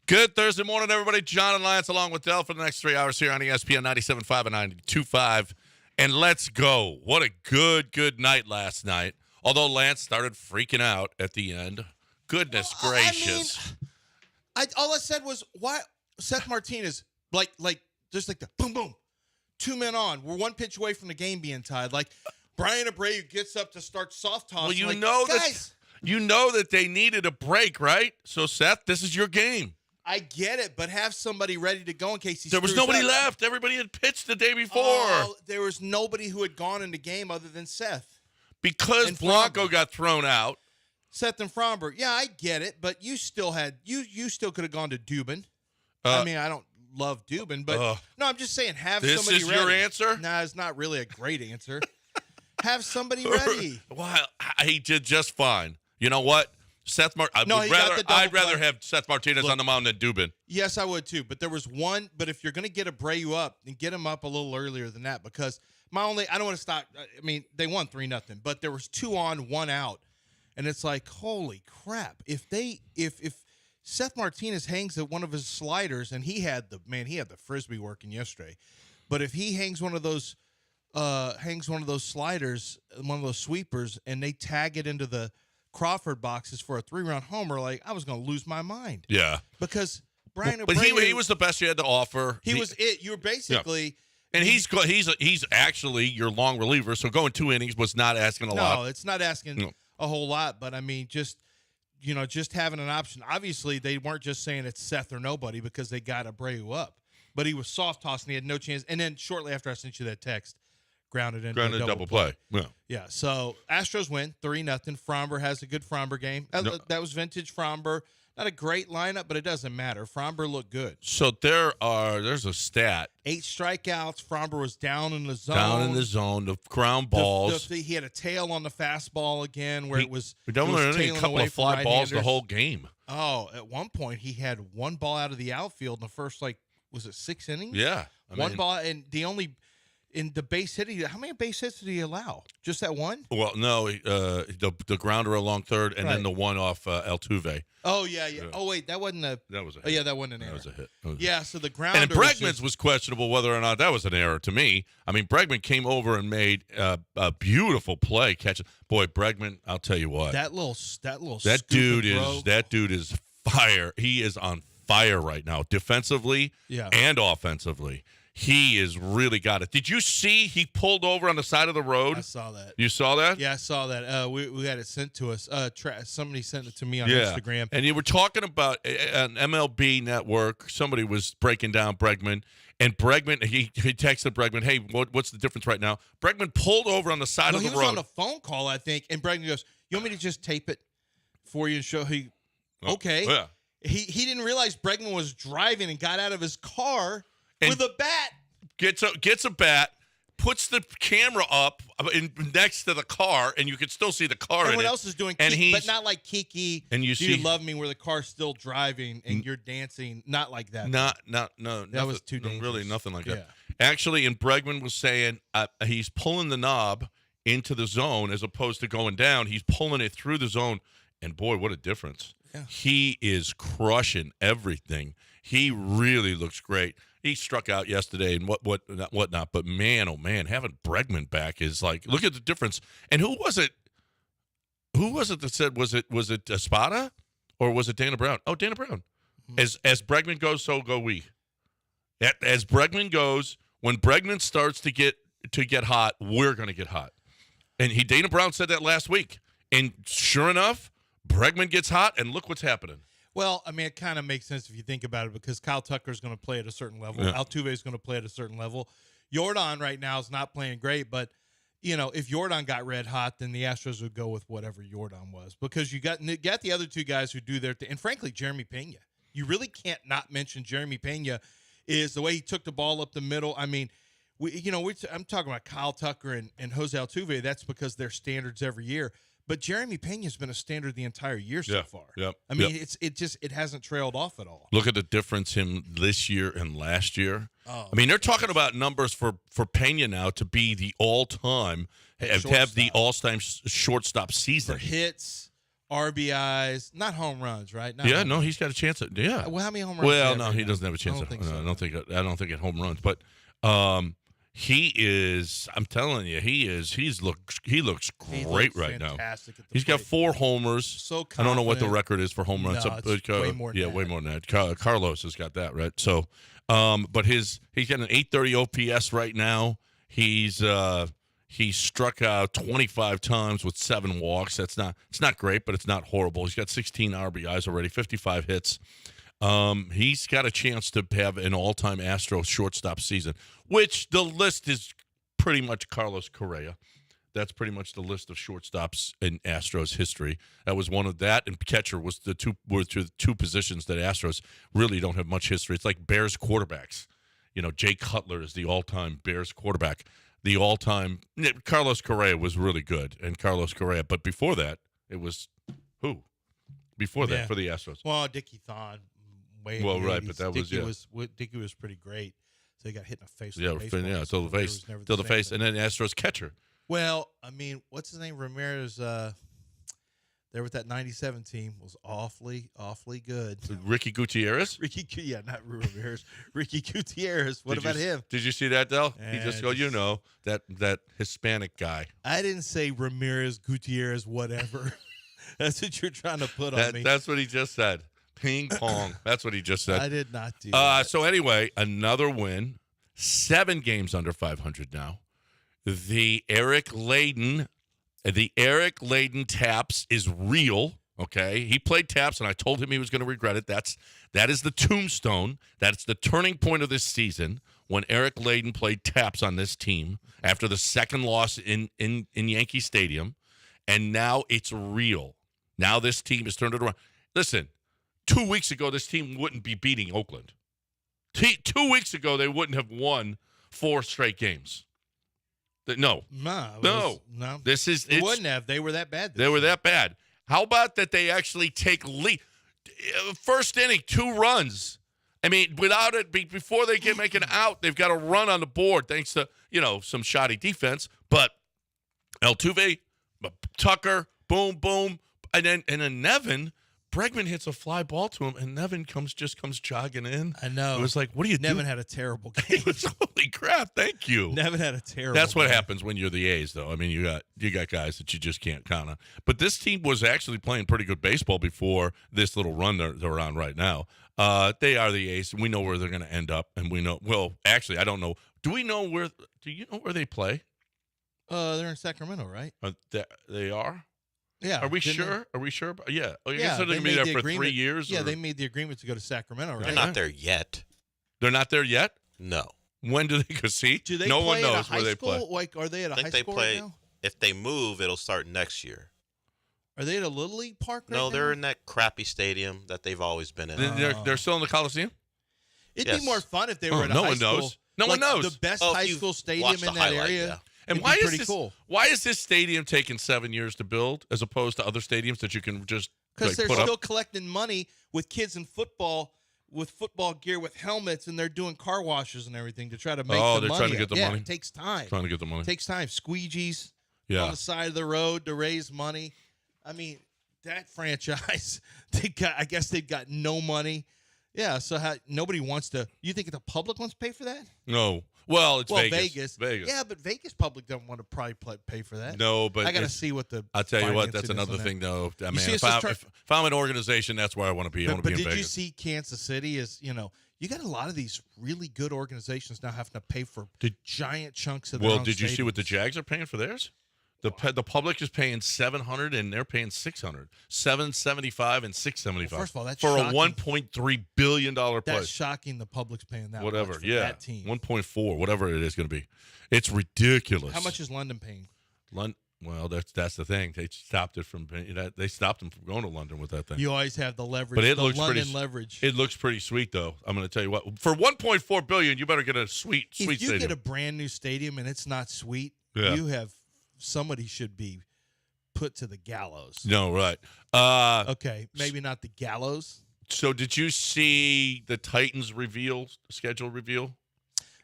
Good Thursday morning, everybody. John and Lance along with Del for the next 3 hours here on ESPN 97.5 and 92.5. And let's go. What a good night last night. Although Lance started freaking out at the end. Goodness gracious. All I said was, why Seth Martinez, just like the boom, boom, 2 men on. We're one pitch away from the game being tied. Like, Brian Abreu gets up to start soft toss. Well, you know that they needed a break, right? So, Seth, this is your game. I get it, but have somebody ready to go in case he There was nobody left. Everybody had pitched the day before. There was nobody who had gone in the game other than Seth. Because Blanco got thrown out. Seth and Fromber. Yeah, I get it, but you still had you still could have gone to Dubin. I mean, I don't love Dubin, but no, I'm just saying have somebody ready. This is your answer? Nah, it's not really a great answer. Have somebody ready. Well, he did just fine. You know what? I'd rather have Seth Martinez on the mound than Dubin. Yes, I would too. But there was one. But if you're going to get Abreu up, then get him up a little earlier than that. Because I don't want to stop. I mean, they won 3-0, but there was 2 on, 1 out, and it's like, holy crap! If Seth Martinez hangs at one of his sliders, and he had the frisbee working yesterday, but if he hangs one of those sliders, one of those sweepers, and they tag it into the Crawford boxes for a 3-run homer, like, I was going to lose my mind. Yeah. Because Brian Abreu, but he was the best you had to offer. He was it. You were basically and he's actually your long reliever, so going 2 innings was not asking a lot. No, it's not asking a whole lot, but I mean just having an option. Obviously, they weren't just saying it's Seth or nobody because they got Abreu up. But he was soft tossing, he had no chance. And then shortly after I sent you that text, grounded a double play. Yeah. So Astros win 3-0. Fromber has a good Fromber game. That was vintage Fromber. Not a great lineup, but it doesn't matter. Fromber looked good. So there's a stat. 8 strikeouts. Fromber was down in the zone. The ground balls. He had a tail on the fastball again, where it was. We don't learn a couple of fly balls the whole game. Oh, at one point he had 1 ball out of the outfield in the first, was it 6 innings? Yeah, one ball, and the only. In the base hitting, how many base hits did he allow? Just that one? Well, no, the grounder along third, and then the one off Altuve. Oh yeah. Oh wait, that wasn't a. That was a hit. Oh yeah, that wasn't an error. That was a hit. Yeah, so the grounder. And Bregman's was questionable whether or not that was an error to me. I mean, Bregman came over and made a beautiful play catch. Boy, Bregman, I'll tell you what. That dude is fire. He is on fire right now, defensively and offensively. He has really got it. Did you see he pulled over on the side of the road? I saw that. You saw that? Yeah, I saw that. We had it sent to us. Somebody sent it to me on Instagram. And you were talking about an MLB network. Somebody was breaking down Bregman. And Bregman, he texted Bregman, hey, what's the difference right now? Bregman pulled over on the side of the road. He was on a phone call, I think. And Bregman goes, you want me to just tape it for you and show okay. Yeah. He didn't realize Bregman was driving and got out of his car with a bat. Gets a bat, puts the camera up next to the car, and you can still see the car. Everyone else is doing Kiki, but not like Kiki. And you see, Love Me, where the car's still driving and you're dancing. Not like that. No. That was too dangerous. Really, nothing like that. Actually, and Bregman was saying he's pulling the knob into the zone as opposed to going down. He's pulling it through the zone, and boy, what a difference! Yeah. He is crushing everything. He really looks great. He struck out yesterday and whatnot, but man, oh man, having Bregman back is like, look at the difference. And who was it? Who was it that said was it Espada or was it Dana Brown? Oh, Dana Brown. Mm-hmm. As Bregman goes, so go we. As Bregman goes, when Bregman starts to get hot, we're going to get hot. And Dana Brown said that last week. And sure enough, Bregman gets hot, and look what's happening. Well, I mean, it kind of makes sense if you think about it because Kyle Tucker is going to play at a certain level. Yeah. Altuve is going to play at a certain level. Jordan right now is not playing great, but, if Jordan got red hot, then the Astros would go with whatever Jordan was because you got the other 2 guys who do their thing. And frankly, Jeremy Pena. You really can't not mention Jeremy Pena is the way he took the ball up the middle. I mean, I'm talking about Kyle Tucker and Jose Altuve. That's because they're standards every year. But Jeremy Pena's been a standard the entire year so far. Yep. I mean, it hasn't trailed off at all. Look at the difference him this year and last year. Oh, I mean, they're talking about numbers for Pena now to be the all-time, have the all-time shortstop season. For hits, RBIs, not home runs, right? Not Yeah, home no, runs. he's got a chance at Well, how many home runs? Well, does no, have he right doesn't now? have a chance. I don't think so. I don't think at home runs, but he is. I'm telling you, he looks great right now. Fantastic at the He's got plate. 4 homers. So I don't know what the confident. record is for home runs. No, it's way more than way that. more than that. Carlos has got that right. So, but he's got an 830 OPS right now. He struck out 25 times with 7 walks. It's not great, but it's not horrible. He's got 16 RBIs already, 55 hits. He's got a chance to have an all-time Astros shortstop season, which the list is pretty much Carlos Correa. That's pretty much the list of shortstops in Astros history. That was one of that, and catcher were the two positions that Astros really don't have much history. It's like Bears quarterbacks. Jay Cutler is the all-time Bears quarterback. The all-time Carlos Correa was really good, but before that, it was who? Before that for the Astros. Well, Dickie Thon. Right, but that was Dickie was pretty great. So he got hit in the face. Yeah, till the face, and then Astros catcher. Well, I mean, what's his name? Ramirez. There with that '97 team was awfully good. Ricky Gutierrez. Not Ramirez. Ricky Gutierrez. What about him? Did you see that, Del? He Yeah, just that Hispanic guy. I didn't say Ramirez, Gutierrez, whatever. That's what you're trying to put on me. That's what he just said. Ping pong. That's what he just said. I did not do that. So anyway, another win. 7 games under 500 now. The Eric Layden Taps is real. Okay, he played Taps, and I told him he was going to regret it. That is the tombstone. That's the turning point of this season when Eric Layden played Taps on this team after the second loss in Yankee Stadium, and now it's real. Now this team has turned it around. Listen. 2 weeks ago, this team wouldn't be beating Oakland. 2 weeks ago, they wouldn't have won 4 straight games. No. This is. They wouldn't have. They were that bad. They were that bad. How about that they actually take lead? First inning, 2 runs. I mean, without it, before they make an out, they've got a run on the board thanks to, some shoddy defense. But Altuve, Tucker, boom, boom. And then Nevin. Bregman hits a fly ball to him, and Nevin comes jogging in. I know. It was like, what do you do? Nevin had a terrible game. It was, holy crap, thank you. Nevin had a terrible That's what game. happens when you're the A's, though. I mean, you got guys that you just can't count on. But this team was actually playing pretty good baseball before this little run they're on right now. They are the A's, and we know where they're going to end up. And we know, well, actually, I don't know. Do you know where they play? They're in Sacramento, right? They are? Yeah. Are we sure? Are we sure? Yeah. Oh, you Yeah, guess they're going to be there for 3 years? Yeah, or? they made the agreement to go to Sacramento, right? They're not there yet. They're not there yet? No. When do they go see? Do they no play one at knows a where high they school? play. Like, are they at a I think high they school play. right now? If they move, it'll start next year. Are they at a Little League park right No, now? they're in that crappy stadium that they've always been in. They're still in the Coliseum? It'd Yes. be more fun if they were at a no high one school. knows. No one knows. The best Oh, if high you've school stadium watched in the that highlight, area. yeah. And It'd why be is pretty this? cool? Why is this stadium taking 7 years to build, as opposed to other stadiums that you can just Because they're put still up? collecting money with kids in football, with football gear, with helmets, and they're doing car washes and everything to try to make Oh, the they're money. trying to get the money? It takes time. Trying to get the money. It takes time. Squeegees on Yeah. the side of the road to raise money. I mean, that franchise, I guess they've got no money. Yeah, so nobody wants to. You think the public wants to pay for that? No. Well, it's Vegas. Vegas. Yeah, but Vegas public don't want to probably pay for that. No, but I got to see what the. I'll tell you what. That's financing is another on that. thing, though. I mean, see, if I'm an organization, that's where I want to be. I want to But be in did you Vegas. see Kansas City? You got a lot of these really good organizations now having to pay for giant chunks of their own Did you see what the stadiums. Jags are paying for theirs? The public is paying $700 and they're paying $600, $775 and $675. Well, first of all, that's for shocking. a $1.3 billion That's place. shocking. The public's paying that. Whatever, much for yeah, that team. 1.4, whatever it is going to be. It's ridiculous. How much is London paying? Well, that's the thing. They stopped it from. They stopped them from going to London with that thing. You always have the leverage. But it the looks London pretty. leverage. It looks pretty sweet, though. I'm going to tell you what. For $1.4 billion, you better get a sweet if you stadium. get a brand new stadium and it's not sweet, Yeah. you have somebody should be put to the gallows. No, right. Okay, maybe not the gallows. So did you see the Titans schedule reveal?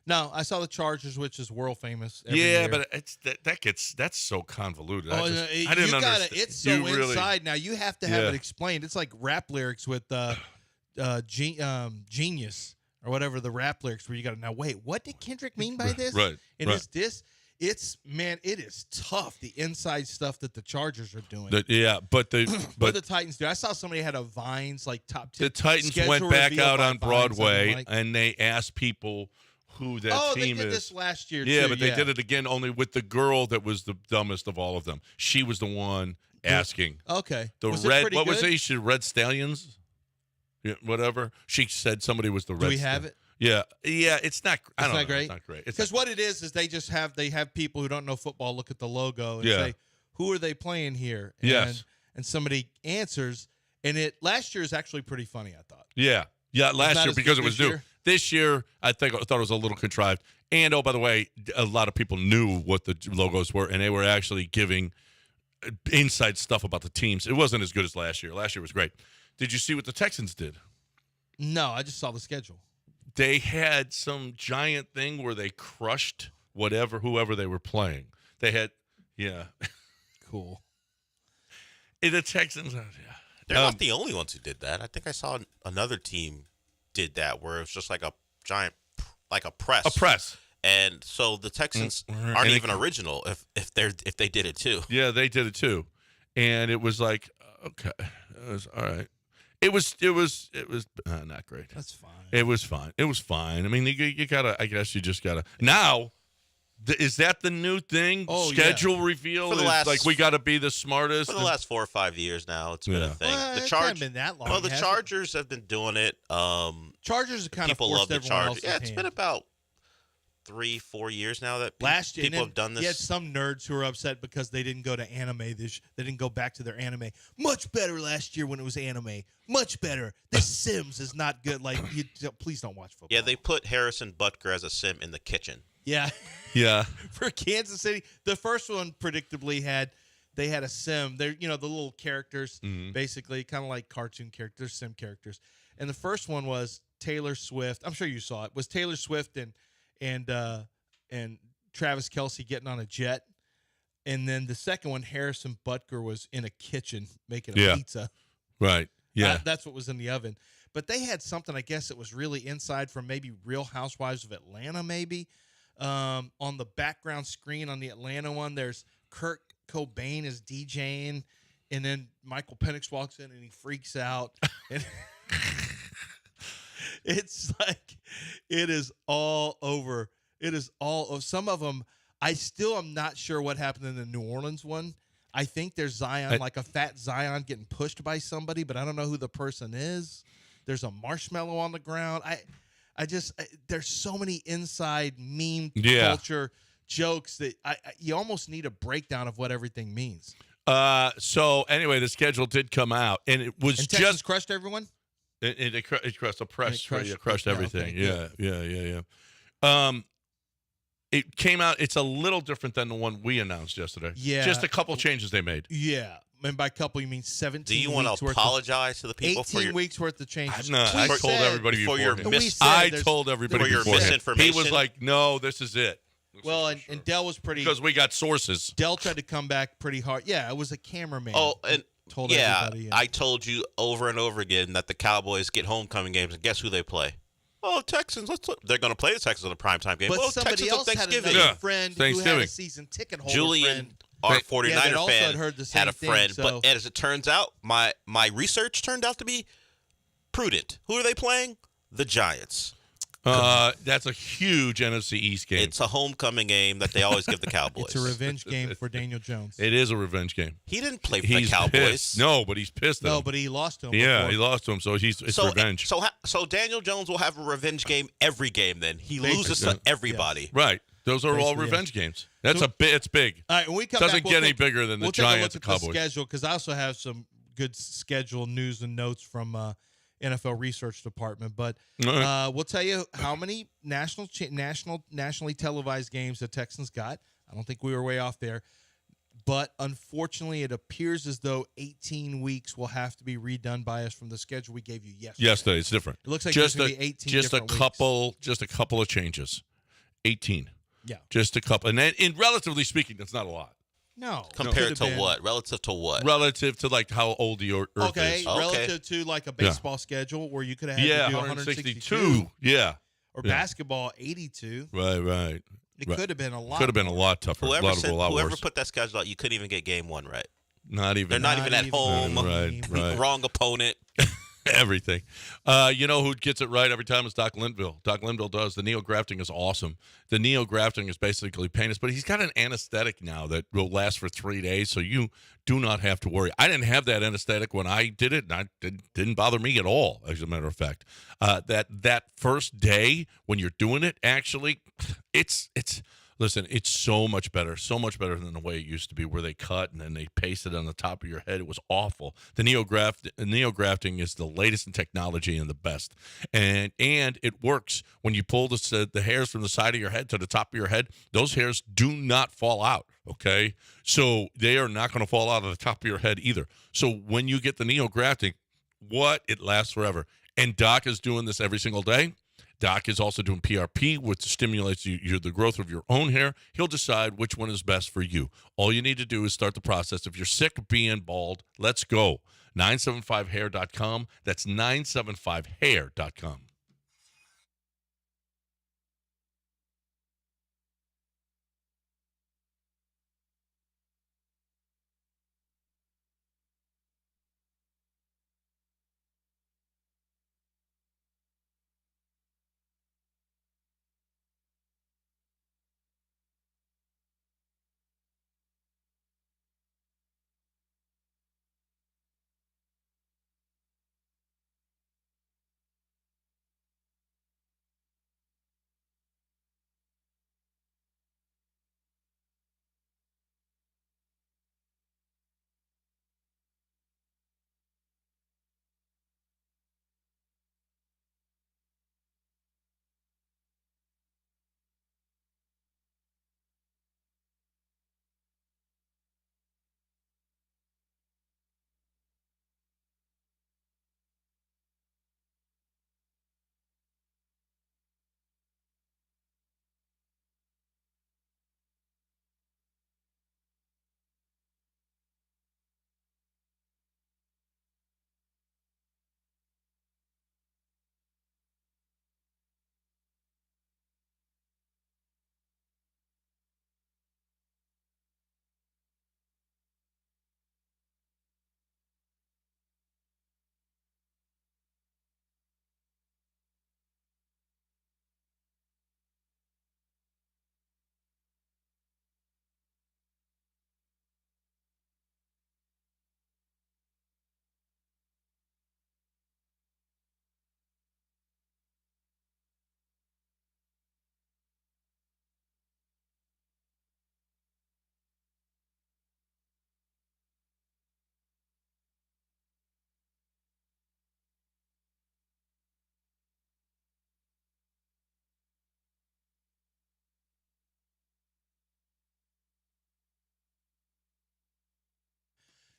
No, I saw the Chargers, which is world famous. Every Yeah, year. but that's so convoluted. Oh, I didn't understand. It's so inside now. You have to have it explained. It's like rap lyrics with Genius or whatever the rap lyrics where you got to now wait. What did Kendrick mean by this? Right. And is this? It's man, it is tough. The inside stuff that the Chargers are doing. But the Titans do. I saw somebody had a Vines like top 10. The Titans went back out on Broadway and they asked people who that team is. Oh, they did this last year, yeah, too. but they did it again only with the girl that was the dumbest of all of them. She was the one asking. Okay. Was it? Red Stallions? Yeah, whatever. She said somebody was the Red Stallions. Do we have it? Yeah. It's not great. It's not great. Because what it is they just have people who don't know football look at the logo and say, who are they playing here? And, yes. And somebody answers, and last year is actually pretty funny, I thought. Yeah. Yeah, last year because it was new. This year, I thought it was a little contrived. And, oh, by the way, a lot of people knew what the logos were, and they were actually giving inside stuff about the teams. It wasn't as good as last year. Last year was great. Did you see what the Texans did? No, I just saw the schedule. They had some giant thing where they crushed whoever they were playing. They had, Cool. The Texans, They're not the only ones who did that. I think I saw another team did that where it's just like a giant, like a press. A press. And so the Texans aren't even original if they did it too. Yeah, they did it too, and it was like okay, it was all right. It was not great. That's fine. It was fine. It was fine. I mean, you gotta. I guess you just gotta now. Is that the new thing? Oh, Schedule reveal is like we got to be the smartest. For the last 4 or 5 years now, it's been a thing. Well, the Chargers been that long. Well, the Chargers have been doing it. Chargers are kind people of love the Chargers. Yeah, it's hand. been about 3-4 years now that last year people have done this. You had some nerds who were upset because they didn't go to anime. They didn't go back to their anime. Much better last year when it was anime. Much better. This Sims is not good. Like, please don't watch football. Yeah, they put Harrison Butker as a sim in the kitchen. Yeah. Yeah. For Kansas City, the first one predictably had a sim. They're the little characters, basically kind of like cartoon characters, sim characters. And the first one was Taylor Swift. I'm sure you saw it. Was Taylor Swift and Travis Kelce getting on a jet. And then the second one, Harrison Butker was in a kitchen making a pizza. Right. Yeah. That's what was in the oven. But they had something, I guess it was really inside from maybe Real Housewives of Atlanta, maybe. On the background screen on the Atlanta one, there's Kurt Cobain is DJing, and then Michael Penix walks in and he freaks out. And it's like it is all over. It is all of some of them. I still am not sure what happened in the New Orleans one. I think there's Zion, like a fat Zion getting pushed by somebody, but I don't know who the person is. There's a marshmallow on the ground. There's so many inside meme culture jokes that you almost need a breakdown of what everything means. So anyway, the schedule did come out, and it was Texas crushed everyone. It crushed the press. It crushed everything. Okay, Yeah. It came out. It's a little different than the one we announced yesterday. Yeah, just a couple changes they made. Yeah. And by couple, you mean 17 Do you want to apologize to the people 18 for your weeks worth of changes? I told everybody before. I told everybody for your before. misinformation. He was like, "No, this is it." Well, and Dell was pretty because we got sources. Dell tried to come back pretty hard. Yeah, it was a cameraman. Oh, and told everybody. I told you over and over again that the Cowboys get homecoming games, and guess who they play? Oh, Texans. They're going to play the Texans in a primetime game. But oh, somebody Texans else on had Thanksgiving. another friend who had a season ticket holder. Julian, our 49er fan, had a friend. So. But as it turns out, my research turned out to be prudent. Who are they playing? The Giants. That's a huge NFC East game. It's a homecoming game that they always give the Cowboys. It's a revenge game for Daniel Jones. It is a revenge game. He didn't play for the Cowboys. Pissed. No, but he's pissed at him. No, but he lost to him. Yeah, before. he lost to him, so it's revenge. So Daniel Jones will have a revenge game every game then. He loses to everybody. Yes. Right. Those are all revenge games. That's it's big. All right, when we come Doesn't back, get any bigger than the Giants and Cowboys. We'll take a look at the schedule because I also have some good schedule news and notes from NFL Research Department. But we'll tell you how many nationally televised games the Texans got. I don't think we were way off there. But unfortunately, it appears as though 18 weeks will have to be redone by us from the schedule we gave you yesterday. Yesterday, it's different. It looks like just there's going to be 18 just a different weeks. couple of changes. 18. Yeah. Just a couple. And then, relatively speaking, that's not a lot. No. Compared to what? Relative to what? Relative to like how old the Earth Okay, is. relative to like a baseball schedule where you could have Yeah, to do 162. Yeah. Or Yeah. basketball 82. Right. It could have been a lot. Could have been a lot tougher. Whoever Worse. put that schedule out, you couldn't even get game one right. Not even. They're not even at home. Right. Wrong opponent. Everything. You know who gets it right every time is Doc Linville. Doc Linville does. The neo-grafting is awesome. The neo-grafting is basically painless, but he's got an anesthetic now that will last for 3 days, so you do not have to worry. I didn't have that anesthetic when I did it, and it didn't bother me at all, as a matter of fact. That first day when you're doing it, actually, listen, it's so much better than the way it used to be, where they cut and then they paste it on the top of your head. It was awful. The neo-grafting is the latest in technology and the best, and it works when you pull the hairs from the side of your head to the top of your head. Those hairs do not fall out. Okay, so they are not going to fall out of the top of your head either. So when you get the neo-grafting, it lasts forever. And Doc is doing this every single day. Doc is also doing PRP, which stimulates the growth of your own hair. He'll decide which one is best for you. All you need to do is start the process. If you're sick of being bald, let's go. 975hair.com. That's 975hair.com.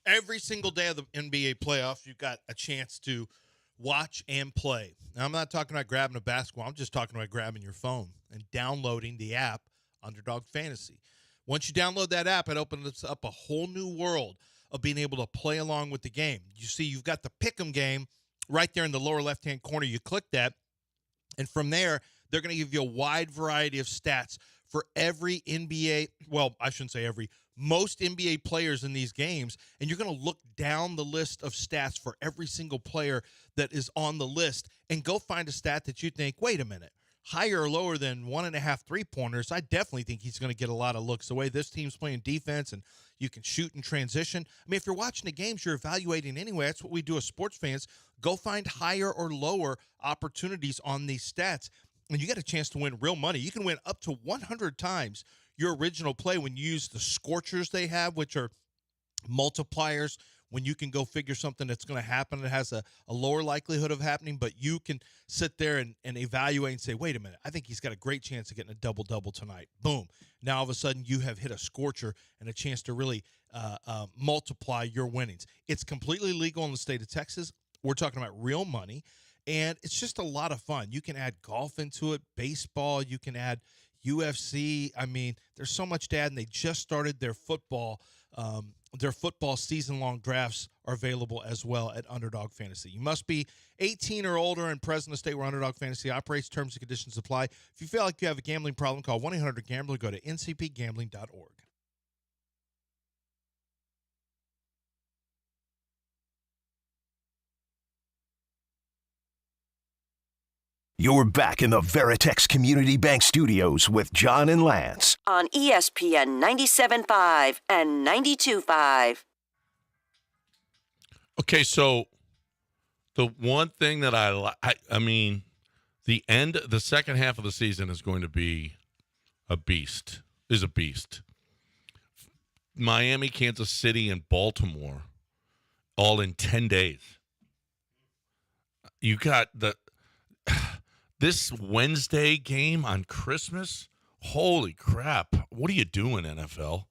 Every single day of the NBA playoffs, you've got a chance to watch and play. Now, I'm not talking about grabbing a basketball. I'm just talking about grabbing your phone and downloading the app, Underdog Fantasy. Once you download that app, it opens up a whole new world of being able to play along with the game. You see, you've got the Pick'em game right there in the lower left-hand corner. You click that, and from there, they're going to give you a wide variety of stats for every NBA, well, I shouldn't say every, most NBA players in these games, and you're going to look down the list of stats for every single player that is on the list and go find a stat that you think, wait a minute, higher or lower than 1.5 3-pointers, I definitely think he's going to get a lot of looks. The way this team's playing defense and you can shoot and transition. I mean, if you're watching the games, you're evaluating anyway. That's what we do as sports fans. Go find higher or lower opportunities on these stats, and you get a chance to win real money. You can win up to 100 times your original play when you use the Scorchers they have, which are multipliers when you can go figure something that's going to happen that has a lower likelihood of happening, but you can sit there and evaluate and say, wait a minute, I think he's got a great chance of getting a double-double tonight. Boom. Now, all of a sudden, you have hit a scorcher and a chance to really multiply your winnings. It's completely legal in the state of Texas. We're talking about real money, and it's just a lot of fun. You can add golf into it, baseball. You can add UFC. I mean, there's so much to add, and they just started their football season-long drafts are available as well at Underdog Fantasy. You must be 18 or older and present in the state where Underdog Fantasy operates. Terms and conditions apply. If you feel like you have a gambling problem, call 1-800-GAMBLER. Go to ncpgambling.org. You're back in the Veritex Community Bank Studios with John and Lance. On ESPN 97.5 and 92.5. Okay, so the one thing that I mean, the second half of the season is going to be a beast. Miami, Kansas City, and Baltimore, all in 10 days. You got this Wednesday game on Christmas. Holy crap! What are you doing, NFL?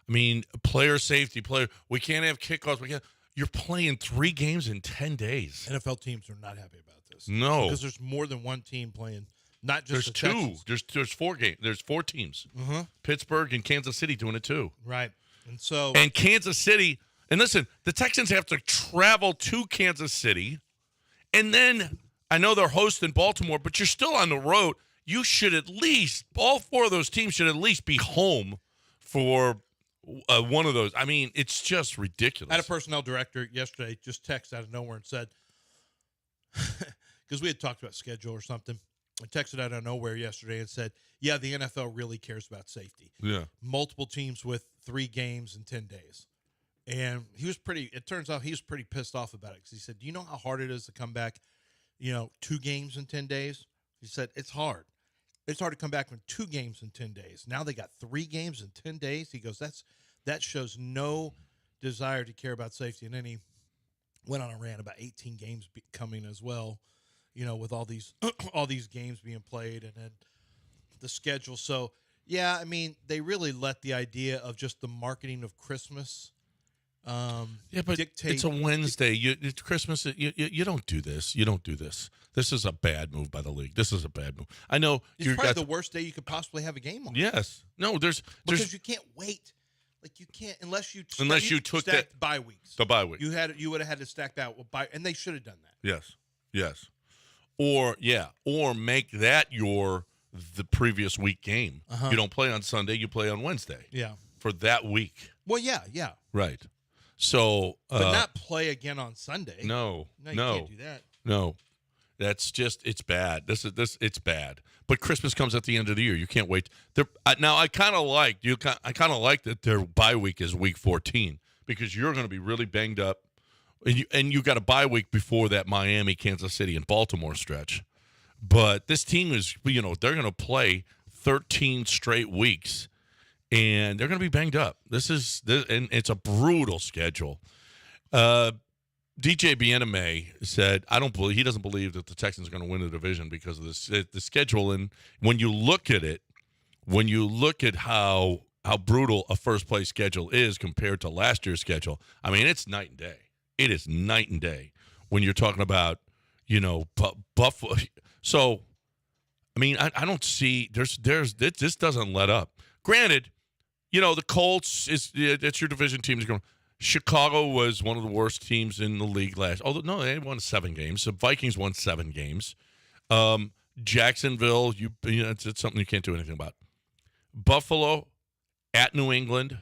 I mean, player safety, we can't have kickoffs. You're playing 3 games in 10 days. NFL teams are not happy about this. No, because there's more than one team playing. Not just there's the 2. Texans. There's 4 games. There's 4 teams. Mm-hmm. Pittsburgh and Kansas City doing it too. Right, and Kansas City. And listen, the Texans have to travel to Kansas City, and then I know they're hosting Baltimore, but you're still on the road. You should at least, all 4 of those teams should at least be home for one of those. I mean, it's just ridiculous. I had a personnel director yesterday just text out of nowhere and said, because we had talked about schedule or something, I texted out of nowhere yesterday and said, yeah, the NFL really cares about safety. Yeah. Multiple teams with 3 games in 10 days. And it turns out he was pretty pissed off about it because he said, do you know how hard it is to come back, 2 games in 10 days? He said, it's hard. It's hard to come back from 2 games in 10 days. Now they got 3 games in 10 days. He goes, that shows no desire to care about safety. And then he went on a rant about 18 games coming as well, with all these all these games being played and then the schedule. So, yeah, I mean, they really let the idea of just the marketing of Christmas but dictate. It's a Wednesday. It's Christmas. You don't do this. You don't do this. This is a bad move by the league. This is a bad move. I know it's probably the worst day you could possibly have a game on. Yes. No, because you can't wait. Like you can't unless you took that bye weeks. The bye week. You would have had to stack that and they should have done that. Yes. Or make that the previous week game. Uh-huh. You don't play on Sunday, you play on Wednesday. Yeah. For that week. Well, yeah. Right. So but not play again on Sunday. No. You can't do that. No. That's just it's bad. It's bad. But Christmas comes at the end of the year. You can't wait. Now I kind of like that their bye week is week 14 because you're going to be really banged up, and you got a bye week before that Miami, Kansas City, and Baltimore stretch. But this team is they're going to play 13 straight weeks, and they're going to be banged up. And it's a brutal schedule. DJ Bieniemy said, he doesn't believe that the Texans are going to win the division because of the schedule. And when you look at how brutal a first-place schedule is compared to last year's schedule, I mean, it's night and day. It is night and day when you're talking about, Buffalo. So, I mean, I don't see this doesn't let up. Granted, the Colts it's your division team is going. Chicago was one of the worst teams in the league although no, they won 7 games. The Vikings won 7 games. Jacksonville, it's something you can't do anything about. Buffalo, at New England,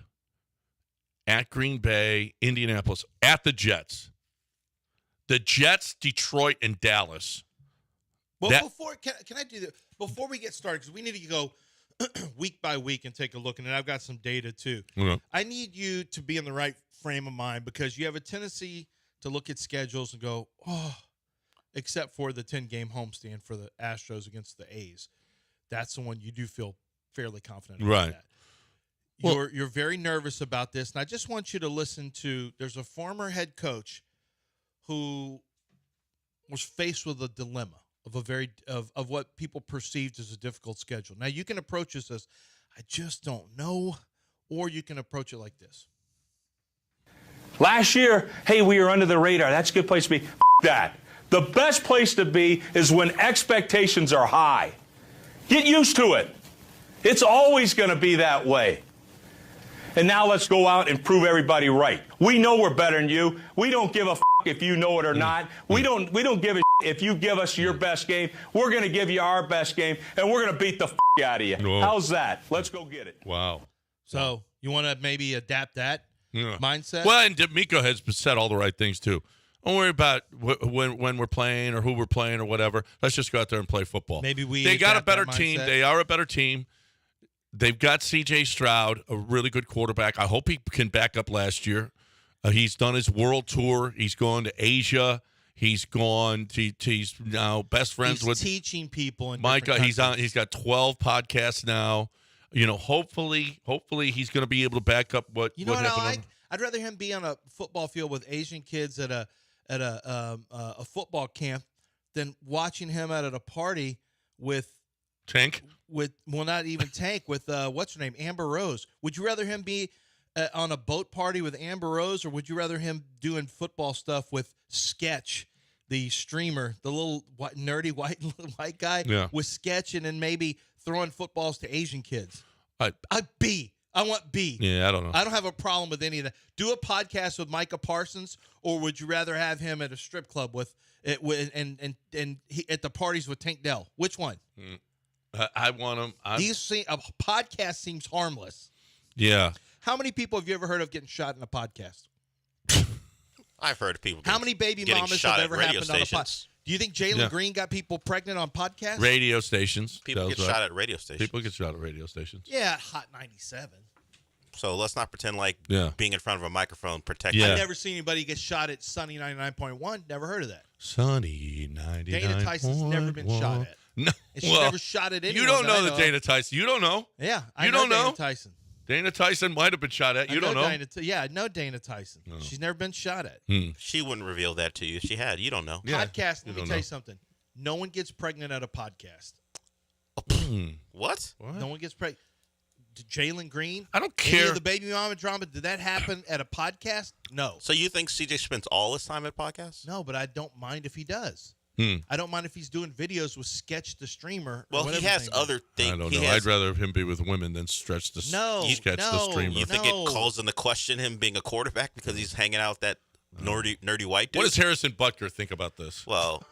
at Green Bay, Indianapolis, at the Jets. The Jets, Detroit, and Dallas. Well, can I do that before we get started? Because we need to go week by week and take a look, and then I've got some data too. Okay. I need you to be in the right frame of mind because you have a tendency to look at schedules and go, except for the 10-game homestand for the Astros against the A's. That's the one you do feel fairly confident about. Right. That. you're very nervous about this, and I just want you to listen to. There's a former head coach who was faced with a dilemma of what people perceived as a difficult schedule. Now you can approach this as, I just don't know, or you can approach it like this. Last year, hey, we were under the radar. That's a good place to be. That. The best place to be is when expectations are high. Get used to it. It's always going to be that way. And now let's go out and prove everybody right. We know we're better than you. We don't give a if you know it or not. We don't give a if you give us your best game. We're going to give you our best game, and we're going to beat the out of you. Whoa. How's that? Let's go get it. Wow. So you want to maybe adapt that mindset? Well, and D'Amico has said all the right things, too. Don't worry about when we're playing or who we're playing or whatever. Let's just go out there and play football. Maybe they got a better that team. mindset. They are a better team. They've got C.J. Stroud, a really good quarterback. I hope he can back up last year. He's done his world tour. He's gone to Asia. He's gone. He's now best friends with teaching people. In Micah. He's He's got 12 podcasts now. Hopefully he's going to be able to back up what You know what I happened. like? I'd rather him be on a football field with Asian kids at a football camp than watching him at a party with Tank. Not even Tank, with what's her name, Amber Rose. Would you rather him be on a boat party with Amber Rose, or would you rather him doing football stuff with Sketch, the streamer, the little nerdy white guy, with Sketch, and then maybe throwing footballs to Asian kids? I want B. Yeah, I don't know. I don't have a problem with any of that. Do a podcast with Micah Parsons, or would you rather have him at a strip club and at the parties with Tank Dell? Which one? I want him. A podcast seems harmless. Yeah. How many people have you ever heard of getting shot in a podcast? I've heard of people. How many baby getting mamas shot have at ever radio happened on a podcast? stations? Do you think Jalen Green got people pregnant on podcasts? Radio stations. People get shot at radio stations. People get shot at radio stations. Yeah, Hot 97. So let's not pretend like Yeah. being in front of a microphone protects. Yeah. I've never seen anybody get shot at Sunny 99.1. Never heard of that. Sunny 99. Dana Tyson's never been shot at. No. And she's never shot at anyone. You don't know that I that Dana Tyson. You don't know. Yeah, I You know don't know? Dana Tyson. Dana Tyson might have been shot at. You don't know. I know Dana Tyson. No. She's never been shot at. She wouldn't reveal that to you if she had. You don't know. Yeah, Podcast, you let me don't tell know. you something. No one gets pregnant at a podcast. What? No one gets pregnant. Jalen Green? I don't Any care. of the baby mama drama, did that happen at a podcast? No. So you think CJ spends all his time at podcasts? No, but I don't mind if he does. Hmm. I don't mind if he's doing videos with Sketch the streamer. or Well, he whatever has his name is. other things. I don't know. I'd rather him be with women than stretch the sketch the streamer. You think it calls into question him being a quarterback because he's hanging out with that nerdy white dude? What does Harrison Butker think about this? Well,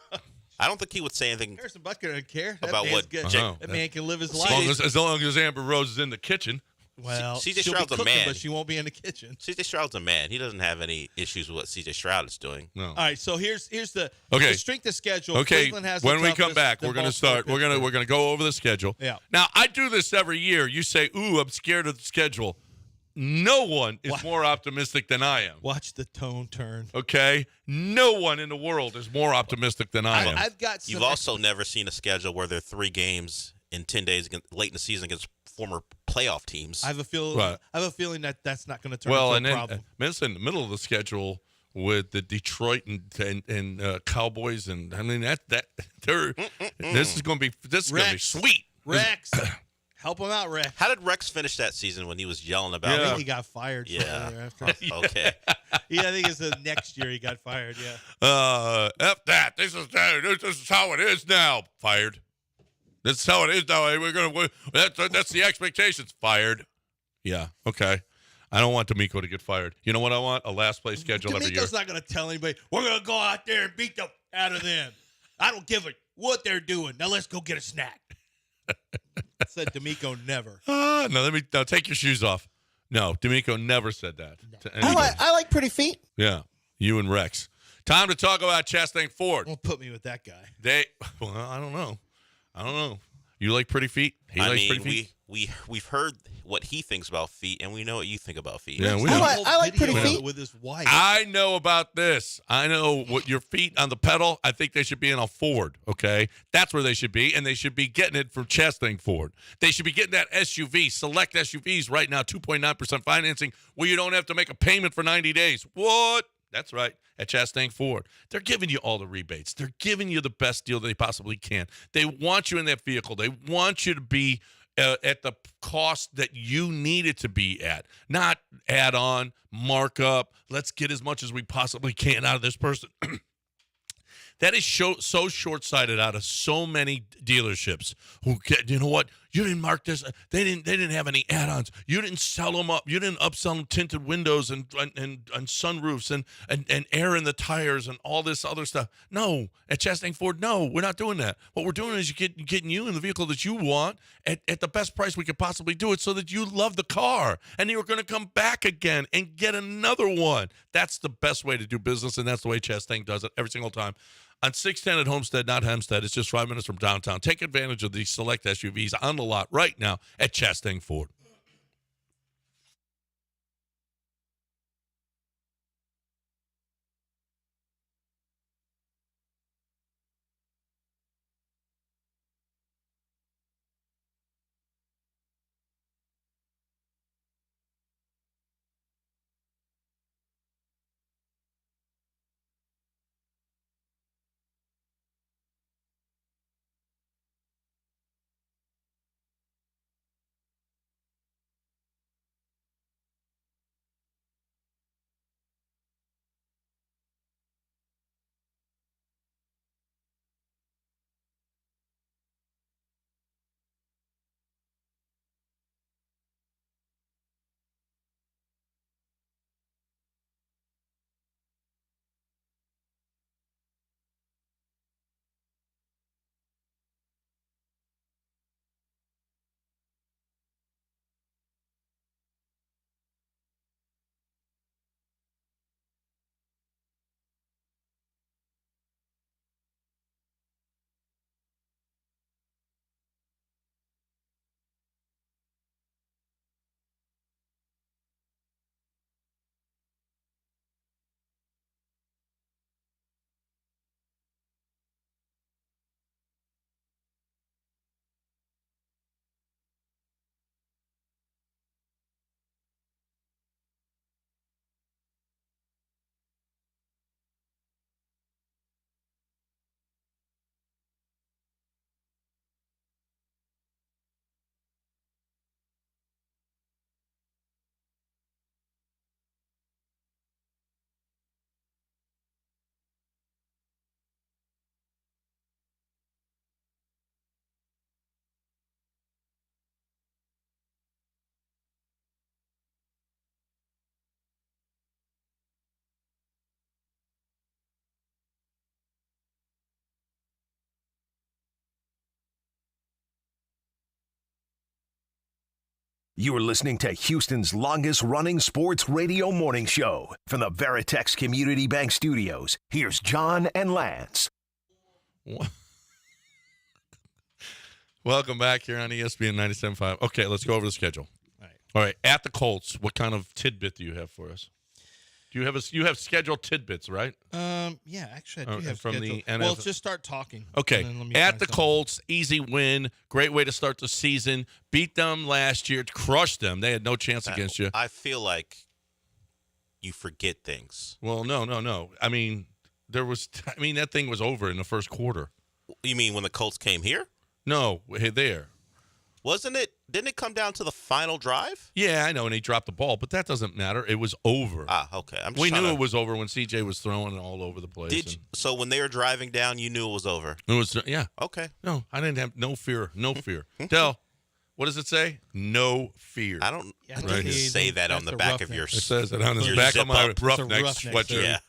I don't think he would say anything Harrison Butker doesn't care. That about man's what good. Oh, That man can live his As long life. as long as Amber Rose is in the kitchen. Well, CJ she'll Stroud's be a cooking, man. but she won't be in the kitchen. CJ Stroud's a man. He doesn't have any issues with what CJ Stroud is doing. No. All right, so here's the Okay. the strength of schedule. Okay, Cleveland has when the we come toughest, back, then we're going to Baltimore, start. We're Pittsburgh. going to go over the schedule. Yeah. Now I do this every year. You say, "Ooh, I'm scared of the schedule." No one is more optimistic than I am. Watch the tone turn. Okay, no one in the world is more optimistic than I am. I've got some You've also never seen a schedule where there are 3 games in 10 days late in the season against former playoff teams. I have a feeling. Right. I have a feeling that that's not going to turn Well, into and a then problem. it's in the middle of the schedule with the Detroit and Cowboys, and I mean that this is going to be sweet. Rex, help him out, Rex. How did Rex finish that season when he was yelling I about? Yeah. think he got fired. Yeah. shortly after. Okay. Yeah, I think it's the next year he got fired. Yeah. F that. This is how it is now. Fired. This is how it is now. We're gonna. That's the expectations. Fired. Yeah. Okay. I don't want D'Amico to get fired. You know what I want? A last place schedule every year. D'Amico's not going to tell anybody, we're going to go out there and beat the out of them. I don't give a what they're doing. Now let's go get a snack. Said D'Amico never. Now take your shoes off. No, D'Amico never said that to anybody. I like pretty feet. Yeah, you and Rex. Time to talk about Chastain Ford. Don't put me with that guy. I don't know. You like pretty feet? He likes pretty feet. we've heard what he thinks about feet, and we know what you think about feet. Yeah, we There's know. a whole I like video pretty of it feet. with his wife. I know about this. I know what your feet on the pedal. I think they should be in a Ford, okay? That's where they should be, and they should be getting it from Chastain Ford. They should be getting that SUV, select SUVs right now, 2.9% financing, where you don't have to make a payment for 90 days. What? That's right, at Chastain Ford. They're giving you all the rebates. They're giving you the best deal they possibly can. They want you in that vehicle. They want you to be at the cost that you need it to be at, not add on, markup. Let's get as much as we possibly can out of this person. That is so short-sighted out of so many dealerships who get, you know what? You didn't mark this. They didn't have any add-ons. You didn't sell them up. You didn't upsell them tinted windows and sunroofs and air in the tires and all this other stuff. No, at Chastain Ford, no, we're not doing that. What we're doing is getting you in the vehicle that you want at the best price we could possibly do it, so that you love the car and you're going to come back again and get another one. That's the best way to do business, and that's the way Chastain does it every single time. On 610 at Homestead, not Hempstead. It's just 5 minutes from downtown. Take advantage of these select SUVs on the lot right now at Chastain Ford. You're listening to Houston's longest-running sports radio morning show. From the Veritex Community Bank Studios, here's John and Lance. Welcome back here on ESPN 97.5. Okay, let's go over the schedule. All right. At the Colts, what kind of tidbit do you have for us? Do you have scheduled tidbits, right? Yeah, actually, I do have from scheduled. the NFL. Well, just start talking. Okay. And then let me At find the something. Colts, easy win. Great way to start the season. Beat them last year. Crushed them. They had no chance against you. I feel like you forget things. Well, no. I mean, that thing was over in the first quarter. You mean when the Colts came here? No, there. Wasn't it? Didn't it come down to the final drive? Yeah, I know, and he dropped the ball, but that doesn't matter. It was over. Ah, okay. We knew it was over when CJ was throwing all over the place. So when they were driving down, you knew it was over? It was, yeah. Okay. No, I didn't have no fear. Del, what does it say? No fear. I don't Yeah, Right need to here. say that That's on the the back roughneck. of your It says it on the your back of my zip-up. roughneck roughneck sweatshirt. Yeah.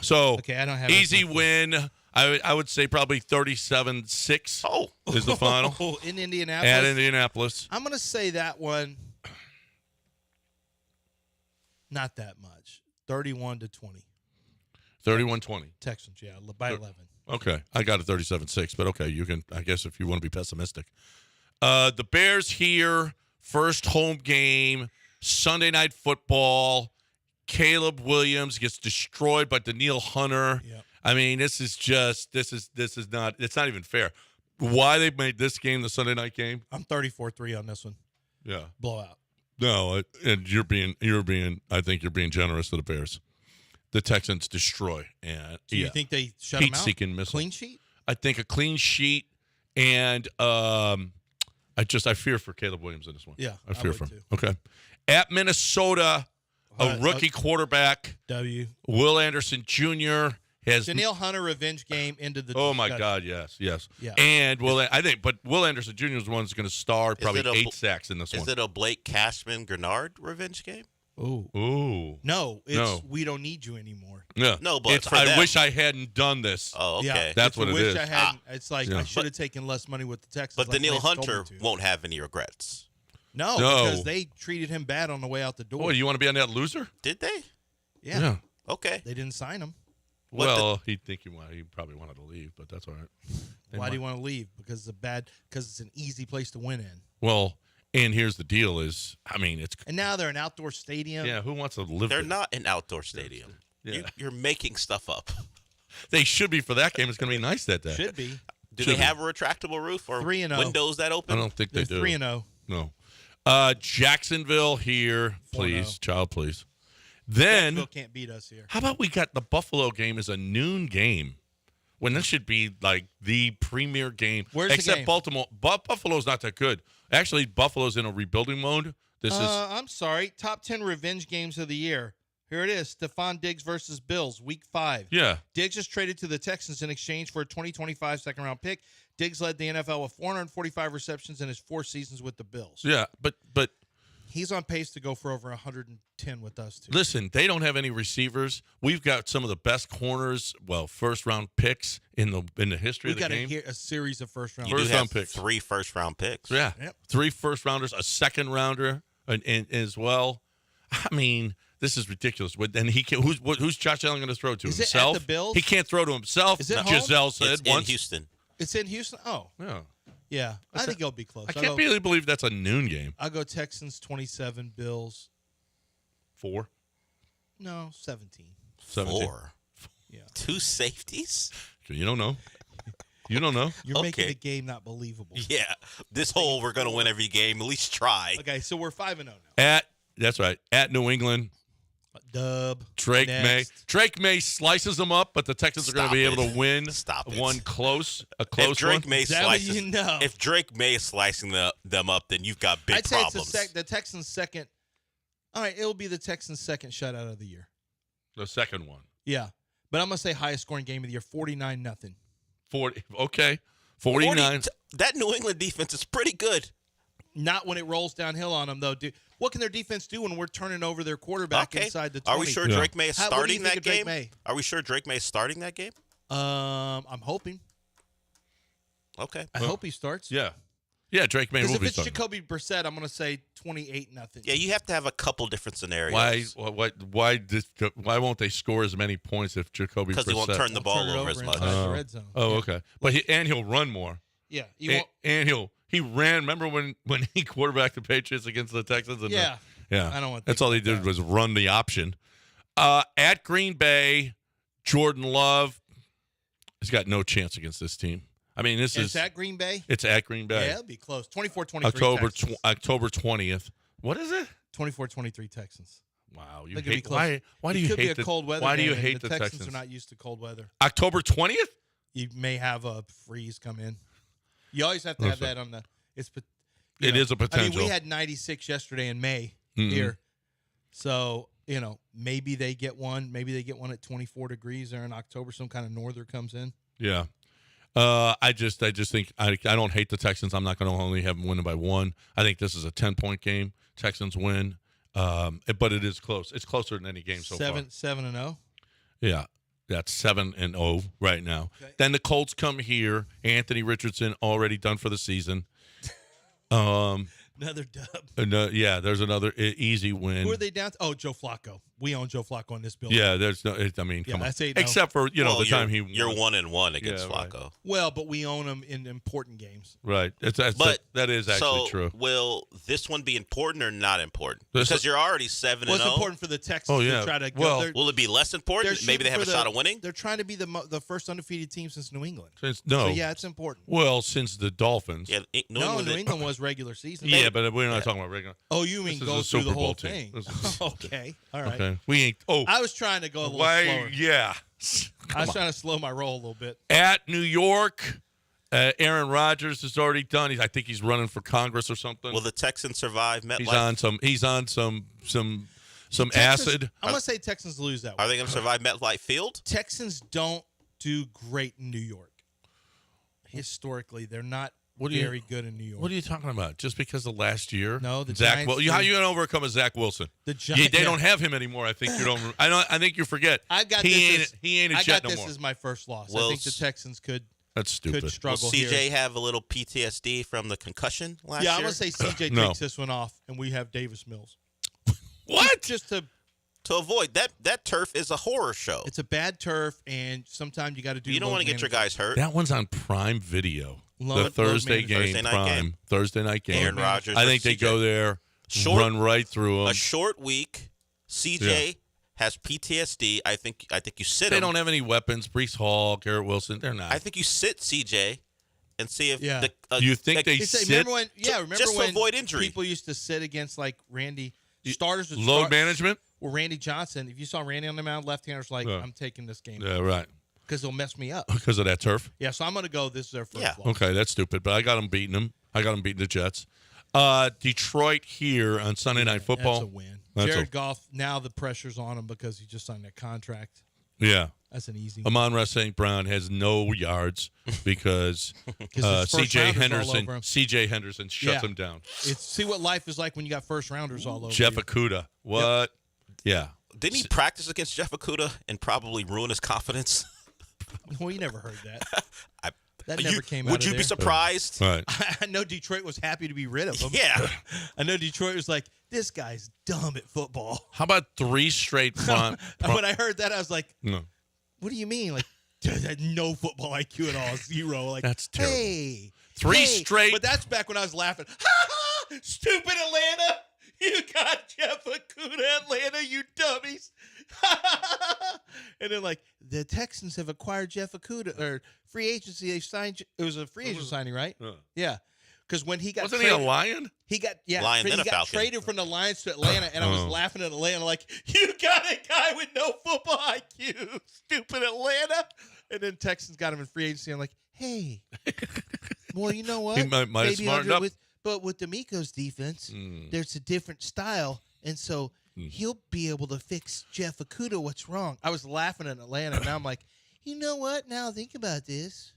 So, Okay, I don't have easy that. win. I would say probably 37-6 Oh. is the final In Indianapolis. at Indianapolis. I'm going to say that one. Not that much. 31-20. 31-20. Texans, yeah, by 11. Okay. I got a 37-6, but okay, you can, I guess if you want to be pessimistic. The Bears here, first home game, Sunday Night Football. Caleb Williams gets destroyed by Daniil Hunter. Yep. I mean, this is not even fair. Why they made this game the Sunday night game? I'm 34-3 on this one. Yeah. Blowout. No, and I think you're being generous to the Bears. The Texans destroy. And Do you think they shut them out? Heat-seeking missile. Clean sheet? I think a clean sheet, and I fear for Caleb Williams in this one. Yeah, I fear would for him. too. Okay. At Minnesota, a rookie quarterback, W. Will Anderson Jr. has Daniil Hunter revenge game into the. Oh my discussion. God! Yes. Yeah. And Will Anderson Jr. is the one that's going to star probably 8 sacks in this one. Is it a Blake Cashman-Grenard revenge game? Ooh. No, No. we don't need you anymore. Yeah. No, but for I them. wish I hadn't done this. Oh, okay. Yeah, That's it's what a it wish is. I hadn't. It's like Yeah. I should have taken less money with the Texans. But like Daniil Lance told me Hunter to. won't have any regrets. No, No. because they treated him bad on the way out the door. Oh, you want to be on that loser? Did they? yeah. Okay. They didn't sign him. Well, he probably wanted to leave, but that's all right. Why do you want to leave? Because it's an easy place to win in. Well, and here's the deal: it's And now they're an outdoor stadium. yeah. Who wants to live? They're there? not an outdoor stadium. Yeah. You're making stuff up. They should be for that game. It's going to be nice that day. Should be. Do Should they be. have a retractable roof or 3-0. windows that I open? don't think they They're do. 3-0. No. Jacksonville here, please, 4-0. child, please. Then Jacksonville can't beat us here. how about we got the Buffalo game as a noon game when this should be like the premier game? Where's the except game? Baltimore. Buffalo's not that good. Actually, Buffalo's in a rebuilding mode. This is I'm sorry. Top 10 revenge games of the year. Here it is. Stephon Diggs versus Bills, Week 5. yeah. Diggs is traded to the Texans in exchange for a 2025 second-round pick. Diggs led the NFL with 445 receptions in his 4 seasons with the Bills. Yeah, but He's on pace to go for over 110 with us, too. listen, they don't have any receivers. We've got some of the best corners, first-round picks in the history We of the got game. a series of first-round You do First have round picks. 3 first-round picks. Yeah. Yep. 3 first-rounders, a second-rounder and as well. I mean, this is ridiculous. And who's Josh Allen going to throw to? Is it at himself? the Bills? He can't throw to himself. Is it home? Giselle said It's in once. Houston. It's in Houston? Oh, Yeah. yeah. I think it'll be close. I can't really believe that's a noon game. I'll go Texans 27, Bills. 4, No, 17. 17. 4. Yeah. 2 safeties? You don't know. You don't know. You're making Okay. the game not believable. Yeah. This whole we're going to win every game. At least try. Okay, so we're 5-0 now. That's right. At New England, Dub. Drake Next. May. Drake May slices them up, but the Texans are going to Stop be it. able to win Stop it. one a If close Drake one. May Is that what slices, you know? if Drake May is slicing them up, then you've got big I'd say problems. it's the Texans' second. All right, it'll be the Texans' second shutout of the year. The second one. Yeah, but I'm gonna say highest scoring game of the year, 49-0. 40. Okay. 49. That New England defense is pretty good. Not when it rolls downhill on them, though. Dude, what can their defense do when we're turning over their quarterback Okay. inside the 20? Are we sure Yeah. Drake May is What do you starting think that of Drake game? May? Are we sure Drake May is starting that game? I'm hoping. Okay. I hope he starts. Yeah. Yeah, Drake May Because will if be it's starting. Jacoby Brissett, I'm gonna say 28-0. Yeah, you have to have a couple different scenarios. Why won't they score as many points if Jacoby Because he won't Brissett- turn the ball Turn it over as much. inside the red zone. Oh, Yeah. okay. But he'll run more. Yeah, you won't. And he ran. Remember when he quarterbacked the Patriots against the Texans? And Yeah. yeah. I don't want to That's think all he about did that. was run the option. At Green Bay, Jordan Love has got no chance against this team. I mean, Is that Green Bay? it's at Green Bay. Yeah, it'll be close. 24-23 October 20th. What is it? 24-23 Texans. Wow, you Think it'll be hate close. why do It you could be hate a the cold weather Why do game, you and hate the the Texans? Texans? Are not used to cold weather. October 20th? You may have a freeze come in. You always have to have Listen. that on the. It is a potential. I mean, we had 96 yesterday in May Mhm. here, so maybe they get one. Maybe they get one at 24 degrees there in October. Some kind of norther comes in. Yeah. I just think I don't hate the Texans. I'm not going to only have them winning by 1. I think this is a 10-point game. Texans win, but it is close. It's closer than any game so far. 7-0. Yeah, that's 7-0 right now. Okay. Then the Colts come here. Anthony Richardson already done for the season. Another dub. Yeah, there's another easy win. Who are they down to? Oh, Joe Flacco. We own Joe Flacco in this building. Yeah, there's no. I mean, Yeah, come on. that's 8-0. Except for Well, the time he you're won. 1-1 against Yeah, right. Flacco. Well, but we own him in important games. Right. That is actually so true. Will this one be important or not important? This- Because you're already 7-0. Well, it's important for the Texans Oh, yeah. to try to go. Well, they're- Will it be less they're important? Maybe they shooting have a for shot of winning. They're trying to be the first undefeated team since New England. No. So, yeah, it's important. Well, since the Dolphins. Yeah, New No, England. New England was regular season. Yeah, but we're not talking about regular. Oh, you mean This is go a through the Super Bowl whole team. thing? This is- Okay, all right. Okay. We ain't. Oh, I was trying to go a little why? slower. Yeah. I was trying to slow my roll a little bit. At New York, Aaron Rodgers is already done. I think he's running for Congress or something. Will the Texans survive MetLife? He's on some Texans- acid. I'm gonna say Texans lose that Are one. they going to survive MetLife Field? Texans don't do great in New York. Historically, they're not What do you- very good in New York. What are you talking about? Just because of last year? No, the Zach. Giants How do. you going to overcome a Zach Wilson? The Yeah, Giants. they don't have him anymore. I think you don't. I think you forget. I got he this. ain't. As, He ain't a I Jet got no this more. as my first loss. Well, I think the Texans could That's stupid. Will struggle CJ here. have a little PTSD from the concussion last year? Yeah, I'm gonna say CJ No. takes this one off, and we have Davis Mills. What? Just to. To avoid that turf is a horror show. It's a bad turf, and sometimes you got to do. You don't want to get your guys hurt. That one's on Prime Video. Load The Thursday management. game, Thursday night Prime. game. Thursday night game. Aaron Rodgers. I think versus they CJ. go there, Short- run right through A them. short week. CJ has PTSD. I think you sit They him. don't have any weapons. Brees Hall, Garrett Wilson. They're not. I think you sit CJ and see if Yeah. You think they It's like, sit remember when? Yeah, remember just to when avoid injury. people used to sit against like Randy starters would load start- management? Well, Randy Johnson. If you saw Randy on the mound, left-handers like, Yeah. I'm taking this game Yeah, right. because it'll mess me up. Because of that turf. Yeah, so I'm gonna go. This is their first Yeah. loss. Okay, that's stupid. But I got them beating them. I got them beating the Jets. Detroit here on Sunday Night Football. That's a win. That's Jared Goff. Now the pressure's on him because he just signed that contract. Yeah. That's an easy. Amon-Ra St. Brown has no yards because his first C.J. rounders all over him. Henderson shuts him down. It's see what life is like when you got first rounders all over. Jeff you. Okudah. What? Yeah. Didn't he practice against Jeff Okudah and probably ruin his confidence? Well, you never heard that. I- That never came out Would of you there. be surprised? Right. I know Detroit was happy to be rid of him. Yeah. I know Detroit was like, this guy's dumb at football. How about 3 straight front? When I heard that, I was like, No. what do you mean? Like, no football IQ at all, 0. Like, That's terrible. Hey, 3 hey. straight. But that's back when I was laughing. Stupid Atlanta. You got Jeff Okudah, Atlanta, you dummies. And then, like, the Texans have acquired Jeff Okudah, or free agency. They signed. It was a free agent signing, right? Yeah. Because when he got Wasn't traded, he a Lion? he got Lion, he then a got Falcon. traded from the Lions to Atlanta, and I was Oh. laughing at Atlanta like, you got a guy with no football IQ, stupid Atlanta. And then Texans got him in free agency. I'm like, hey, well, you know what? He might have Maybe smartened up. but with D'Amico's defense, there's a different style, and so he'll be able to fix Jeff Okudah. What's wrong? I was laughing at Atlanta, and now I'm like, you know what? Now think about this.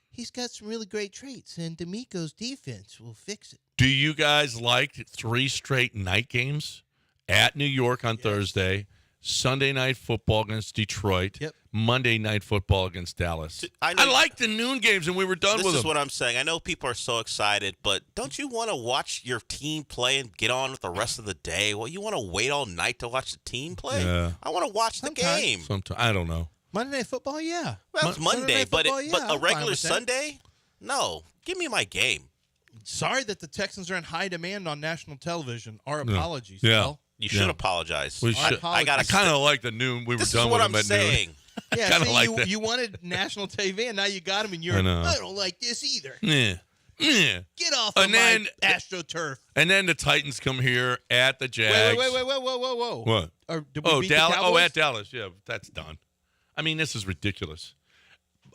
He's got some really great traits, and D'Amico's defense will fix it. Do you guys like 3 straight night games at New York on Thursday, Sunday night football against Detroit, Yep. Monday night football against Dallas? I I, know- like the noon games, and we were done This with is them. what I'm saying. I know people are so excited, but don't you want to watch your team play and get on with the rest of the day? Well, you want to wait all night to watch the team play? Yeah. I want to watch the Sometimes. game. Sometimes I don't know. Monday Night Football, yeah. Well, it's Monday Monday, Night but Football, yeah, but I'm a fine regular with that. Sunday? No. Give me my game. Sorry that the Texans are in high demand on national television. Our apologies. Yeah. Phil. You should Yeah. apologize. We should. I got I kind of like the noon. We were This is done what with I'm them at saying. Yeah, Kinda see, like that. you wanted national TV, and now you got him, and you're, I know. I don't like this either. noon. Yeah. Get off And of then- my AstroTurf. And then the Titans come here at the Wait, Jags. whoa. What? Or did we Oh, beat the Dallas. Oh, Cowboys? at Dallas. Yeah, that's done. I mean, this is ridiculous.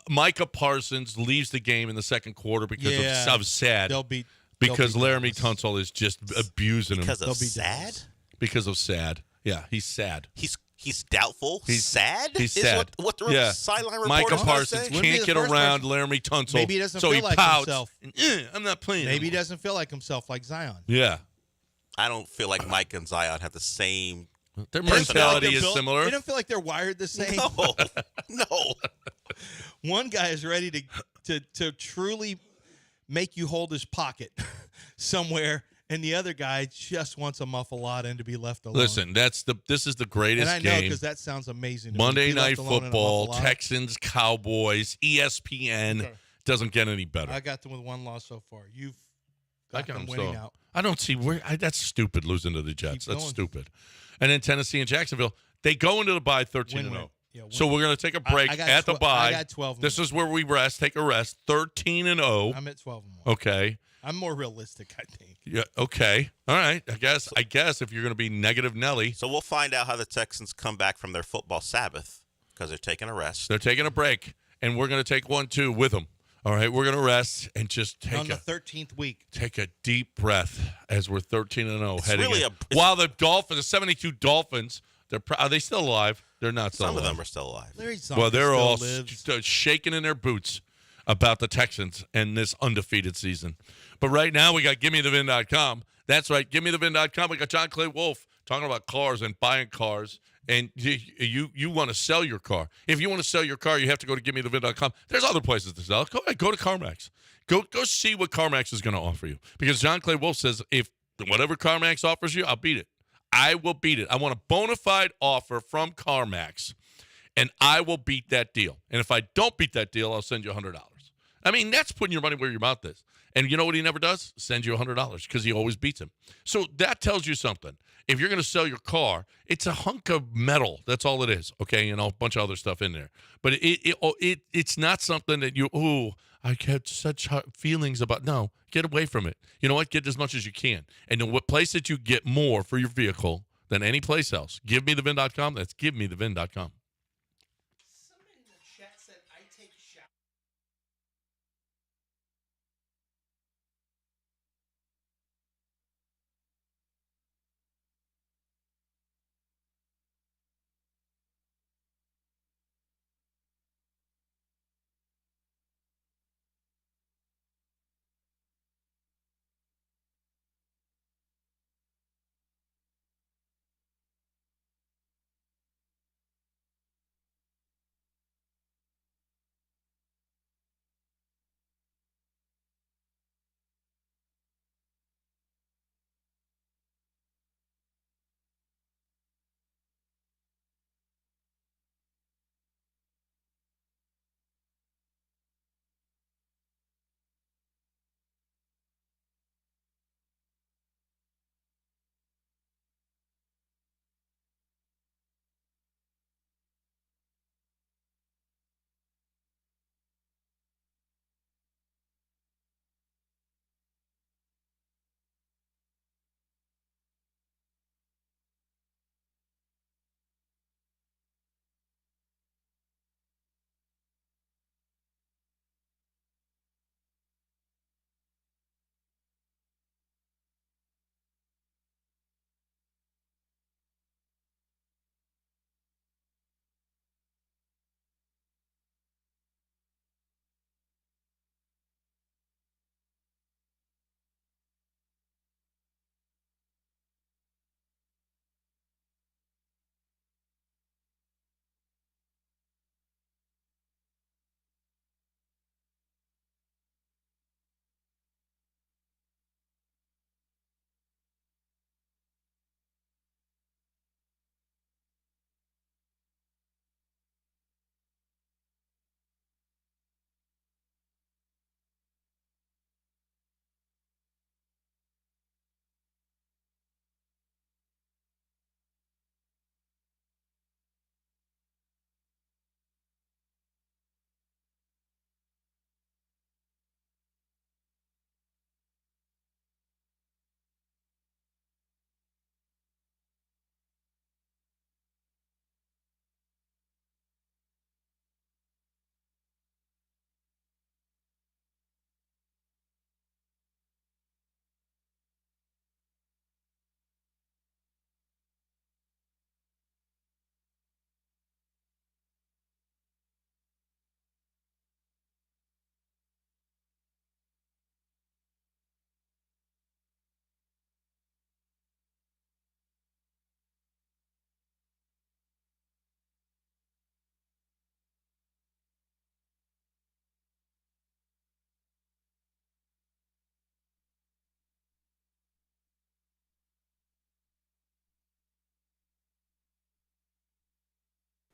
Micah Parsons leaves the game in the second quarter because Yeah. of sad. They'll beat. Because they'll beat Laramie Dallas. Tunsil is just abusing him. Because They'll of be sad? Dallas. Because of sad. Yeah, he's sad. He's doubtful? He's sad? He's is sad. What the yeah. sideline reporters Micah gonna Parsons say? Wouldn't be can't the get first around person. Laramie Tunsil. Maybe he doesn't so feel he like pouts. himself. And, I'm not playing. Maybe he anymore." doesn't feel like himself, like Zion. Yeah. I don't feel like Mike and Zion have the same. Their They don't feel like mentality they're is built- similar. They don't feel like they're wired the same. No, no. One guy is ready to truly make you hold his pocket somewhere and the other guy just wants a muffalata and to be left alone. Listen, this is the greatest and I know game. because that sounds amazing. to me. Monday Be left Night alone in a Football, muffalata. Texans, Cowboys, ESPN. Okay. Doesn't get any better. I got them with one loss so far. You've I got got them them winning so. out. I don't see where that's stupid losing to the Jets. Keep That's going. stupid. And then Tennessee and Jacksonville, they go into the bye 13-0. Win-win. Yeah, So we're going to take a break I got at the bye. I got 12. This is where we rest. Take a rest. 13-0. I'm at 12 and 1. Okay. I'm more realistic, I think. Yeah. Okay. All right. I guess if you're going to be negative Nelly, So we'll find out how the Texans come back from their football Sabbath because they're taking a rest. they're taking a break, and we're going to take one too with them. All right. We're going to rest and just On the 13th week. take a deep breath as we're 13-0 It's heading really in. While the 72 Dolphins, are they still alive? They're not still Some of alive. them are still alive. Larry Zonka Well, they're still all lives. shaking in their boots about the Texans and this undefeated season. But right now, we got GimmeTheVin.com. That's right, GimmeTheVin.com. We got John Clay Wolf talking about cars and buying cars. And you want to sell your car. If you want to sell your car, you have to go to GimmeTheVin.com. There's other places to sell. Go ahead, go to CarMax. Go see what CarMax is going to offer you. Because John Clay Wolf says, if whatever CarMax offers you, I'll beat it. I will beat it. I want a bona fide offer from CarMax, and I will beat that deal. And if I don't beat that deal, I'll send you $100. I mean, that's putting your money where your mouth is. And you know what he never does? Send you $100 because he always beats him. So that tells you something. If you're going to sell your car, it's a hunk of metal. That's all it is, okay? And a bunch of other stuff in there. But it's not something that I had such feelings about. No, get away from it. You know what? Get as much as you can. And the place that you get more for your vehicle than any place else, GiveMeTheVin.com. That's GiveMeTheVin.com.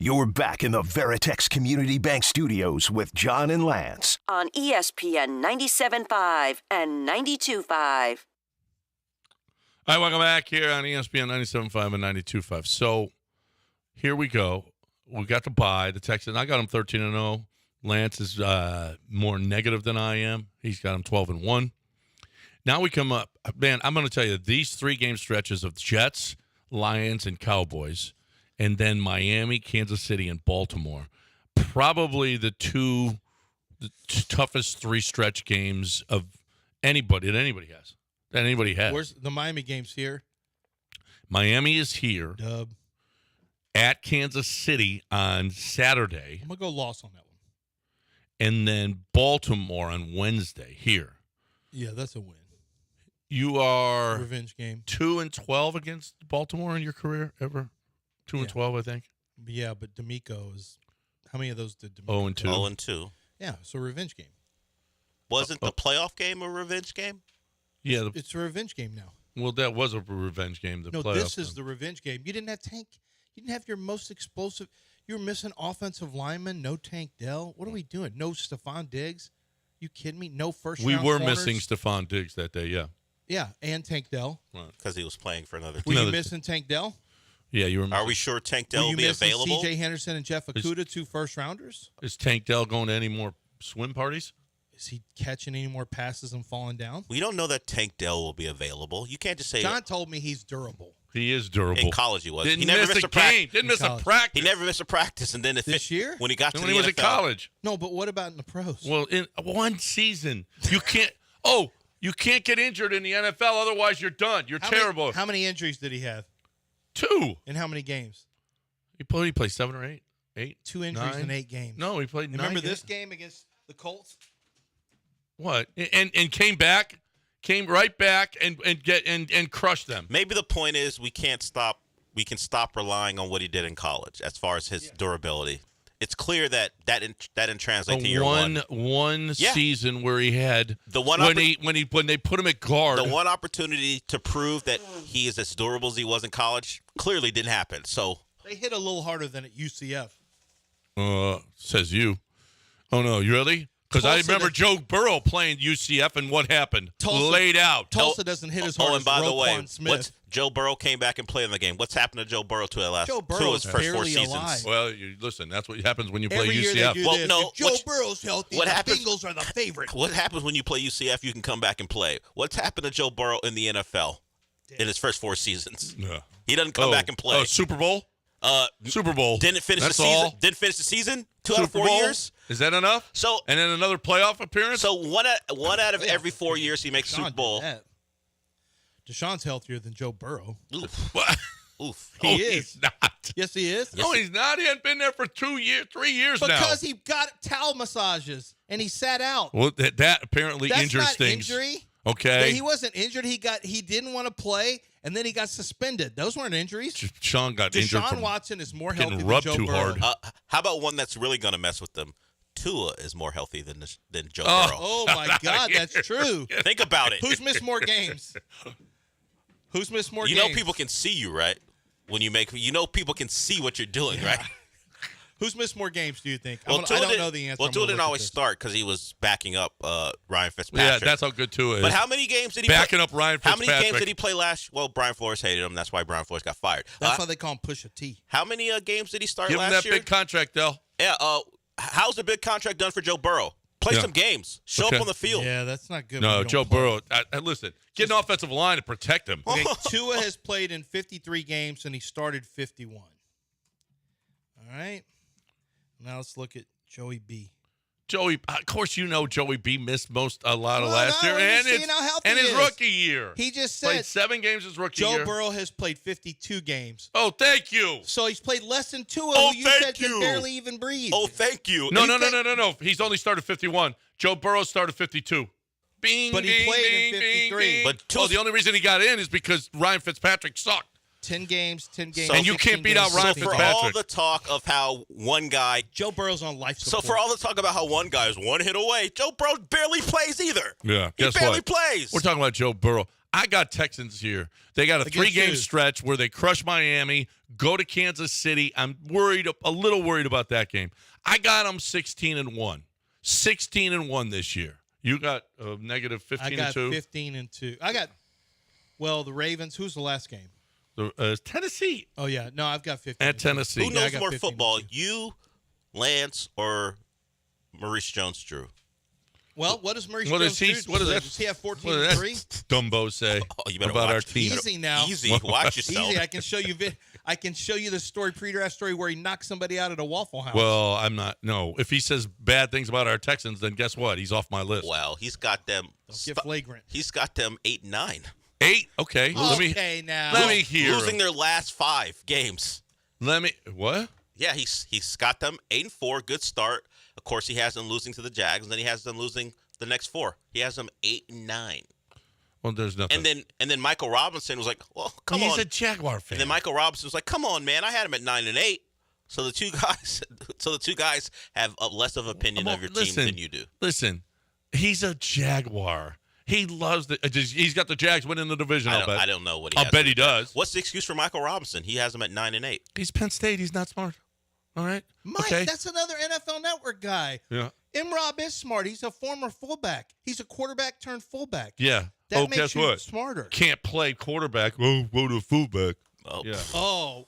You're back in the Veritex Community Bank Studios with John and Lance. On ESPN 97.5 and 92.5. All right, welcome back here on ESPN 97.5 and 92.5. So here we go. We got the bye. The Texans, I got them 13-0. Lance is more negative than I am. He's got them 12-1. Now we come up. Man, I'm going to tell you, these 3-game stretches of Jets, Lions, and Cowboys, and then Miami, Kansas City, and Baltimore, probably the toughest 3-stretch games of anybody has. Where's the Miami games here? Miami is here. Dub. At Kansas City on Saturday. I'm going to go loss on that one. And then Baltimore on Wednesday here. Yeah, that's a win. You are Revenge game. 2-12 against Baltimore in your career ever? 2-12, I think. Yeah, but D'Amico is. How many of those did D'Amico? 0-2. 0-2. Yeah, so revenge game. Wasn't the playoff game a revenge game? Yeah. It's a revenge game now. Well, that was a revenge game. No, this is the revenge game. You didn't have Tank. You didn't have your most explosive. You were missing offensive lineman. No Tank Dell. What are we doing? No Stephon Diggs. You kidding me? No first. We were corners? missing Stephon Diggs that day. Yeah. Yeah, and Tank Dell. Because he was playing for another Were team. you missing Tank Dell? Yeah, you were. Are we sure Tank Dell Were will you be missing available? C.J. Henderson and Jeff Okudah, 2 first-rounders? Is Tank Dell going to any more swim parties? Is he catching any more passes and falling down? We don't know that Tank Dell will be available. You can't just say John told me he's durable. He is durable. in college he was. Didn't He never miss missed a practice. game. Didn't miss a college. practice. He never missed a practice, and then This year? when he got to when the he was NFL, in college. No, but what about in the pros? Well, in one season, you can't. Oh, you can't get injured in the NFL. Otherwise, you're done. You're terrible. How many injuries did he have? 2. In how many games? He played 7 or 8. 8. 2 injuries 9? in 8 games. No, he played 9. Remember this games. game against the Colts? What? And came right back and crushed them. maybe the point is we can stop relying on what he did in college as far as his durability. It's clear that didn't translate to year one Yeah. season where he had The one when they put him at guard. The one opportunity to prove that he is as durable as he was in college clearly didn't happen. So They hit a little harder than at UCF. Says you. Oh no, you really? Because I Tulsa remember does- Joe Burrow playing UCF and what happened? Tulsa- Laid out. Tulsa doesn't hit as hard and as by the way, Roquan Smith. Joe Burrow came back and played in the game. What's happened to Joe Burrow to the last Joe two Burrow of his is first 4 barely seasons? alive. Well, listen, that's what happens when you play Every year UCF. they do Well, this. no, If Joe Burrow's healthy, what the happens- Bengals are the favorite. What happens when you play UCF? You can come back and play. What's happened to Joe Burrow in the NFL in his first 4 seasons? Yeah. He doesn't come back and play. Oh, Super Bowl? Super Bowl. Didn't finish That's the season. all? Didn't finish the season. 2 out of Super 4 Bowl? years. Is that enough? So And then another playoff appearance? So one out of every 4 years he makes Deshaun Super did Bowl. that. Deshaun's healthier than Joe Burrow. Oof. What? Oof. No, He is. he's not. Yes, he is. No, he's not. He hasn't been there for 3 years now. Because he got towel massages and he sat out. Well, that apparently That's injures not things. injury. Okay. He wasn't injured. He didn't want to play, and then he got suspended. Those weren't injuries. Sean got injured Deshaun from Watson is more getting healthy than rubbed Joe too Burrow. hard. How about one that's really going to mess with them? Tua is more healthy than Joe Oh. Burrow. Oh my God, that's true. Think about it. Who's missed more games? Who's missed more You games? know people can see you, right? When you make, people can see what you're doing, right? Who's missed more games, do you think? Well, I Tua don't didn't- know the answer. Well, I'm Tua gonna didn't look at always this. start because he was backing up Ryan Yeah, Fitzpatrick. that's how good Tua is. But how many games did he Backing play? up Ryan How Fitzpatrick? many games did he play last? Well, Brian Flores hated him. That's why Brian Flores got fired. That's why they call him Push a T. How many games did he start Give him last that year? big contract, Dell. Yeah. How's the big contract done for Joe Burrow? Play Yeah. some games. Show Okay. up on the field. Yeah, that's not good. when No, you don't Joe play. Burrow. Listen, get an offensive line to protect him. Okay, Tua has played in 53 games and he started 51. All right. Now let's look at Joey B. Joey, of course, Joey B missed a lot of Well, last no, year, we're and just seeing how healthy his he is. rookie year. He just Played said 7 games his rookie Joe year. Burrow has played 52 games. Oh, thank you. So he's played less than Tua, Oh, who you thank said can you. barely even breathe. Oh, thank you. No. He's only started 51. Joe Burrow started 52. Bing, But he bing, played in bing, 53. Bing, bing. But the only reason he got in is because Ryan Fitzpatrick sucked. 10 games. So- And you 16 can't beat out games, Ryan So 16 for games. Fitzpatrick. all the talk of how one guy Joe Burrow's on life So support. for all the talk about how one guy is one hit away, Joe Burrow barely plays either. Yeah, He guess barely what? plays. We're talking about Joe Burrow. I got Texans here. They got a Against 3-game who? stretch where they crush Miami, go to Kansas City. I'm a little worried about that game. I got them 16-1. 16-1 this year. You got negative 15-2. I got 15-2. The Ravens. Who's the last game? Tennessee. Oh, yeah. No, I've got 15. At Tennessee. Who Yeah, I knows got more 15-2. football, you, Lance, or Maurice Jones-Drew? Well, what does Maurice What Jones does he- do? what does that- Does he have What 14-3? does that Dumbo say Oh, you better about watch our it. team? Easy now. Easy. Watch yourself. Easy. I can show you. I can show you the story, pre-draft story, where he knocked somebody out at a Waffle House. Well, I'm not. No, if he says bad things about our Texans, then guess what? He's off my list. Well, he's got them. Don't get flagrant. He's got them 8-9, 8. Okay. Okay, now. Let me hear. losing their last 5 games. What? Yeah, he's got them 8-4, good start. Of course, he has them losing to the Jags, and then he has them losing the next 4. He has them 8-9. Well, there's nothing. And then Michael Robinson was like, "Well, come on." He's a Jaguar fan. And then Michael Robinson was like, "Come on, man, I had him at 9-8." So the two guys have less of an opinion of your team than you do. Listen, he's a Jaguar. He loves he's got the Jags winning the division. I don't know what he. I'll bet he does. What's the excuse for Michael Robinson? He has him at 9-8. He's Penn State. He's not smart. All right. Mike, okay. that's another NFL Network guy. Yeah. Rob is smart. He's a former fullback. He's a quarterback turned fullback. Yeah. That guess makes you what? smarter. Can't play quarterback. Oh, go to fullback. Oh, Yeah. Oh,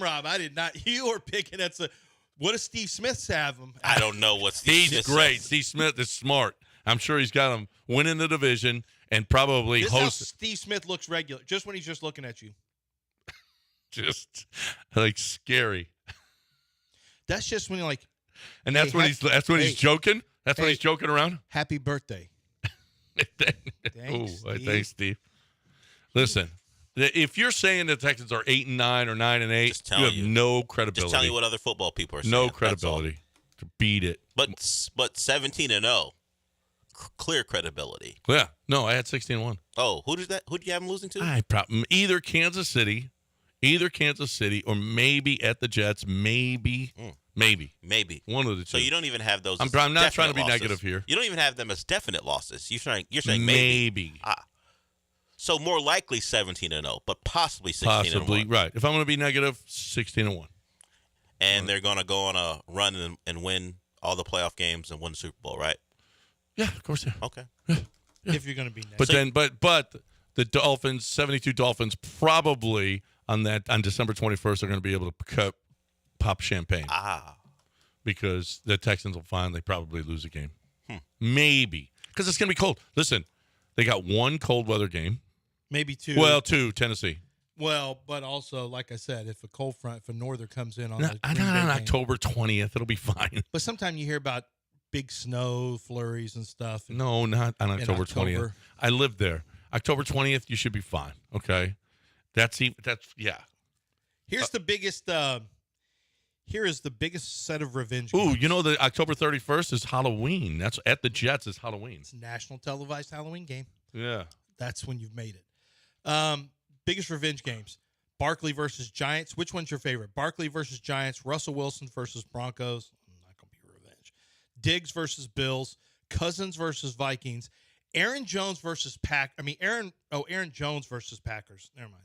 Rob, I did not. You were picking. What does Steve Smith have him? I don't know what Steve He's Smith great. says. Steve Smith is smart. I'm sure he's got him winning the division and probably This is how host. Steve Smith looks regular, just when he's just looking at you. Just like scary. That's just when you're like, And that's Hey, when he's joking. That's when Hey. he's joking around. happy birthday. Thanks, Thanks, Steve. Listen, if you're saying the Texans are 8-9 or 9-8, Just telling you have you. no credibility. Just telling you what other football people are saying. no That's all. credibility to beat it. But 17-0, clear credibility. Yeah, no, I had 16-1. Oh, who did you have him losing to? Either Kansas City, or maybe at the Jets, maybe one of the two. So you don't even have those. I'm as not definite trying to be losses. negative here. You don't even have them as definite losses. You're saying maybe. So more likely 17-0, but possibly 16-1. Possibly right. If I'm going to be negative, 16-1. And they're going to go on a run and win all the playoff games and win the Super Bowl, right? Yeah, of course. Yeah. Okay. If you're going to be next. But the Dolphins, 72 Dolphins, probably on December 21st are going to be able to pop champagne. Because the Texans will finally probably lose a game. Maybe. Because it's going to be cold. Listen, they got one cold weather game. Maybe 2. Well, 2, Tennessee. Well, but also, like I said, if a norther comes in on Not the Green Bay on game. October 20th. It'll be fine. But sometimes you hear about big snow flurries and stuff. No, not on October 20th. October. I lived there. October 20th, you should be fine. Okay? Yeah. Here's the biggest. Here is the biggest set of revenge. Ooh, games. you know the October 31st is Halloween. That's at the Jets is Halloween. It's a national televised Halloween game. Yeah. That's when you've made it. Biggest revenge games. Barkley versus Giants. Which one's your favorite? Barkley versus Giants. Russell Wilson versus Broncos. Not going to be revenge. Diggs versus Bills. Cousins versus Vikings. Aaron Jones versus Aaron Jones versus Packers. Never mind.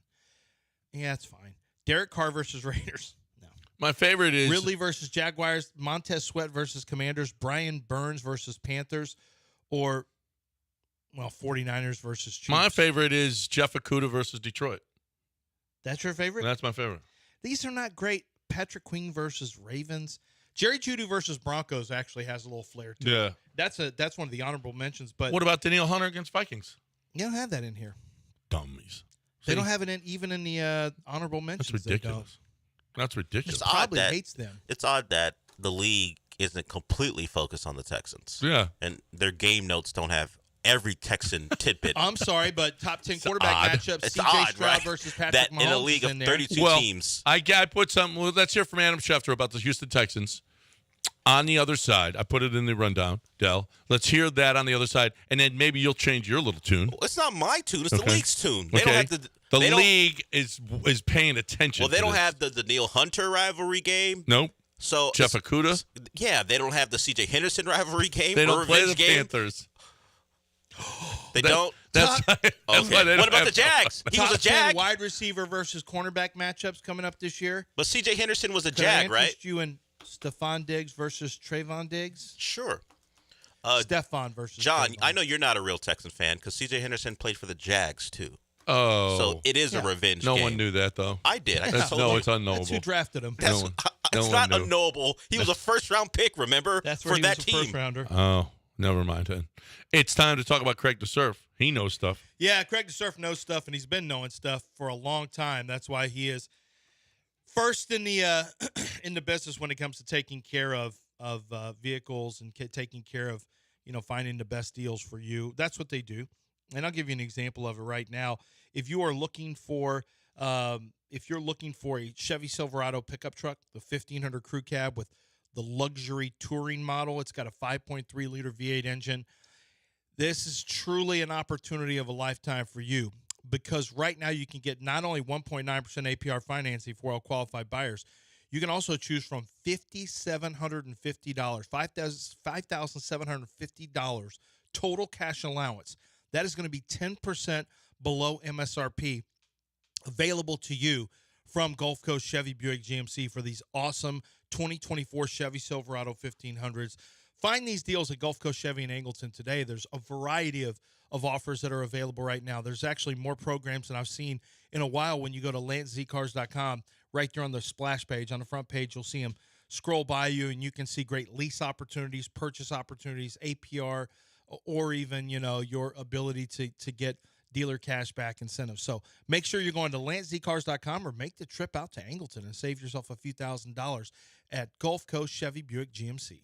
Yeah, that's fine. Derek Carr versus Raiders. No. My favorite is Ridley versus Jaguars. Montez Sweat versus Commanders. Brian Burns versus Panthers. Or 49ers versus Chiefs. My favorite is Jeff Okudah versus Detroit. That's your favorite? That's my favorite. These are not great. Patrick Queen versus Ravens. Jerry Jeudy versus Broncos actually has a little flair to Yeah. it. That's one of the honorable mentions. But What about Danielle Hunter against Vikings? you don't have that in here. Dummies. They See? don't have it even in the honorable mentions. That's ridiculous. That's ridiculous. It's odd Probably that hates them. It's odd that the league isn't completely focused on the Texans. Yeah. And their game notes don't have every Texan tidbit. I'm sorry, but top 10 quarterback odd. matchup: It's C.J. odd, Stroud right? versus Patrick That Mahomes in a league is of there. 32 Well, teams. I put something. Well, let's hear from Adam Schefter about the Houston Texans. On the other side, I put it in the rundown, Del. Let's hear that on the other side, and then maybe you'll change your little tune. It's not my tune. It's the Okay. league's tune. They Okay. don't have to. The they don't- league is paying attention. Well, they to don't this. have the Neil Hunter rivalry game. Nope. So Jeff Okudah. Yeah, they don't have the C.J. Henderson rivalry game. They or don't play the revenge game. Panthers. They don't. That's why they What don't about have the Jags? He was Top a Jag. 10 wide receiver versus cornerback matchups coming up this year. But C.J. Henderson was a Could I Jag, right? interest you in Stephon Diggs versus Trayvon Diggs? Sure. Stephon versus John, Trayvon. I know you're not a real Texan fan because C.J. Henderson played for the Jags, too. Oh. So it is a revenge No game. one knew that, though. I did. I That's, told no, you. it's unknowable. That's who drafted him. That's, no one it's not knew. unknowable. He was a first-round pick, remember, That's where for he that was a team. first rounder. Oh, never mind then. It's time to talk about Craig DeSurf. He knows stuff. Yeah, Craig DeSurf knows stuff, and he's been knowing stuff for a long time. That's why he is first in the in the business when it comes to taking care of vehicles and taking care of finding the best deals for you. That's what they do, and I'll give you an example of it right now. If you are looking for a Chevy Silverado pickup truck, the 1500 crew cab with the luxury touring model, it's got a 5.3 liter V8 engine. This is truly an opportunity of a lifetime for you because right now you can get not only 1.9% APR financing for all qualified buyers, you can also choose from $5,750, $5,750 total cash allowance. That is going to be 10% below MSRP available to you from Gulf Coast Chevy Buick GMC for these awesome 2024 Chevy Silverado 1500s. Find these deals at Gulf Coast Chevy in Angleton today. There's a variety of offers that are available right now. There's actually more programs than I've seen in a while when you go to lantzcars.com. Right there on the splash page, on the front page, you'll see them scroll by you, and you can see great lease opportunities, purchase opportunities, APR, or even, your ability to get dealer cashback incentives. So make sure you're going to lantzcars.com or make the trip out to Angleton and save yourself a few $1,000s at Gulf Coast Chevy Buick GMC.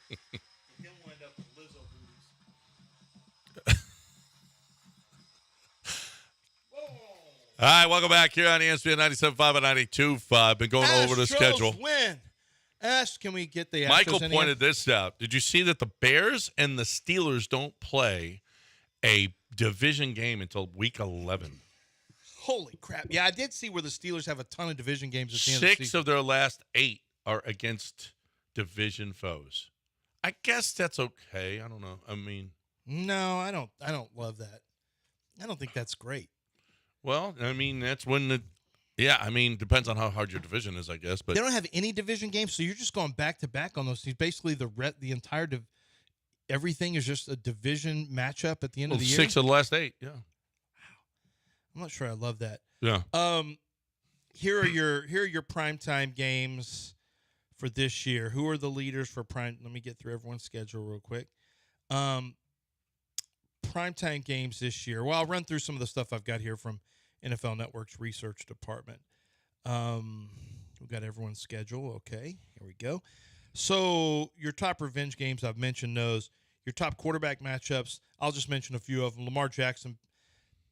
He'll wind up with Lizzo booties. All right, welcome back here on ESPN 97.5 and 92.5. Been going over the Astros schedule. Win. Can we get the Astros Michael in pointed here? this out. Did you see that the Bears and the Steelers don't play a division game until week 11? Holy crap. Yeah, I did see where the Steelers have a ton of division games at the end of the 6 season. of their last 8 are against division foes. I guess that's okay. I don't know. I mean, No, I don't love that. I don't think that's great. well, I mean, that's when depends on how hard your division is, I guess. But They don't have any division games, so you're just going back to back on those teams. Basically, the entire everything is just a division matchup at the end of the year. 6 of the last 8, yeah. I'm not sure I love that. Yeah. Here are your primetime games for this year. Who are the leaders for prime? Let me get through everyone's schedule real quick. Primetime games this year. Well, I'll run through some of the stuff I've got here from NFL Network's research department. We've got everyone's schedule. Okay, here we go. So your top revenge games, I've mentioned those. Your top quarterback matchups, I'll just mention a few of them. Lamar Jackson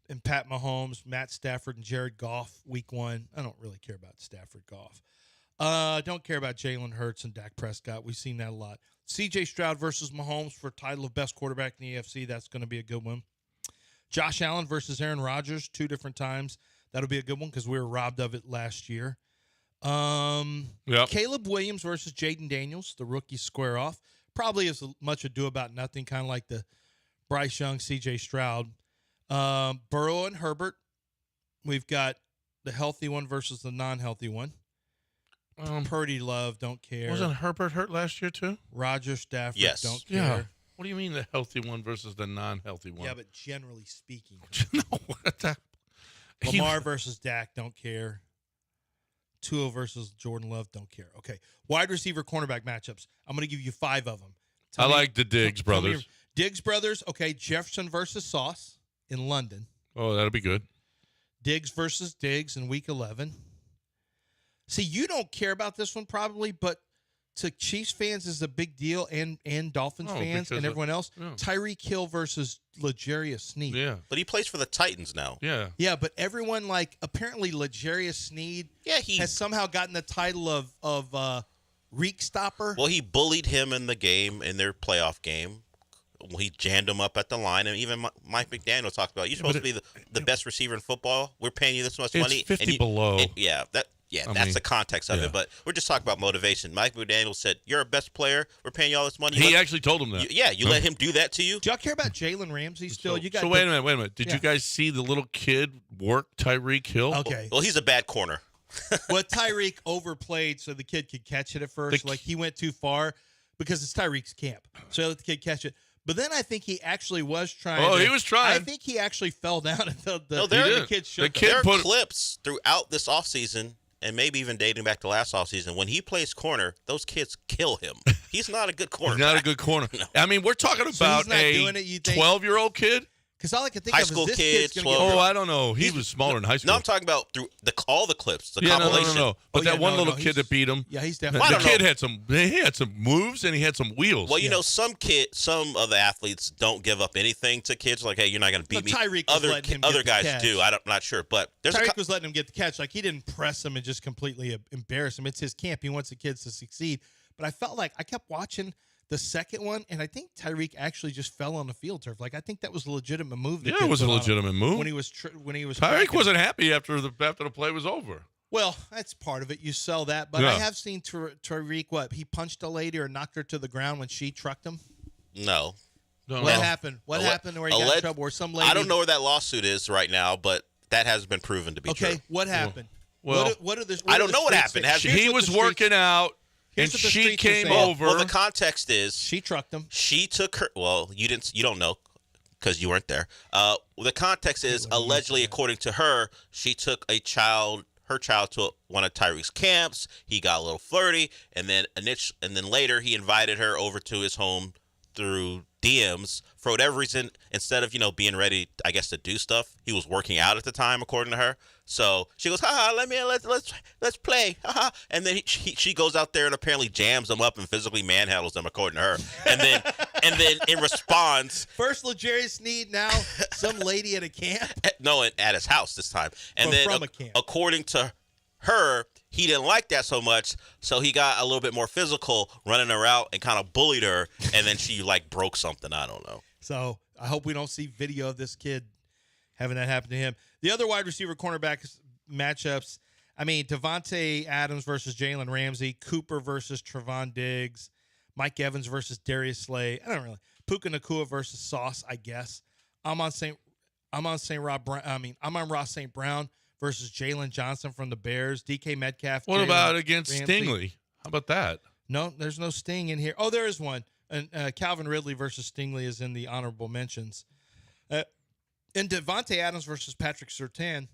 and Pat Mahomes, Matt Stafford and Jared Goff, week 1. I don't really care about Stafford Goff. Don't care about Jalen Hurts and Dak Prescott. We've seen that a lot. C.J. Stroud versus Mahomes for title of best quarterback in the AFC. That's going to be a good one. Josh Allen versus Aaron Rodgers, 2 different times. That'll be a good one because we were robbed of it last year. Yep. Caleb Williams versus Jaden Daniels, the rookie square off. Probably as much ado about nothing, kind of like the Bryce Young, C.J. Stroud. Burrow and Herbert. We've got the healthy one versus the non-healthy one. Purdy Love, don't care. Wasn't Herbert hurt last year too? Roger Stafford, Yes. don't care. Yeah. What do you mean the healthy one versus the non-healthy one? Yeah, but generally speaking. no, what the? Lamar versus Dak, don't care. Tua versus Jordan Love, don't care. Okay. Wide receiver cornerback matchups. I'm going to give you 5 of them. I like the Diggs tell me brothers. Diggs brothers, okay. Jefferson versus Sauce in London. Oh, that'll be good. Diggs versus Diggs in week 11. See, you don't care about this one probably, but to Chiefs fans is a big deal and Dolphins fans and everyone else. Yeah. Tyreek Hill versus L'Jarius Sneed. Yeah. But he plays for the Titans now. Yeah. Yeah, but everyone, apparently L'Jarius Sneed has somehow gotten the title of Reek Stopper. Well, he bullied him in their playoff game. He jammed him up at the line, and even Mike McDaniel talked about, you're supposed to be the best receiver in football. We're paying you this much money. It's 50 below. That's the context of it. But we're just talking about motivation. Mike McDaniel said, you're a best player. We're paying you all this money. He actually told him that. You let him do that to you? Do y'all care about Jalen Ramsey still? So wait a minute. Did you guys see the little kid work Tyreek Hill? Okay. Well, he's a bad corner. Well, Tyreek overplayed so the kid could catch it at first. He went too far because it's Tyreek's camp. So he let the kid catch it. But then I think he actually was trying. Oh, he was trying. I think he actually fell down and the kid shook him. There are clips throughout this offseason, and maybe even dating back to last offseason, when he plays corner, those kids kill him. He's not a good corner. He's not a good corner. No. I mean, we're talking about a 12-year-old kid. Because all I can think high of school is this kid, kid's going to 12. get. Oh, I don't know. He was smaller in high school. No, I'm talking about through all the clips, the yeah, compilation. no. But that one little kid that beat him. Yeah, he's The definitely. kid had some moves and he had some wheels. Well, you know, some of the athletes don't give up anything to kids. Like, hey, you're not going to beat me. Tyreek was letting him get Other the guys catch. do. I'm not sure, but there's Tyreek was letting him get the catch. He didn't press him and just completely embarrass him. It's his camp. He wants the kids to succeed. But I felt like I kept watching the second one, and I think Tyreek actually just fell on the field turf. I think that was a legitimate move. Yeah, it was a legitimate move. When he was Tyreek wasn't happy after the play was over. Well, that's part of it. You sell that, but I have seen Tyreek. He punched a lady or knocked her to the ground when she trucked him. No. What happened? What happened where he got in trouble? Where some lady? I don't know where that lawsuit is right now, but that has been proven to be true. Okay, what happened? Well, I don't know what happened. He was working out. And she came over. Well, the context is she trucked him. She took her. Well, you don't know because you weren't there. The context is allegedly, according to her, she took her child to one of Tyreek's camps. He got a little flirty, and then later he invited her over to his home through DMs for whatever reason. Instead of being ready, I guess, to do stuff, he was working out at the time, according to her. So she goes, let's play, and then she goes out there and apparently jams him up and physically manhandles him, according to her. And then in response, first L'Jarius Sneed, now some lady at a camp. No, at his house this time. And then from a camp. According to her, he didn't like that so much, so he got a little bit more physical, running her out and kind of bullied her, and then she broke something. I don't know. So I hope we don't see video of this kid having that happen to him. The other wide receiver cornerback matchups, I mean, Devontae Adams versus Jalen Ramsey, Cooper versus Trevon Diggs, Mike Evans versus Darius Slay. I don't really. Puka Nacua versus Sauce, I guess. I'm on Ross St. Brown versus Jalen Johnson from the Bears. DK Metcalf. What Jalen about against Ramsey. Stingley? How about that? No, there's no Sting in here. Oh, there is one. And Calvin Ridley versus Stingley is in the honorable mentions. And Devontae Adams versus Patrick Surtain,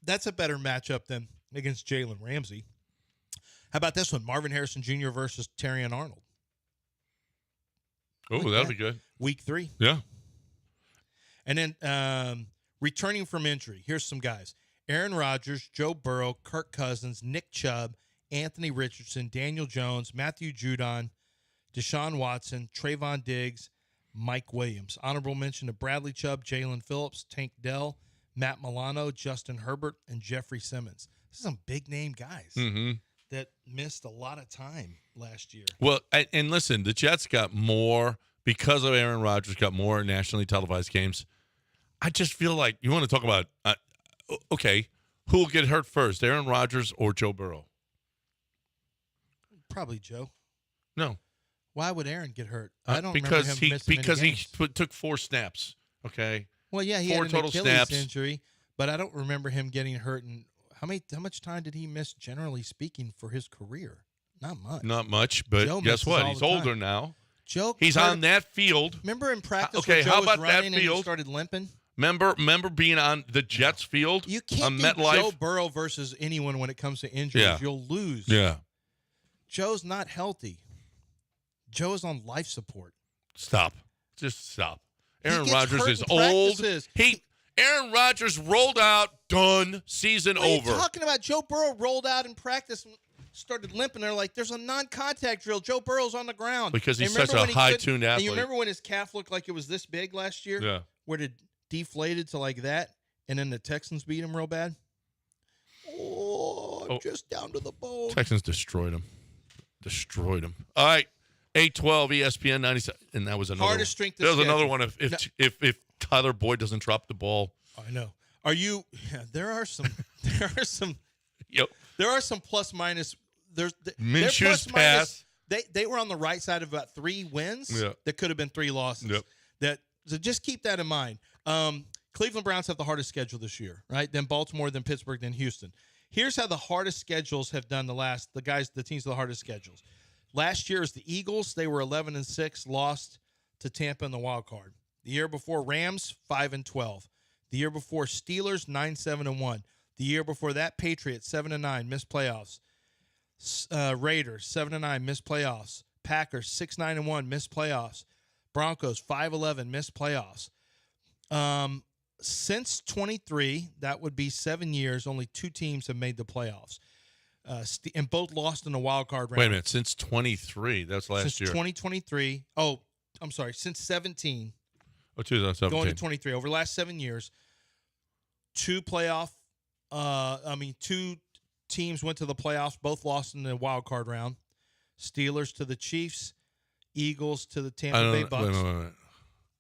that's a better matchup than against Jalen Ramsey. How about this one? Marvin Harrison Jr. versus Terrion Arnold. Oh, that'd be good. Week 3. Yeah. And then returning from injury, here's some guys. Aaron Rodgers, Joe Burrow, Kirk Cousins, Nick Chubb, Anthony Richardson, Daniel Jones, Matthew Judon, Deshaun Watson, Trayvon Diggs, Mike Williams. Honorable mention to Bradley Chubb, Jalen Phillips, Tank Dell, Matt Milano, Justin Herbert, and Jeffrey Simmons. This is some big-name guys that missed a lot of time last year. Well, and listen, the Jets got more, because of Aaron Rodgers, got more nationally televised games. I just feel like you want to talk about, okay, who will get hurt first, Aaron Rodgers or Joe Burrow? Probably Joe. No. Why would Aaron get hurt? I don't because remember him missing because any he games. took 4 snaps. Okay. Well, yeah, he 4 had an total Achilles snaps. injury, but I don't remember him getting hurt. And how much time did he miss, generally speaking, for his career? Not much. Not much, but Joe guess misses what? all He's the time. older now. Joe, He's on that field. Remember in practice Okay, when Joe how was about that running and he field? started limping? Remember being on the Jets field? You can't on do MetLife? Joe Burrow versus anyone when it comes to injuries. Yeah. You'll lose. Yeah. Joe's not healthy. Joe is on life support. Stop. Just stop. Aaron He gets Rodgers hurt is in old. practices. Aaron Rodgers rolled out, done, season What are over. you talking about? Joe Burrow rolled out in practice and started limping. They're like, there's a non-contact drill. Joe Burrow's on the ground. Because he's And remember such a when he high-tuned and athlete. you remember when his calf looked like it was this big last year? Yeah. Where it deflated to like that, and then the Texans beat him real bad? Oh, just down to the bone. Texans destroyed him. All right. 812 ESPN 97. And that was another Hardest one. strength of There was another schedule. one if Tyler Boyd doesn't drop the ball. I know. Are you? Yeah, there are some. Yep. There are some plus minus. Their Minshew's plus minus, pass. They were on the right side of about 3 wins. Yeah. That could have been 3 losses. Yep. So just keep that in mind. Cleveland Browns have the hardest schedule this year, right? Then Baltimore, then Pittsburgh, then Houston. Here's how the hardest schedules have done the teams with the hardest schedules. Last year is the Eagles. They were 11-6, lost to Tampa in the wild card. The year before, Rams 5-12. The year before, Steelers 9-7-1. The year before that, Patriots 7-9, missed playoffs. Raiders 7-9, missed playoffs. Packers 6-9-1, missed playoffs. Broncos 5-11, missed playoffs. Since 23, that would be 7 years. Only 2 teams have made the playoffs, and both lost in the wild card round. Wait a minute. Since 23, that's last Since year. 2023. Oh, I'm sorry. Since 17, 2017. going to 23. Over the last 7 years, 2 teams went to the playoffs. Both lost in the wild card round. Steelers to the Chiefs, Eagles to the Tampa Bay Bucks. Wait.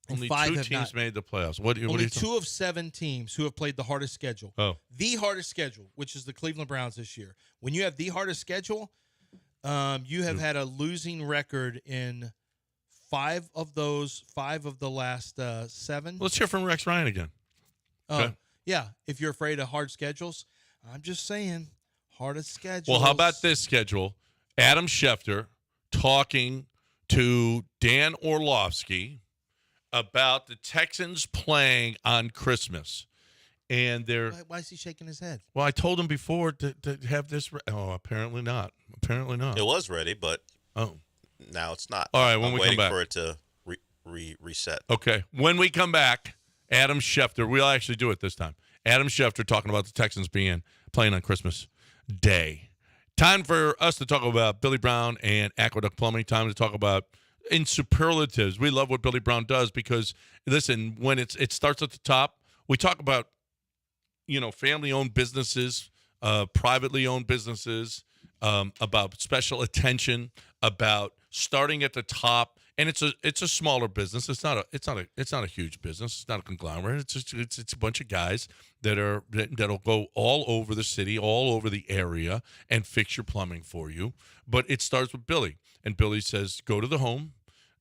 And Only 5 2 have teams not. made the playoffs. What are you Only talking- 2 of 7 teams who have played the hardest schedule. Oh. The hardest schedule, which is the Cleveland Browns this year. When you have the hardest schedule, you have had a losing record in 5 of the last 7. Let's hear from Rex Ryan again. Okay. Yeah. If you're afraid of hard schedules, I'm just saying, hardest schedules. Well, how about this schedule? Adam Schefter talking to Dan Orlovsky about the Texans playing on Christmas. And they're Why is he shaking his head? well, I told him before to have this. Apparently not. Apparently not. It was ready, but Oh. now it's not. All right, when I'm we come waiting back. for it to reset. Okay. When we come back, Adam Schefter, we'll actually do it this time. Adam Schefter talking about the Texans playing on Christmas Day. Time for us to talk about Billy Brown and Aqueduct Plumbing. Time to talk about in superlatives. We love what Billy Brown does because, listen, when it starts at the top, we talk about, family-owned businesses, privately owned businesses, about special attention, about starting at the top. And it's a smaller business. It's not a huge business. It's not a conglomerate. It's a bunch of guys that'll go all over the city, all over the area, and fix your plumbing for you. But it starts with Billy, and Billy says, "Go to the home.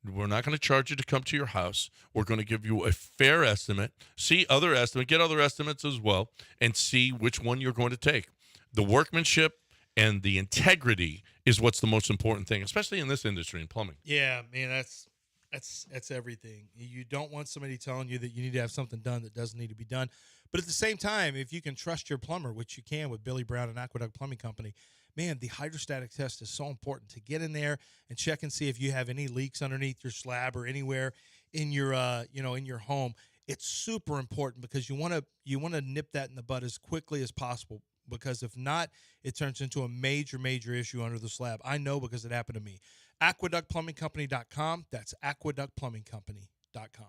We're not going to charge you to come to your house. We're going to give you a fair estimate. Get other estimates as well, and see which one you're going to take. The workmanship and the integrity is what's the most important thing, especially in this industry in plumbing." Yeah, man, that's everything. You don't want somebody telling you that you need to have something done that doesn't need to be done. But at the same time, if you can trust your plumber, which you can with Billy Brown and Aqueduct Plumbing Company, man, the hydrostatic test is so important to get in there and check and see if you have any leaks underneath your slab or anywhere in your in your home. It's super important because you want to nip that in the bud as quickly as possible. Because if not, it turns into a major, major issue under the slab. I know because it happened to me. AqueductPlumbingCompany.com. That's AqueductPlumbingCompany.com.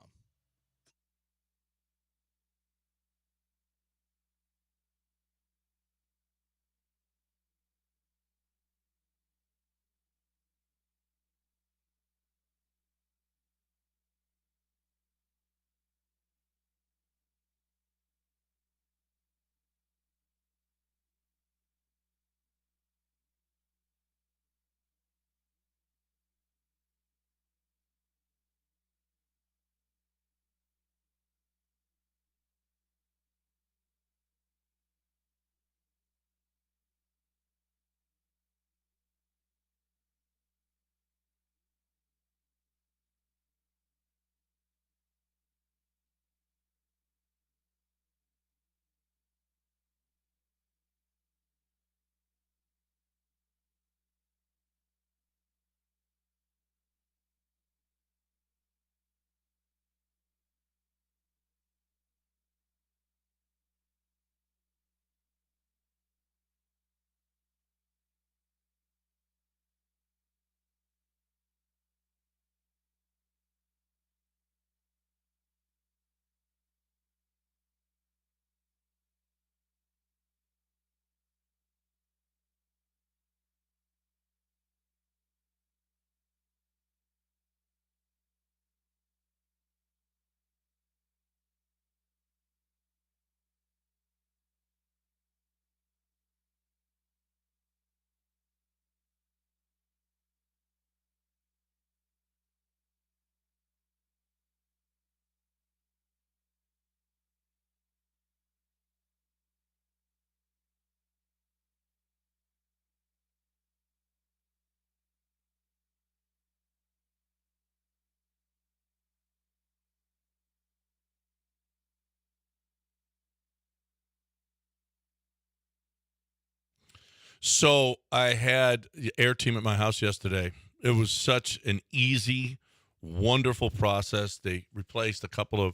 So I had the Air Team at my house yesterday. It was such an easy, wonderful process. They replaced a couple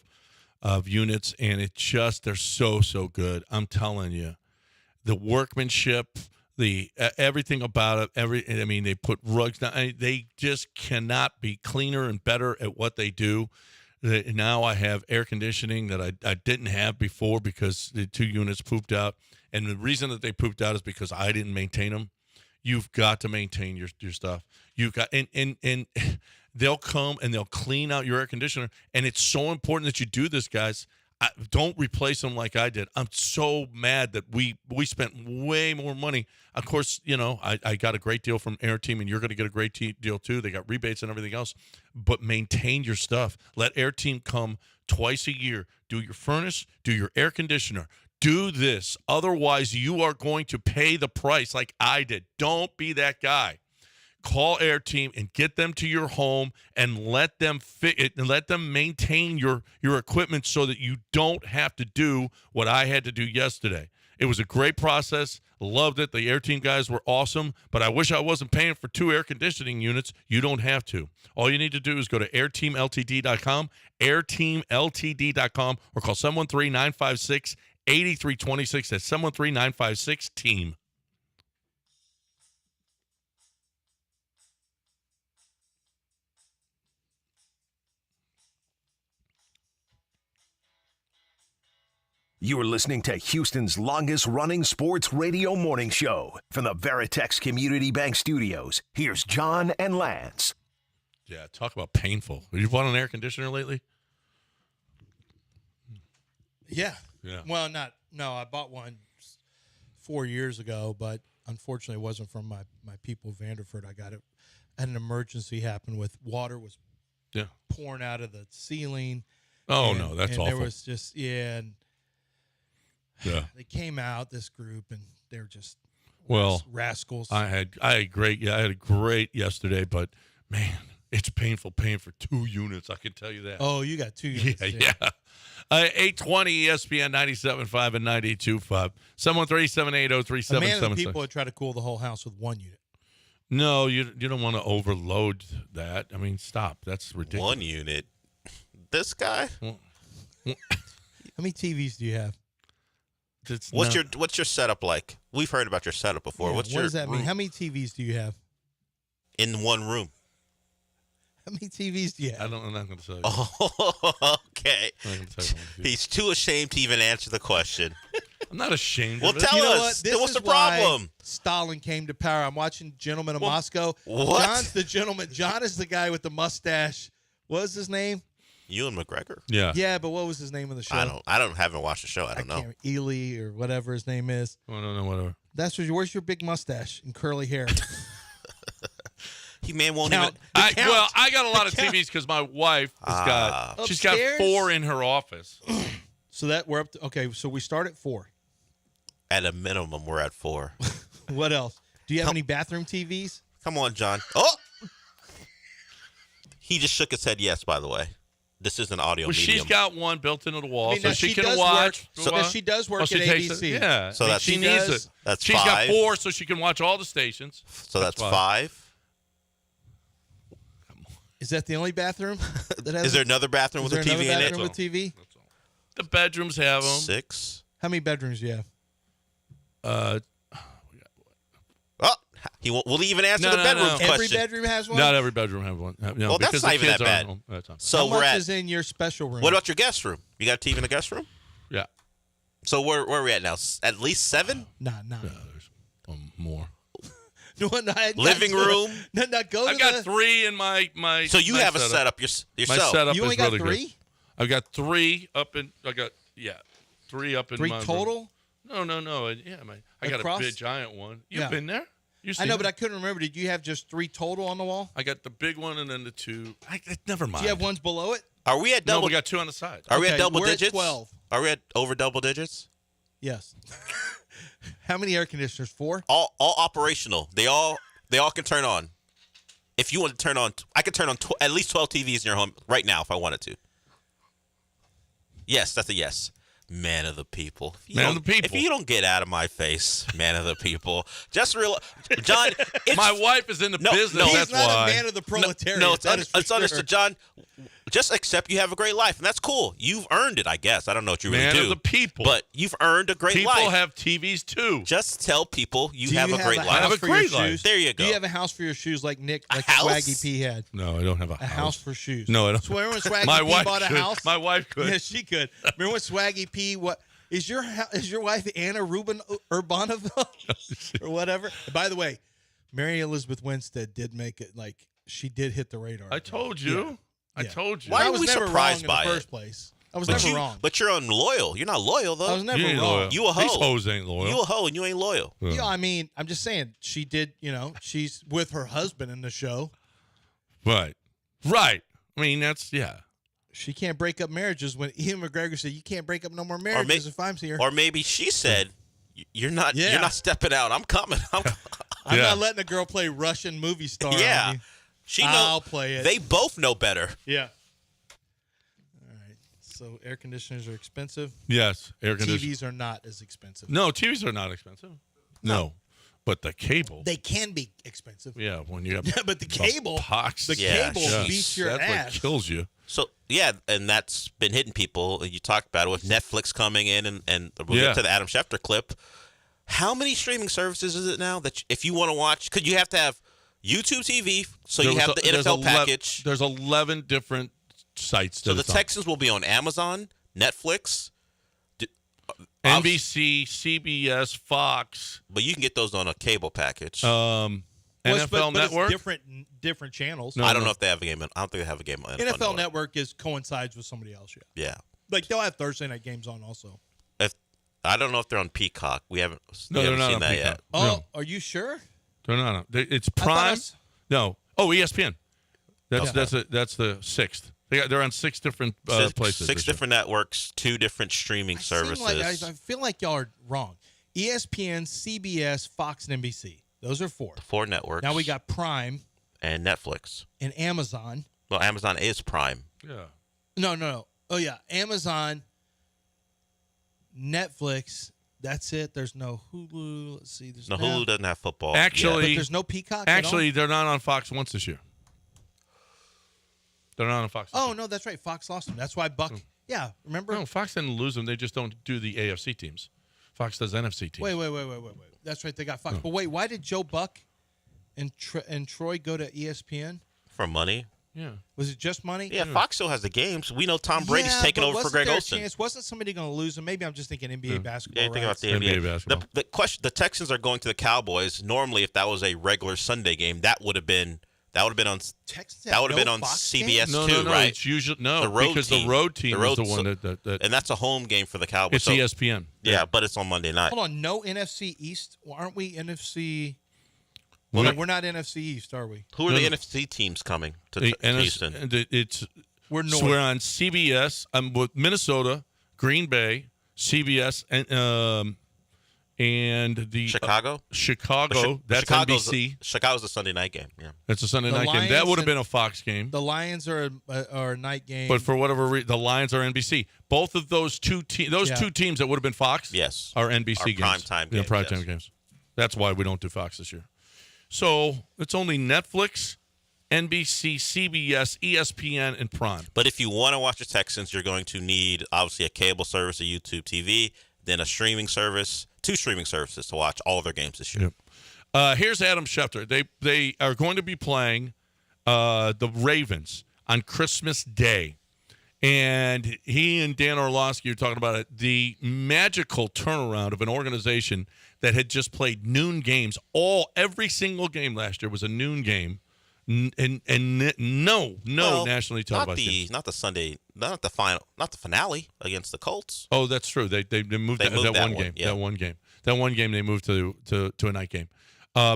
of units, and they're so good. I'm telling you, the workmanship, everything about it. They put rugs down. They just cannot be cleaner and better at what they do. Now I have air conditioning that I didn't have before because the 2 units pooped out. And the reason that they pooped out is because I didn't maintain them. You've got to maintain your stuff. You've got and they'll come and they'll clean out your air conditioner. And it's so important that you do this, guys. Don't replace them like I did. I'm so mad that we spent way more money. Of course, I got a great deal from Air Team, and you're going to get a great deal too. They got rebates and everything else. But maintain your stuff. Let Air Team come twice a year. Do your furnace. Do your air conditioner. Do this. Otherwise, you are going to pay the price like I did. Don't be that guy. Call Air Team and get them to your home and let them fit it and let them maintain your equipment so that you don't have to do what I had to do yesterday. It was a great process. Loved it. The Air Team guys were awesome, but I wish I wasn't paying for 2 air conditioning units. You don't have to. All you need to do is go to airteamltd.com, airteamltd.com, or call 713-956-8326. That's 713-956-TEAM. You are listening to Houston's longest-running sports radio morning show. From the Veritex Community Bank Studios, here's John and Lance. Yeah, talk about painful. Have you bought an air conditioner lately? Yeah. Yeah. Well, I bought one 4 years ago, but unfortunately it wasn't from my people, Vanderford. I got it. I had an emergency happen with water was pouring out of the ceiling. Oh, no, that's awful. There was just, and yeah. they came out, this group, and they were just rascals. I had a great yesterday, but man, it's painful paying for 2 units. I can tell you that. Oh, you got 2 units. Yeah. 820 ESPN 97.5 and 92.5. 713-780-3777. A man of the people would try to cool the whole house with 1 unit. No, you don't want to overload that. I mean, stop. That's ridiculous. 1 unit. This guy? How many TVs do you have? What's your setup like? We've heard about your setup before. Yeah, what does that mean? How many TVs do you have? In one room. How many TVs do you have? I'm not going to tell you. Oh, okay. I'm not going to tell you. He's too ashamed to even answer the question. I'm not ashamed Well, of it. tell You know us. what? This What's is the problem? why Stalin came to power. I'm watching Gentlemen of Moscow. what? John's the gentleman. John is the guy with the mustache. What was his name? Ewan McGregor. Yeah. Yeah, but what was his name of the show? Haven't watched the show. I don't know. Can't, Ely or whatever his name is. I don't know, whatever. Where's your big mustache and curly hair? He man won't Count. even. I got a lot of TVs because my wife has she's got Upstairs? 4 in her office. So that we're up to, okay, so we start at 4. At a minimum, we're at 4. What else? Do you have any bathroom TVs? Come on, John. Oh! He just shook his head yes, by the way. This is an audio Well, medium. she's got one built into the wall, so now she can does watch. Work, she does work Oh, at she takes ABC. it. Yeah, So she she needs does. it. That's She's 5. got 4, so she can watch all the stations. So that's 5. Is that the only bathroom? That has Is there another bathroom with a TV in it? With TV? The bedrooms have them. 6. How many bedrooms do you have? Oh, will he even answer No, the no, bedroom no. question? Every bedroom has one? Not every bedroom has one. No, Well, that's because not the even that kids aren't bad. home. That's not. So How we're much at. is in your special room? What about your guest room? You got a TV in the guest room? Yeah. So where are we at now? At least 7? Nah. Yeah, there's more. No, Living room? No, go to I've got 3 in my. So you my have a setup. setup yourself. My setup You only is got really 3? good. I've got 3 up in. 3 up in 3 my room. total? No. Yeah, I got Across? a big giant one. You've Yeah. been there? I know, but I couldn't remember. Did you have just 3 total on the wall? I got the big one and then the 2. Never mind. Do you have ones below it? Are we at No, double? we got 2 on the side. Are we at Okay, double we're at digits? 12. Are we at over double digits? Yes. How many air conditioners? 4? All operational. They all can turn on. If you want to turn on, I could turn on at least 12 TVs in your home right now if I wanted to. Yes, that's a yes. Man of the people. Man of the people. If you don't get out of my face, man of the people, just real, John. My wife is in the business. no, That's He's not why. a man of the proletariat. No, that is for it's understood, sure. John. Just accept you have a great life, and that's cool. You've earned it, I guess. I don't know what you really Man do. of the people. But you've earned a great People life. have TVs too. Just tell people you Do have you a great house life. have a for your great life. shoes? There you go. Do you have a house for your shoes like Nick, like house? Swaggy P had? No, I don't have a A house for shoes. No, I don't. So remember when Swaggy My P wife bought a could. house? My wife could. Yeah, she could. Remember when Swaggy P? What is your wife Anna Ruben Urbanova or whatever? By the way, Mary Elizabeth Winstead did make it. Like she did hit the radar. I told you. Yeah. I told you. Why I are was we never surprised wrong by in the it? first place. I was never wrong. But you're unloyal. You're not loyal, though. I was never You ain't wrong. loyal. You a hoe. These hoes ain't loyal. You a hoe and you ain't loyal. Yeah, I mean, I'm just saying she did. She's with her husband in the show. Right. I mean, that's She can't break up marriages when Ian McGregor said, "You can't break up no more marriages if I'm here." Or maybe she said, "You're not. Yeah. You're not stepping out. I'm coming. I'm Yeah. not letting a girl play Russian movie star. Yeah. on me. She I'll know. play it. They both know better. Yeah. All right. So air conditioners are expensive. Yes, air conditioners. TVs are not as expensive. No, TVs are not expensive. No. But the cable. They can be expensive. Yeah, when you have Yeah, but the cable, box. the cable beats your that's ass. what kills you. So, yeah, and that's been hitting people. You talked about it with Netflix coming in, and we'll get to the Adam Schefter clip. How many streaming services is it now that if you want to watch, could you have to have YouTube TV, so you have the NFL package? There's 11 different sites. So the Texans will be on Amazon, Netflix, NBC, CBS, Fox. But you can get those on a cable package. NFL but Network. It's different channels. I don't know if they have a game. I don't think they have a game on NFL Network coincides with somebody else. Yeah. Like they'll have Thursday night games on also. I don't know if they're on Peacock. We haven't seen not that on yet. Peacock. Oh, No. are you sure? They're not on. It's Prime. No. Oh, ESPN. That's the sixth. They're on 6 different places. 6 different networks, 2 different streaming services. I feel like y'all are wrong. ESPN, CBS, Fox, and NBC. Those are 4. 4 networks. Now we got Prime and Netflix and Amazon. Well, Amazon is Prime. Yeah. No. Oh yeah, Amazon, Netflix. That's it. There's no Hulu. Let's see. There's Hulu doesn't have football. Actually, but there's no Peacock. Actually, they're not on Fox once this year. They're not on Fox. Oh no, that's right. Fox lost them. That's why Buck. Yeah, remember? No, Fox didn't lose them. They just don't do the AFC teams. Fox does NFC teams. Wait. That's right. They got Fox. But wait, why did Joe Buck and Troy go to ESPN? For money. Yeah. Was it just money? Yeah, Fox still has the games. We know Tom Brady's taking over for Greg Olsen. Wasn't somebody going to lose them? Maybe I'm just thinking NBA basketball. Yeah, think about the NBA basketball. The question: the Texans are going to the Cowboys. Normally, if that was a regular Sunday game, that would have been on. Texans that would have been on Fox CBS no, too, no, right? It's usually no, the road because team. the road team is the one that and that's a home game for the Cowboys. It's ESPN. Yeah, but it's on Monday night. Hold on, no NFC East. Well, aren't we NFC? Well, we're not NFC East, are we? Who are the NFC teams coming to Houston? We're north. So we're on CBS. I'm with Minnesota, Green Bay, CBS, and the Chicago. Chicago. That's NBC. Chicago's a Sunday night game. Yeah, that's a Sunday night game. That would have been a Fox game. The Lions are a night game. But for whatever reason, the Lions are NBC. Both of those two teams that would have been Fox, yes, are NBC games. Primetime games. Primetime games. That's why we don't do Fox this year. So it's only Netflix, NBC, CBS, ESPN, and Prime. But if you want to watch the Texans, you're going to need obviously a cable service, a YouTube TV, then a streaming service, 2 streaming services to watch all of their games this year. Yep. Here's Adam Schefter. They are going to be playing the Ravens on Christmas Day. And he and Dan Orlovsky are talking about it. The magical turnaround of an organization that had just played noon games. Every single game last year was a noon game, and no nationally televised games. Not the Sunday, not the final, not the finale against the Colts. Oh, that's true. They moved that one game. Yeah. That one game they moved to a night game.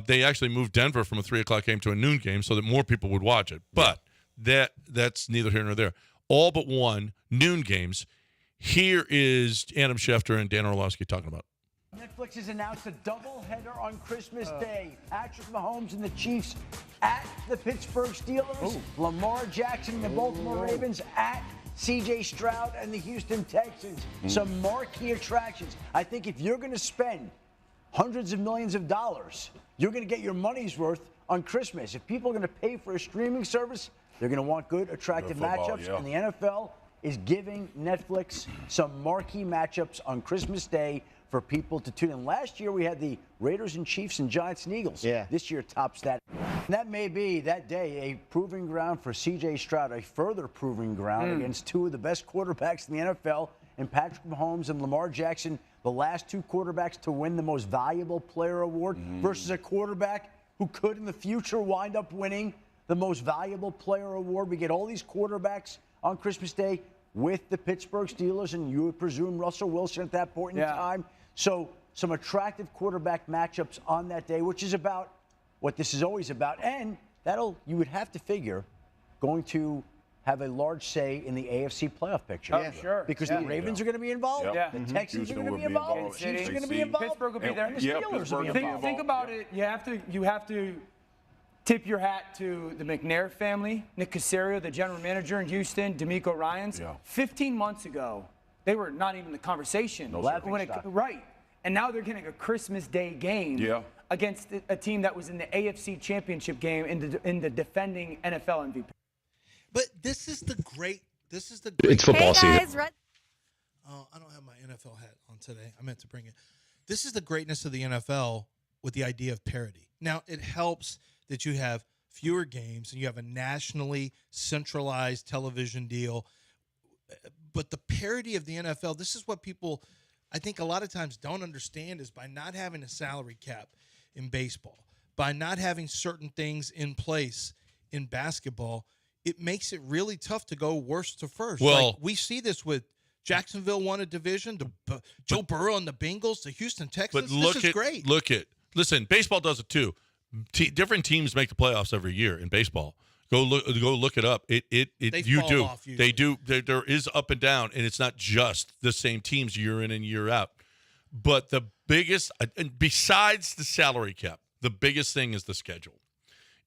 They actually moved Denver from a 3:00 game to a noon game so that more people would watch it. But that's neither here nor there. All but one noon games. Here is Adam Schefter and Dan Orlovsky talking about it. Netflix has announced a doubleheader on Christmas Day. Patrick Mahomes and the Chiefs at the Pittsburgh Steelers. Lamar Jackson and the Baltimore Ravens at C.J. Stroud and the Houston Texans. Some marquee attractions. I think if you're going to spend hundreds of millions of dollars, you're going to get your money's worth on Christmas. If people are going to pay for a streaming service, they're going to want good, attractive matchups, and the NFL is giving Netflix some marquee matchups on Christmas Day for people to tune in. Last year, we had the Raiders and Chiefs and Giants and Eagles. Yeah. This year tops that. And that may be, that day, a proving ground for C.J. Stroud, a further proving ground against 2 of the best quarterbacks in the NFL, and Patrick Mahomes and Lamar Jackson, the last 2 quarterbacks to win the most valuable player award versus a quarterback who could in the future wind up winning the most valuable player award. We get all these quarterbacks on Christmas Day with the Pittsburgh Steelers, and you would presume Russell Wilson at that point in time. So some attractive quarterback matchups on that day, which is about what this is always about. And you would have to figure, going to have a large say in the AFC playoff picture. Yeah, sure. Because the Ravens are going to be involved. Yeah. The Texans are going to be involved. The Chiefs are going to be involved. Pittsburgh will be there. And the Steelers will be involved. Think about it. You have to Tip your hat to the McNair family, Nick Caserio, the general manager in Houston, D'Amico Ryans. 15 months ago, they were not even the conversation. Right. And now they're getting a Christmas Day game against a team that was in the AFC Championship game in the defending NFL MVP. But this is the great. It's football season. Oh, I don't have my NFL hat on today. I meant to bring it. This is the greatness of the NFL with the idea of parity. Now, it helps that you have fewer games and you have a nationally centralized television deal. But the parity of the NFL, this is what people, I think a lot of times don't understand, is by not having a salary cap in baseball, by not having certain things in place in basketball, it makes it really tough to go worst to first. Well, like we see this with Jacksonville won a division, Joe Burrow and the Bengals, the Houston Texans. But this is great. Listen, baseball does it too. Different teams make the playoffs every year in baseball. Go look it up. They do. There is up and down, and it's not just the same teams year in and year out. But the biggest, and besides the salary cap, the biggest thing is the schedule.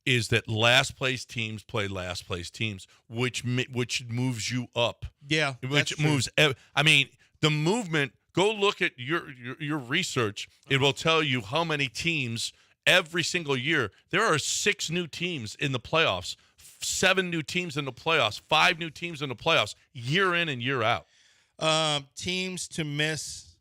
Is that last place teams play last place teams, which moves you up. Yeah, which moves. I mean, the movement. Go look at your research. It will tell you how many teams every single year. There are 6 new teams in the playoffs, 7 new teams in the playoffs, 5 new teams in the playoffs, year in and year out. Teams to miss.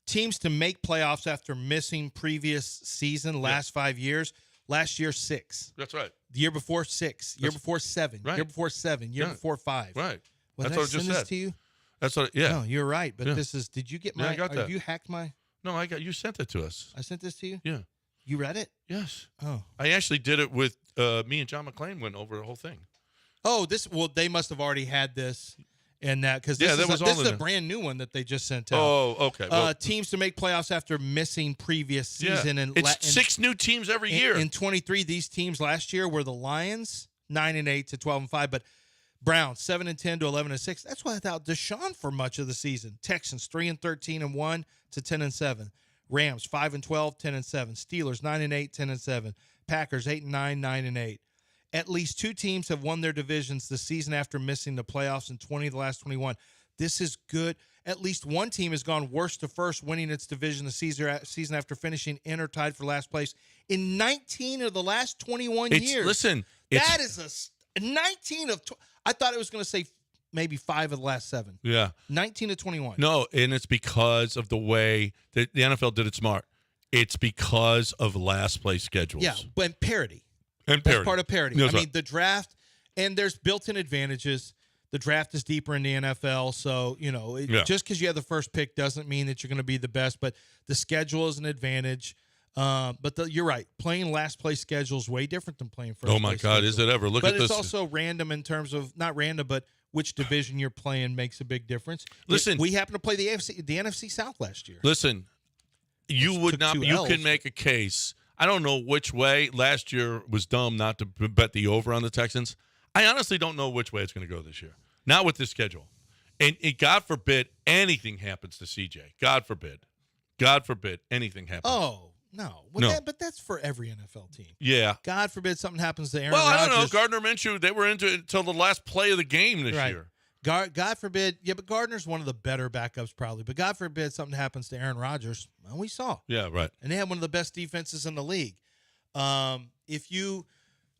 Teams to make playoffs after missing previous season, last 5 years. Last year, 6. That's right. The year before, 6. Year before, 7. Right. Year before, 7. Year before, 5. Right. Well, that's what I just this said. To you? That's what. Yeah. No, you're right. But this is. Did you get my? I got that. You hacked my. No, I got. You sent it to us. I sent this to you. Yeah. You read it? Yes. Oh. I actually did it with me and John McClain went over the whole thing. Oh, this. Well, they must have already had this. And that because this is a brand new one that they just sent out. Oh, okay. Well, teams to make playoffs after missing previous season, and it's 6 new teams every year. In 23, these teams last year were the Lions 9-8 to 12-5, but Browns 7-10 to 11-6. That's without Deshaun for much of the season. Texans 3-13-1 to 10-7. Rams 5-12, 10-7. Steelers 9-8, 10-7. Packers 8-9, 9-8. At least 2 teams have won their divisions the season after missing the playoffs in 20 of the last 21. This is good. At least one team has gone worst to first, winning its division the season after finishing in or tied for last place in 19 of the last 21 years. Listen, that is a 19 of. I thought it was going to say maybe 5 of the last 7. Yeah, 19 to 21. No, and it's because of the way that the NFL did it smart. It's because of last place schedules. Yeah, but parity. And that's part of parity. That's I mean, the draft, and there's built-in advantages. The draft is deeper in the NFL, so, just because you have the first pick doesn't mean that you're going to be the best, but the schedule is an advantage. But you're right. Playing last place schedule is way different than playing first place. Oh, my God, is it ever? Look at this. But it's also random in terms of, not random, but which division you're playing makes a big difference. Listen. We happened to play the NFC South last year. Listen, you can make a case. I don't know which way. Last year was dumb not to bet the over on the Texans. I honestly don't know which way it's going to go this year. Not with this schedule. And God forbid anything happens to CJ. God forbid. God forbid anything happens. Oh, no. But that's for every NFL team. Yeah. God forbid something happens to Aaron Rodgers. Rodgers. I don't know. Gardner Minshew, they were into it until the last play of the game this year. God forbid. Yeah, but Gardner's one of the better backups probably. But God forbid something happens to Aaron Rodgers. Well, we saw. Yeah, right. And they had one of the best defenses in the league.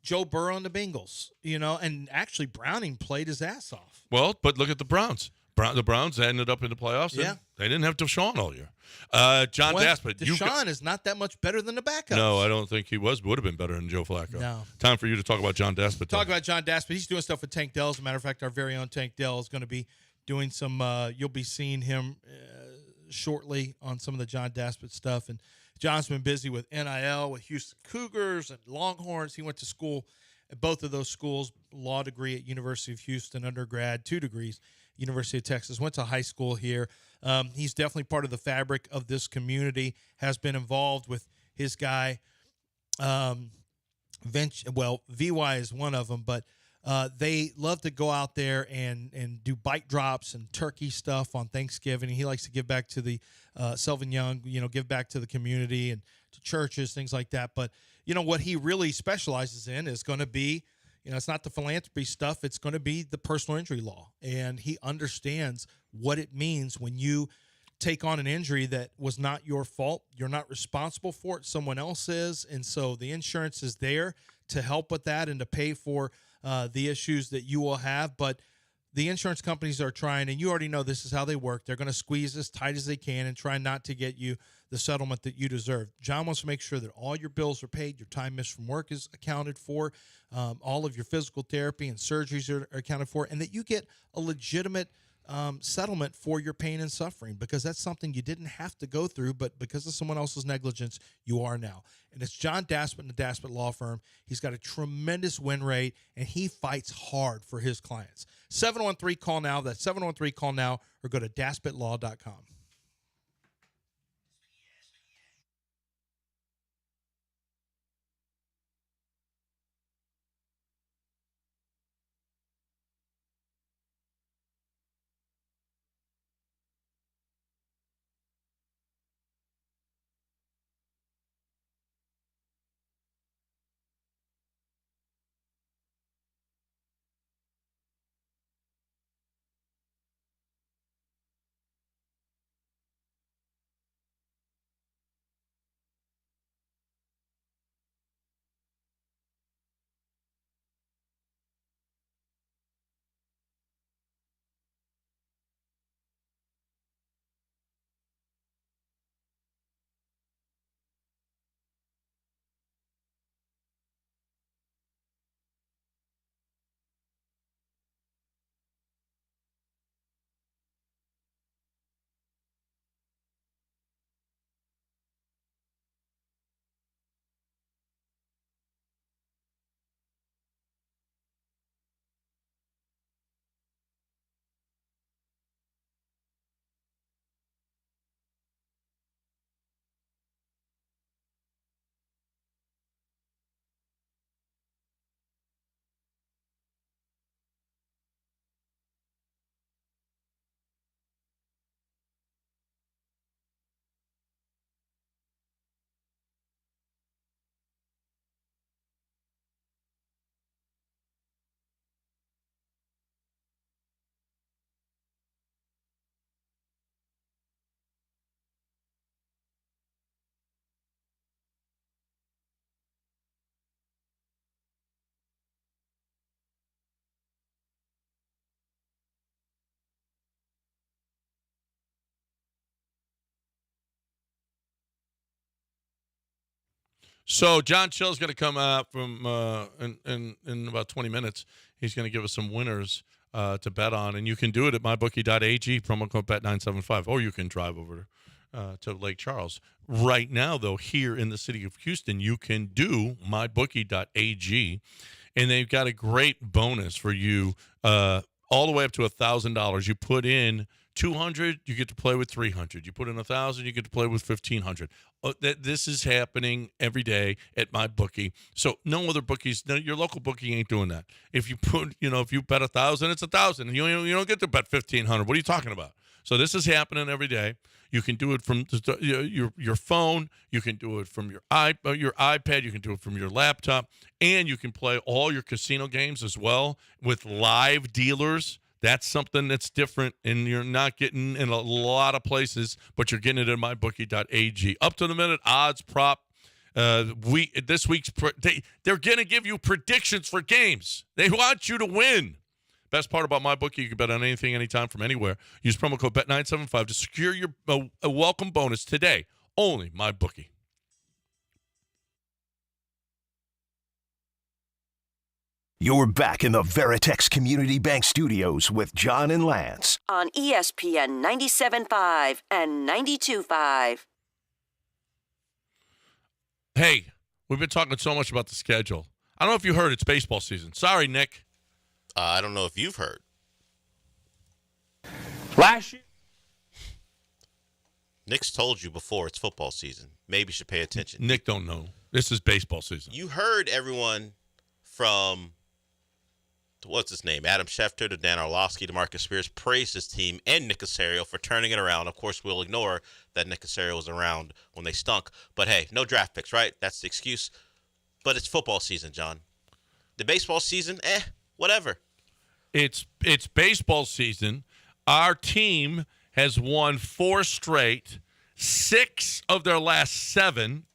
Joe Burrow and the Bengals, and actually Browning played his ass off. Well, but look at the Browns. The Browns ended up in the playoffs. Yeah. They didn't have Deshaun all year. John Daspit. Deshaun is not that much better than the backups. No, I don't think he would have been better than Joe Flacco. No. Time for you to talk about John Daspit. Talk about John Daspit. He's doing stuff with Tank Dell. As a matter of fact, our very own Tank Dell is going to be doing some you'll be seeing him shortly on some of the John Daspit stuff. And John's been busy with NIL, with Houston Cougars and Longhorns. He went to school at both of those schools, law degree at University of Houston, undergrad, 2 degrees, University of Texas. Went to high school here. He's definitely part of the fabric of this community, has been involved with his guy. VY is one of them, but they love to go out there and do bike drops and turkey stuff on Thanksgiving. He likes to give back to the Selvin Young, give back to the community and to churches, things like that. But, what he really specializes in is going to be, it's not the philanthropy stuff. It's going to be the personal injury law. And he understands what it means when you take on an injury that was not your fault. You're not responsible for it. Someone else is. And so the insurance is there to help with that and to pay for the issues that you will have. But the insurance companies are trying, and you already know this is how they work. They're going to squeeze as tight as they can and try not to get you the settlement that you deserve. John wants to make sure that all your bills are paid, your time missed from work is accounted for, all of your physical therapy and surgeries are accounted for, and that you get a legitimate settlement for your pain and suffering, because that's something you didn't have to go through, but because of someone else's negligence, you are now. And it's John Daspit and the Daspit Law Firm. He's got a tremendous win rate, and he fights hard for his clients. 713-CALL-NOW. That's 713-CALL-NOW, or go to DaspitLaw.com. So John Chill's going to come out from in about 20 minutes. He's going to give us some winners to bet on, and you can do it at mybookie.ag, promo code bet975, or you can drive over to Lake Charles. Right now, though, here in the city of Houston, you can do mybookie.ag, and they've got a great bonus for you all the way up to $1,000. You put in $200, you get to play with $300. You put in $1,000, you get to play with $1,500. This is happening every day at my bookie. So no other bookies, your local bookie ain't doing that. If you put, if you bet $1,000, it's $1,000. You don't get to bet $1,500. What are you talking about? So this is happening every day. You can do it from your phone. You can do it from your iPad. You can do it from your laptop, and you can play all your casino games as well with live dealers. That's something that's different, and you're not getting in a lot of places, but you're getting it at mybookie.ag. Up to the minute odds prop. They're going to give you predictions for games. They want you to win. Best part about MyBookie, you can bet on anything, anytime, from anywhere. Use promo code bet975 to secure your a welcome bonus today. Only MyBookie. You're back in the Veritex Community Bank Studios with John and Lance on ESPN 97.5 and 92.5. Hey, we've been talking so much about the schedule. I don't know if you heard, it's baseball season. Sorry, Nick. I don't know if you've heard. Last year, Nick's told you before it's football season. Maybe you should pay attention. Nick don't know. This is baseball season. You heard everyone from, what's his name, Adam Schefter to Dan Orlovsky to Marcus Spears praise his team and Nick Caserio for turning it around. Of course, we'll ignore that Nick Caserio was around when they stunk. But, hey, no draft picks, right? That's the excuse. But it's football season, John. The baseball season, whatever. It's baseball season. Our team has won 4 straight, 6 of their last 7.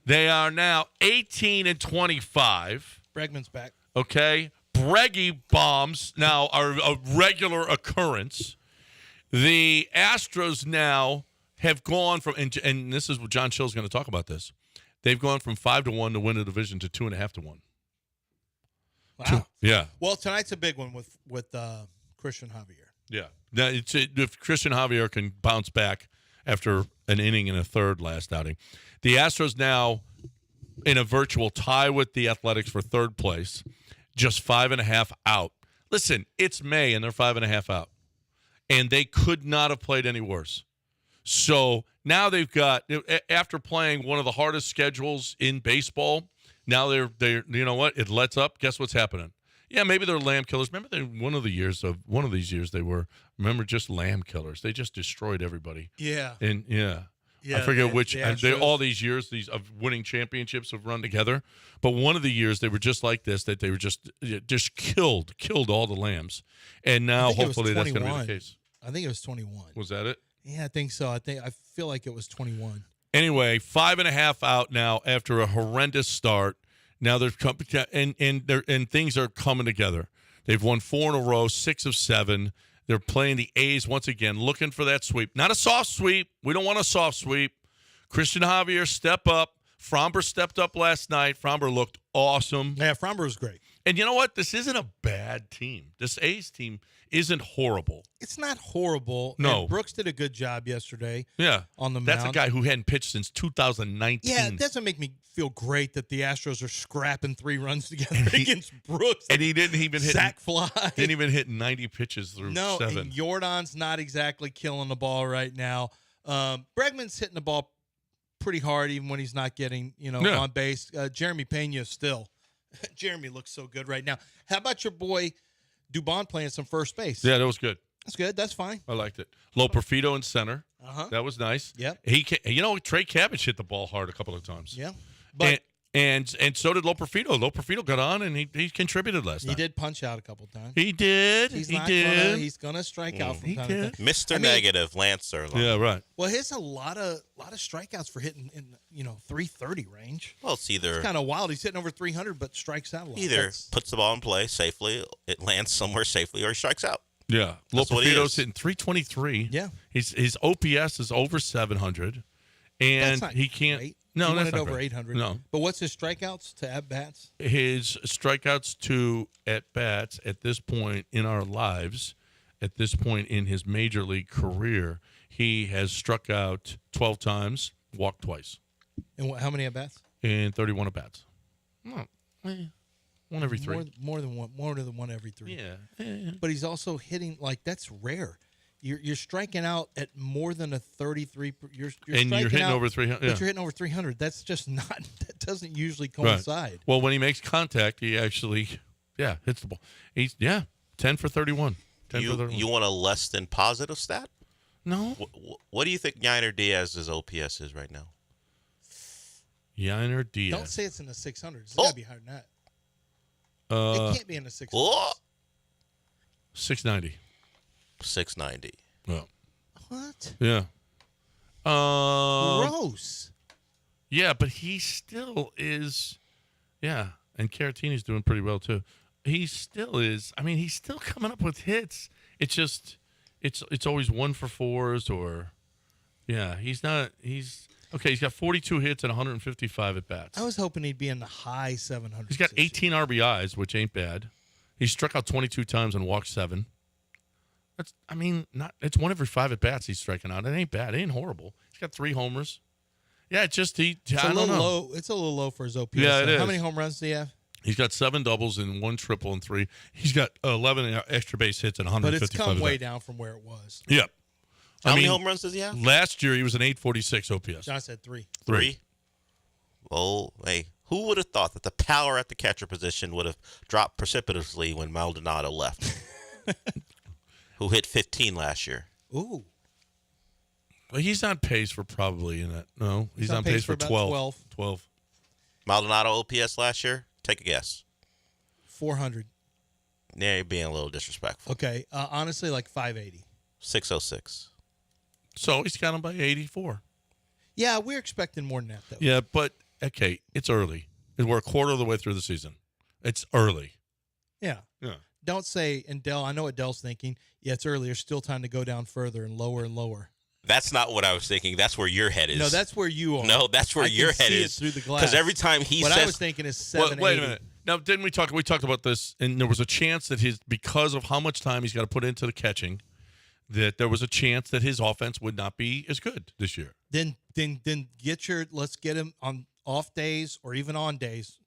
They are now 18-25. Bregman's back. Okay. Breggy bombs now are a regular occurrence. The Astros now have gone from, and this is what John Chill's going to talk about this. They've gone from 5-1 to win the division to 2.5-1. Wow. Yeah. Well, tonight's a big one with Christian Javier. Yeah. Now, if Christian Javier can bounce back after an inning and a third last outing. The Astros now in a virtual tie with the Athletics for third place, just 5.5 out. Listen, it's May and they're 5.5 out. And they could not have played any worse. So now they've got, after playing one of the hardest schedules in baseball, now they're you know what? It lets up. Guess what's happening? Yeah, maybe they're lamb killers. Remember one of these years they were, remember, just lamb killers. They just destroyed everybody. Yeah. And I forget which. All these years of winning championships have run together. But one of the years they were just like this, that they were just killed all the lambs. And now hopefully that's going to be the case. I think it was 21. Was that it? Yeah, I think so. I feel like it was 21. Anyway, 5.5 out now after a horrendous start. Now they're and things are coming together. They've won 4 in a row, 6 of 7. They're playing the A's once again, looking for that sweep. Not a soft sweep. We don't want a soft sweep. Christian Javier, step up. Fromber stepped up last night. Fromber looked awesome. Yeah, Fromber was great. And you know what? This isn't a bad team. This A's team isn't horrible. It's not horrible. No. And Brooks did a good job yesterday. Yeah. On the mound. That's a guy who hadn't pitched since 2019. Yeah, it doesn't make me feel great that the Astros are scrapping 3 runs together against Brooks. And he didn't even hit sack fly. Didn't even hit 90 pitches through 7. And Jordan's not exactly killing the ball right now. Bregman's hitting the ball pretty hard even when he's not getting, on base. Jeremy Pena still. Jeremy looks so good right now. How about your boy Dubon playing some first base? Yeah, that was good. That's good. That's fine. I liked it. Loperfido in center. Uh-huh. That was nice. Yep. Trey Cabbage hit the ball hard a couple of times. Yeah. But and so did Loperfido. Loperfido got on and he contributed last night. He did punch out a couple times. He did. He's gonna strike out from time to time. Mr. Negative, Lance Erlang. Yeah, right. Well, he has a lot of strikeouts for hitting in 330 range. Well, it's kind of wild. He's hitting over 300, but strikes out a lot. Either puts the ball in play safely, it lands somewhere safely, or he strikes out. Yeah, Loperfido's hitting 323. Yeah, his OPS is over 700, and he can't. Great. No, he that's won it not over great. 800. No, but what's his strikeouts to at bats? His strikeouts to at bats at this point in our lives, at this point in his major league career, he has struck out 12 times, walked twice. And how many at bats? And 31 at bats. One every 3. More than one every 3. Yeah. But he's also hitting that's rare. You're striking out at more than a 33. You're hitting over 300. But you're hitting over 300. That's just not. That doesn't usually coincide. Right. Well, when he makes contact, he actually, hits the ball. He's 10 for 31. 10 for 31. You want a less than positive stat? No. What do you think Yainer Diaz's OPS is right now? Yainer Diaz. Don't say it's in the 600s. It's got to be higher than that. It can't be in the 600s. 690. 690. Yeah. What? Yeah. Gross. Yeah, but he still is. Yeah, and Caratini's doing pretty well too. He still is. I mean, he's still coming up with hits. It's just, it's always 1 for 4s or, he's not. He's okay. He's got 42 hits and 155 at bats. I was hoping he'd be in the high 700s. He's got 18 RBIs, which ain't bad. He struck out 22 times and walked 7. It's 1 every 5 at bats he's striking out. It ain't bad. It ain't horrible. He's got 3 homers. Yeah, it's a little low. It's a little low for his OPS. Yeah, it is. How many home runs do you have? He's got 7 doubles and 1 triple and 3. He's got 11 extra base hits and 155. But it's come way down from where it was. Yep. How many home runs does he have? Last year he was an 846 OPS. John said 3. 3. Well, hey, who would have thought that the power at the catcher position would have dropped precipitously when Maldonado left? Who hit 15 last year? Ooh. Well, he's on pace for probably in that. No, he's on pace for about 12. 12. Maldonado OPS last year? Take a guess. 400. Yeah, you're being a little disrespectful. Okay. Honestly, like 580. 606. So he's got him by 84. Yeah, we're expecting more than that, though. Yeah, but, okay, it's early. We're a quarter of the way through the season. It's early. Yeah. Don't say, and Dell, I know what Dell's thinking. Yeah, it's early. There's still time to go down further and lower and lower. That's not what I was thinking. That's where your head is. No, that's where you are. No, that's where your head is. Through the glass. Because every time he what says, I was thinking is 780. Wait a minute. Now, didn't we talked about this, and there was a chance that because of how much time he's got to put into the catching, that there was a chance that his offense would not be as good this year. Then let's get him on off days or even on days.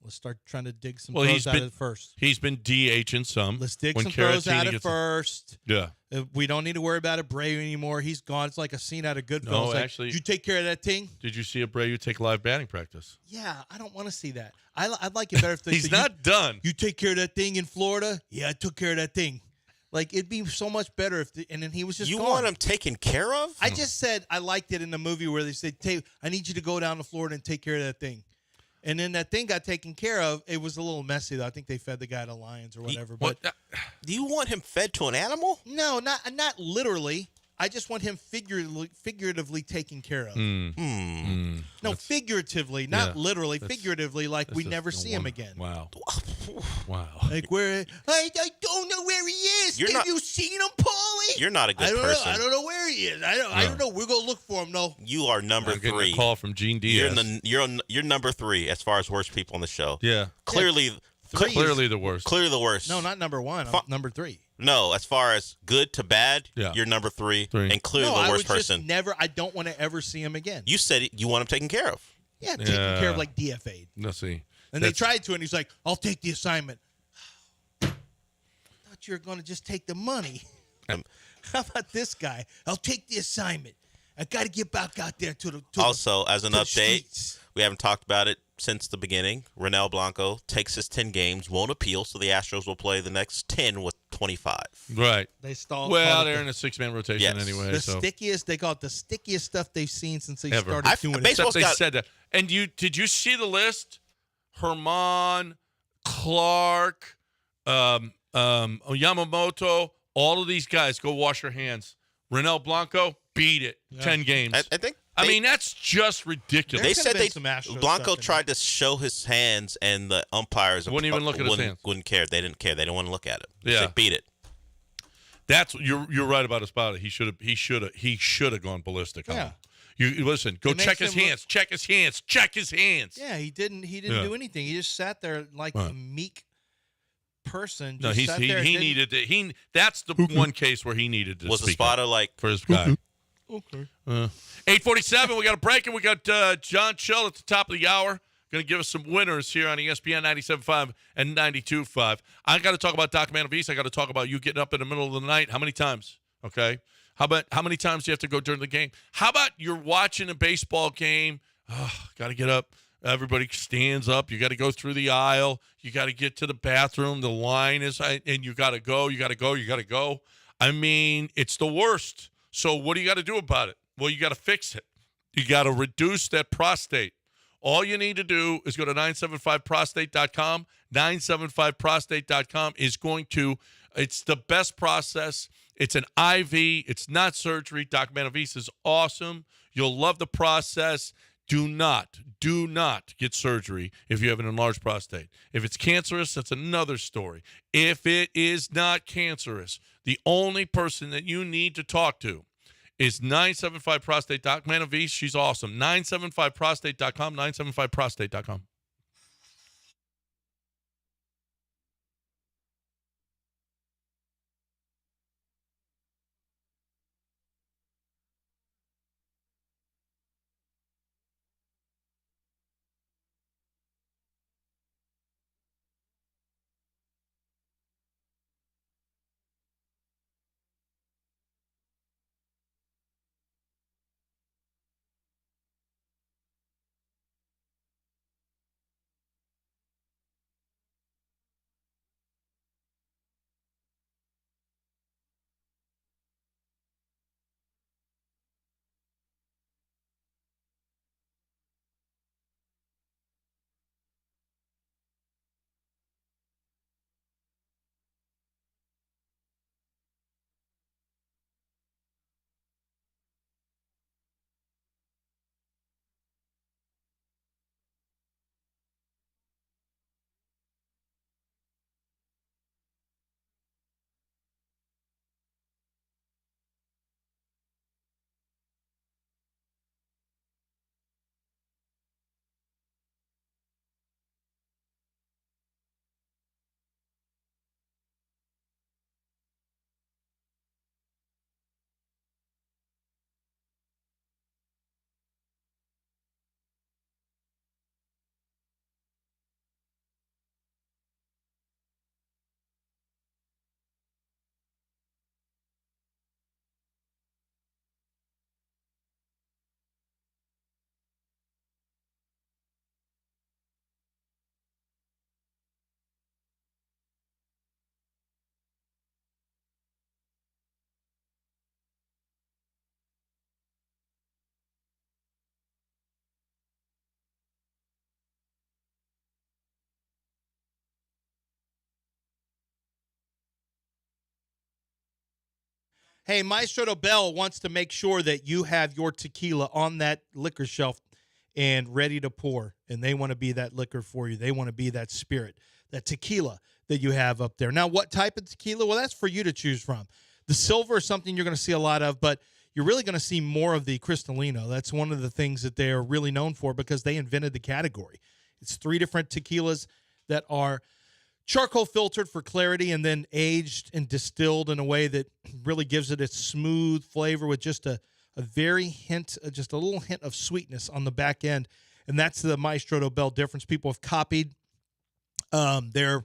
Let's start trying to dig some throws out at first. He's been DHing some. Let's dig some throws out at first. Yeah. We don't need to worry about Abreu anymore. He's gone. It's like a scene out of Goodfellas. No, like, actually. you take care of that thing? Did you see Abreu take live batting practice? Yeah, I don't want to see that. I'd like it better if they He's not done. You take care of that thing in Florida? Yeah, I took care of that thing. Like, it'd be so much better and then he was just you gone. want him taken care of? I just said I liked it in the movie where they said, I need you to go down to Florida and take care of that thing. And then that thing got taken care of. It was a little messy, though. I think they fed the guy to lions or whatever. But do you want him fed to an animal? No, not literally. I just want him figuratively taken care of. No, figuratively, not literally. Figuratively, like we never see him again. Wow. Wow. Like I don't know where he is. Have you seen him, Paulie? You're not a good person. I don't know where he is. I don't know. We're gonna look for him though. You are number 3. A call from Gene Diaz. You're number 3 as far as worst people on the show. Yeah. Clearly the worst. Clearly the worst. No, not number 1. I'm number 3. No, as far as good to bad, you're number 3 and clearly the worst person. I don't want to ever see him again. You said you want him taken care of. Yeah, taken care of like DFA'd. Let's see. And they tried to, and he's like, I'll take the assignment. I thought you were going to just take the money. How about this guy? I'll take the assignment. I got to get back out there to the Also, as an update, streets. we haven't talked about it since the beginning. Ronel Blanco takes his 10 games, won't appeal, so the Astros will play the next 10 with 25. Right. They stalled. Well, they're in a 6-man rotation anyway. The so. stickiest, they call it the stickiest stuff they've seen since they started doing it. Except they said that. And did you see the list? Herman, Clark, Yamamoto, all of these guys, go wash your hands. Ronel Blanco, beat it. 10 games. I think. I mean, that's just ridiculous. They said Blanco tried to show his hands, and the umpires wouldn't even look at his hands. Wouldn't care. They didn't care. They didn't want to look at it. Yeah, they beat it. That's you're right about Espada. He should have gone ballistic on him. You listen. Go check his hands. Check his hands. Check his hands. Yeah, he didn't do anything. He just sat there like a meek person. No, he needed to. That's the one case where he needed to. Was speak Espada up like for his guy? Okay. 8:47. We got a break, and we got John Schull at the top of the hour. Going to give us some winners here on ESPN 97.5 and 92.5. I got to talk about Doc Manavis. I got to talk about you getting up in the middle of the night. How many times? Okay. How many times do you have to go during the game? How about you're watching a baseball game? Got to get up. Everybody stands up. You got to go through the aisle. You got to get to the bathroom. The line is, and you got to go. You got to go. You got to go. I mean, it's the worst. So what do you got to do about it? Well, you got to fix it. You got to reduce that prostate. All you need to do is go to 975prostate.com. 975prostate.com is going to, it's the best process. It's an IV. It's not surgery. Doc Manavis is awesome. You'll love the process. Do not get surgery if you have an enlarged prostate. If it's cancerous, that's another story. If it is not cancerous, the only person that you need to talk to is 975prostate. Doc Manavis, she's awesome. 975prostate.com, 975prostate.com. Hey, Maestro Dobel wants to make sure that you have your tequila on that liquor shelf and ready to pour, and they want to be that liquor for you. They want to be that spirit, that tequila that you have up there. Now, what type of tequila? Well, that's for you to choose from. The silver is something you're going to see a lot of, but you're really going to see more of the Cristalino. That's one of the things that they are really known for because they invented the category. It's 3 different tequilas that are charcoal filtered for clarity and then aged and distilled in a way that really gives it its smooth flavor with just a very hint, just a little hint of sweetness on the back end. And that's the Maestro Dobel difference. People have copied their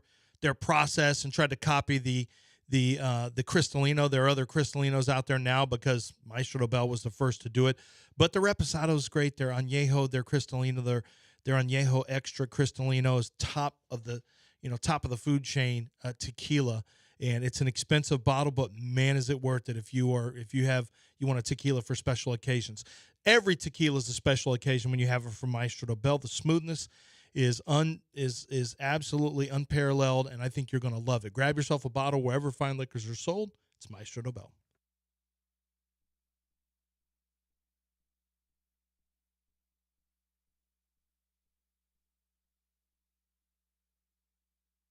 process and tried to copy the Cristalino. There are other Cristalinos out there now because Maestro Dobel was the first to do it. But the Reposado is great. Their Añejo, their Cristalino, their Añejo Extra Cristalino is top of the food chain tequila, and it's an expensive bottle, but man, is it worth it if you want a tequila for special occasions. Every tequila is a special occasion when you have it from Maestro Dobel. The smoothness is absolutely unparalleled, and I think you're going to love it. Grab yourself a bottle wherever fine liquors are sold. It's Maestro Dobel.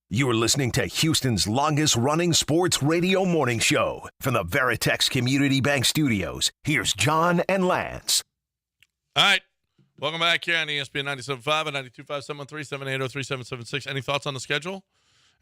You are listening to Houston's longest-running sports radio morning show. From the Veritex Community Bank Studios, here's John and Lance. All right. Welcome back here on ESPN 97.5 and 92.5, 713-780-3776. Any thoughts on the schedule?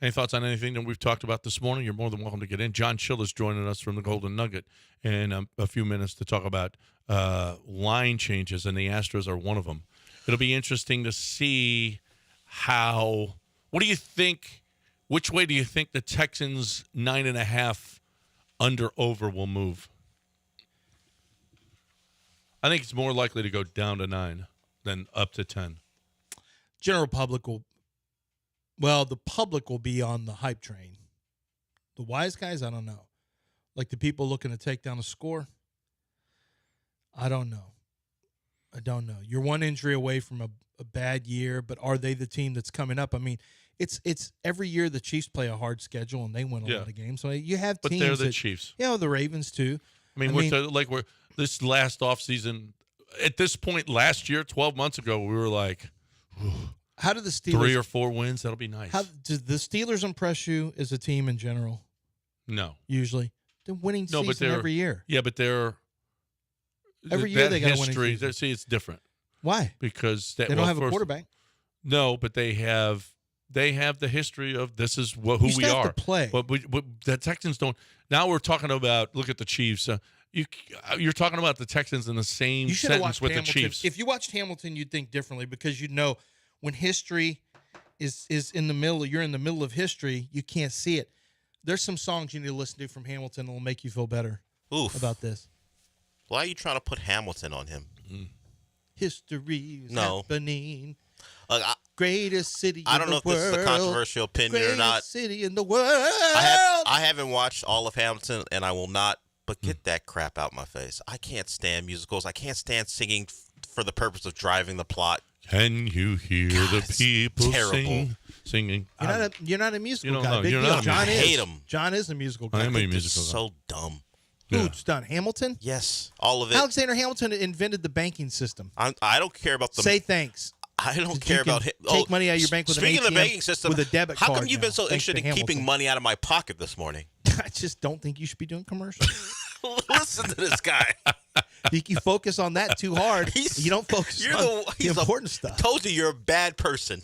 Any thoughts on anything that we've talked about this morning? You're more than welcome to get in. John Schill is joining us from the Golden Nugget in a few minutes to talk about line changes, and the Astros are one of them. It'll be interesting to see how – what do you think? Which way do you think the Texans 9.5 under/over will move? I think it's more likely to go down to 9 than up to 10. The public will be on the hype train. The wise guys, I don't know. Like the people looking to take down a score, I don't know. You're one injury away from a bad year, but are they the team that's coming up? I mean, it's every year the Chiefs play a hard schedule and they win a lot of games. So you have teams, but they're the Chiefs. Yeah, the Ravens too. We're this last offseason, at this point last year, 12 months ago, we were like, how do the Steelers 3 or 4 wins? That'll be nice. How do the Steelers impress you as a team in general? No, usually they're winning season every year. Yeah, but they're every year they got a winning season. See, it's different. Why? Because they don't have a quarterback. No, but they have the history of this is who we are. To play. But the Texans don't. Now we're talking about, look at the Chiefs. You're talking about the Texans in the same sentence with Hamilton. The Chiefs. If you watched Hamilton, you'd think differently because you'd know when history is in the middle. You're in the middle of history. You can't see it. There's some songs you need to listen to from Hamilton that will make you feel better about this. Why are you trying to put Hamilton on him? History is happening. Greatest city in the world. I don't know if this is a controversial opinion or not. Greatest city in the world. I haven't watched all of Hamilton, and I will not. But get that crap out my face. I can't stand musicals. I can't stand singing for the purpose of driving the plot. Can you hear the people singing? You're not a musical guy. No, you're not. John I hate him. John is a musical guy. I am a musical guy. So dumb. Who's done? Hamilton? Yes, all of it. Alexander Hamilton invented the banking system. I don't care about the. Say thanks. I don't care about him. Take money out of your bank with an ATM. Speaking of the banking system, with a debit card. How come you've been so Thanks interested in keeping money out of my pocket this morning? I just don't think you should be doing commercials. Listen to this guy. You focus on that too hard. You don't focus on the important stuff. Told you you're a bad person.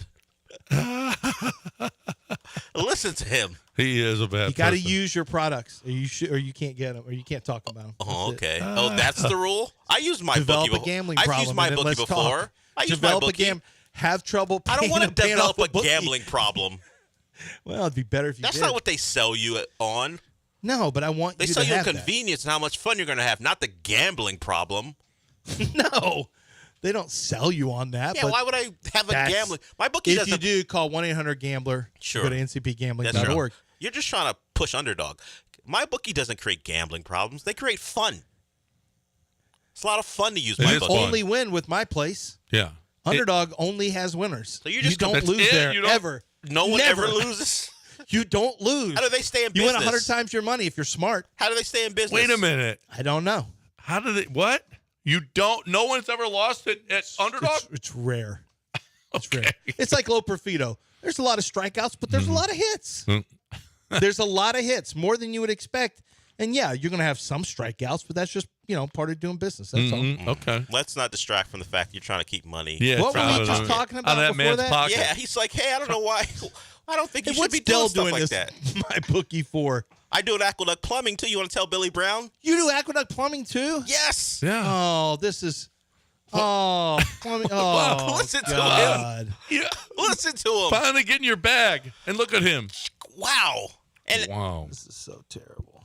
Listen to him. He is a bad person. You got to use your products, or you can't get them, or you can't talk about them. Oh, okay. That's the rule? I used my develop bookie. A gambling I've problem, used my bookie before. Talk. I used my bookie. Have trouble paying. I don't want to develop a bookie. gambling problem. Well, it'd be better if you That's did. not what they sell you on. No, but I want they you sell to you have convenience and how much fun you're going to have, not the gambling problem. No, they don't sell you on that. Yeah, why would I have a gambling? My bookie doesn't. If you do, call 1-800-GAMBLER. Sure. Go to ncpgambling.org. You're just trying to push underdog. My bookie doesn't create gambling problems. They create fun. It's a lot of fun to use my bookie. Only win with my place. Yeah. Underdog only has winners. So you just don't lose there you ever. No one Never. ever loses. You don't lose. How do they stay in You business? win 100 times your money if you're smart. How do they stay in business? Wait a minute. I don't know. How do they? What? You don't? No one's ever lost it at underdog. It's rare. It's rare. It's like low Perfido. There's a lot of strikeouts, but there's a lot of hits. There's a lot of hits, more than you would expect. And yeah, you're going to have some strikeouts, but that's just, part of doing business. That's all. Okay. Let's not distract from the fact you're trying to keep money. Yeah. What were we just talking about out of that before man's that? pocket. Yeah, he's like, hey, I don't know why. I don't think you should What's be doing Dell stuff doing like this? that. My bookie for. I do an Aqueduct Plumbing, too. You want to tell Billy Brown? You do Aqueduct Plumbing too? Yes. Yeah. Oh, this is. Oh, plumbing. Oh, Listen to God. him. Yeah. Listen to him. Finally get in your bag and look at him. Wow. And Wow. This is so terrible.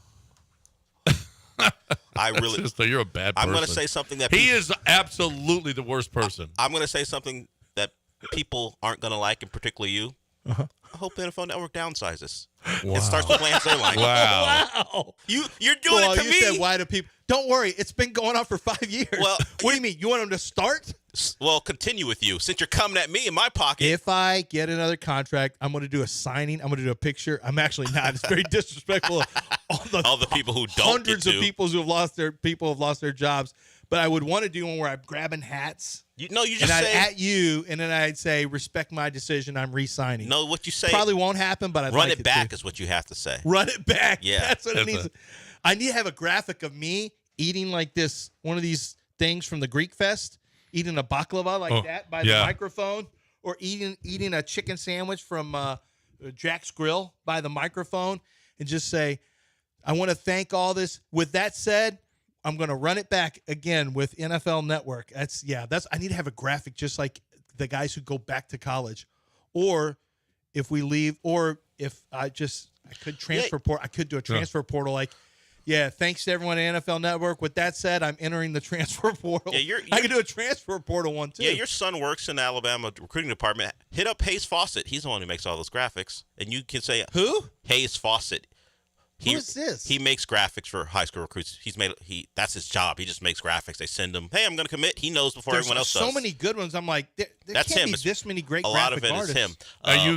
I really. You're a bad person. I'm going to say something that he is absolutely the worst person. I'm going to say something that people aren't going to like, and particularly you. I hope the NFL Network downsizes. Wow. It starts with Lance Zierlein. Wow. You're doing it to you me. said why do people? Don't worry, it's been going on for 5 years. Well, what do you mean? You want them to start? Well, continue with you since you're coming at me in my pocket. If I get another contract, I'm going to do a signing. I'm going to do a picture. I'm actually not. It's very disrespectful. All the people who don't hundreds get of to. people who have lost their jobs. But I would want to do one where I'm grabbing hats. You just and I'd say at you, and then I'd say, respect my decision. I'm re-signing. no. What you say Probably won't happen, but I'd run like it back to. is what you have to say. Run it back. Yeah. That's what it needs. I need to have a graphic of me eating like this, one of these things from the Greek Fest, eating a baklava like that by the microphone, or eating a chicken sandwich from Jack's Grill by the microphone, and just say, I want to thank all this. With that said, I'm going to run it back again with NFL Network. I need to have a graphic just like the guys who go back to college. Or if we leave, or if I could transfer portal. I could do a transfer portal like, thanks to everyone at NFL Network. With that said, I'm entering the transfer portal. Yeah, I could do a transfer portal one too. Yeah, your son works in the Alabama recruiting department. Hit up Hayes Fawcett. He's the one who makes all those graphics. And you can say, who? Hayes Fawcett. Who is this? He makes graphics for high school recruits. That's his job. He just makes graphics. They send him, hey, I'm going to commit. He knows before everyone else does. So many good ones. I'm like, there That's can't him. be this many great a graphic lot of it artists. is him.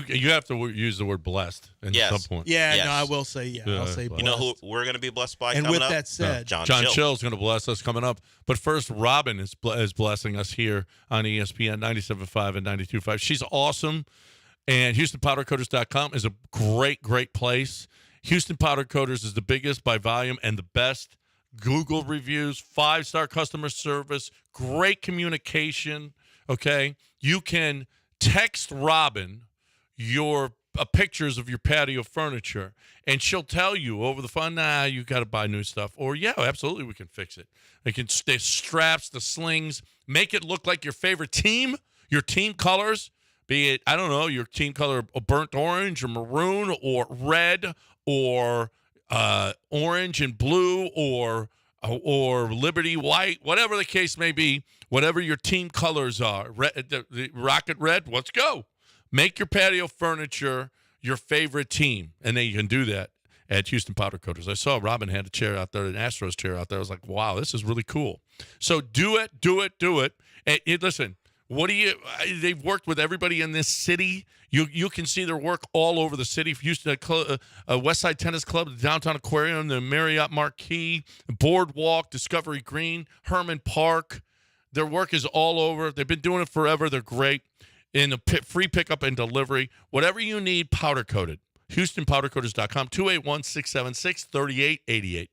You have to use the word blessed at some point. Yeah, Yes. no, I will say, I'll say blessed. You know who we're going to be blessed by And coming with up? that said, John Chill is going to bless us coming up. But first, Robin is blessing us here on ESPN 97.5 and 92.5. She's awesome. And HoustonPowderCoaters.com is a great, great place. Houston Powder Coaters is the biggest by volume and the best. Google reviews, 5-star customer service, great communication, okay? You can text Robin your pictures of your patio furniture, and she'll tell you over the phone, you got to buy new stuff. Or, absolutely, we can fix it. They can the straps, the slings, make it look like your favorite team, your team colors, be it, I don't know, your team color burnt orange or maroon or red or orange and blue or Liberty white, whatever the case may be, whatever your team colors are, the rocket red, let's go. Make your patio furniture your favorite team, and then you can do that at Houston Powder Coaters. I saw Robin had a chair out there, an Astros chair out there. I was like, wow, this is really cool. So do it. And listen, they've worked with everybody in this city. You can see their work all over the city. Houston, Westside Tennis Club, the Downtown Aquarium, the Marriott Marquis, Boardwalk, Discovery Green, Herman Park. Their work is all over. They've been doing it forever. They're great. In the free pickup and delivery, whatever you need, powder coated. HoustonPowderCoaters.com, 281-676-3888.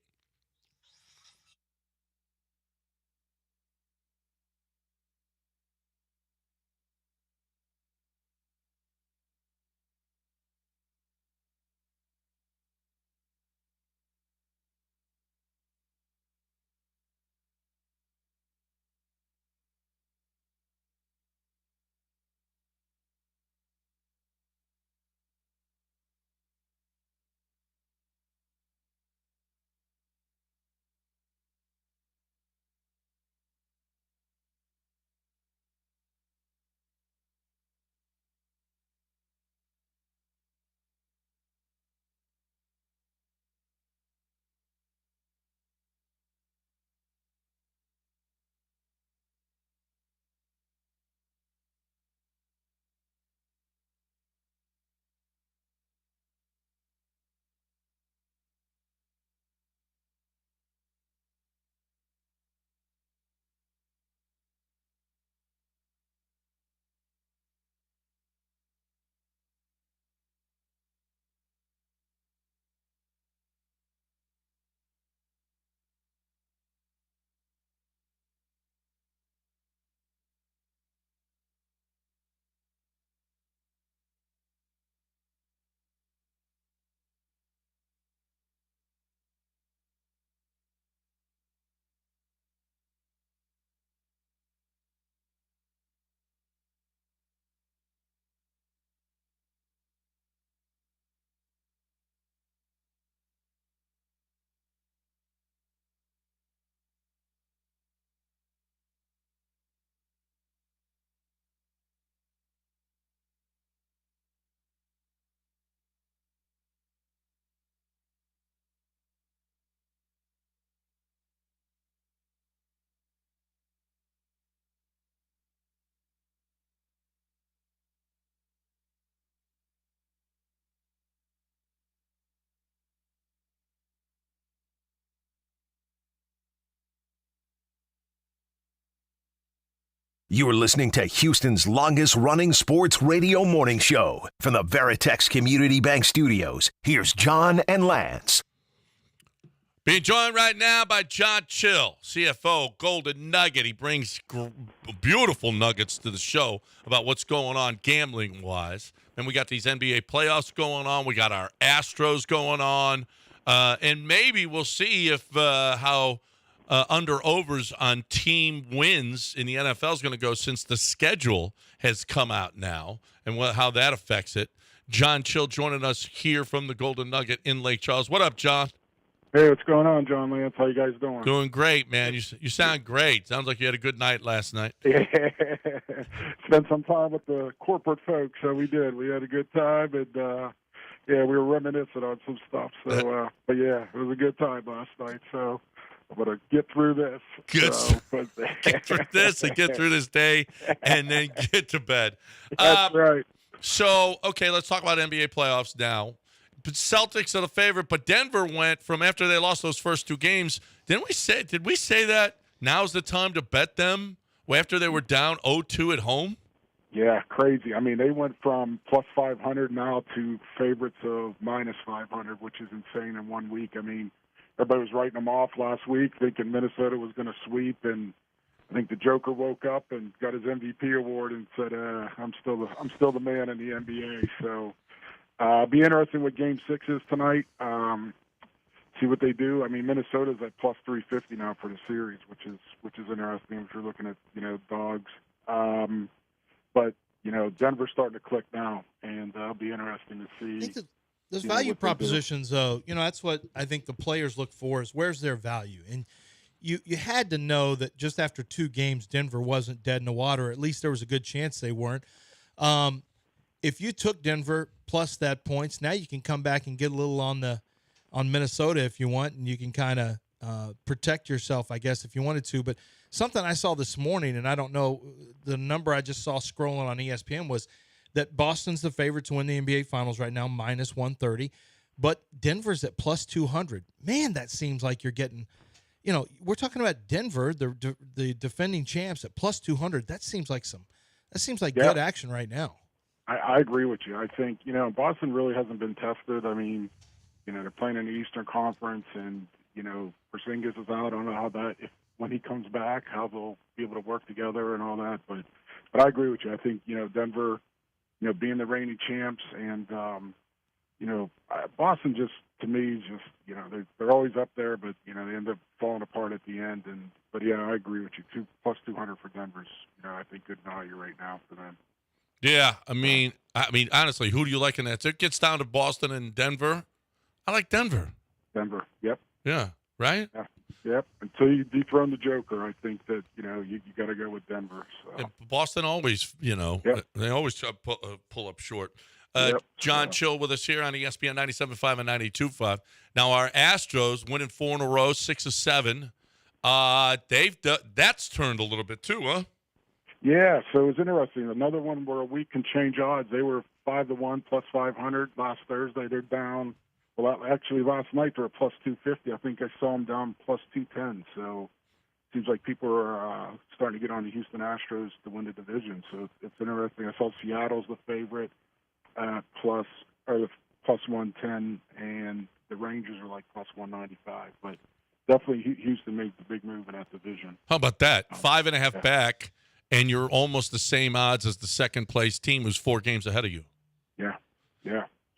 You are listening to Houston's longest-running sports radio morning show. From the Veritex Community Bank Studios, here's John and Lance. Being joined right now by John Chill, CFO, Golden Nugget. He brings beautiful nuggets to the show about what's going on gambling-wise. And we got these NBA playoffs going on. We got our Astros going on. And maybe we'll see if how under-overs on team wins in the NFL is going to go since the schedule has come out now and how that affects it. John Chill joining us here from the Golden Nugget in Lake Charles. What up, John? Hey, what's going on, John Lance? How you guys doing? Doing great, man. You sound great. Sounds like you had a good night last night. Yeah, spent some time with the corporate folks, so we did. We had a good time, and we were reminiscing on some stuff. So, but yeah, it was a good time last night. So I'm gonna get through this. Good. Get through this and get through this day, and then get to bed. That's right. So, okay, let's talk about NBA playoffs now. Celtics are the favorite, but Denver went from after they lost those first two games. Did we say that now's the time to bet them after they were down 0-2 at home? Yeah, crazy. I mean, they went from plus 500 now to favorites of minus 500, which is insane in 1 week. I mean, everybody was writing them off last week, thinking Minnesota was going to sweep, and I think the Joker woke up and got his MVP award and said, "I'm still the man in the NBA." So. Be interesting what Game 6 is tonight. See what they do. I mean, Minnesota's at plus 350 now for the series, which is interesting if you're looking at dogs. But Denver's starting to click now, and that'll be interesting to see. I think those value propositions, though, that's what I think the players look for is where's their value. And you had to know that just after 2 games, Denver wasn't dead in the water. At least there was a good chance they weren't. If you took Denver plus that points, now you can come back and get a little on Minnesota if you want, and you can kind of protect yourself, I guess, if you wanted to. But something I saw this morning, and I don't know, the number I just saw scrolling on ESPN was that Boston's the favorite to win the NBA Finals right now, minus 130, but Denver's at plus 200. Man, that seems like you're getting, we're talking about Denver, the defending champs at plus 200. That seems like good action right now. I agree with you. I think, Boston really hasn't been tested. I mean, they're playing in the Eastern Conference, and, Porzingis is out. I don't know when he comes back, how they'll be able to work together and all that. But I agree with you. I think, Denver, being the reigning champs, and, Boston just, to me, is just, they're always up there, but, they end up falling apart at the end. But I agree with you. Plus 200 for Denver's, I think good value right now for them. Yeah, I mean, honestly, who do you like in that? It gets down to Boston and Denver. I like Denver. Denver, yep. Yeah, right? Yeah, yep. Until you dethrone the Joker, I think that, you got to go with Denver. So. And Boston always, they always pull up short. John Chill with us here on ESPN 97.5 and 92.5. Now, our Astros winning 4 in a row, 6 of 7. That's turned a little bit too, huh? Yeah, so it was interesting. Another one where a week can change odds. They were 5-1 plus 500 last Thursday. They're down. Well, actually, last night they were plus 250. I think I saw them down plus 210. So it seems like people are starting to get on the Houston Astros to win the division. So it's interesting. I saw Seattle's the favorite plus 110, and the Rangers are like plus 195. But definitely Houston made the big move in that division. How about that? 5.5 back. And you're almost the same odds as the second-place team who's 4 games ahead of you. Yeah.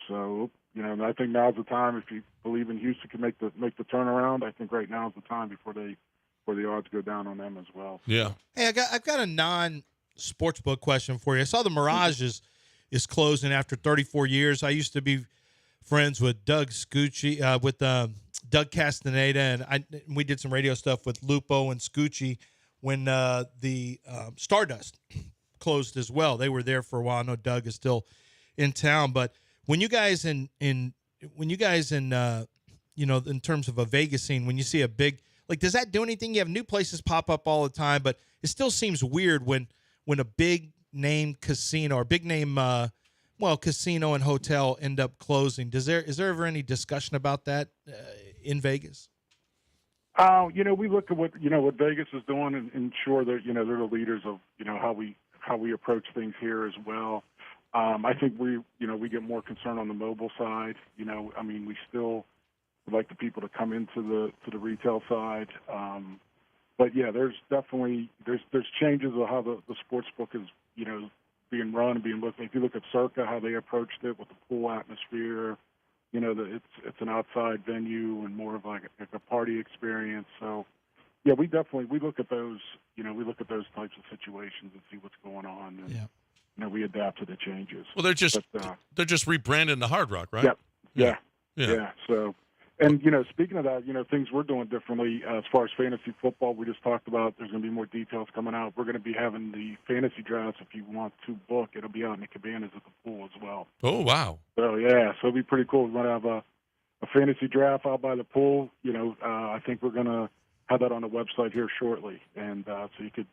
So, I think now's the time. If you believe in Houston can make the turnaround, I think right now is the time before the odds go down on them as well. Yeah. Hey, I've got a non-sportsbook question for you. I saw the Mirage is closing after 34 years. I used to be friends with Doug Scucci, with Doug Castaneda, and we did some radio stuff with Lupo and Scucci when the Stardust closed as well. They were there for a while. I know Doug is still in town, but when you guys in terms of a Vegas scene, when you see a big, like, does that do anything? You have new places pop up all the time, but it still seems weird when a big name casino or big name casino and hotel end up closing. Is there ever any discussion about that in Vegas? We look at what Vegas is doing and ensure that they're the leaders of how we approach things here as well. I think we get more concerned on the mobile side. We still would like the people to come into the retail side. But yeah, there's definitely there's changes of how the sports book is being run and being looked at. If you look at Circa, how they approached it with the pool atmosphere, it's an outside venue and more of like a party experience. So yeah, we look at those types of situations and see what's going on. And, we adapt to the changes. Well, they're just rebranding the Hard Rock, right? Yeah. So, and speaking of that, things we're doing differently as far as fantasy football. We just talked about there's going to be more details coming out. We're going to be having the fantasy drafts. If you want to book, it'll be out in the cabanas at the pool as well. Oh wow! So yeah, so it'll be pretty cool. We're going to have a fantasy draft out by the pool. I think we're going to have that on the website here shortly, and so you could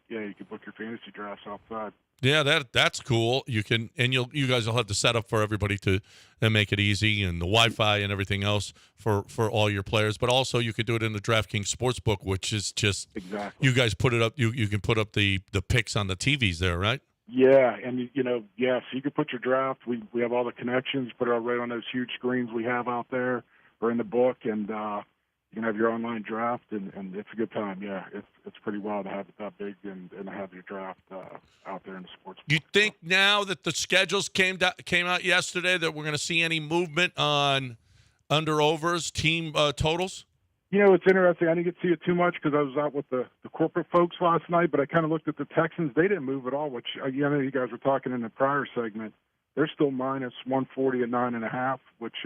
book your fantasy drafts outside. Yeah, that's cool. You can, and you guys will have the setup for everybody to make it easy, and the Wi-Fi and everything else for all your players. But also, you could do it in the DraftKings Sportsbook, which is just exactly. You guys put it up. You can put up the picks on the TVs there, right? Yeah, and so you could put your draft. We have all the connections. Put it right on those huge screens we have out there or in the book, and you can have your online draft, and it's a good time. Yeah, it's pretty wild to have it that big and have your draft out there in the sports. You think now that the schedules came out yesterday that we're going to see any movement on under-overs, team totals? It's interesting. I didn't get to see it too much because I was out with the corporate folks last night, but I kind of looked at the Texans. They didn't move at all, which I know you guys were talking in the prior segment. They're still minus 140 at 9.5, which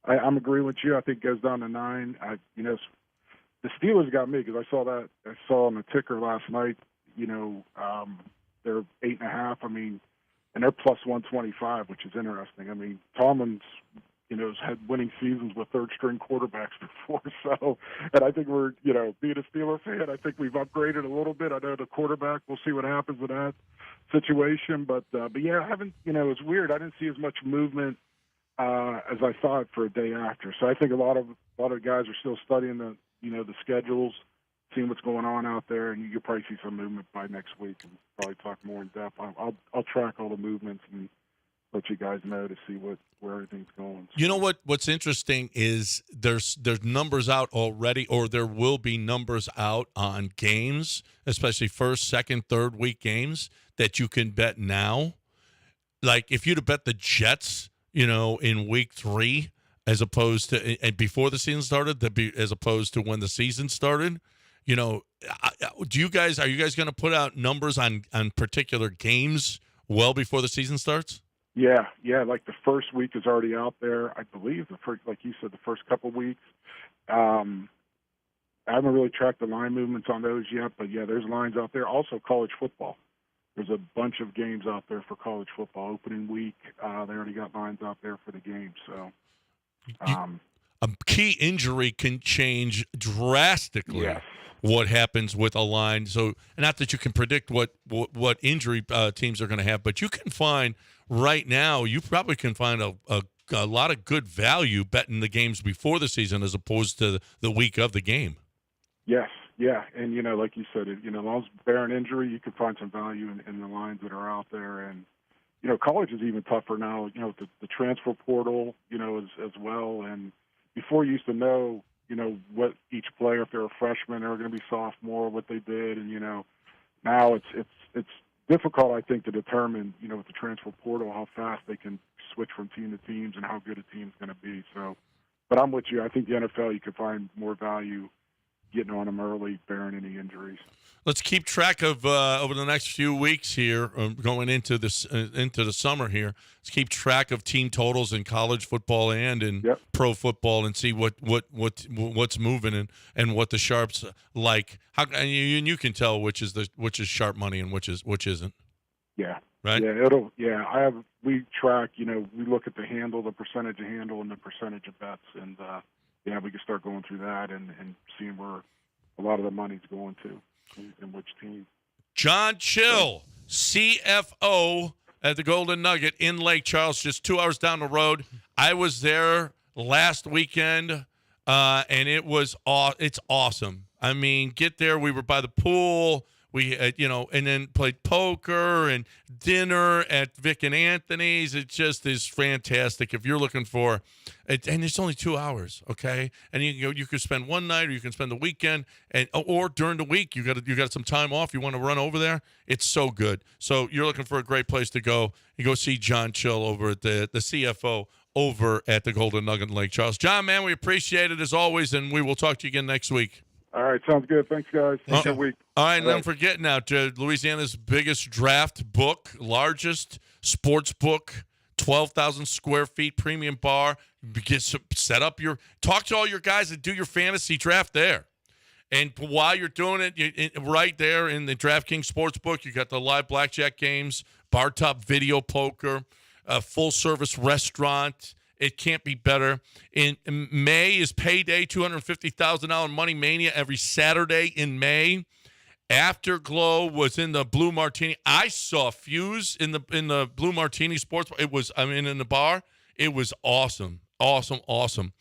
I'm agreeing with you. I think it goes down to 9. The Steelers got me because I saw on the ticker last night. They're 8.5. And they're plus 125, which is interesting. Tomlin's has had winning seasons with third-string quarterbacks before. So, and I think we're being a Steelers fan, I think we've upgraded a little bit. I know the quarterback. We'll see what happens in that situation, but yeah, I haven't. It's weird. I didn't see as much movement as I thought for a day after. So I think a lot of guys are still studying the schedules, seeing what's going on out there, and you'll probably see some movement by next week and probably talk more in depth. I'll track all the movements and let you guys know to see where everything's going. You know what's interesting is there's numbers out already, or there will be numbers out on games, especially first, second, third week games that you can bet now. Like if you'd have bet the Jets, in week 3, as opposed to and before the season started, as opposed to when the season started, are you guys going to put out numbers on particular games well before the season starts? Yeah. Like the first week is already out there. I believe like you said, the first couple weeks. I haven't really tracked the line movements on those yet, but yeah, there's lines out there. Also, college football. There's a bunch of games out there for college football. Opening week, they already got lines out there for the game. So, a key injury can change drastically what happens with a line. So, not that you can predict what injury teams are going to have, but you can find right now. You probably can find a lot of good value betting the games before the season as opposed to the week of the game. Yes. Yeah, and like you said, as long as barring injury, you can find some value in the lines that are out there. And college is even tougher now. The transfer portal, as well. And before you used to know, what each player, if they're a freshman, they were going to be sophomore, what they did, and now it's difficult, I think, to determine, with the transfer portal how fast they can switch from team to teams and how good a team's going to be. So, but I'm with you. I think the NFL, you can find more value getting on them early, bearing any injuries. Let's keep track of over the next few weeks here, going into the summer here. Let's keep track of team totals in college football and in pro football, and see what's moving and what the sharps like. And you can tell which is sharp money and which isn't. Yeah. Right. Yeah. We track. We look at the handle, the percentage of handle, and the percentage of bets, and we can start going through that and seeing where a lot of the money's going to and which team. John Chill, CFO at the Golden Nugget in Lake Charles, just 2 hours down the road. I was there last weekend and it's awesome. I mean, get there. We were by the pool. We, and then played poker and dinner at Vic and Anthony's. It just is fantastic. If you're looking for it, and it's only 2 hours, okay? And you could spend one night, or you can spend the weekend, or during the week you got some time off. You want to run over there. It's so good. So you're looking for a great place to go. You go see John Chill over at the CFO over at the Golden Nugget in Lake Charles. John, man, we appreciate it as always, and we will talk to you again next week. All right, sounds good. Thanks, guys. Have a good week. All right, and don't forget now, Louisiana's biggest draft book, largest sports book, 12,000 square feet, premium bar. Talk to all your guys and do your fantasy draft there. And while you're doing it, right there in the DraftKings Sportsbook, you got the live blackjack games, bar top video poker, a full-service restaurant. It can't be better. In May is payday, $250,000 Money Mania every Saturday in May. Afterglow was in the Blue Martini. I saw Fuse in the Blue Martini Sports. In the bar. It was awesome. Awesome.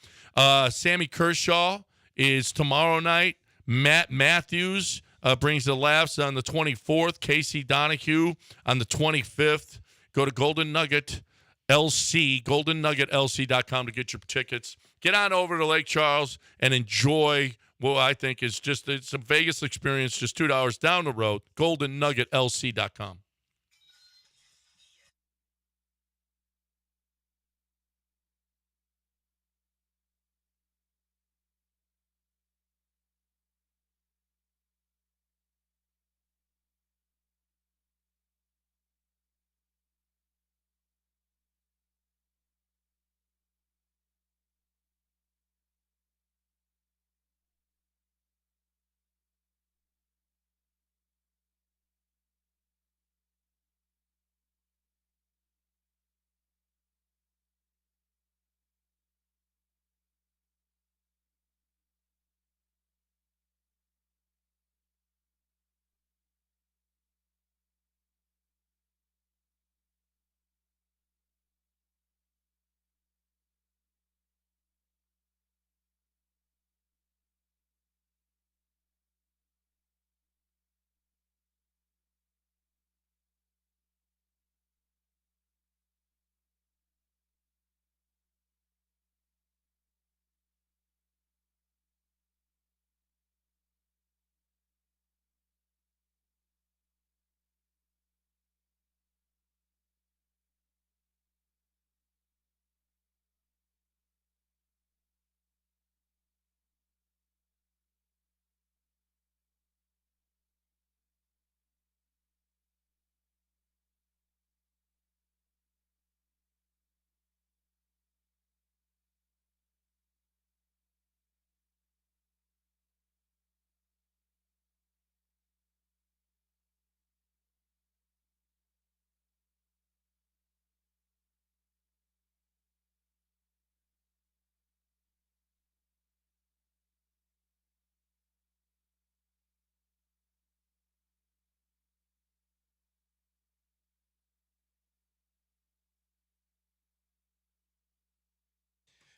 Sammy Kershaw is tomorrow night. Matt Matthews brings the laughs on the 24th. Casey Donahue on the 25th. Go to Golden Nugget LC, goldennuggetlc.com to get your tickets. Get on over to Lake Charles and enjoy what I think is it's a Vegas experience just $2 down the road, goldennuggetlc.com.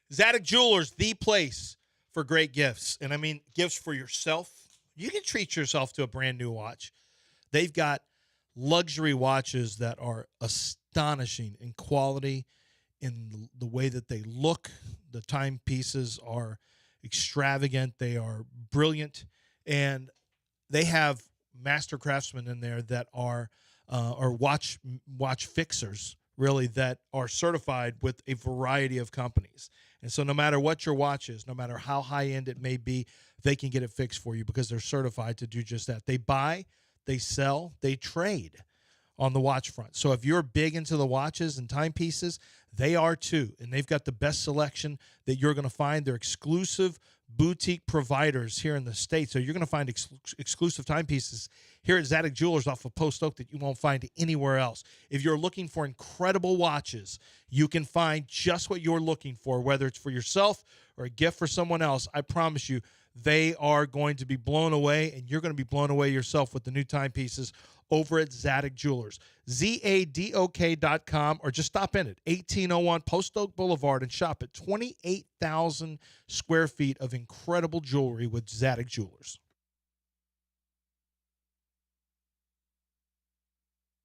Zadok Jewelers, the place for great gifts. And I mean, gifts for yourself. You can treat yourself to a brand new watch. They've got luxury watches that are astonishing in quality, in the way that they look. The timepieces are extravagant. They are brilliant. And they have master craftsmen in there that are watch fixers, really, that are certified with a variety of companies. And so no matter what your watch is, no matter how high-end it may be, they can get it fixed for you because they're certified to do just that. They buy, they sell, they trade on the watch front. So if you're big into the watches and timepieces, they are too. And they've got the best selection that you're going to find. They're exclusive boutique providers here in the States. So you're going to find exclusive timepieces here at Zadok Jewelers off of Post Oak that you won't find anywhere else. If you're looking for incredible watches, you can find just what you're looking for, whether it's for yourself or a gift for someone else. I promise you, they are going to be blown away, and you're going to be blown away yourself with the new timepieces over at Zadok Jewelers. ZADOK.com, or just stop in at 1801 Post Oak Boulevard and shop at 28,000 square feet of incredible jewelry with Zadok Jewelers.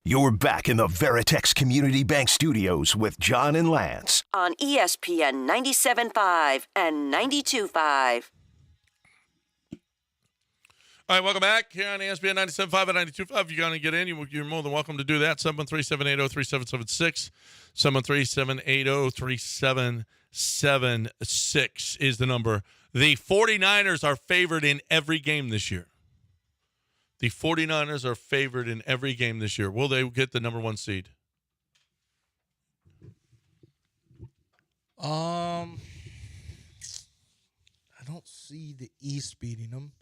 You're back in the Veritex Community Bank Studios with John and Lance. On ESPN 97.5 and 92.5. All right, welcome back here on ESPN 97.5 and 92.5. If you're going to get in, you're more than welcome to do that. 713-780-3776. 713-780-3776 is the number. The 49ers are favored in every game this year. The 49ers are favored in every game this year. Will they get the number 1 seed? I don't see the East beating them.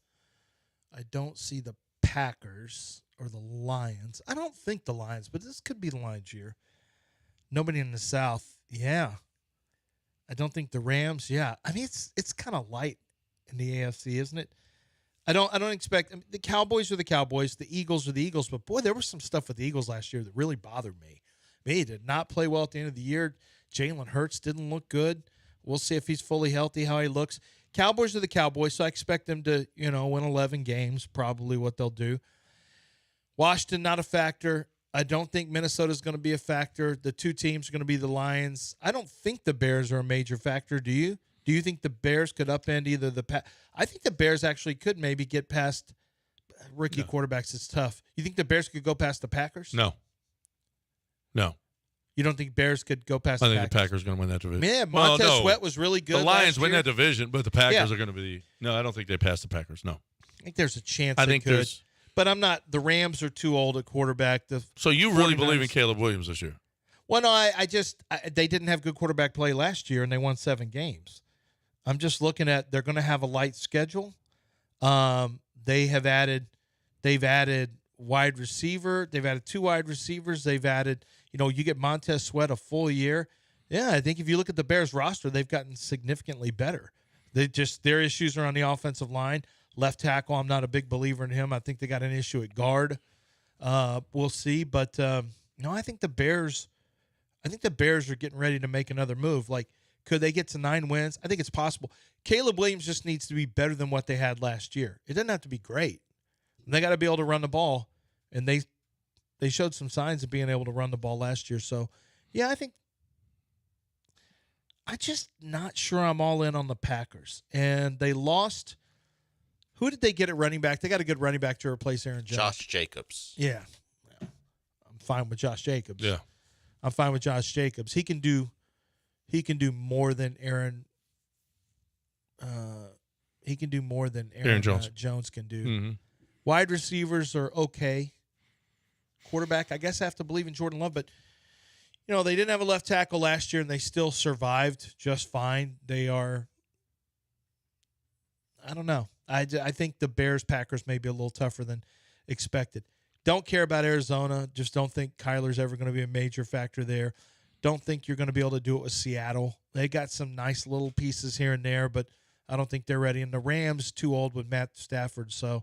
I don't see the Packers or the Lions. I don't think the Lions, but this could be the Lions year. Nobody in the South. Yeah. I don't think the Rams. Yeah. I mean, it's kind of light in the AFC, isn't it? I don't expect the Cowboys are the Cowboys, the Eagles are the Eagles, but boy, there was some stuff with the Eagles last year that really bothered me. He did not play well at the end of the year. Jalen Hurts didn't look good. We'll see if he's fully healthy, how he looks. Cowboys are the Cowboys, so I expect them to, win 11 games, probably what they'll do. Washington, not a factor. I don't think Minnesota's going to be a factor. The two teams are going to be the Lions. I don't think the Bears are a major factor. Do you? Do you think the Bears could upend either the I think the Bears actually could maybe get past rookie quarterbacks. It's tough. You think the Bears could go past the Packers? No. You don't think Bears could go past the Packers? I think the Packers are going to win that division. Yeah, Montez Sweat was really good. The Lions last win year. that division, but the Packers are going to be No, I don't think they pass the Packers. No. I think there's a chance I they think could. there's But I'm not. The Rams are too old at quarterback. So you really believe in Caleb Williams this year? Well, no, they didn't have good quarterback play last year, and they won 7 games. I'm just looking at they're going to have a light schedule. They've added wide receiver. They've added 2 wide receivers. They've added, you get Montez Sweat a full year. Yeah, I think if you look at the Bears roster, they've gotten significantly better. Their issues are on the offensive line. Left tackle, I'm not a big believer in him. I think they got an issue at guard. We'll see, but no, I think the Bears are getting ready to make another move. Like, could they get to 9 wins? I think it's possible. Caleb Williams just needs to be better than what they had last year. It doesn't have to be great. They got to be able to run the ball, and they showed some signs of being able to run the ball last year. So, yeah, I'm just not sure I'm all in on the Packers. And they lost. Who did they get at running back? They got a good running back to replace Aaron Jones. Josh Jacobs. Yeah. I'm fine with Josh Jacobs. Yeah. I'm fine with Josh Jacobs. He can do more than Aaron. He can do more than Aaron Jones can do. Mm-hmm. Wide receivers are okay. Quarterback, I guess I have to believe in Jordan Love, but they didn't have a left tackle last year, and they still survived just fine. They are. I don't know. I think the Bears-Packers may be a little tougher than expected. Don't care about Arizona. Just don't think Kyler's ever going to be a major factor there. Don't think you're going to be able to do it with Seattle. They got some nice little pieces here and there, but I don't think they're ready. And the Rams, too old with Matt Stafford. So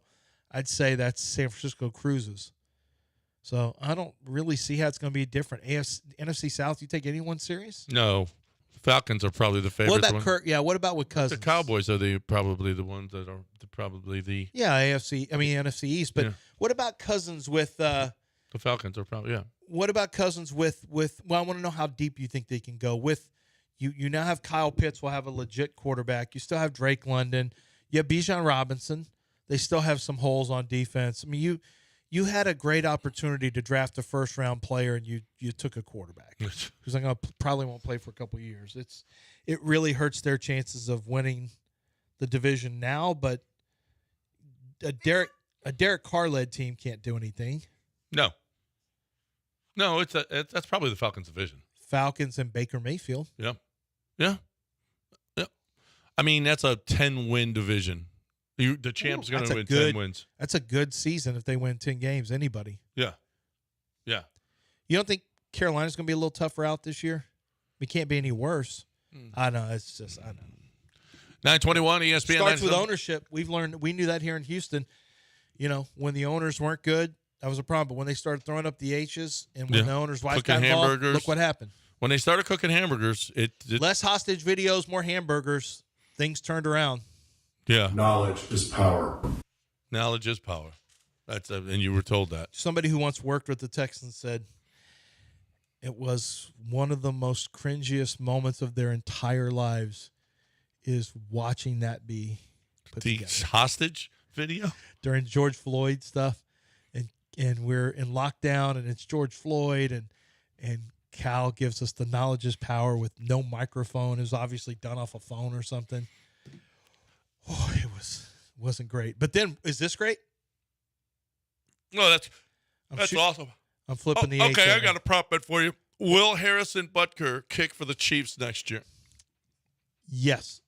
I'd say that's San Francisco Cruises. So I don't really see how it's going to be different. NFC South, you take anyone serious? No. Falcons are probably the favorite. What about Kirk? Yeah, what about with Cousins? The Cowboys are probably the ones that are probably the NFC East. But what about Cousins with the Falcons are probably What about Cousins with I want to know how deep you think they can go with you now have Kyle Pitts will have a legit quarterback. You still have Drake London. You have Bijan Robinson. They still have some holes on defense. I mean, you had a great opportunity to draft a first-round player, and you took a quarterback who's probably won't play for a couple of years. It really hurts their chances of winning the division now. But a Derek Carr-led team can't do anything. No, that's probably the Falcons division. Falcons and Baker Mayfield. Yeah. I mean, that's a 10-win division. The champ's going to win 10 wins. That's a good season if they win 10 games. Anybody. Yeah. You don't think Carolina's going to be a little tougher out this year? It can't be any worse. I know. It's just, I know. 921 ESPN. Starts with ownership. We knew that here in Houston. When the owners weren't good, That was a problem. But when they started throwing up the H's and when the owner's wife Cooking got involved, hamburgers. look what happened. When they started cooking hamburgers, it less hostage videos, more hamburgers. Things turned around. Yeah. Knowledge is power. Knowledge is power. And you were told that. Somebody who once worked with the Texans said it was one of the most cringiest moments of their entire lives is watching that be put the together. Hostage video during George Floyd stuff, and we're in lockdown, and it's George Floyd, and Cal gives us the knowledge is power with no microphone. It was obviously done off a phone or something. Oh, it wasn't great. But then, is this great? No, that's awesome. I'm flipping the okay, H I got a prop bet for you. Will Harrison Butker kick for the Chiefs next year? Yes.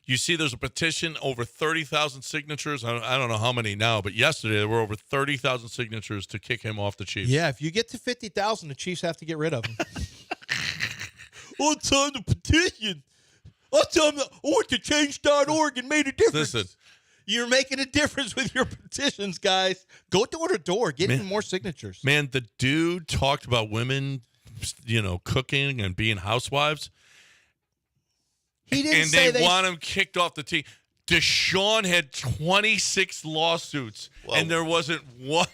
You see, there's a petition, over 30,000 signatures. I don't know how many now, but yesterday there were over 30,000 signatures to kick him off the Chiefs. Yeah, if you get to 50,000, the Chiefs have to get rid of him. I'll sign the petition. I'll tell them I went to change.org and made a difference. Listen. You're making a difference with your petitions, guys. Go door to door. Get in more signatures. Man, the dude talked about women, cooking and being housewives. He didn't and say they want him kicked off the team. Deshaun had 26 lawsuits, and there wasn't one.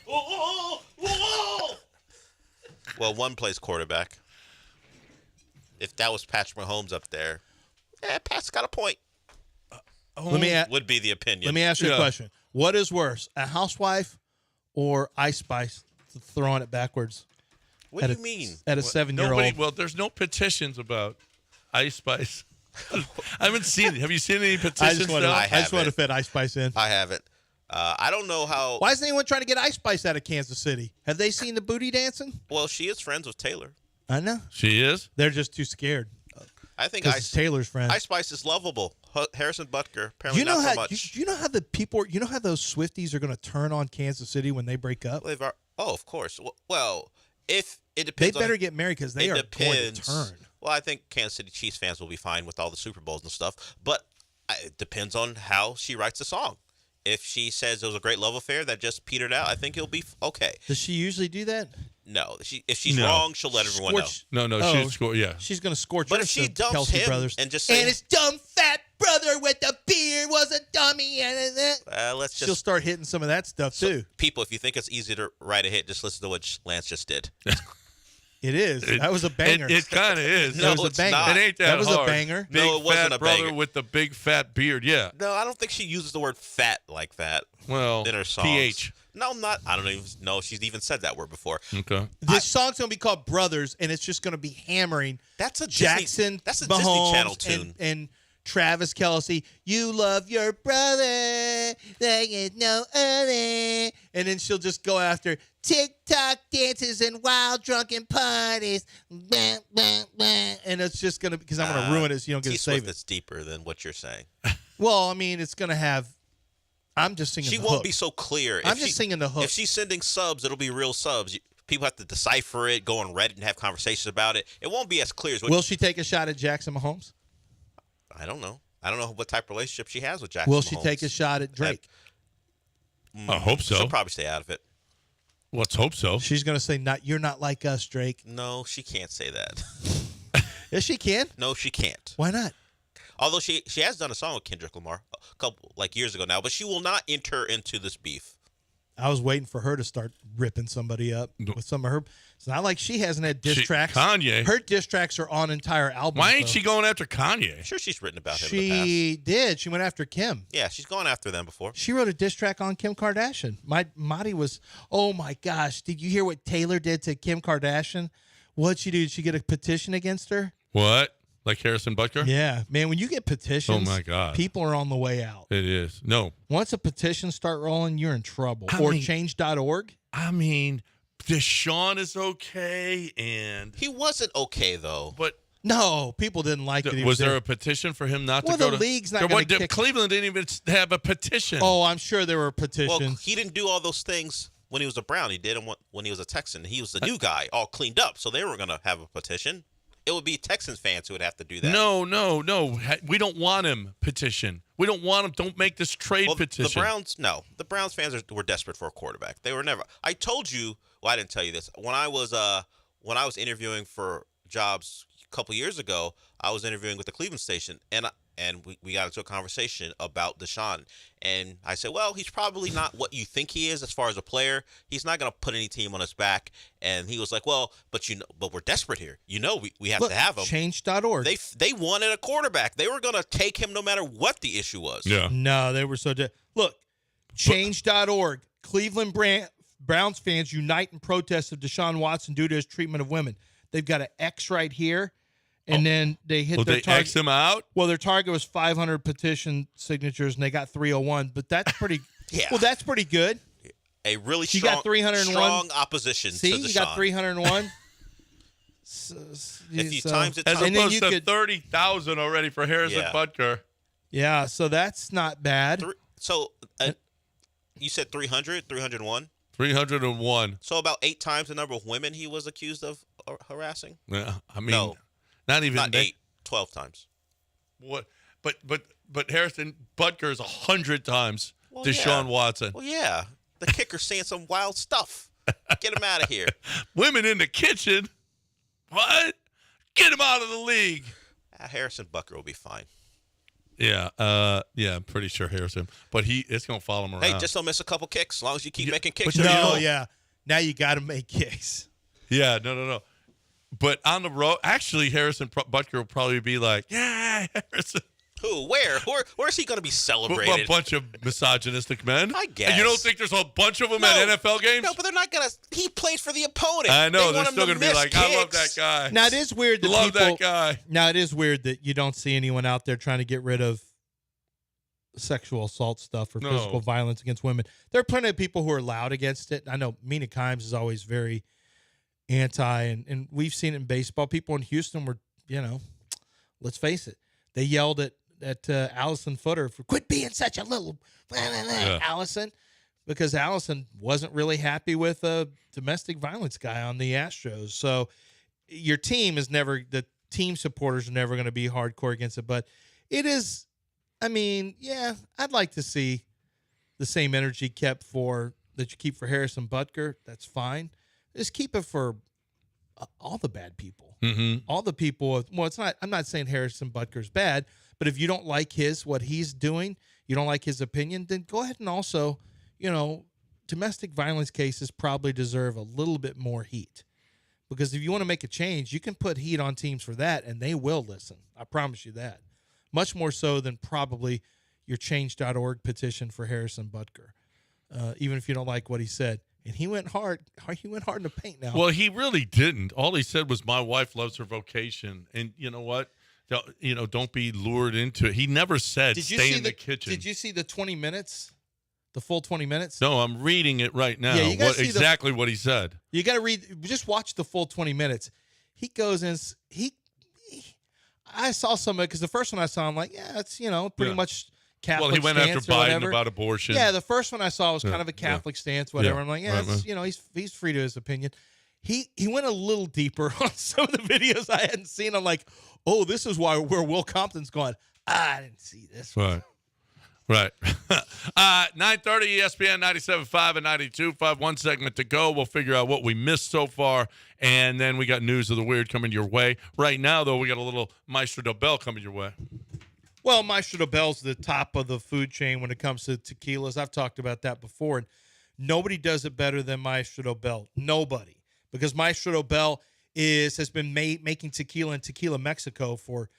Well, one plays quarterback. If that was Patrick Mahomes up there, Pat's got a point. Would be the opinion. Let me ask you a question. What is worse, a housewife or Ice Spice throwing it backwards? What do you mean? At a 7-year-old. Well, there's no petitions about Ice Spice. I haven't seen it. Have you seen any petitions? I just want to fit Ice Spice in. I haven't. I don't know how. Why isn't anyone trying to get Ice Spice out of Kansas City? Have they seen the booty dancing? Well, she is friends with Taylor. I know. She is? They're just too scared. I think Taylor's friend. Ice Spice is lovable. Harrison Butker, apparently not so much. You know how the people, you know how those Swifties are going to turn on Kansas City when they break up? Of course. Well, if it depends. They better get married because they are going to turn. Well, I think Kansas City Chiefs fans will be fine with all the Super Bowls and stuff, but it depends on how she writes the song. If she says it was a great love affair that just petered out, I think it'll be okay. Does she usually do that? No. If she's wrong, she'll let everyone know. No. She's going to scorch. But if she dumps Kelsey him brothers. and just say, and his dumb fat brother with the beard was a dummy, she'll start hitting some of that stuff too. People, if you think it's easy to write a hit, just listen to what Lance just did. It is. That was a banger. It kind of is. No, it's not. It ain't that That was hard. a banger. Big No, it wasn't fat a brother banger. with the big fat beard. Yeah. No, I don't think she uses the word fat like that. Well, in her songs. PH. No, I'm not. I don't even know if she's even said that word before. Okay. This song's going to be called Brothers, and it's just going to be hammering that's a Jackson, That's a Mahomes, Disney Channel tune. And Travis Kelce. You love your brother like it's no other. And then she'll just go after TikTok dances and wild drunken parties. Blah, blah, blah. And it's just going to, because I'm going to ruin it so you don't get to save it. It's deeper than what you're saying. Well, I mean, it's going to have, I'm just singing She the won't hook. be so clear. I'm just singing the hook. If she's sending subs, it'll be real subs. People have to decipher it, go on Reddit and have conversations about it. It won't be as clear as what Will she take a shot at Jackson Mahomes? I don't know. I don't know what type of relationship she has with Jackson Will Mahomes. she take a shot at Drake? I hope so. She'll probably stay out of it. Let's hope so. She's going to say, "You're not like us, Drake." No, she can't say that. Yes, she can. No, she can't. Why not? Although she has done a song with Kendrick Lamar a couple years ago now, but she will not enter into this beef. I was waiting for her to start ripping somebody up with some of her. It's not like she hasn't had diss tracks. Kanye. Her diss tracks are on entire albums. Why ain't she going after Kanye? I'm sure she's written about him in the She did. She went after Kim. Yeah, she's gone after them before. She wrote a diss track on Kim Kardashian. Marty was, oh my gosh, did you hear what Taylor did to Kim Kardashian? What'd she do? Did she get a petition against her? What? Like Harrison Butker? Yeah. Man, when you get petitions, oh my God, people are on the way out. It is. No. Once a petition start rolling, you're in trouble. I mean, change.org. I mean, Deshaun is okay, and he wasn't okay though. But no, people didn't like it. Was there a petition for him not to go to? Well, the league's not going to kick. Cleveland didn't even have a petition. Oh, I'm sure there were petitions. Well, he didn't do all those things when he was a Brown. He did them when he was a Texan. He was the new guy, all cleaned up, so they were going to have a petition. It would be Texans fans who would have to do that. No. We don't want him petition. We don't want him. Don't make this trade petition. The Browns fans were desperate for a quarterback. They were never. I told you. Well, I didn't tell you this. When I was interviewing for jobs a couple years ago, I was interviewing with the Cleveland station, and we got into a conversation about Deshaun. And I said, well, he's probably not what you think he is as far as a player. He's not going to put any team on his back. And he was like, well, but we're desperate here. We have to have him. Change.org. They wanted a quarterback. They were going to take him no matter what the issue was. Yeah. No, they were so look, change.org. Cleveland Browns fans unite in protest of Deshaun Watson due to his treatment of women. They've got an X right here. And then they hit their target. They X him out? Well, their target was 500 petition signatures, and they got 301. But that's pretty. Yeah. Well, that's pretty good. A really you got 301. Strong opposition. See, to Deshaun. You got 301. If you times it, as opposed to 30,000 already for Harrison Butker. Yeah, so that's not bad. You said 300, 301? 301. So about 8 times the number of women he was accused of harassing? Yeah, I mean, no. Not 8, 12 times. What? But Harrison Butker is 100 times Deshaun Watson. Well, yeah. The kicker's saying some wild stuff. Get him out of here. Women in the kitchen? What? Get him out of the league. Harrison Butker will be fine. Yeah, I'm pretty sure Harrison. But it's going to follow him around. Hey, just don't miss a couple kicks as long as you keep making kicks. Now you got to make kicks. Yeah, no. But on the road, actually, Harrison Butker will probably be like, yeah, Harrison. Who? Where? Where's he going to be celebrated? A bunch of misogynistic men? I guess. And you don't think there's a bunch of them at NFL games? No, but they're not going to. He plays for the opponent. I know. They're still going to be like, kicks. I love that guy. Now, it is weird that that guy. Now, it is weird that you don't see anyone out there trying to get rid of sexual assault stuff or physical violence against women. There are plenty of people who are loud against it. I know Mina Kimes is always very anti, and we've seen it in baseball. People in Houston were, let's face it, they yelled at Allison Footer for quit being such a little Allison, because Allison wasn't really happy with a domestic violence guy on the Astros. So your team the team supporters are never going to be hardcore against it, but it is. I mean, I'd like to see the same energy that you keep for Harrison Butker. That's fine. Just keep it for all the bad people. Mm-hmm. All the people. Well, it's not. I'm not saying Harrison Butker's bad, but if you don't like what he's doing, you don't like his opinion, then go ahead and also, domestic violence cases probably deserve a little bit more heat. Because if you want to make a change, you can put heat on teams for that, and they will listen. I promise you that. Much more so than probably your change.org petition for Harrison Butker, even if you don't like what he said. And he went hard. He went hard in the paint now. Well, he really didn't. All he said was, my wife loves her vocation. And you know what? Don't be lured into it. He never said stay in the kitchen. Did you see the 20 minutes? The full 20 minutes? No, I'm reading it right now. Yeah, what he said. You got to read. Just watch the full 20 minutes. He goes in. I saw some of it because the first one I saw, I'm like, it's pretty much Catholic. Well, he went after Biden about abortion. Yeah, the first one I saw was kind of a Catholic stance, whatever. Yeah. I'm like, he's free to his opinion. He went a little deeper on some of the videos I hadn't seen. I'm like, oh, this is where Will Compton's going. I didn't see this one. Right. 9:30 ESPN 97.5 and 92.5. One segment to go. We'll figure out what we missed so far, and then we got news of the weird coming your way. Right now, though, we got a little Maestro Del Bel coming your way. Well, Maestro Del Bel's the top of the food chain when it comes to tequilas. I've talked about that before, and nobody does it better than Maestro Del Bel. Nobody. Because Maestro Del Bel has been making tequila in Tequila, Mexico for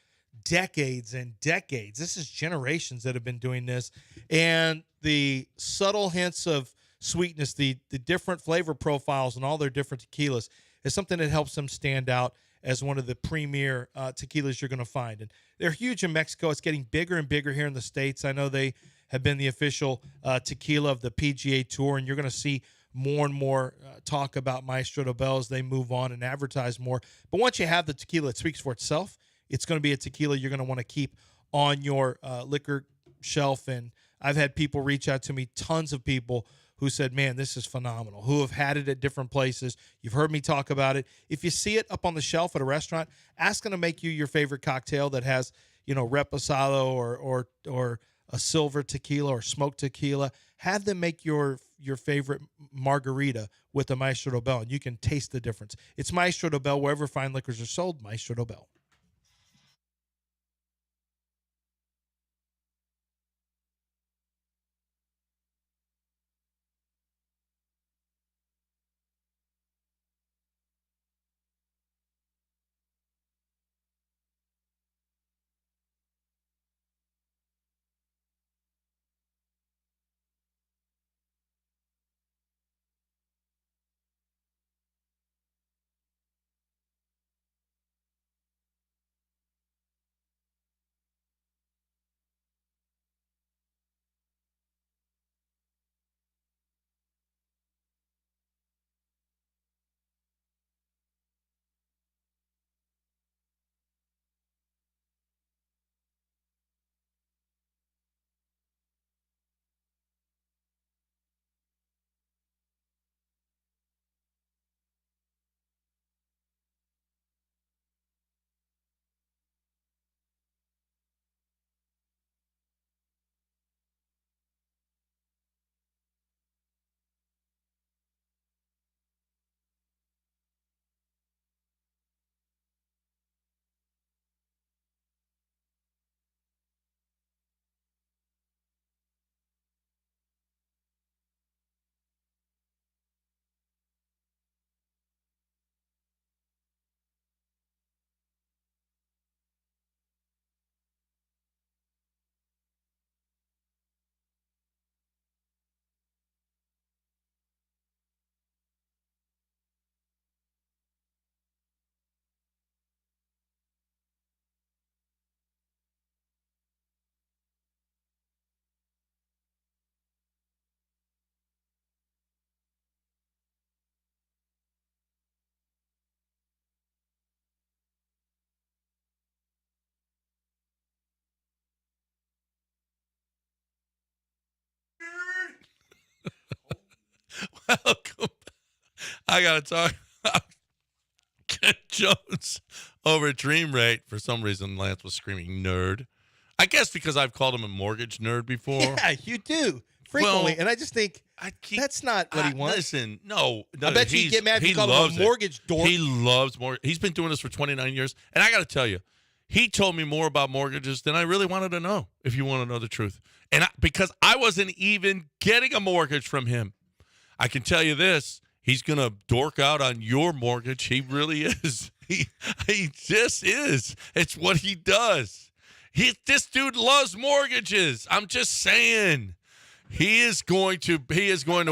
decades and decades. This is generations that have been doing this. And the subtle hints of sweetness, the different flavor profiles and all their different tequilas is something that helps them stand out as one of the premier tequilas you're going to find. And they're huge in Mexico. It's getting bigger and bigger here in the States. I know they have been the official tequila of the PGA Tour, and you're going to see more and more talk about Maestro Del Bel as they move on and advertise more. But once you have the tequila, it speaks for itself. It's going to be a tequila you're going to want to keep on your liquor shelf. And I've had people reach out to me, tons of people who said, man, this is phenomenal, who have had it at different places. You've heard me talk about it. If you see it up on the shelf at a restaurant, ask them to make you your favorite cocktail that has, reposado or a silver tequila or smoked tequila. Have them make your favorite margarita with a Maestro Dobel, and you can taste the difference. It's Maestro Dobel wherever fine liquors are sold, Maestro Dobel. Welcome. I got to talk about Kent Jones over at Dream Rate. For some reason, Lance was screaming nerd. I guess because I've called him a mortgage nerd before. Yeah, you do. Frequently. Well, and I just think that's not what he wants. Listen, no. I bet you get mad if you call him a mortgage dork. He loves mortgage. He's been doing this for 29 years. And I got to tell you, he told me more about mortgages than I really wanted to know, if you want to know the truth. And because I wasn't even getting a mortgage from him. I can tell you this. He's going to dork out on your mortgage. He really is. He just is. It's what he does. This dude loves mortgages. I'm just saying. He is going to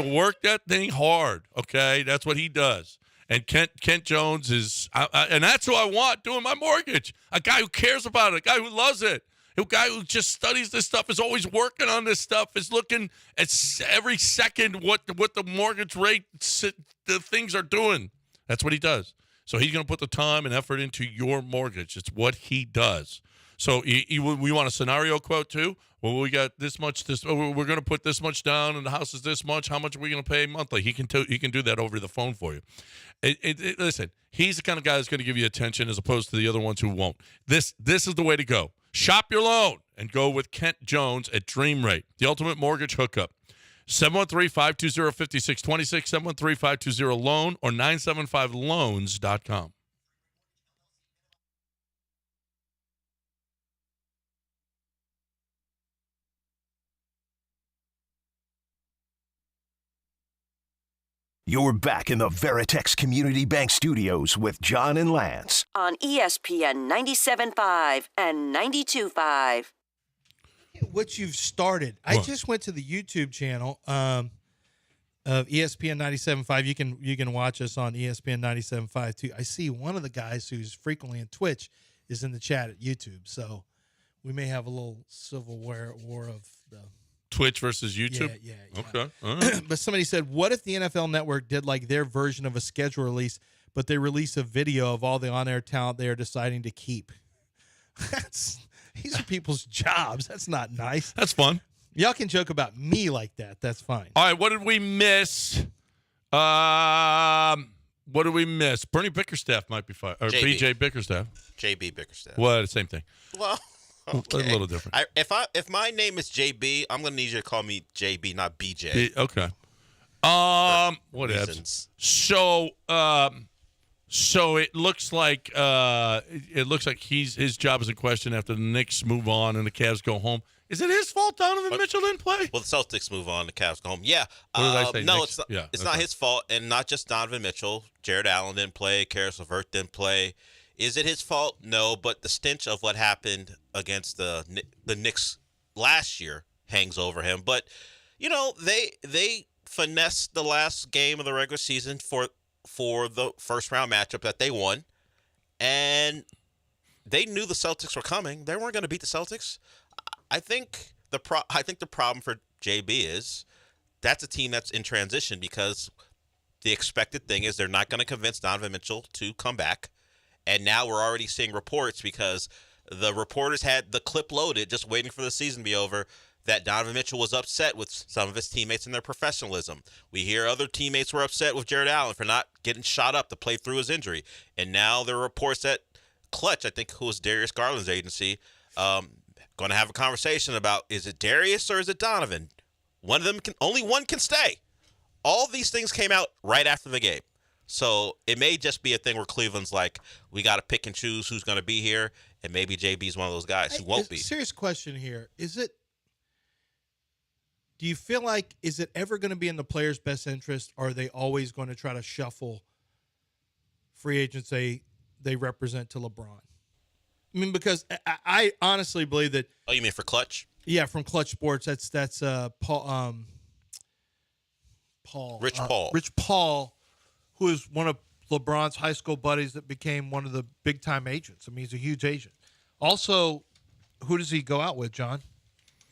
work that thing hard, okay? That's what he does. And Kent Jones is and that's who I want doing my mortgage. A guy who cares about it, a guy who loves it. A guy who just studies this stuff, is always working on this stuff, is looking at every second what the mortgage rate, the things are doing. That's what he does. So he's going to put the time and effort into your mortgage. It's what he does. So we want a scenario quote too. Well, we got this much. We're going to put this much down, and the house is this much. How much are we going to pay monthly? He can do that over the phone for you. Listen, he's the kind of guy that's going to give you attention as opposed to the other ones who won't. This is the way to go. Shop your loan and go with Kent Jones at Dream Rate, the ultimate mortgage hookup. 713-520-5626, 713-520-LOAN, or 975loans.com. You're back in the Veritex Community Bank Studios with John and Lance. On ESPN 97.5 and 92.5. What you've started. What? I just went to the YouTube channel of ESPN 97.5. You can watch us on ESPN 97.5 too. I see one of the guys who's frequently in Twitch is in the chat at YouTube. So we may have a little civil war of the Twitch versus YouTube? Yeah. Okay. All right. But somebody said, what if the NFL Network did like their version of a schedule release, but they release a video of all the on-air talent they are deciding to keep? These are people's jobs. That's not nice. That's fun. Y'all can joke about me like that. That's fine. All right, what did we miss? What did we miss? Bernie Bickerstaff might be fired. Or JB. BJ Bickerstaff. JB Bickerstaff. What? Same thing. Well, okay. A little different. If my name is JB, I'm gonna need you to call me JB, not BJ. Okay. What else? So it looks like his job is in question after the Knicks move on and the Cavs go home. Is it his fault Donovan Mitchell didn't play? Well, the Celtics move on, the Cavs go home. Yeah. What did I say? No, Knicks? it's not his fault, and not just Donovan Mitchell. Jared Allen didn't play. Karis LeVert didn't play. Is it his fault? No, but the stench of what happened against the Knicks last year hangs over him. But they finessed the last game of the regular season for the first round matchup that they won, and they knew the Celtics were coming. They weren't going to beat the Celtics. I think the problem for JB is that's a team that's in transition because the expected thing is they're not going to convince Donovan Mitchell to come back. And now we're already seeing reports because the reporters had the clip loaded just waiting for the season to be over that Donovan Mitchell was upset with some of his teammates and their professionalism. We hear other teammates were upset with Jared Allen for not getting shot up to play through his injury. And now there are reports that Clutch, I think who was Darius Garland's agency, going to have a conversation about is it Darius or is it Donovan? Only one can stay. All these things came out right after the game. So it may just be a thing where Cleveland's like, we got to pick and choose who's going to be here, and maybe JB's one of those guys who won't be. Serious question here. Do you feel like, is it ever going to be in the player's best interest, or are they always going to try to shuffle free agents they represent to LeBron? I mean, because I honestly believe that. Oh, you mean for Clutch? Yeah, from Clutch Sports. That's Paul. Rich Paul. Rich Paul, who is one of LeBron's high school buddies that became one of the big time agents. I mean, he's a huge agent. Also, who does he go out with, John?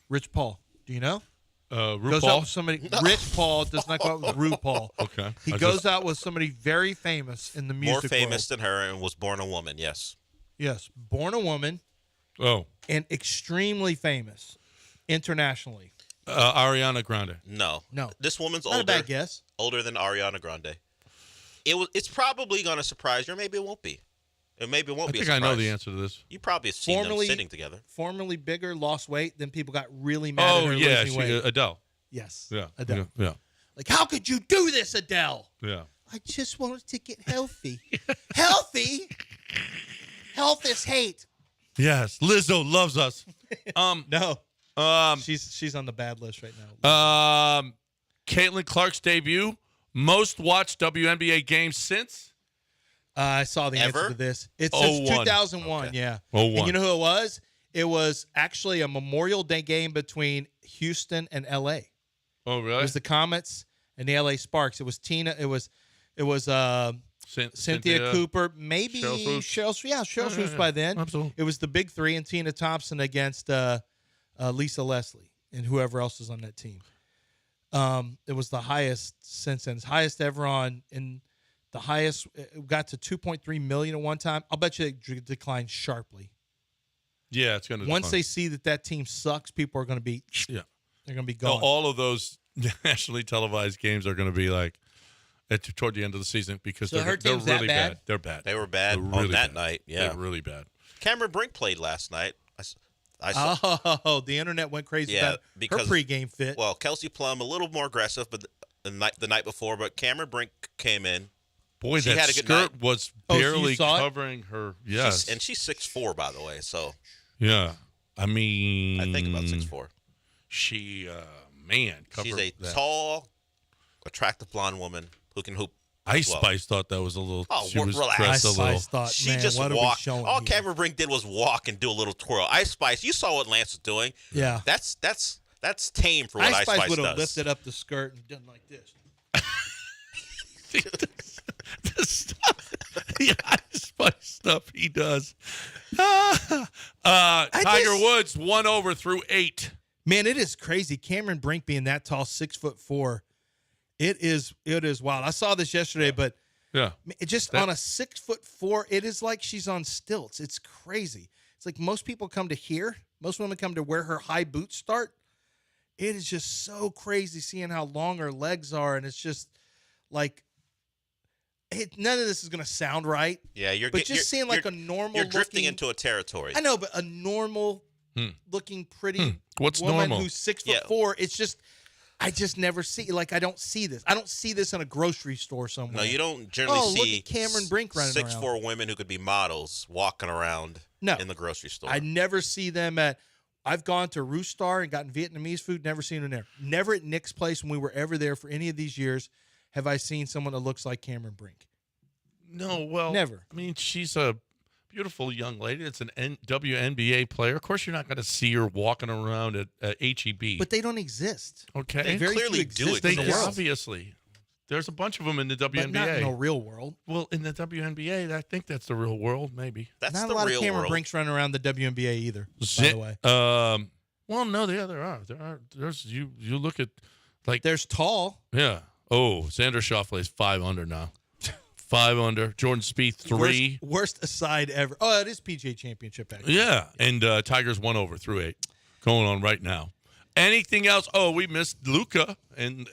Rich Paul. Do you know? Goes out with somebody. Rich Paul does not go out with RuPaul. Okay. He goes out with somebody very famous in the music More famous world. than her and was born a woman, yes. Yes, born a woman. Oh. And extremely famous internationally. Ariana Grande. No. This woman's Not older. a bad guess. Older than Ariana Grande. It's probably going to surprise you, or maybe it won't be. Or maybe it won't be a I think surprise. I know the answer to this. You probably have seen them sitting together. Formerly bigger, lost weight, then people got really mad at her losing weight. Adele. Yes. Yeah. Adele. Yeah. Like, how could you do this, Adele? Yeah. I just wanted to get healthy. Healthy? Health is hate. Yes. Lizzo loves us. No. She's on the bad list right now. Caitlin Clark's debut. Most watched WNBA games since? I saw the answer to this. It's since 2001, Okay. yeah. 01. And you know who it was? It was actually a Memorial Day game between Houston and L.A. Oh, really? It was the Comets and the L.A. Sparks. It was Tina. It was Cynthia Cooper, maybe Cheryl Swoops by then. Absolutely. It was the big three and Tina Thompson against Lisa Leslie and whoever else was on that team. It was the highest since then. It's highest ever on, and the highest it got to 2.3 million at one time. I'll bet you it declined sharply. Yeah, it's going to Once they see that team sucks, people are going to be they're going to be gone. All of those nationally televised games are going to be like toward the end of the season because So they're her team's really that bad? bad. They're bad. They were bad They're on really that bad. night. Yeah. They're really bad. Cameron Brink played last night. I saw. Oh, the internet went crazy Yeah, about because her pregame fit. Well, Kelsey Plum a little more aggressive, but the night before. But Cameron Brink came in. Boy, She that had a good skirt night. was Oh, so you barely saw it? covering her. Yes. And she's 6'4", by the way. So Yeah. I mean. I think about 6'4". She, covered She's a that. tall, attractive blonde woman who can hoop. Ice well. Spice thought that was a little. Oh, she was relax. dressed a Ice little. Spice thought, She man, just what are we walked. showing All here? Cameron Brink did was walk and do a little twirl. Ice Spice, you saw what Lance was doing. Yeah. That's tame for what Ice Spice would does. have lifted up the skirt and done like this. The stuff, the Ice Spice stuff he does. Tiger Woods 1 over through 8. Man, it is crazy. Cameron Brink being that tall, 6'4", it is wild. I saw this yesterday, but Yeah. it just on a 6'4", it is like she's on stilts. It's crazy. It's like most people come to here. Most women come to where her high boots start. It is just so crazy seeing how long her legs are, and it's just like none of this is going to sound right. Yeah, seeing like a normal. You're drifting into a territory. I know, but a normal looking pretty What's woman normal? who's 6'4". It's just. I just never see I don't see this. I don't see this in a grocery store somewhere. No, you don't generally see look at Cameron Brink running 6'4" women who could be models walking around in the grocery store. I never see them at. I've gone to Roostar and gotten Vietnamese food. Never seen them there. Never at Nick's place when we were ever there for any of these years have I seen someone that looks like Cameron Brink. No, well, never. I mean, she's a beautiful young lady. It's an WNBA player. Of course, you're not going to see her walking around at HEB. But they don't exist. Okay, they very clearly few do exist exist. in the world. Obviously. There's a bunch of them in the WNBA. But not in the real world. Well, in the WNBA, I think that's the real world, maybe. That's not the a lot real of Cameron world. Brinks running around the WNBA either, by the way. Well, no, there are. There's you look at, like. There's tall. Yeah. Oh, Xander Schauffele's 5 under now. 5 under. Jordan Spieth 3. Worst aside ever. Oh, it is PGA Championship, actually. Yeah, and Tiger's 1 over through 8. Going on right now. Anything else? Oh, we missed Luka and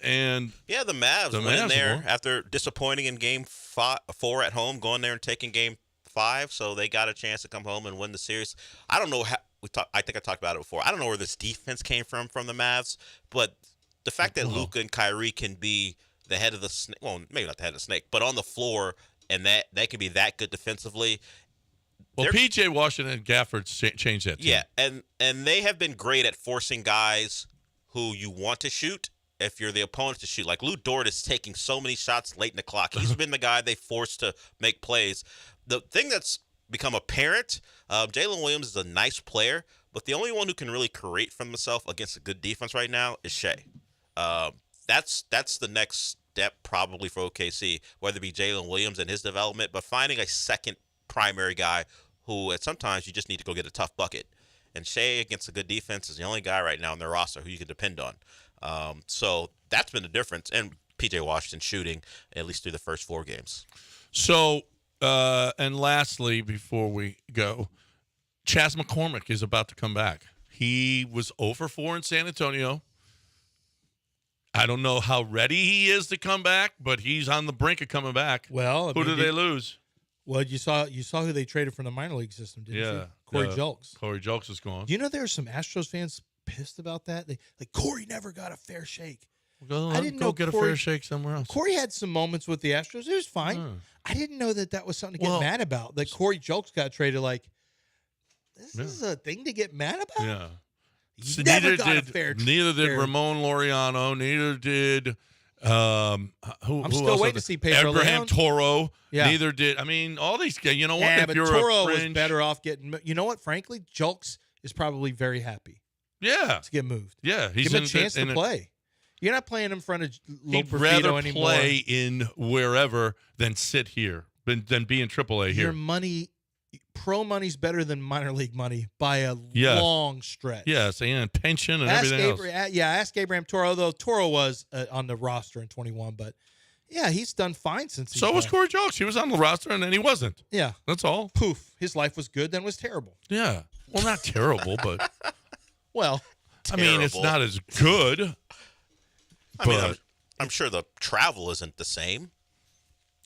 yeah, the Mavs went in there after disappointing in Game 4 at home, going there and taking Game 5, so they got a chance to come home and win the series. I don't know how I think I talked about it before. I don't know where this defense came from the Mavs, but the fact that Luka and Kyrie can be the head of the snake, well, maybe not the head of the snake, but on the floor, and that they can be that good defensively. Well, P.J. Washington and Gafford changed that team. Yeah, and they have been great at forcing guys who you want to shoot if you're the opponent to shoot. Like Lou Dort is taking so many shots late in the clock. He's been the guy they forced to make plays. The thing that's become apparent, Jalen Williams is a nice player, but the only one who can really create from himself against a good defense right now is Shea. That's the next step probably for OKC, whether it be Jalen Williams and his development, but finding a second primary guy who at sometimes you just need to go get a tough bucket. And Shea against a good defense is the only guy right now in their roster who you can depend on. So that's been the difference. And P.J. Washington shooting at least through the first 4 games. So, and lastly, before we go, Chas McCormick is about to come back. He was 0-4 in San Antonio. I don't know how ready he is to come back, but he's on the brink of coming back. Well, who did they lose? Well, you saw who they traded from the minor league system, didn't you? Corey Julks. Corey Julks is gone. Do you know there are some Astros fans pissed about that? Corey never got a fair shake. I didn't know get Corey, a fair shake somewhere else. Corey had some moments with the Astros. It was fine. I didn't know that was something to get mad about. That Corey Julks got traded. This is a thing to get mad about? Yeah. So neither did Ramon Laureano. Neither did I'm still waiting to see Pedro Abraham Leon. Toro. Yeah. Neither did. I mean, all these guys. You know what? Yeah, if but you're Toro a was fringe, better off getting. You know what? Frankly, Julks is probably very happy. Yeah. To get moved. Yeah, give him a chance to play. You're not playing in front of He'd Loperfido rather anymore. play in wherever than sit here, than be in AAA here. Your money, pro money's better than minor league money by a long stretch. Yes, and pension and everything else. Ask Abraham Toro, though Toro was on the roster in 21, but yeah, he's done fine since he's So was left. Corey Julks. He was on the roster, and then he wasn't. Yeah. That's all. Poof. His life was good, then was terrible. Yeah. Well, not terrible, but. Well. Terrible. I mean, it's not as good. I mean, I'm sure the travel isn't the same.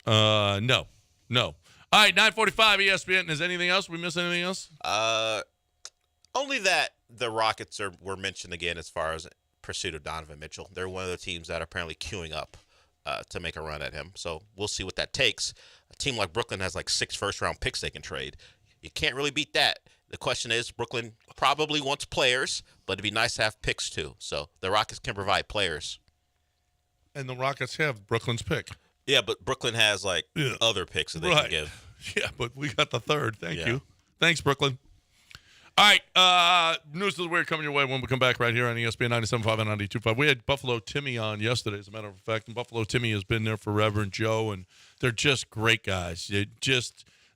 No. All right, 9:45 ESPN. Is anything else? We miss anything else? Only that the Rockets were mentioned again as far as pursuit of Donovan Mitchell. They're one of the teams that are apparently queuing up to make a run at him. So we'll see what that takes. A team like Brooklyn has 6 first-round picks they can trade. You can't really beat that. The question is, Brooklyn probably wants players, but it'd be nice to have picks too. So the Rockets can provide players. And the Rockets have Brooklyn's pick. Yeah, but Brooklyn has other picks that they can give. Yeah, but we got the third. Thank you. Thanks, Brooklyn. All right, news of the weird coming your way when we come back right here on ESPN 97.5 and 92.5. We had Buffalo Timmy on yesterday, as a matter of fact, and Buffalo Timmy has been there forever, and Joe, and they're just great guys.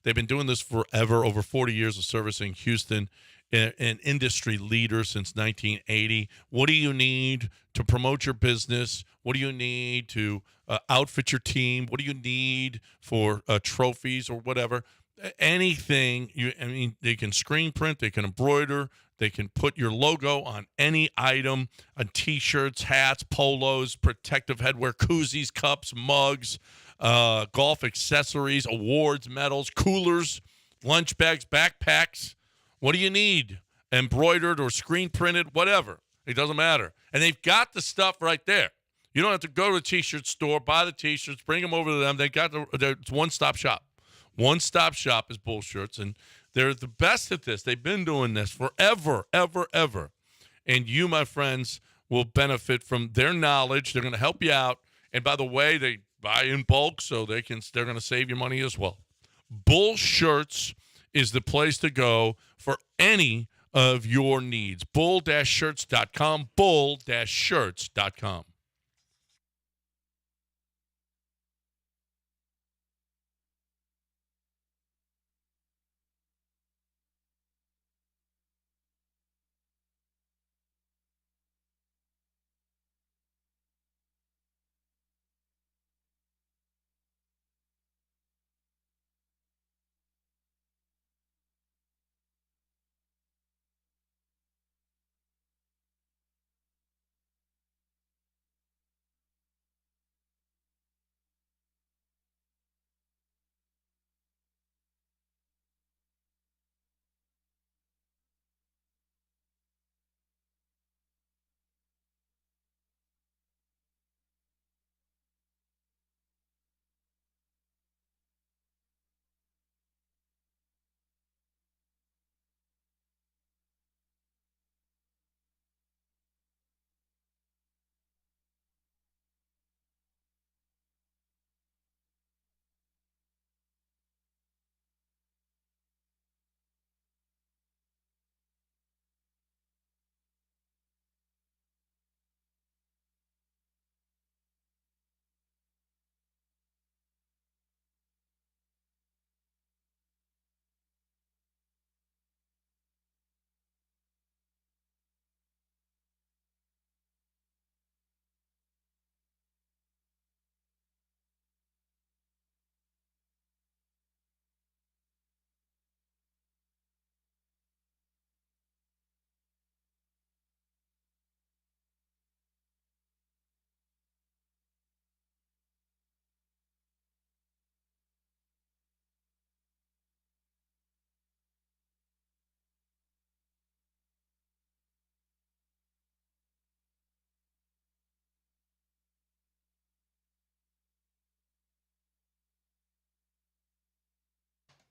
They've been doing this forever, over 40 years of servicing Houston, an industry leader since 1980. What do you need to promote your business? What do you need to outfit your team? What do you need for trophies or whatever? Anything. They can screen print, they can embroider, They can put your logo on any item, on T-shirts, hats, polos, protective headwear, koozies, cups, mugs, golf accessories, awards, medals, coolers, lunch bags, backpacks. What do you need? Embroidered or screen printed, whatever. It doesn't matter. And they've got the stuff right there. You don't have to go to a T-shirt store, buy the T-shirts, bring them over to them. They got it's one-stop shop. One-stop shop is Bull Shirts, and they're the best at this. They've been doing this forever, ever. And you, my friends, will benefit from their knowledge. They're going to help you out. And by the way, they buy in bulk, so they're going to save you money as well. Bull Shirts is the place to go for any of your needs. Bull-shirts.com, bull-shirts.com.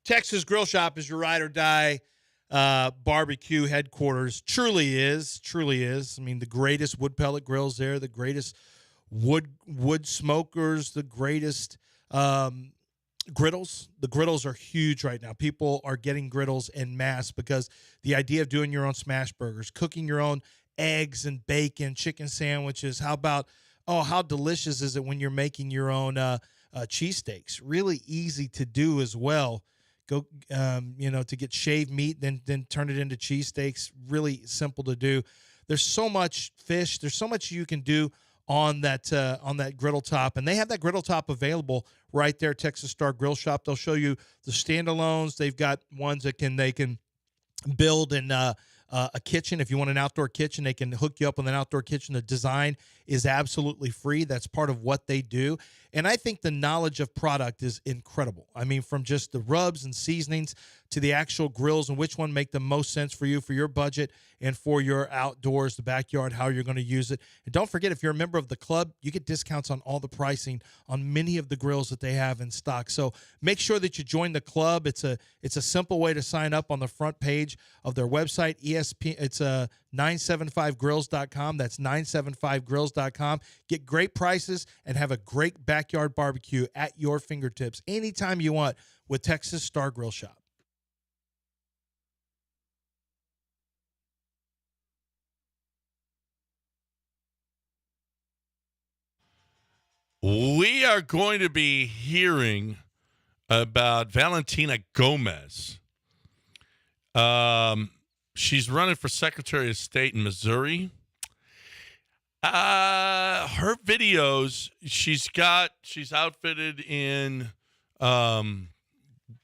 Texas Grill Shop is your ride or die barbecue headquarters. Truly is. I mean, the greatest wood pellet grills there, the greatest wood smokers, the greatest griddles. The griddles are huge right now. People are getting griddles en masse because the idea of doing your own smash burgers, cooking your own eggs and bacon, chicken sandwiches. How about, how delicious is it when you're making your own cheesesteaks? Really easy to do as well. Go, to get shaved meat, then turn it into cheesesteaks. Really simple to do. There's so much fish. There's so much you can do on that griddle top, and they have that griddle top available right there. Texas Star Grill Shop. They'll show you the standalones. They've got ones that they can build in a kitchen. If you want an outdoor kitchen, they can hook you up with an outdoor kitchen. The design is absolutely free. That's part of what they do. And I think the knowledge of product is incredible. I mean, from just the rubs and seasonings to the actual grills and which one make the most sense for you, for your budget, and for your outdoors, the backyard, how you're going to use it. And don't forget, if you're a member of the club, you get discounts on all the pricing on many of the grills that they have in stock. So make sure that you join the club. It's a simple way to sign up on the front page of their website, ESPN. It's 975grills.com. That's 975grills.com. Get great prices and have a great backyard barbecue at your fingertips anytime you want with Texas Star Grill Shop. We are going to be hearing about Valentina Gomez. She's running for Secretary of State in Missouri. Her videos, she's outfitted in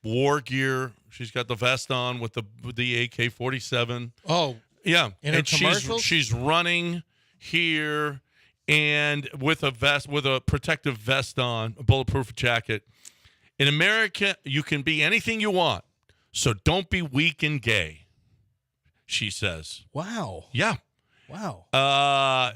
war gear. She's got the vest on with the AK-47. Oh, Yeah, In her and commercials? she's running here and with a protective vest on, a bulletproof jacket. In America, you can be anything you want, so don't be weak and gay, she says. Wow. Yeah. Wow.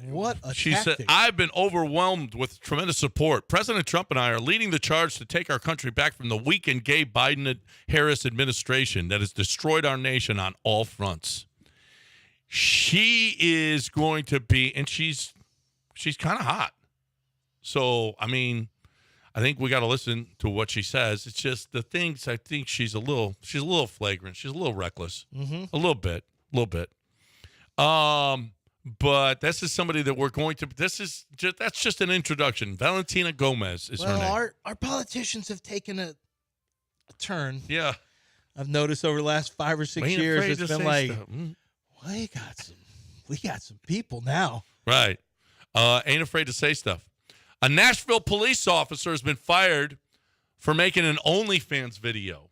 What a She tactic. said, I've been overwhelmed with tremendous support. President Trump and I are leading the charge to take our country back from the weak and gay Biden-Harris administration that has destroyed our nation on all fronts. She is going to be, and she's kind of hot. So, I mean, I think we got to listen to what she says. It's just the things, I think she's a little flagrant. She's a little reckless. A little bit. But this is somebody that we're going to. That's just an introduction. Valentina Gomez is her name. Our politicians have taken a turn. Yeah, I've noticed over the last 5 or 6 Ain't years, afraid it's to been say like, stuff. we got some people now. Right. Ain't afraid to say stuff. A Nashville police officer has been fired for making an OnlyFans video.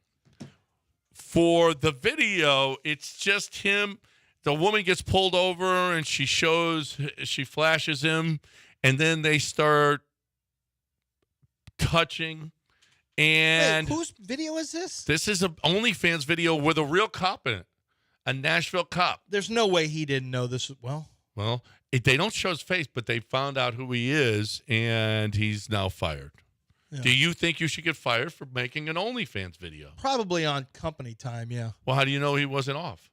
For the video, it's just him. The woman gets pulled over and she flashes him, and then they start touching. And wait, whose video is this? This is an OnlyFans video with a real cop in it, a Nashville cop. There's no way he didn't know this. Well, they don't show his face, but they found out who he is, and he's now fired. Yeah. Do you think you should get fired for making an OnlyFans video? Probably on company time, yeah. Well, how do you know he wasn't off?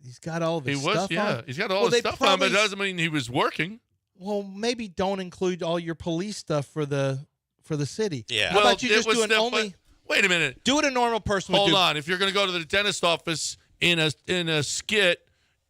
He's got all of his stuff on. He's got all his stuff on, but it doesn't mean he was working. Well, maybe don't include all your police stuff for the city. Yeah. How about you just do an only? Wait a minute. Do what a normal person would do. Hold on. If you're going to go to the dentist office in a skit,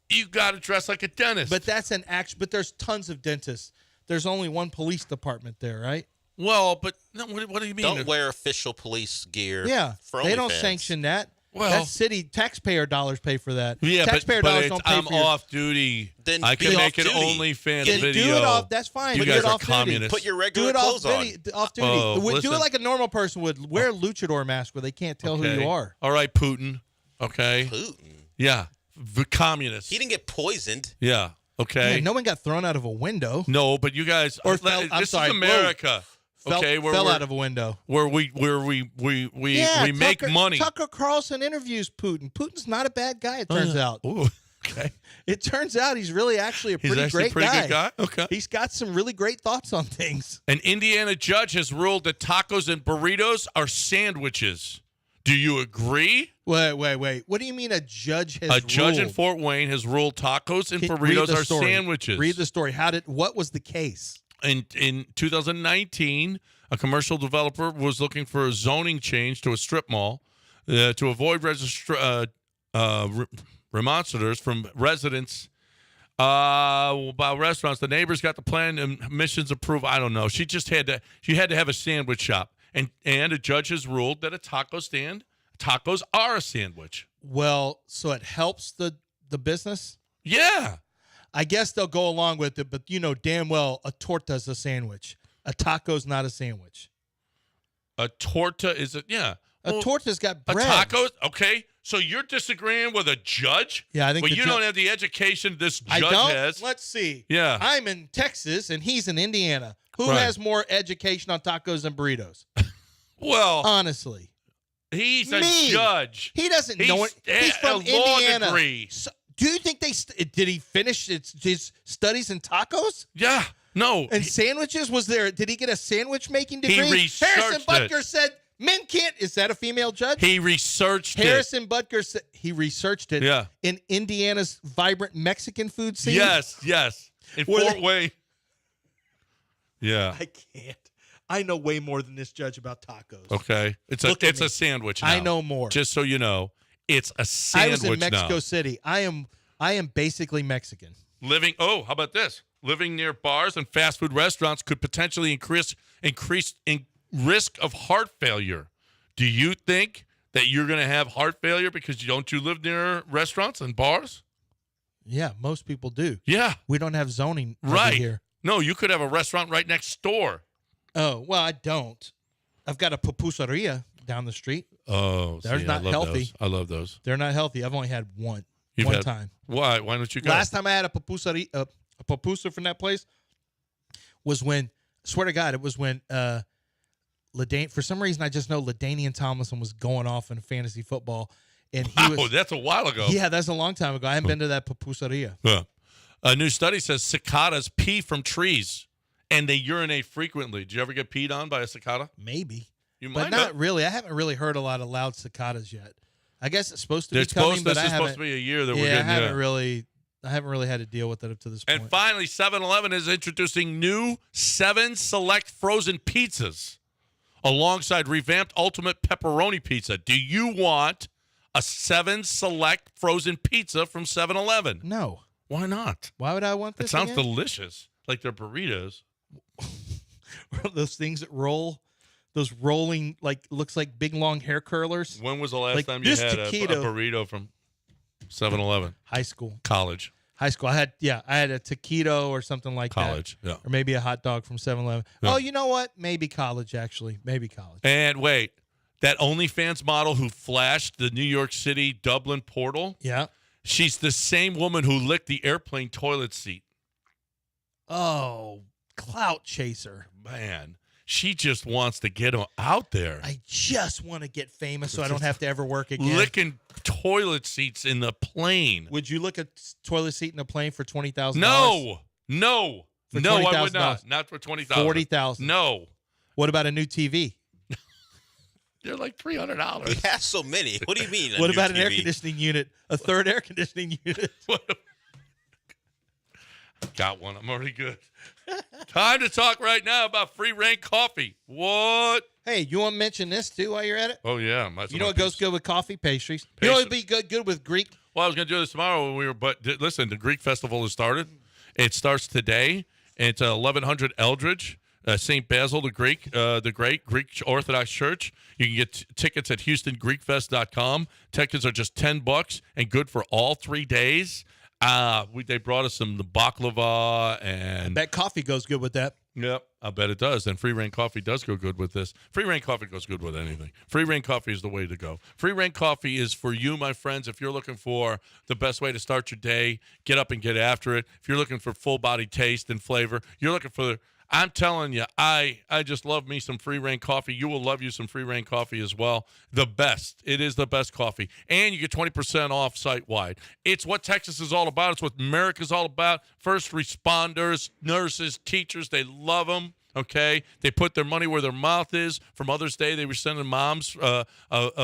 you got to dress like a dentist. But that's an action. But there's tons of dentists. There's only one police department there, right? Well, but no, what do you mean? Don't wear official police gear. Yeah, for they don't OnlyFans. sanction that. Well, that's city taxpayer dollars pay for that. Yeah, taxpayer but dollars don't pay I'm for your... off duty. Then I can be make off an duty. OnlyFans Then video. do it off. That's fine. You but guys do it are off communists. Put your do regular it off clothes on. off duty. Oh, do listen. it like a normal person would. Wear a luchador mask where they can't tell who you are. All right, Putin. Okay. Putin. Yeah, the communists. He didn't get poisoned. Yeah. Okay. Yeah, no one got thrown out of a window. No, but you guys. Or this is America. Okay, fell out of a window. Where we make money. Tucker Carlson interviews Putin. Putin's not a bad guy, it turns out. Ooh, okay. It turns out he's really actually a He's pretty actually great a guy. pretty good guy? Okay. He's got some really great thoughts on things. An Indiana judge has ruled that tacos and burritos are sandwiches. Do you agree? Wait. What do you mean a judge has ruled? A judge in Fort Wayne has ruled tacos and burritos are sandwiches. Read the story. What was the case? In 2019, a commercial developer was looking for a zoning change to a strip mall to avoid remonstrators from residents about restaurants. The neighbors got the plan and missions approved. I don't know. She had to have a sandwich shop, and a judge has ruled that a taco stand, tacos are a sandwich. Well, so it helps the business? Yeah. I guess they'll go along with it, but you know damn well a torta's a sandwich. A taco's not a sandwich. A torta is a torta's got bread. A taco, okay. So you're disagreeing with a judge? Yeah, I think. Well, you don't have the education this judge has. Let's see. Yeah. I'm in Texas and he's in Indiana. Who has more education on tacos and burritos? Well, honestly, he's a judge. He doesn't know it. He's from a law Indiana. degree. So, do you think did he finish his studies in tacos? Yeah. No. And sandwiches? Did he get a sandwich making degree? He researched Harrison Butker said men can't. Is that a female judge? He researched Harrison Butker said he researched it. Yeah. In Indiana's vibrant Mexican food scene. Yes. In Fort Wayne. Yeah. I can't. I know way more than this judge about tacos. Okay. It's a sandwich now. I know more. Just so you know, it's a sandwich now. I was in Mexico City. I am basically Mexican. How about this? Living near bars and fast food restaurants could potentially increase in risk of heart failure. Do you think that you're going to have heart failure because don't you live near restaurants and bars? Yeah, most people do. Yeah. We don't have zoning right here. No, you could have a restaurant right next door. Oh, well, I don't. I've got a pupuseria down the street. Oh, they're not healthy. I love those. They're not healthy. I've only had one. You've had, time. Why? Why don't you go? Last time I had a pupusa from that place was when, swear to God, it was when LaDainian, for some reason I just know LaDainian Tomlinson was going off in fantasy football. And he was, that's a while ago. Yeah, that's a long time ago. I haven't been to that pupuseria. Yeah. A new study says cicadas pee from trees, and they urinate frequently. Did you ever get peed on by a cicada? Maybe. You but might not have. really. I haven't really heard a lot of loud cicadas yet. I guess it's supposed to be This coming, is but supposed to be a year that we're I getting. haven't really had to deal with it up to this point. And finally, 7-Eleven is introducing new 7 select frozen pizzas alongside revamped Ultimate Pepperoni Pizza. Do you want a 7 select frozen pizza from 7-Eleven? No. Why not? Why would I want this? It sounds again? delicious, like their burritos. Those things that roll, those rolling, like, looks like big long hair curlers. When was the last Like, time you this had a taquito- burrito from 7-Eleven? High school. College. High school. I had a taquito or something like College, that. yeah. Or maybe a hot dog from 7-Eleven. Yeah. Oh, you know what? Maybe college, actually. Maybe college. And wait, that OnlyFans model who flashed the New York City Dublin portal, Yeah. she's the same woman who licked the airplane toilet seat. Oh, clout chaser. Man, she just wants to get out there. I just want to get famous so I don't have to ever work again. Licking toilet seats in the plane. Would you look at toilet seat in a plane for $20,000? No, For I would not. $20,000. Not for $20,000. $40,000. No, What about a new TV? they're like $300. He has so many. What do you mean? What about new an air TV? conditioning unit? A third air conditioning unit? Got one. I'm already good. Time to talk right now about free reign coffee. What? Hey, you want to mention this too while you're at it? Oh yeah, You know what goes good with coffee? Pastries. You know what would be good with Greek? Well, I was going to do this tomorrow when we were, but listen, the Greek festival has started. It starts today. It's 1100 Eldridge, St. Basil, the Greek, the great Greek Orthodox Church. You can get tickets at HoustonGreekFest.com. Tickets are just $10 and good for all 3 days. They brought us the baklava and That coffee goes good with that. Yep, I bet it does. And free reign coffee does go good with this. Free reign coffee goes good with anything. Free reign coffee is the way to go. Free reign coffee is for you, my friends. If you're looking for the best way to start your day, get up and get after it. If you're looking for full body taste and flavor, you're looking for. I'm telling you, I just love me some free reign coffee. You will love you some free reign coffee as well. The best. It is the best coffee. And you get 20% off site-wide. It's what Texas is all about. It's what America's all about. First responders, nurses, teachers, they love them. Okay? They put their money where their mouth is. For Mother's Day, they were sending moms of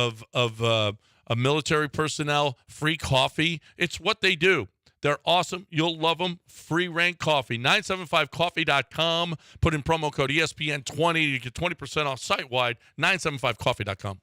military personnel free coffee. It's what they do. They're awesome. You'll love them. Free reign coffee. 975coffee.com. Put in promo code ESPN20 to get 20% off site-wide. 975coffee.com.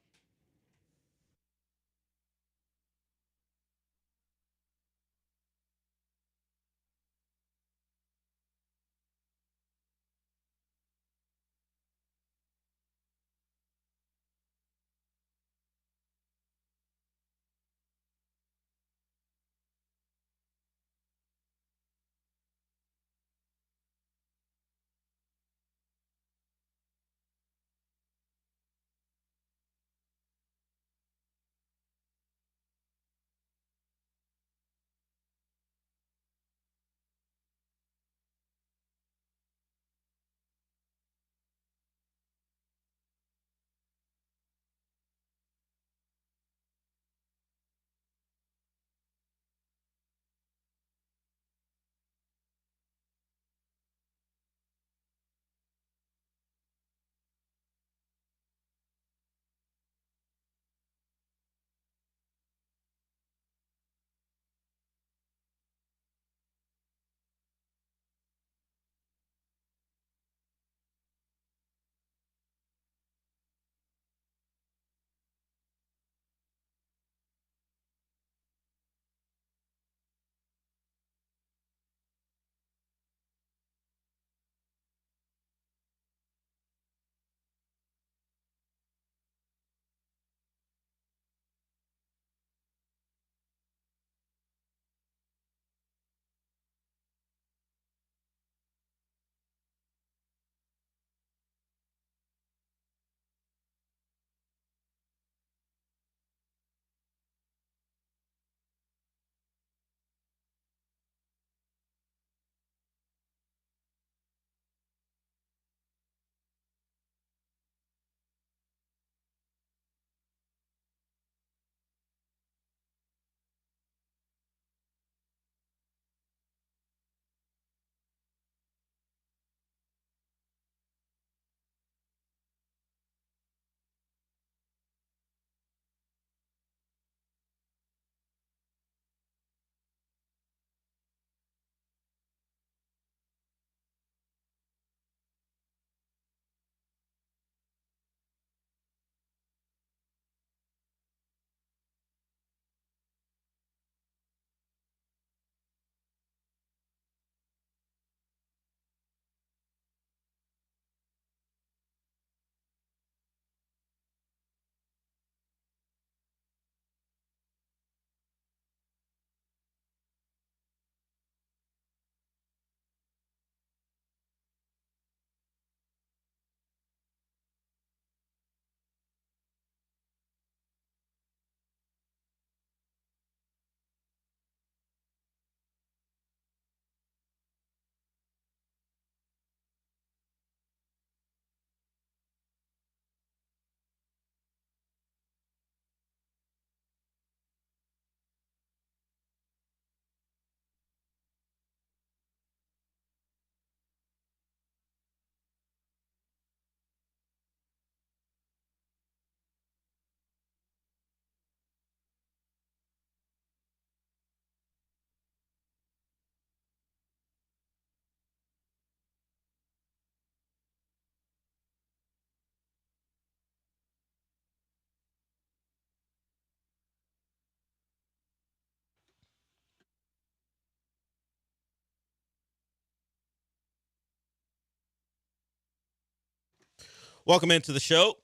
Welcome into the show.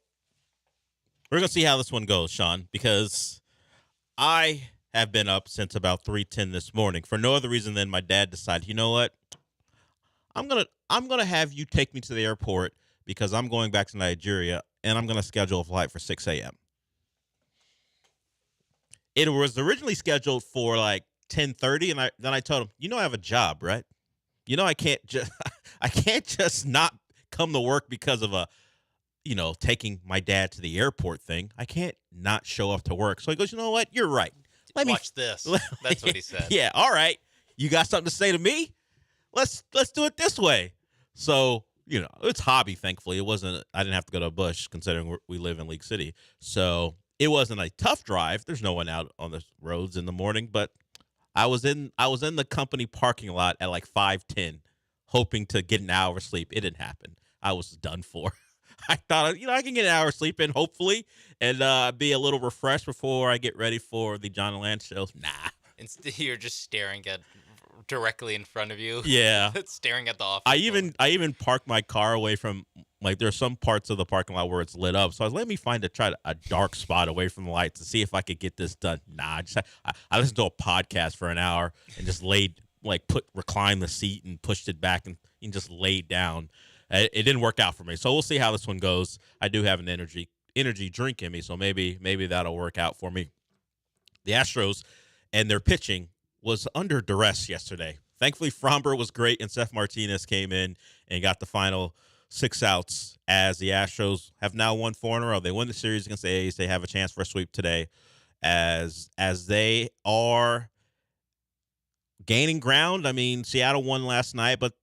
We're going to see how this one goes, Sean, because I have been up since about 3:10 this morning for no other reason than my dad decided, you know what? I'm gonna have you take me to the airport because I'm going back to Nigeria and I'm gonna schedule a flight for 6 a.m. It was originally scheduled for like 10:30, and then I told him, you know, I have a job, right? You know, I can't just not come to work because of taking my dad to the airport thing. I can't not show up to work. So he goes, you know what? You're right. Watch this. That's what he said. Yeah. All right. You got something to say to me? Let's do it this way. So, it's hobby, thankfully. I didn't have to go to a bush considering we live in League City. So it wasn't a tough drive. There's no one out on the roads in the morning, but I was in the company parking lot at like 5:10, hoping to get an hour of sleep. It didn't happen. I was done for. I thought, I can get an hour of sleep in, hopefully, and be a little refreshed before I get ready for the John and Lance show. Nah. Instead, you're just staring at directly in front of you. Yeah. Staring at the office. I even parked my car away from, like, there's some parts of the parking lot where it's lit up. So I was, let me try a dark spot away from the lights to see if I could get this done. Nah, I listened to a podcast for an hour and just reclined the seat and pushed it back and just laid down. It didn't work out for me. So we'll see how this one goes. I do have an energy drink in me, so maybe that'll work out for me. The Astros and their pitching was under duress yesterday. Thankfully, Fromber was great, and Seth Martinez came in and got the final 6 outs as the Astros have now won 4 in a row. They won the series against the A's. They have a chance for a sweep today as they are gaining ground. I mean, Seattle won last night, but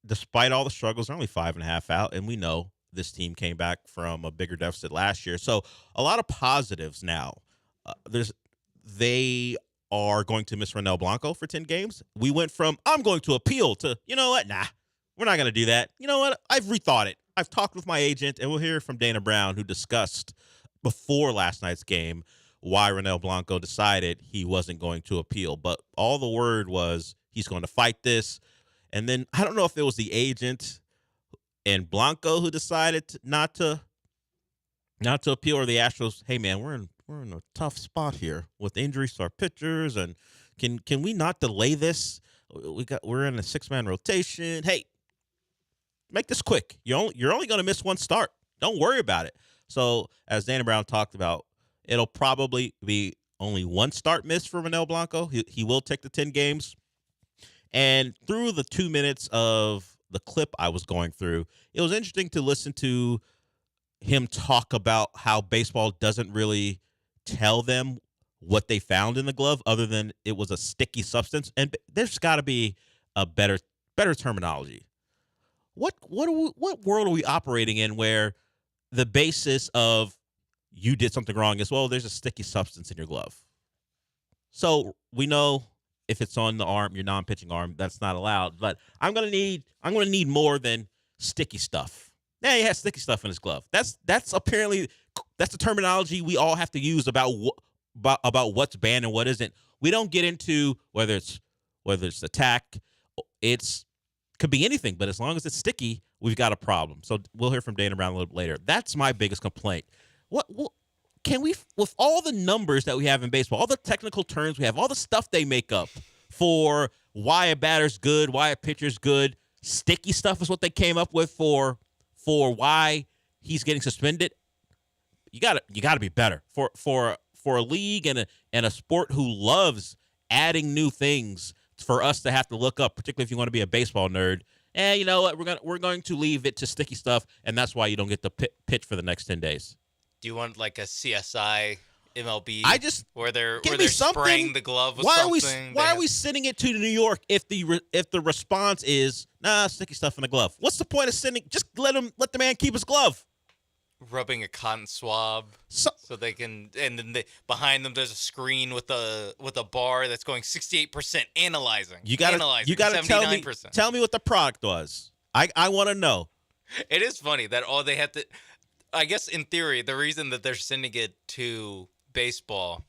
despite all the struggles, they're only 5.5 out, and we know this team came back from a bigger deficit last year. So a lot of positives now. They are going to miss Ronel Blanco for 10 games. We went from, I'm going to appeal to, you know what? Nah, we're not going to do that. You know what? I've rethought it. I've talked with my agent, and we'll hear from Dana Brown, who discussed before last night's game why Ronel Blanco decided he wasn't going to appeal. But all the word was he's going to fight this. And then I don't know if it was the agent and Blanco who decided not to appeal, or the Astros. Hey man, we're in a tough spot here with injuries to our pitchers, and can we not delay this? We're in a 6-man rotation. Hey, make this quick. You're only going to miss one start. Don't worry about it. So as Dana Brown talked about, it'll probably be only one start miss for Ronel Blanco. He will take the 10 games. And through the 2 minutes of the clip I was going through, it was interesting to listen to him talk about how baseball doesn't really tell them what they found in the glove other than it was a sticky substance. And there's got to be a better terminology. What world are we operating in where the basis of you did something wrong is, well, there's a sticky substance in your glove? So we know if it's on the arm, your non-pitching arm, that's not allowed. But I'm gonna need more than sticky stuff. Yeah, he has sticky stuff in his glove. That's apparently the terminology we all have to use about what's banned and what isn't. We don't get into whether it's attack. Could be anything, but as long as it's sticky, we've got a problem. So we'll hear from Dana Brown a little bit later. That's my biggest complaint. What can we, with all the numbers that we have in baseball, all the technical terms we have, all the stuff they make up for why a batter's good, why a pitcher's good, sticky stuff is what they came up with for why he's getting suspended. You gotta be better for a league and a sport who loves adding new things for us to have to look up, particularly if you want to be a baseball nerd. And you know what? We're going to leave it to sticky stuff, and that's why you don't get the pitch for the next 10 days. Do you want like a CSI MLB? Where they're spraying the glove with something? Why are we sending it to New York if the response is sticky stuff in the glove? What's the point of sending? Just let the man keep his glove. Rubbing a cotton swab so they can, and then behind them there's a screen with a bar that's going 68% analyzing. You got to tell me what the product was. I want to know. It is funny that all they have to. I guess in theory, the reason that they're sending it to baseball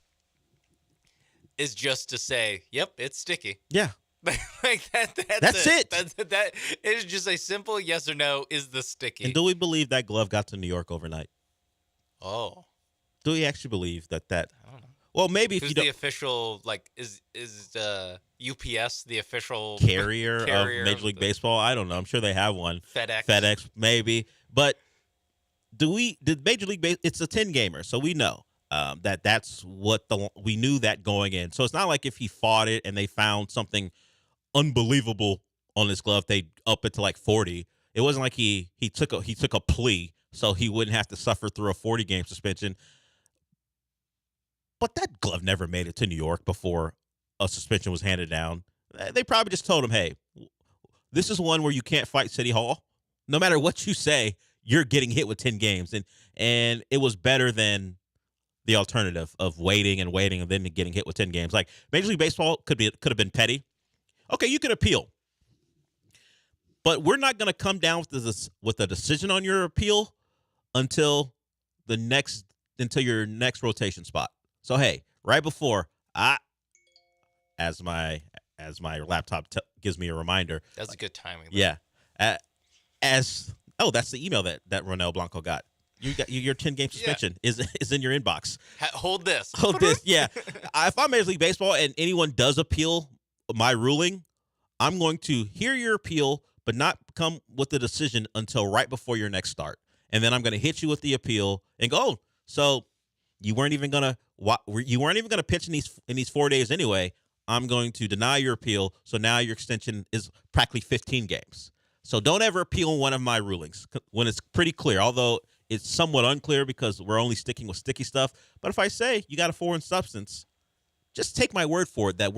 is just to say, "Yep, it's sticky." Yeah, That's it. That is just a simple yes or no. Is the sticky? And do we believe that glove got to New York overnight? Oh. Do we actually believe that? I don't know. Well, maybe if Who's you don't. The official, like, is UPS the official carrier of Major League Baseball? I don't know. I'm sure they have one. FedEx, maybe. But did Major League Baseball? It's a 10-gamer, so we know that's what we knew that going in. So it's not like if he fought it and they found something unbelievable on his glove, they up it to like 40. It wasn't like he took a plea, so he wouldn't have to suffer through a 40-game suspension. But that glove never made it to New York before a suspension was handed down. They probably just told him, hey, this is one where you can't fight City Hall. No matter what you say, you're getting hit with 10 games. And it was better than the alternative of waiting and then getting hit with 10 games. Like, Major League Baseball could have been petty. Okay, you could appeal. But we're not going to come down with a decision on your appeal until your next rotation spot. So, hey, right before as my laptop gives me a reminder. That's a good timing. Though. Yeah. That's the email that Ronel Blanco got. You got your 10-game suspension is in your inbox. Hold this. Hold this. Yeah. If I'm Major League Baseball and anyone does appeal my ruling, I'm going to hear your appeal, but not come with the decision until right before your next start. And then I'm going to hit you with the appeal and go, oh, so you weren't even going to pitch in these 4 days anyway. I'm going to deny your appeal. So now your extension is practically 15 games. So don't ever appeal one of my rulings when it's pretty clear, although it's somewhat unclear because we're only sticking with sticky stuff. But if I say you got a foreign substance, just take my word for it that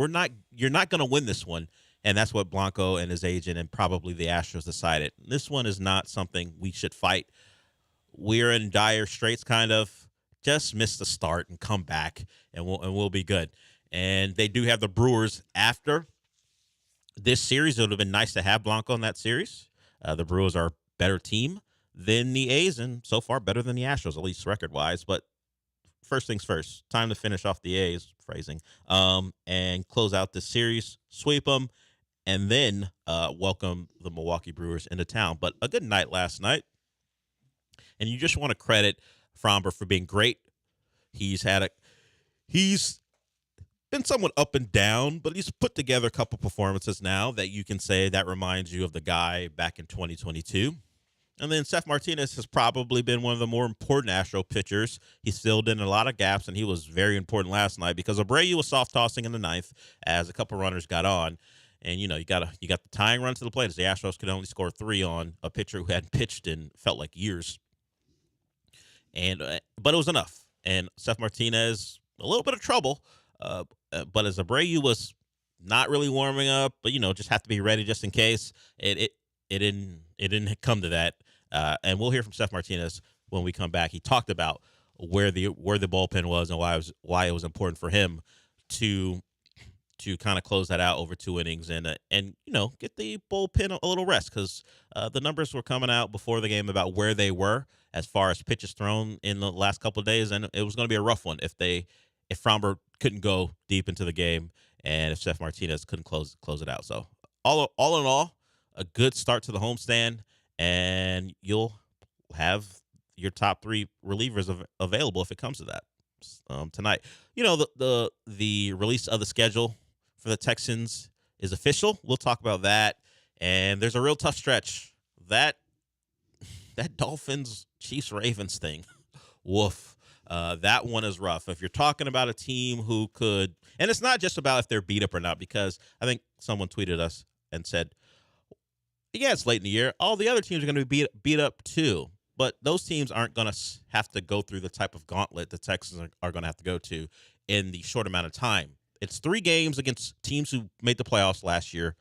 you're not going to win this one. And that's what Blanco and his agent and probably the Astros decided. This one is not something we should fight. We're in dire straits, kind of. Just miss the start and come back, and we'll be good. And they do have the Brewers after this series. It would have been nice to have Blanco in that series. The Brewers are a better team than the A's, and so far better than the Astros, at least record-wise. But first things first, time to finish off the A's, phrasing, and close out this series, sweep them, and then welcome the Milwaukee Brewers into town. But a good night last night, and you just want to credit Framber for being great. He's been somewhat up and down, but he's put together a couple performances now that you can say that reminds you of the guy back in 2022. And then Seth Martinez has probably been one of the more important Astro pitchers. He's filled in a lot of gaps, and he was very important last night because Abreu was soft tossing in the ninth as a couple runners got on. And, you got the tying run to the plate as the Astros could only score 3 on a pitcher who hadn't pitched in felt like years. But it was enough. And Seth Martinez, a little bit of trouble. But as Abreu was not really warming up, but just have to be ready just in case. It didn't come to that. And we'll hear from Seth Martinez when we come back. He talked about where the bullpen was and why it was important for him to kind of close that out over 2 innings and get the bullpen a little rest because the numbers were coming out before the game about where they were as far as pitches thrown in the last couple of days, and it was going to be a rough one if Framber couldn't go deep into the game and if Seth Martinez couldn't close it out. So all in all, a good start to the homestand, and you'll have your top 3 relievers available if it comes to that tonight. The release of the schedule for the Texans is official. We'll talk about that. And there's a real tough stretch. That Dolphins, Chiefs, Ravens thing. Woof. That one is rough. If you're talking about a team who could, and it's not just about if they're beat up or not, because I think someone tweeted us and said, yeah, it's late in the year. All the other teams are going to be beat up too. But those teams aren't going to have to go through the type of gauntlet the Texans are going to have to go to in the short amount of time. It's 3 games against teams who made the playoffs last year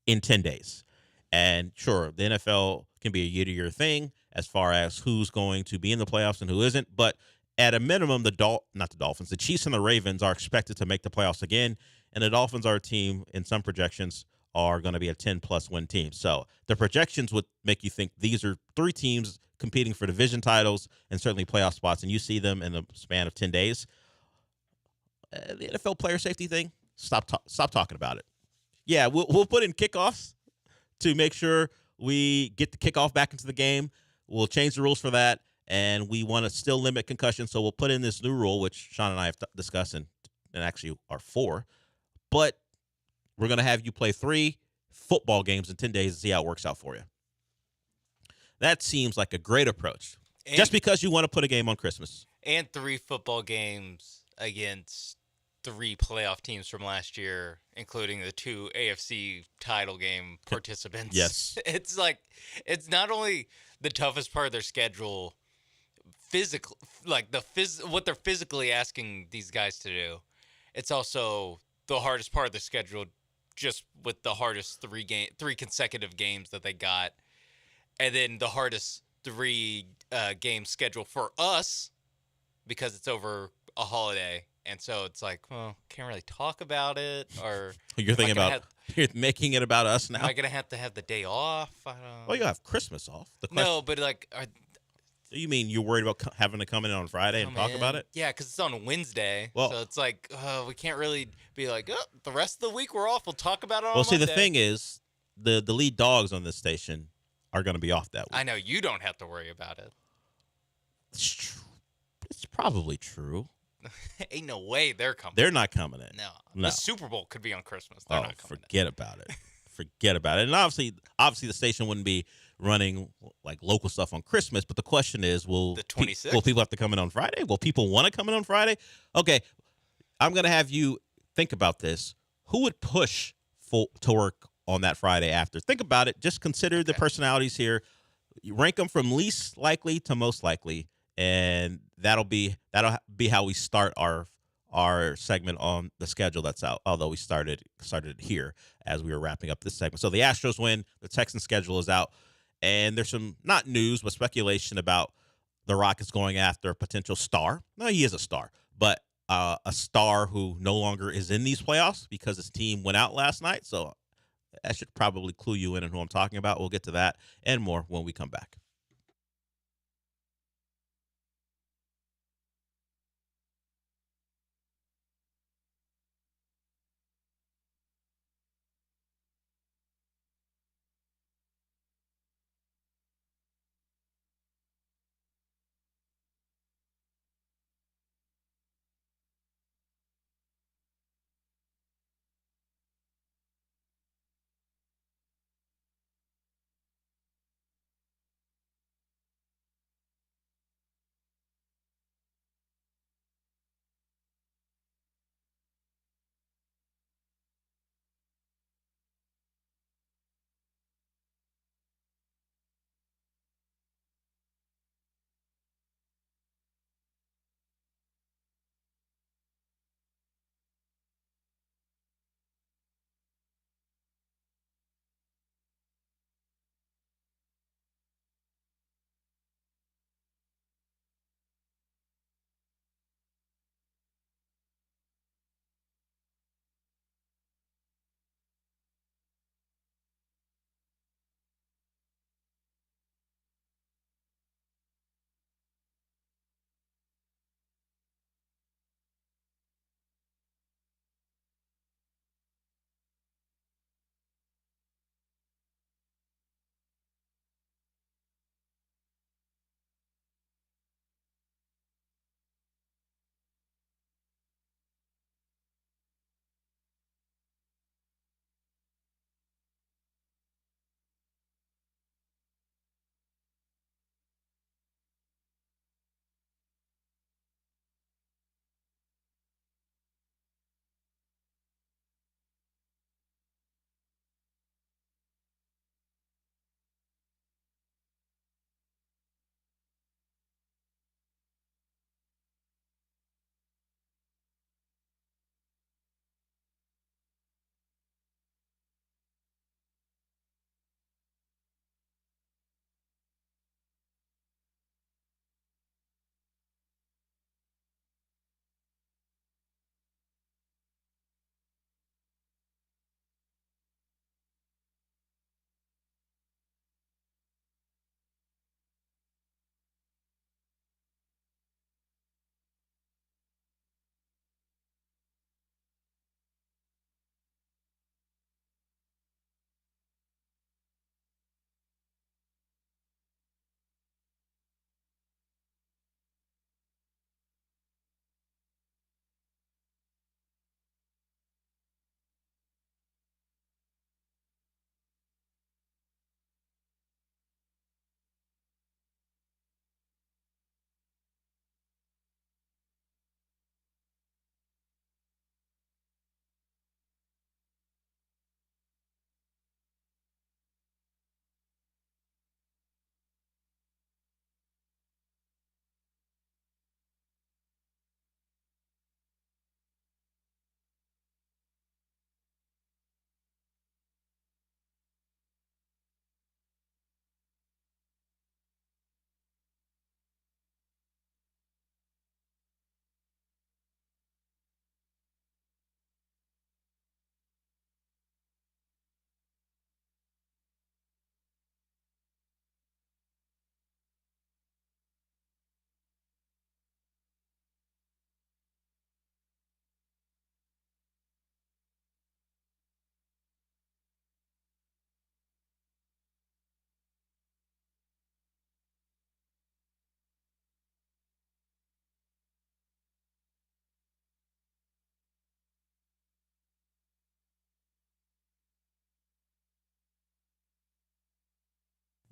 in 10 days. And sure, the NFL can be a year-to-year thing as far as who's going to be in the playoffs and who isn't. But at a minimum, the Chiefs and the Ravens are expected to make the playoffs again. And the Dolphins are a team, in some projections, are going to be a 10-plus win team. So the projections would make you think these are 3 teams competing for division titles and certainly playoff spots, and you see them in the span of 10 days. The NFL player safety thing, stop talking about it. Yeah, we'll put in kickoffs to make sure we get the kickoff back into the game. We'll change the rules for that, and we want to still limit concussion, so we'll put in this new rule, which Sean and I have discussed and actually are for. But we're going to have you play 3 football games in 10 days and see how it works out for you. That seems like a great approach. And just because you want to put a game on Christmas. And 3 football games against 3 playoff teams from last year, including the 2 AFC title game participants. Yes. It's like, it's not only the toughest part of their schedule, what they're physically asking these guys to do. It's also the hardest part of the schedule, just with the hardest 3 consecutive games that they got. And then the hardest 3 game schedule for us because it's over a holiday. And so it's like, well, can't really talk about it. Or you're thinking about you're making it about us now. Am I going to have the day off? I don't know. Well, you have Christmas off. No, but like... You mean you're worried about having to come in on Friday and talk about it? Yeah, because it's on Wednesday. Well, so it's like, we can't really be like, the rest of the week we're off. We'll talk about it on Well, see, Monday. the thing is, the lead dogs on this station are going to be off that week. I know. You don't have to worry about it. It's true. It's probably true. Ain't no way they're coming. They're not coming in. No. The Super Bowl could be on Christmas. They're not coming forget about it. Forget about it. And obviously the station wouldn't be running like local stuff on Christmas, but the question is, will people have to come in on Friday? Will people want to come in on Friday? Okay, I'm going to have you think about this. Who would push to work on that Friday after? Think about it. Just consider the personalities here. You rank them from least likely to most likely, and that'll be how we start our segment on the schedule that's out, although we started here as we were wrapping up this segment. So the Astros win, the Texans schedule is out, and there's some, not news, but speculation about the Rockets going after a potential star. No, he is a star, but a star who no longer is in these playoffs because his team went out last night. So that should probably clue you in on who I'm talking about. We'll get to that and more when we come back.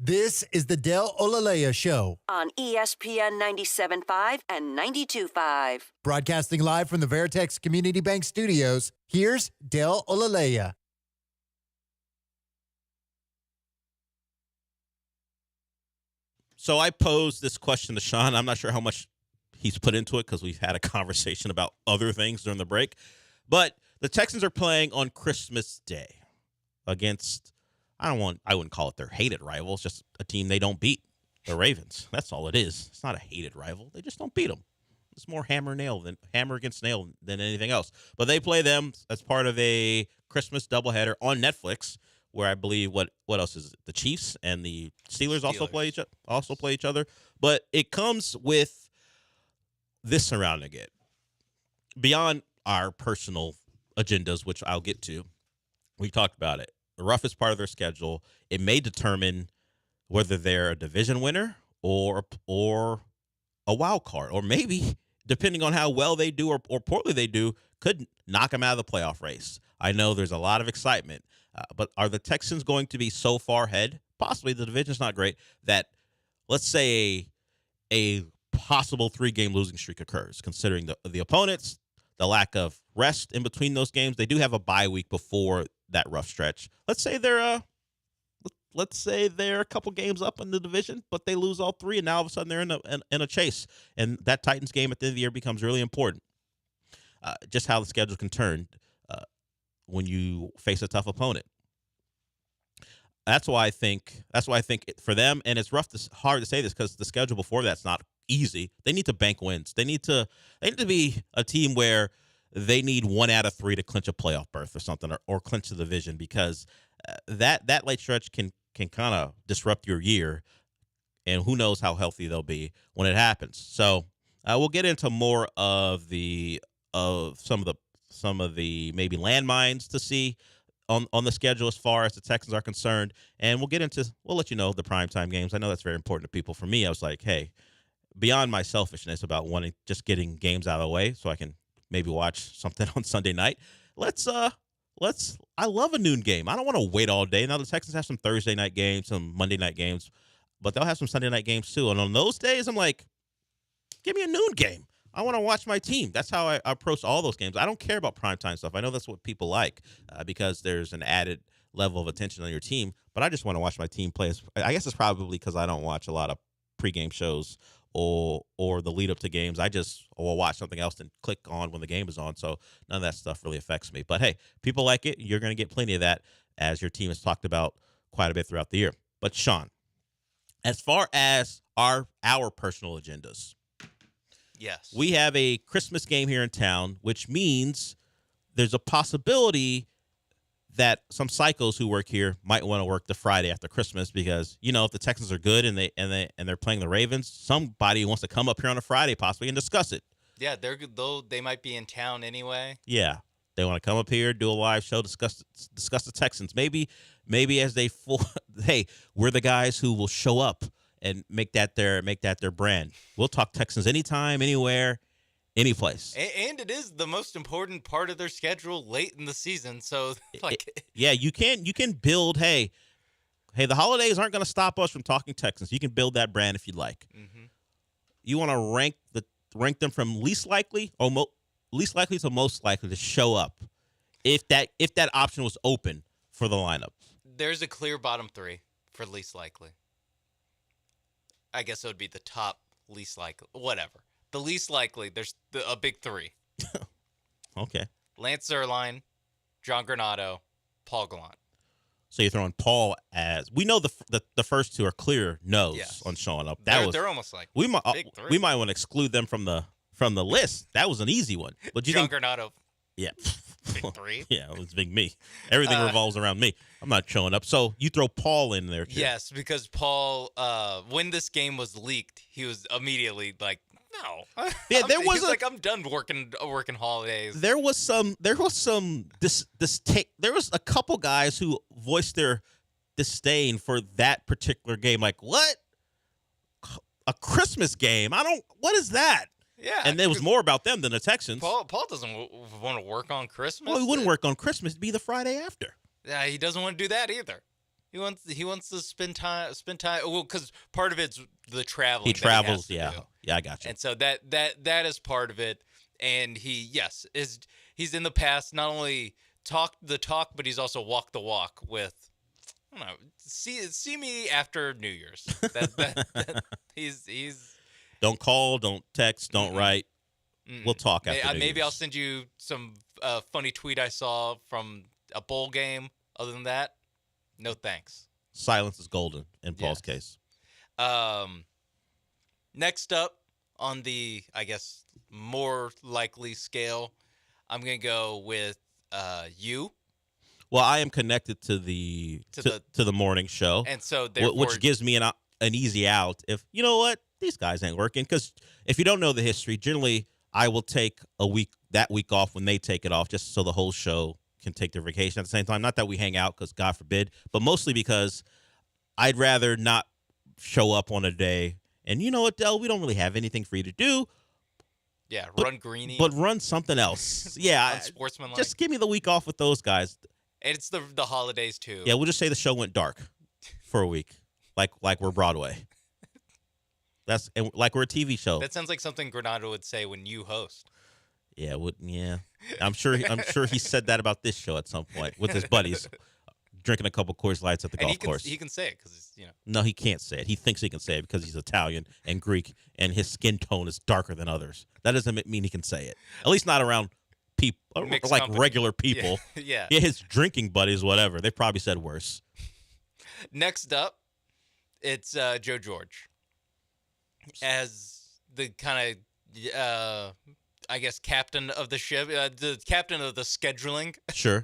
This is the Del Olaleye Show. On ESPN 97.5 and 92.5. Broadcasting live from the Veritex Community Bank Studios, here's Del Olaleye. So I posed this question to Sean. I'm not sure how much he's put into it because we've had a conversation about other things during the break. But the Texans are playing on Christmas Day against, I wouldn't call it their hated rival. It's just a team they don't beat, the Ravens. That's all it is. It's not a hated rival. They just don't beat them. It's more hammer against nail than anything else. But they play them as part of a Christmas doubleheader on Netflix, where I believe what else is it? The Chiefs and the Steelers also play each other. But it comes with this surrounding it. Beyond our personal agendas, which I'll get to, we talked about it. The roughest part of their schedule, it may determine whether they're a division winner or a wild card, or maybe, depending on how well they do or poorly they do, could knock them out of the playoff race. I know there's a lot of excitement, but are the Texans going to be so far ahead? Possibly. The division's not great that, let's say, a possible 3-game losing streak occurs, considering the opponents, the lack of rest in between those games. They do have a bye week before that rough stretch. Let's say they're a couple games up in the division, but they lose all 3, and now all of a sudden they're in a chase. And that Titans game at the end of the year becomes really important. Just how the schedule can turn when you face a tough opponent. That's why I think for them, and it's hard to say this because the schedule before that's not easy. They need to bank wins. They need to be a team where they need 1 out of 3 to clinch a playoff berth or something, or clinch the division, because that late stretch can kind of disrupt your year, and who knows how healthy they'll be when it happens. So we'll get into more of some of the maybe landmines to see on the schedule as far as the Texans are concerned, and we'll let you know the primetime games. I know that's very important to people. For me, I was like, hey, beyond my selfishness about getting games out of the way so I can maybe watch something on Sunday night, I love a noon game. I don't want to wait all day. Now the Texans have some Thursday night games, some Monday night games, but they'll have some Sunday night games too. And on those days, I'm like, give me a noon game. I want to watch my team. That's how I approach all those games. I don't care about primetime stuff. I know that's what people like because there's an added level of attention on your team, but I just want to watch my team play. I guess it's probably because I don't watch a lot of pregame shows or the lead up to games. I just will watch something else and click on when the game is on. So none of that stuff really affects me. But hey, people like it. You're going to get plenty of that, as your team has talked about quite a bit throughout the year. But Sean, as far as our personal agendas, yes, we have a Christmas game here in town, which means there's a possibility that some psychos who work here might want to work the Friday after Christmas because, if the Texans are good and they're playing the Ravens, somebody wants to come up here on a Friday possibly and discuss it. Yeah, they might be in town anyway. Yeah, they want to come up here, do a live show, discuss the Texans. Maybe as hey, we're the guys who will show up and make that their brand. We'll talk Texans anytime, anywhere, any place. And it is the most important part of their schedule late in the season. So, you can build, hey, the holidays aren't going to stop us from talking Texans. You can build that brand if you'd like. Mm-hmm. You want to rank them from least likely to most likely to show up if that option was open for the lineup. There's a clear bottom 3 for least likely. I guess it would be the top least likely, whatever. The least likely, there's a big 3. Okay. Lance Zierlein, John Granato, Paul Gallant. So you're throwing Paul as we know the first 2 are clear no's on showing up. They're almost like we might big 3. We might want to exclude them from the list. That was an easy one. But John Granato. Yeah. Big 3. Yeah, it was big me. Everything revolves around me. I'm not showing up. So you throw Paul in there too. Yes, because Paul, when this game was leaked, he was immediately like, no. Yeah, I'm done working holidays. There was a couple guys who voiced their disdain for that particular game. Like, what? A Christmas game? What is that? Yeah. And it was more about them than the Texans. Paul doesn't want to work on Christmas. Well, he wouldn't work on Christmas. It'd be the Friday after. Yeah, he doesn't want to do that either. He wants to spend time. Well, because part of it's the traveling. He travels. Do. Yeah, I got you. And so that is part of it. And he's in the past not only talked the talk, but he's also walked the walk with. I don't know. See me after New Year's. He's. Don't call. Don't text. Don't write. We'll talk after. Maybe I'll send you some funny tweet I saw from a bowl game. Other than that, no thanks. Silence is golden in Paul's case. Next up on the, I guess, more likely scale, I'm gonna go with you. Well, I am connected to the morning show, and so which gives me an easy out. If you know what, these guys ain't working, because if you don't know the history, generally I will take that week off when they take it off, just so the whole show can take their vacation at the same time. Not that we hang out, because God forbid, but mostly because I'd rather not show up on a day. And you know what, Del, we don't really have anything for you to do. Yeah, run greenie. But run something else. Yeah, unsportsmanlike. Just give me the week off with those guys. And it's the holidays too. Yeah, we'll just say the show went dark for a week, like we're Broadway. Like we're a TV show. That sounds like something Granado would say when you host. Yeah, I'm sure he said that about this show at some point with his buddies, drinking a couple Coors Lights at the golf course. He can say it because No, he can't say it. He thinks he can say it because he's Italian and Greek, and his skin tone is darker than others. That doesn't mean he can say it. At least not around people like company. regular people. Yeah. His drinking buddies, whatever. They probably said worse. Next up, it's Joe George as the kind of. I guess captain of the ship, the captain of the scheduling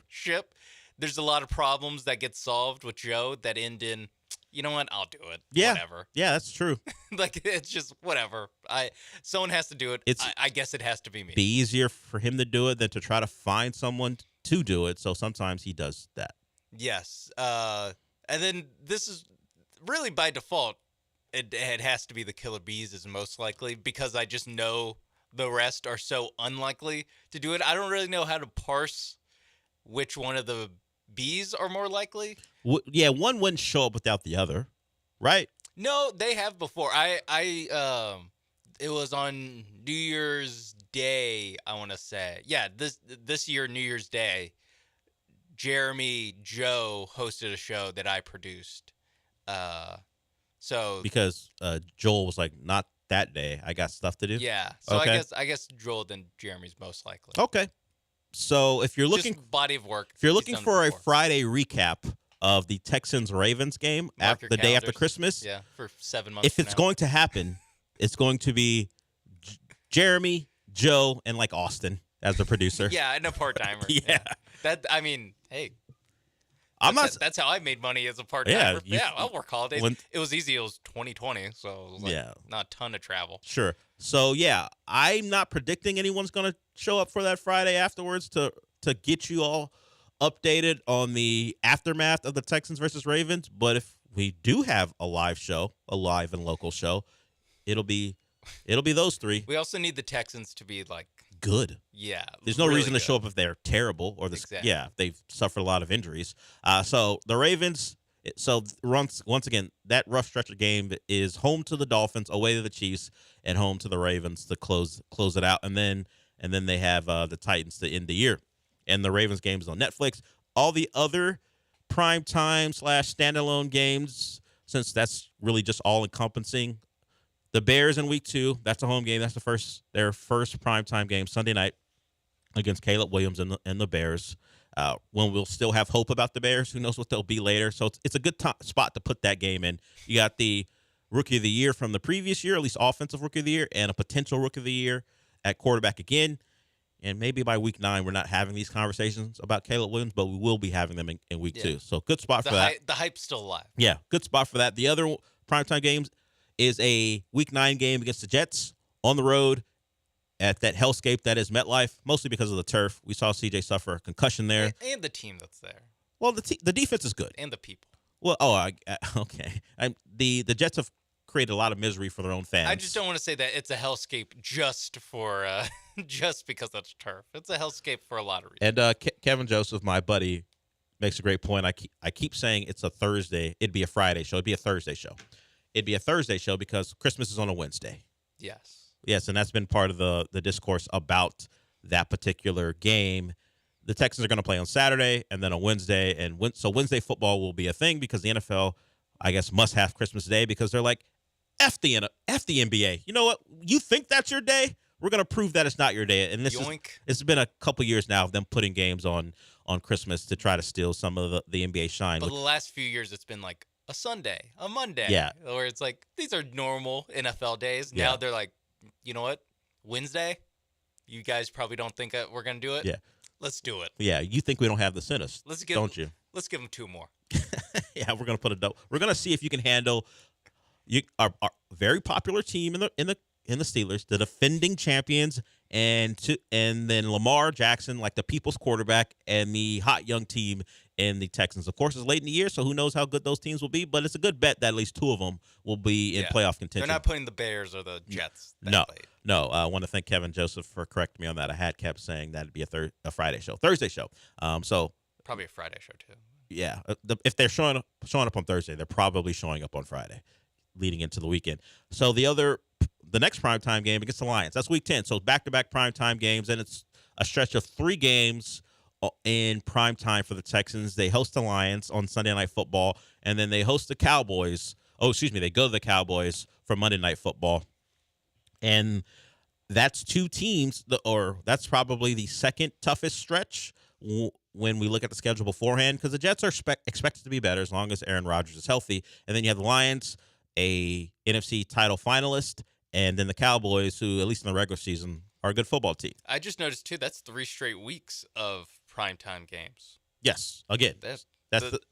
ship. There's a lot of problems that get solved with Joe that end in, you know what, I'll do it. Yeah. Whatever. Yeah, that's true. Like, it's just whatever. Someone has to do it. I guess it has to be me. Be easier for him to do it than to try to find someone to do it. So sometimes he does that. Yes. And then this is really by default, it has to be the Killer Bees is most likely, because I just know the rest are so unlikely to do it. I don't really know how to parse which one of the Bees are more likely. Yeah, one wouldn't show up without the other, right? No, they have before. It was on New Year's Day, I want to say. Yeah, this year, New Year's Day, Jeremy Joe hosted a show that I produced. Because Joel was like, not that day, I got stuff to do. Yeah, so okay. I guess Joel then Jeremy's most likely. Okay, so if you're looking just body of work, if you're looking for a Friday recap of the Texans-Ravens game the day after Christmas, yeah, for 7 months. If it's going to happen, it's going to be Jeremy, Joe, and like Austin as the producer. Yeah, and a part-timer. Yeah, hey. That's how I made money as a part-timer. Yeah, I'll work holidays. It was easy. It was 2020, so it was not a ton of travel. Sure. So, yeah, I'm not predicting anyone's going to show up for that Friday afterwards to get you all updated on the aftermath of the Texans versus Ravens. But if we do have a live and local show, it'll be those three. We also need the Texans to be like good. Yeah. There's no reason to show up if they're terrible or they've suffered a lot of injuries. So the Ravens. So once again, that rough stretch of game is home to the Dolphins, away to the Chiefs, and home to the Ravens to close it out, and then they have the Titans to end the year. And the Ravens game is on Netflix. All the other primetime / standalone games, since that's really just all encompassing. The Bears in week 2, that's a home game. That's their first primetime game, Sunday night, against Caleb Williams and the Bears. When we'll still have hope about the Bears. Who knows what they'll be later. So it's a good spot to put that game in. You got the Rookie of the Year from the previous year, at least Offensive Rookie of the Year, and a potential Rookie of the Year at quarterback again. And maybe by week 9, we're not having these conversations about Caleb Williams, but we will be having them in week 2. So good spot for that. The hype's still alive. Yeah, good spot for that. The other primetime games is a week 9 game against the Jets on the road at that hellscape that is MetLife, mostly because of the turf. We saw CJ suffer a concussion there. And the team that's there. Well, the defense is good. And the people. Well, okay. The Jets have created a lot of misery for their own fans. I just don't want to say that it's a hellscape just for just because that's turf. It's a hellscape for a lot of reasons. And Kevin Joseph, my buddy, makes a great point. I keep saying it's a Thursday. It'd be a Friday show. It'd be a Thursday show. It'd be a Thursday show because Christmas is on a Wednesday. Yes, and that's been part of the discourse about that particular game. The Texans are going to play on Saturday and then on Wednesday, and so Wednesday football will be a thing because the NFL, I guess, must have Christmas Day because they're like, F the NBA. You know what? You think that's your day? We're going to prove that it's not your day. And it's been a couple years now of them putting games on Christmas to try to steal some of the NBA shine. But the last few years, it's been like a Sunday, a Monday. Yeah. Where it's like, these are normal NFL days. Yeah. Now they're like, you know what? Wednesday? You guys probably don't think we're going to do it? Yeah. Let's do it. Yeah, you think we don't have this in us, don't you? Let's give them 2 more. Yeah, we're gonna put a double. We're gonna see if you can handle our very popular team in the Steelers, the defending champions, and then Lamar Jackson, like the people's quarterback, and the hot young team in the Texans. Of course, it's late in the year, so who knows how good those teams will be. But it's a good bet that at least 2 of them will be in playoff contention. They're not putting the Bears or the Jets. No. I want to thank Kevin Joseph for correcting me on that. I had kept saying that it'd be a Friday show, Thursday show. So probably a Friday show too. Yeah, if they're showing up on Thursday, they're probably showing up on Friday, leading into the weekend. So the next primetime game against the Lions, that's Week 10. So back-to-back primetime games, and it's a stretch of 3 games in primetime for the Texans. They host the Lions on Sunday Night Football, and then they host the Cowboys. They go to the Cowboys for Monday Night Football. And that's 2 teams, that's probably the second toughest stretch when we look at the schedule beforehand, because the Jets are expected to be better as long as Aaron Rodgers is healthy. And then you have the Lions, a NFC title finalist, and then the Cowboys, who, at least in the regular season, are a good football team. I just noticed, too, that's 3 straight weeks of primetime games. Yes. Again,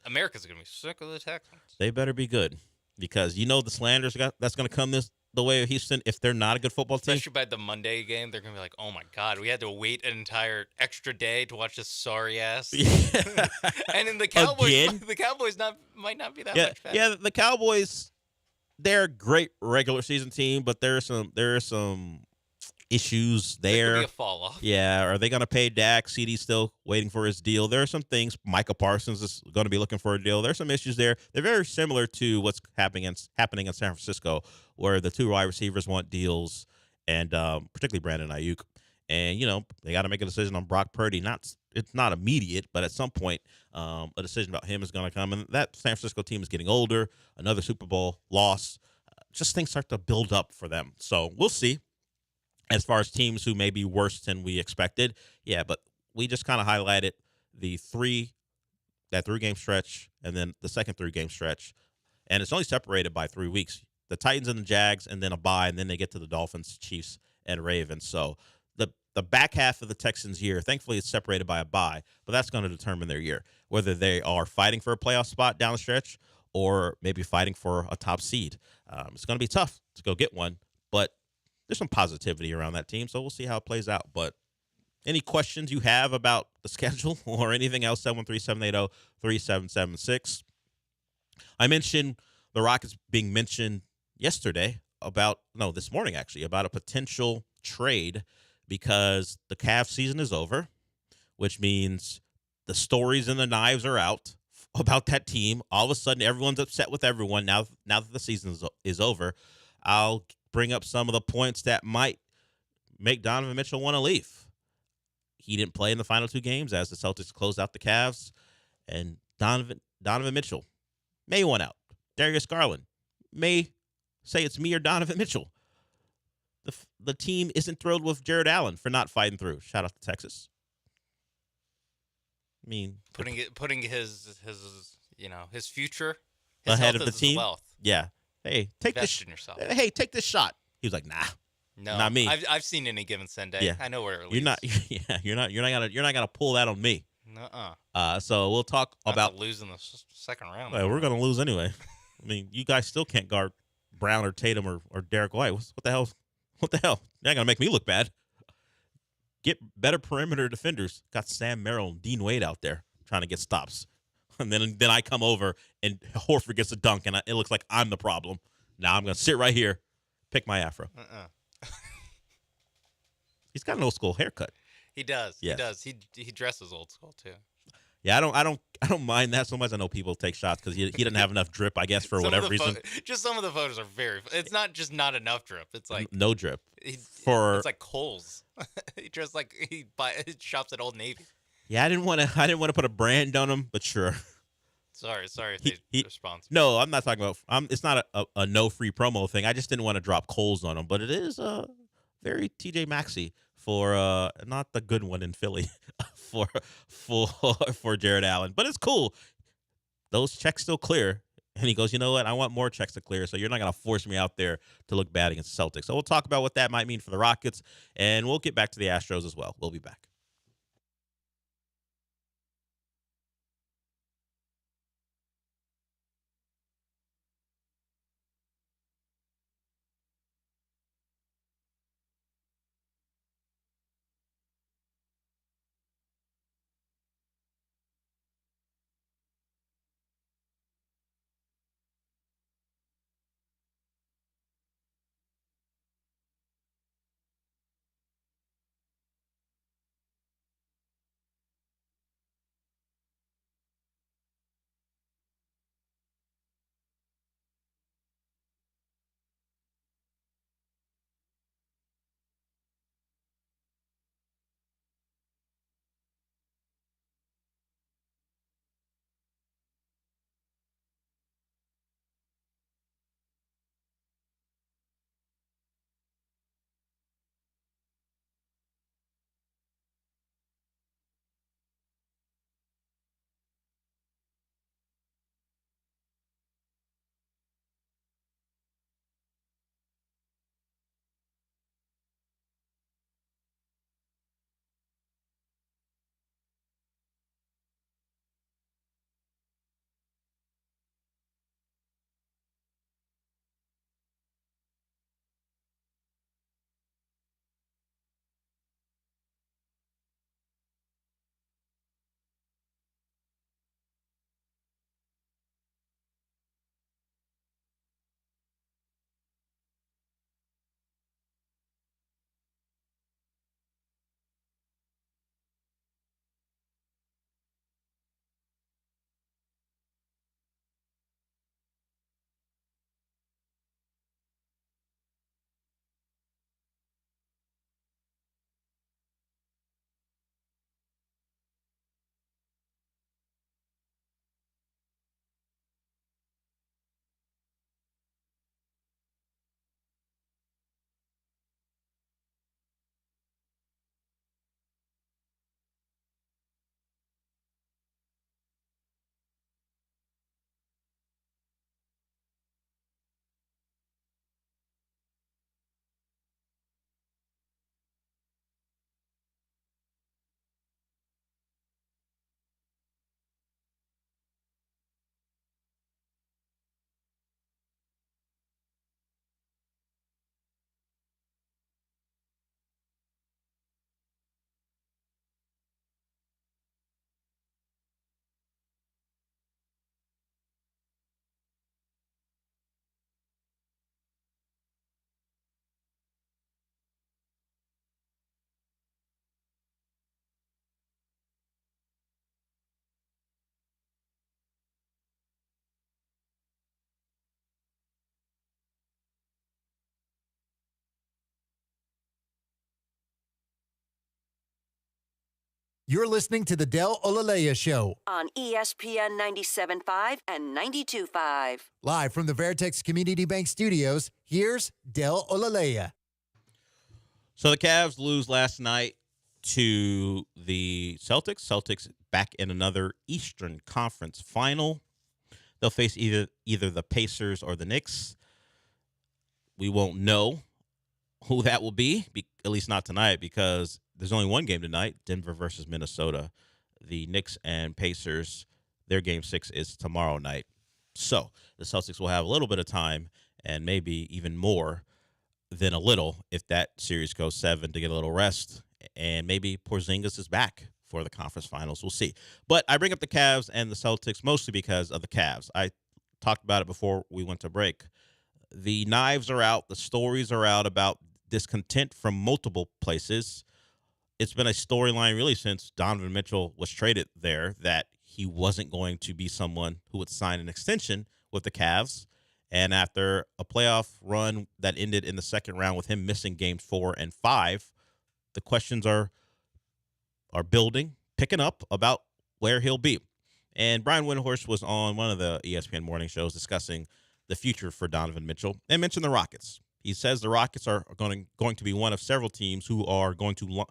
America's going to be sick of the Texans. They better be good, because the slanders that's going to come the way of Houston if they're not a good football team. Especially by the Monday game, they're going to be like, oh, my God, we had to wait an entire extra day to watch this sorry ass. Yeah. And then the Cowboys might not be that much better. Yeah, the Cowboys, they're a great regular season team, but there are some issues there. There could be a fall off. Yeah, are they going to pay Dak? CD's still waiting for his deal. There are some things. Micah Parsons is going to be looking for a deal. There's some issues there. They're very similar to what's happening in San Francisco, where the 2 wide receivers want deals, and particularly Brandon Ayuk. And they got to make a decision on Brock Purdy. It's not immediate, but at some point, a decision about him is going to come. And that San Francisco team is getting older. Another Super Bowl loss. Just things start to build up for them. So we'll see. As far as teams who may be worse than we expected, yeah, but we just kind of highlighted that 3-game stretch and then the second 3-game stretch, and it's only separated by 3 weeks. The Titans and the Jags, and then a bye, and then they get to the Dolphins, Chiefs, and Ravens. So the back half of the Texans' year, thankfully, it's separated by a bye, but that's going to determine their year, whether they are fighting for a playoff spot down the stretch or maybe fighting for a top seed. It's going to be tough to go get one, but there's some positivity around that team, so we'll see how it plays out. But any questions you have about the schedule or anything else, 713-780-3776. I mentioned the Rockets being mentioned this morning, actually, about a potential trade because the Cavs season is over, which means the stories and the knives are out about that team. All of a sudden, everyone's upset with everyone now that the season is over. I'll bring up some of the points that might make Donovan Mitchell want to leave. He didn't play in the final 2 games as the Celtics closed out the Cavs, and Donovan Mitchell may want out. Darius Garland may say it's me or Donovan Mitchell. The team isn't thrilled with Jared Allen for not fighting through. Shout out to Texas. I mean, putting his future ahead of the team. Wealth. Yeah. Hey, take this shot. He was like, nah. No, not me. I've seen Any Given Sunday. Yeah. I know where it leads. You're not gonna pull that on me. Nuh-uh. So we'll talk about losing the second round. Well, we're gonna lose anyway. I mean, you guys still can't guard Brown or Tatum or Derek White. What the hell? What the hell? You're not gonna make me look bad. Get better perimeter defenders. Got Sam Merrill and Dean Wade out there trying to get stops. And then I come over and Horford gets a dunk, and it looks like I'm the problem. Now I'm going to sit right here, pick my afro. He's got an old school haircut. He does. Yes. He does. He dresses old school, too. Yeah, I don't mind that so much. I know people take shots because he didn't have enough drip, I guess, for whatever reason. Just some of the photos are very. It's not just not enough drip. It's like no drip. It's like Kohl's. He dressed like he shops at Old Navy. Yeah, I didn't want to put a brand on him, but sure. Sorry if they respond. No, I'm not talking about. It's not a no free promo thing. I just didn't want to drop Kohl's on him, but it is very TJ Maxey for not the good one in Philly for Jared Allen, but it's cool. Those checks still clear, and he goes, you know what? I want more checks to clear, so you're not gonna force me out there to look bad against the Celtics. So we'll talk about what that might mean for the Rockets, and we'll get back to the Astros as well. We'll be back. You're listening to the Del Olaleye Show on ESPN 97.5 and 92.5. Live from the Veritex Community Bank Studios, here's Del Olaleye. So the Cavs lose last night to the Celtics. Celtics back in another Eastern Conference final. They'll face either the Pacers or the Knicks. We won't know who that will be, at least not tonight, because there's only one game tonight, Denver versus Minnesota. The Knicks and Pacers, their game 6 is tomorrow night. So the Celtics will have a little bit of time and maybe even more than a little if that series goes 7 to get a little rest. And maybe Porzingis is back for the conference finals. We'll see. But I bring up the Cavs and the Celtics mostly because of the Cavs. I talked about it before we went to break. The knives are out. The stories are out about discontent from multiple places. It's been a storyline really since Donovan Mitchell was traded there that he wasn't going to be someone who would sign an extension with the Cavs. And after a playoff run that ended in the second round with him missing games 4 and 5, the questions are building, picking up about where he'll be. And Brian Windhorst was on one of the ESPN morning shows discussing the future for Donovan Mitchell and mentioned the Rockets. He says the Rockets are going to be one of several teams who are going to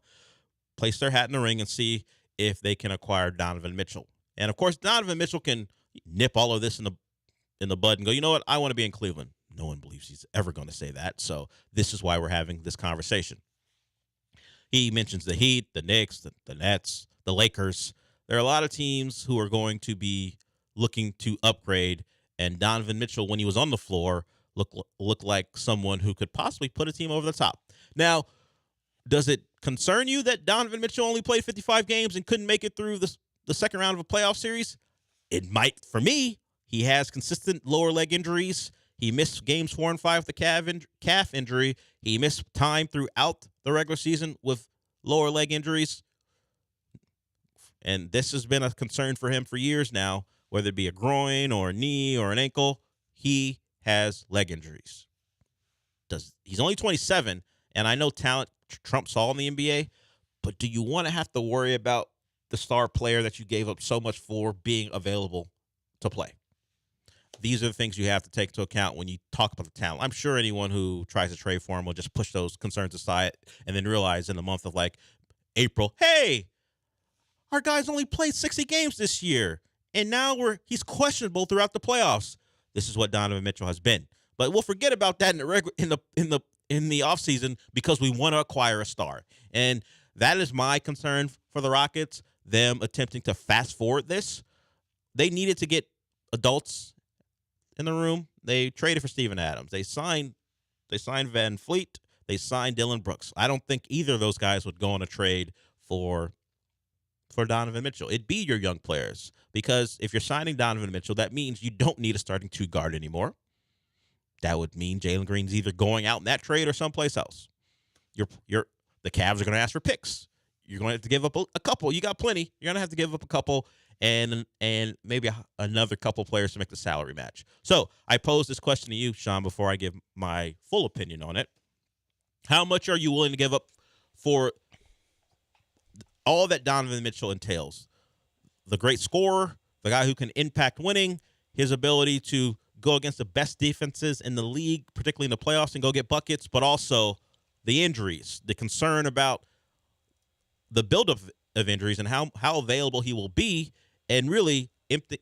place their hat in the ring and see if they can acquire Donovan Mitchell. And, of course, Donovan Mitchell can nip all of this in the bud and go, you know what, I want to be in Cleveland. No one believes he's ever going to say that. So this is why we're having this conversation. He mentions the Heat, the Knicks, the Nets, the Lakers. There are a lot of teams who are going to be looking to upgrade, and Donovan Mitchell, when he was on the floor, looked like someone who could possibly put a team over the top. Now, does it concern you that Donovan Mitchell only played 55 games and couldn't make it through the second round of a playoff series? It might for me. He has consistent lower leg injuries. He missed games 4 and 5 with the calf injury. He missed time throughout the regular season with lower leg injuries. And this has been a concern for him for years now, whether it be a groin or a knee or an ankle. He has leg injuries. He's only 27, and I know talent trumps all in the NBA, but do you want to have to worry about the star player that you gave up so much for being available to play? These are the things you have to take into account when you talk about the talent. I'm sure anyone who tries to trade for him will just push those concerns aside and then realize in the month of like April, hey, our guys only played 60 games this year, and now he's questionable throughout the playoffs. This is what Donovan Mitchell has been. But we'll forget about that in the offseason because we want to acquire a star. And that is my concern for the Rockets, them attempting to fast forward this. They needed to get adults in the room. They traded for Steven Adams. They signed Van Fleet. They signed Dylan Brooks. I don't think either of those guys would go on a trade for Donovan Mitchell. It'd be your young players, because if you're signing Donovan Mitchell, that means you don't need a starting 2 guard anymore. That would mean Jalen Green's either going out in that trade or someplace else. The Cavs are going to ask for picks. You're going to have to give up a couple. You got plenty. You're going to have to give up a couple and maybe another couple players to make the salary match. So I pose this question to you, Sean, before I give my full opinion on it. How much are you willing to give up for all that Donovan Mitchell entails? The great scorer, the guy who can impact winning, his ability to go against the best defenses in the league, particularly in the playoffs, and go get buckets, but also the injuries, the concern about the buildup of injuries and how available he will be, and really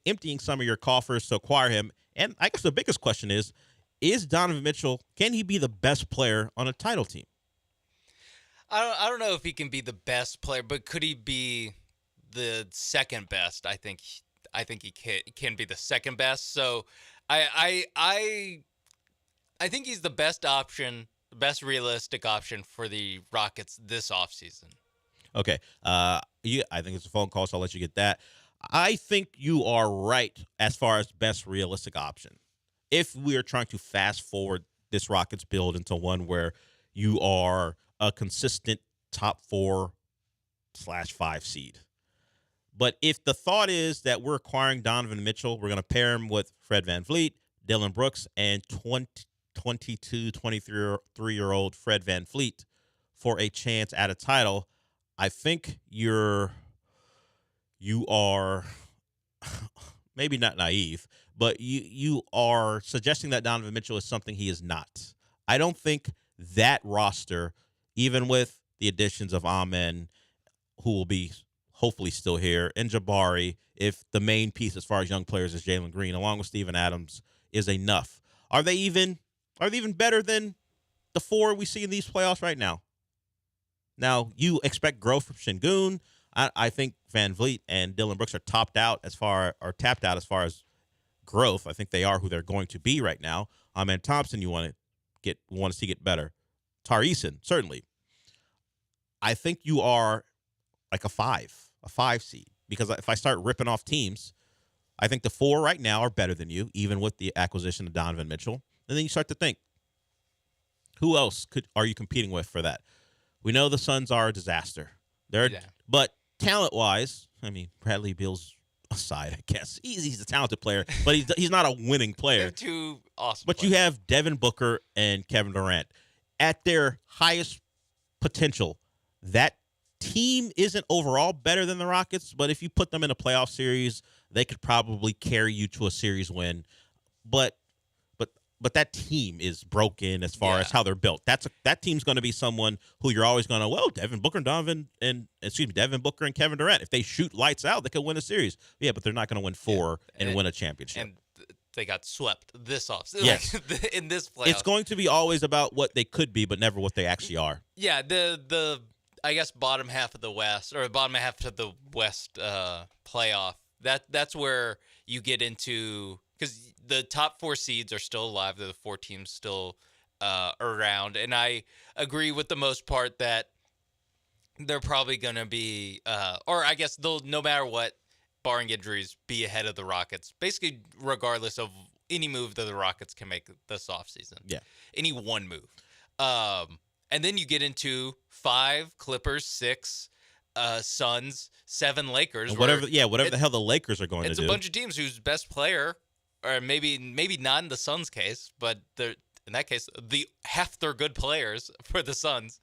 emptying some of your coffers to acquire him. And I guess the biggest question is Donovan Mitchell, can he be the best player on a title team? I don't know if he can be the best player, but could he be the second best? I think he can be the second best. So I think he's the best option, the best realistic option for the Rockets this offseason. Okay. I think it's a phone call, so I'll let you get that. I think you are right as far as best realistic option. If we are trying to fast forward this Rockets build into one where you are a consistent top 4/5 seed. But if the thought is that we're acquiring Donovan Mitchell, we're going to pair him with Fred VanVleet, Dylan Brooks, and 22, 23-year-old Fred VanVleet for a chance at a title, I think you are maybe not naive, but you are suggesting that Donovan Mitchell is something he is not. I don't think that roster, even with the additions of Amen, who will be hopefully still here, and Jabari, if the main piece as far as young players is Jalen Green, along with Steven Adams, is enough. Are they even better than the 4 we see in these playoffs right now? Now, you expect growth from Şengün. I think VanVleet and Dylan Brooks are tapped out as far as growth. I think they are who they're going to be right now. Amen Thompson, you want to see get better. Tari Eason, certainly. I think you are like a 5 seed, because if I start ripping off teams, I think the 4 right now are better than you, even with the acquisition of Donovan Mitchell. And then you start to think, who else are you competing with for that? We know the Suns are a disaster. But talent-wise, I mean, Bradley Beal's aside, I guess. He's a talented player, but he's not a winning player. They're two awesome But players. you have Devin Booker and Kevin Durant. At their highest potential, that team isn't overall better than the Rockets, but if you put them in a playoff series, they could probably carry you to a series win. But that team is broken as far as how they're built. That team's going to be someone who you're always going to, Devin Booker and Kevin Durant. If they shoot lights out, they could win a series. Yeah, but they're not going to win four and win a championship. And they got swept this offseason. Yes. In this playoff. It's going to be always about what they could be, but never what they actually are. Yeah, the I guess bottom half of the West, or bottom half of the West playoff, that's where you get into, because the top 4 seeds are still alive. The 4 teams still around. And I agree with the most part that they're probably going to be, or I guess they'll, no matter what, barring injuries, be ahead of the Rockets, basically regardless of any move that the Rockets can make this offseason. Yeah. Any one move. And then you get into 5 Clippers, 6 Suns, 7 Lakers. And whatever the hell the Lakers are going to do. It's a bunch of teams whose best player, or maybe not in the Suns' case, but in that case, half their good players for the Suns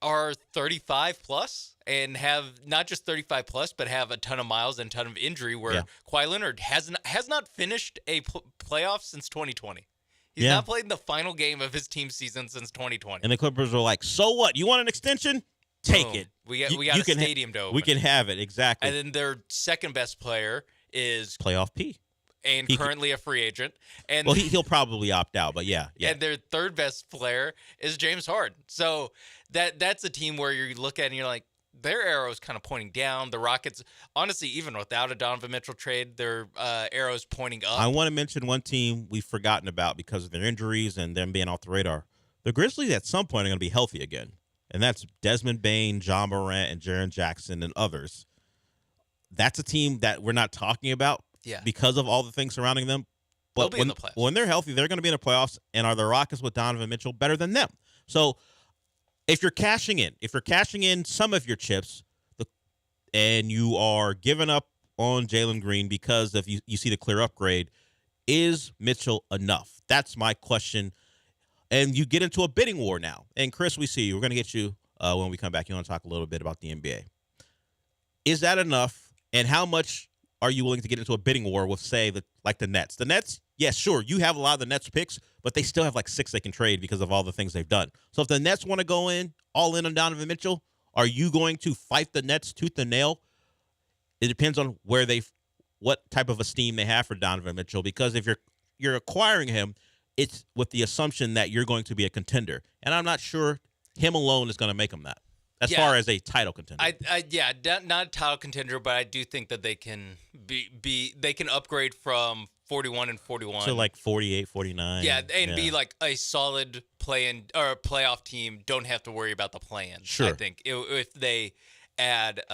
are 35 plus and have not just 35 plus, but have a ton of miles and a ton of injury. Where Kawhi Leonard has not finished a playoff since 2020. He's not played in the final game of his team season since 2020. And the Clippers were like, "So what? You want an extension? Take it. We got a stadium to open. We can have it, exactly." And then their second best player is playoff P, and currently a free agent. And he'll probably opt out, but yeah. And their third best player is James Harden. So that's a team where you look at and you're like, their arrow's kind of pointing down. The Rockets, honestly, even without a Donovan Mitchell trade, their arrow's pointing up. I want to mention one team we've forgotten about because of their injuries and them being off the radar. The Grizzlies at some point are going to be healthy again, and that's Desmond Bane, John Morant, and Jaren Jackson, and others. That's a team that we're not talking about because of all the things surrounding them. But they'll be in the playoffs. When they're healthy, they're going to be in the playoffs, and are the Rockets with Donovan Mitchell better than them? So if you're cashing in some of your chips, and you are giving up on Jalen Green because of you see the clear upgrade, is Mitchell enough? That's my question. And you get into a bidding war now. And Chris, we see you. We're going to get you when we come back. You want to talk a little bit about the NBA. Is that enough? And how much are you willing to get into a bidding war with, say, like the Nets? The Nets, yes, sure, you have a lot of the Nets picks, but they still have like 6 they can trade because of all the things they've done. So if the Nets want to go all in on Donovan Mitchell, are you going to fight the Nets tooth and nail? It depends on what type of esteem they have for Donovan Mitchell, because if you're acquiring him, it's with the assumption that you're going to be a contender. And I'm not sure him alone is going to make him that. As far as a title contender. Not a title contender, but I do think that they can they can upgrade from 41 and 41 to like 48, 49. Yeah, and be like a solid play-in or playoff team. Don't have to worry about the play-in. Sure. I think if they add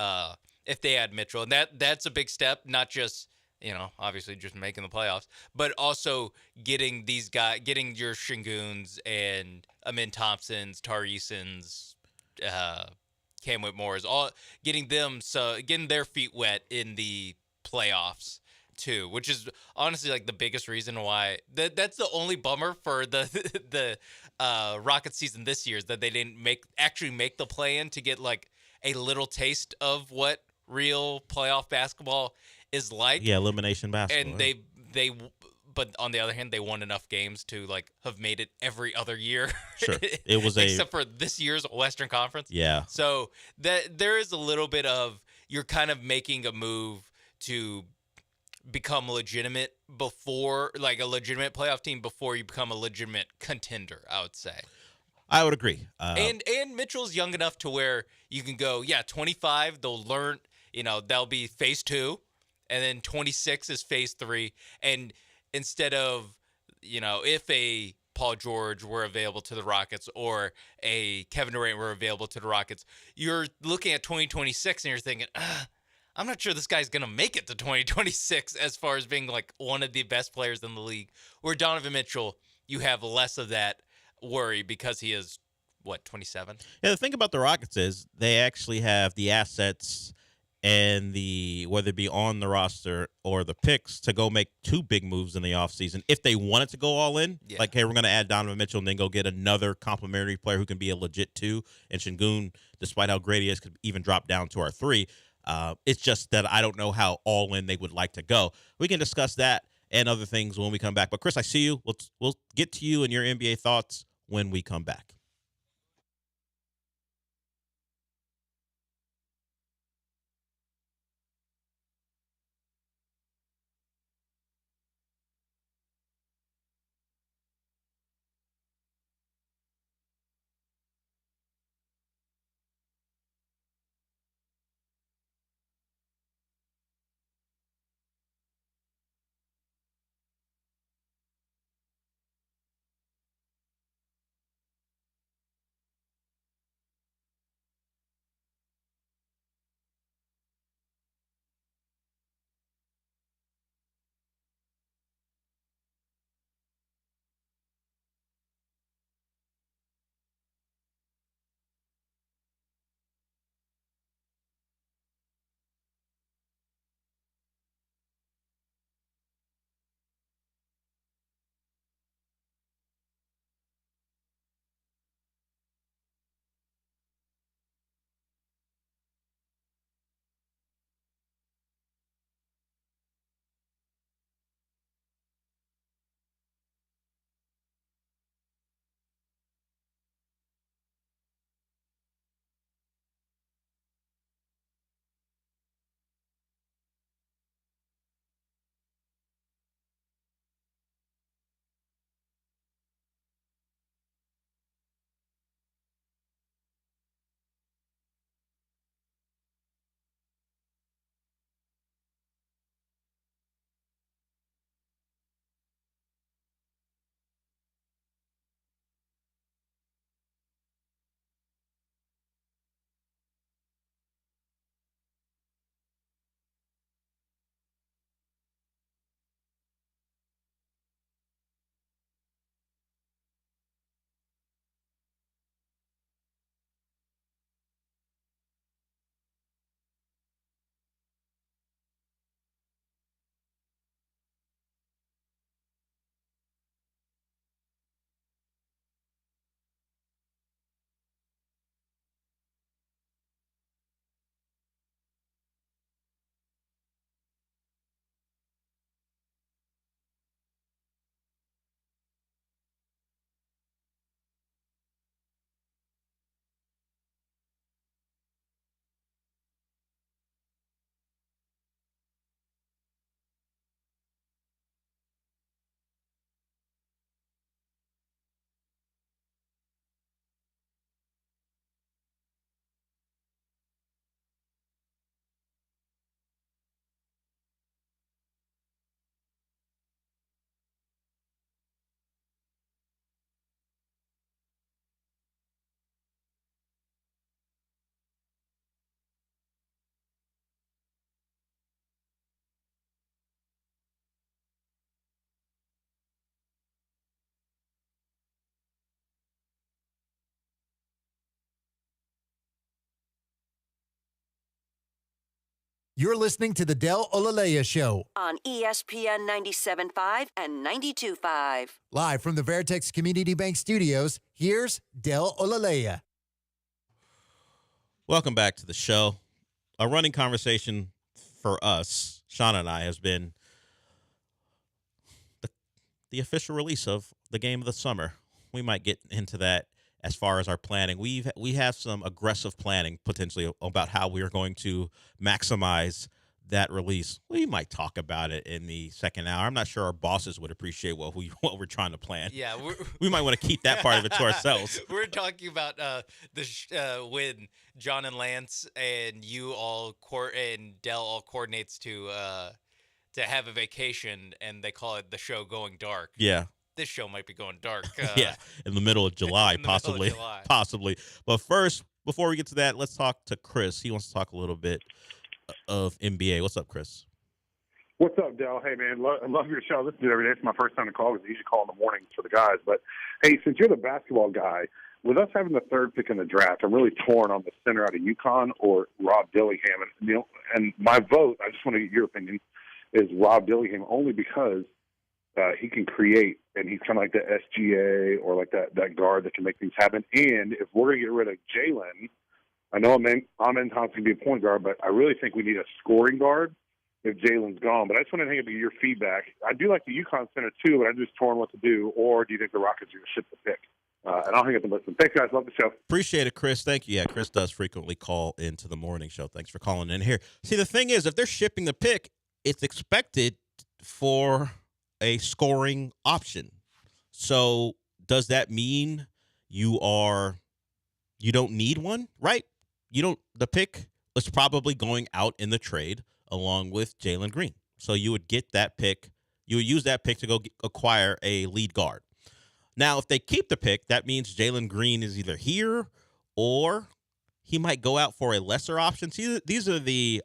Mitchell, and that's a big step. Not just obviously just making the playoffs, but also getting these guys, getting your Şengün's and Amin Thompson's, Tarison's, Cam Whitmore's, all getting their feet wet in the playoffs too, which is honestly like the biggest reason why that's the only bummer for the Rockets season this year, is that they didn't actually make the play-in to get like a little taste of what real playoff basketball is like. Yeah, elimination basketball. And but on the other hand, they won enough games to like have made it every other year. Sure, it was except for this year's Western Conference. Yeah. So that there is a little bit of, you're kind of making a move to become legitimate before, like a legitimate playoff team before you become a legitimate contender, I would say. I would agree. And Mitchell's young enough to where you can go, 25, they'll learn, that'll be phase 2, and then 26 is phase 3. And instead of, if a Paul George were available to the Rockets or a Kevin Durant were available to the Rockets, you're looking at 2026 and you're thinking, I'm not sure this guy's going to make it to 2026 as far as being like one of the best players in the league. Where Donovan Mitchell, you have less of that worry because he is, 27? Yeah, the thing about the Rockets is they actually have the assets and whether it be on the roster or the picks to go make 2 big moves in the offseason if they wanted to go all in. Yeah. Like, hey, we're going to add Donovan Mitchell and then go get another complimentary player who can be a legit 2. And Şengün, despite how great he is, could even drop down to our 3. It's just that I don't know how all in they would like to go. We can discuss that and other things when we come back. But, Chris, I see you. We'll get to you and your NBA thoughts when we come back. You're listening to the Del Olaleye Show on ESPN 97.5 and 92.5. Live from the Veritex Community Bank Studios, here's Del Olaleye. Welcome back to the show. A running conversation for us, Sean and I, has been the official release of the game of the summer. We might get into that as far as our planning. We have some aggressive planning potentially about how we are going to maximize that release. We might talk about it in the second hour. I'm not sure our bosses would appreciate what we're trying to plan. Yeah, we might want to keep that part of it to ourselves. We're talking about when John and Lance and you all and Dell all coordinates to have a vacation, and they call it the show going dark. Yeah. This show might be going dark. Yeah, in the middle of July, possibly. Possibly. But first, before we get to that, let's talk to Chris. He wants to talk a little bit of NBA. What's up, Chris? What's up, Del? Hey, man, I love your show. Listen to it every day. It's my first time to call because I usually call in the mornings for the guys. But, hey, since you're the basketball guy, with us having the third pick in the draft, I'm really torn on the center out of UConn or Rob Dillingham. And my vote, I just want to get your opinion, is Rob Dillingham only because he can create, and he's kind of like the SGA or like that guard that can make things happen. And if we're going to get rid of Jalen, I know Amen Thompson can be a point guard, but I really think we need a scoring guard if Jalen's gone. But I just want to hang up your feedback. I do like the UConn center too, but I'm just torn what to do. Or do you think the Rockets are going to ship the pick? And I'll hang up and listen. Thanks, guys. Love the show. Appreciate it, Chris. Thank you. Yeah, Chris does frequently call into the morning show. Thanks for calling in here. See, the thing is, if they're shipping the pick, it's expected for a scoring option. So does that mean you don't need one, right? The pick is probably going out in the trade along with Jalen Green. So you would get that pick. You would use that pick to go acquire a lead guard. Now, if they keep the pick, that means Jalen Green is either here or he might go out for a lesser option. See, these are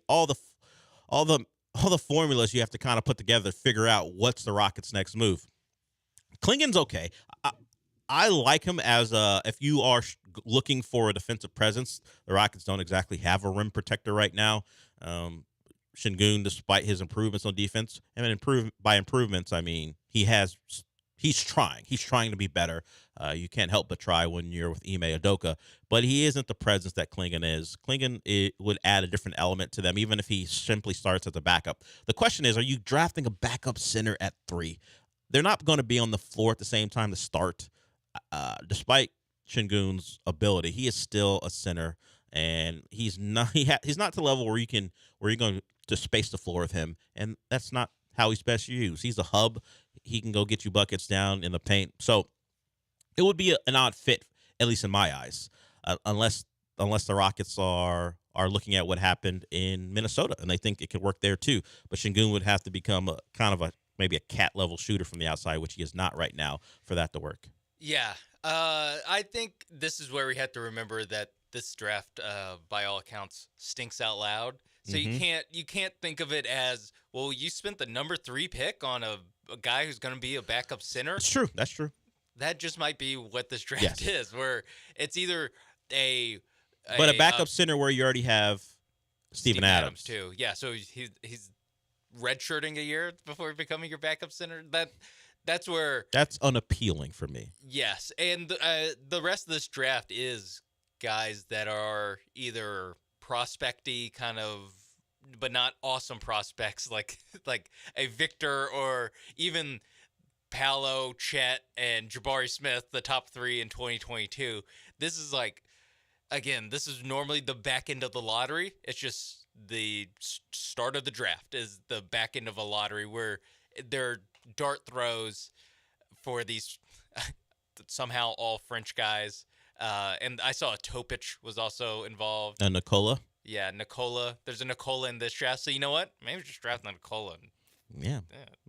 all the formulas you have to kind of put together to figure out what's the Rockets' next move. Clingan's okay. I like him as if you are looking for a defensive presence. The Rockets don't exactly have a rim protector right now. Şengün, despite his improvements on defense, and by improvements, I mean he's trying. He's trying to be better. You can't help but try when you're with Ime Udoka, but he isn't the presence that Clingan is. Clingan would add a different element to them, even if he simply starts as a backup. The question is, are you drafting a backup center at 3? They're not going to be on the floor at the same time to start. Despite Şengün's ability, he is still a center, and he's not to the level where you're going to space the floor with him, and that's not how he's best used. He's a hub. He can go get you buckets down in the paint. So it would be an odd fit, at least in my eyes, unless the Rockets are looking at what happened in Minnesota and they think it could work there too. But Şengün would have to become maybe a cat level shooter from the outside, which he is not right now, for that to work. Yeah, I think this is where we have to remember that this draft, by all accounts, stinks out loud. So you can't think of it as, well, you spent the number 3 pick on a guy who's going to be a backup center. It's true. That's true. That just might be what this draft is, where it's either a backup center where you already have Steven Adams too. Yeah, so he's redshirting a year before becoming your backup center. That's unappealing for me. Yes, and the rest of this draft is guys that are either prospecty kind of, but not awesome prospects like a Victor or even Paolo, Chet, and Jabari Smith, the top 3 in 2022. This is this is normally the back end of the lottery. It's just the start of the draft is the back end of a lottery where they're dart throws for these somehow all French guys. And I saw a Topic was also involved. And Nikola. Yeah, Nikola. There's a Nikola in this draft. So you know what? Maybe just draft Nikola. Yeah.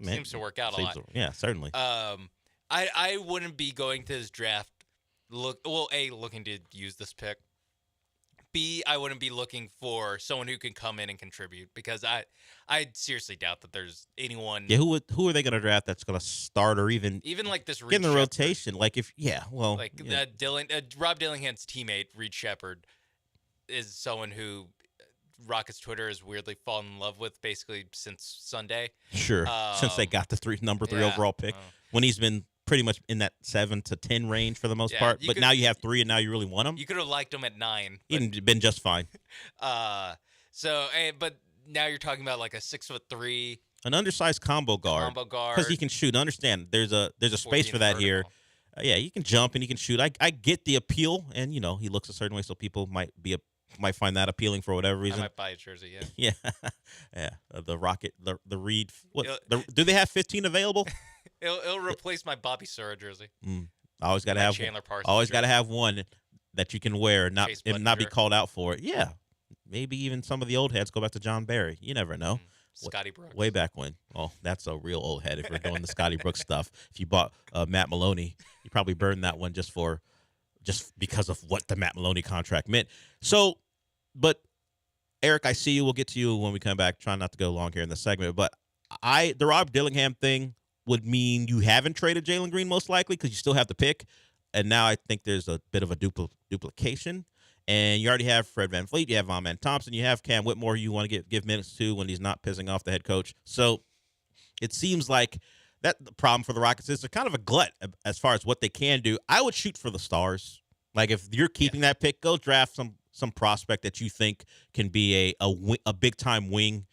Seems to work out a lot. Yeah, certainly. I wouldn't be going to this draft looking to use this pick. B, I wouldn't be looking for someone who can come in and contribute, because I seriously doubt that there's anyone. Yeah, who are they going to draft that's going to start or even like this get in the rotation? Rob Dillingham's teammate Reed Shepherd is someone who Rockets Twitter has weirdly fallen in love with basically since Sunday. Sure, since they got the number 3 overall pick, when he's been pretty much in that 7 to 10 range for the most part. But now you have 3, and now you really want him. You could have liked him at 9. He'd been just fine. But now you're talking about like a 6'3", an undersized combo guard, because he can shoot. Understand, there's a space for that here. He can jump and he can shoot. I get the appeal, and he looks a certain way, so people might find that appealing for whatever reason. I might buy a jersey. Yeah. Yeah. The Rocket, the Reed. Do they have 15 available? It'll replace my Bobby Sura jersey. I always got to have Chandler Parsons. Always got to have one that you can wear and not be called out for it. Yeah. Maybe even some of the old heads go back to John Barry. You never know. Scotty Brooks. Way back when. Oh, that's a real old head if we're doing the Scotty Brooks stuff. If you bought Matt Maloney, you probably burned that one just because of what the Matt Maloney contract meant. So, but Eric, I see you. We'll get to you when we come back. Trying not to go long here in the segment, but the Rob Dillingham thing would mean you haven't traded Jalen Green most likely because you still have the pick. and now I think there's a bit of a duplication. And you already have Fred VanVleet, you have Von Man Thompson, you have Cam Whitmore you want to give minutes to when he's not pissing off the head coach. So it seems like that the problem for the Rockets is they're kind of a glut as far as what they can do. I would shoot for the stars. Like if you're keeping that pick, go draft some prospect that you think can be a big time wing,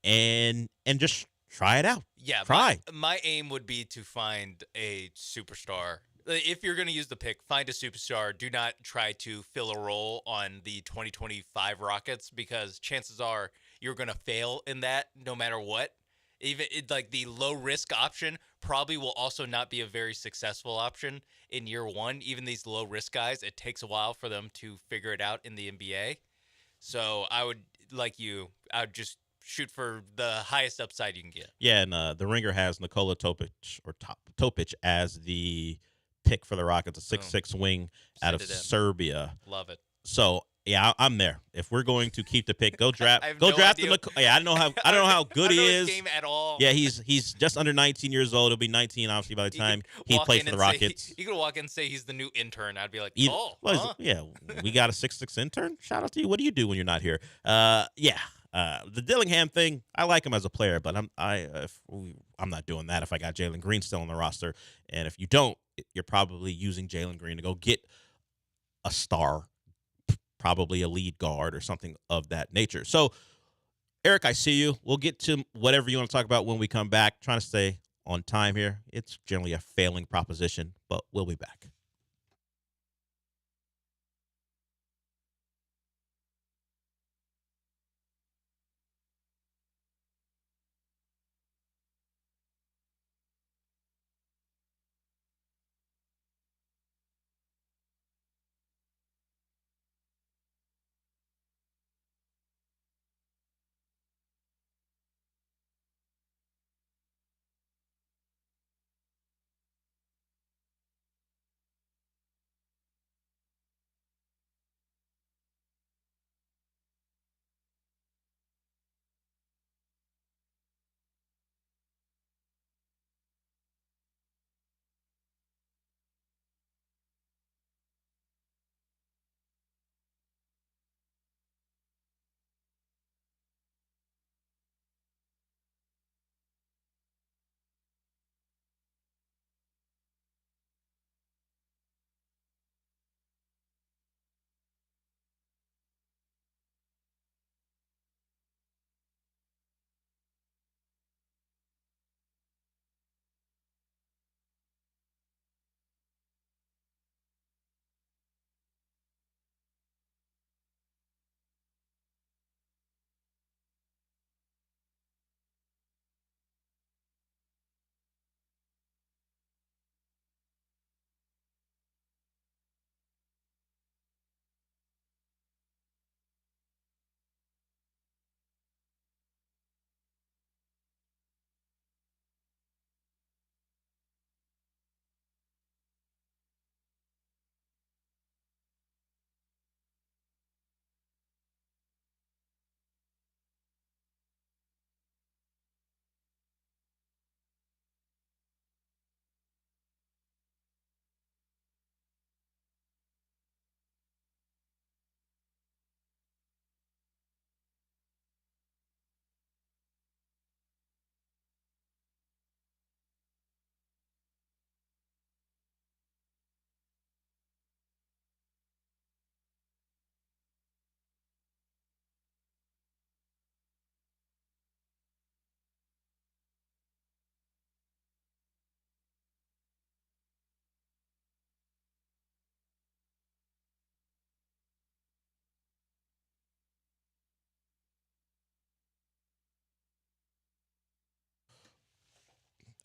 and just try it out. Yeah, try. My aim would be to find a superstar. If you're going to use the pick, find a superstar. Do not try to fill a role on the 2025 Rockets, because chances are you're going to fail in that no matter what. Even like the low risk option probably will also not be a very successful option in year one. Even these low risk guys, it takes a while for them to figure it out in the NBA. So I would just shoot for the highest upside you can get. Yeah, and the Ringer has Nikola Topic as the pick for the Rockets, a 6'6" wing out of Serbia. Love it. So yeah, I'm there. If we're going to keep the pick, go draft. Draft him. Yeah, I don't know how good he is. His game at all. Yeah, he's just under 19 years old. He'll be 19 obviously by the time he plays for the Rockets. You could walk in and say he's the new intern. I'd be like, yeah, we got a 6'6" intern. Shout out to you. What do you do when you're not here? The Dillingham thing, I like him as a player, but I'm not doing that if I got Jalen Green still on the roster. And if you don't, you're probably using Jalen Green to go get a star, probably a lead guard or something of that nature. So, Eric, I see you. We'll get to whatever you want to talk about when we come back. Trying to stay on time here. It's generally a failing proposition, but we'll be back.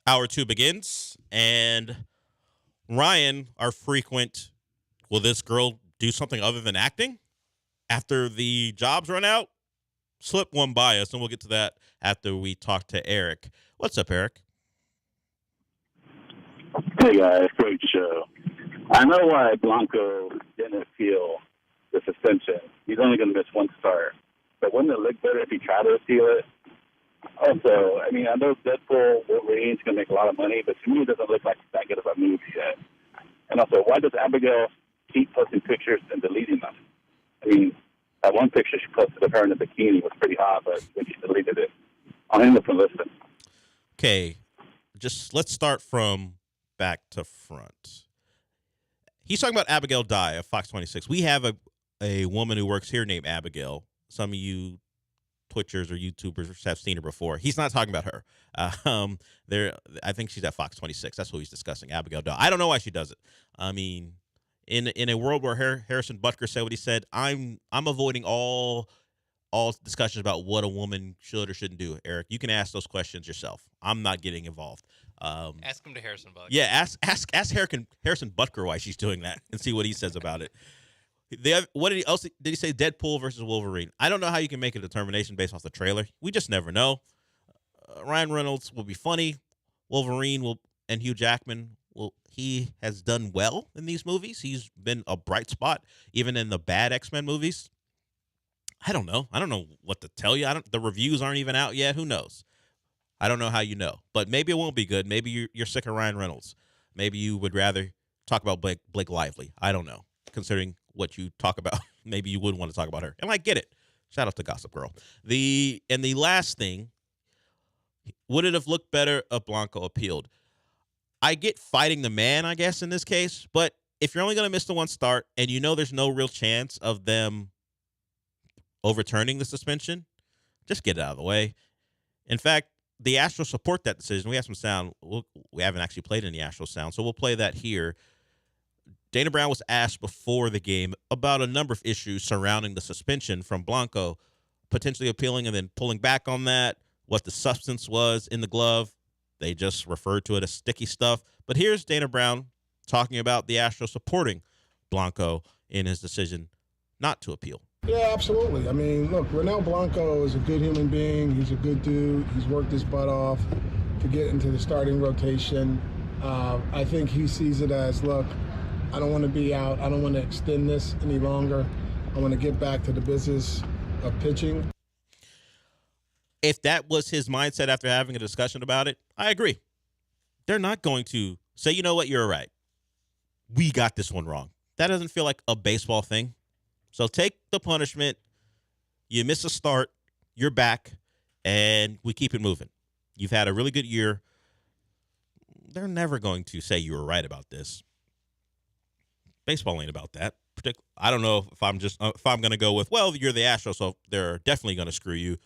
Hour 2 begins, and Ryan, our frequent, will this girl do something other than acting after the jobs run out? Slip one by us, and we'll get to that after we talk to Eric. What's up, Eric? Hey, guys. Great show. I know why Blanco didn't appeal the suspension. He's only going to miss one start. But wouldn't it look better if he tried to appeal it? Also, I mean, I know Deadpool Wolverine's going to make a lot of money, but to me it doesn't look like that good of a movie yet. And also, why does Abigail keep posting pictures and deleting them? I mean, that one picture she posted of her in a bikini was pretty hot, but when she deleted it, I'll end up and listen. Okay, let's start from back to front. He's talking about Abigail Dye of Fox 26. We have a woman who works here named Abigail. Some of you Twitchers or YouTubers have seen her before. He's not talking about her. I think she's at Fox 26. That's what he's discussing, Abigail Dye. I don't know why she does it. I mean, in a world where Harrison Butker said what he said, I'm avoiding all discussions about what a woman should or shouldn't do. Eric, you can ask those questions yourself. I'm not getting involved. Ask him to Harrison Butker. Yeah, ask Harrison Butker why she's doing that and see what he says about it. What did he say? Deadpool versus Wolverine. I don't know how you can make a determination based off the trailer. We just never know. Ryan Reynolds will be funny. Wolverine and Hugh Jackman he has done well in these movies. He's been a bright spot even in the bad X-Men movies. I don't know. I don't know what to tell you. The reviews aren't even out yet. Who knows? I don't know how you know, but maybe it won't be good. Maybe you're sick of Ryan Reynolds. Maybe you would rather talk about Blake Lively. I don't know. Considering what you talk about, maybe you wouldn't want to talk about her. And I get it. Shout out to Gossip Girl. The last thing, would it have looked better if Blanco appealed? I get fighting the man, I guess, in this case. But if you're only going to miss the one start and you know there's no real chance of them overturning the suspension, just get it out of the way. In fact, the Astros support that decision. We have some sound. We haven't actually played any Astros sound, so we'll play that here. Dana Brown was asked before the game about a number of issues surrounding the suspension from Blanco, potentially appealing and then pulling back on that, what the substance was in the glove. They just referred to it as sticky stuff. But here's Dana Brown talking about the Astros supporting Blanco in his decision not to appeal. Yeah, absolutely. I mean, look, Ronel Blanco is a good human being. He's a good dude. He's worked his butt off to get into the starting rotation. I think he sees it as, look, I don't want to be out. I don't want to extend this any longer. I want to get back to the business of pitching. If that was his mindset after having a discussion about it, I agree. They're not going to say, you know what, you're right. We got this one wrong. That doesn't feel like a baseball thing. So take the punishment. You miss a start, you're back, and we keep it moving. You've had a really good year. They're never going to say you were right about this. Baseball ain't about that. I don't know if I'm going to go with, well, you're the Astros, so they're definitely going to screw you.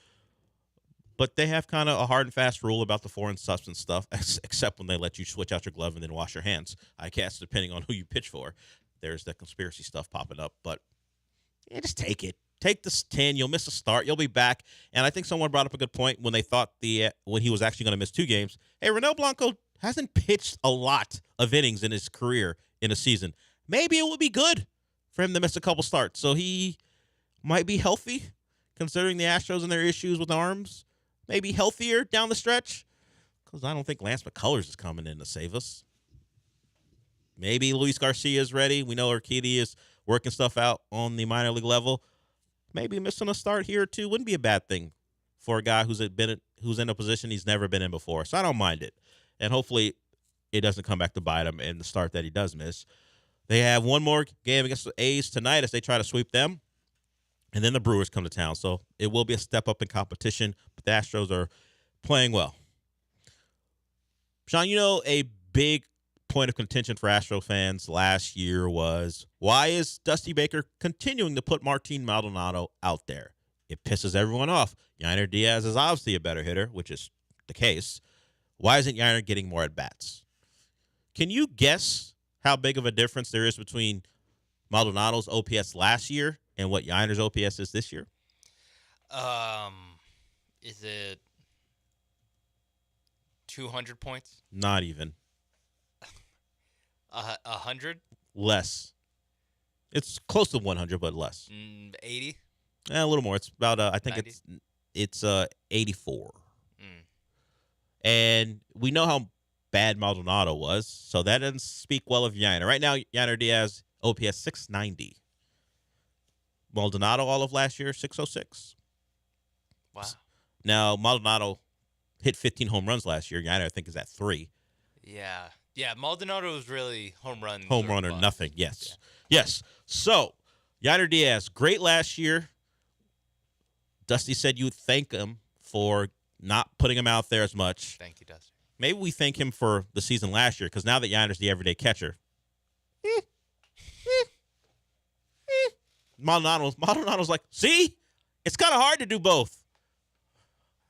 But they have kind of a hard and fast rule about the foreign substance stuff, except when they let you switch out your glove and then wash your hands. I guess depending on who you pitch for. There's the conspiracy stuff popping up, but yeah, just take it. Take this 10. You'll miss a start. You'll be back. And I think someone brought up a good point when they thought when he was actually going to miss 2 games. Hey, Ronel Blanco hasn't pitched a lot of innings in his career in a season. Maybe it would be good for him to miss a couple starts. So he might be healthy, considering the Astros and their issues with arms. Maybe healthier down the stretch, because I don't think Lance McCullers is coming in to save us. Maybe Luis Garcia is ready. We know Urquidy is working stuff out on the minor league level. Maybe missing a start here or two wouldn't be a bad thing for a guy who's in a position he's never been in before. So I don't mind it. And hopefully it doesn't come back to bite him in the start that he does miss. They have one more game against the A's tonight as they try to sweep them. And then the Brewers come to town. So it will be a step up in competition, but the Astros are playing well. Sean, a big point of contention for Astro fans last year was, why is Dusty Baker continuing to put Martin Maldonado out there? It pisses everyone off. Yainer Diaz is obviously a better hitter, which is the case. Why isn't Yainer getting more at-bats? Can you guess how big of a difference there is between Maldonado's OPS last year and what Yainer's OPS is this year? Is it 200 points? Not even. 100? Less. It's close to 100, but less. 80? A little more. It's about I think 90? it's 84. And we know how bad Maldonado was, so that doesn't speak well of Yainer. Right now, Yainer Diaz OPS 690. Maldonado all of last year 606. Wow. Now Maldonado hit 15 home runs last year. Yainer I think is at 3. Yeah, Yeah, Maldonado was really home run or nothing. Yes. Yeah. Yes. So, Yainer Diaz, great last year. Dusty said you would thank him for not putting him out there as much. Thank you, Dusty. Maybe we thank him for the season last year because now that Yainer's the everyday catcher. Maldonado's like, see? It's kind of hard to do both.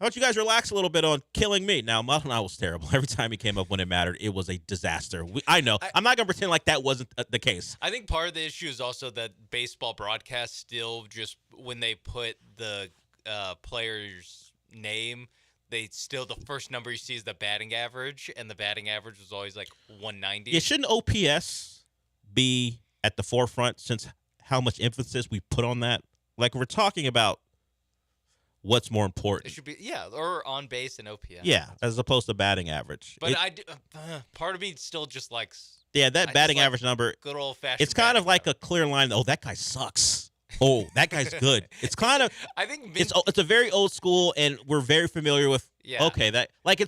How about you guys relax a little bit on killing me? Now, Maldonado was terrible. Every time he came up when it mattered, it was a disaster. I know. I'm not going to pretend like that wasn't the case. I think part of the issue is also that baseball broadcasts still just, when they put the player's name, the first number you see is the batting average, and the batting average was always like 190. Yeah, shouldn't OPS be at the forefront since how much emphasis we put on that? Like, we're talking about what's more important. It should be, or on base and OPS. Yeah, as opposed to batting average. But part of me still just likes. Yeah, that batting average number. Good old fashioned. It's kind of like a clear line. Oh, that guy sucks. Oh, that guy's good. It's kind of. I think it's a very old school, and we're very familiar with. Yeah. Okay, it's like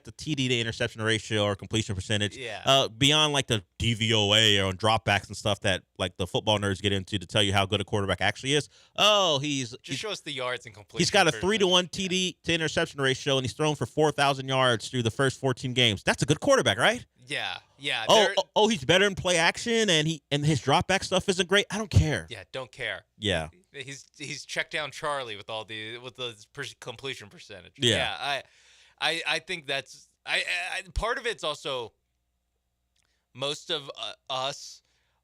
the TD to interception ratio or completion percentage. Yeah. Beyond like the DVOA or on dropbacks and stuff that like the football nerds get into to tell you how good a quarterback actually is. Oh, just show us the yards and completion. He's got a 3-to-1 TD to interception ratio, and he's thrown for 4,000 yards through the first 14 games. That's a good quarterback, right? Yeah. He's better in play action, and his dropback stuff isn't great. I don't care. Yeah, don't care. Yeah. He's checked down Charlie with the completion percentage. Yeah. I think that's part of it's also most of us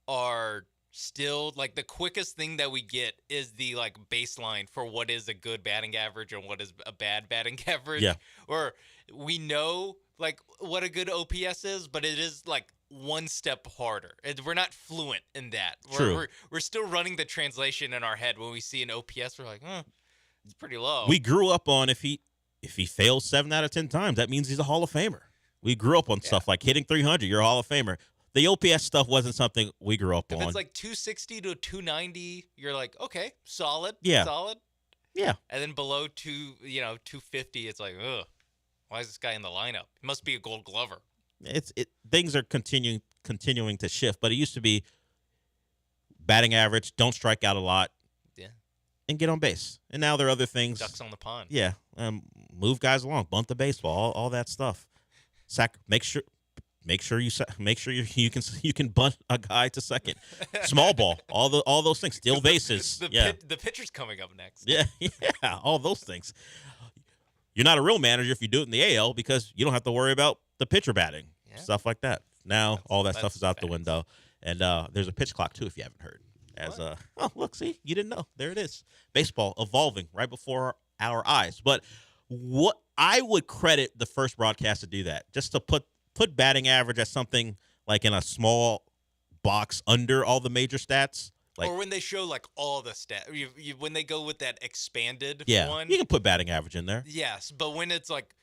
are still like the quickest thing that we get is the like baseline for what is a good batting average and what is a bad batting average. Yeah. Or we know like what a good OPS is, but it is like one step harder. We're not fluent in that. True. We're still running the translation in our head when we see an OPS. We're like, it's pretty low. We grew up on if he fails 7 out of 10 times, that means he's a Hall of Famer. We grew up on stuff like hitting 300, you're a Hall of Famer. The OPS stuff wasn't something we grew up on. If it's like 260 to 290, you're like, okay, solid. Yeah. Solid. Yeah. And then below 250, it's like, ugh, why is this guy in the lineup? He must be a Gold Glover. Things are continuing to shift, but it used to be batting average, don't strike out a lot. Yeah. And get on base. And now there are other things. Ducks on the pond. Yeah. Move guys along, bunt the baseball, all that stuff. Make sure you can bunt a guy to second. Small ball, all those things. Steal bases. The pitcher's coming up next. Yeah, all those things. You're not a real manager if you do it in the AL because you don't have to worry about the pitcher batting, stuff like that. Now all that stuff is out the window, and there's a pitch clock too if you haven't heard. Look, see, you didn't know. There it is. Baseball evolving right before our eyes. But what I would credit the first broadcast to do that, just to put batting average as something like in a small box under all the major stats. Like, or when they show like all the stats, when they go with that expanded one. You can put batting average in there. Yes, but when it's like,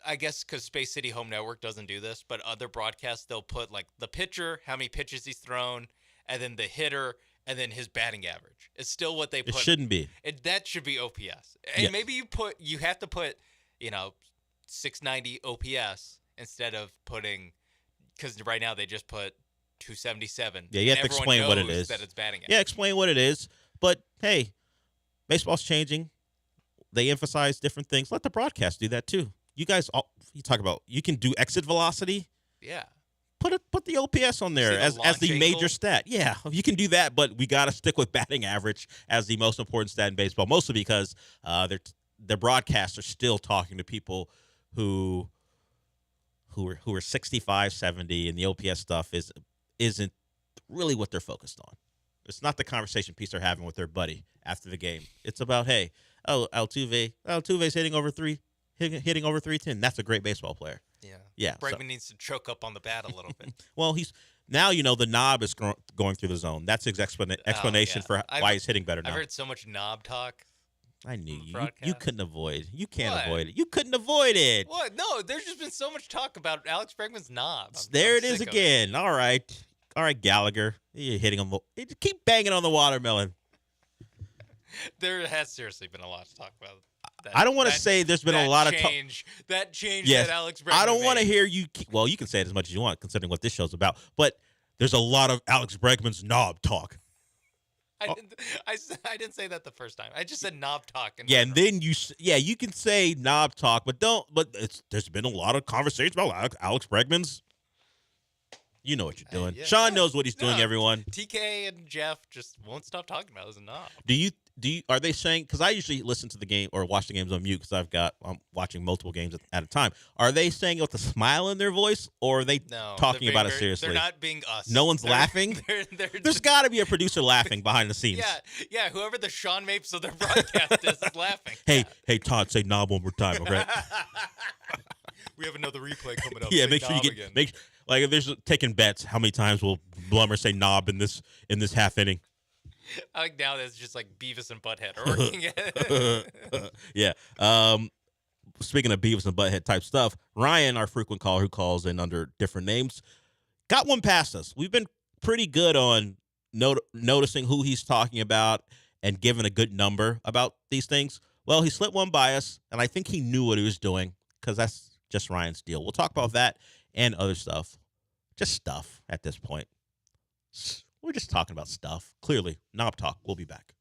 I guess because Space City Home Network doesn't do this, but other broadcasts, they'll put like the pitcher, how many pitches he's thrown, and then the hitter, and then his batting average. It's still what they put. It shouldn't be. That should be OPS. And maybe you have to put, 690 OPS instead of putting, because right now they just put 277. Yeah, you have to explain what it is. That it's batting average. Yeah, explain what it is. But hey, baseball's changing. They emphasize different things. Let the broadcast do that too. You guys, you talk about you can do exit velocity. Yeah. Put the OPS on there as the major stat. Yeah, you can do that, but we got to stick with batting average as the most important stat in baseball, mostly because their broadcasts are still talking to people who are 65, 70, and the OPS stuff isn't really what they're focused on. It's not the conversation piece they're having with their buddy after the game. It's about, hey, Altuve's hitting over 310. That's a great baseball player. Yeah. Bregman needs to choke up on the bat a little bit. Well, now the knob is going through the zone. That's his explanation for why he's hitting better now. I've heard so much knob talk. I knew you couldn't avoid. You can't avoid it. You couldn't avoid it. What? No, there's just been so much talk about Alex Bregman's knob. There it is again. All right, Gallagher. You're hitting him. Keep banging on the watermelon. There has seriously been a lot to talk about. I don't want to say there's been a lot of change. That change yes, that Alex Bregman I don't want to made. hear you. Well, you can say it as much as you want, considering what this show's about. But there's a lot of Alex Bregman's knob talk. I didn't say that the first time. I just said knob talk. Yeah, and then you can say knob talk, but don't. But there's been a lot of conversations about Alex Bregman's. You know what you're doing. Yeah. Sean knows what he's doing. Everyone. TK and Jeff just won't stop talking about it as a knob. Are they saying? Because I usually listen to the game or watch the games on mute because I'm watching multiple games at a time. Are they saying it with a smile in their voice, or are they talking about it seriously? They're not being us. No one's laughing. There's got to be a producer laughing behind the scenes. Yeah. Whoever the Sean Mapes of their broadcast is laughing. Hey, Todd, say knob one more time, okay? We have another replay coming up. Yeah, Say make sure you again. like if there's taking bets, how many times will Blummer say knob in this half inning? I like now that's just like Beavis and Butthead are working it. Yeah. Speaking of Beavis and Butthead type stuff, Ryan, our frequent caller who calls in under different names, got one past us. We've been pretty good on noticing who he's talking about and giving a good number about these things. Well, he slipped one by us, and I think he knew what he was doing because that's just Ryan's deal. We'll talk about that and other stuff. Just stuff at this point. We're just talking about stuff. Clearly, Knob Talk. We'll be back.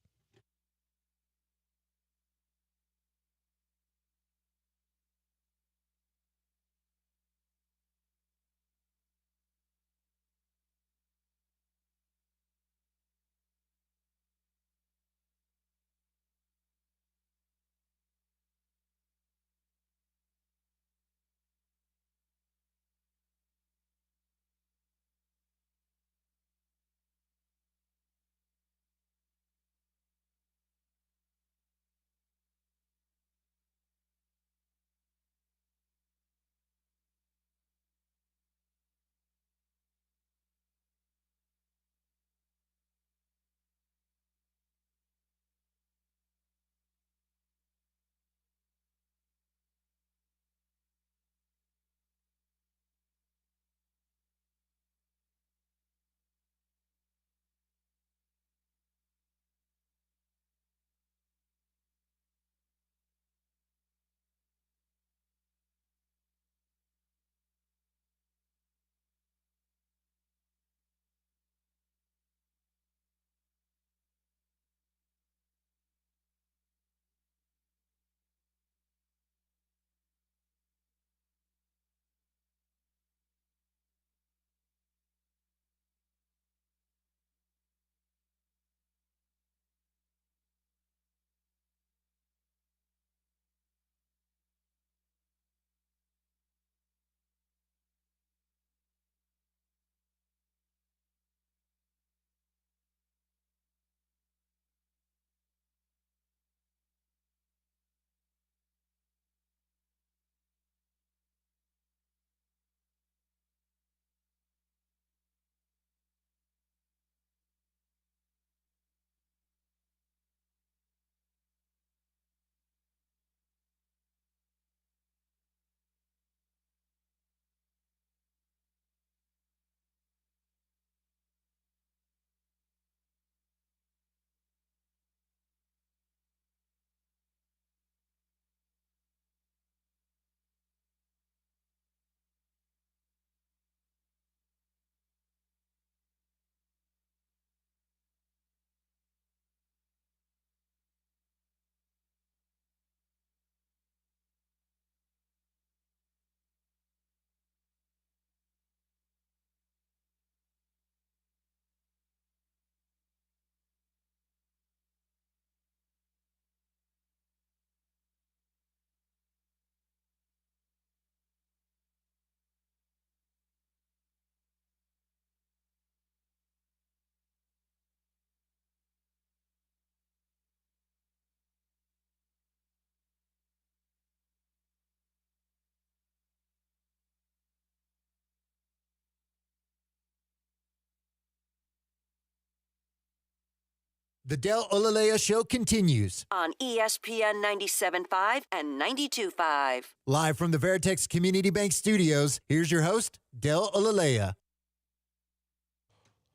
The Del Olaleye Show continues. On ESPN 97.5 and 92.5. Live from the Veritex Community Bank Studios, here's your host, Del Olaleye.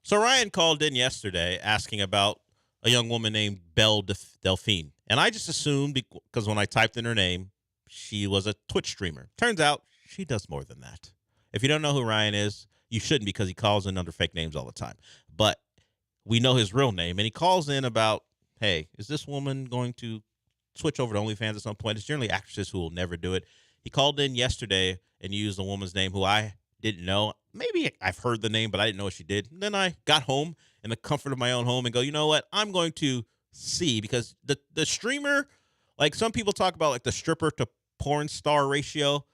So Ryan called in yesterday asking about a young woman named Belle Delphine. And I just assumed, because when I typed in her name, she was a Twitch streamer. Turns out she does more than that. If you don't know who Ryan is, you shouldn't, because he calls in under fake names all the time. But we know his real name, and he calls in about, hey, is this woman going to switch over to OnlyFans at some point? It's generally actresses who will never do it. He called in yesterday and used a woman's name who I didn't know. Maybe I've heard the name, but I didn't know what she did. And then I got home in the comfort of my own home and go, you know what? I'm going to see, because the streamer, like some people talk about like the stripper to porn star ratio.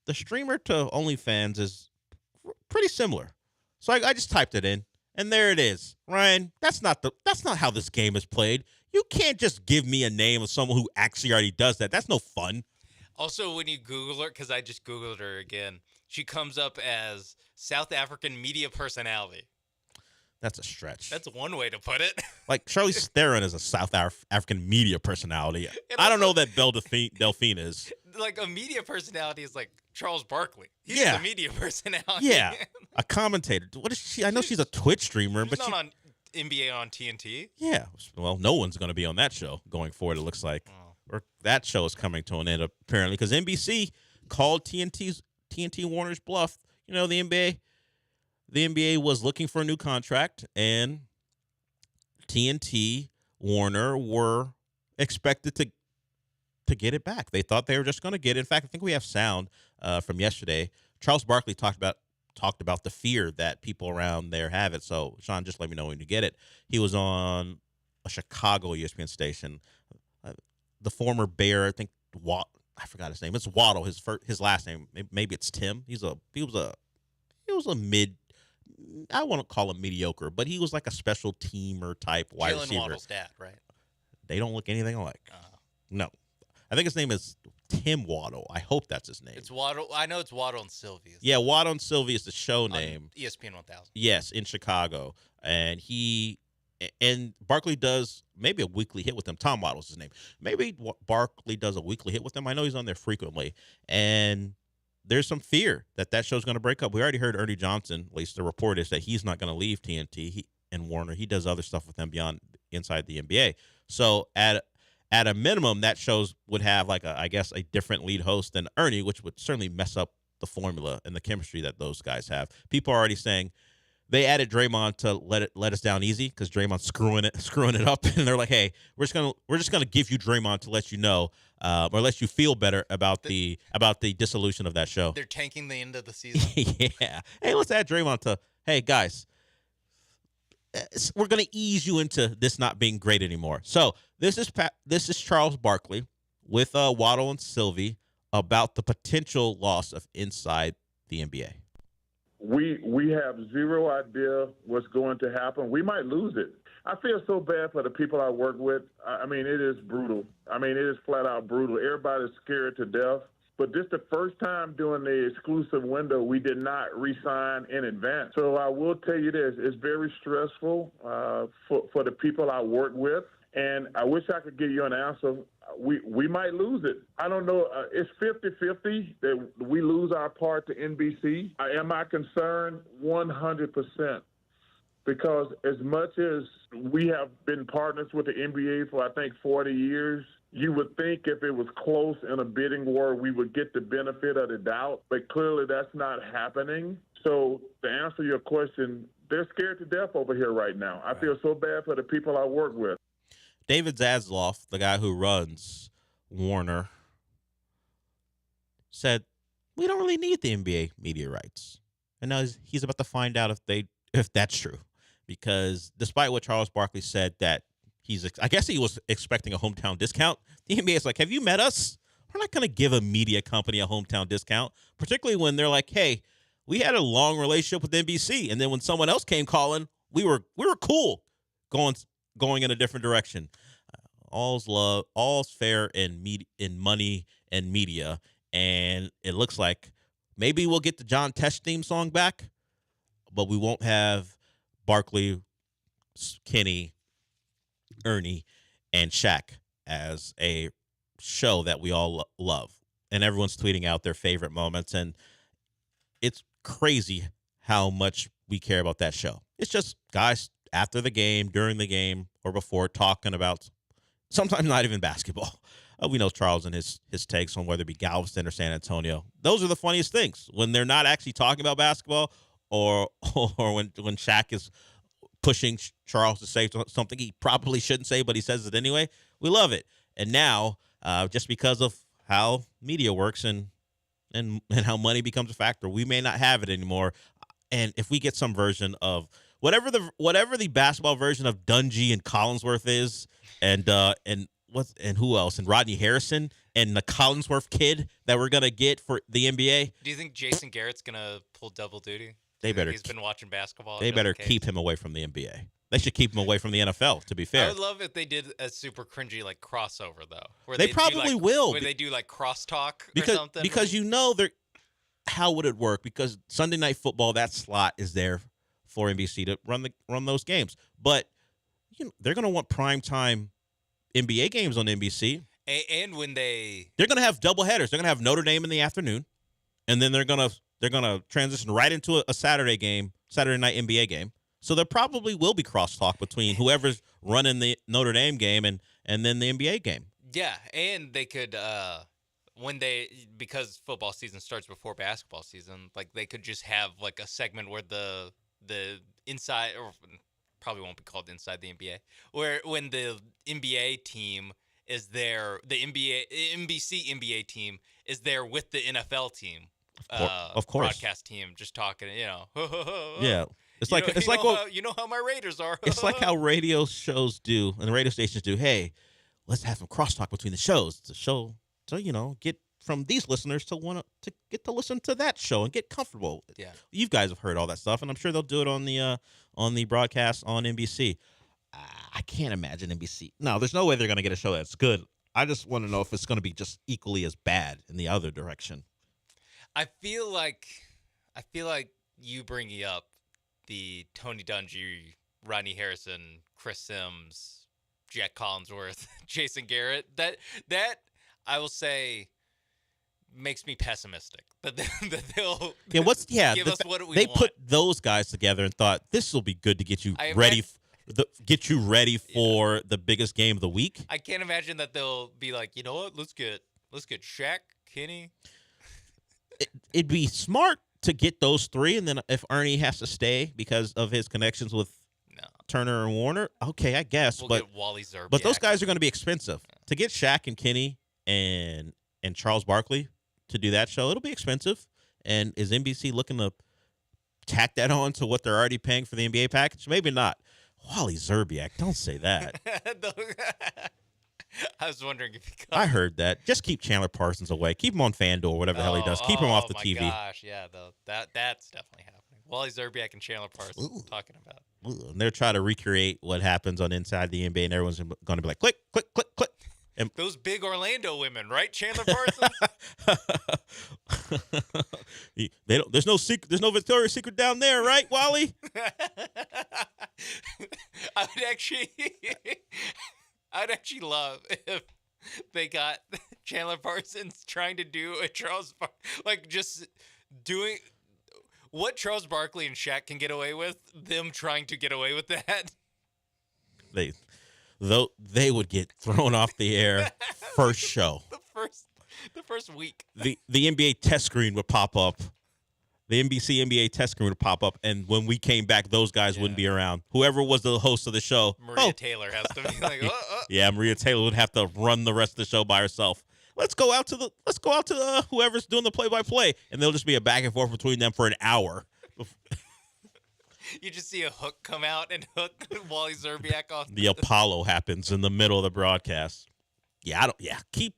The streamer to OnlyFans is pretty similar. So I just typed it in, and there it is. Ryan, that's not how this game is played. You can't just give me a name of someone who actually already does that. That's no fun. Also, when you Google her, because I just Googled her again, she comes up as South African media personality. That's a stretch. That's one way to put it. Like, Charlize Theron is a South African media personality. I don't know that Belle Delphine is. Like, a media personality is like Charles Barkley. He's Yeah. a media personality. Yeah, a commentator. What is she? I know she's a Twitch streamer, She's but not on NBA on TNT. yeah. Well, no one's going to be on that show going forward, it looks like. Or that show is coming to an end, apparently, because NBC called TNT Warner's bluff. You know, the NBA was looking for a new contract, and TNT Warner were expected to get it back. They thought they were just going to get it. In fact, I think we have sound from yesterday. Charles Barkley talked about the fear that people around there have it. So, Sean, just let me know when you get it. He was on a Chicago ESPN station. The former Bear, I think, I forgot his name. It's Waddle. His last name, maybe it's Tim. He was a mid. I won't call him mediocre, but he was like a special teamer type wide Jalen receiver. Waddle's dad, right? They don't look anything alike. No, I think his name is Tim Waddle. I hope that's his name. It's Waddle. I know it's Waddle and Sylvie. Yeah, Waddle and Sylvie is the show name. ESPN 1000. Yes, in Chicago, and Barkley does maybe a weekly hit with them. Tom Waddle's his name. Maybe Barkley does a weekly hit with them. I know he's on there frequently, and there's some fear that show's going to break up. We already heard Ernie Johnson, at least the report is, that he's not going to leave TNT and Warner. He does other stuff with them beyond inside the NBA. So at a minimum, that shows would have like a different lead host than Ernie, which would certainly mess up the formula and the chemistry that those guys have. People are already saying they added Draymond to let us down easy because Draymond's screwing it up, and they're like, hey, we're just gonna give you Draymond to let you know or let you feel better about the dissolution of that show. They're tanking the end of the season. Yeah. Hey, let's add Draymond to. Hey guys, we're gonna ease you into this not being great anymore. So this is Charles Barkley with Waddle and Sylvie about the potential loss of inside the NBA. We have zero idea what's going to happen. We might lose it. I feel so bad for the people I work with. I mean, it is brutal. I mean, it is flat out brutal. Everybody's scared to death. But this is the first time during the exclusive window we did not re-sign in advance. So I will tell you this, it's very stressful for the people I work with. And I wish I could give you an answer. We might lose it. I don't know. It's 50-50 that we lose our part to NBC. Am I concerned? 100%. Because as much as we have been partners with the NBA for, I think, 40 years, you would think if it was close in a bidding war, we would get the benefit of the doubt. But clearly that's not happening. So to answer your question, they're scared to death over here right now. I feel so bad for the people I work with. David Zaslav, the guy who runs Warner, said, we don't really need the NBA media rights. And now he's about to find out if that's true. Because despite what Charles Barkley said that I guess he was expecting a hometown discount, the NBA is like, have you met us? We're not going to give a media company a hometown discount, particularly when they're like, hey, we had a long relationship with NBC. And then when someone else came calling, we were cool going in a different direction. All's love, all's fair in money and media, and it looks like maybe we'll get the John Tesh theme song back, but we won't have Barkley, Kenny, Ernie, and Shaq as a show that we all love, and everyone's tweeting out their favorite moments, and it's crazy how much we care about that show. It's just guys after the game, during the game, or before talking about sometimes not even basketball. We know Charles and his takes on whether it be Galveston or San Antonio. Those are the funniest things when they're not actually talking about basketball, or when Shaq is pushing Charles to say something he probably shouldn't say, but he says it anyway. We love it. And now, just because of how media works and how money becomes a factor, we may not have it anymore. And if we get some version of whatever the basketball version of Dungy and Collinsworth is, and who else, and Rodney Harrison and the Collinsworth kid that we're gonna get for the NBA. Do you think Jason Garrett's gonna pull double duty? They better. He's been watching basketball. They better keep him away from the NBA. They should keep him away from the NFL. To be fair, I would love if they did a super cringy like crossover though. Where they probably will. Where they do like crosstalk or because something. Because how would it work? Because Sunday Night Football, that slot is there for NBC to run those games. But they're going to want primetime NBA games on NBC. And when they're going to have double headers. They're going to have Notre Dame in the afternoon, and then they're going to transition right into a Saturday night NBA game. So there probably will be crosstalk between whoever's running the Notre Dame game and then the NBA game. Yeah, and they could because football season starts before basketball season, like they could just have like a segment where the inside, or probably won't be called Inside the NBA, where when the NBA team is there, the NBC NBA team is there with the NFL team. Of course. Broadcast team just talking, Yeah. It's like you know how my Raiders are. It's like how radio shows do and the radio stations do. Hey, let's have some crosstalk between the shows. The show to get from these listeners to get to listen to that show and get comfortable. Yeah, you guys have heard all that stuff, and I'm sure they'll do it on the broadcast on NBC. I can't imagine NBC. No, there's no way they're going to get a show that's good. I just want to know if it's going to be just equally as bad in the other direction. I feel like you bringing up the Tony Dungy, Rodney Harrison, Chris Sims, Jack Collinsworth, Jason Garrett, that I will say makes me pessimistic. That they'll give us what we they want. Put those guys together and thought this will be good to get you ready. For the biggest game of the week. I can't imagine that they'll be like, you know what? Let's get Shaq, Kenny. It'd be smart to get those three, and then if Ernie has to stay because of his connections with Turner and Warner, okay, I guess. We'll get Wally Zerbiak. But those guys are going to be expensive. To get Shaq and Kenny and Charles Barkley to do that show, it'll be expensive. And is NBC looking to tack that on to what they're already paying for the NBA package? Maybe not. Wally Zerbiak, don't say that. I was wondering if he I heard that. Just keep Chandler Parsons away. Keep him on FanDuel, whatever the hell he does. Keep him off the TV. Oh, my gosh, yeah, though. That's definitely happening. Wally Zerbiak and Chandler Parsons talking about. And they're trying to recreate what happens on Inside the NBA, and everyone's going to be like, click, click, click, click. And those big Orlando women, right? Chandler Parsons? There's no secret. There's no Victoria's Secret down there, right, Wally? I'd actually love if they got Chandler Parsons trying to do a Charles just doing what Charles Barkley and Shaq can get away with, them trying to get away with that. They would get thrown off the air first show. The first week. The NBA test screen would pop up. The NBC NBA test screen would pop up, and when we came back, those guys wouldn't be around. Whoever was the host of the show, Maria Taylor has to be like, yeah, Maria Taylor would have to run the rest of the show by herself. Let's go out to whoever's doing the play-by-play, and there'll just be a back and forth between them for an hour. You just see a hook come out and hook Wally Zerbiak off. The Apollo happens in the middle of the broadcast. Keep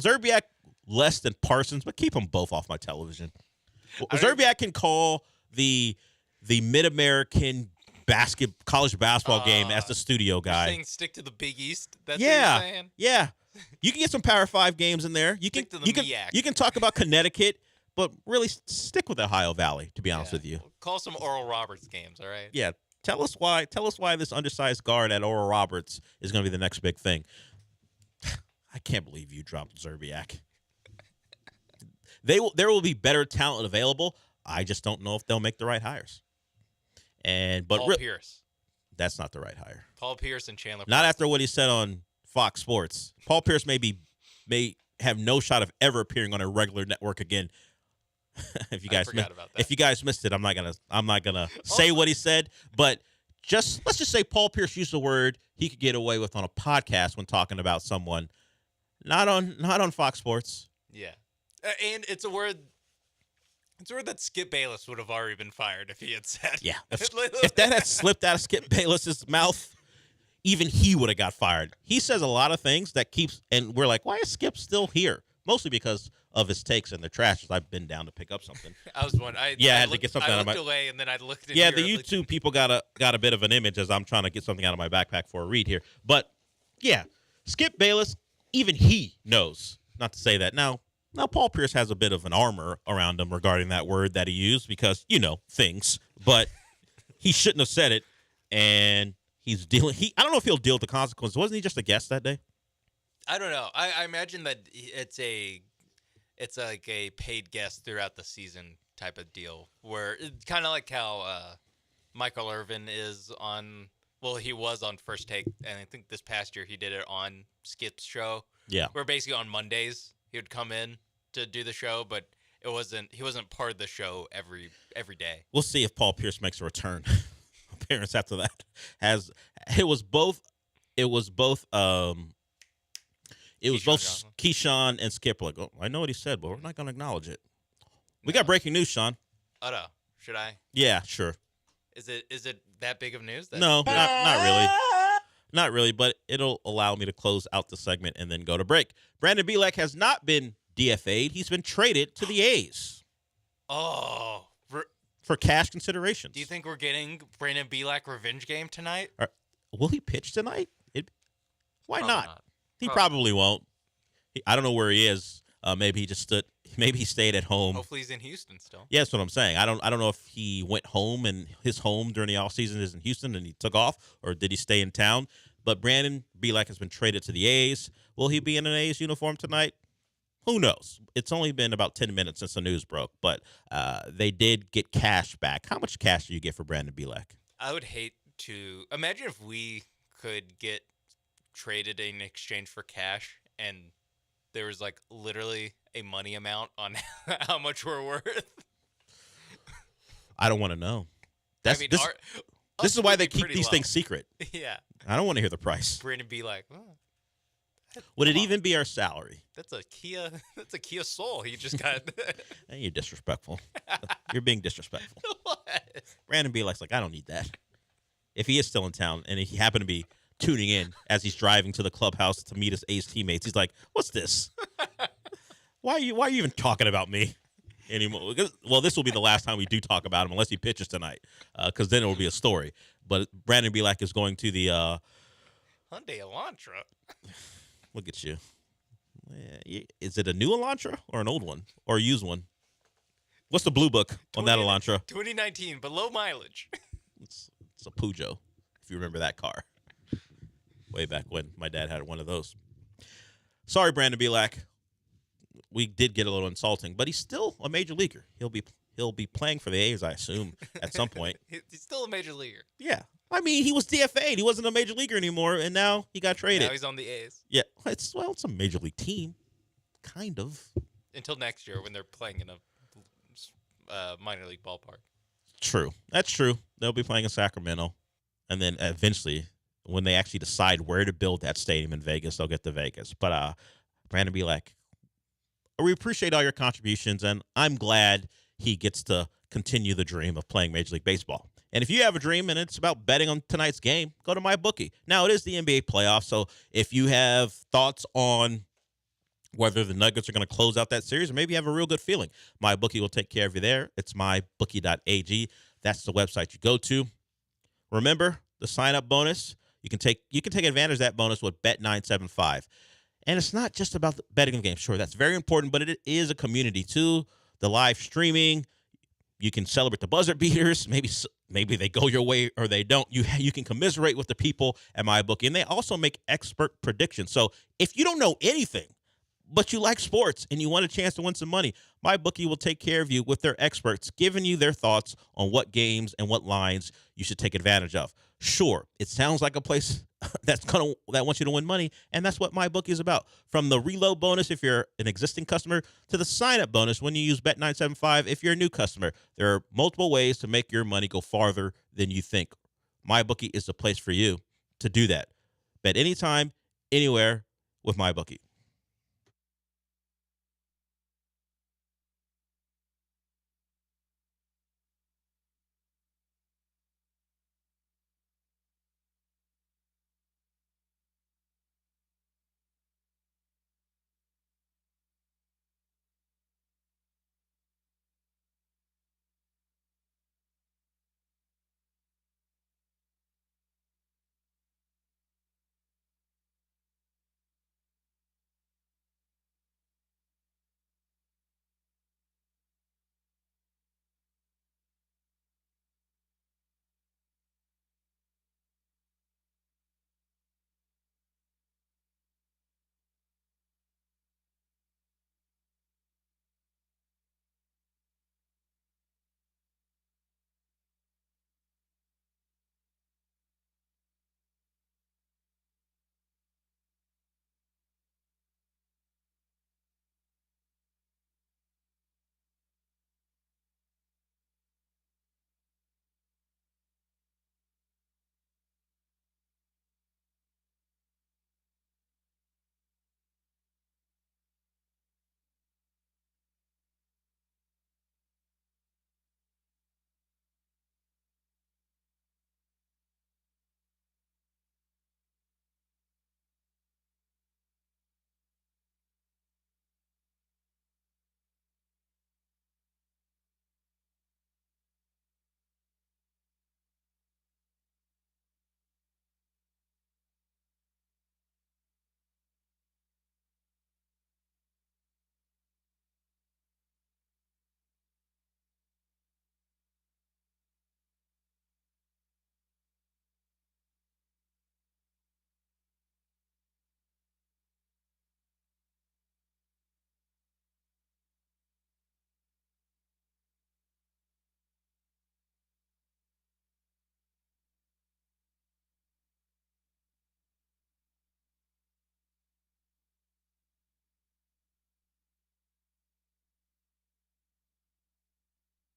Zerbiak less than Parsons, but keep them both off my television. Zerbiak can call the Mid-American college basketball game as the studio guy. Saying stick to the Big East. That's what you're saying? Yeah. You can get some Power 5 games in there. You can talk about Connecticut, but really stick with Ohio Valley, to be honest with you. Call some Oral Roberts games, all right? Yeah. Tell us why this undersized guard at Oral Roberts is going to be the next big thing. I can't believe you dropped Zerbiak. There will be better talent available. I just don't know if they'll make the right hires. Paul Pierce. That's not the right hire. Paul Pierce and Chandler. Not after what he said on Fox Sports. Paul Pierce may have no shot of ever appearing on a regular network again. If you guys missed it, I'm not gonna say what he said, but let's just say Paul Pierce used a word he could get away with on a podcast when talking about someone, not on Fox Sports. Yeah, and it's a word. It's a word that Skip Bayless would have already been fired if he had said. Yeah, if that had slipped out of Skip Bayless's mouth, even he would have got fired. He says a lot of things that and we're like, why is Skip still here? Mostly because of his takes and the trash. I've been down to pick up something. I was wondering. I had to get something out of my. I looked away and then I looked. Yeah, the YouTube people got a bit of an image as I'm trying to get something out of my backpack for a read here. But yeah, Skip Bayless, even he knows not to say that. Now Paul Pierce has a bit of an armor around him regarding that word that he used because things. But he shouldn't have said it, and he's dealing. I don't know if he'll deal with the consequences. Wasn't he just a guest that day? I don't know. I imagine that it's like a paid guest throughout the season type of deal, where it's kind of like how Michael Irvin is on. Well, he was on First Take, and I think this past year he did it on Skip's show. Yeah, where basically on Mondays he would come in to do the show, but he wasn't part of the show every day. We'll see if Paul Pierce makes a return appearance after that. It was both Keyshawn and Skip. Like, oh, I know what he said, but we're not going to acknowledge it. We got breaking news, Sean. Oh no, should I? Yeah, sure. Is it that big of news? No, not really. Not really, but it'll allow me to close out the segment and then go to break. Brandon Bielak has not been DFA'd. He's been traded to the A's. Oh. For cash considerations. Do you think we're getting Brandon Bielak revenge game tonight? Will he pitch tonight? Why not? He probably won't. I don't know where he is. Maybe he just stood. Maybe he stayed at home. Hopefully he's in Houston still. Yeah, that's what I'm saying. I don't know if he went home and his home during the offseason is in Houston and he took off, or did he stay in town? But Brandon Bielak has been traded to the A's. Will he be in an A's uniform tonight? Who knows? It's only been about 10 minutes since the news broke, but they did get cash back. How much cash do you get for Brandon Bielak? I would hate to imagine if we could get traded in exchange for cash and there was like literally a money amount on how much we're worth. I don't want to know. This is why they keep these things secret. Yeah. I don't want to hear the price. Brandon be like, would it even be our salary? That's a Kia Soul he just got. Hey, you're disrespectful. You're being disrespectful. What? Brandon Bielak's like, I don't need that. If he is still in town and he happened to be tuning in as he's driving to the clubhouse to meet his A's teammates, he's like, what's this? Why are you even talking about me anymore? Well, this will be the last time we do talk about him unless he pitches tonight, because then it will be a story. But Brandon Bielak is going to the Hyundai Elantra. Look at you. Is it a new Elantra or an old one or a used one? What's the blue book on that Elantra? 2019, but low mileage. It's a Peugeot, if you remember that car. Way back when my dad had one of those. Sorry, Brandon Bielak. We did get a little insulting, but he's still a major leaguer. He'll be playing for the A's, I assume, at some point. He's still a major leaguer. Yeah. I mean, he was DFA'd. He wasn't a major leaguer anymore, and now he got traded. Now he's on the A's. Yeah. It's a major league team. Kind of. Until next year when they're playing in a minor league ballpark. True. That's true. They'll be playing in Sacramento. And then eventually, when they actually decide where to build that stadium in Vegas, they'll get to Vegas. But Brandon Bielak, we appreciate all your contributions, and I'm glad he gets to continue the dream of playing Major League Baseball. And if you have a dream and it's about betting on tonight's game, go to MyBookie. Now, it is the NBA playoffs, so if you have thoughts on whether the Nuggets are going to close out that series, or maybe you have a real good feeling, MyBookie will take care of you there. It's mybookie.ag. That's the website you go to. Remember, the sign-up bonus, you can take advantage of that bonus with Bet975. And it's not just about betting on games. Sure, that's very important, but it is a community too. The live streaming, you can celebrate the buzzer beaters. Maybe they go your way or they don't. You can commiserate with the people at MyBookie, and they also make expert predictions. So if you don't know anything, but you like sports and you want a chance to win some money, MyBookie will take care of you with their experts, giving you their thoughts on what games and what lines you should take advantage of. Sure, it sounds like a place that wants you to win money, and that's what MyBookie is about. From the reload bonus if you're an existing customer to the sign-up bonus when you use Bet975 if you're a new customer. There are multiple ways to make your money go farther than you think. MyBookie is the place for you to do that. Bet anytime, anywhere with MyBookie.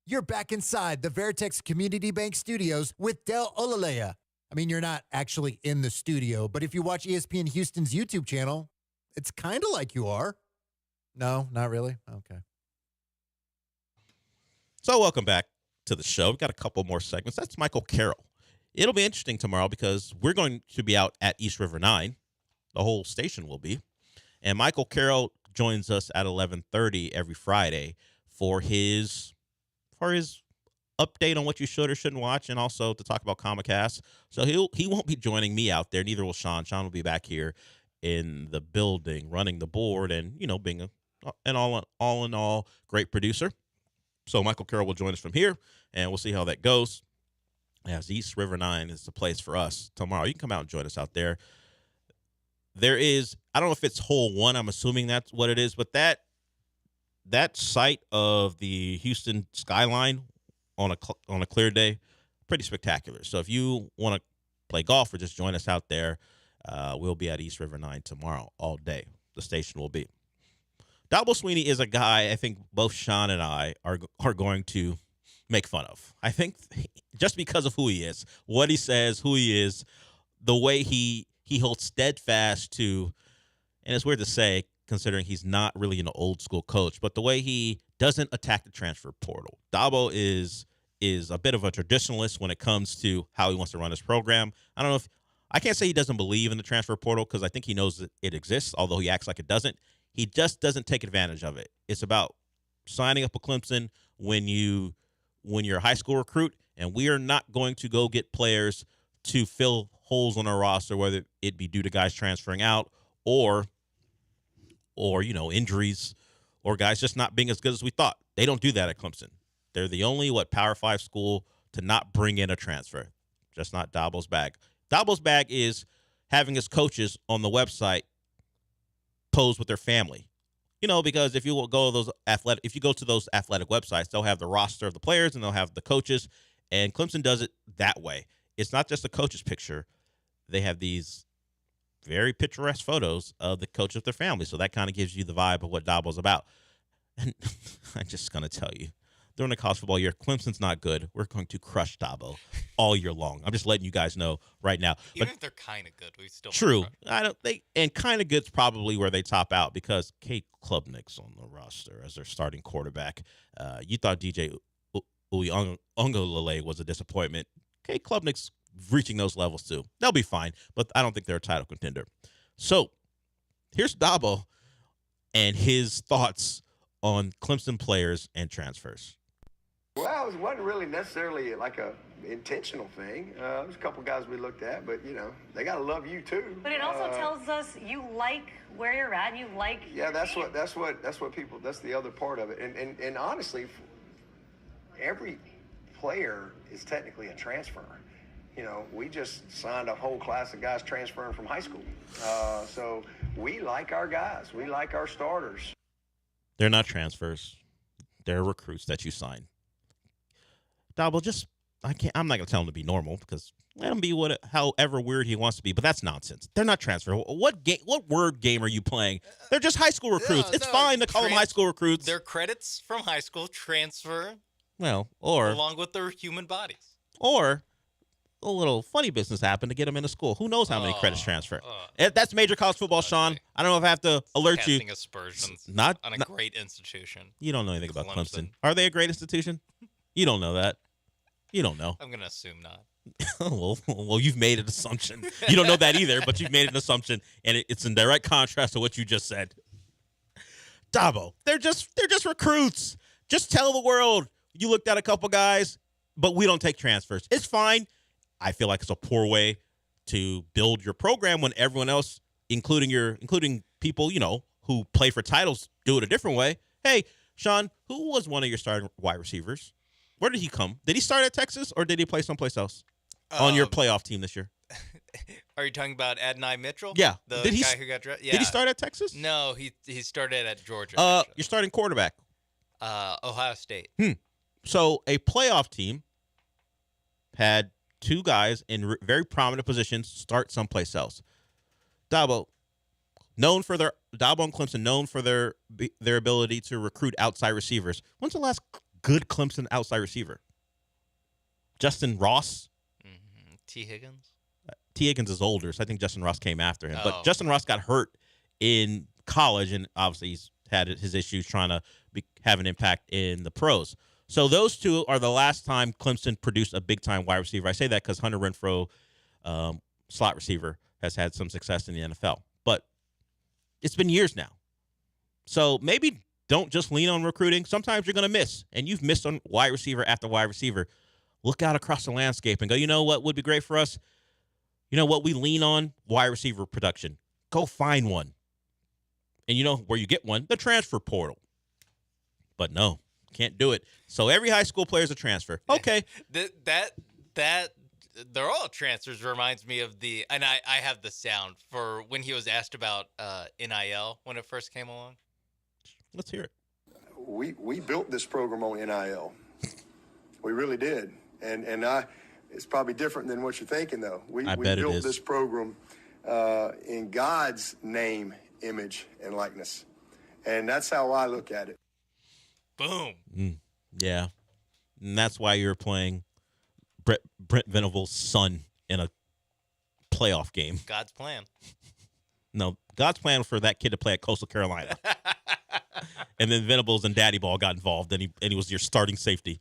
You're back inside the Veritex Community Bank Studios with Del Olaleye. I mean, you're not actually in the studio, but if you watch ESPN Houston's YouTube channel, it's kind of like you are. No, not really? Okay. So welcome back to the show. We've got a couple more segments. That's Michael Carroll. It'll be interesting tomorrow because we're going to be out at East River 9. The whole station will be. And Michael Carroll joins us at 11:30 every Friday for his update on what you should or shouldn't watch, and also to talk about Comcast. So he won't be joining me out there. Neither will Sean. Sean will be back here in the building, running the board, and being an all in all great producer. So Michael Carroll will join us from here, and we'll see how that goes. As East River 9 is the place for us tomorrow. You can come out and join us out there. There is, I don't know if it's hole 1. I'm assuming that's what it is, but that sight of the Houston skyline on a clear day, pretty spectacular. So if you want to play golf or just join us out there, we'll be at East River 9 tomorrow all day. The station will be. Dabo Swinney is a guy I think both Sean and I are going to make fun of. I think just because of who he is, what he says, who he is, the way he holds steadfast to, and it's weird to say considering he's not really an old school coach, but the way he doesn't attack the transfer portal. Dabo is a bit of a traditionalist when it comes to how he wants to run his program. I can't say he doesn't believe in the transfer portal because I think he knows that it exists, although he acts like it doesn't. He just doesn't take advantage of it. It's about signing up a Clemson when you're a high school recruit, and we are not going to go get players to fill holes on our roster, whether it be due to guys transferring out or injuries or guys just not being as good as we thought. They don't do that at Clemson. They're the only Power 5 school to not bring in a transfer. Just not Dabo's bag. Dabo's bag is having his coaches on the website pose with their family. Because if you go to those athletic websites, they'll have the roster of the players and they'll have the coaches, and Clemson does it that way. It's not just a coach's picture. they have these very picturesque photos of the coach of their family. So that kind of gives you the vibe of what Dabo's about. And I'm just going to tell you, during the college football year, Clemson's not good. We're going to crush Dabo all year long. I'm just letting you guys know right now. Even if they're kind of good, we still true. And kind of good's probably where they top out because Kate Klubnik's on the roster as their starting quarterback. You thought DJ Ulaleye was a disappointment. Kate Klubnik's reaching those levels too. They'll be fine, but I don't think they're a title contender. So here's Dabo and his thoughts on Clemson players and transfers. Well, it wasn't really necessarily like a intentional thing. There's a couple guys we looked at, but they got to love you too. But it also tells us you like where you're at. You like. Yeah, that's what people. That's the other part of it. And honestly, every player is technically a transfer. We just signed a whole class of guys transferring from high school. So we like our guys. We like our starters. They're not transfers. They're recruits that you sign. Dabo, I'm not going to tell him to be normal because let him be however weird he wants to be, but that's nonsense. They're not transfer. What word game are you playing? They're just high school recruits. It's fine to call them high school recruits. Their credits from high school transfer. Well, or along with their human bodies. Or a little funny business happened to get them into school. Who knows how many credits transfer? That's major college football, Sean. I don't know if I have to alert you. Casting aspersions on a great institution. You don't know anything about Clemson. Are they a great institution? You don't know that. You don't know. I'm going to assume not. well, you've made an assumption. You don't know that either, but you've made an assumption, and it's in direct contrast to what you just said. Dabo, they're just recruits. Just tell the world you looked at a couple guys, but we don't take transfers. It's fine. I feel like it's a poor way to build your program when everyone else, including people, who play for titles, do it a different way. Hey, Sean, who was one of your starting wide receivers? Where did he come? Did he start at Texas or did he play someplace else on your playoff team this year? Are you talking about Adonai Mitchell? Yeah. The guy who got drafted? Yeah. Did he start at Texas? No, he started at Georgia. Your starting quarterback. Ohio State. So a playoff team had two guys in very prominent positions start someplace else. Dabo and Clemson known for their ability to recruit outside receivers. When's the last good Clemson outside receiver? Justin Ross? Mm-hmm. T. Higgins? T. Higgins is older, so I think Justin Ross came after him. But Justin Ross got hurt in college, and obviously he's had his issues trying to have an impact in the pros. So those two are the last time Clemson produced a big-time wide receiver. I say that because Hunter Renfrow, slot receiver, has had some success in the NFL. But it's been years now. So maybe don't just lean on recruiting. Sometimes you're going to miss, and you've missed on wide receiver after wide receiver. Look out across the landscape and go, you know what would be great for us? You know what we lean on? Wide receiver production. Go find one. And you know where you get one? The transfer portal. But no. Can't do it. So every high school player is a transfer. Okay. That they're all transfers reminds me of and I have the sound for when he was asked about NIL when it first came along. Let's hear it. We built this program on NIL. We really did. And it's probably different than what you're thinking though. We built this program in God's name, image, and likeness. And that's how I look at it. Boom. Yeah. And that's why you're playing Brent Venables' son in a playoff game. God's plan. No, God's plan for that kid to play at Coastal Carolina. And then Venables and Daddy Ball got involved, and he was your starting safety.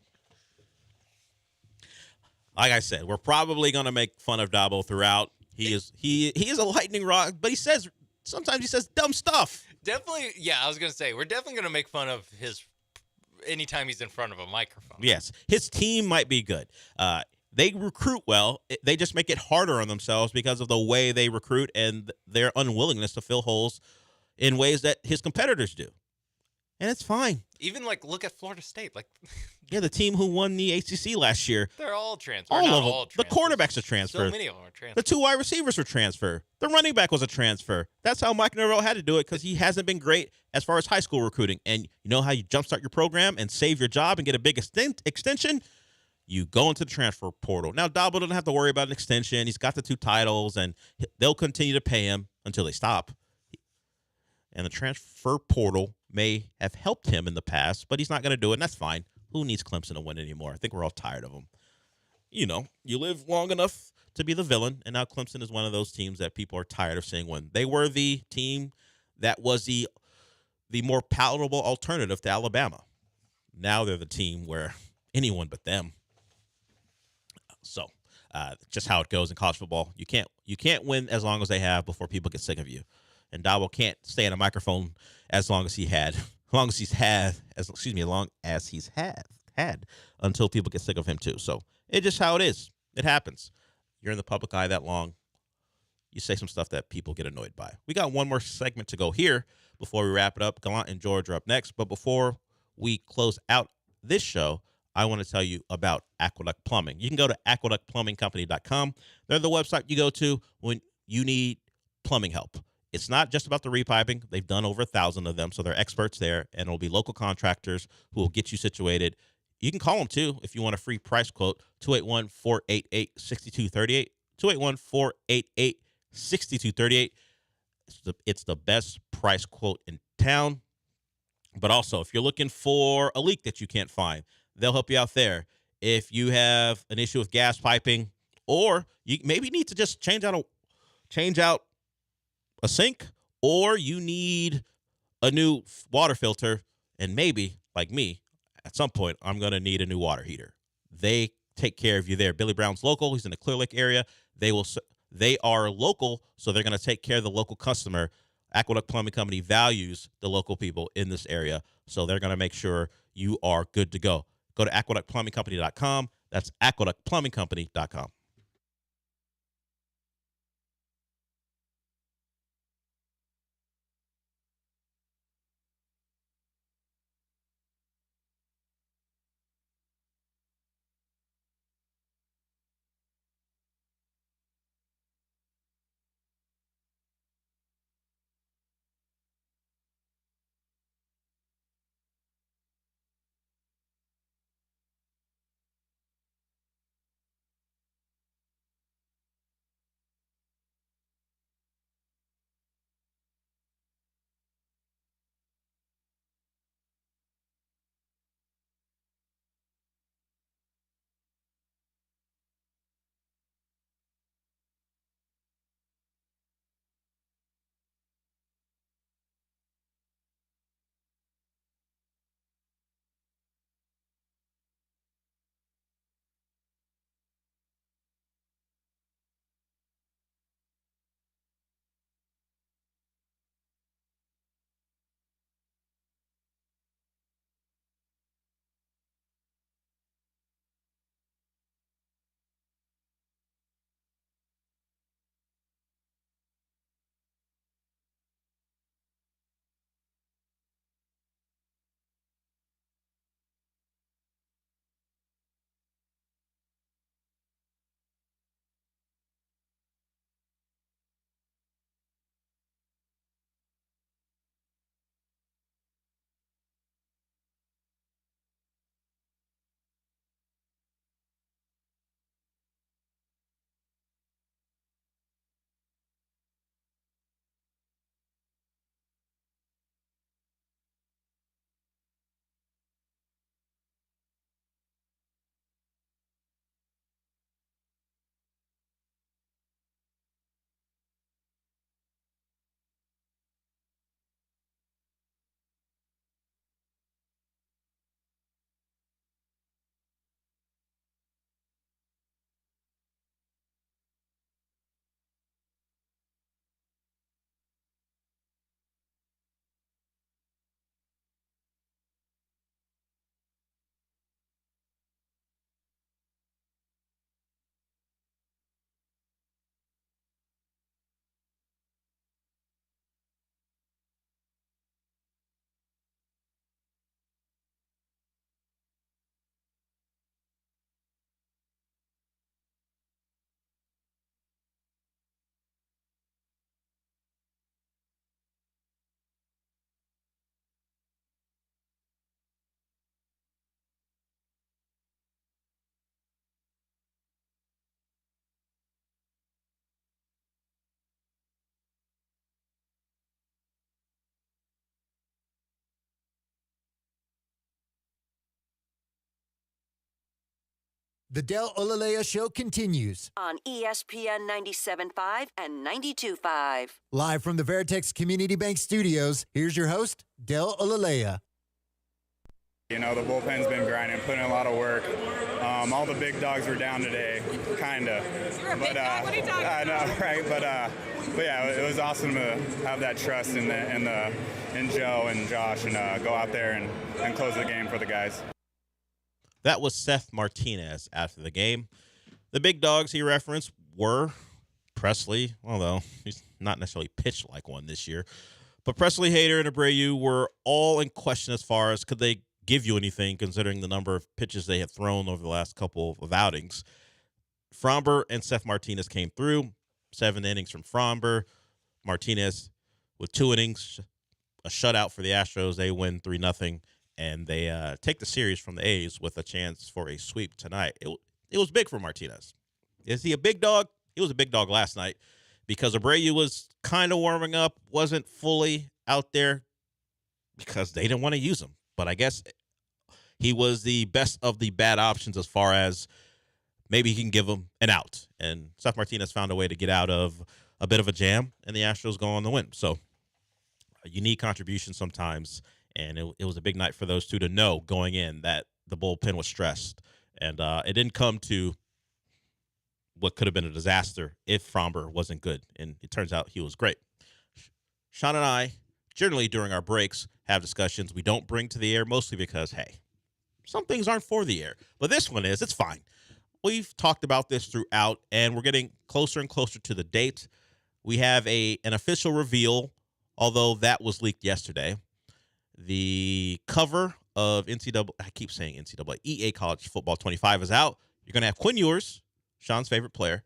Like I said, we're probably going to make fun of Dabo throughout. He is a lightning rod, but sometimes he says dumb stuff. Definitely, yeah, I was going to say, we're definitely going to make fun of his anytime he's in front of a microphone. Yes. His team might be good. They recruit well. They just make it harder on themselves because of the way they recruit and their unwillingness to fill holes in ways that his competitors do. And it's fine. Even look at Florida State. Yeah, the team who won the ACC last year. They're all transfer. All of them. The quarterback's a transfer. So many of them are transfer. The two wide receivers were transfer. The running back was a transfer. That's how Mike Norvell had to do it because he hasn't been great as far as high school recruiting. And you know how you jumpstart your program and save your job and get a big extension? You go into the transfer portal. Now, Dabo doesn't have to worry about an extension. He's got the 2 titles, and they'll continue to pay him until they stop. And the transfer portal may have helped him in the past, but he's not going to do it, and that's fine. Who needs Clemson to win anymore? I think we're all tired of them. You know, you live long enough to be the villain, and now Clemson is one of those teams that people are tired of seeing win. They were the team that was the more palatable alternative to Alabama. Now they're the team where anyone but them. So, just how it goes in college football. You can't win as long as they have before people get sick of you. And Dabo can't stay on a microphone as long as he's had until people get sick of him too. So it's just how it is. It happens. You're in the public eye that long. You say some stuff that people get annoyed by. We got one more segment to go here before we wrap it up. Gallant and George are up next. But before we close out this show, I want to tell you about Aqueduct Plumbing. You can go to aqueductplumbingcompany.com. They're the website you go to when you need plumbing help. It's not just about the repiping. They've done over 1,000 of them, so they're experts there, and it'll be local contractors who will get you situated. You can call them, too, if you want a free price quote, 281-488-6238, 281-488-6238. It's the best price quote in town. But also, if you're looking for a leak that you can't find, they'll help you out there. If you have an issue with gas piping, or you maybe need to just change out a sink, or you need a new water filter, and maybe, like me, at some point, I'm going to need a new water heater. They take care of you there. Billy Brown's local. He's in the Clear Lake area. They are local, so they're going to take care of the local customer. Aqueduct Plumbing Company values the local people in this area, so they're going to make sure you are good to go. Go to aqueductplumbingcompany.com. That's aqueductplumbingcompany.com. The Del Olaleye Show continues. On ESPN 97.5 and 92.5. Live from the Veritex Community Bank Studios, here's your host, Del Olaleye. You know, the bullpen's been grinding, putting in a lot of work. All the big dogs were down today, kind of. You're a big dog? What are you talking about? I know, right? But yeah, it was awesome to have that trust in Joe and Josh and go out there and close the game for the guys. That was Seth Martinez after the game. The big dogs he referenced were Presley, although he's not necessarily pitched like one this year. But Presley, Hader, and Abreu were all in question as far as could they give you anything considering the number of pitches they had thrown over the last couple of outings. Fromber and Seth Martinez came through. 7 innings from Fromber. Martinez with 2 innings, a shutout for the Astros. They win 3-0, and they take the series from the A's with a chance for a sweep tonight. It was big for Martinez. Is he a big dog? He was a big dog last night because Abreu was kind of warming up, wasn't fully out there because they didn't want to use him. But I guess he was the best of the bad options as far as maybe he can give him an out. And Seth Martinez found a way to get out of a bit of a jam, and the Astros go on the win. So a unique contribution sometimes, and it was a big night for those two to know going in that the bullpen was stressed. And it didn't come to what could have been a disaster if Fromber wasn't good, and it turns out he was great. Sean and I, generally during our breaks, have discussions we don't bring to the air, mostly because, hey, some things aren't for the air. But this one is. It's fine. We've talked about this throughout, and we're getting closer and closer to the date. We have an official reveal, although that was leaked yesterday. The cover of EA College Football 25 is out. You're going to have Quinn Ewers, Sean's favorite player,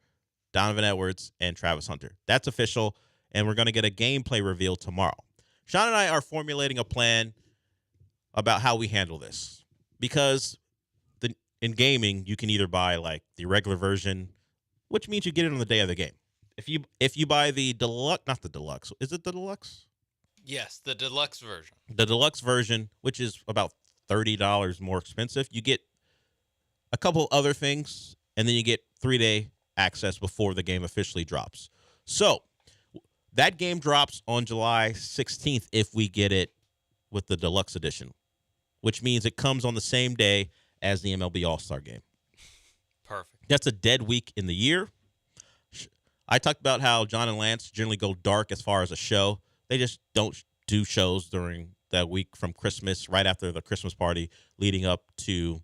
Donovan Edwards, and Travis Hunter. That's official, and we're going to get a gameplay reveal tomorrow. Sean and I are formulating a plan about how we handle this because in gaming, you can either buy like the regular version, which means you get it on the day of the game. If you buy the deluxe, not the deluxe, is it the deluxe? Yes, the deluxe version. The deluxe version, which is about $30 more expensive, you get a couple other things, and then you get 3-day access before the game officially drops. So that game drops on July 16th if we get it with the deluxe edition, which means it comes on the same day as the MLB All-Star game. Perfect. That's a dead week in the year. I talked about how John and Lance generally go dark as far as a show. They just don't do shows during that week from Christmas, right after the Christmas party, leading up to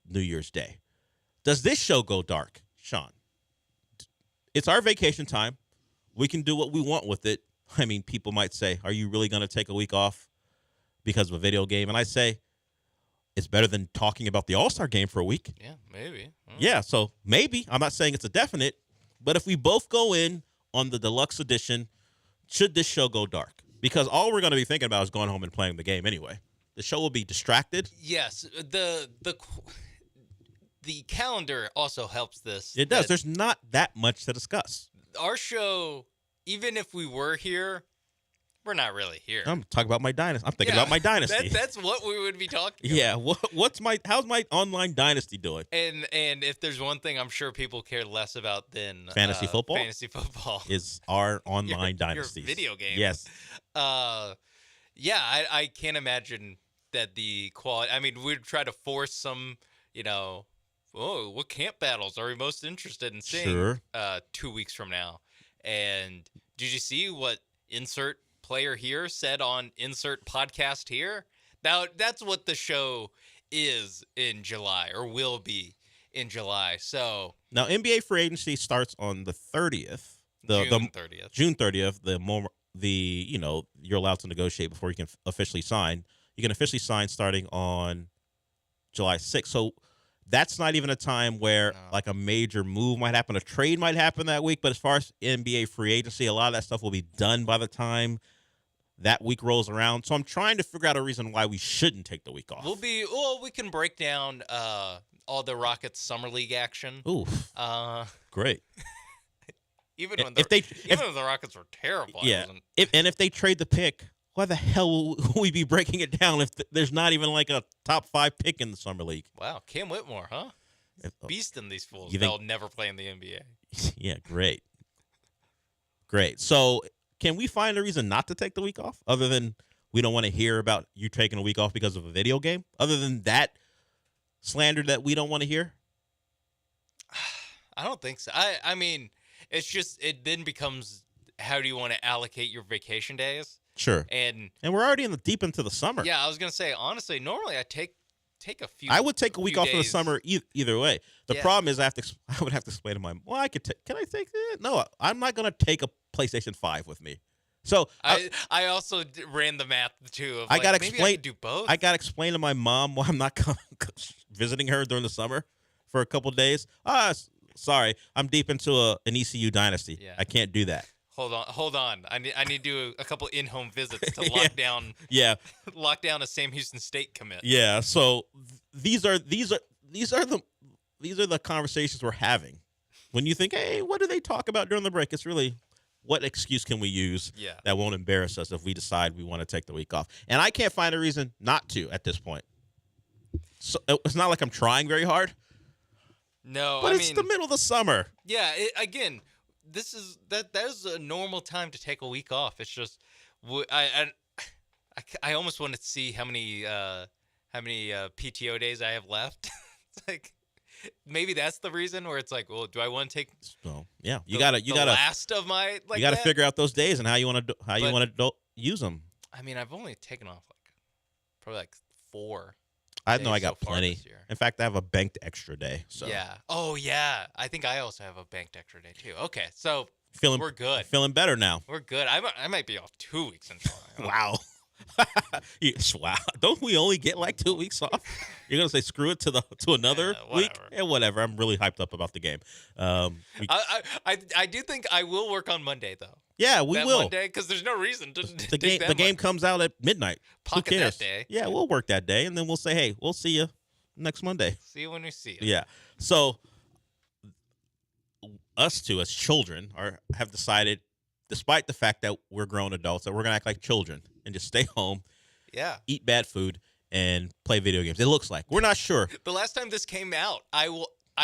New Year's Day. Does this show go dark, Sean? It's our vacation time. We can do what we want with it. I mean, people might say, are you really going to take a week off because of a video game? And I say, it's better than talking about the All-Star game for a week. Yeah, maybe. Yeah, so maybe. I'm not saying it's a definite. But if we both go in on the deluxe edition, should this show go dark? Because all we're going to be thinking about is going home and playing the game anyway. The show will be distracted. Yes, the calendar also helps this. It does. There's not that much to discuss. Our show, even if we were here, we're not really here. I'm talking about my dynasty. I'm thinking about my dynasty. That's what we would be talking about. Yeah. How's my online dynasty doing? And if there's one thing I'm sure people care less about than fantasy football. Fantasy football is our online dynasty. Video game. Yes. Yeah, I can't imagine that the quality. I mean, we'd try to force some, what camp battles are we most interested in seeing? Sure. 2 weeks from now. And did you see what insert player here said on insert podcast here? Now that's what the show is in July, or will be in July. So now NBA free agency starts on the 30th. June 30th. June 30th. You're allowed to negotiate before you can officially sign. You can officially sign starting on July 6th. So that's not even a time where like a major move might happen. A trade might happen that week. But as far as NBA free agency, a lot of that stuff will be done by the time that week rolls around. So I'm trying to figure out a reason why we shouldn't take the week off. We can break down all the Rockets summer league action. Ooh, great. Even when the Rockets were terrible. Yeah. If they trade the pick, why the hell will we be breaking it down if there's not even like a top 5 pick in the summer league? Wow, Cam Whitmore, huh? beasting these fools. You think- They'll never play in the NBA. Yeah, great. Great. So, can we find a reason not to take the week off other than we don't want to hear about you taking a week off because of a video game? Other than that slander that we don't want to hear? I don't think so. I mean, it's just it then becomes how do you want to allocate your vacation days? Sure. And we're already deep into the summer. yeah, I was gonna say honestly, normally I take a few. I would take a week few off in the days. summer either way. The Yeah. problem is I would have to explain to my well, I could can I take it? No, I'm not going to take a PlayStation 5 with me. So I also ran the math too. Of I like, got to maybe explain. I could do both. I got to explain to my mom why I'm not visiting her during the summer for a couple of days. Sorry, I'm deep into an ECU dynasty. Yeah. I can't do that. Hold on. I need to do a couple in-home visits to lock down. Yeah. Lock down a Sam Houston State commit. Yeah. So these are the conversations we're having. When you think, hey, what do they talk about during the break? It's really what excuse can we use that won't embarrass us if we decide we want to take the week off? And I can't find a reason not to at this point. So it's not like I'm trying very hard. No, But I it's mean, the middle of the summer. Yeah, again, this is that is a normal time to take a week off. It's just I almost want to see how many PTO days I have left. It's like maybe that's the reason where it's like, well, do I want to take So yeah, you the gotta last of my like you gotta that? figure out those days and how you want to use them. I mean, I've only taken off probably 4. I know I days got so far plenty. this year. In fact, I have a banked extra day. So Yeah. Oh yeah. I think I also have a banked extra day too. Okay, so feeling we're good. Feeling better now. We're good. I might be off 2 weeks in July. Wow. Yes, wow. Don't we only get like 2 weeks off? You're gonna say screw it to another week? Yeah, whatever. I'm really hyped up about the game. I do think I will work on Monday though. Yeah, we that will. Monday because there's no reason to The game comes out at midnight. Pocket Who that cares? day. Yeah, we'll work that day, and then we'll say, hey, we'll see you next Monday. See you when we see you. Yeah. So us two as children have decided, despite the fact that we're grown adults, that we're gonna act like children and just stay home, eat bad food, and play video games. It looks like we're not sure. The last time this came out, I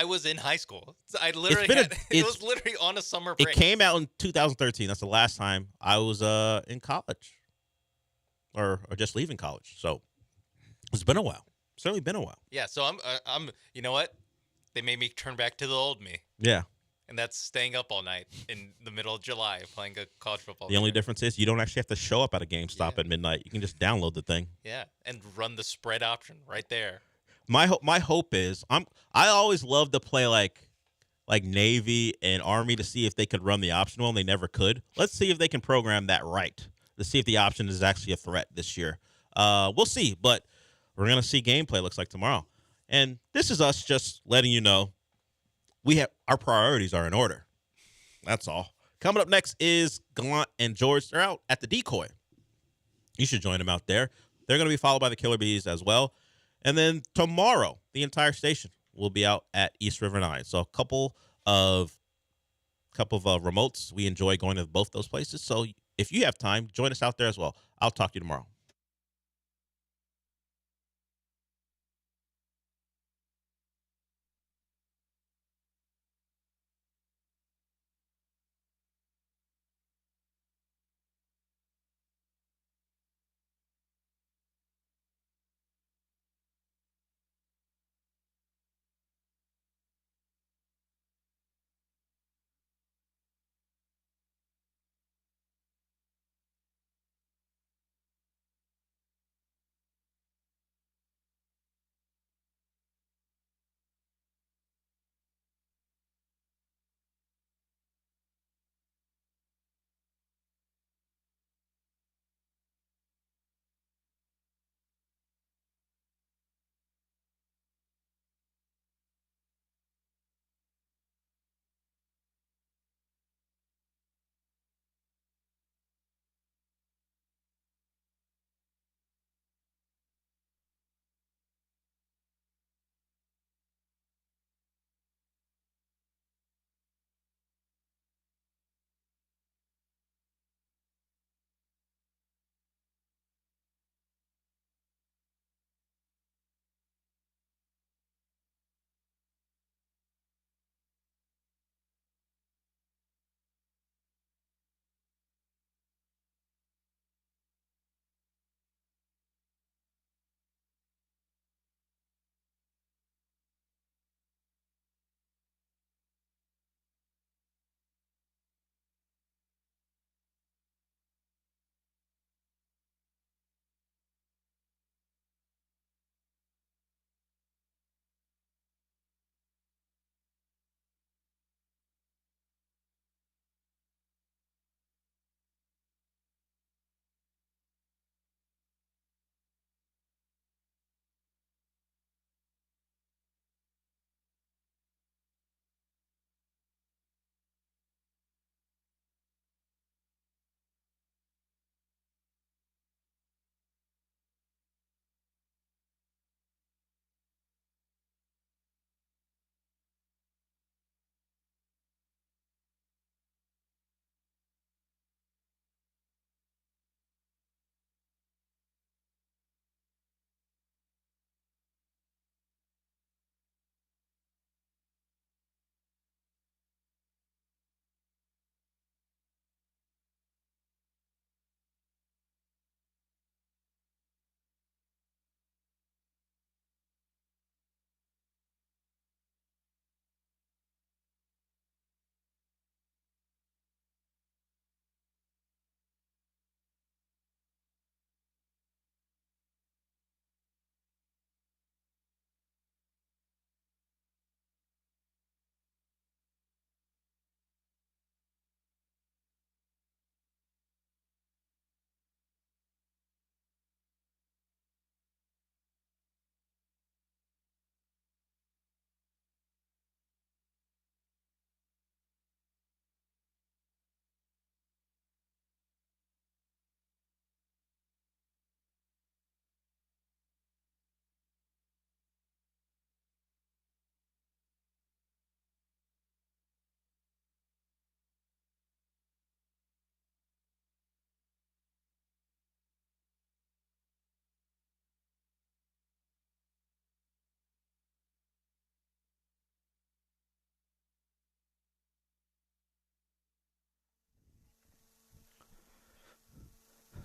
was in high school. I literally it was literally on a summer break. It came out in 2013. That's the last time I was in college, or just leaving college. So it's been a while. Certainly been a while. Yeah, so I'm you know what? They made me turn back to the old me. Yeah. And that's staying up all night in the middle of July playing a college football The only difference is you don't actually have to show up at a GameStop at midnight. You can just download the thing. Yeah, and run the spread option right there. My hope is I always love to play like Navy and Army to see if they could run the option well, and they never could. Let's see if they can program that right to see if the option is actually a threat this year. We'll see, but we're gonna see gameplay. Looks like tomorrow, and this is us just letting you know our priorities are in order. That's all. Coming up next is Gallant and George. They're out at the Decoy. You should join them out there. They're going to be followed by the Killer Bees as well. And then tomorrow, the entire station will be out at East River 9. So a couple of remotes. We enjoy going to both those places. So if you have time, join us out there as well. I'll talk to you tomorrow.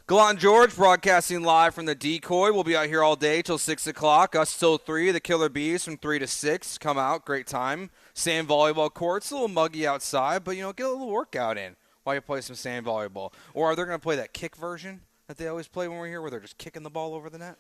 Gallant George broadcasting live from the Decoy. We'll be out here all day till 6 o'clock. Us till 3. The Killer Bees from 3 to 6. Come out. Great time. Sand volleyball courts. A little muggy outside, but, get a little workout in while you play some sand volleyball. Or are they going to play that kick version that they always play when we're here where they're just kicking the ball over the net?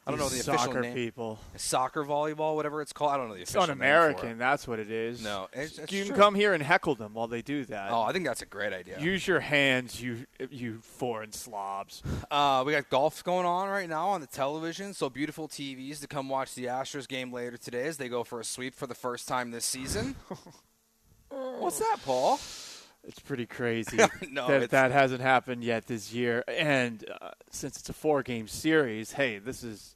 I don't know the official name. People. Soccer volleyball, whatever it's called. I don't know the official name. It's un-American. That's what it is. No, it's you can true. come here and heckle them while they do that. Oh, I think that's a great idea. Use your hands, you foreign slobs. We got golf going on right now on the television, so beautiful TVs to come watch the Astros game later today as they go for a sweep for the first time this season. What's that, Paul? It's pretty crazy No, that hasn't happened yet this year. And since it's a 4-game series, hey, this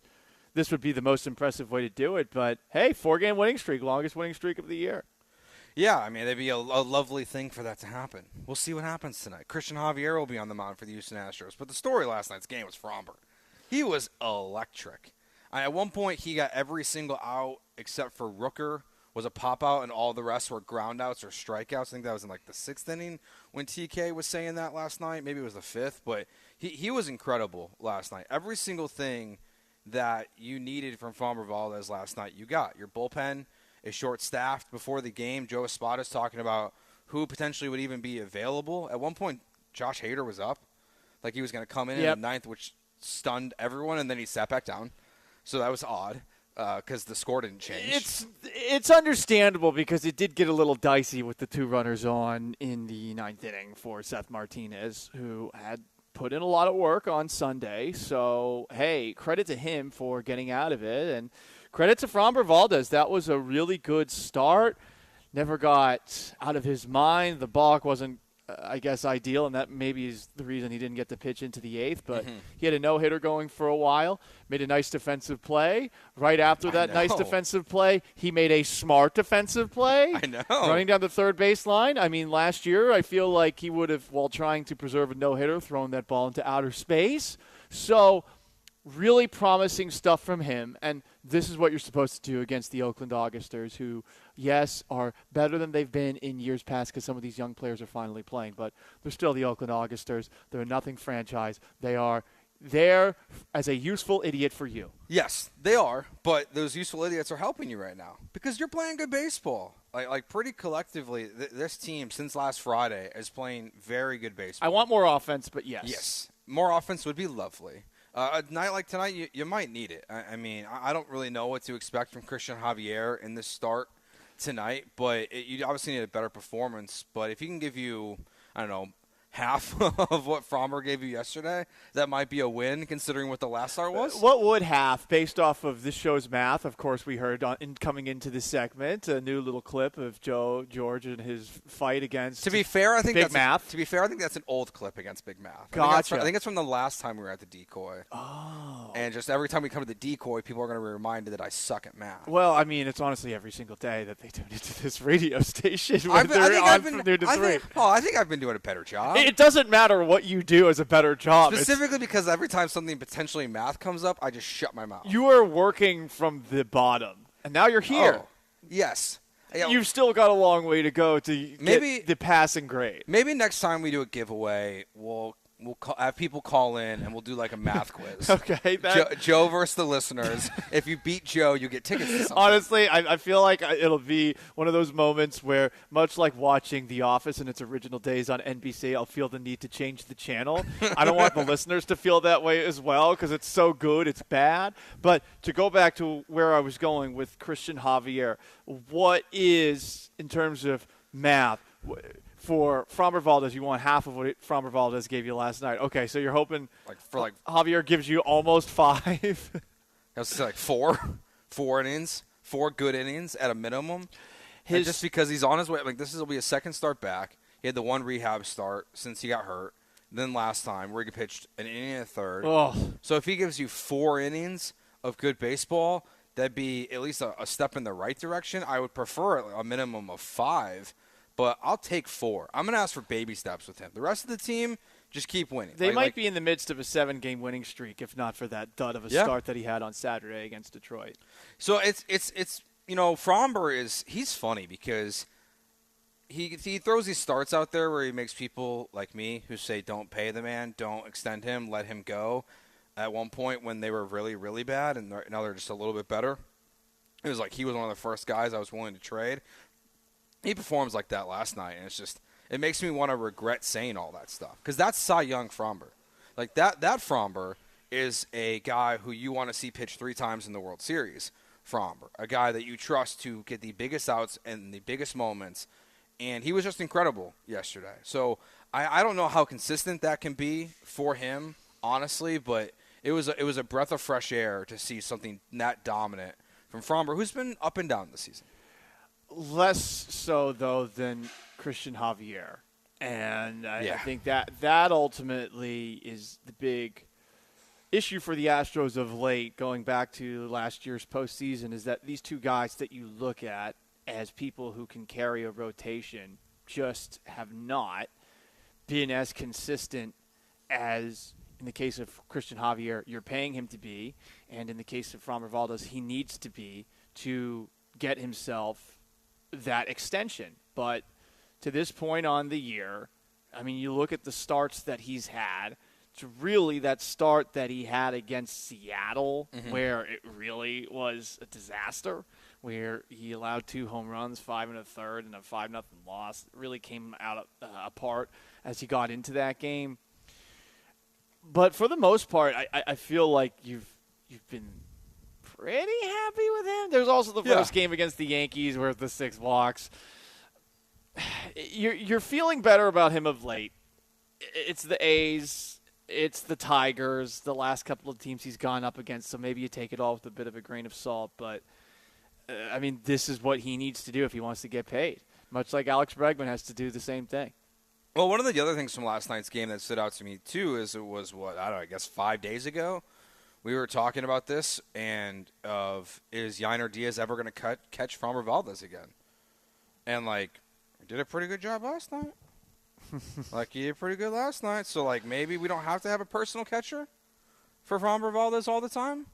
would be the most impressive way to do it. But, hey, 4-game winning streak, longest winning streak of the year. Yeah, I mean, it'd be a lovely thing for that to happen. We'll see what happens tonight. Christian Javier will be on the mound for the Houston Astros. But the story last night's game was Fromber. He was electric. At one point, he got every single out except for Rooker was a pop-out, and all the rest were ground-outs or strikeouts. I think that was in, the 6th inning when TK was saying that last night. Maybe it was the 5th. But he was incredible last night. Every single thing that you needed from Framber Valdez last night, you got. Your bullpen is short-staffed. Before the game, Joe Espada's talking about who potentially would even be available. At one point, Josh Hader was up. He was going to come in the 9th, which stunned everyone, and then he sat back down. So that was odd because the score didn't change. It's understandable because it did get a little dicey with the 2 runners on in the 9th inning for Seth Martinez, who had put in a lot of work on Sunday. So, hey, credit to him for getting out of it. And credit to Framber Valdez. That was a really good start. Never got out of his mind. The balk wasn't, ideal, and that maybe is the reason he didn't get the pitch into the 8th. But he had a no-hitter going for a while, made a nice defensive play. Right after that nice defensive play, he made a smart defensive play. I know. Running down the third baseline. I mean, last year I feel like he would have, while trying to preserve a no-hitter, thrown that ball into outer space. So really promising stuff from him, and this is what you're supposed to do against the Oakland Augusters, who, yes, are better than they've been in years past because some of these young players are finally playing, but they're still the Oakland Augusters. They're a nothing franchise. They are there as a useful idiot for you. Yes, they are, but those useful idiots are helping you right now because you're playing good baseball. Pretty collectively, this team, since last Friday, is playing very good baseball. I want more offense, but yes. Yes, more offense would be lovely. A night like tonight, you might need it. I mean, I don't really know what to expect from Christian Javier in this start tonight, but you obviously need a better performance. But if he can give you, I don't know, half of what Fromber gave you yesterday, that might be a win considering what the last start was. What would half, based off of this show's math? Of course, we heard coming into this segment a new little clip of Joe George and his fight against. To be fair, I think Big Math. To be fair, I think that's an old clip against Big Math. Gotcha. I think it's from the last time we were at the Decoy. Oh. And just every time we come to the Decoy, people are going to be reminded that I suck at math. Well, I mean, it's honestly every single day that they tune into this radio station when I they're think on from noon to 3. I think I've been doing a better job. It doesn't matter what you do as a better job. Specifically because every time something potentially math comes up, I just shut my mouth. You are working from the bottom, and now you're here. Oh, yes. You've still got a long way to go to get the passing grade. Maybe next time we do a giveaway, we'll have people call in and we'll do a math quiz. Okay. Joe versus the listeners. If you beat Joe, you get tickets to something. Honestly, I feel like it'll be one of those moments where, much like watching The Office in its original days on NBC, I'll feel the need to change the channel. I don't want the listeners to feel that way as well because it's so good, it's bad. But to go back to where I was going with Christian Javier, what is, in terms of math, for Framber Valdez, you want half of what Framber Valdez gave you last night. Okay, so you're hoping Javier gives you almost 5. That's 4 innings, 4 good innings at a minimum. Just because he's on his way, this will be his second start back. He had the one rehab start since he got hurt. Then last time where he pitched an inning and a third. Oh. So if he gives you 4 innings of good baseball, that'd be at least a step in the right direction. I would prefer a minimum of 5. But I'll take 4. I'm going to ask for baby steps with him. The rest of the team, just keep winning. They might be in the midst of a 7-game winning streak, if not for that dud of a start that he had on Saturday against Detroit. So it's Fromber he's funny because he throws these starts out there where he makes people like me who say don't pay the man, don't extend him, let him go. At one point when they were really, really bad and now they're just a little bit better, it was like he was one of the first guys I was willing to trade. He performs like that last night, and it makes me want to regret saying all that stuff because that's Cy Young Fromber. Like that Fromber is a guy who you want to see pitch 3 times in the World Series. Fromber, a guy that you trust to get the biggest outs and the biggest moments, and he was just incredible yesterday. So I don't know how consistent that can be for him, honestly, but it was a breath of fresh air to see something that dominant from Fromber, who's been up and down this season. Less so, though, than Christian Javier. And I think that ultimately is the big issue for the Astros of late, going back to last year's postseason, is that these two guys that you look at as people who can carry a rotation just have not been as consistent as – in the case of Christian Javier, you're paying him to be, and in the case of Framber Valdez, he needs to be to get himself that extension. But to this point on the year, I mean, you look at the starts that he's had. It's really that start that he had against Seattle, where it really was a disaster, where he allowed 2 home runs, 5 1/3, and a 5-0 loss. It really came out apart as he got into that game. But for the most part, I feel like you've been pretty happy with him. There's also the first game against the Yankees where the 6 walks. You're feeling better about him of late. It's the A's, it's the Tigers, the last couple of teams he's gone up against, so maybe you take it all with a bit of a grain of salt. But, I mean, this is what he needs to do if he wants to get paid, much like Alex Bregman has to do the same thing. Well, one of the other things from last night's game that stood out to me, too, is it was, I guess 5 days ago, we were talking about this, and is Yainer Diaz ever going to catch Framber Valdez again? And, he did a pretty good job last night. He did pretty good last night, so, maybe we don't have to have a personal catcher for Framber Valdez all the time.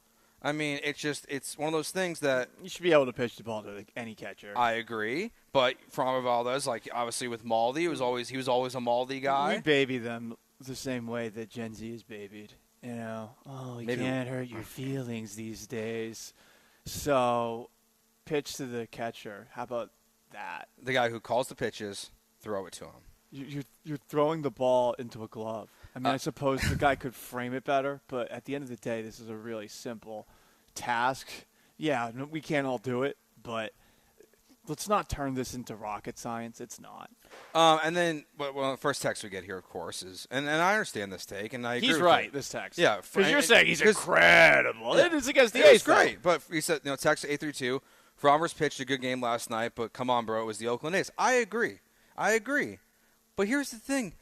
I mean, it's one of those things that you should be able to pitch the ball to any catcher. I agree, but Framber Valdez, obviously with Maldi, he was always a Maldi guy. We baby them the same way that Gen Z is babied. You know, you can't hurt your feelings these days. So, pitch to the catcher. How about that? The guy who calls the pitches, throw it to him. You're throwing the ball into a glove. I mean, I suppose the guy could frame it better, but at the end of the day, this is a really simple task. Yeah, we can't all do it, but let's not turn this into rocket science. It's not. And then, the first text we get here, of course, is, and I understand this take, and I agree. He's with right, you. this text. Yeah. Because you're saying he's incredible. Yeah. It is against the A's. It's great, but he said, text 832, Framber's pitched a good game last night, but come on, bro, it was the Oakland A's. I agree. But here's the thing.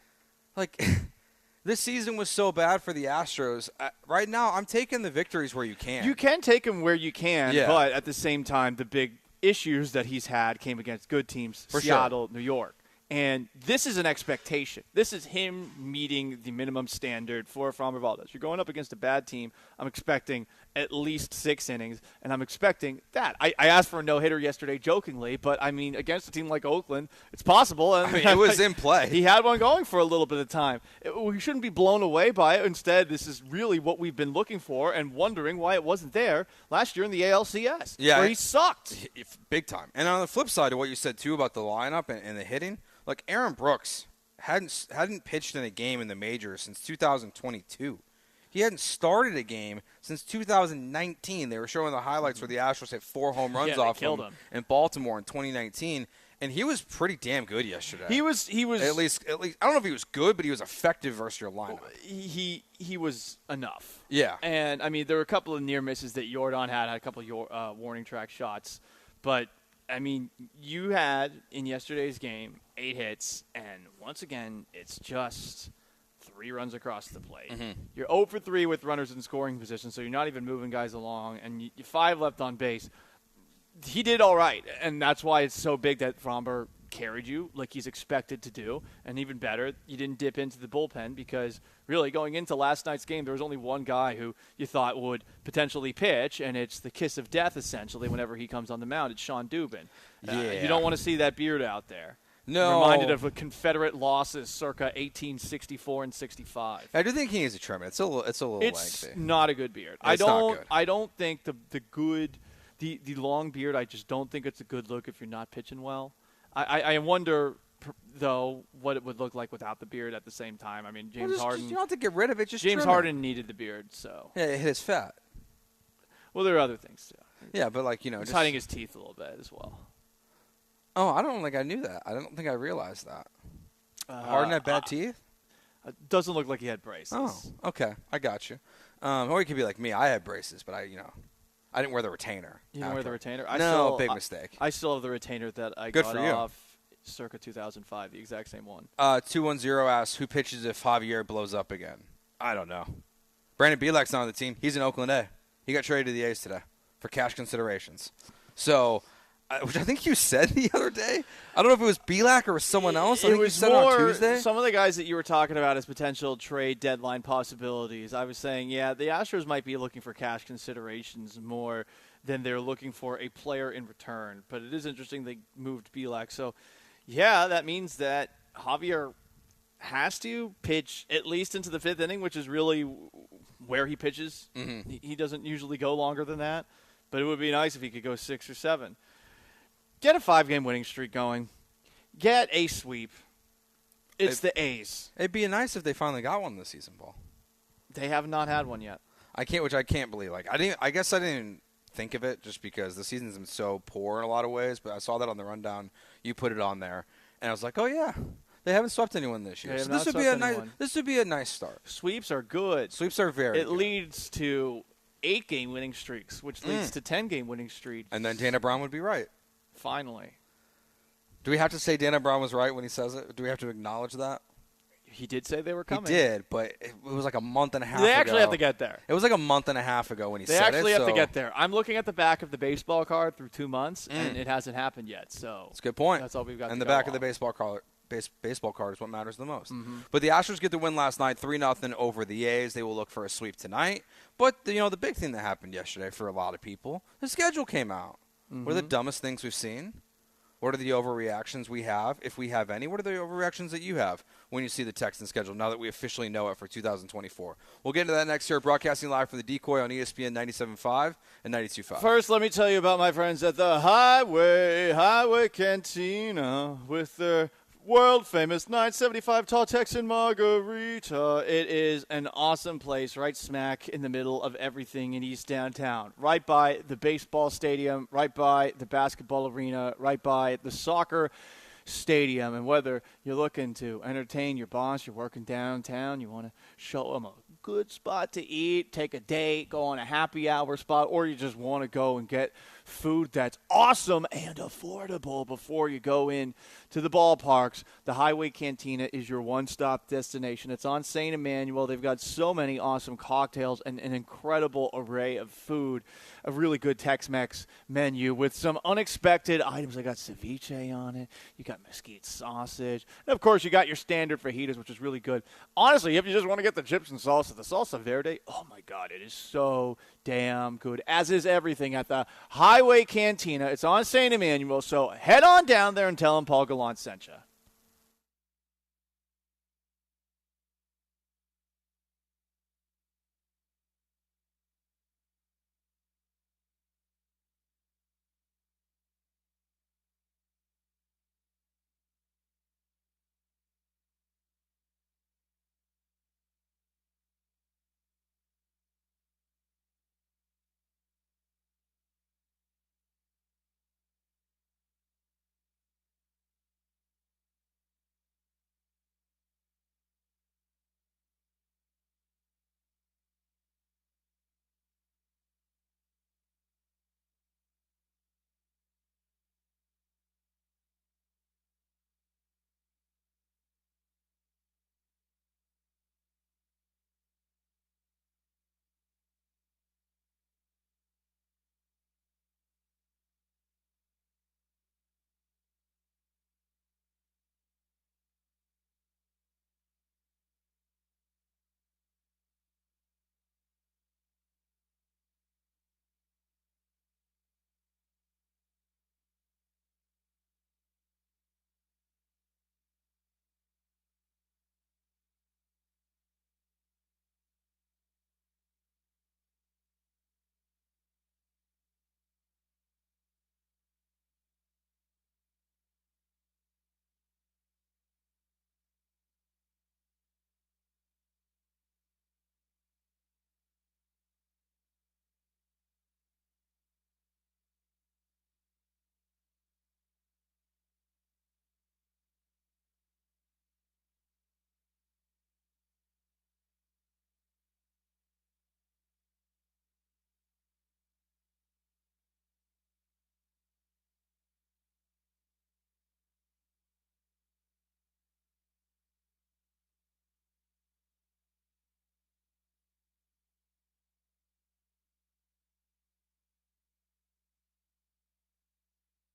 This season was so bad for the Astros. Right now, I'm taking the victories where you can. You can take them where you can, Yeah. but at the same time, the big issues that he's had came against good teams, For Seattle, New York. And this is an expectation. This is him meeting the minimum standard for Framber Valdez. You're going up against a bad team. I'm expecting at least 6 innings, and I'm expecting that. I asked for a no-hitter yesterday jokingly, but, I mean, against a team like Oakland, it's possible. And it was in play. He had one going for a little bit of time. We shouldn't be blown away by it. Instead, this is really what we've been looking for and wondering why it wasn't there last year in the ALCS, where he sucked. Big time. And on the flip side of what you said, too, about the lineup and the hitting, Aaron Brooks hadn't pitched in a game in the majors since 2022. He hadn't started a game since 2019. They were showing the highlights where the Astros hit 4 home runs off him in Baltimore in 2019, and he was pretty damn good yesterday. He was at least. I don't know if he was good, but he was effective versus your lineup. He was enough. Yeah. And I mean, there were a couple of near misses that Jordan had a couple of warning track shots, but I mean, you had in yesterday's game 8 hits, and once again, it's just 3 runs across the plate. You're 0 for 3 with runners in scoring position, so you're not even moving guys along, and you 5 left on base. He did all right, and that's why it's so big that Framber carried you like he's expected to do, and even better, you didn't dip into the bullpen because really going into last night's game, there was only one guy who you thought would potentially pitch, and it's the kiss of death essentially whenever he comes on the mound. It's Sean Dubin. Yeah. You don't want to see that beard out there. No. Reminded of Confederate losses circa 1864 and 65. I do think he needs a trim. It's a little lengthy. Not a good beard. It's not good. I don't think the long beard, I just don't think it's a good look if you're not pitching well. I wonder, though, what it would look like without the beard at the same time. I mean, James Harden. You don't have to get rid of it. Just James trim Harden needed the beard, so. Yeah, it hit his fat. Well, there are other things, too. Yeah, but, like, He's hiding his teeth a little bit as well. Oh, I don't think I knew that. I don't think I realized that. Harden had bad teeth? Doesn't look like he had braces. Oh, okay. I got you. Or he could be like me. I had braces, but I didn't wear the retainer. You didn't wear the retainer? Big mistake. I still have the retainer that I Good got for you. off circa 2005, the exact same one. 210 asks, who pitches if Javier blows up again? I don't know. Brandon Bielak's not on the team. He's in Oakland A. He got traded to the A's today for cash considerations. So, which I think you said the other day. I don't know if it was Bielak or was someone else. I think you said it on Tuesday. Some of the guys that you were talking about as potential trade deadline possibilities. I was saying, yeah, the Astros might be looking for cash considerations more than they're looking for a player in return. But it is interesting they moved Bielak. So, yeah, that means that Javier has to pitch at least into the fifth inning, which is really where he pitches. Mm-hmm. He doesn't usually go longer than that. But it would be nice if he could go 6 or 7. Get a 5-game winning streak going. Get a sweep. It's the A's. It'd be nice if they finally got one this season, Paul. They have not had one yet. I can't believe. Like I guess I didn't think of it just because the season's been so poor in a lot of ways. But I saw that on the rundown. You put it on there, and I was like, oh yeah, they haven't swept anyone this year. So this would be a nice start. Sweeps are good. Sweeps are very. It leads to 8-game winning streaks, which leads to 10-game winning streaks. And then Dana Brown would be right. Finally. Do we have to say Dana Brown was right when he says it? Do we have to acknowledge that? He did say they were coming. He did, but it was like a month and a half ago. They actually have to get there. It was like a month and a half ago when he said it. They actually have to get there. I'm looking at the back of the baseball card through 2 months, and it hasn't happened yet. So that's a good point. That's all we've got and to the go back on. of the baseball card is what matters the most. Mm-hmm. But the Astros get the win last night, 3-0 over the A's. They will look for a sweep tonight. But, the big thing that happened yesterday for a lot of people, the schedule came out. Mm-hmm. What are the dumbest things we've seen? What are the overreactions we have, if we have any? What are the overreactions that you have when you see the Texans schedule, now that we officially know it for 2024? We'll get into that next year, broadcasting live from the Decoy on ESPN 97.5 and 92.5. First, let me tell you about my friends at the Highway Cantina with their world-famous 975 tall Texan margarita. It is an awesome place right smack in the middle of everything in East Downtown. Right by the baseball stadium, right by the basketball arena, right by the soccer stadium. And whether you're looking to entertain your boss, you're working downtown, you want to show them a good spot to eat, take a date, go on a happy hour spot, or you just want to go and get food that's awesome and affordable before you go in to the ballparks, the Highway Cantina is your one-stop destination. It's on St. Emmanuel. They've got so many awesome cocktails and an incredible array of food, a really good Tex-Mex menu with some unexpected items. They got ceviche on it. You got mesquite sausage. And, of course, you got your standard fajitas, which is really good. Honestly, if you just want to get the chips and salsa, the salsa verde, oh, my God, it is so damn good, as is everything at the Highway Cantina. It's on St. Emmanuel, so head on down there and tell them Paul Gallant sent you.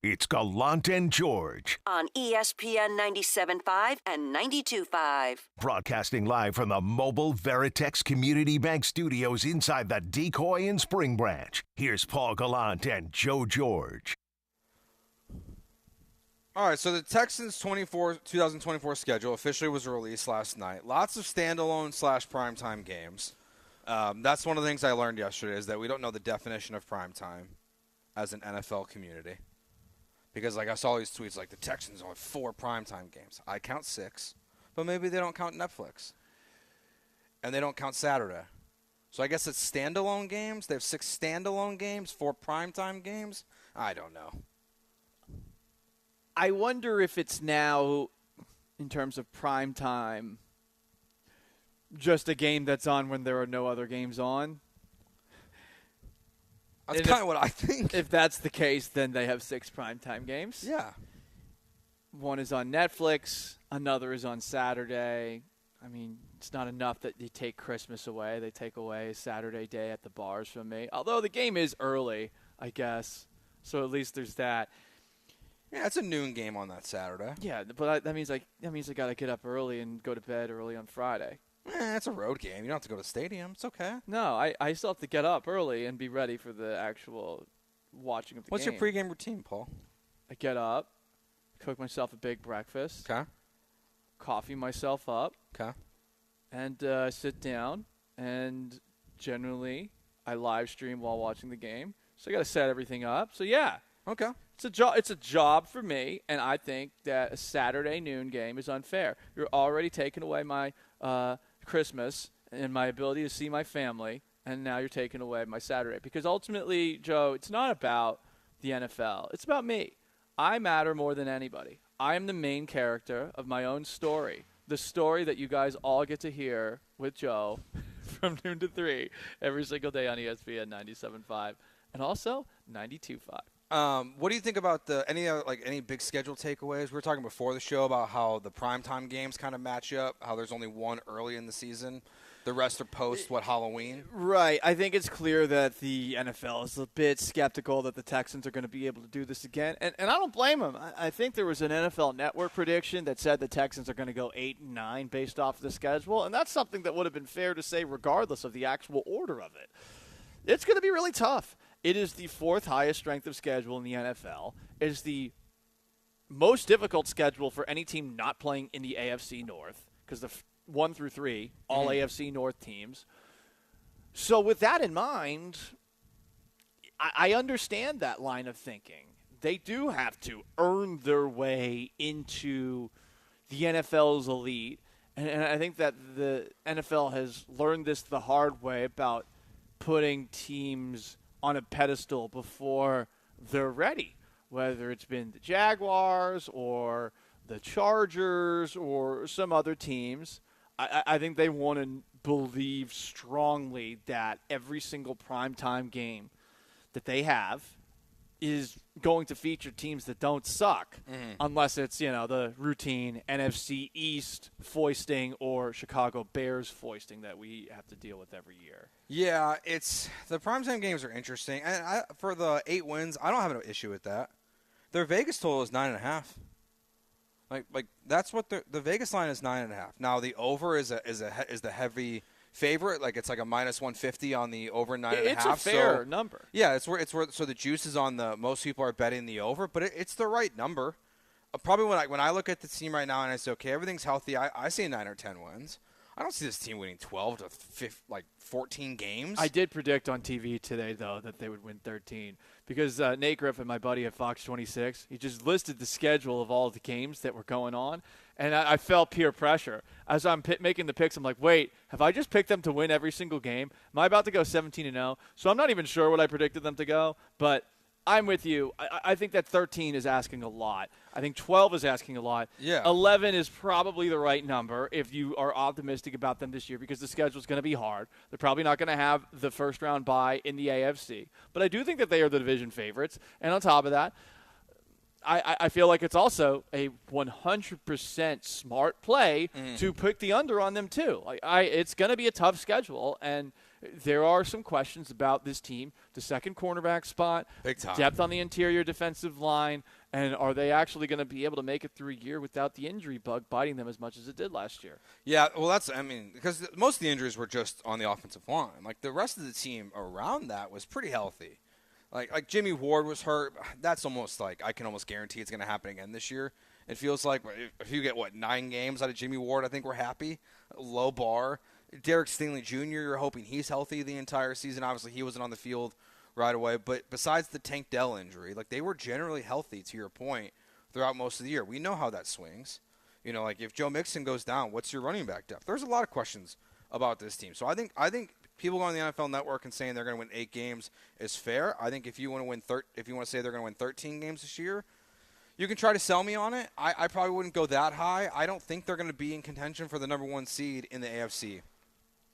It's Gallant and George. On ESPN 97.5 and 92.5. Broadcasting live from the mobile Veritex Community Bank Studios inside the Decoy in Spring Branch. Here's Paul Gallant and Joe George. All right, so the Texans' 2024 schedule officially was released last night. Lots of standalone / primetime games. That's one of the things I learned yesterday is that we don't know the definition of primetime as an NFL community. Because I saw these tweets like the Texans only 4 primetime games. I count 6, but maybe they don't count Netflix. And they don't count Saturday. So I guess it's standalone games. They have 6 standalone games, 4 primetime games. I don't know. I wonder if it's now, in terms of prime time, just a game that's on when there are no other games on. That's kind of what I think. If that's the case, then they have 6 primetime games. Yeah. One is on Netflix. Another is on Saturday. I mean, it's not enough that you take Christmas away. They take away Saturday day at the bars from me. Although the game is early, I guess. So at least there's that. Yeah, it's a noon game on that Saturday. Yeah, but that means I got to get up early and go to bed early on Friday. It's a road game. You don't have to go to the stadium. It's okay. No, I still have to get up early and be ready for the actual watching of the What's game. your pregame routine, Paul? I get up, cook myself a big breakfast. Okay. Coffee myself up. Okay. And sit down. And generally, I live stream while watching the game. So I got to set everything up. So yeah. Okay. It's a job for me, and I think that a Saturday noon game is unfair. You're already taking away my Christmas and my ability to see my family, and now you're taking away my Saturday. Because ultimately, Joe, it's not about the NFL. It's about me. I matter more than anybody. I am the main character of my own story, the story that you guys all get to hear with Joe from noon to 3 every single day on ESPN 97.5 and also 92.5. What do you think about any big schedule takeaways? We were talking before the show about how the primetime games kind of match up, how there's only one early in the season. The rest are post, Halloween? Right. I think it's clear that the NFL is a bit skeptical that the Texans are going to be able to do this again. And I don't blame them. I think there was an NFL Network prediction that said the Texans are going to go 8-9 based off the schedule. And that's something that would have been fair to say regardless of the actual order of it. It's going to be really tough. It is the 4th highest strength of schedule in the NFL. It is the most difficult schedule for any team not playing in the AFC North because the 1 through 3, all AFC North teams. So with that in mind, I understand that line of thinking. They do have to earn their way into the NFL's elite. And I think that the NFL has learned this the hard way about putting teams on a pedestal before they're ready, whether it's been the Jaguars or the Chargers or some other teams. I think they want to believe strongly that every single primetime game that they have is going to feature teams that don't suck, unless it's, the routine NFC East foisting or Chicago Bears foisting that we have to deal with every year. Yeah, the primetime games are interesting. And for the 8 wins, I don't have an issue with that. Their Vegas total is 9.5. Like that's what the Vegas line is 9.5. Now the over is the heavy favorite. Like it's like a -150 on the over 9.5. It's a fair number. Yeah, it's where so the juice is on the most people are betting the over, but it's the right number. Probably when I look at the team right now and I say okay, everything's healthy, I see 9 or 10 wins. I don't see this team winning 12 to 14 games. I did predict on TV today, though, that they would win 13 because Nate Griffin, my buddy at Fox 26, he just listed the schedule of all the games that were going on, and I felt peer pressure. As I'm making the picks, I'm like, wait, have I just picked them to win every single game? Am I about to go 17-0? So I'm not even sure what I predicted them to go, but I'm with you. I think that 13 is asking a lot. I think 12 is asking a lot. Yeah. 11 is probably the right number if you are optimistic about them this year because the schedule is going to be hard. They're probably not going to have the first-round bye in the AFC. But I do think that they are the division favorites. And on top of that, I feel like it's also a 100% smart play to pick the under on them too. It's going to be a tough schedule, and there are some questions about this team, the second cornerback spot, Big time. depth on the interior defensive line, and are they actually going to be able to make it through a year without the injury bug biting them as much as it did last year? Yeah, well, because most of the injuries were just on the offensive line. Like, the rest of the team around that was pretty healthy. Like Jimmy Ward was hurt. That's almost like I can almost guarantee it's going to happen again this year. It feels like if you get, 9 games out of Jimmy Ward, I think we're happy. Low bar. Derek Stingley Jr., you're hoping he's healthy the entire season. Obviously, he wasn't on the field right away. But besides the Tank Dell injury, like, they were generally healthy, to your point, throughout most of the year. We know how that swings. Like, if Joe Mixon goes down, what's your running back depth? There's a lot of questions about this team. So I think people going on the NFL Network and saying they're going to win 8 games is fair. I think if you want to say they're going to win 13 games this year, you can try to sell me on it. I probably wouldn't go that high. I don't think they're going to be in contention for the number 1 seed in the AFC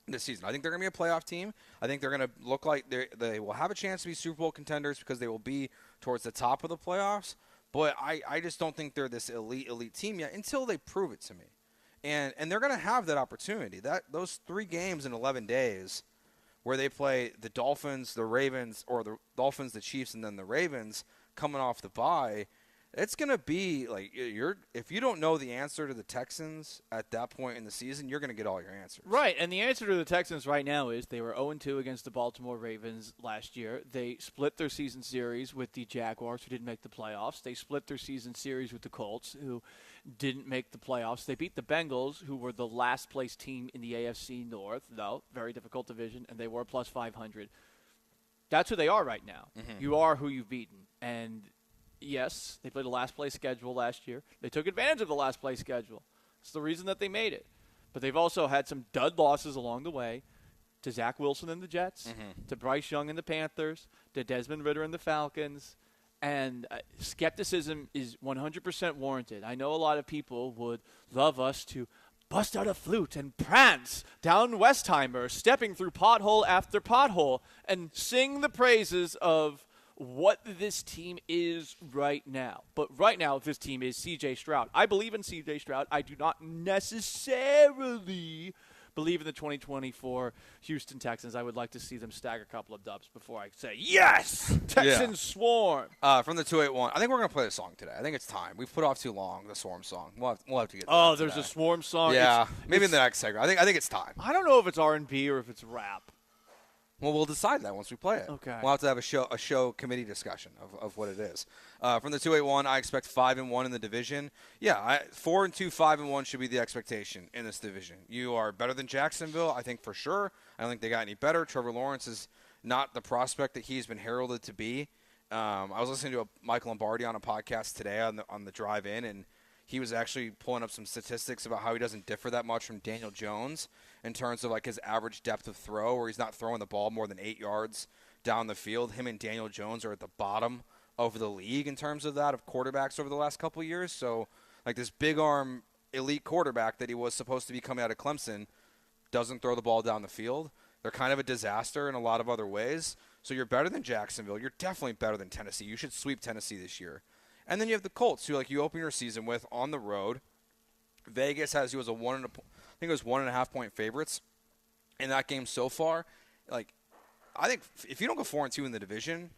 this season. I think they're going to be a playoff team. I think they're going to look like they will have a chance to be Super Bowl contenders because they will be towards the top of the playoffs. But I just don't think they're this elite team yet until they prove it to me. And they're going to have that opportunity. Those 3 games in 11 days where they play the Dolphins, the Ravens, or the Dolphins, the Chiefs, and then the Ravens coming off the bye, it's going to be like if you don't know the answer to the Texans at that point in the season, you're going to get all your answers. Right, and the answer to the Texans right now is they were 0-2 against the Baltimore Ravens last year. They split their season series with the Jaguars, who didn't make the playoffs. They split their season series with the Colts, who didn't make the playoffs. They beat the Bengals, who were the last-place team in the AFC North, though, very difficult division, and they were plus 500. That's who they are right now. Mm-hmm. You are who you've beaten, and yes, they played a last-place schedule last year. They took advantage of the last-place schedule. It's the reason that they made it. But they've also had some dud losses along the way to Zach Wilson and the Jets, to Bryce Young and the Panthers, to Desmond Ridder and the Falcons. And skepticism is 100% warranted. I know a lot of people would love us to bust out a flute and prance down Westheimer, stepping through pothole after pothole, and sing the praises of what this team is right now. But right now, this team is C.J. Stroud. I believe in C.J. Stroud. I do not necessarily believe in the 2024 Houston Texans. I would like to see them stagger a couple of dubs before I say, yes, Texans swarm. From the 281, I think we're going to play the song today. I think it's time. We've put off too long, the Swarm song. We'll have to get to that there's today. a Swarm song? Yeah, maybe in the next segment. I think it's time. I don't know if it's R&B or if it's rap. Well, we'll decide that once we play it. Okay. We'll have to have a show committee discussion of what it is. From the 281, I expect 5-1 in the division. Yeah, 4-2, 5-1 should be the expectation in this division. You are better than Jacksonville, I think for sure. I don't think they got any better. Trevor Lawrence is not the prospect that he's been heralded to be. I was listening to Mike Lombardi on a podcast today on the drive in, and he was actually pulling up some statistics about how he doesn't differ that much from Daniel Jones in terms of like his average depth of throw, where he's not throwing the ball more than 8 yards down the field. Him and Daniel Jones are at the bottom of the league in terms of that, of quarterbacks over the last couple of years. So like this big arm elite quarterback that he was supposed to be coming out of Clemson doesn't throw the ball down the field. They're kind of a disaster in a lot of other ways. So you're better than Jacksonville. You're definitely better than Tennessee. You should sweep Tennessee this year. And then you have the Colts, who you open your season with on the road. Vegas has you as a 1.5 point favorites in that game so far. Like, I think if you don't go 4-2 in the division,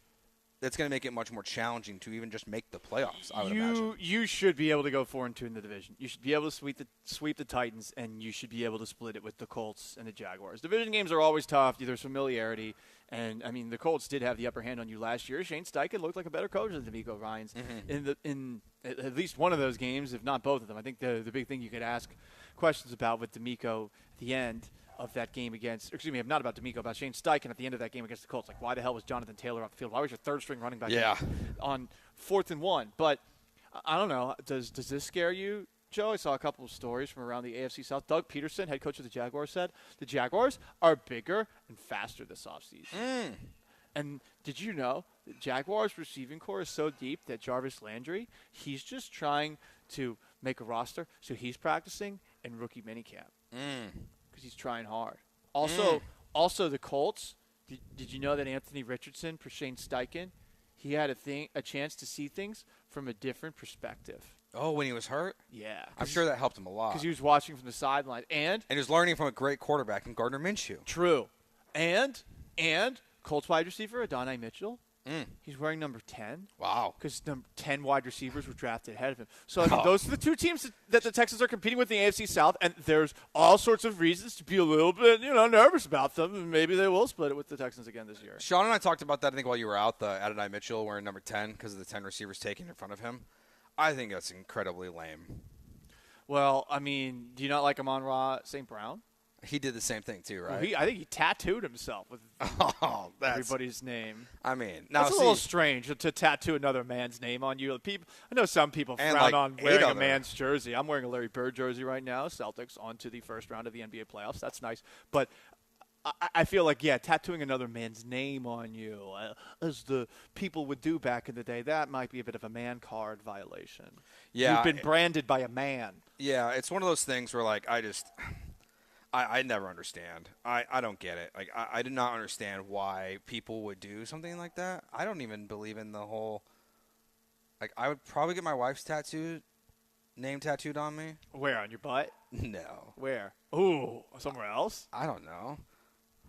that's going to make it much more challenging to even just make the playoffs, I would imagine. You should be able to go 4-2 in the division. You should be able to sweep the Titans, and you should be able to split it with the Colts and the Jaguars. Division games are always tough. There's familiarity. And, I mean, the Colts did have the upper hand on you last year. Shane Steichen looked like a better coach than D'Amico Ryans in at least one of those games, if not both of them. I think the big thing you could ask questions about with D'Amico at the end of that game not about D'Amico, about Shane Steichen at the end of that game against the Colts. Like, why the hell was Jonathan Taylor off the field? Why was your third-string running back on 4th and 1? But I don't know. Does this scare you, Joe? I saw a couple of stories from around the AFC South. Doug Peterson, head coach of the Jaguars, said the Jaguars are bigger and faster this offseason. And did you know the Jaguars' receiving core is so deep that Jarvis Landry, he's just trying to make a roster, so he's practicing in rookie minicamp. Because he's trying hard. Also the Colts, did you know that Anthony Richardson, for Shane Steichen, he had a chance to see things from a different perspective. Oh, when he was hurt? Yeah. I'm sure that helped him a lot. Because he was watching from the sideline. And he was learning from a great quarterback in Gardner Minshew. True. And Colts wide receiver Adonai Mitchell. He's wearing number 10. Wow. Because 10 wide receivers were drafted ahead of him. So I mean, those are the two teams that the Texans are competing with in the AFC South, and there's all sorts of reasons to be a little bit, nervous about them, and maybe they will split it with the Texans again this year. Sean and I talked about that, I think, while you were out, the Adonai Mitchell wearing number 10 because of the 10 receivers taken in front of him. I think that's incredibly lame. Well, I mean, do you not like Amon-Ra St. Brown? He did the same thing too, right? Well, I think he tattooed himself with everybody's name. I mean, that's a little strange to tattoo another man's name on you. I know some people frown on wearing a man's jersey. I'm wearing a Larry Bird jersey right now. Celtics on to the first round of the NBA playoffs. That's nice. But I feel like, tattooing another man's name on you, as the people would do back in the day, that might be a bit of a man card violation. Yeah. You've been branded by a man. Yeah, it's one of those things where, like, I never understand. I don't get it. Like, I do not understand why people would do something like that. I don't even believe in the whole, like, I would probably get my wife's name tattooed on me. Where, on your butt? No. Where? Ooh, somewhere else? I don't know.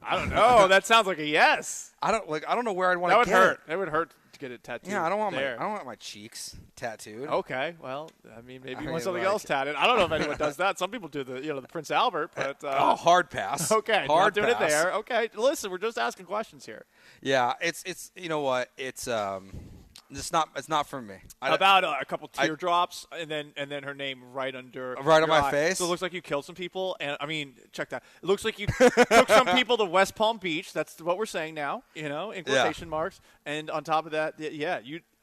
I don't know. That sounds like a yes. I don't know where I'd want to get That would hurt. it. It would hurt to get it tattooed. Yeah, I don't want there. my cheeks tattooed. Okay, well, I mean, maybe you I want something like- else tatted. I don't know if anyone does that. Some people do the Prince Albert, but hard pass. Okay, hard not doing pass. it there. Okay, listen, we're just asking questions here. Yeah, it's you know what? It's not for me. How about a couple teardrops and then her name right under Right on your my eye. face? So it looks like you killed some people, and I mean, check that. It looks like you took some people to West Palm Beach. That's what we're saying now, in quotation marks. And on top of that,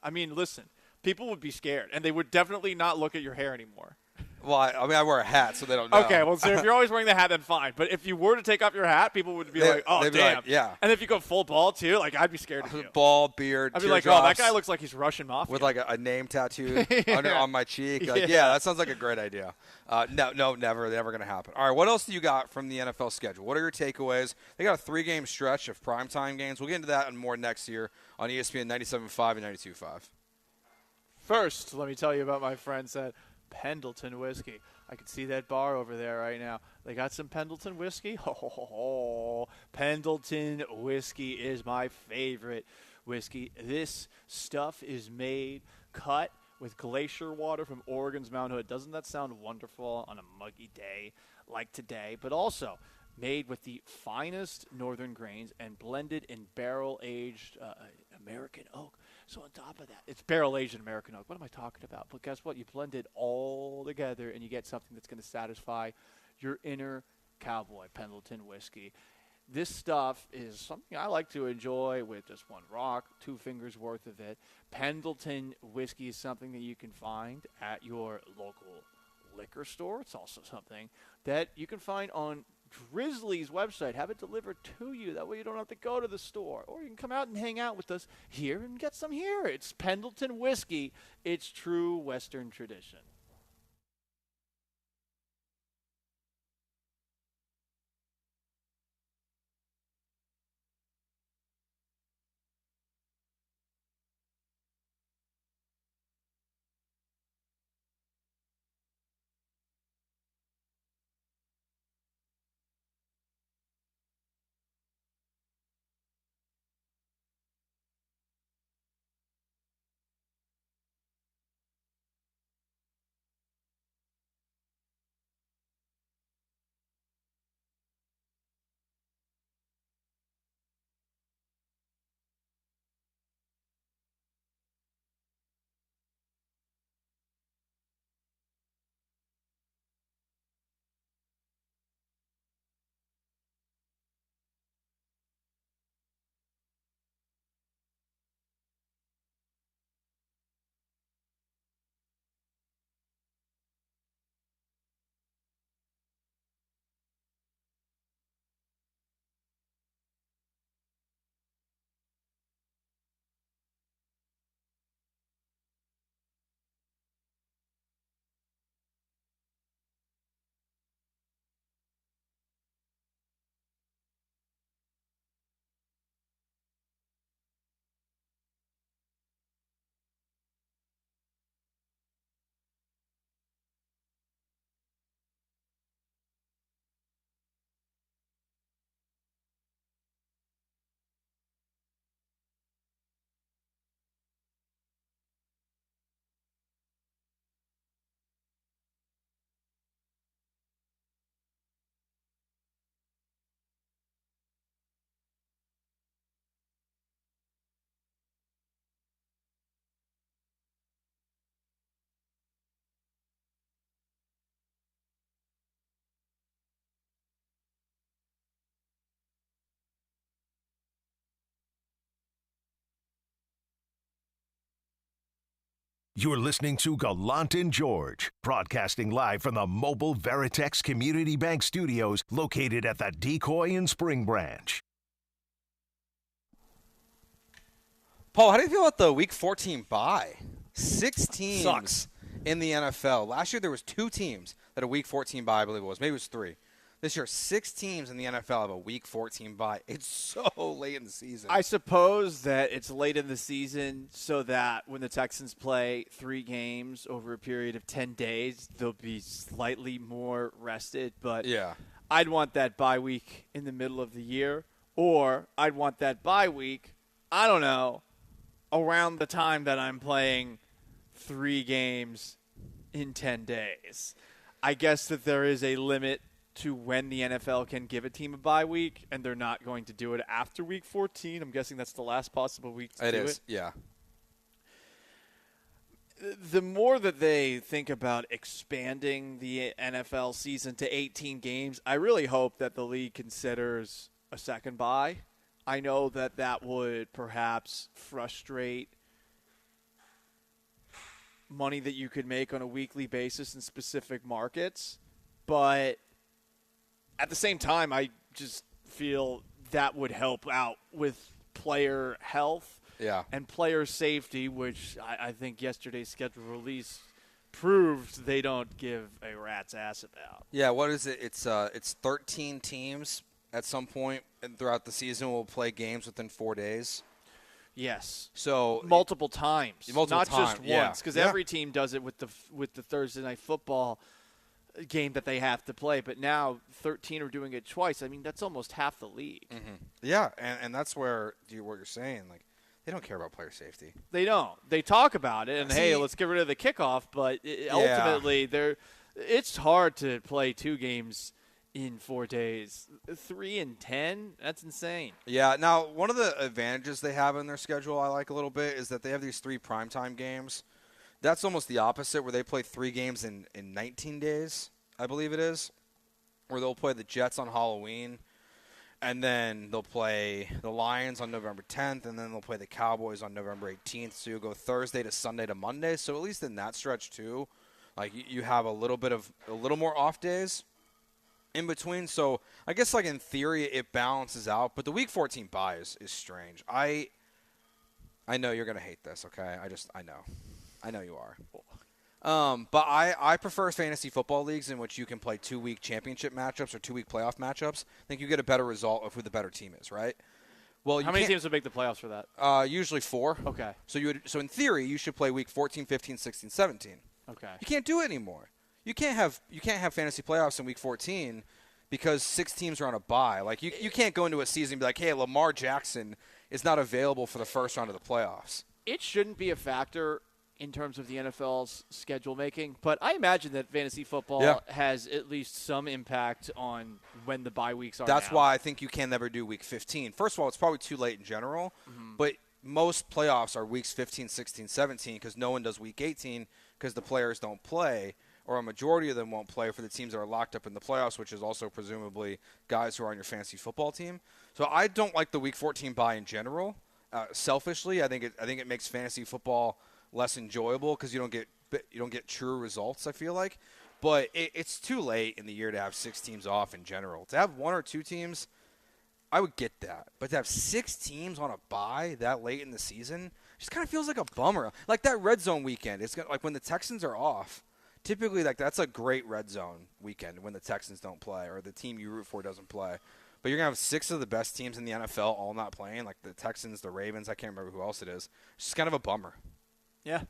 I mean, listen, people would be scared, and they would definitely not look at your hair anymore. Well, I wear a hat, so they don't know. Okay, well, so if you're always wearing the hat, then fine. But if you were to take off your hat, people would be like, "Oh, they'd be damn!" like, yeah. And if you go full bald too, like I'd be scared of you. Bald, beard, I'd be like, "Oh, that guy looks like he's Russian mafia." with like a name tattoo on my cheek. Like, Yeah. that sounds like a great idea. No, never gonna happen. All right, what else do you got from the NFL schedule? What are your takeaways? They got a 3-game stretch of primetime games. We'll get into that and more next year on ESPN 97.5 and 92.5. First, let me tell you about my friends at Pendleton Whiskey. I can see that bar over there right now. They got some Pendleton Whiskey. Pendleton Whiskey is my favorite whiskey. This stuff is cut with glacier water from Oregon's Mount Hood. Doesn't that sound wonderful on a muggy day like today? But also made with the finest northern grains and blended in barrel-aged American oak. So on top of that, it's barrel-aged in American oak. What am I talking about? But guess what? You blend it all together, and you get something that's going to satisfy your inner cowboy, Pendleton Whiskey. This stuff is something I like to enjoy with just one rock, 2 fingers worth of it. Pendleton Whiskey is something that you can find at your local liquor store. It's also something that you can find on Drizzly's website. Have it delivered to you. That way you don't have to go to the store. Or you can come out and hang out with us here and get some here. It's Pendleton Whiskey. It's true Western tradition. You're listening to Gallant and George, broadcasting live from the mobile Veritex Community Bank Studios located at the Decoy and Spring Branch. Paul, how do you feel about the Week 14 bye? 6 teams Sucks. in the NFL. Last year there was 2 teams that had a Week 14 bye, I believe it was. Maybe it was 3. This year, 6 teams in the NFL have a Week 14 bye. It's so late in the season. I suppose that it's late in the season so that when the Texans play 3 games over a period of 10 days, they'll be slightly more rested. But yeah, I'd want that bye week in the middle of the year, or I'd want that bye week, I don't know, around the time that I'm playing 3 games in 10 days. I guess that there is a limit to when the NFL can give a team a bye week, and they're not going to do it after Week 14. I'm guessing that's the last possible week to do it. It is, yeah. The more that they think about expanding the NFL season to 18 games, I really hope that the league considers a second bye. I know that that would perhaps frustrate money that you could make on a weekly basis in specific markets, but at the same time, I just feel that would help out with player health and player safety, which I think yesterday's schedule release proved they don't give a rat's ass about. Yeah, what is it? It's 13 teams at some point throughout the season will play games within 4 days. Yes. So multiple times, not just time, yeah. once, because every team does it with the Thursday Night Football game that they have to play, but now 13 are doing it twice. I mean, that's almost half the league. Mm-hmm. Yeah, and that's where what you're saying, like, they don't care about player safety. They don't. They talk about it, and hey, let's get rid of the kickoff, but ultimately, it's hard to play 2 games in 4 days. 3 and 10, that's insane. Yeah, now, one of the advantages they have in their schedule I like a little bit is that they have these 3 primetime games. That's almost the opposite, where they play 3 games in 19 days, I believe it is, where they'll play the Jets on Halloween, and then they'll play the Lions on November 10th, and then they'll play the Cowboys on November 18th. So you'll go Thursday to Sunday to Monday. So at least in that stretch, too, like you have a little more off days in between. So I guess, like, in theory, it balances out. But the Week 14 bye is strange. I know you're going to hate this, okay? I know. I know you are. But I prefer fantasy football leagues in which you can play 2-week championship matchups or 2-week playoff matchups. I think you get a better result of who the better team is, right? Well, how many teams would make the playoffs for that? Usually 4. Okay. So in theory, you should play week 14, 15, 16, 17. Okay. You can't do it anymore. You can't have fantasy playoffs in week 14 because 6 teams are on a bye. Like you can't go into a season and be like, hey, Lamar Jackson is not available for the first round of the playoffs. It shouldn't be a factor in terms of the NFL's schedule making, but I imagine that fantasy football has at least some impact on when the bye weeks are. That's why I think you can never do week 15. First of all, it's probably too late in general, but most playoffs are weeks 15, 16, 17 because no one does week 18 because the players don't play, or a majority of them won't play for the teams that are locked up in the playoffs, which is also presumably guys who are on your fantasy football team. So I don't like the week 14 bye in general. Selfishly, I think it makes fantasy football less enjoyable because you don't get true results, I feel like. But it's too late in the year to have 6 teams off in general. To have 1 or 2 teams, I would get that. But to have 6 teams on a bye that late in the season just kind of feels like a bummer. Like that red zone weekend, it's like when the Texans are off, typically like that's a great red zone weekend when the Texans don't play or the team you root for doesn't play. But you're going to have 6 of the best teams in the NFL all not playing, like the Texans, the Ravens, I can't remember who else it is. It's just kind of a bummer. Yeah.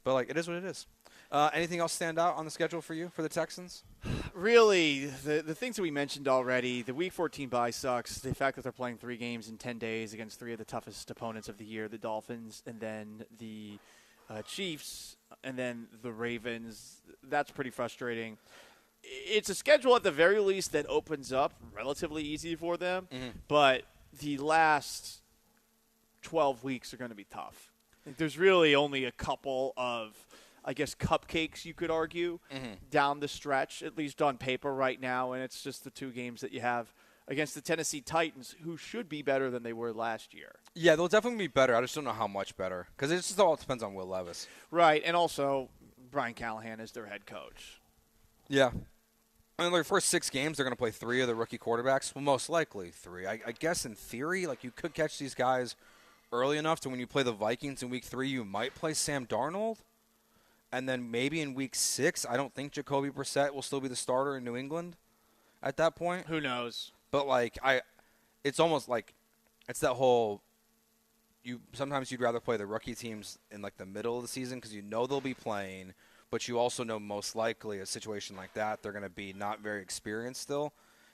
But, like, it is what it is. Anything else stand out on the schedule for you, for the Texans? Really, the things that we mentioned already, the Week 14 bye sucks. The fact that they're playing 3 games in 10 days against 3 of the toughest opponents of the year, the Dolphins, and then the Chiefs, and then the Ravens, that's pretty frustrating. It's a schedule at the very least that opens up relatively easy for them, but the last 12 weeks are going to be tough. There's really only a couple of, I guess, cupcakes, you could argue, down the stretch, at least on paper right now, and it's just the 2 games that you have against the Tennessee Titans, who should be better than they were last year. Yeah, they'll definitely be better. I just don't know how much better because it just all depends on Will Levis. Right, and also Brian Callahan is their head coach. Yeah. I mean, their first 6 games, they're going to play 3 of the rookie quarterbacks. Well, most likely 3. I guess in theory, like you could catch these guys early enough to when you play the Vikings in week 3, you might play Sam Darnold. And then maybe in week 6, I don't think Jacoby Brissett will still be the starter in New England at that point. Who knows? But like it's almost like it's that whole sometimes you'd rather play the rookie teams in like the middle of the season because you know they'll be playing, but you also know most likely a situation like that they're going to be not very experienced still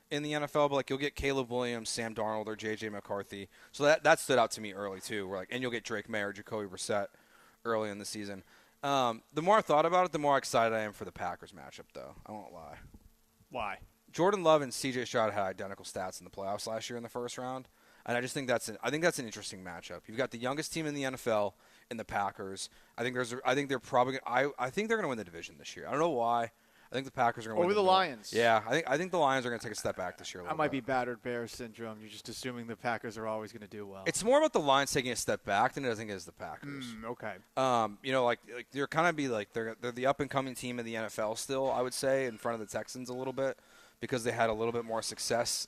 in the NFL. But like you'll get Caleb Williams, Sam Darnold, or J.J. McCarthy. So that stood out to me early too. And you'll get Drake May or Jacoby Brissett early in the season. The more I thought about it, the more excited I am for the Packers matchup, though. I won't lie. Why? Jordan Love and C.J. Stroud had identical stats in the playoffs last year in the first round, and I just think that's an interesting matchup. You've got the youngest team in the NFL in the Packers. I think they're going to win the division this year. I don't know why. I think the Packers are going to win over the Lions. Yeah, I think the Lions are going to take a step back this year. That might be battered Bears syndrome. You're just assuming the Packers are always going to do well. It's more about the Lions taking a step back than I think it is the Packers. Okay. Like they're kind of they're the up and coming team in the NFL still. I would say in front of the Texans a little bit because they had a little bit more success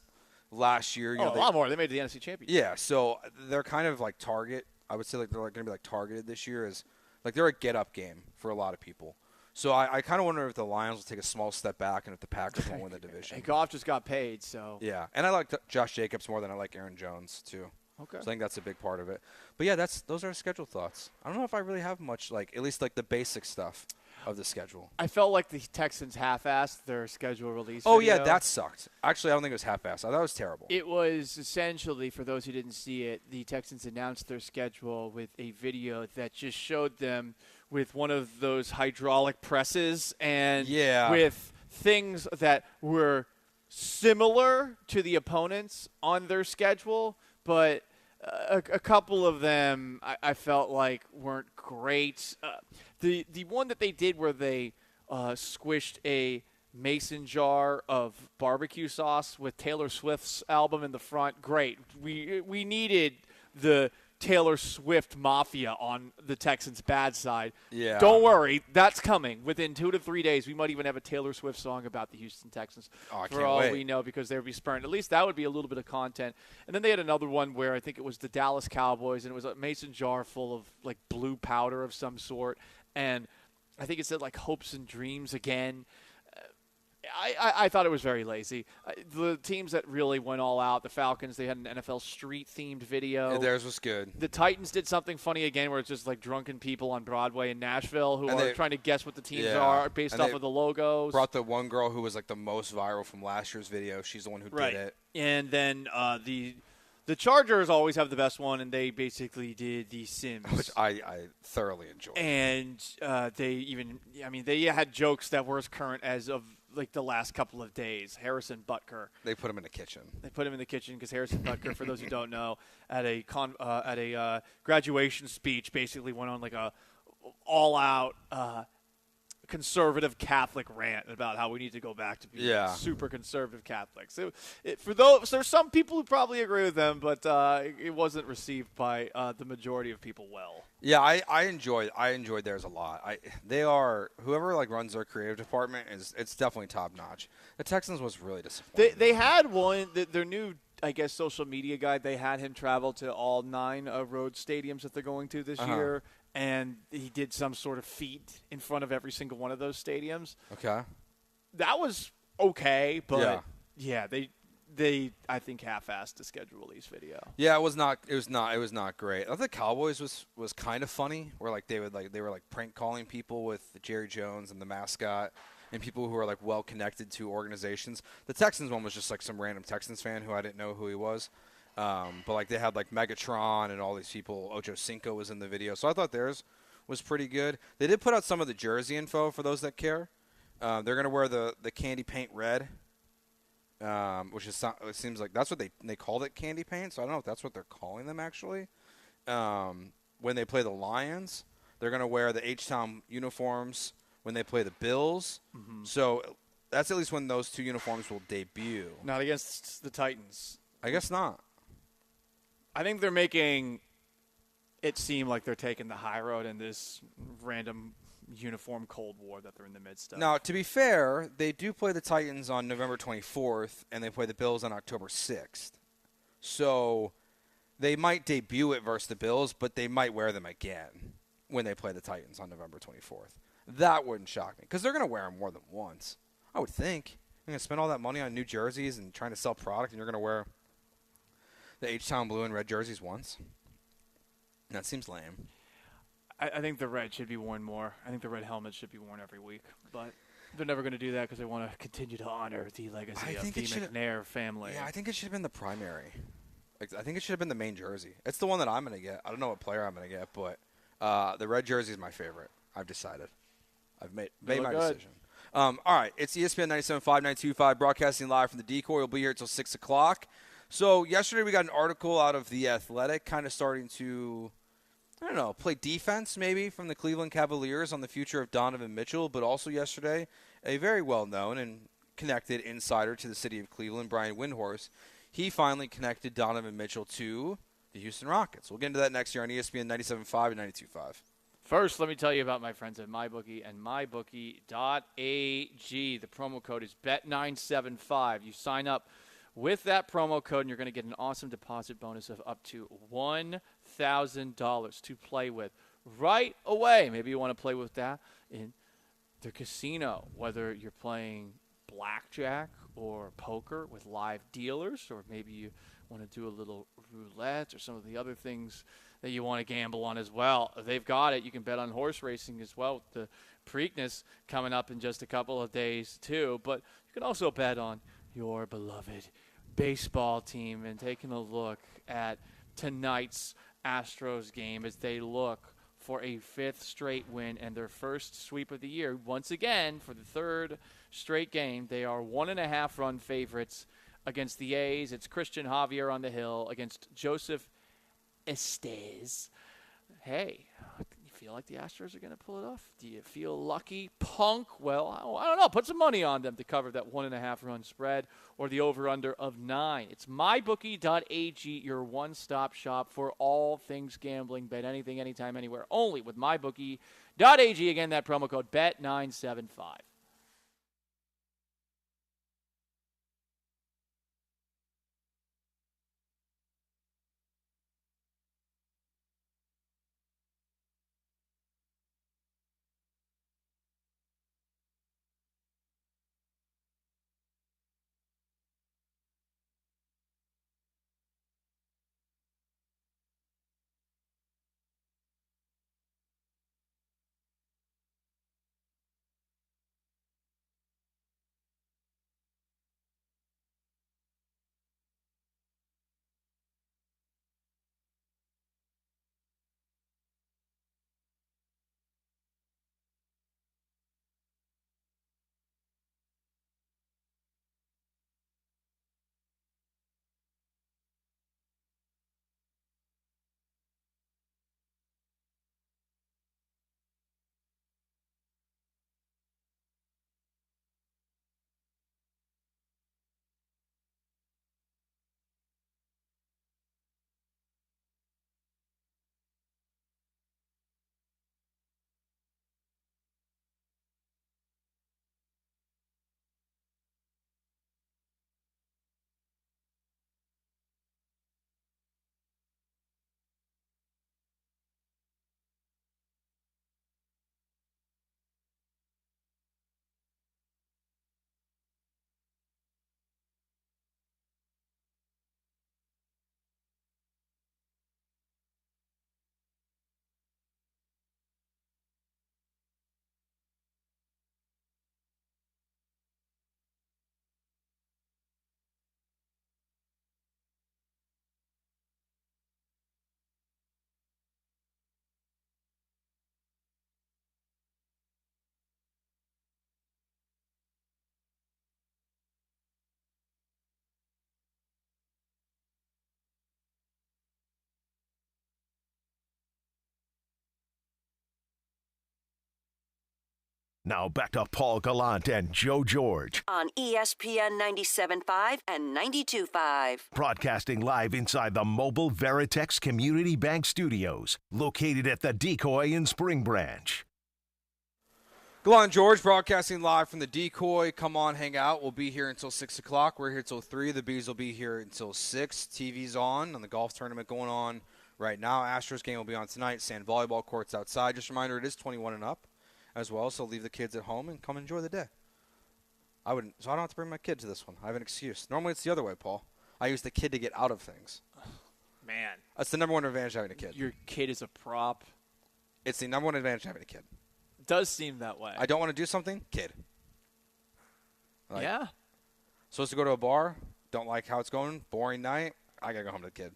last year. A lot more. They made the NFC Championship. Yeah, so they're kind of like target. I would say like they're going to be like targeted this year as like they're a get up game for a lot of people. So I kind of wonder if the Lions will take a small step back and if the Packers won't win the division. And Goff just got paid, so. Yeah, and I like Josh Jacobs more than I like Aaron Jones, too. Okay. So I think that's a big part of it. But, yeah, those are schedule thoughts. I don't know if I really have much, at least the basic stuff of the schedule. I felt like the Texans half-assed their schedule release Oh, video. yeah, that sucked. Actually, I don't think it was half-assed. I thought it was terrible. It was essentially, for those who didn't see it, the Texans announced their schedule with a video that just showed them with one of those hydraulic presses and with things that were similar to the opponents on their schedule, but a couple of them I felt like weren't great. The one that they did where they squished a mason jar of barbecue sauce with Taylor Swift's album in the front, great. We needed the Taylor Swift mafia on the Texans' bad side. Yeah. Don't worry, that's coming. Within 2 to 3 days, we might even have a Taylor Swift song about the Houston Texans. For all we know, because they'll be spurned. At least that would be a little bit of content. And then they had another one where I think it was the Dallas Cowboys, and it was a mason jar full of like blue powder of some sort, and I think it said like hopes and dreams again. I thought it was very lazy. The teams that really went all out, the Falcons, they had an NFL street-themed video. Yeah, theirs was good. The Titans did something funny again where it's just like drunken people on Broadway in Nashville who are trying to guess what the teams are based off of the logos. Brought the one girl who was like the most viral from last year's video. She's the one who did it. And then the Chargers always have the best one, and they basically did the Sims. Which I thoroughly enjoyed. And they had jokes that were as current as of like the last couple of days. Harrison Butker. They put him in the kitchen. They put him in the kitchen because Harrison Butker, for those who don't know, at a graduation speech, basically went on like a all-out conservative Catholic rant about how we need to go back to being super conservative Catholics. There's some people who probably agree with them, but it wasn't received by the majority of people well. Yeah, I enjoyed theirs a lot. They are whoever like runs their creative department it's definitely top notch. The Texans was really disappointing. They had one their new social media guy. They had him travel to all 9 road stadiums that they're going to this year. And he did some sort of feat in front of every single one of those stadiums. Okay. That was okay, but they I think half-assed the schedule release video. Yeah, it was not great. I thought the Cowboys was kind of funny, where they were prank calling people with Jerry Jones and the mascot and people who are well connected to organizations. The Texans one was just some random Texans fan who I didn't know who he was. But they had Megatron and all these people. Ocho Cinco was in the video, so I thought theirs was pretty good. They did put out some of the jersey info for those that care. They're gonna wear the candy paint red, which is it seems like that's what they called it, candy paint. So I don't know if that's what they're calling them actually. When they play the Lions, they're gonna wear the H-Town uniforms when they play the Bills. Mm-hmm. So That's at least when those two uniforms will debut. Not against the Titans. I guess not. I think they're making it seem like they're taking the high road in this random uniform Cold War that they're in the midst of. Now, to be fair, they do play the Titans on November 24th, and they play the Bills on October 6th. So they might debut it versus the Bills, but they might wear them again when they play the Titans on November 24th. That wouldn't shock me because they're going to wear them more than once, I would think. You're going to spend all that money on new jerseys and trying to sell product, and you're going to wear the H-Town blue and red jerseys once? That seems lame. I think the red should be worn more. I think the red helmet should be worn every week. But they're never going to do that because they want to continue to honor the legacy of the McNair family. Yeah, I think it should have been the primary. I think it should have been the main jersey. It's the one that I'm going to get. I don't know what player I'm going to get, but the red jersey is my favorite. I've decided. I've made my decision. All right, it's ESPN 97.5, 925, broadcasting live from the Decoy. We'll be here until 6 o'clock. So yesterday we got an article out of The Athletic kind of starting to, I don't know, play defense maybe from the Cleveland Cavaliers on the future of Donovan Mitchell. But also yesterday, a very well-known and connected insider to the city of Cleveland, Brian Windhorst, he finally connected Donovan Mitchell to the Houston Rockets. We'll get into that next year on ESPN 97.5 and 92.5. First, let me tell you about my friends at MyBookie and MyBookie.ag. The promo code is Bet975. You sign up with that promo code, and you're going to get an awesome deposit bonus of up to $1,000 to play with right away. Maybe you want to play with that in the casino, whether you're playing blackjack or poker with live dealers, or maybe you want to do a little roulette or some of the other things that you want to gamble on as well. They've got it. You can bet on horse racing as well with the Preakness coming up in just a couple of days too. But you can also bet on your beloved baseball team, and taking a look at tonight's Astros game as they look for a fifth straight win and their first sweep of the year. Once again, for the third straight game, they are 1.5-run favorites against the A's. It's Christian Javier on the hill against Joseph Estes. Hey, you feel like the Astros are going to pull it off? Do you feel lucky? Punk? Well, I don't know. Put some money on them to cover that 1.5-run spread or the over-under of 9. It's mybookie.ag, your one-stop shop for all things gambling. Bet anything, anytime, anywhere. Only with mybookie.ag. Again, that promo code BET975. Now back to Paul Gallant and Joe George. On ESPN 97.5 and 92.5. Broadcasting live inside the mobile Veritex Community Bank Studios, located at the Decoy in Spring Branch. Gallant George broadcasting live from the Decoy. Come on, hang out. We'll be here until 6 o'clock. We're here until 3. The Bees will be here until 6. TV's on the golf tournament going on right now. Astros game will be on tonight. Sand volleyball courts outside. Just a reminder, it is 21 and up as well, so leave the kids at home and come enjoy the day. So I don't have to bring my kid to this one. I have an excuse. Normally it's the other way, Paul. I use the kid to get out of things. Man. That's the number one advantage of having a kid. Your kid is a prop. It's the number one advantage of having a kid. Does seem that way. I don't want to do something, kid. Yeah. Supposed to go to a bar, don't like how it's going, boring night, I got to go home to the kid.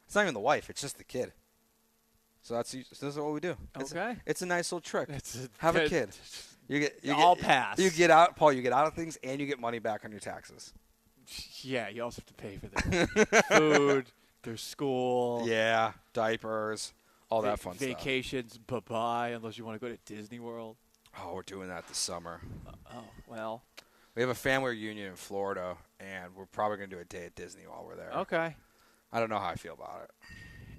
It's not even the wife, it's just the kid. So this is what we do. It's a nice little trick. Have a kid. I'll pass. You get out, Paul, you get out of things, and you get money back on your taxes. Yeah, you also have to pay for their food, their school. Yeah, diapers. All that fun stuff. Vacations, bye-bye, unless you want to go to Disney World. Oh, we're doing that this summer. Well. We have a family reunion in Florida, and we're probably going to do a day at Disney while we're there. Okay. I don't know how I feel about it.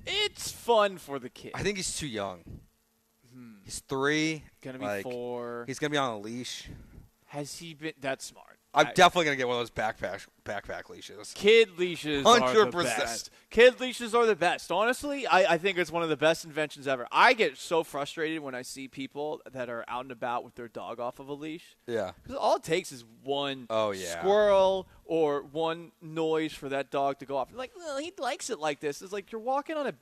It's fun for the kid. I think he's too young. He's 3. Going to be 4. He's going to be on a leash. Has he been that smart? I'm definitely going to get one of those backpack leashes. Kid leashes are 100%. the best. Kid leashes are the best. Honestly, I think it's one of the best inventions ever. I get so frustrated when I see people that are out and about with their dog off of a leash. Yeah. Because all it takes is one squirrel or one noise for that dog to go off. Like, well, he likes it like this. It's like you're walking on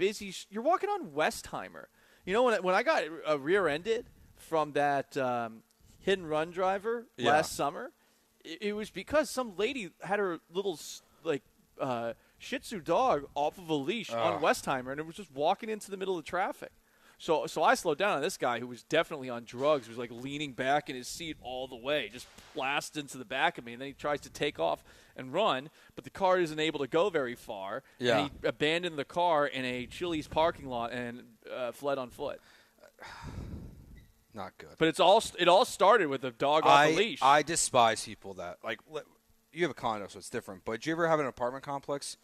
you're walking on Westheimer. You know, when I got rear-ended from that hit-and-run driver last summer, it was because some lady had her little Shih Tzu dog off of a leash on Westheimer, and it was just walking into the middle of traffic. So I slowed down on this guy who was definitely on drugs. He was like leaning back in his seat all the way, just blasted into the back of me, and then he tries to take off and run, but the car isn't able to go very far. Yeah. And he abandoned the car in a Chili's parking lot and fled on foot. Not good. But it all started with a dog off a leash. I despise people that you have a condo, so it's different. But do you ever have an apartment complex?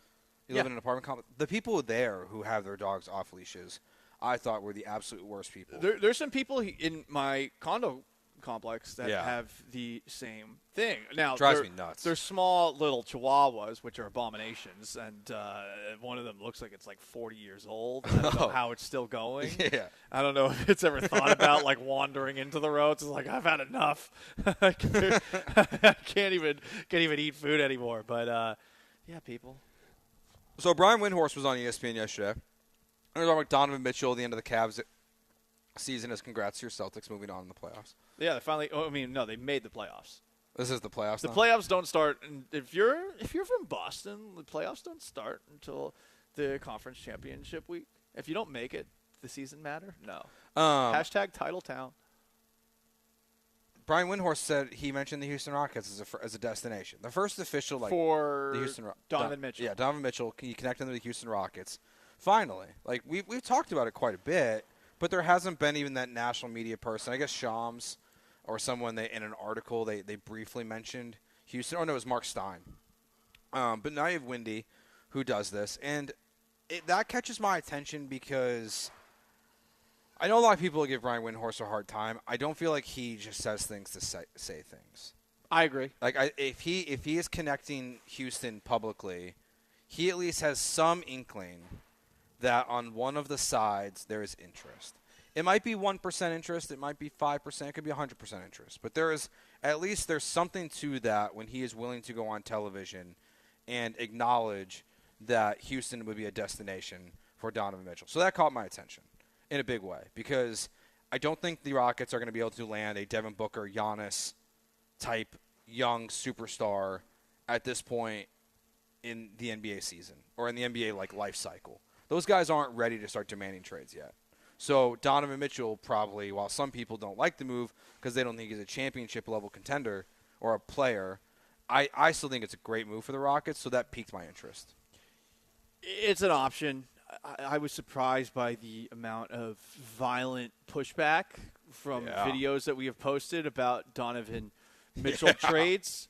You live in an apartment complex. The people there who have their dogs off leashes, I thought were the absolute worst people. There's some people in my condo complex that have the same thing. Now drives me nuts. They're small little chihuahuas, which are abominations, and one of them looks like it's like 40 years old. I don't know how it's still going. Yeah. I don't know if it's ever thought about like wandering into the roads. It's like I've had enough. I can't even eat food anymore. But yeah, people. So Brian Windhorst was on ESPN yesterday. We're talking about Donovan Mitchell at the end of the Cavs season. As congrats to your Celtics moving on in the playoffs. Yeah, they finally. Oh, I mean, no, they made the playoffs. This is the playoffs. The now? playoffs don't start if you're from Boston. The playoffs don't start until the conference championship week. If you don't make it, the season matter? No. Hashtag Title Town. Brian Windhorst said he mentioned the Houston Rockets as a destination. The first official for the Houston Donovan Mitchell. Yeah, Donovan Mitchell. He connected them to the Houston Rockets. Finally, we've talked about it quite a bit, but there hasn't been even that national media person. I guess Shams or someone in an article they briefly mentioned Houston. Oh no, it was Mark Stein. But now you have Windy, who does this, and that catches my attention because I know a lot of people give Brian Windhorst a hard time. I don't feel like he just says things to say things. I agree. If he is connecting Houston publicly, he at least has some inkling that on one of the sides there is interest. It might be 1% interest. It might be 5%. It could be 100% interest. But there's something to that when he is willing to go on television and acknowledge that Houston would be a destination for Donovan Mitchell. So that caught my attention in a big way because I don't think the Rockets are going to be able to land a Devin Booker, Giannis type young superstar at this point in the NBA season or in the NBA life cycle. Those guys aren't ready to start demanding trades yet. So Donovan Mitchell probably, while some people don't like the move because they don't think he's a championship-level contender or a player, I still think it's a great move for the Rockets, so that piqued my interest. It's an option. I was surprised by the amount of violent pushback from videos that we have posted about Donovan Mitchell trades,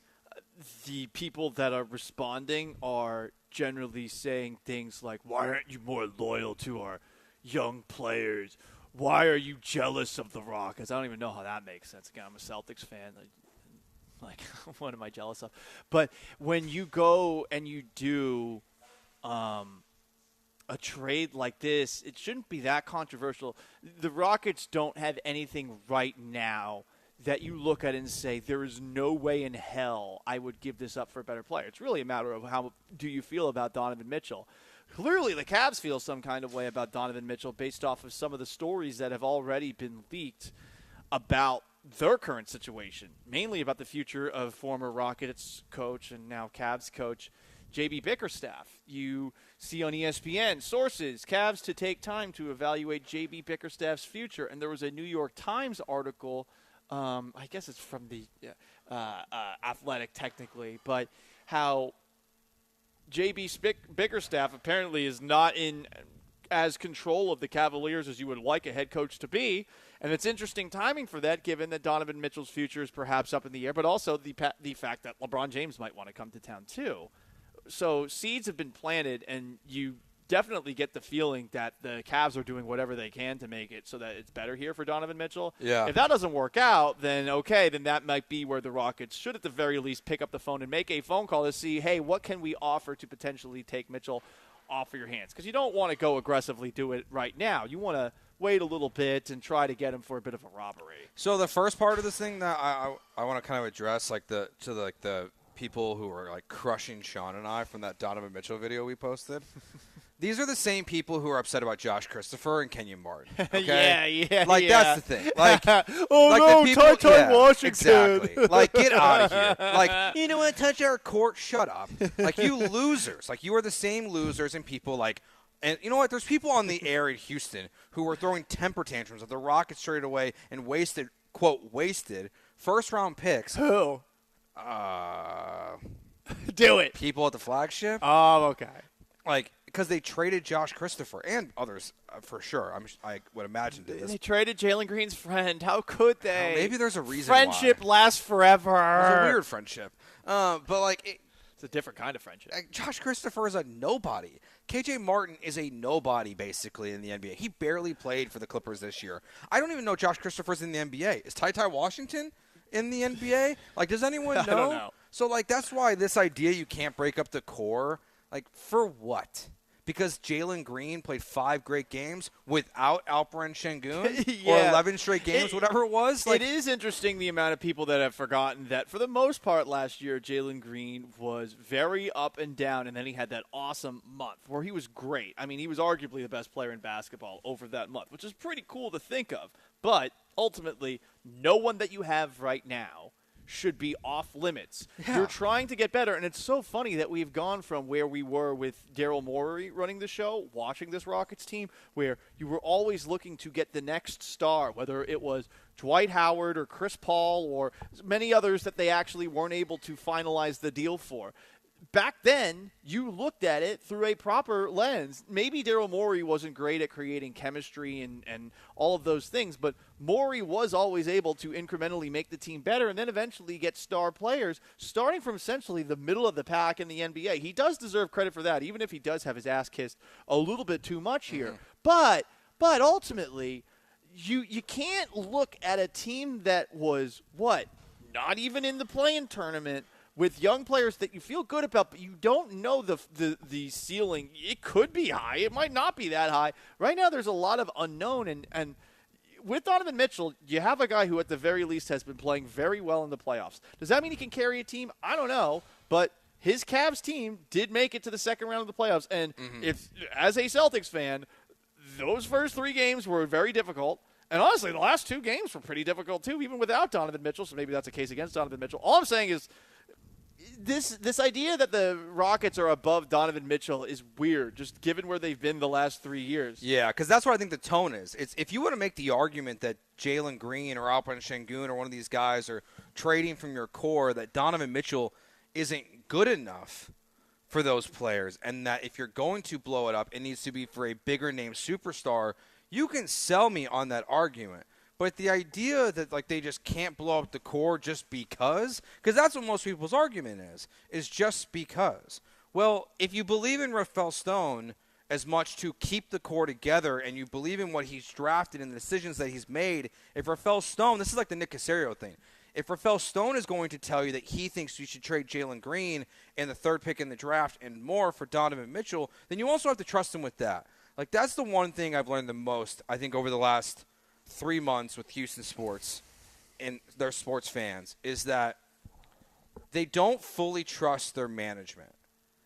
the people that are responding are generally saying things like, why aren't you more loyal to our young players? Why are you jealous of the Rockets? I don't even know how that makes sense. Again, I'm a Celtics fan. Like, what am I jealous of? But when you go and you do a trade like this, it shouldn't be that controversial. The Rockets don't have anything right now that you look at and say, there is no way in hell I would give this up for a better player. It's really a matter of how do you feel about Donovan Mitchell. Clearly, the Cavs feel some kind of way about Donovan Mitchell based off of some of the stories that have already been leaked about their current situation, mainly about the future of former Rockets coach and now Cavs coach JB Bickerstaff. You see on ESPN, sources, Cavs to take time to evaluate JB Bickerstaff's future. And there was a New York Times article, I guess it's from the Athletic technically, but how JB Bickerstaff apparently is not in as control of the Cavaliers as you would like a head coach to be. And it's interesting timing for that, given that Donovan Mitchell's future is perhaps up in the air, but also the fact that LeBron James might want to come to town too. So seeds have been planted, and you definitely get the feeling that the Cavs are doing whatever they can to make it so that it's better here for Donovan Mitchell. Yeah. If that doesn't work out, then okay, then that might be where the Rockets should at the very least pick up the phone and make a phone call to see, hey, what can we offer to potentially take Mitchell off of your hands? Because you don't want to go aggressively do it right now. You want to wait a little bit and try to get him for a bit of a robbery. So the first part of this thing that I want to kind of address, like the people who are like crushing Sean and I from that Donovan Mitchell video we posted. These are the same people who are upset about Josh Christopher and Kenyon Martin. Okay? That's the thing. Like, Ty Washington. Exactly. Like, get out of here. Like, you don't want to touch our court? Shut up. Like, you losers. Like, you are the same losers and people like. And you know what? There's people on the air in Houston who were throwing temper tantrums that the Rockets traded away and wasted, quote, wasted first-round picks. Who? Do it. People at the flagship. Oh, okay. Like, because they traded Josh Christopher and others for sure. I would imagine did this. They traded Jalen Green's friend. How could they? Maybe there's a reason. Friendship lasts forever. It's a weird friendship, but like it's a different kind of friendship. Josh Christopher is a nobody. KJ Martin is a nobody basically in the NBA. He barely played for the Clippers this year. I don't even know Josh Christopher's in the NBA. Is Ty Washington in the NBA? Like, does anyone know? I don't know. So like that's why this idea you can't break up the core. Like, for what? Because Jalen Green played 5 great games without Alperen Şengün or 11 straight games, whatever it was. Like, it is interesting the amount of people that have forgotten that for the most part last year, Jalen Green was very up and down, and then he had that awesome month where he was great. I mean, he was arguably the best player in basketball over that month, which is pretty cool to think of. But ultimately, no one that you have right now should be off limits. Yeah. You're trying to get better, and it's so funny that we've gone from where we were with Daryl Morey running the show, watching this Rockets team, where you were always looking to get the next star, whether it was Dwight Howard or Chris Paul or many others that they actually weren't able to finalize the deal for. Back then, you looked at it through a proper lens. Maybe Daryl Morey wasn't great at creating chemistry and all of those things, but Morey was always able to incrementally make the team better and then eventually get star players starting from essentially the middle of the pack in the NBA. He does deserve credit for that, even if he does have his ass kissed a little bit too much here. Mm-hmm. But ultimately, you can't look at a team that was, not even in the play-in tournament, with young players that you feel good about, but you don't know the ceiling. It could be high. It might not be that high. Right now there's a lot of unknown, and with Donovan Mitchell, you have a guy who at the very least has been playing very well in the playoffs. Does that mean he can carry a team? I don't know, but his Cavs team did make it to the second round of the playoffs, and if, as a Celtics fan, those first 3 games were very difficult. And honestly, the last 2 games were pretty difficult too, even without Donovan Mitchell, so maybe that's a case against Donovan Mitchell. All I'm saying is this idea that the Rockets are above Donovan Mitchell is weird, just given where they've been the last 3 years. Yeah, because that's what I think the tone is. It's if you want to make the argument that Jalen Green or Alperen Şengün or one of these guys are trading from your core, that Donovan Mitchell isn't good enough for those players, and that if you're going to blow it up, it needs to be for a bigger name superstar, you can sell me on that argument. But the idea that like they just can't blow up the core just because that's what most people's argument is just because. Well, if you believe in Rafael Stone as much to keep the core together and you believe in what he's drafted and the decisions that he's made, if Rafael Stone, this is like the Nick Caserio thing. If Rafael Stone is going to tell you that he thinks you should trade Jalen Green and the 3rd pick in the draft and more for Donovan Mitchell, then you also have to trust him with that. Like, that's the one thing I've learned the most, I think, over the last 3 months with Houston sports and their sports fans, is that they don't fully trust their management.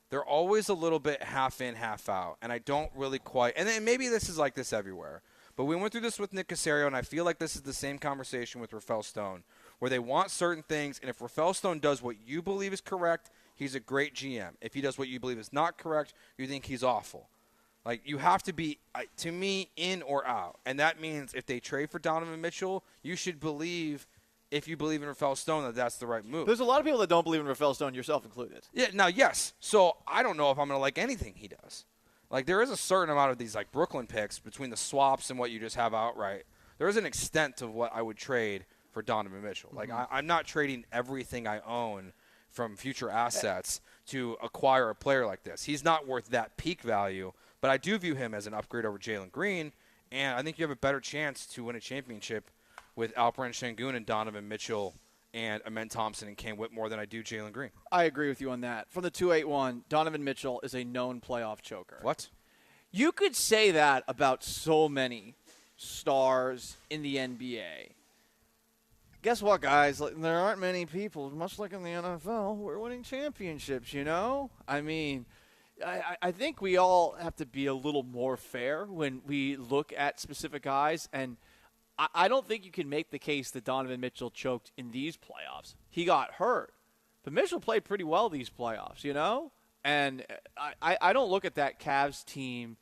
They're always a little bit half in, half out, and I don't really quite – and then maybe this is like this everywhere. But we went through this with Nick Caserio, and I feel like this is the same conversation with Rafael Stone, where they want certain things, and if Rafael Stone does what you believe is correct, he's a great GM. If he does what you believe is not correct, you think he's awful. Like, you have to be, to me, in or out. And that means if they trade for Donovan Mitchell, you should believe, if you believe in Rafael Stone, that that's the right move. There's a lot of people that don't believe in Rafael Stone, yourself included. Yeah, now, yes. So I don't know if I'm going to like anything he does. Like, there is a certain amount of these, like, Brooklyn picks between the swaps and what you just have outright. There is an extent to what I would trade for Donovan Mitchell. Like, I'm not trading everything I own from future assets to acquire a player like this. He's not worth that peak value. But I do view him as an upgrade over Jalen Green, and I think you have a better chance to win a championship with Alperen Şengün and Donovan Mitchell and Amen Thompson and Cam Whitmore than I do Jalen Green. I agree with you on that. From the 281, Donovan Mitchell is a known playoff choker. What? You could say that about so many stars in the NBA. Guess what, guys? There aren't many people, much like in the NFL, who are winning championships, you know? I mean, I think we all have to be a little more fair when we look at specific guys, and I don't think you can make the case that Donovan Mitchell choked in these playoffs. He got hurt, but Mitchell played pretty well these playoffs, you know? And I don't look at that Cavs team.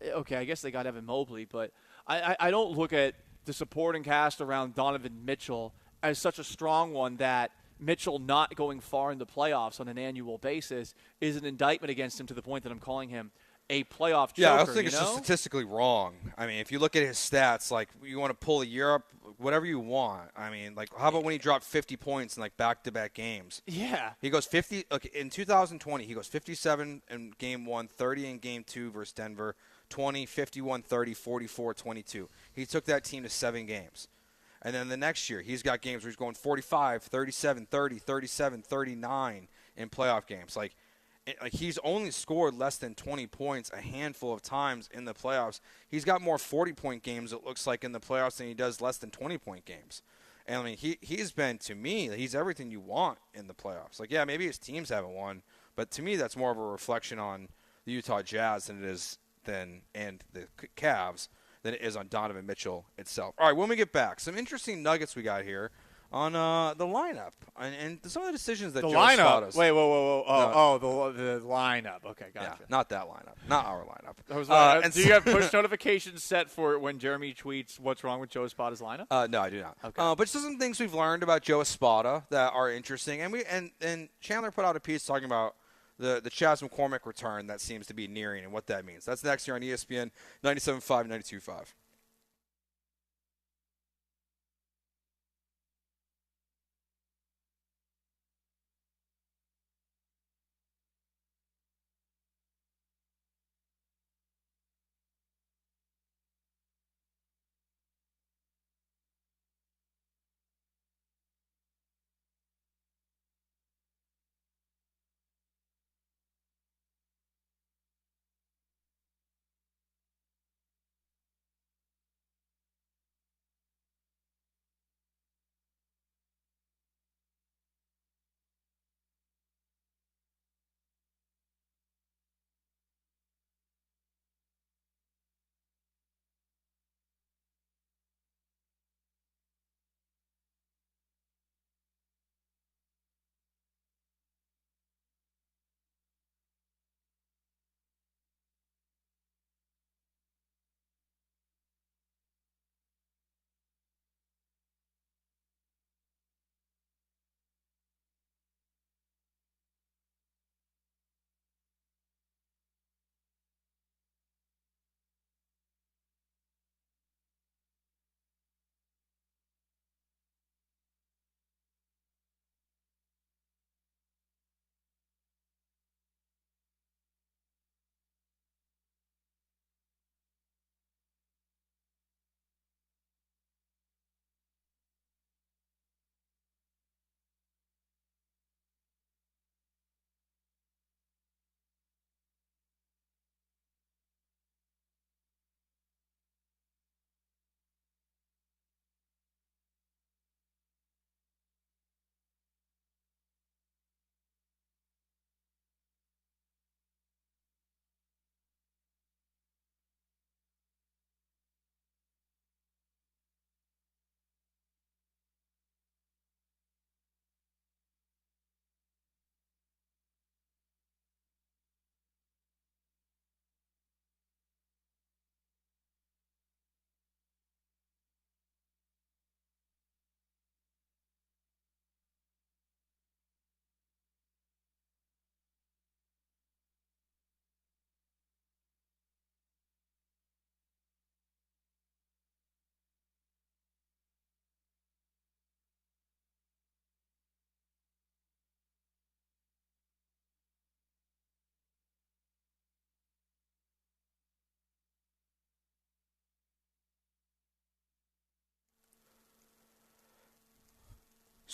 Okay, I guess they got Evan Mobley, but I don't look at the supporting cast around Donovan Mitchell as such a strong one that Mitchell not going far in the playoffs on an annual basis is an indictment against him to the point that I'm calling him a playoff choker. Yeah, I think it's just statistically wrong. I mean, if you look at his stats, like, you want to pull a year up, whatever you want. I mean, like, how about when he dropped 50 points in, like, back-to-back games? Yeah. He goes 50 – in 2020, he goes 57 in Game 1, 30 in Game 2 versus Denver, 20, 51, 30, 44, 22. He took that team to 7 games. And then the next year, he's got games where he's going 45, 37, 30, 37, 39 in playoff games. Like he's only scored less than 20 points a handful of times in the playoffs. He's got more 40-point games, it looks like, in the playoffs than he does less than 20-point games. And, I mean, he's been, to me, he's everything you want in the playoffs. Like, yeah, maybe his teams haven't won, but to me that's more of a reflection on the Utah Jazz than it is and the Cavs than it is on Donovan Mitchell itself. All right, when we get back, some interesting nuggets we got here on the lineup and some of the decisions that the Joe lineup. Spada's. Wait, whoa. The lineup. Okay, gotcha. Yeah, not that lineup. Not our lineup. Do you have push notifications set for when Jeremy tweets what's wrong with Joe Espada's lineup? No, I do not. Okay. But just some things we've learned about Joe Espada that are interesting. And Chandler put out a piece talking about the Chaz McCormick return that seems to be nearing and what that means. That's next year on ESPN 97.5, 92.5.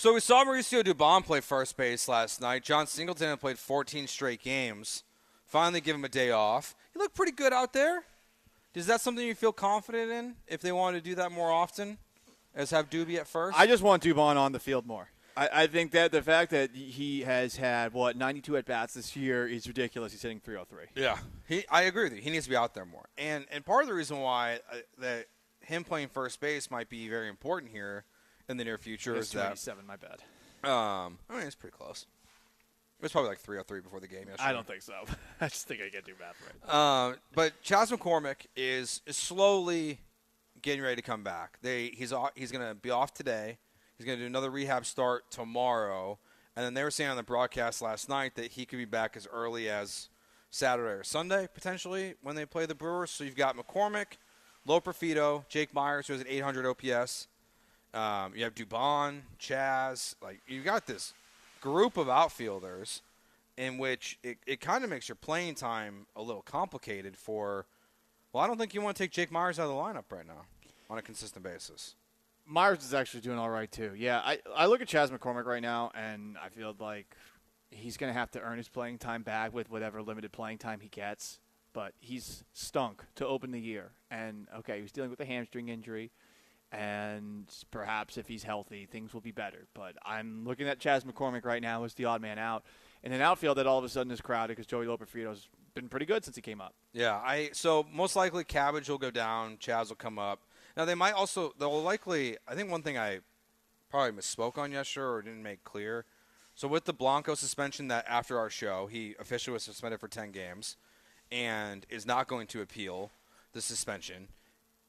So we saw Mauricio Dubon play first base last night. John Singleton had played 14 straight games. Finally give him a day off. He looked pretty good out there. Is that something you feel confident in if they want to do that more often, as have Doobie at first? I just want Dubon on the field more. I think that the fact that he has had, 92 at-bats this year is ridiculous. He's hitting 303. Yeah. I agree with you. He needs to be out there more. And part of the reason why that him playing first base might be very important here in the near future is that 287, my bad. I mean, it's pretty close. It was probably like 303 before the game yesterday. I don't think so. I just think I get do math right. But Chas McCormick is slowly getting ready to come back. He's going to be off today. He's going to do another rehab start tomorrow. And then they were saying on the broadcast last night that he could be back as early as Saturday or Sunday, potentially, when they play the Brewers. So you've got McCormick, Loperfido, Jake Myers, who has an 800 OPS. You have Dubon, Chaz. Like, you've got this group of outfielders in which it kind of makes your playing time a little complicated for, well, I don't think you want to take Jake Myers out of the lineup right now on a consistent basis. Myers is actually doing all right, too. Yeah, I look at Chas McCormick right now, and I feel like he's going to have to earn his playing time back with whatever limited playing time he gets. But he's stunk to open the year. And, okay, he was dealing with a hamstring injury. And perhaps if he's healthy, things will be better. But I'm looking at Chas McCormick right now as the odd man out. In an outfield that all of a sudden is crowded because Joey Loperfido's been pretty good since he came up. Yeah, so most likely Cabbage will go down, Chaz will come up. Now they'll likely, I think one thing I probably misspoke on yesterday or didn't make clear. So with the Blanco suspension that after our show, he officially was suspended for 10 games and is not going to appeal the suspension,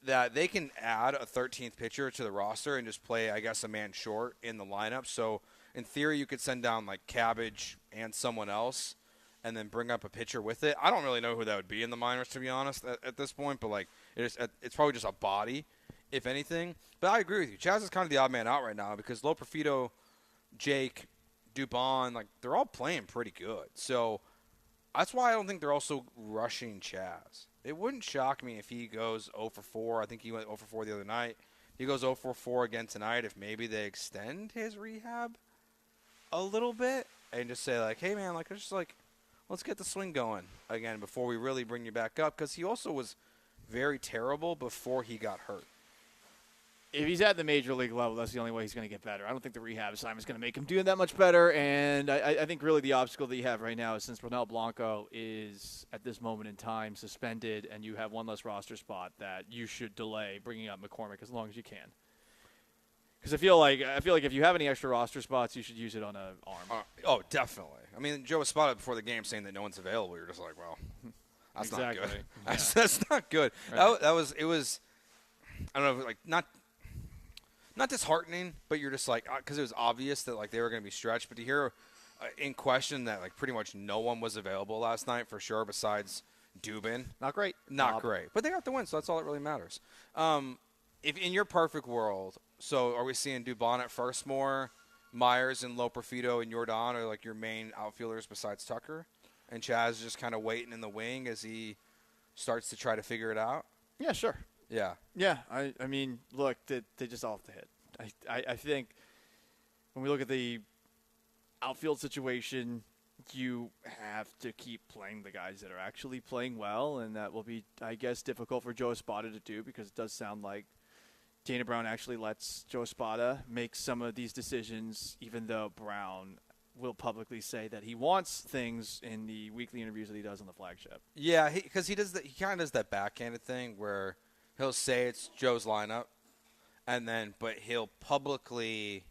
that they can add a 13th pitcher to the roster and just play, I guess, a man short in the lineup. So in theory, you could send down like Cabbage and someone else and then bring up a pitcher with it. I don't really know who that would be in the minors, to be honest, at this point, but like it's probably just a body, if anything. But I agree with you. Chaz is kind of the odd man out right now because Loperfido, Jake, Dubon, like they're all playing pretty good. So that's why I don't think they're also rushing Chaz. It wouldn't shock me if he goes 0 for 4. I think he went 0 for 4 the other night. He goes 0 for 4 again tonight if maybe they extend his rehab a little bit and just say, like, hey, man, like, let's get the swing going again before we really bring you back up, because he also was very terrible before he got hurt. If he's at the major league level, that's the only way he's going to get better. I don't think the rehab assignment is going to make him do that much better. And I think really the obstacle that you have right now is since Ronel Blanco is at this moment in time suspended and you have one less roster spot, that you should delay bringing up McCormick as long as you can. Because I feel like if you have any extra roster spots, you should use it on an arm. Oh, definitely. I mean, Joe was spotted before the game saying that no one's available. You're just like, well, that's exactly. not good. Yeah. That's not good. Right. It was. I don't know, like not disheartening, but you're just like, because it was obvious that like they were going to be stretched. But to hear in question that like pretty much no one was available last night for sure besides Dubin. Not great. Not great. But they got the win, so that's all that really matters. If in your perfect world, so are we seeing Dubon at first more, Myers and Loperfido and Jordan are like your main outfielders besides Tucker, and Chaz just kind of waiting in the wing as he starts to try to figure it out? Yeah, sure. Yeah. Yeah, I mean, look, they just all have to hit. I think when we look at the outfield situation, you have to keep playing the guys that are actually playing well, and that will be, I guess, difficult for Joe Espada to do because it does sound like Dana Brown actually lets Joe Espada make some of these decisions, even though Brown will publicly say that he wants things in the weekly interviews that he does on the flagship. Yeah, because he kind of does that backhanded thing where he'll say it's Joe's lineup, but he'll publicly,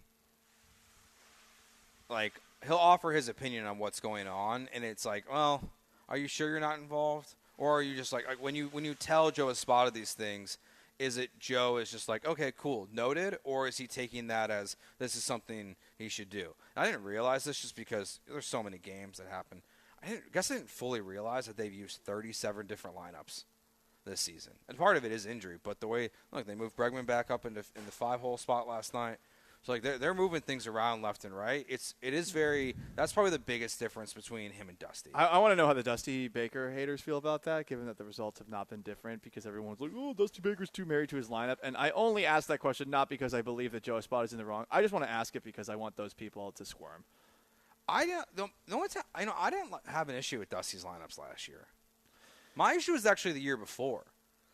like, he'll offer his opinion on what's going on, and it's like, well, are you sure you're not involved? Or are you just like when you tell Joe Espada these things, is it Joe is just like, okay, cool, noted, or is he taking that as this is something he should do? And I didn't realize this just because there's so many games that happen. I didn't fully realize that they've used 37 different lineups this season. And part of it is injury, but the way, look, they moved Bregman back up in the 5-hole spot last night. So like they're moving things around left and right. That's probably the biggest difference between him and Dusty. I want to know how the Dusty Baker haters feel about that, given that the results have not been different, because everyone's like, oh, Dusty Baker's too married to his lineup. And I only ask that question not because I believe that Joe Espada is in the wrong. I just want to ask it because I want those people to squirm. I didn't have an issue with Dusty's lineups last year. My issue was actually the year before.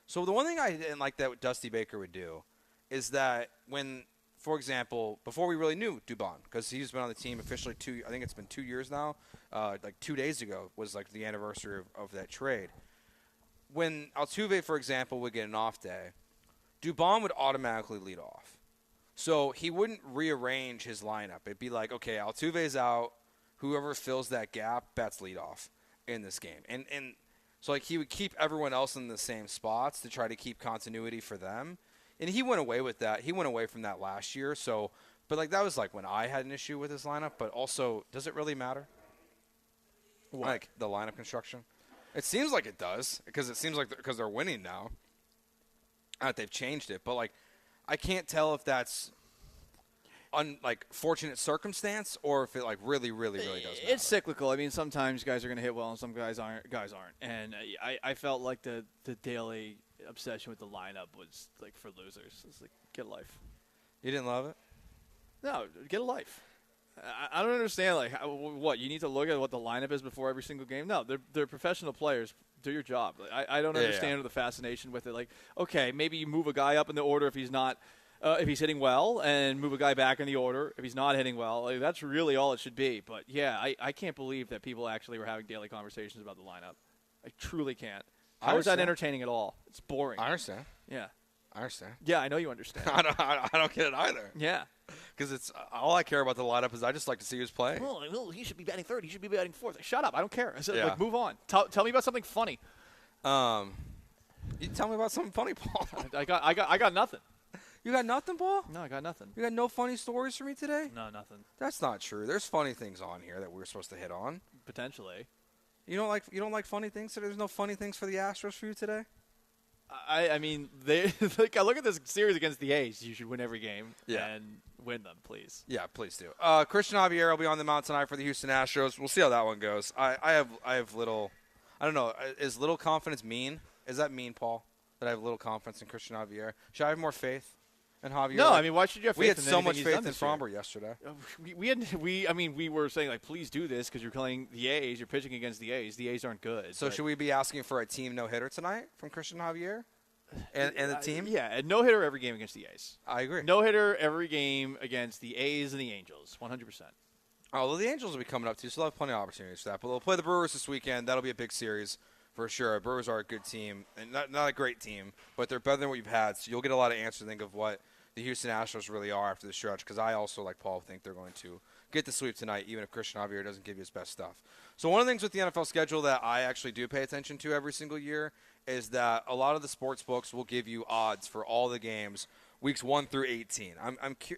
So the one thing I didn't like that Dusty Baker would do is that when, for example, before we really knew Dubon, because he's been on the team officially I think it's been 2 years now. Like 2 days ago was like the anniversary of that trade. When Altuve, for example, would get an off day, Dubon would automatically lead off. So he wouldn't rearrange his lineup. It'd be like, okay, Altuve's out. Whoever fills that gap, bats lead off in this game. And so like he would keep everyone else in the same spots to try to keep continuity for them. And he went away with that. He went away from that last year. So, but like that was like when I had an issue with his lineup. But also, does it really matter? What? Like the lineup construction? It seems like it does because it seems like because they're winning now. They've changed it, but like I can't tell if that's fortunate circumstance or if it like really does matter. It's cyclical. I mean, sometimes guys are going to hit well and some guys aren't. And I felt like the daily obsession with the lineup was like for losers. It's like, get a life. You didn't love it? No, get a life. I don't understand, like, what, you need to look at what the lineup is before every single game? No, they're professional players. Do your job. Like, I don't understand the fascination with it. Like, okay, maybe you move a guy up in the order if he's not if he's hitting well, and move a guy back in the order if he's not hitting well. Like, that's really all it should be. But, yeah, I can't believe that people actually were having daily conversations about the lineup. I truly can't. How is that entertaining at all? It's boring. I understand. Yeah. I understand. Yeah, I know you understand. I don't get it either. Yeah. Because it's all I care about the lineup is I just like to see who's playing. Well, he should be batting third. He should be batting fourth. Like, shut up. I don't care. I said, Yeah. like, move on. Tell me about something funny. You tell me about something funny, Paul. I got nothing. You got nothing, Paul? No, I got nothing. You got no funny stories for me today? No, nothing. That's not true. There's funny things on here that we're supposed to hit on. Potentially. You don't like funny things? So there's no funny things for the Astros for you today? I mean, they like, I look at this series against the A's. You should win every game Yeah. and win them, please. Yeah, please do. Christian Javier will be on the mound tonight for the Houston Astros. We'll see how that one goes. I have little, I don't know. Is little confidence mean? Is that mean, Paul? That I have little confidence in Christian Javier? Should I have more faith in Javier? No, I mean, why should you have faith? We had in so anything much he's faith done in this year? Fromber yesterday. We were saying, like, please do this because you're playing the A's. You're pitching against the A's. The A's aren't good. So should we be asking for a team no-hitter tonight from Christian Javier and the team? Yeah, and no-hitter every game against the A's. I agree. No-hitter every game against the A's and the Angels, 100%. Oh, well, the Angels will be coming up, too, so they'll have plenty of opportunities for that. But they'll play the Brewers this weekend. That'll be a big series for sure. The Brewers are a good team, and not a great team, but they're better than what you've had. So you'll get a lot of answers, I think, of what the Houston Astros really are after the stretch, because I also, like Paul, think they're going to get the sweep tonight, even if Christian Javier doesn't give you his best stuff. So one of the things with the NFL schedule that I actually do pay attention to every single year is that a lot of the sports books will give you odds for all the games, weeks 1 through 18.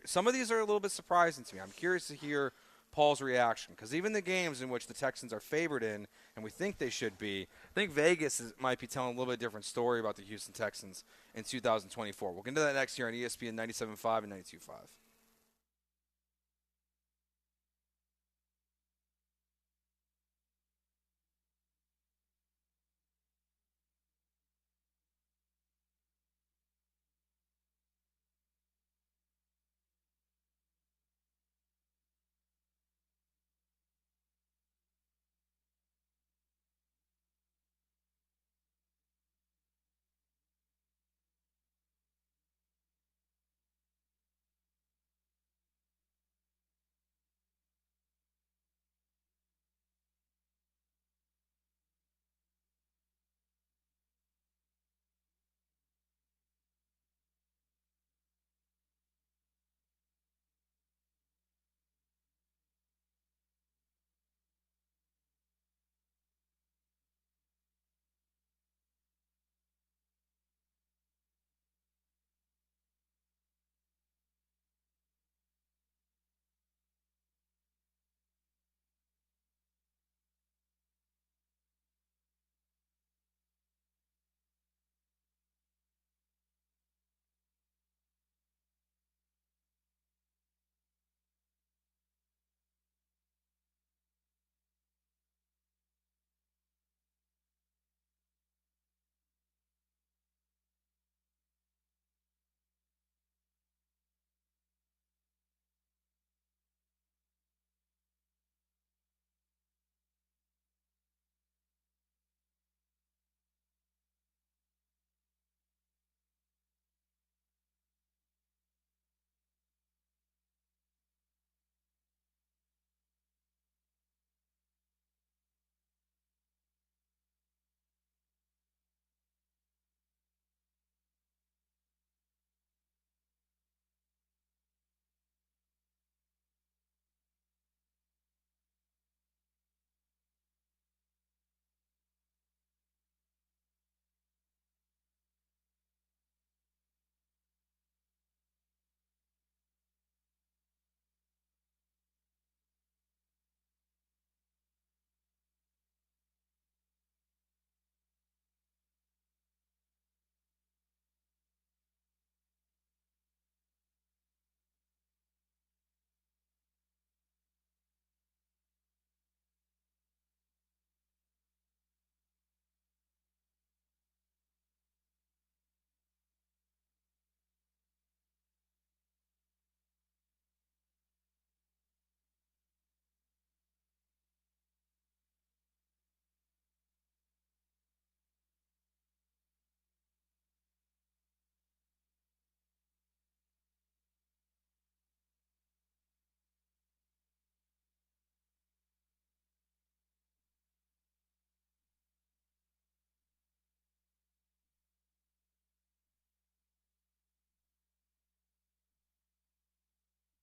Some of these are a little bit surprising to me. I'm curious to hear Paul's reaction, because even the games in which the Texans are favored in, and we think they should be, I think Vegas might be telling a little bit different story about the Houston Texans in 2024. We'll get into that next year on ESPN 97.5 and 92.5.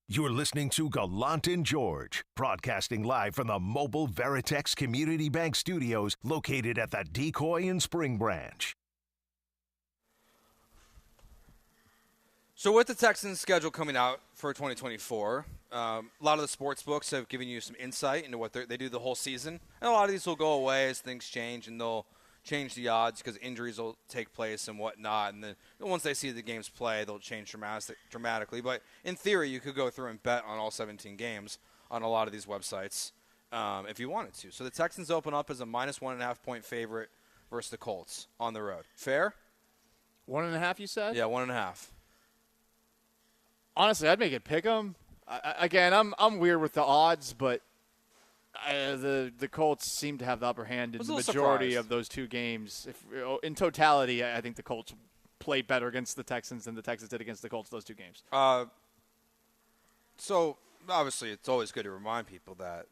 You're listening to Gallant and George, broadcasting live from the mobile Veritex Community Bank Studios located at the Decoy and Spring Branch. So with the Texans' schedule coming out for 2024, a lot of the sports books have given you some insight into what they do the whole season. And a lot of these will go away as things change, and they'll change the odds because injuries will take place and whatnot. And then once they see the games play, they'll change dramatically. But in theory, you could go through and bet on all 17 games on a lot of these websites if you wanted to. So the Texans open up as a -1.5 point favorite versus the Colts on the road. Fair? 1.5, you said? Yeah, 1.5. Honestly, I'd make it pick 'em. Again, I'm weird with the odds, but the Colts seem to have the upper hand in the majority of those two games. In totality, I think the Colts played better against the Texans than the Texans did against the Colts those two games. So obviously, it's always good to remind people that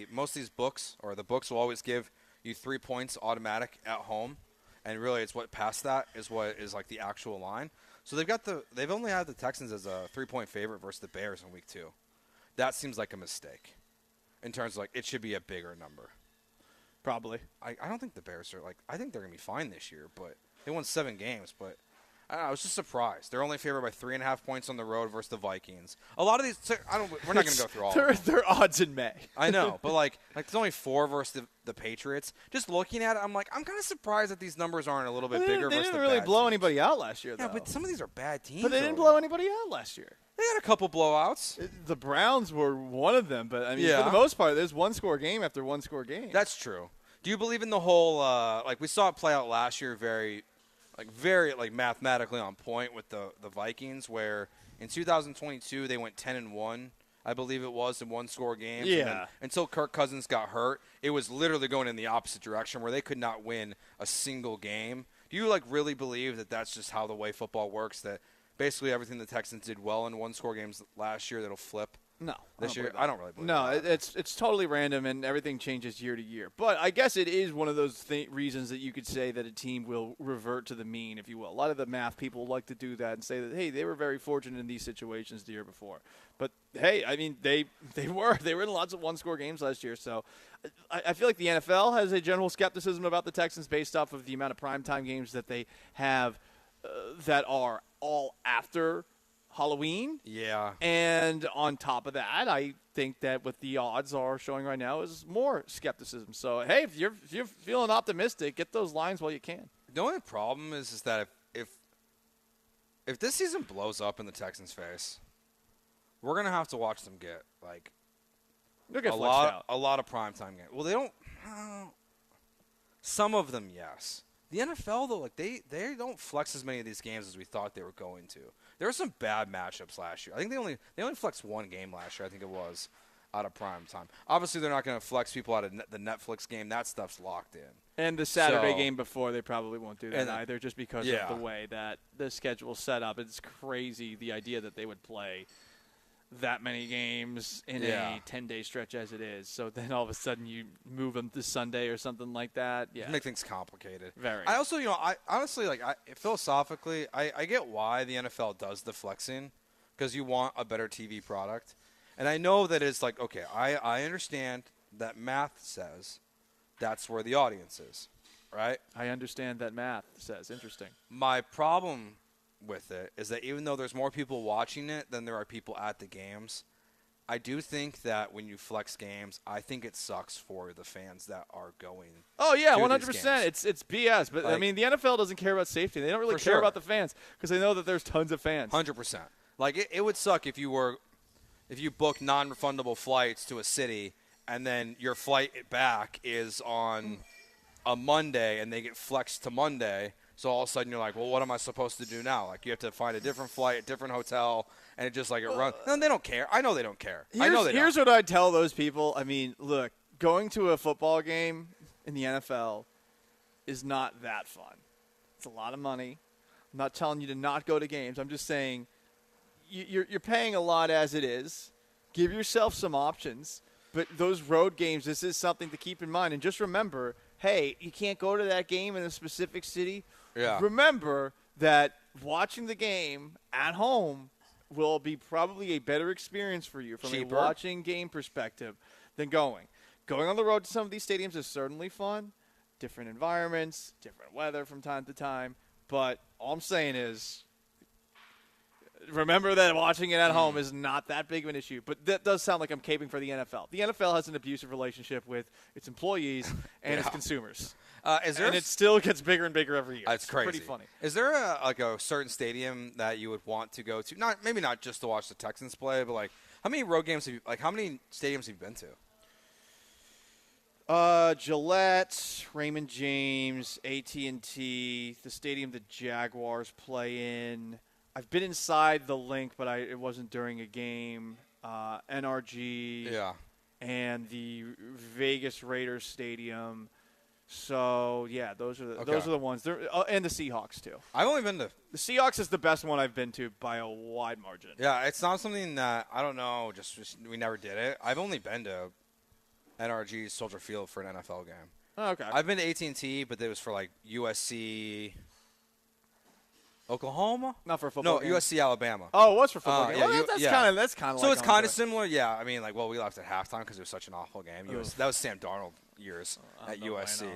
most of these books, or the books, will always give you 3 points automatic at home, and really, it's what past that is what is like the actual line. So they've only had the Texans as a 3-point favorite versus the Bears in week 2. That seems like a mistake in terms of it should be a bigger number. Probably. I don't think the Bears are I think they're going to be fine this year, but they won 7 games, but I don't know, I was just surprised. They're only favored by 3.5 points on the road versus the Vikings. A lot of these, we're not going to go through all of them. They're odds in May. I know, but there's only 4 versus the Patriots. Just looking at it, I'm kind of surprised that these numbers aren't a little bit bigger. They versus didn't the really bad blow teams. anybody out last year, though. Yeah, but some of these are bad teams. But they didn't blow anybody out last year. They had a couple blowouts. The Browns were one of them, but for the most part, there's one-score game after one-score game. That's true. Do you believe in the whole we saw it play out last year very mathematically on point with the Vikings, where in 2022 they went 10-1, I believe it was, in one-score games. Yeah. And then, until Kirk Cousins got hurt, it was literally going in the opposite direction, where they could not win a single game. Do you really believe that that's just how the way football works? That basically everything the Texans did well in one-score games last year, that'll flip. No, this year I don't really believe. No, that. it's totally random, and everything changes year to year. But I guess it is one of those reasons that you could say that a team will revert to the mean, if you will. A lot of the math people like to do that and say that, hey, they were very fortunate in these situations the year before. But hey, I mean, they were in lots of one-score games last year. So I feel like the NFL has a general skepticism about the Texans based off of the amount of primetime games that they have that are all after Halloween. Yeah. And on top of that, I think that what the odds are showing right now is more skepticism. So, hey, if you're feeling optimistic, get those lines while you can. The only problem is that if this season blows up in the Texans' face, we're going to have to watch them get They'll get a lot of primetime games. Well, they don't some of them, yes. The NFL, though, they don't flex as many of these games as we thought they were going to. There were some bad matchups last year. I think they only flexed one game last year, I think it was, out of prime time. Obviously, they're not going to flex people out of the Netflix game. That stuff's locked in. And the Saturday game before, they probably won't do that either, just because of the way that the schedule's set up. It's crazy, the idea that they would play that many games in a 10-day stretch as it is. So then all of a sudden you move them to Sunday or something like that. Yeah, make things complicated. Very. I also, I honestly, philosophically, I get why the NFL does the flexing, because you want a better TV product. And I know that it's okay, I understand that math says that's where the audience is, right? I understand that math says. Interesting. My problem with it is that even though there's more people watching it than there are people at the games, I do think that when you flex games, I think it sucks for the fans that are going. Oh yeah, 100%. It's BS. But I mean, the NFL doesn't care about safety. They don't really care about the fans because they know that there's tons of fans. 100%. It would suck if you book non-refundable flights to a city and then your flight back is on a Monday and they get flexed to Monday. So all of a sudden you're like, well, what am I supposed to do now? You have to find a different flight, a different hotel, and it just it runs. No, they don't care. I know they don't care. Here's what I'd tell those people. I mean, look, going to a football game in the NFL is not that fun. It's a lot of money. I'm not telling you to not go to games. I'm just saying you're paying a lot as it is. Give yourself some options. But those road games, this is something to keep in mind. And just remember, hey, you can't go to that game in a specific city. Yeah. Remember that watching the game at home will be probably a better experience for you from Cheaper. a watching game perspective than going. Going on the road to some of these stadiums is certainly fun. Different environments, different weather from time to time. But all I'm saying is, remember that watching it at home is not that big of an issue. But that does sound like I'm caping for the NFL. The NFL has an abusive relationship with its employees and its consumers. And it still gets bigger and bigger every year. It's crazy. Pretty funny. Is there a certain stadium that you would want to go to? Maybe not just to watch the Texans play, but like how many road games how many stadiums have you been to? Gillette, Raymond James, AT&T, the stadium the Jaguars play in. I've been inside the Link, but it wasn't during a game. NRG. Yeah. And the Vegas Raiders Stadium. So yeah, those are the ones. And the Seahawks too. I've only been to the Seahawks is the best one I've been to by a wide margin. Yeah, it's not something that I don't know. Just we never did it. I've only been to NRG Soldier Field for an NFL game. Oh, okay. I've been to AT&T, but it was for like USC, Oklahoma. Not for a football. No, game. USC Alabama. Oh, it was for football. Game. Yeah, Well, that's kind of. So it's kind of similar. Yeah, I mean, like, well, we left at halftime because it was such an awful game. That was Sam Darnold years at USC.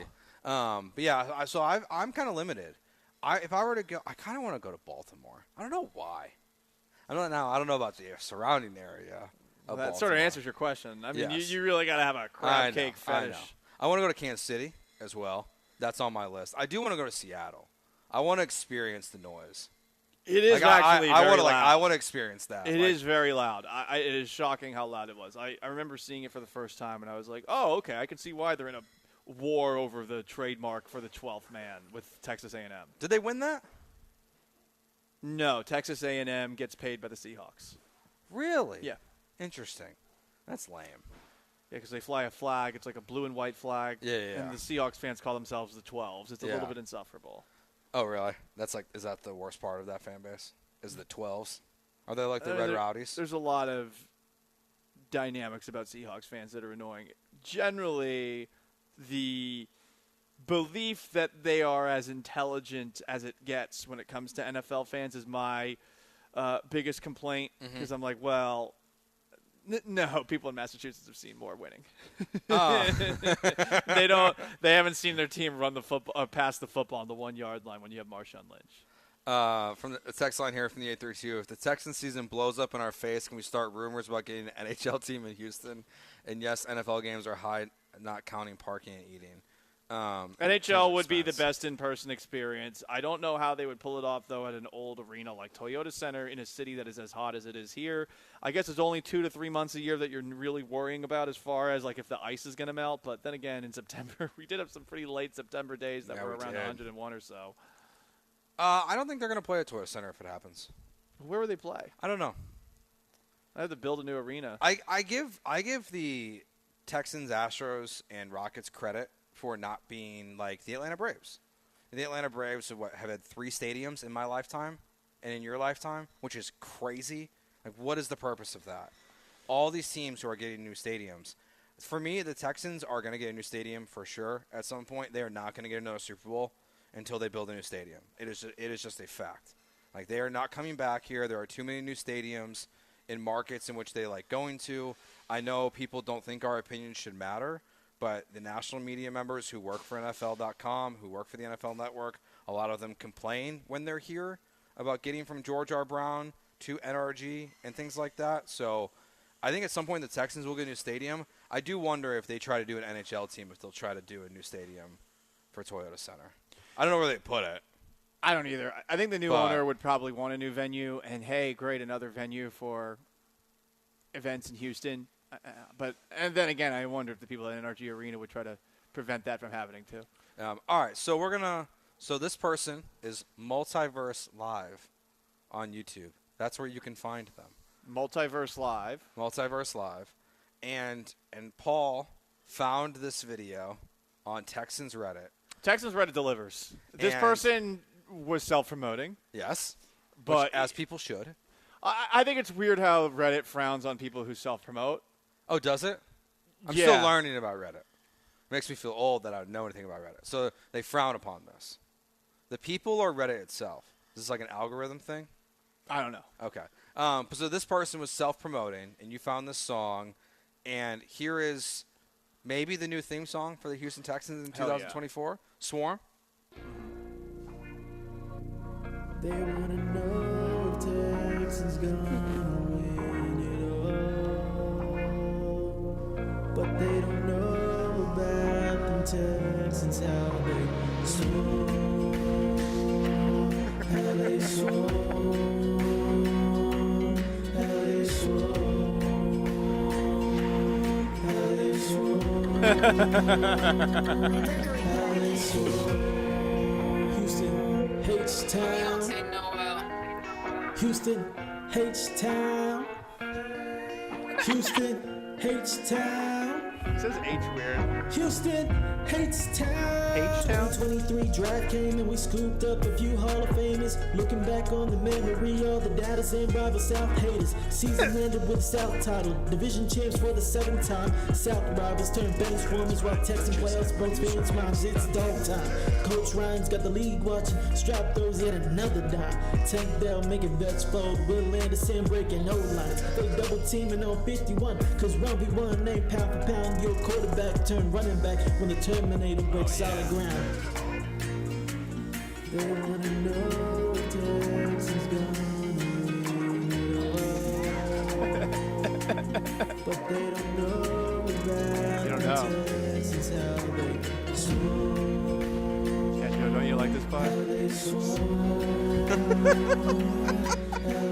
But yeah, so I'm kind of limited. If I were to go, I kind of want to go to Baltimore. I don't know why. I don't know about the surrounding area. That Baltimore. sort of answers your question. I mean, Yes. you really got to have a crab cake fetish. I want to go to Kansas City as well. That's on my list. I do want to go to Seattle. I want to experience the noise. It is actually very loud. I want to experience that. It is very loud. It is shocking how loud it was. I remember seeing it for the first time, and I was like, oh, okay, I can see why they're in a war over the trademark for the 12th man with Texas A&M. Did they win that? No, Texas A&M gets paid by the Seahawks. Really? Yeah. Interesting. That's lame. Yeah, because they fly a flag. It's like a blue and white flag. Yeah. And the Seahawks fans call themselves the 12s. It's a little bit insufferable. Oh, really? Is that the worst part of that fan base? Is the 12s? Are they like the Red Rowdies? There's a lot of dynamics about Seahawks fans that are annoying. Generally, the belief that they are as intelligent as it gets when it comes to NFL fans is my biggest complaint. Because I'm like, well, no, people in Massachusetts have seen more winning. They haven't seen their team run the football, pass the football on the 1 yard line when you have Marshawn Lynch. From the text line here from the 832, if the Texans season blows up in our face, can we start rumors about getting an NHL team in Houston? And yes, NFL games are high, not counting parking and eating. NHL would be the best in-person experience. I don't know how they would pull it off, though, at an old arena like Toyota Center in a city that is as hot as it is here. I guess it's only 2 to 3 months a year that you're really worrying about as far as, like, if the ice is going to melt. But then again, in September, we did have some pretty late September days that were around 101 or so. I don't think they're going to play at Toyota Center if it happens. Where would they play? I don't know. I have to build a new arena. I give the Texans, Astros, and Rockets credit for not being like the Atlanta Braves. The Atlanta Braves have had 3 stadiums in my lifetime and in your lifetime, which is crazy. Like, what is the purpose of that? All these teams who are getting new stadiums. For me, the Texans are going to get a new stadium for sure at some point. They are not going to get another Super Bowl until they build a new stadium. It is just a fact. Like, they are not coming back here. There are too many new stadiums in markets in which they like going to. I know people don't think our opinions should matter, but the national media members who work for NFL.com, who work for the NFL Network, a lot of them complain when they're here about getting from George R. Brown to NRG and things like that. So I think at some point the Texans will get a new stadium. I do wonder if they try to do an NHL team, if they'll try to do a new stadium for Toyota Center. I don't know where they put it. I don't either. I think the new owner would probably want a new venue, and hey, great, another venue for events in Houston. And then again, I wonder if the people at NRG Arena would try to prevent that from happening too. All right, so so this person is Multiverse Live on YouTube. That's where you can find them. Multiverse Live. And Paul found this video on Texans Reddit. Texans Reddit delivers. This person was self-promoting. Yes, but as people should. I think it's weird how Reddit frowns on people who self-promote. Oh, does it? I'm still learning about Reddit. It makes me feel old that I don't know anything about Reddit. So they frown upon this. The people or Reddit itself? Is this like an algorithm thing? I don't know. Okay. So this person was self-promoting, and you found this song, and here is maybe the new theme song for the Houston Texans in 2024, Swarm. They want to know if Texans gonna win it all, but they don't know about them Texans, how they swarm, how they swarm, how they swarm, how they swarm, how they swarm. Houston, H-Town. Houston, H-Town. Houston, H-Town. It says H weird. Houston, H-Town. H-Town? 2023 drive came and we scooped up a few Hall of Famers. Looking back on the memory, all the doubters and rival South haters. Season ended with a South title. Division champs for the 7th time. South rivals turned bench warmers while Texan playoffs both fans minds. It's dog time. Coach Ryan's got the league watching. Strap throws yet another dime. Tank Bell making vets fold. Will Anderson breaking O-lines. They double teaming on 51. Cause 1v1 ain't pound for pound. Your quarterback turned running back when the Terminator breaks solid ground. They wanna know if Texas gonna win it all, but they don't know about Texas, how they swarm. Yeah, Joe, don't you like this part? How they swarm, how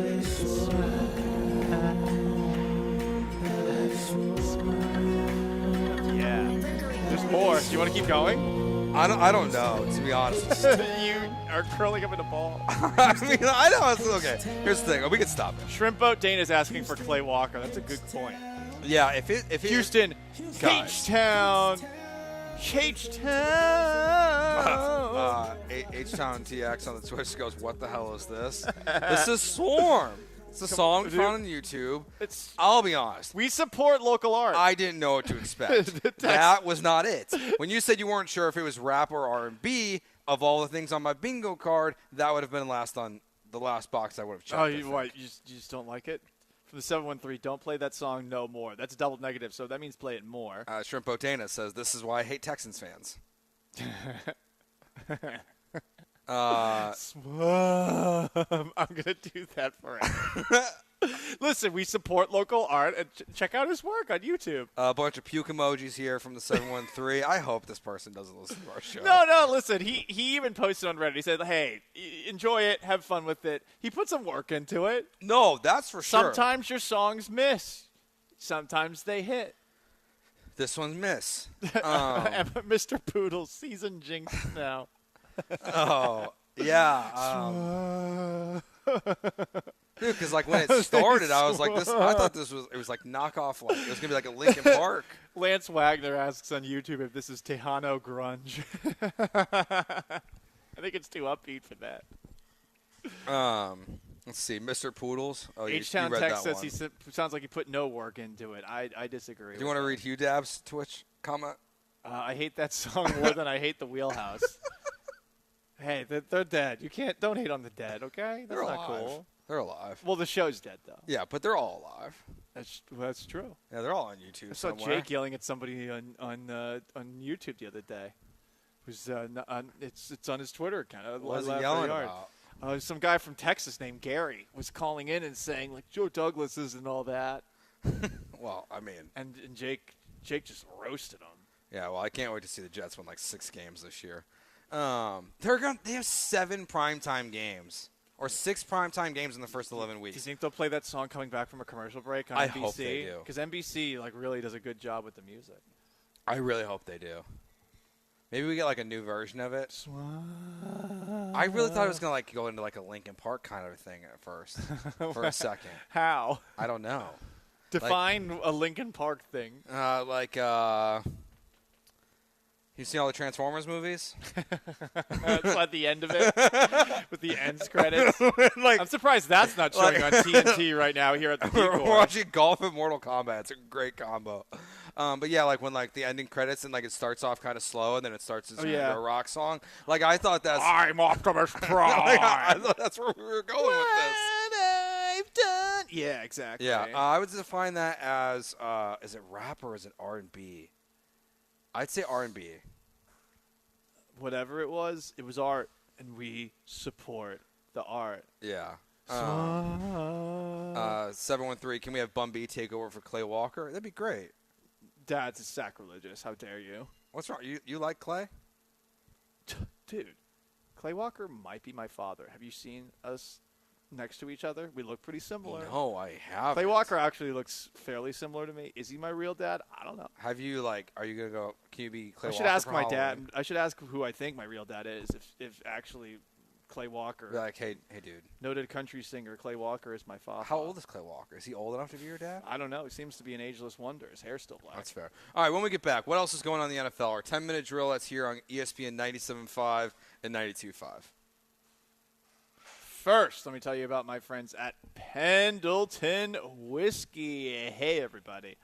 they swarm, how they swarm. Yeah. There's more. Do you want to keep going? I don't know, to be honest. You are curling up in a ball. I mean, I know. It's okay. Here's the thing. We can stop it. Shrimp Boat Dane is asking for Clay Walker. That's a good point. Yeah, if it Houston, H-Town. H-Town. H-Town TX on the Twitch goes, what the hell is this? This is Swarm. It's a song found on YouTube. I'll be honest. We support local art. I didn't know what to expect. That was not it. When you said you weren't sure if it was rap or R&B, of all the things on my bingo card, that would have been on the last box I would have checked. Oh, you just don't like it? From the 713, don't play that song no more. That's double negative, so that means play it more. Shrimp Botana says, this is why I hate Texans fans. I'm going to do that forever. Listen, we support local art, and check out his work on YouTube. A bunch of puke emojis here from the 713. I hope this person doesn't listen to our show. No, listen, he even posted on Reddit. He said, hey, enjoy it, have fun with it. He put some work into it. No, that's for sure. Sometimes your songs miss. Sometimes they hit. This one's miss. Mr. Poodle, season jinx now. Oh, yeah. Dude, because like when it started, I was like, I thought it was like knockoff, like it was gonna be like a Linkin Park. Lance Wagner asks on YouTube if this is Tejano grunge. I think it's too upbeat for that. Let's see, Mr. Poodles. Oh, H-Town you read Text that says one. he sounds like he put no work into it. I disagree. Do you want to read Hugh Dab's Twitch comment? I hate that song more than I hate the Wheelhouse. Hey, they're dead. Don't hate on the dead, okay? That's not cool. They're alive. Well, the show's dead though. Yeah, but they're all alive. That's true. Yeah, they're all on YouTube. I saw somewhere. Jake yelling at somebody on YouTube the other day. It's on his Twitter account. What was he yelling about? Some guy from Texas named Gary was calling in and saying like Joe Douglas isn't all that. Well, I mean, and Jake just roasted him. Yeah, well, I can't wait to see the Jets win like 6 games this year. They have 7 primetime games. Or 6 primetime games in the first 11 weeks. Do you think they'll play that song coming back from a commercial break on NBC? I hope they do. Because NBC really does a good job with the music. I really hope they do. Maybe we get like a new version of it. I really thought it was gonna go into like a Linkin Park kind of thing at first, for a second. How? I don't know. Define a Linkin Park thing. You've seen all the Transformers movies? It's at the end of it with the ends credits. I'm surprised that's not showing on TNT right now here at the We're watching Golf and Mortal Kombat. It's a great combo. But yeah, when the ending credits and it starts off kind of slow and then it starts as a rock song. I thought I'm Optimus Prime. I thought that's where we were going with this. I've done Yeah, exactly. Yeah, I would define that as is it rap or is it R&B? I'd say R&B. Whatever it was art, and we support the art. Yeah. 713. Can we have Bun B take over for Clay Walker? That'd be great. That's sacrilegious. How dare you? What's wrong? You like Clay? Dude, Clay Walker might be my father. Have you seen us next to each other? We look pretty similar. No, I haven't. Clay Walker actually looks fairly similar to me. Is he my real dad? I don't know. Have you are you gonna go? Can you be Clay I Walker? should ask for my Halloween? dad. I should ask who I think my real dad is. If actually Clay Walker, Be like, hey, dude. noted country singer Clay Walker is my father. How old is Clay Walker? Is he old enough to be your dad? I don't know. He seems to be an ageless wonder. His hair's still black. That's fair. All right, when we get back, what else is going on in the NFL? Our 10-minute drill that's here on ESPN 97.5 and 92.5. First, let me tell you about my friends at Pendleton Whiskey. Hey, everybody.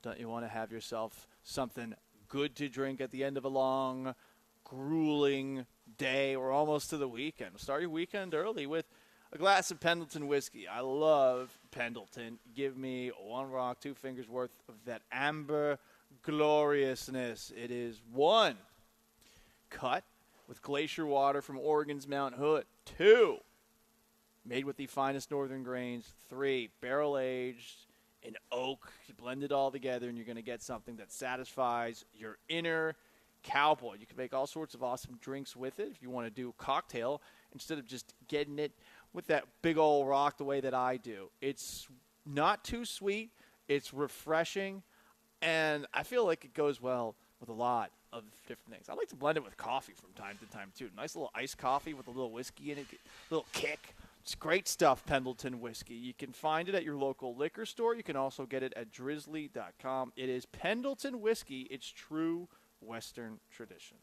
Don't you want to have yourself something good to drink at the end of a long, grueling day? We're almost to the weekend. Start your weekend early with a glass of Pendleton Whiskey. I love Pendleton. Give me one rock, 2 fingers worth of that amber gloriousness. It is 1, cut with glacier water from Oregon's Mount Hood. 2, made with the finest northern grains. 3, barrel-aged in oak. You blend it all together, and you're going to get something that satisfies your inner cowboy. You can make all sorts of awesome drinks with it if you want to do a cocktail instead of just getting it with that big old rock the way that I do. It's not too sweet. It's refreshing, and I feel like it goes well with a lot of different things. I like to blend it with coffee from time to time, too. Nice little iced coffee with a little whiskey in it, a little kick. It's great stuff, Pendleton Whiskey. You can find it at your local liquor store. You can also get it at drizzly.com. It is Pendleton Whiskey. It's true Western tradition.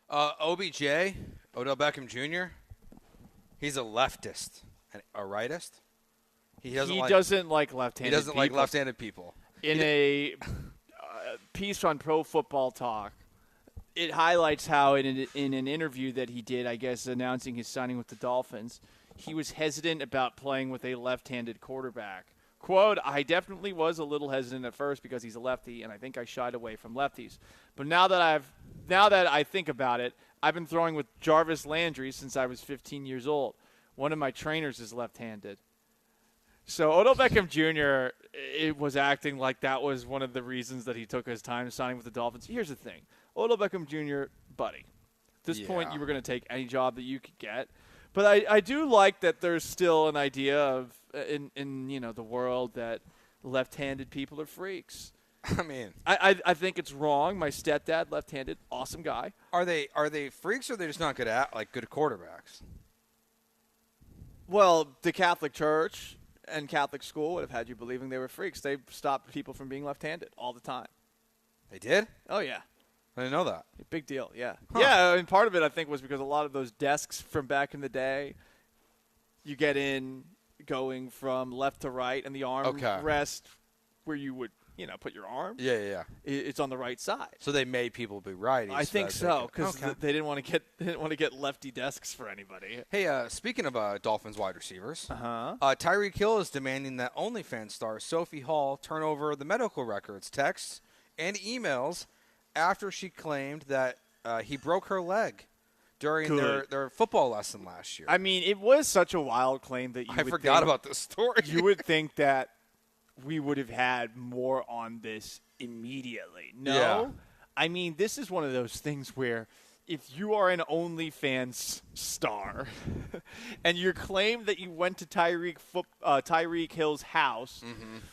OBJ, Odell Beckham Jr., he's a leftist and a rightist. He doesn't like left-handed He doesn't people. like left-handed people. In a piece on Pro Football Talk, it highlights how in an interview that he did, I guess, announcing his signing with the Dolphins, he was hesitant about playing with a left-handed quarterback. Quote, I definitely was a little hesitant at first because he's a lefty, and I think I shied away from lefties. But now that I think about it, I've been throwing with Jarvis Landry since I was 15 years old. One of my trainers is left-handed. So Odell Beckham Jr. It was acting like that was one of the reasons that he took his time signing with the Dolphins. Here's the thing. Odell Beckham Jr., buddy, at this point you were going to take any job that you could get. But I do like that there's still an idea of in the world that left-handed people are freaks. I mean, I think it's wrong. My stepdad, left-handed, awesome guy. Are they freaks or are they just not good quarterbacks? Well, the Catholic Church and Catholic school would have had you believing they were freaks. They stopped people from being left-handed all the time. They did? Oh, yeah. I didn't know that. Big deal, yeah. Huh. Yeah, I mean, part of it, I think, was because a lot of those desks from back in the day, you get in going from left to right, and the arm rest where you would, put your arm. Yeah. It's on the right side. So they made people be righties. I think so, because they didn't want to get lefty desks for anybody. Hey, speaking of Dolphins wide receivers, Tyreek Hill is demanding that OnlyFans star Sophie Hall turn over the medical records, texts, and emails after she claimed that he broke her leg during their football lesson last year. I mean, it was such a wild claim that I forgot about this story. You would think that we would have had more on this immediately. No. Yeah. I mean, this is one of those things where if you are an OnlyFans star and you claim that you went to Tyreek Hill's house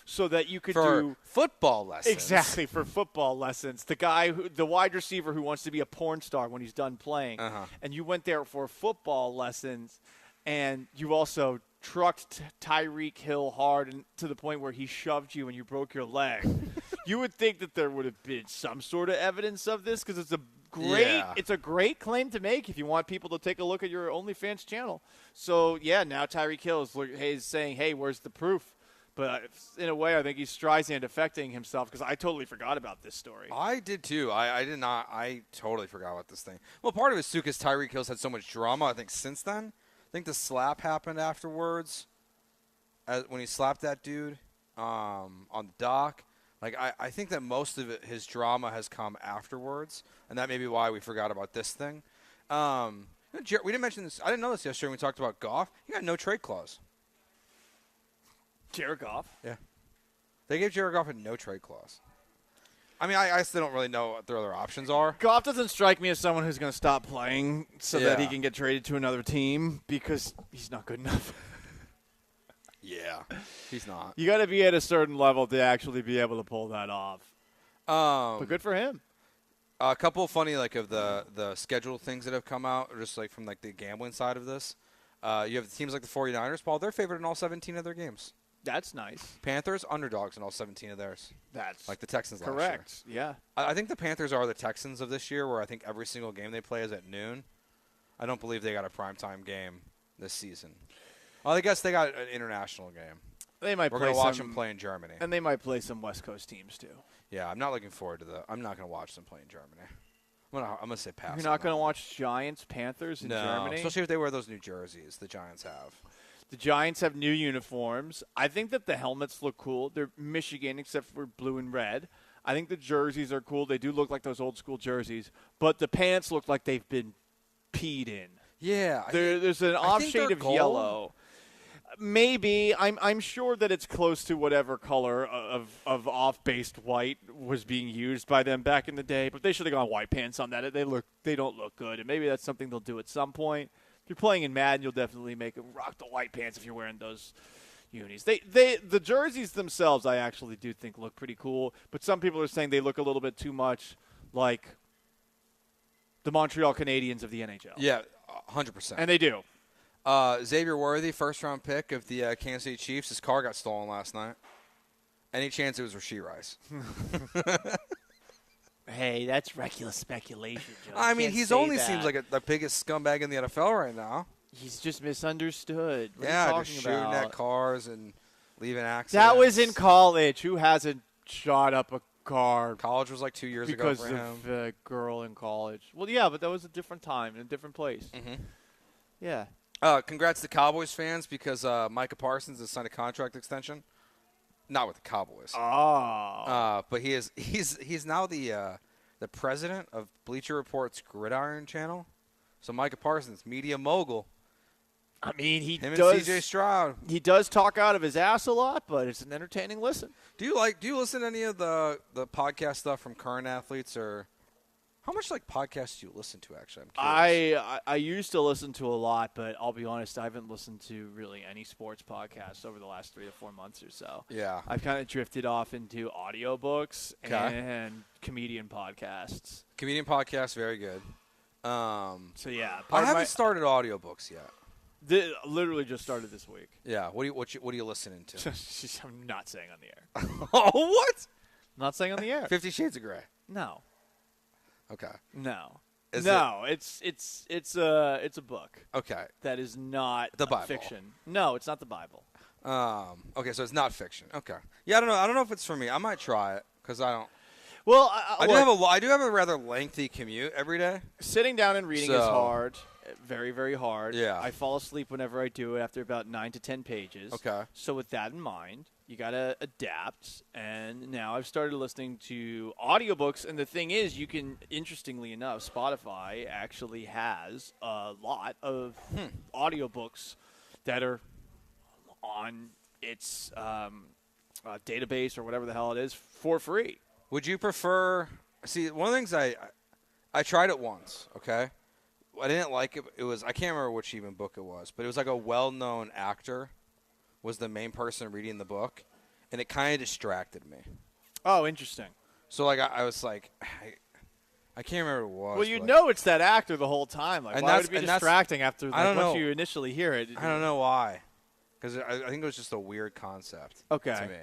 so that you could do football lessons. Exactly, for football lessons. The wide receiver who wants to be a porn star when he's done playing. And you went there for football lessons, and you also trucked Tyreek Hill hard and to the point where he shoved you and you broke your leg. You would think that there would have been some sort of evidence of this because it's a great claim to make if you want people to take a look at your OnlyFans channel. So, now Tyreek Hill is saying, hey, where's the proof? But in a way, I think he's Streisand affecting himself because I totally forgot about this story. I did too. I did not. I totally forgot about this thing. Well, part of it is too because Tyreek Hill's had so much drama, I think, since then. I think the slap happened afterwards when he slapped that dude on the dock. Like, I think that most of his drama has come afterwards, and that may be why we forgot about this thing. We didn't mention this. I didn't know this yesterday when we talked about Goff. He got no trade clause. Jared Goff? Yeah. They gave Jared Goff a no trade clause. I mean, I still don't really know what their other options are. Goff doesn't strike me as someone who's going to stop playing so that he can get traded to another team because he's not good enough. Yeah, he's not. You got to be at a certain level to actually be able to pull that off. But good for him. A couple of funny of the schedule things that have come out, just from the gambling side of this. You have teams like the 49ers, Paul. They're favored in all 17 of their games. That's nice. Panthers, underdogs in all 17 of theirs. That's like the Texans last year. Correct, yeah. I think the Panthers are the Texans of this year, where I think every single game they play is at noon. I don't believe they got a primetime game this season. Well, I guess they got an international game. We're going to watch them play in Germany. And they might play some West Coast teams, too. Yeah, I'm not looking forward to I'm not going to watch them play in Germany. I'm going to say pass. You're not going to watch Giants, Panthers in Germany? Especially if they wear those new jerseys the Giants have. The Giants have new uniforms. I think that the helmets look cool. They're Michigan, except for blue and red. I think the jerseys are cool. They do look like those old school jerseys. But the pants look like they've been peed in. Yeah. There's an off shade of yellow. Maybe. I'm sure that it's close to whatever color of off-based white was being used by them back in the day. But they should have gone white pants on that. They don't look good. And maybe that's something they'll do at some point. If you're playing in Madden, you'll definitely rock the white pants if you're wearing those unis. The jerseys themselves, I actually do think look pretty cool. But some people are saying they look a little bit too much like the Montreal Canadiens of the NHL. Yeah, 100%. And they do. Xavier Worthy, first-round pick of the Kansas City Chiefs. His car got stolen last night. Any chance it was Rashee Rice? Hey, that's reckless speculation, Joe. I mean, he's only seems like the biggest scumbag in the NFL right now. He's just misunderstood. What yeah, are you just talking shooting about? at cars and leaving accidents. That was in college. Who hasn't shot up a car? College was like 2 years because ago for him. of a girl in college. Well, yeah, but that was a different time in a different place. Mm-hmm. Yeah. Congrats to Cowboys fans because Micah Parsons has signed a contract extension. Not with the Cowboys. But he's now the president of Bleacher Report's Gridiron channel. So Micah Parsons, media mogul. I mean, him and C.J. Stroud. He does talk out of his ass a lot, but it's an entertaining listen. Do you listen to any of the podcast stuff from current athletes, or how much podcasts do you listen to? Actually, I'm curious. I used to listen to a lot, but I'll be honest, I haven't listened to really any sports podcasts over the last 3 to 4 months or so. Yeah, I've kind of drifted off into audiobooks and comedian podcasts. Comedian podcasts, very good. So yeah, I haven't started audiobooks yet. Literally just started this week. Yeah. What are you listening to? I'm not saying on the air. Oh, what? I'm not saying on the air. 50 Shades of Grey. No. Okay. No. Is it's a book. Okay. That is not the Bible. Fiction. No, it's not the Bible. Okay, so it's not fiction. Okay. Yeah, I don't know. I don't know if it's for me. I might try it because I don't. Well, I do have a rather lengthy commute every day. Sitting down and reading is hard. Very, very hard. Yeah. I fall asleep whenever I do it after about 9 to 10 pages. Okay. So with that in mind, you got to adapt. And now I've started listening to audiobooks. And the thing is, you can, interestingly enough, Spotify actually has a lot of audiobooks that are on its database or whatever the hell it is for free. Would you prefer – see, one of the things I tried it once, okay? I didn't like it. It was – I can't remember which even book it was, but it was like a well-known actor was the main person reading the book, and it kind of distracted me. Oh, interesting. So, I was like I can't remember what it was. Well, you know it's that actor the whole time. Why would it be distracting after once you initially hear it? I don't know why. Because I think it was just a weird concept to me.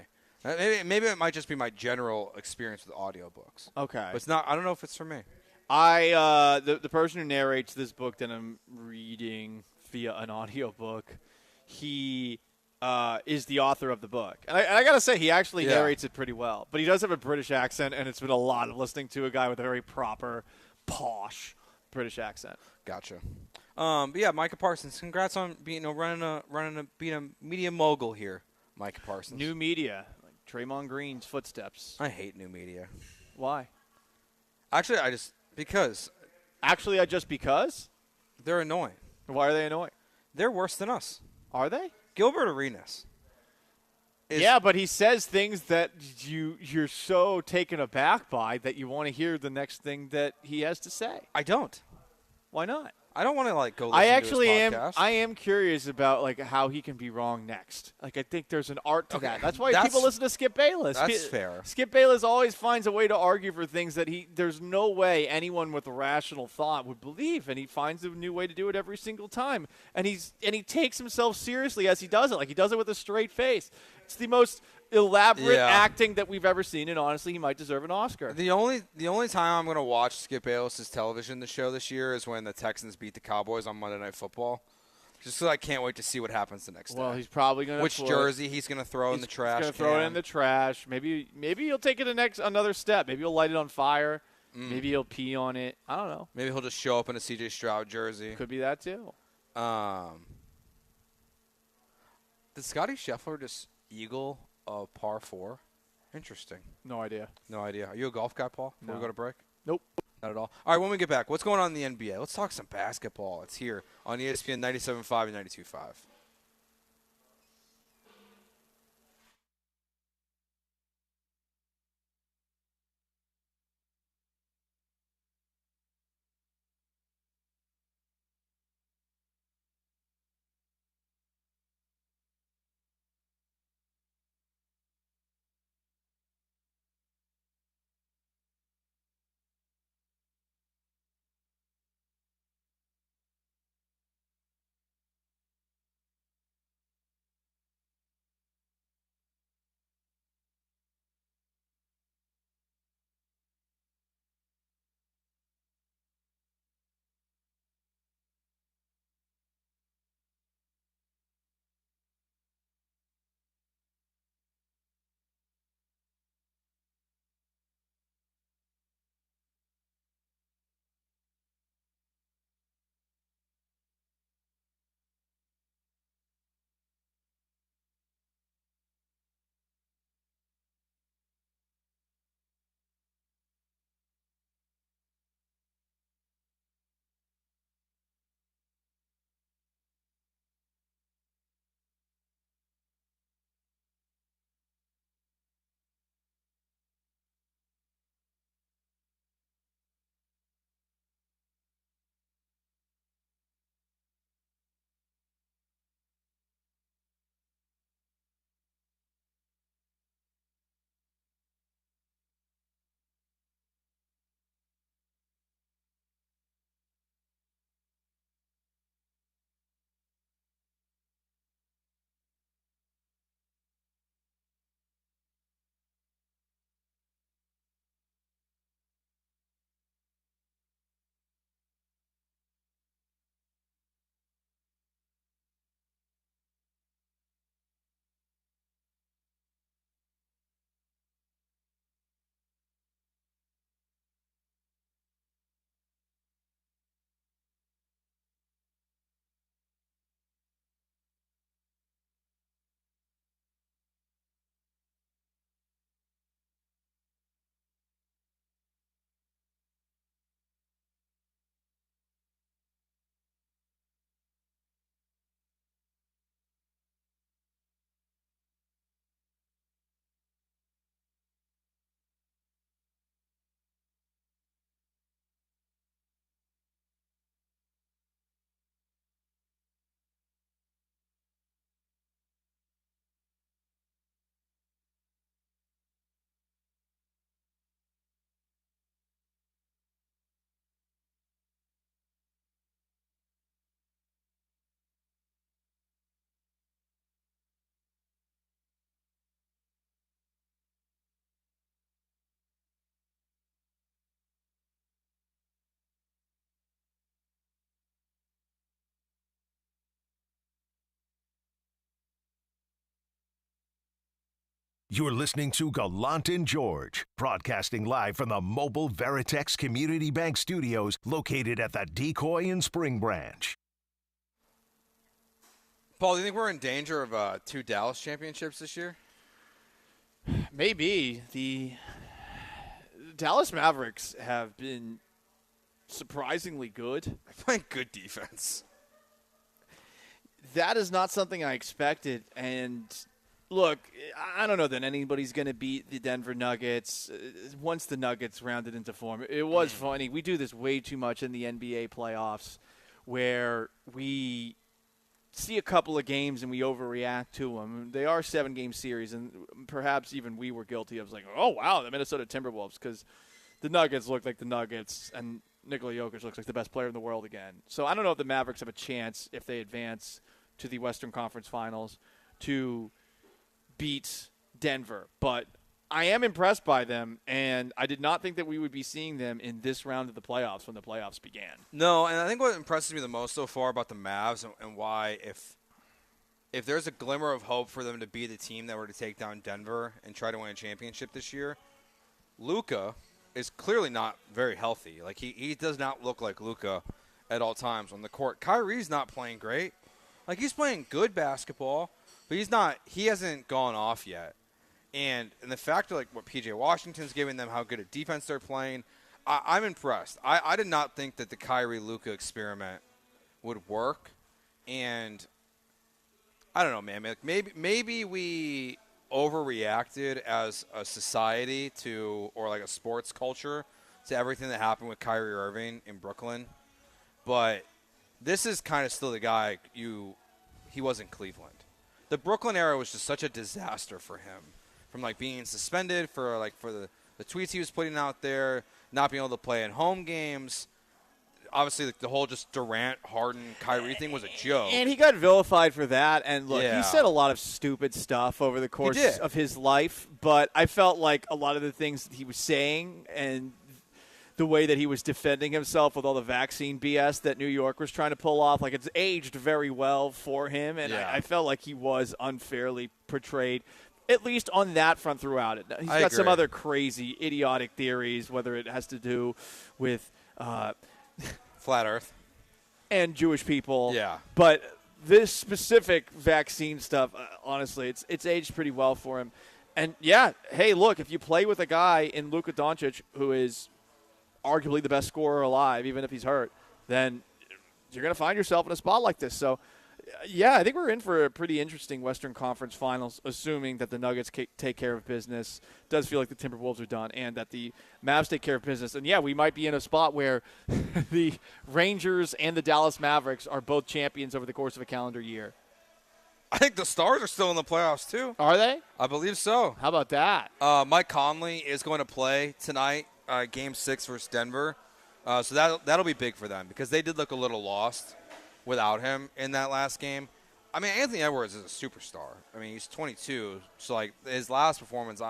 Maybe it might just be my general experience with audiobooks. Okay. But it's not. I don't know if it's for me. The person who narrates this book that I'm reading via an audiobook, he is the author of the book. And I got to say, he actually narrates it pretty well. But he does have a British accent, and it's been a lot of listening to a guy with a very proper, posh British accent. Gotcha. But yeah, Micah Parsons, congrats on being being a media mogul here, Micah Parsons. New media, like Draymond Green's footsteps. I hate new media. Why? Actually, because they're annoying. Why are they annoying? They're worse than us. Are they? Gilbert Arenas. Yeah, but he says things that you're so taken aback by that you want to hear the next thing that he has to say. I don't. Why not? I don't want to go listen to his podcast. I am curious about how he can be wrong next. I think there's an art to that. That's why people listen to Skip Bayless. That's fair. Skip Bayless always finds a way to argue for things that there's no way anyone with a rational thought would believe, and he finds a new way to do it every single time. And he takes himself seriously as he does it. He does it with a straight face. It's the most elaborate acting that we've ever seen, and honestly, he might deserve an Oscar. The only time I'm going to watch Skip Bayless's television show this year is when the Texans beat the Cowboys on Monday Night Football. Just so I can't wait to see what happens the next day. Well, he's probably going to which jersey he's going to throw in the trash. He's going to throw it in the trash. Maybe he'll take it another step. Maybe he'll light it on fire. Maybe he'll pee on it. I don't know. Maybe he'll just show up in a C.J. Stroud jersey. Could be that too. Did Scotty Scheffler just eagle a par 4? Interesting. No idea. Are you a golf guy, Paul? Before we go to break? Nope. Not at all. All right, when we get back, what's going on in the NBA? Let's talk some basketball. It's here on ESPN 97.5 and 92.5. You're listening to Gallant and George, broadcasting live from the mobile Veritex Community Bank Studios located at the Decoy and Spring Branch. Paul, do you think we're in danger of 2 Dallas championships this year? Maybe. The Dallas Mavericks have been surprisingly good. They're playing good defense. That is not something I expected. And look, I don't know that anybody's going to beat the Denver Nuggets once the Nuggets rounded into form. It was funny. We do this way too much in the NBA playoffs where we see a couple of games and we overreact to them. They are 7-game series, and perhaps even we were guilty of like, oh, wow, the Minnesota Timberwolves, because the Nuggets look like the Nuggets, and Nikola Jokic looks like the best player in the world again. So I don't know if the Mavericks have a chance, if they advance to the Western Conference Finals, to beat Denver. But I am impressed by them, and I did not think that we would be seeing them in this round of the playoffs when the playoffs began. No, and I think what impresses me the most so far about the Mavs and why if there's a glimmer of hope for them to be the team that were to take down Denver and try to win a championship this year, Luka is clearly not very healthy. Like he does not look like Luka at all times on the court. Kyrie's not playing great. Like he's playing good basketball, but he hasn't gone off yet. And the fact of like what P.J. Washington's giving them, how good a defense they're playing, I'm impressed. I did not think that the Kyrie-Luka experiment would work. And I don't know, man. Like maybe we overreacted as a society or like a sports culture to everything that happened with Kyrie Irving in Brooklyn. But this is kind of still the guy he was in Cleveland. The Brooklyn era was just such a disaster for him. From like being suspended for the tweets he was putting out there, not being able to play in home games. Obviously, the whole just Durant, Harden, Kyrie thing was a joke. And he got vilified for that. And look, Yeah. he said a lot of stupid stuff over the course of his life. But I felt like a lot of the things that he was saying and the way that he was defending himself with all the vaccine BS that New York was trying to pull off, like it's aged very well for him. And I felt like he was unfairly portrayed, at least on that front throughout it. He's got some other crazy, idiotic theories, whether it has to do with Flat Earth and Jewish people. Yeah. But this specific vaccine stuff, honestly, it's aged pretty well for him. And, yeah, hey, look, if you play with a guy in Luka Doncic who is arguably the best scorer alive, even if he's hurt, then you're going to find yourself in a spot like this. So, yeah, I think we're in for a pretty interesting Western Conference Finals, assuming that the Nuggets take care of business. It does feel like the Timberwolves are done, and that the Mavs take care of business. And, yeah, we might be in a spot where the Rangers and the Dallas Mavericks are both champions over the course of a calendar year. I think the Stars are still in the playoffs, too. Are they? I believe so. How about that? Mike Conley is going to play tonight, Game 6 versus Denver. So that'll be big for them because they did look a little lost without him in that last game. I mean, Anthony Edwards is a superstar. I mean, he's 22. So, like, his last performance,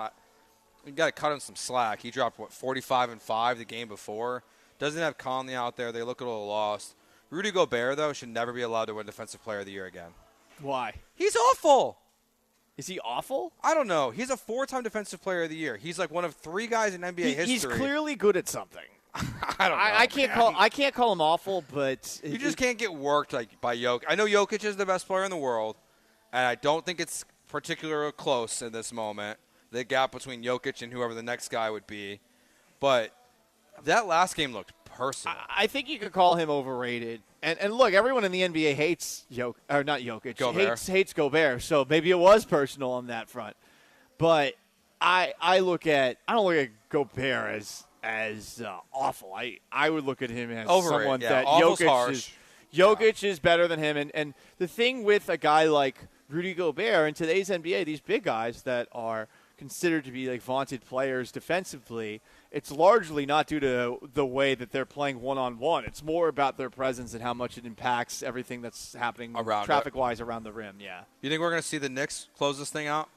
you got to cut him some slack. He dropped, 45-5 the game before. Doesn't have Conley out there. They look a little lost. Rudy Gobert, though, should never be allowed to win Defensive Player of the Year again. Why? He's awful. Is he awful? I don't know. He's a 4-time Defensive Player of the Year. He's like one of 3 guys in NBA history. He's clearly good at something. I don't know. I can't call him awful, but you just can't get worked like by Jokic. I know Jokic is the best player in the world, and I don't think it's particularly close in this moment. The gap between Jokic and whoever the next guy would be, but that last game looked personal. I think you could call him overrated. And look, everyone in the NBA hates Jokic. Hates Gobert. So maybe it was personal on that front. But I don't look at Gobert as awful. I would look at him as someone that Jokic is better than him. And the thing with a guy like Rudy Gobert in today's NBA, these big guys that are considered to be like vaunted players defensively, it's largely not due to the way that they're playing one-on-one. It's more about their presence and how much it impacts everything that's happening traffic-wise around the rim. Yeah. You think we're going to see the Knicks close this thing out?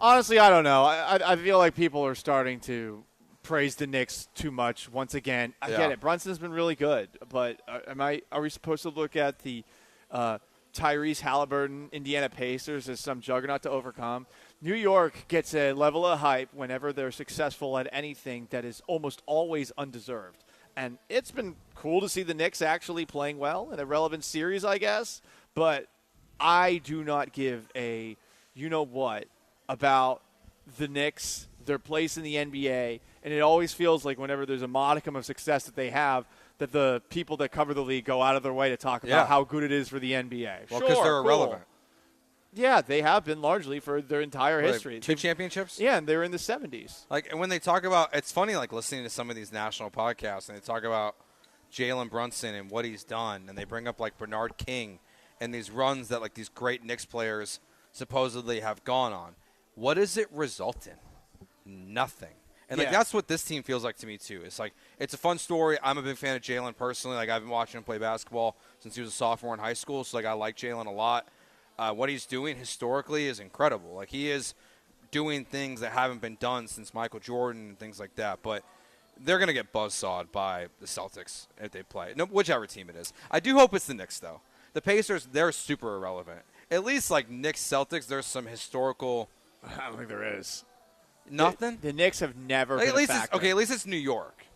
Honestly, I don't know. I feel like people are starting to praise the Knicks too much once again. I get it. Brunson's been really good, but are we supposed to look at the Tyrese Halliburton Indiana Pacers as some juggernaut to overcome? New York gets a level of hype whenever they're successful at anything that is almost always undeserved. And it's been cool to see the Knicks actually playing well in a relevant series, I guess. But I do not give a you-know-what about the Knicks, their place in the NBA. And it always feels like whenever there's a modicum of success that they have, that the people that cover the league go out of their way to talk about how good it is for the NBA. Well, because they're irrelevant. Yeah, they have been largely for their entire history. 2 championships? Yeah, and they were in the 70s. Like, and when they talk about, it's funny, like, listening to some of these national podcasts, and they talk about Jalen Brunson and what he's done, and they bring up, like, Bernard King and these runs that, like, these great Knicks players supposedly have gone on. What does it result in? Nothing. And, like, that's what this team feels like to me, too. It's like, it's a fun story. I'm a big fan of Jalen personally. Like, I've been watching him play basketball since he was a sophomore in high school, so, like, I like Jalen a lot. What he's doing historically is incredible. Like, he is doing things that haven't been done since Michael Jordan and things like that. But they're going to get buzzsawed by the Celtics if they play. No, whichever team it is. I do hope it's the Knicks, though. The Pacers, they're super irrelevant. At least, like, Knicks-Celtics, there's some historical – I don't think there is. Nothing? The Knicks have never been at least a factor. at least it's New York.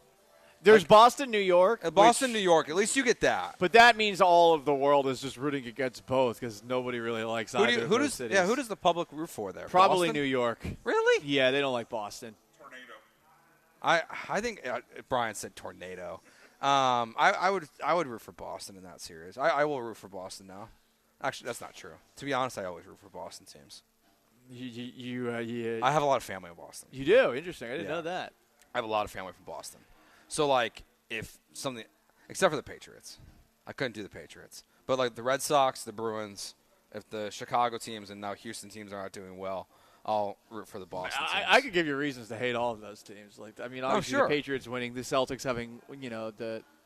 There's Boston, New York. New York. At least you get that. But that means all of the world is just rooting against both because nobody really likes either of those cities. Yeah, who does the public root for there? Probably Boston? New York. Really? Yeah, they don't like Boston. I think Brian said tornado. I would root for Boston in that series. I will root for Boston now. Actually, that's not true. To be honest, I always root for Boston teams. I have a lot of family in Boston. You do? Interesting. I didn't know that. I have a lot of family from Boston. So, like, if something – except for the Patriots. I couldn't do the Patriots. But, like, the Red Sox, the Bruins, if the Chicago teams and now Houston teams are not doing well, I'll root for the Boston teams. I could give you reasons to hate all of those teams. Like, I mean, obviously sure. the Patriots winning, the Celtics having,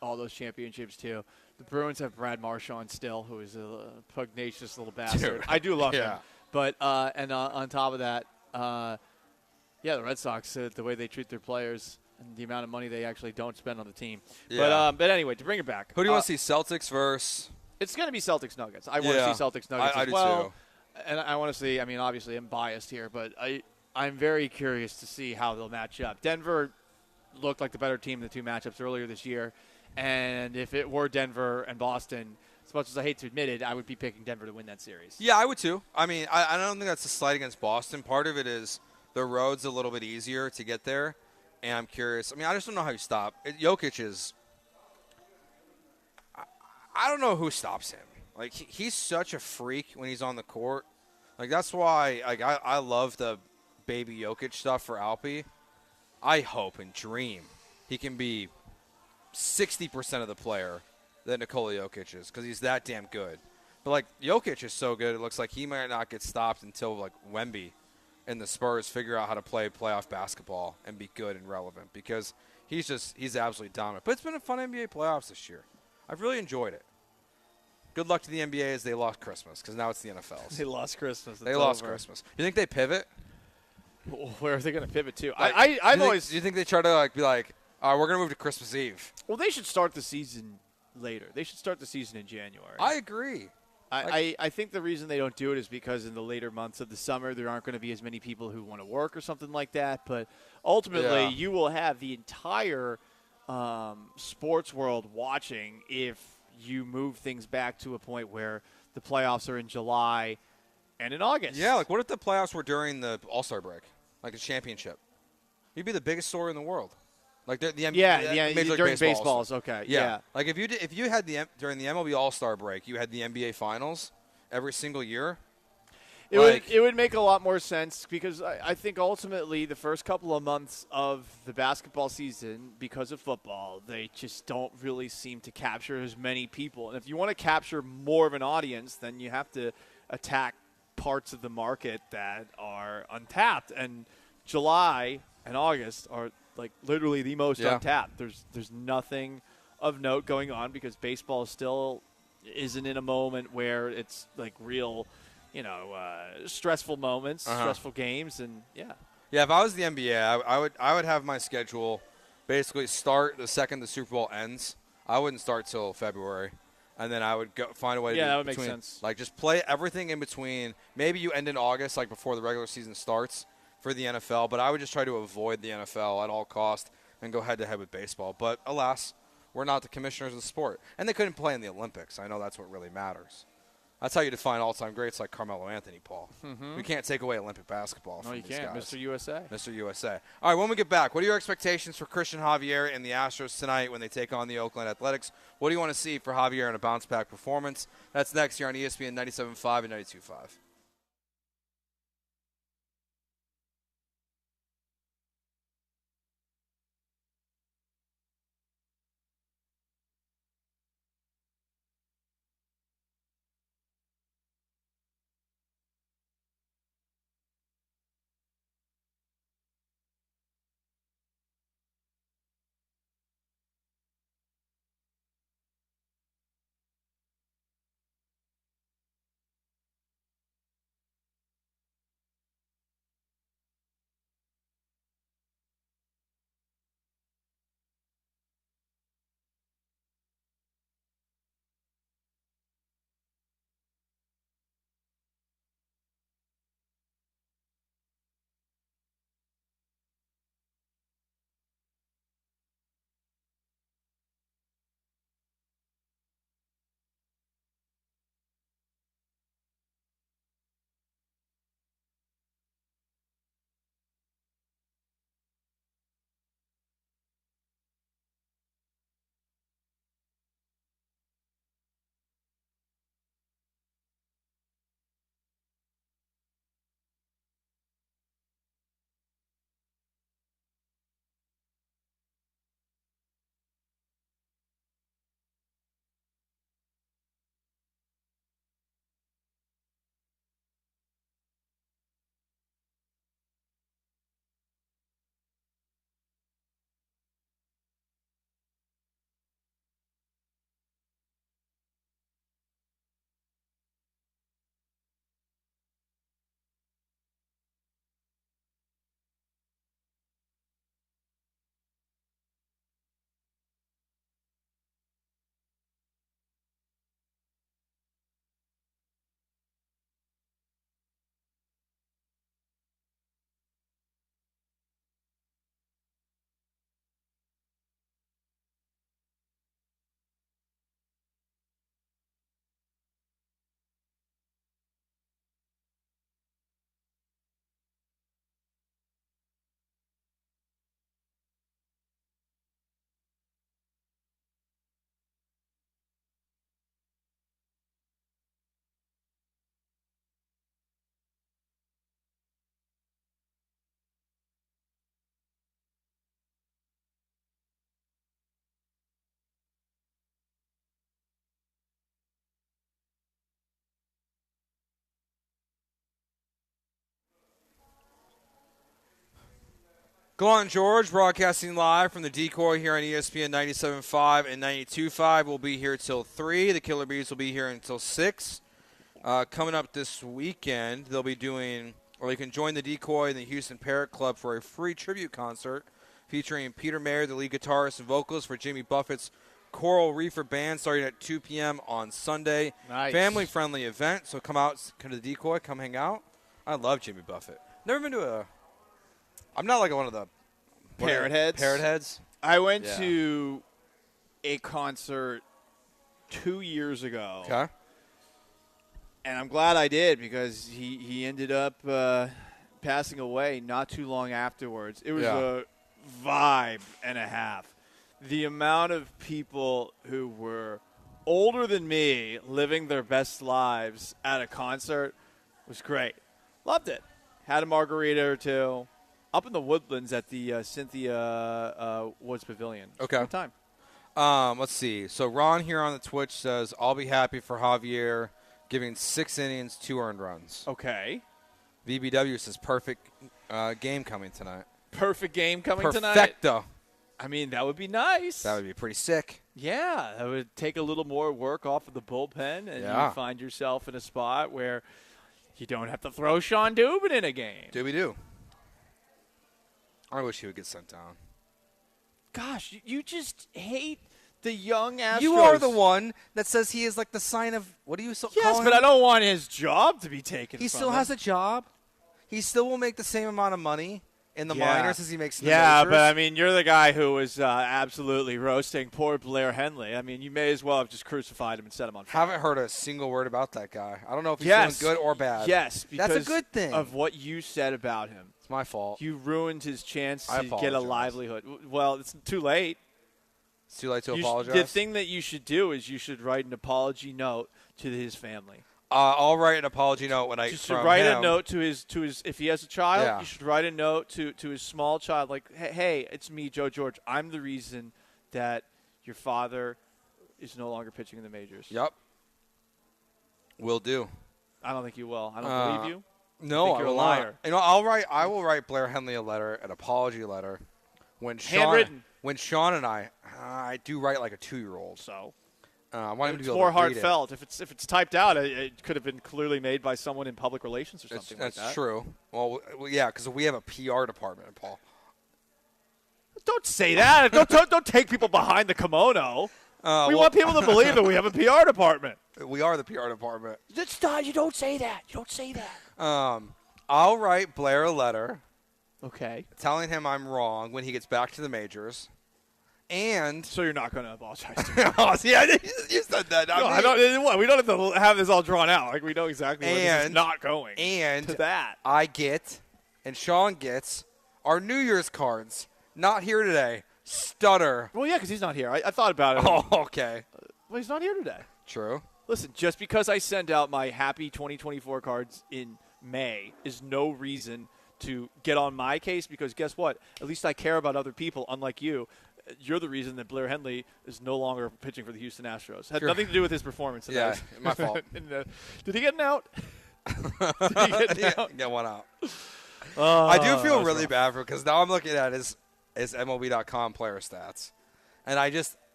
all those championships too. The Bruins have Brad Marchand still, who is a pugnacious little bastard. Dude. I do love him. Yeah. But and on top of that, the Red Sox, the way they treat their players and the amount of money they actually don't spend on the team. Yeah. But anyway, to bring it back. Who do you want to see, Celtics versus? It's going to be Celtics Nuggets. I want to see Celtics Nuggets I as do well. too. And I want to see, I mean, obviously I'm biased here, but I'm very curious to see how they'll match up. Denver looked like the better team in the 2 matchups earlier this year. And if it were Denver and Boston, as much as I hate to admit it, I would be picking Denver to win that series. Yeah, I would too. I mean, I don't think that's a slight against Boston. Part of it is the road's a little bit easier to get there. And I'm curious. I mean, I just don't know how you stop. Jokic is – I don't know who stops him. Like, he's such a freak when he's on the court. Like, that's why I love the baby Jokic stuff for Alpi. I hope and dream he can be 60% of the player that Nikola Jokic is because he's that damn good. But, like, Jokic is so good, it looks like he might not get stopped until, like, Wemby and the Spurs figure out how to play playoff basketball and be good and relevant because he's absolutely dominant. But it's been a fun NBA playoffs this year. I've really enjoyed it. Good luck to the NBA as they lost Christmas because now it's the NFL's. They lost Christmas. They lost Christmas. You think they pivot? Where are they going to pivot to? Do you think they try to be like, all right, we're going to move to Christmas Eve? Well, they should start the season later. They should start the season in January. I agree. I think the reason they don't do it is because in the later months of the summer, there aren't going to be as many people who want to work or something like that. But ultimately, you will have the entire sports world watching if you move things back to a point where the playoffs are in July and in August. Yeah, like what if the playoffs were during the All-Star break, like the championship? You'd be the biggest story in the world. Like the Major League during baseball is okay. Yeah. Like if you had during the MLB All-Star break, you had the NBA Finals every single year. It would make a lot more sense because I think ultimately the first couple of months of the basketball season, because of football, they just don't really seem to capture as many people. And if you want to capture more of an audience, then you have to attack parts of the market that are untapped. And July and August are like literally the most untapped. There's nothing of note going on because baseball still isn't in a moment where it's like real – stressful moments, stressful games, and Yeah, if I was the NBA, I would have my schedule basically start the second the Super Bowl ends. I wouldn't start till February. and then I would find a way to Yeah, do that would make between, sense. Like, just play everything in between. Maybe you end in August, like before the regular season starts for the NFL, but I would just try to avoid the NFL at all cost and go head-to-head with baseball. But alas, we're not the commissioners of the sport. And they couldn't play in the Olympics. I know that's what really matters. That's how you define all-time greats like Carmelo Anthony, Paul. Mhm. We can't take away Olympic basketball No, from you these can't. guys. Mr. USA. Mr. USA. All right, when we get back, what are your expectations for Christian Javier and the Astros tonight when they take on the Oakland Athletics? What do you want to see for Javier in a bounce-back performance? That's next here on ESPN 97.5 and 92.5. Gallant George broadcasting live from the Decoy here on ESPN 97.5 and 92.5. We'll be here till 3. The Killer Bees will be here until 6. Coming up this weekend, they'll be doing, or you can join the Decoy and the Houston Parrot Club for a free tribute concert featuring Peter Mayer, the lead guitarist and vocalist for Jimmy Buffett's Coral Reefer Band, starting at 2 p.m. on Sunday. Nice. Family-friendly event, so come out, come to the Decoy, come hang out. I love Jimmy Buffett. Never been to a... I'm not like one of the Parrot Heads. Parrot Heads. I went Yeah. to a concert 2 years ago. Okay. And I'm glad I did because he ended up passing away not too long afterwards. It was a vibe and a half. The amount of people who were older than me living their best lives at a concert was great. Loved it. Had a margarita or two. Up in the Woodlands at the Cynthia Woods Pavilion. Okay. Good time. Let's see. So Ron here on the Twitch says, I'll be happy for Javier giving 6 innings, 2 earned runs. Okay. VBW says perfect game coming tonight. Perfect game coming tonight. Perfecto. I mean, that would be nice. That would be pretty sick. Yeah, that would take a little more work off of the bullpen, and you find yourself in a spot where you don't have to throw Sean Dubin in a game. Do. I wish he would get sent down. Gosh, you just hate the young Astros. You are the one that says he is like the sign of what do you call him? Yes, but I don't want his job to be taken. He from still him. has a job. He still will make the same amount of money in the minors as he makes in the Yeah, majors. but I mean, you're the guy who was absolutely roasting poor Blair Henley. I mean, you may as well have just crucified him and set him on fire. Haven't heard a single word about that guy. I don't know if he's Yes. doing good or bad. Yes, because that's a good thing. of what you said about him. It's my fault. You ruined his chance I to get a apologize. livelihood. Well, it's too late. It's too late to You apologize. The thing that you should do is you should write an apology note to his family. I'll write an apology note when I You should from write him. a note to his if he has a child. Yeah. You should write a note to his small child, like, hey, it's me, Joe George. I'm the reason that your father is no longer pitching in the majors. Yep. Will do. I don't think you will. I don't believe you. No, I think I you're a will liar. not. You know, I will write Blair Henley a letter, an apology letter, when Handwritten. When Sean and I do write like a 2-year-old. So. I want him to It's be able more to read it. heartfelt. If it's typed out, it could have been clearly made by someone in public relations or something like that. That's true. Well, yeah, because we have a PR department, Paul. Don't say that. don't take people behind the kimono. We want people to believe that we have a PR department. We are the PR department. You don't say that. You don't say that. I'll write Blair a letter. Okay. Telling him I'm wrong when he gets back to the majors. And so you're not going to apologize to him. Oh, see, you said that. We don't have to have this all drawn out. Like, we know exactly where this is not going. And to that. I get, and Sean gets, our New Year's cards. Not here today. Stunner. Well, yeah, because he's not here. I thought about it. Oh, okay. Well, he's not here today. True. Listen, just because I send out my happy 2024 cards in May is no reason to get on my case, because guess what? At least I care about other people, unlike you. You're the reason that Blair Henley is no longer pitching for the Houston Astros. Had nothing to do with his performance today. Yeah, my fault. Did he get an out? Did he get an out? Get one out. I do feel really bad for, because now I'm looking at his MLB.com player stats, and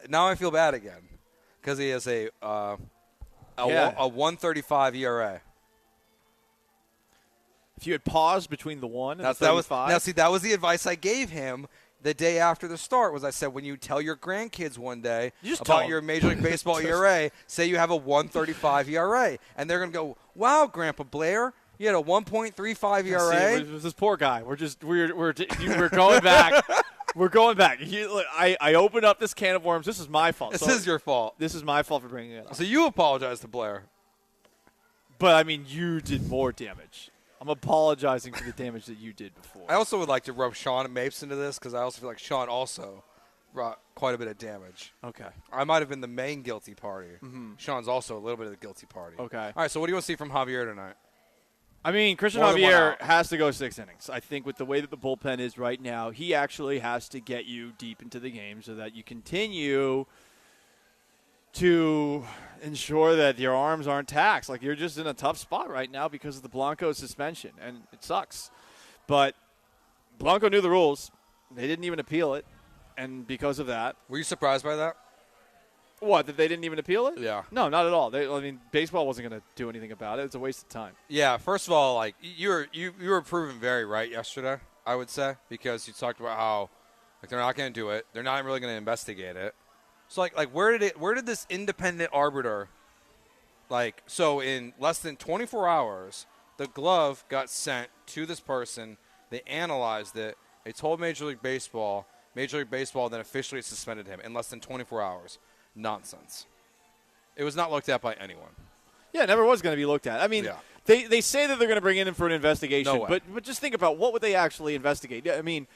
now I feel bad again because he has a 1.35 ERA. If you had paused between the 1 and the 35. That was the advice I gave him the day after the start. Was I said, when you tell your grandkids one day about your Major League Baseball ERA, say you have a 1.35 ERA, and they're gonna go, "Wow, Grandpa Blair, you had a 1.35 ERA." See, this poor guy. We're going back. We're going back. I opened up this can of worms. This is my fault. This is your fault. This is my fault for bringing it up. So you apologize to Blair. But, I mean, you did more damage. I'm apologizing for the damage that you did before. I also would like to rub Sean and Mapes into this, because I also feel like Sean also brought quite a bit of damage. Okay. I might have been the main guilty party. Mm-hmm. Sean's also a little bit of the guilty party. Okay. All right, so what do you want to see from Javier tonight? I mean, Christian More than one Javier out. has to go 6 innings. I think with the way that the bullpen is right now, he actually has to get you deep into the game so that you continue to ensure that your arms aren't taxed. Like, you're just in a tough spot right now because of the Blanco suspension, and it sucks. But Blanco knew the rules. They didn't even appeal it, and because of that. Were you surprised by that? What, that they didn't even appeal it? Yeah. No, not at all. Baseball wasn't going to do anything about it. It's a waste of time. Yeah, first of all, like you were proven very right yesterday, I would say, because you talked about how they're not going to do it. They're not really going to investigate it. So like where did this independent arbiter, so in less than 24 hours, the glove got sent to this person. They analyzed it. They told Major League Baseball. Major League Baseball then officially suspended him in less than 24 hours. Nonsense. It was not looked at by anyone. Yeah, it never was going to be looked at. I mean, they say that they're going to bring in for an investigation, No way. but just think about what would they actually investigate. I mean,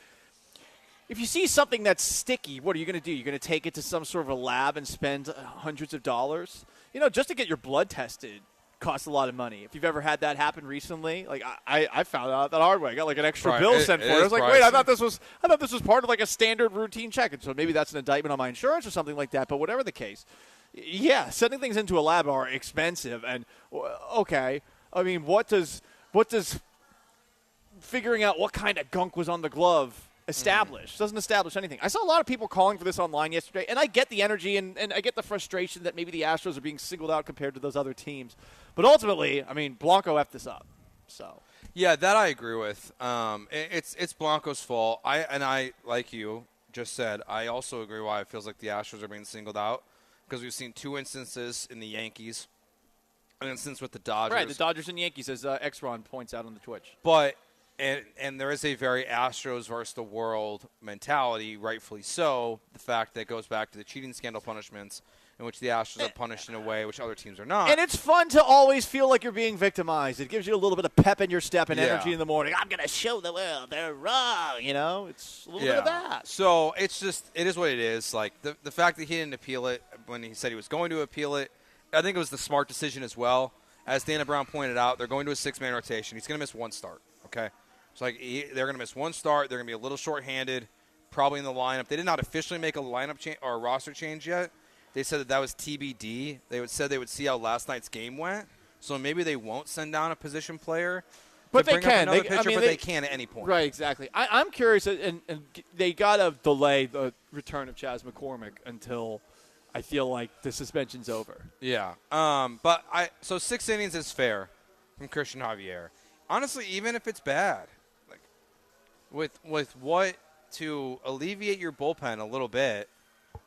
if you see something that's sticky, what are you going to do? You're going to take it to some sort of a lab and spend hundreds of dollars? Just to get your blood tested costs a lot of money. If you've ever had that happen recently, like I found out the hard way. I got like an extra bill sent for it. I was like, wait, I thought this was part of like a standard routine check. And so maybe that's an indictment on my insurance or something like that. But whatever the case, yeah, sending things into a lab are expensive. And okay, I mean, what does figuring out what kind of gunk was on the glove establish? Doesn't establish anything. I saw a lot of people calling for this online yesterday, and I get the energy and I get the frustration that maybe the Astros are being singled out compared to those other teams. But ultimately, I mean, Blanco effed this up. So Yeah, that I agree with. It's Blanco's fault. I like you just said, I also agree why it feels like the Astros are being singled out, because we've seen 2 instances in the Yankees, an instance with the Dodgers. Right, the Dodgers and Yankees, as X-Ron points out on the Twitch. But and there is a very Astros versus the world mentality, rightfully so. The fact that goes back to the cheating scandal punishments, in which the Astros are punished in a way which other teams are not. And it's fun to always feel like you're being victimized. It gives you a little bit of pep in your step and energy in the morning. I'm going to show the world they're wrong, you know? It's a little bit of that. So it's just, it is what it is. Like, the fact that he didn't appeal it when he said he was going to appeal it, I think it was the smart decision as well. As Dana Brown pointed out, they're going to a 6-man rotation. He's going to miss 1 start, okay? So, like, they're going to miss 1 start. They're going to be a little short-handed, probably in the lineup. They did not officially make a lineup change or a roster change yet. They said that was TBD. They said they would see how last night's game went. So maybe they won't send down a position player. But they bring up can. another pitcher, but they can at any point. Right, exactly. I'm curious, and they got to delay the return of Chas McCormick until I feel like the suspension's over. Yeah. So 6 innings is fair from Christian Javier. Honestly, even if it's bad, like with what to alleviate your bullpen a little bit,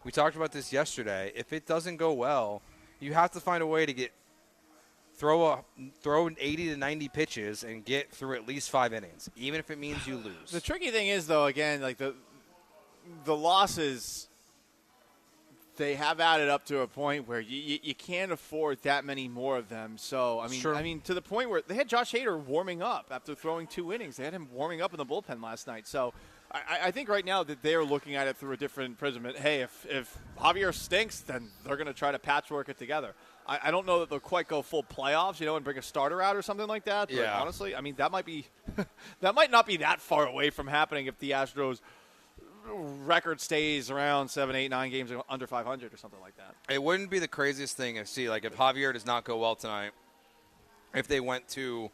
we talked about this yesterday. If it doesn't go well, you have to find a way to throw 80 to 90 pitches and get through at least 5 innings, even if it means you lose. The tricky thing is, though, again, like the losses, they have added up to a point where you can't afford that many more of them. So, I mean, to the point where they had Josh Hader warming up after throwing 2 innings. They had him warming up in the bullpen last night. So I think right now that they are looking at it through a different prism. Hey, if Javier stinks, then they're going to try to patchwork it together. I don't know that they'll quite go full playoffs, and bring a starter out or something like that. But honestly, I mean, that might be that might not be that far away from happening if the Astros record stays around 7, 8, 9 games under 500 or something like that. It wouldn't be the craziest thing if Javier does not go well tonight, if they went to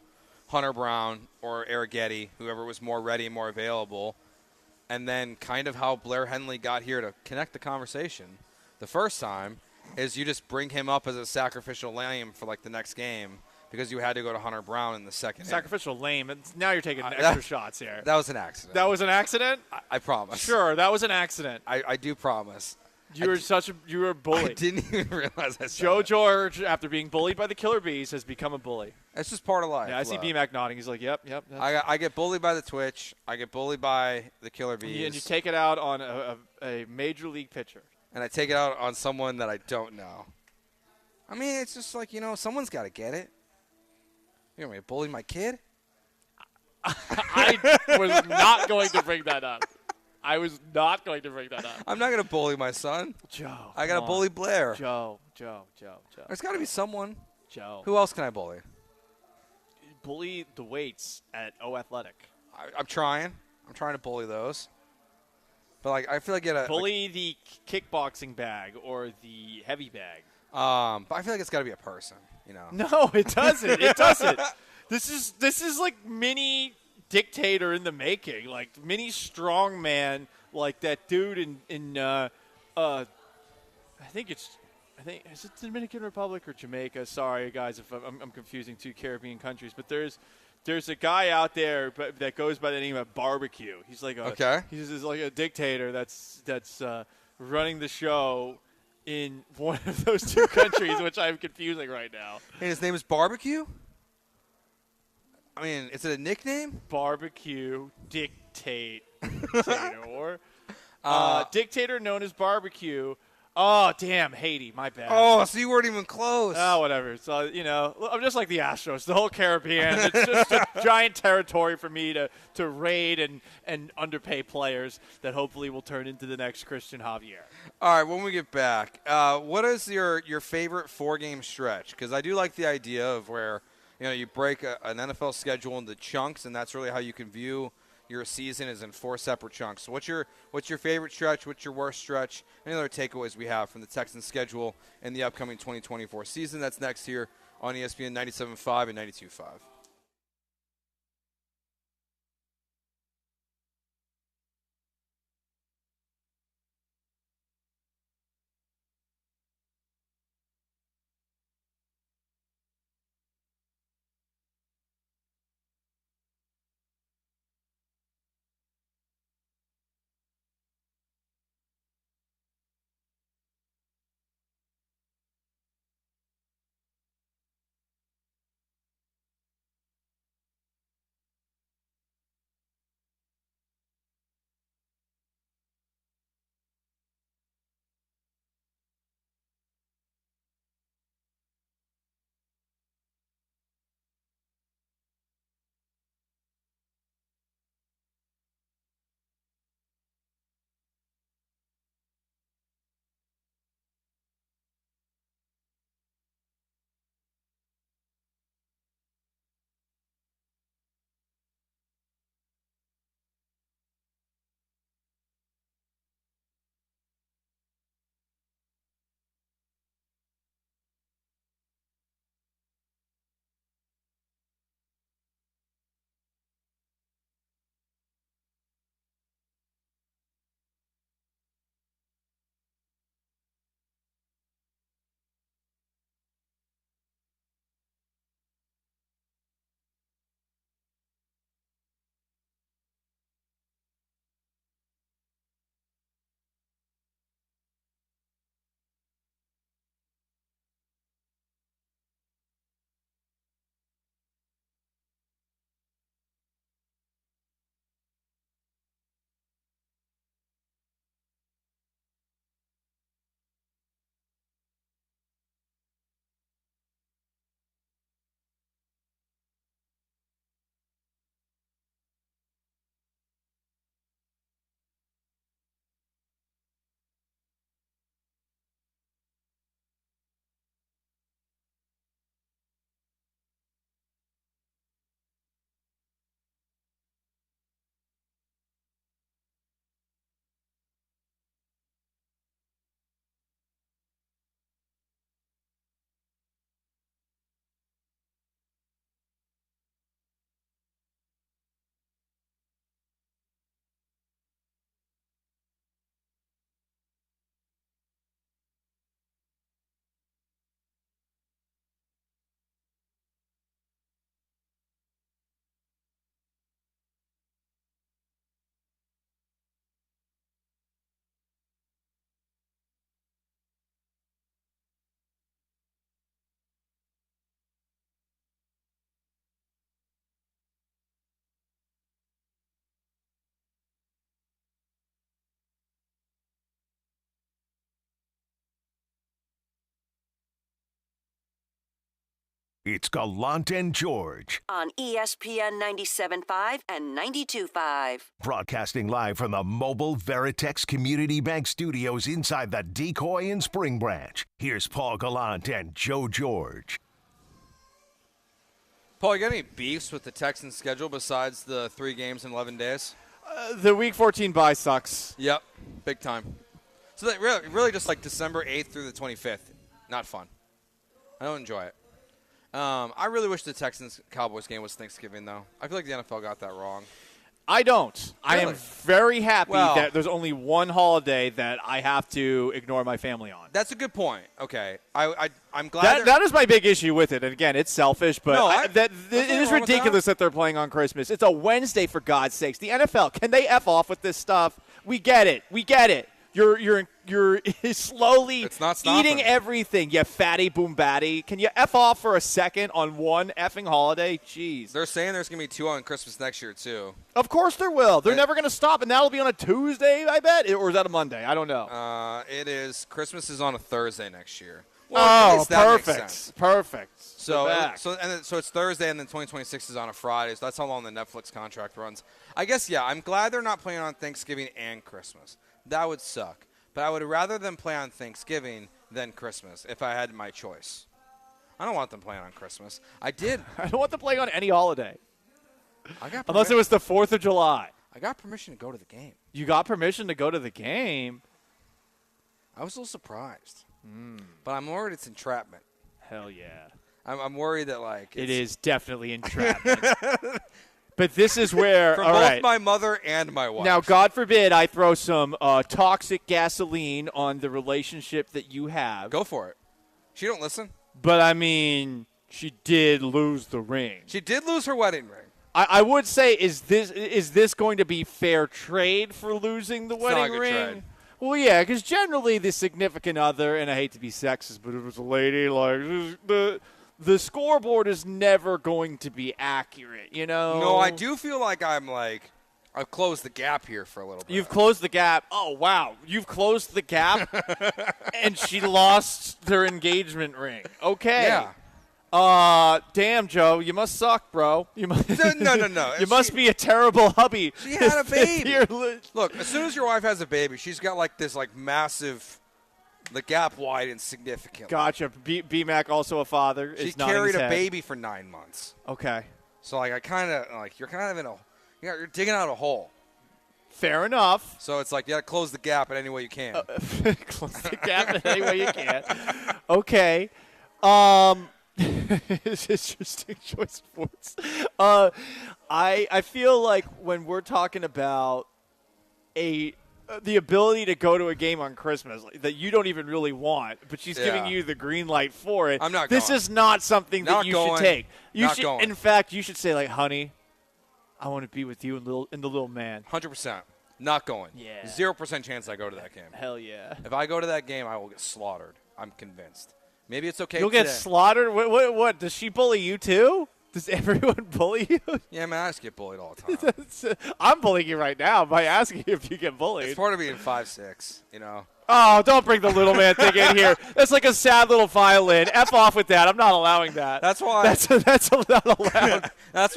Hunter Brown or Arrighetti, whoever was more ready and more available, and then kind of how Blair Henley got here to connect the conversation the first time is you just bring him up as a sacrificial lamb for like the next game because you had to go to Hunter Brown in the second. Sacrificial lame. Now you're taking extra shots here. That was an accident. That was an accident? I promise. Sure, that was an accident. I do promise. You were a bully. I didn't even realize I said Joe that. George, after being bullied by the Killer Bees, has become a bully. It's just part of life. Yeah, I see B-Mac nodding. He's like, yep. I get bullied by the Twitch. I get bullied by the Killer Bees. And you take it out on a major league pitcher. And I take it out on someone that I don't know. I mean, it's just like, someone's got to get it. You want me to bully my kid? I was not going to bring that up. I'm not going to bully my son. Joe. I got to bully Blair. Joe. There's got to be someone. Joe. Who else can I bully? Bully the weights at O Athletic. I'm trying. I'm trying to bully those. But I feel like bully the kickboxing bag or the heavy bag. But I feel like it's got to be a person. No, it doesn't. It doesn't. This is like mini dictator in the making, like mini strongman, like that dude in I think is it Dominican Republic or Jamaica? Sorry, guys, if I'm confusing 2 Caribbean countries, but there's a guy out there that goes by the name of Barbecue. He's like he's like a dictator that's running the show in one of those 2 countries, which I'm confusing right now. And his name is Barbecue? I mean, is it a nickname? Barbecue Dictator. Dictator known as Barbecue. Oh, damn, Haiti, my bad. Oh, so you weren't even close. Oh, whatever. So, I'm just like the Astros, the whole Caribbean. It's just a giant territory for me to raid and underpay players that hopefully will turn into the next Christian Javier. All right, when we get back, what is your favorite 4-game stretch? Because I do like the idea of where, you break an NFL schedule into chunks, and that's really how you can view your season is in 4 separate chunks. So what's your favorite stretch? What's your worst stretch? Any other takeaways we have from the Texans schedule in the upcoming 2024 season? That's next here on ESPN 97.5 and 92.5. It's Gallant and George, on ESPN 97.5 and 92.5. broadcasting live from the mobile Veritex Community Bank Studios inside the Decoy in Spring Branch. Here's Paul Gallant and Joe George. Paul, you got any beefs with the Texans' schedule besides the 3 games in 11 days? The Week 14 bye sucks. Yep, big time. So that really just like December 8th through the 25th. Not fun. I don't enjoy it. I really wish the Texans-Cowboys game was Thanksgiving, though. I feel like the NFL got that wrong. I don't. Really? I am very happy Well- that there's only one holiday that I have to ignore my family on. That's a good point. Okay. I'm glad That is my big issue with it. And again, it's selfish, but No, it nothing is wrong with ridiculous that they're playing on Christmas. It's a Wednesday, for God's sakes. The NFL, can they F off with this stuff? We get it. You're slowly It's not stopping. eating everything, you fatty boom batty. Can you F off for a second on one effing holiday? Jeez. They're saying there's going to be 2 on Christmas next year, too. Of course there will. They're never going to stop, and that'll be on a Tuesday, I bet. Or is that a Monday? I don't know. It is. Christmas is on a Thursday next year. at Oh, least that makes perfect. sense. Perfect. So back. so it's Thursday, and then 2026 is on a Friday. So that's how long the Netflix contract runs. I guess, yeah, I'm glad they're not playing on Thanksgiving and Christmas. That would suck. But I would rather them play on Thanksgiving than Christmas if I had my choice. I don't want them playing on Christmas. I did. I don't want them playing on any holiday. I got Unless it was the 4th of July. I got permission to go to the game. You got permission to go to the game? I was a little surprised. But I'm worried it's entrapment. Hell yeah. I'm worried that, like, It is definitely entrapment. But this is where, for all both right. my mother and my wife. Now, God forbid I throw some toxic gasoline on the relationship that you have. Go for it. She don't listen. But, I mean, she did lose the ring. She did lose her wedding ring. I would say, is this going to be fair trade for losing the It's not a wedding good ring? trade. Well, yeah, because generally the significant other, and I hate to be sexist, but it was a lady, like, the scoreboard is never going to be accurate, you know? No, I do feel like I've closed the gap here for a little bit. You've closed the gap. Oh, wow. You've closed the gap, and she lost her engagement ring. Okay. Yeah. Damn, Joe, you must suck, bro. You must, No. You must be a terrible hubby. She had a baby. You're Look, as soon as your wife has a baby, she's got like this like massive, the gap widens significantly. Gotcha. B-Mac, also a father. She is nodding carried his a head. baby for 9 months. Okay. So like you're kind of in a, you're digging out a hole. Fair enough. So it's like you got to close the gap in any way you can. Close the gap in any way you can. Okay. It's interesting choice of words. I feel like when we're talking about the ability to go to a game on Christmas that you don't even really want, but she's giving you the green light for it. I'm not This going. is not something that Not you going. should take. You Not should, going. in fact, you should say like, "Honey, I want to be with you in the little man." 100%. Not going. Yeah. 0% chance I go to that game. Hell yeah. If I go to that game, I will get slaughtered. I'm convinced. Maybe it's okay. You'll get today. slaughtered. What? Does she bully you too? Does everyone bully you? Yeah, man, I just get bullied all the time. I'm bullying you right now by asking you if you get bullied. It's part of being 5'6", you know. Oh, don't bring the little man thing in here. That's like a sad little violin. F off with that. I'm not allowing that. That's why. That's not allowed. That's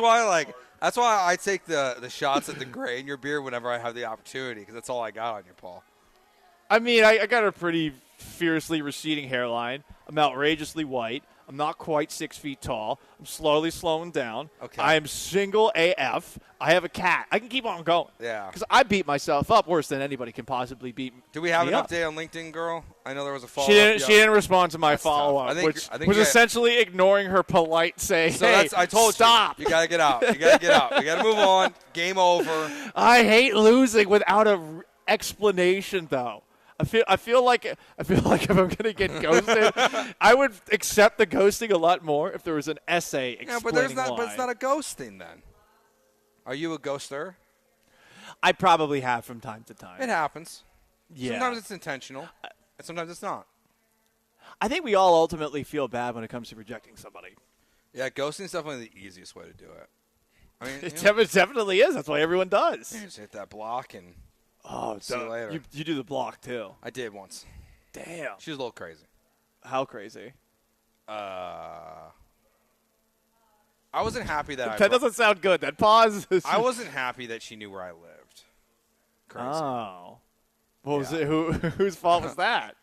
why I take the shots at the gray in your beard whenever I have the opportunity, because that's all I got on you, Paul. I mean, I got a pretty fiercely receding hairline. I'm outrageously white. I'm not quite 6 feet tall. I'm slowly slowing down. Okay. I am single AF. I have a cat. I can keep on going. Yeah. Because I beat myself up worse than anybody can possibly beat me. Do we have an up. update on LinkedIn, girl? I know there was a follow-up. She didn't respond to my That's tough. follow-up, I think which I think was you got- essentially ignoring her polite say, So hey, I told stop. you. You got to get out. You got to get out. You got to move on. Game over. I hate losing without a explanation, though. I feel like if I'm gonna get ghosted, I would accept the ghosting a lot more if there was an essay explaining Yeah, but there's not. why. But it's not a ghosting then. Are you a ghoster? I probably have from time to time. It happens. Yeah. Sometimes it's intentional, and sometimes it's not. I think we all ultimately feel bad when it comes to rejecting somebody. Yeah, ghosting is definitely the easiest way to do it. I mean, It definitely is. That's why everyone does. you just hit that block and Oh, see you later. You do the block too. I did once. Damn. She was a little crazy. How crazy? I wasn't happy that That doesn't sound good. That pause. I wasn't happy that she knew where I lived. Crazy. Oh. What was it? Whose fault was that?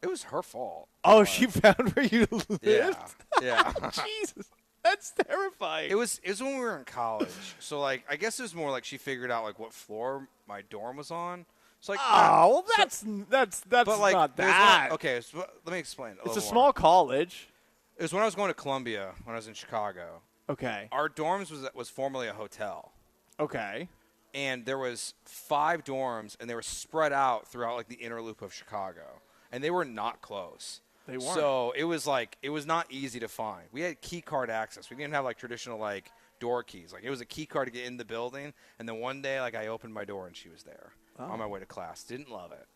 It was her fault. Oh, she found where you lived? Yeah. Jesus. That's terrifying. It was when we were in college. So, like, I guess it was more like she figured out, like, what floor my dorm was on. So, like, well, that's but, like, not it was that. okay, so let me explain. It's a small college. It was when I was going to Columbia when I was in Chicago. Okay. Our dorms was formerly a hotel. Okay. And there was 5 dorms, and they were spread out throughout, like, the inner loop of Chicago. And they were not close. They weren't. So it was like it was not easy to find. We had key card access. We didn't have like traditional like door keys. Like it was a key card to get in the building. And then one day, like I opened my door and she was there on my way to class. Didn't love it.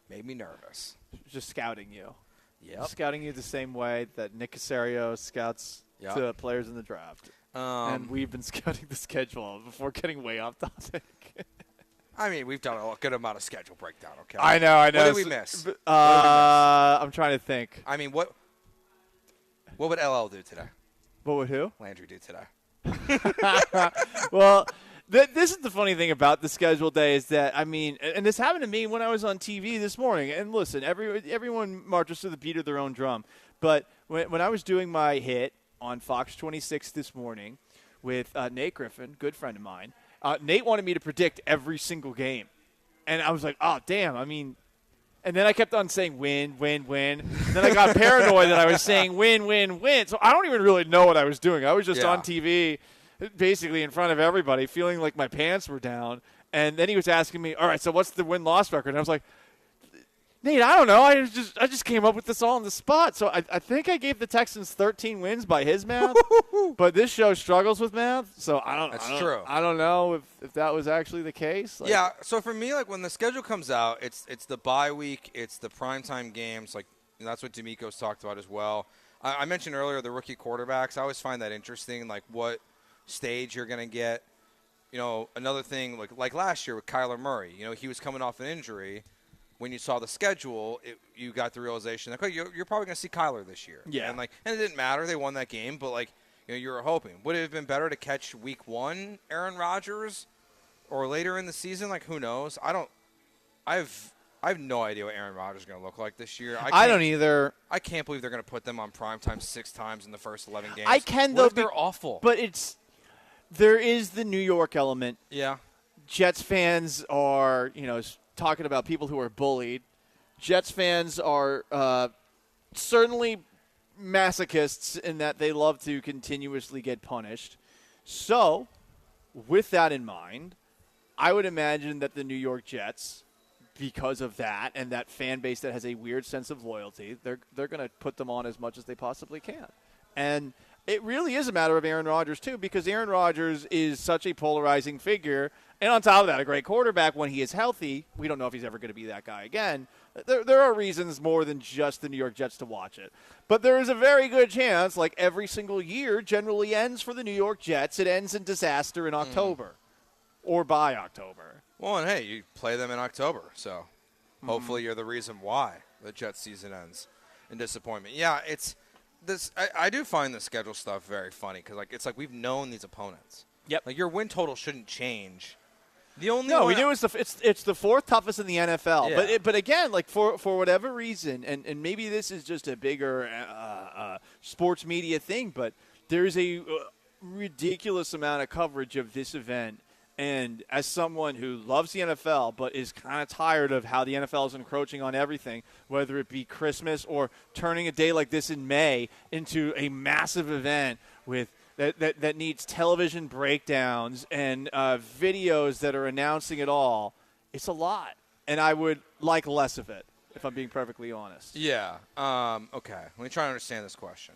Made me nervous. Just scouting you. Yep. Scouting you the same way that Nick Casario scouts to players in the draft. And we've been scouting the schedule before getting way off topic. I mean, we've done a good amount of schedule breakdown, okay? I know. What did we miss? I'm trying to think. I mean, what would LL do today? What would who? Landry do today? Well, this is the funny thing about the schedule day is that, I mean, and this happened to me when I was on TV this morning. And listen, everyone marches to the beat of their own drum. But when I was doing my hit on Fox 26 this morning with Nate Griffin, good friend of mine, Nate wanted me to predict every single game. And I was like, oh, damn. I mean, and then I kept on saying win, win, win. And then I got paranoid that I was saying win, win, win. So I don't even really know what I was doing. I was just on TV basically in front of everybody feeling like my pants were down. And then he was asking me, all right, so what's the win-loss record? And I was like, Nate, I don't know. I just came up with this all on the spot. So I think I gave the Texans 13 wins by his math. But this show struggles with math, so I don't. That's true. I don't know if that was actually the case. Like, yeah. So for me, like when the schedule comes out, it's the bye week, it's the primetime games. Like that's what D'Amico's talked about as well. I mentioned earlier the rookie quarterbacks. I always find that interesting, like what stage you're going to get. You know, another thing like last year with Kyler Murray. You know, he was coming off an injury. When you saw the schedule, you got the realization that you're probably going to see Kyler this year. Yeah. And it didn't matter; they won that game. But you were hoping. Would it have been better to catch Week 1 Aaron Rodgers, or later in the season? Like who knows? I have no idea what Aaron Rodgers is going to look like this year. I don't either. I can't believe they're going to put them on primetime 6 times in the first 11 games. I can what though. If they're awful. But there is the New York element. Yeah. Jets fans are talking about people who are bullied. Jets fans are certainly masochists in that they love to continuously get punished. So, with that in mind, I would imagine that the New York Jets, because of that and that fan base that has a weird sense of loyalty, they're going to put them on as much as they possibly can. And it really is a matter of Aaron Rodgers, too, because Aaron Rodgers is such a polarizing figure. And on top of that, a great quarterback when he is healthy. We don't know if he's ever going to be that guy again. There are reasons more than just the New York Jets to watch it. But there is a very good chance, like every single year generally ends for the New York Jets, it ends in disaster in October or by October. Well, and hey, you play them in October, so hopefully you're the reason why the Jets season ends in disappointment. Yeah, it's this. I do find the schedule stuff very funny because it's like we've known these opponents. Yep. Like your win total shouldn't change. We knew it's the 4th toughest in the NFL. Yeah. But again, like for whatever reason, and maybe this is just a bigger sports media thing, but there's a ridiculous amount of coverage of this event. And as someone who loves the NFL but is kind of tired of how the NFL is encroaching on everything, whether it be Christmas or turning a day like this in May into a massive event with that needs television breakdowns and videos that are announcing it all, it's a lot. And I would like less of it, if I'm being perfectly honest. Yeah. Okay. Let me try to understand this question.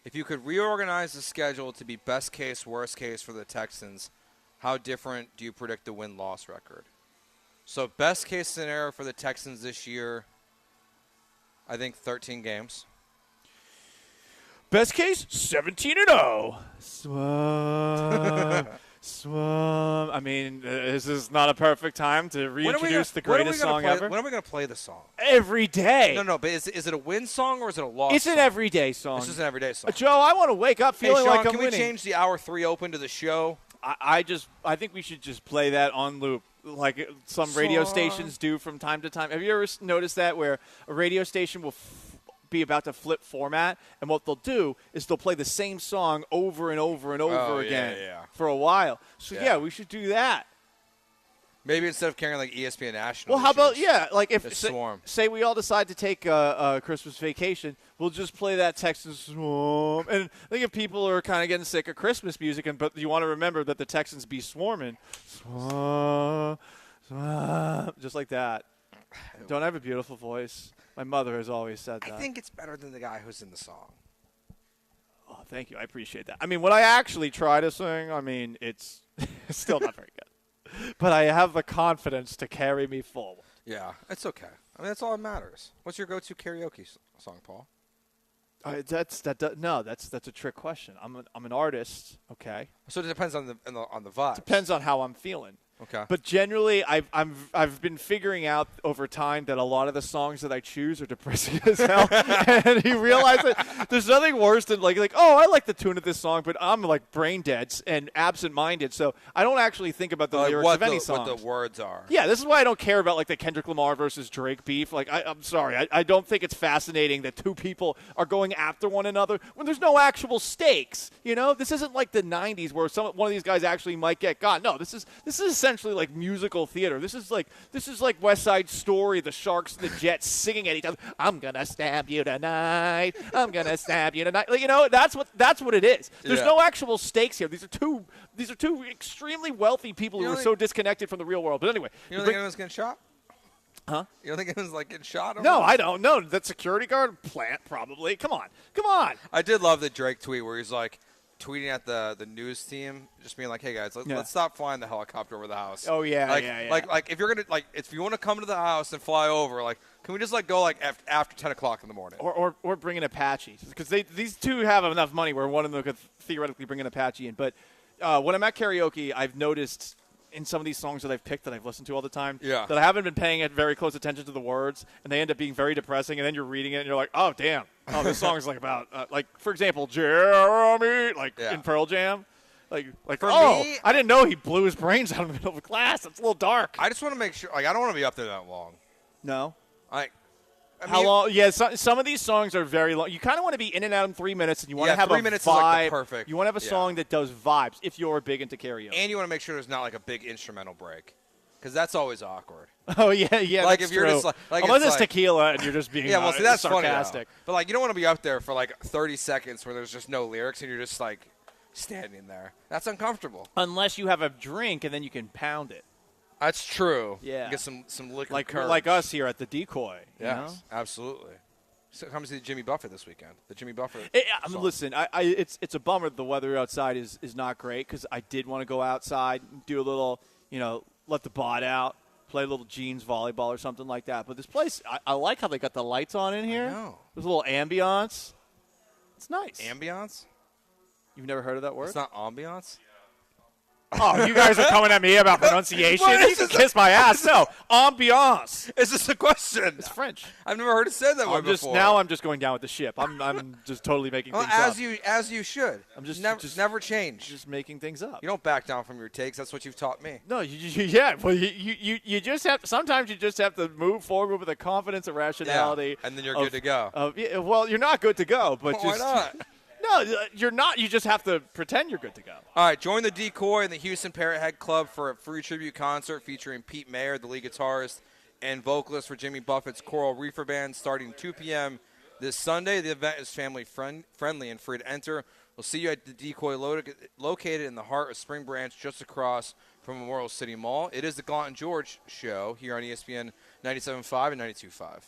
If you could reorganize the schedule to be best case, worst case for the Texans, how different do you predict the win-loss record? So best case scenario for the Texans this year, I think 13 games. Best case, 17-0. Swum. I mean, is this not a perfect time to reintroduce the greatest song ever? When are we going to play the song? Every day. No, but is it a win song or is it a loss It's song? an everyday song. It's just an everyday song. Joe, I want to wake up feeling Sean, like I'm can winning. we change the hour 3 open to the show? I think we should just play that on loop, like some radio stations do from time to time. Have you ever noticed that, where a radio station will be about to flip format, and what they'll do is they'll play the same song over and over and over again for a while. So yeah, we should do that. Maybe instead of carrying like ESPN National. Well, how about like if Swarm. say we all decide to take a Christmas vacation, we'll just play that Texans Swarm. And I think if people are kind of getting sick of Christmas music, but you want to remember that the Texans be swarming, Swarm, Swarm, just like that. Don't I have a beautiful voice? My mother has always said that. I think it's better than the guy who's in the song. Oh, thank you. I appreciate that. I mean, when I actually try to sing, I mean, it's still not very good. But I have the confidence to carry me forward. Yeah, it's okay. I mean, that's all that matters. What's your go-to karaoke song, Paul? That's a trick question. I'm an artist, okay. So it depends on the vibe. Depends on how I'm feeling. Okay. But generally, I've been figuring out over time that a lot of the songs that I choose are depressing as hell. And you realize that there's nothing worse than like I like the tune of this song, but I'm like brain dead and absent-minded, so I don't actually think about the lyrics of any song. What the words are. Yeah, this is why I don't care about like the Kendrick Lamar versus Drake beef. Like I'm sorry, I don't think it's fascinating that two people are going after one another when there's no actual stakes. You know, this isn't like the '90s where one of these guys actually might get got. No, this is essentially like musical theater. This is like West Side Story, the Sharks and the Jets singing at each other. I'm gonna stab you tonight. I'm gonna stab you tonight. Like, you know, that's what it is. There's no actual stakes here. These are two extremely wealthy people who are so disconnected from the real world. But anyway, you don't think anyone's getting shot? Huh? You don't think anyone's like getting shot? No, I don't. No, that security guard plant probably. Come on. I did love the Drake tweet where he's like tweeting at the news team, just being like, "Hey guys, let's stop flying the helicopter over the house." Oh yeah, Like if you're gonna if you want to come to the house and fly over, like, can we just like go like after 10 o'clock in the morning? Or bring an Apache, because these two have enough money where one of them could theoretically bring an Apache in. But when I'm at karaoke, I've noticed in some of these songs that I've picked that I've listened to all the time, that I haven't been paying very close attention to the words, and they end up being very depressing. And then you're reading it, and you're like, "Oh, damn! Oh, this song is like about like, for example, Jeremy, in Pearl Jam." Like For me, I didn't know he blew his brains out in the middle of a class. It's a little dark. I just want to make sure, like, I don't want to be up there that long. No. How long? Yeah, some of these songs are very long. You kind of want to be in and out in 3 minutes, and you want to have 3 a minutes vibe. is like the perfect. You want to have a song that does vibes if you're big into karaoke. And you want to make sure there's not like a big instrumental break, because that's always awkward. Oh yeah, Like that's if you're true. just like unless it's like, tequila and you're just being see, that's sarcastic. funny, but like you don't want to be up there for like 30 seconds where there's just no lyrics and you're just like standing there. That's uncomfortable. Unless you have a drink and then you can pound it. That's true. Yeah. Get some liquor. Like us here at the Decoy. Yes, you know? absolutely. So come see Jimmy Buffett this weekend. The Jimmy Buffett. Listen, it's a bummer that the weather outside is not great, because I did want to go outside, do a little, let the bot out, play a little jeans volleyball or something like that. But this place, I like how they got the lights on in here. I know. There's a little ambiance. It's nice. Ambiance? You've never heard of that word? It's not ambiance? Oh, you guys are coming at me about pronunciation? You can kiss my ass. No, ambiance. Is this a question? It's French. I've never heard it said that way before. Now I'm just going down with the ship. I'm just totally making things up. As you should. I'm just never change. Just making things up. You don't back down from your takes. That's what you've taught me. No, well, you just have. Sometimes you just have to move forward with a confidence and rationality. Yeah, and then you're good to go. Well, you're not good to go, but why not? No, you're not. You just have to pretend you're good to go. All right, join the Decoy and the Houston Parrot Head Club for a free tribute concert featuring Pete Mayer, the lead guitarist and vocalist for Jimmy Buffett's Coral Reefer Band, starting 2 p.m. this Sunday. The event is family friendly and free to enter. We'll see you at the Decoy located in the heart of Spring Branch, just across from Memorial City Mall. It is the Gallant George Show here on ESPN 97.5 and 92.5.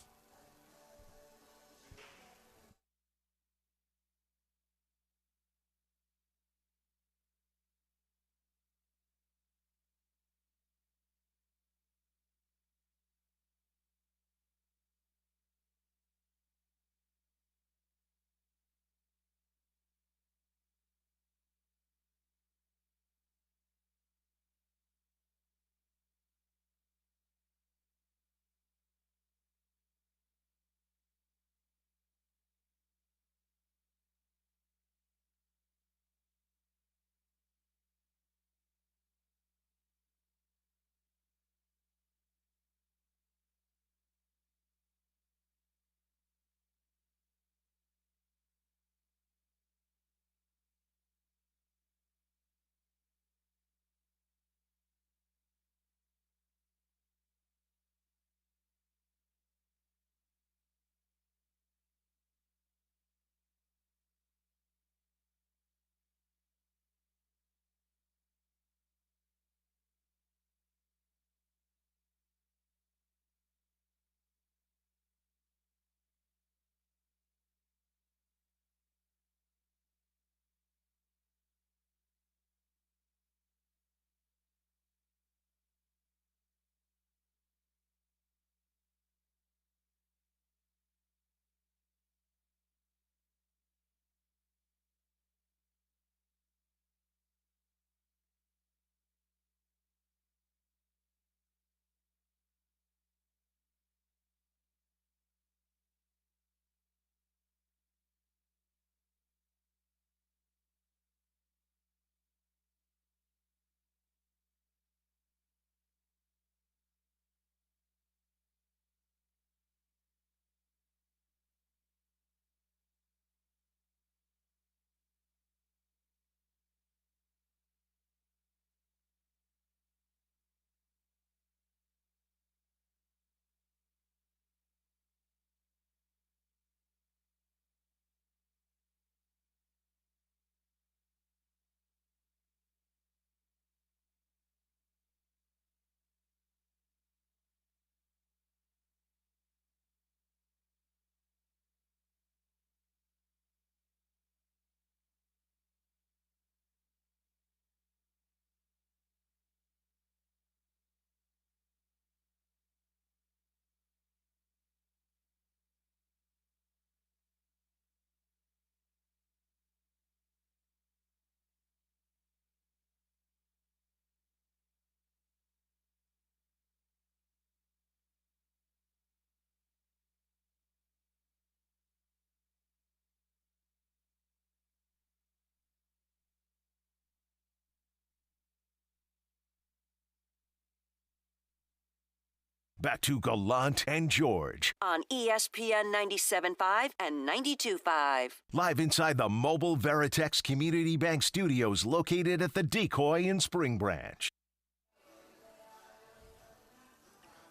Back to Gallant and George. On ESPN 97.5 and 92.5. Live inside the mobile Veritex Community Bank Studios located at the Decoy in Spring Branch.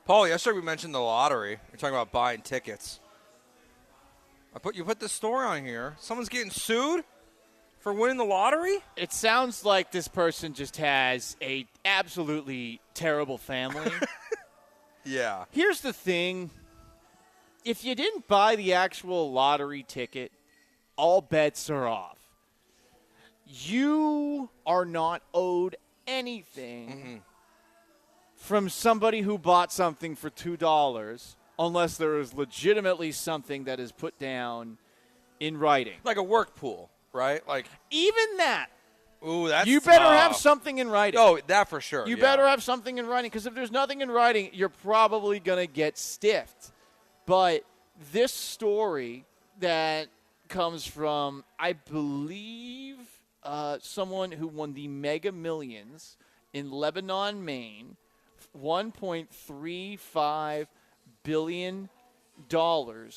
Paul, yesterday we mentioned the lottery. You're talking about buying tickets. You put the story on here. Someone's getting sued for winning the lottery? It sounds like this person just has a absolutely terrible family. Yeah. Here's the thing. If you didn't buy the actual lottery ticket, all bets are off. You are not owed anything from somebody who bought something for $2 unless there is legitimately something that is put down in writing. Like a work pool, right? Like even that. Ooh, that's you better tough. have something in writing. Oh, that for sure. You better have something in writing, because if there's nothing in writing, you're probably going to get stiffed. But this story that comes from, I believe, someone who won the Mega Millions in Lebanon, Maine, $1.35 billion. Dude,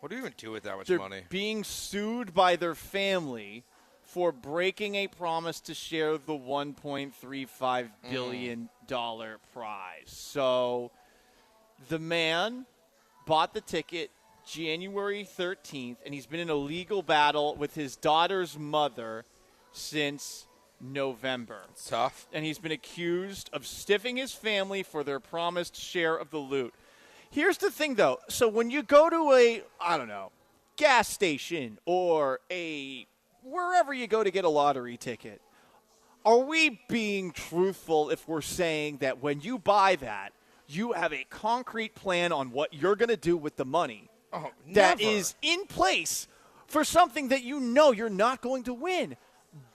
what do you even do with that much They're money? being sued by their family for breaking a promise to share the $1.35 billion prize. So the man bought the ticket January 13th, and he's been in a legal battle with his daughter's mother since November. It's tough. And he's been accused of stiffing his family for their promised share of the loot. Here's the thing, though. So when you go to a, I don't know, gas station or wherever you go to get a lottery ticket, are we being truthful if we're saying that when you buy that, you have a concrete plan on what you're going to do with the money that is in place for something that you know you're not going to win?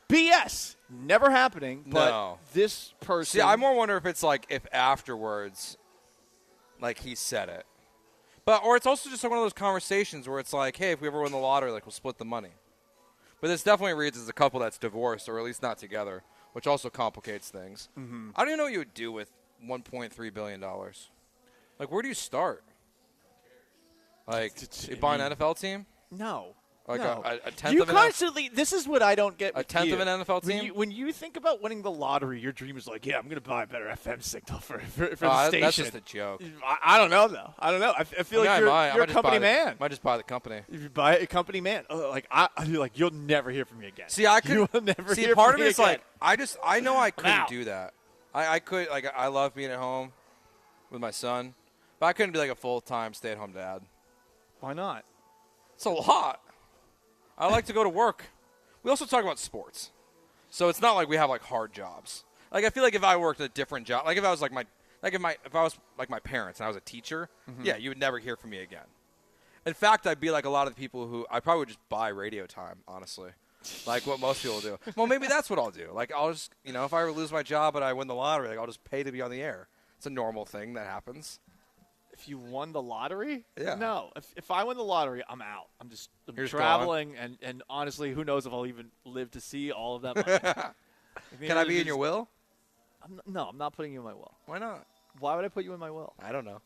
BS. Never happening. But No. this person. See, I more wonder if it's like if afterwards, like he said it. Or it's also just one of those conversations where it's like, hey, if we ever win the lottery, like we'll split the money. But this definitely reads as a couple that's divorced or at least not together, which also complicates things. Mm-hmm. I don't even know what you would do with $1.3 billion. Like, where do you start? Like, you buy an NFL team? No. Like no. a tenth you of an constantly. This is what I don't get. A with tenth you. of an NFL team? When you think about winning the lottery, your dream is like, yeah, I'm going to buy a better FM signal for the station. That's just a joke. I don't know though. I don't know. I feel like you're a company man. Might just buy the company. If you buy a company man, you'll never hear from me again. See, I could. You will never see, hear part from of me it's again. like I know I couldn't out. do that. I could I love being at home with my son, but I couldn't be like a full-time stay-at-home dad. Why not? It's a lot. I like to go to work. We also talk about sports, so it's not like we have like hard jobs. Like I feel like if I worked a different job, like if I was like if I was like my parents and I was a teacher, yeah, you would never hear from me again. In fact, I'd be like a lot of the people who I probably would just buy radio time, honestly, like what most people do. Well, maybe that's what I'll do. Like I'll just if I ever lose my job and I win the lottery, like I'll just pay to be on the air. It's a normal thing that happens. If you won the lottery? Yeah. No. If I win the lottery, I'm out. I'm You're traveling, and honestly, who knows if I'll even live to see all of that money. Can I be in your will? No, I'm not putting you in my will. Why not? Why would I put you in my will? I don't know.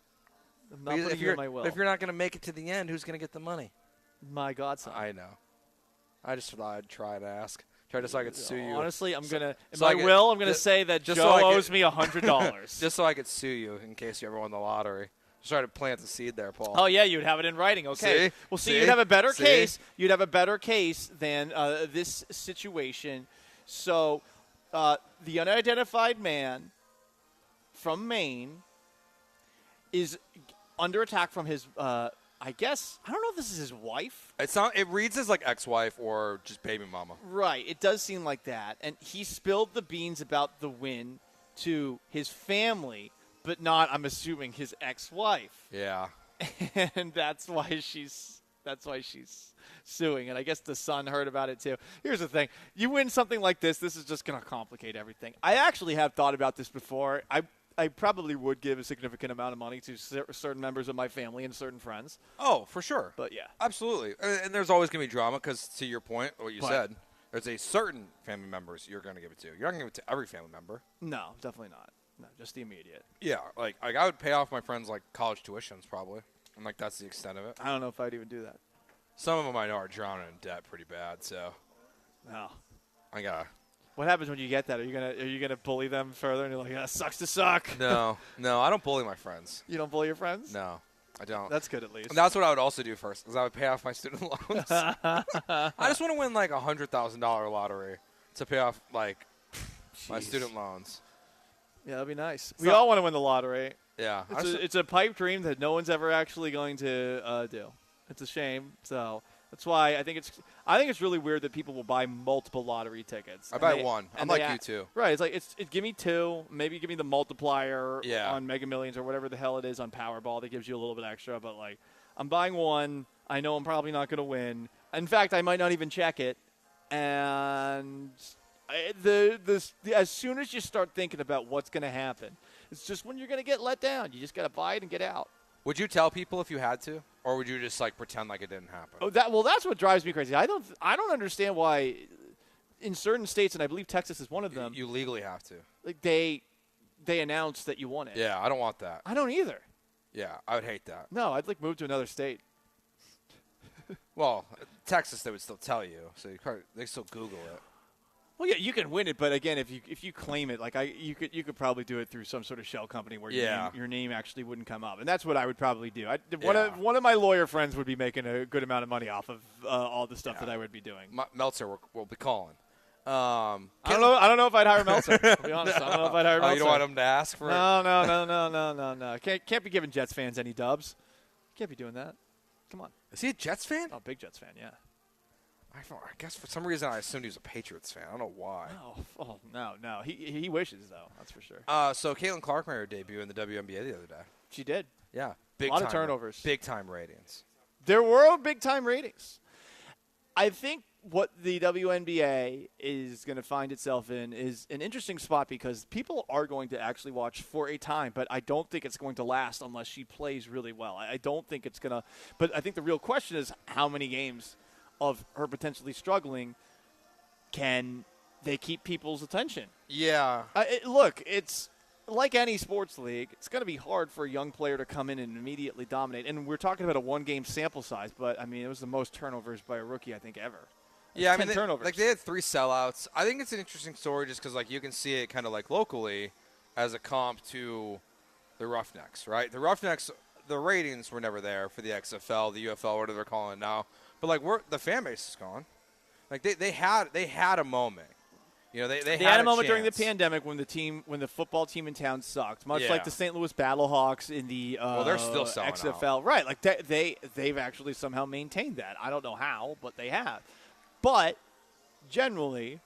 I'm not putting you in my will. If you're not going to make it to the end, who's going to get the money? My godson. I know. I just thought I'd try to ask. Try to so I could sue you. Honestly, I'm going to – in so my will, I'm going to say that just Joe so owes me $100. Just so I could sue you in case you ever won the lottery. Just try to plant the seed there, Paul. Oh, yeah, you'd have it in writing. Okay. See? Well, see, See? you'd have a better See? case. You'd have a better case than this situation. So the unidentified man from Maine is under attack from his I guess, I don't know if this is his wife. It reads as like ex-wife or just baby mama. Right. It does seem like that. And he spilled the beans about the win to his family, but not, I'm assuming, his ex-wife. Yeah. And that's why she's suing. And I guess the son heard about it too. Here's the thing. You win something like this is just going to complicate everything. I actually have thought about this before. I probably would give a significant amount of money to certain members of my family and certain friends. Oh, for sure. But yeah. Absolutely. And there's always going to be drama because, to your point, what you But- said, there's a certain family members you're going to give it to. You're not going to give it to every family member. No, definitely not. No, just the immediate. Yeah, like I would pay off my friends like college tuitions probably, and like that's the extent of it. I don't know if I'd even do that. Some of them I know are drowning in debt pretty bad, so No. I gotta. What happens when you get that? Are you gonna bully them further? And you're like, sucks to suck. No, I don't bully my friends. You don't bully your friends? No, I don't. That's good at least. And that's what I would also do first, is I would pay off my student loans. I just want to win like $100,000 lottery to pay off like my student loans. Yeah, that'd be nice. We all want to win the lottery. Yeah, It's a pipe dream that no one's ever actually going to do. It's a shame. So that's why I think it's really weird that people will buy multiple lottery tickets. I buy one. I'm like you too. Right. It's like give me two. Maybe give me the multiplier Yeah. on Mega Millions or whatever the hell it is on Powerball that gives you a little bit extra. But like, I'm buying one. I know I'm probably not going to win. In fact, I might not even check it. And as soon as you start thinking about what's going to happen, it's just when you're going to get let down. You just got to buy it and get out. Would you tell people if you had to, or would you just like pretend like it didn't happen? Oh, that's what drives me crazy. I don't understand why in certain states, and I believe Texas is one of them. You legally have to. Like they announce that you won it. Yeah, I don't want that. I don't either. Yeah, I would hate that. No, I'd like move to another state. Well, Texas, they would still tell you, so they still Google it. Well, yeah, you can win it, but again, if you claim it, like you could probably do it through some sort of shell company where your name actually wouldn't come up, and that's what I would probably do. One of my lawyer friends would be making a good amount of money off of all the stuff that I would be doing. Meltzer will be calling. I don't know if I'd hire Meltzer. To be honest, I don't know if I'd hire Meltzer. You don't want him to ask for it? No. Can't be giving Jets fans any dubs. Can't be doing that. Come on. Is he a Jets fan? Oh, big Jets fan, yeah. I guess for some reason I assumed he was a Patriots fan. I don't know why. No. He wishes, though. That's for sure. So Caitlin Clark made her debut in the WNBA the other day. She did. Yeah. A lot of turnovers. Big-time ratings. There were big-time ratings. I think what the WNBA is going to find itself in is an interesting spot because people are going to actually watch for a time, but I don't think it's going to last unless she plays really well. I don't think it's going to – but I think the real question is how many games – of her potentially struggling, can they keep people's attention? Yeah. Look, it's like any sports league. It's going to be hard for a young player to come in and immediately dominate. And we're talking about a one-game sample size, but, I mean, it was the most turnovers by a rookie, I think, ever. Yeah, 10 turnovers. They had 3 sellouts. I think it's an interesting story just because, you can see it kind of, locally as a comp to the Roughnecks, right? The Roughnecks, the ratings were never there for the XFL, the UFL, whatever they're calling it now. But the fan base is gone. They had a moment. You know, they had a moment chance. during the pandemic when the football team in town sucked, much like the St. Louis Battlehawks in the they're still selling XFL. out. Right, like they've actually somehow maintained that. I don't know how, but they have. But generally,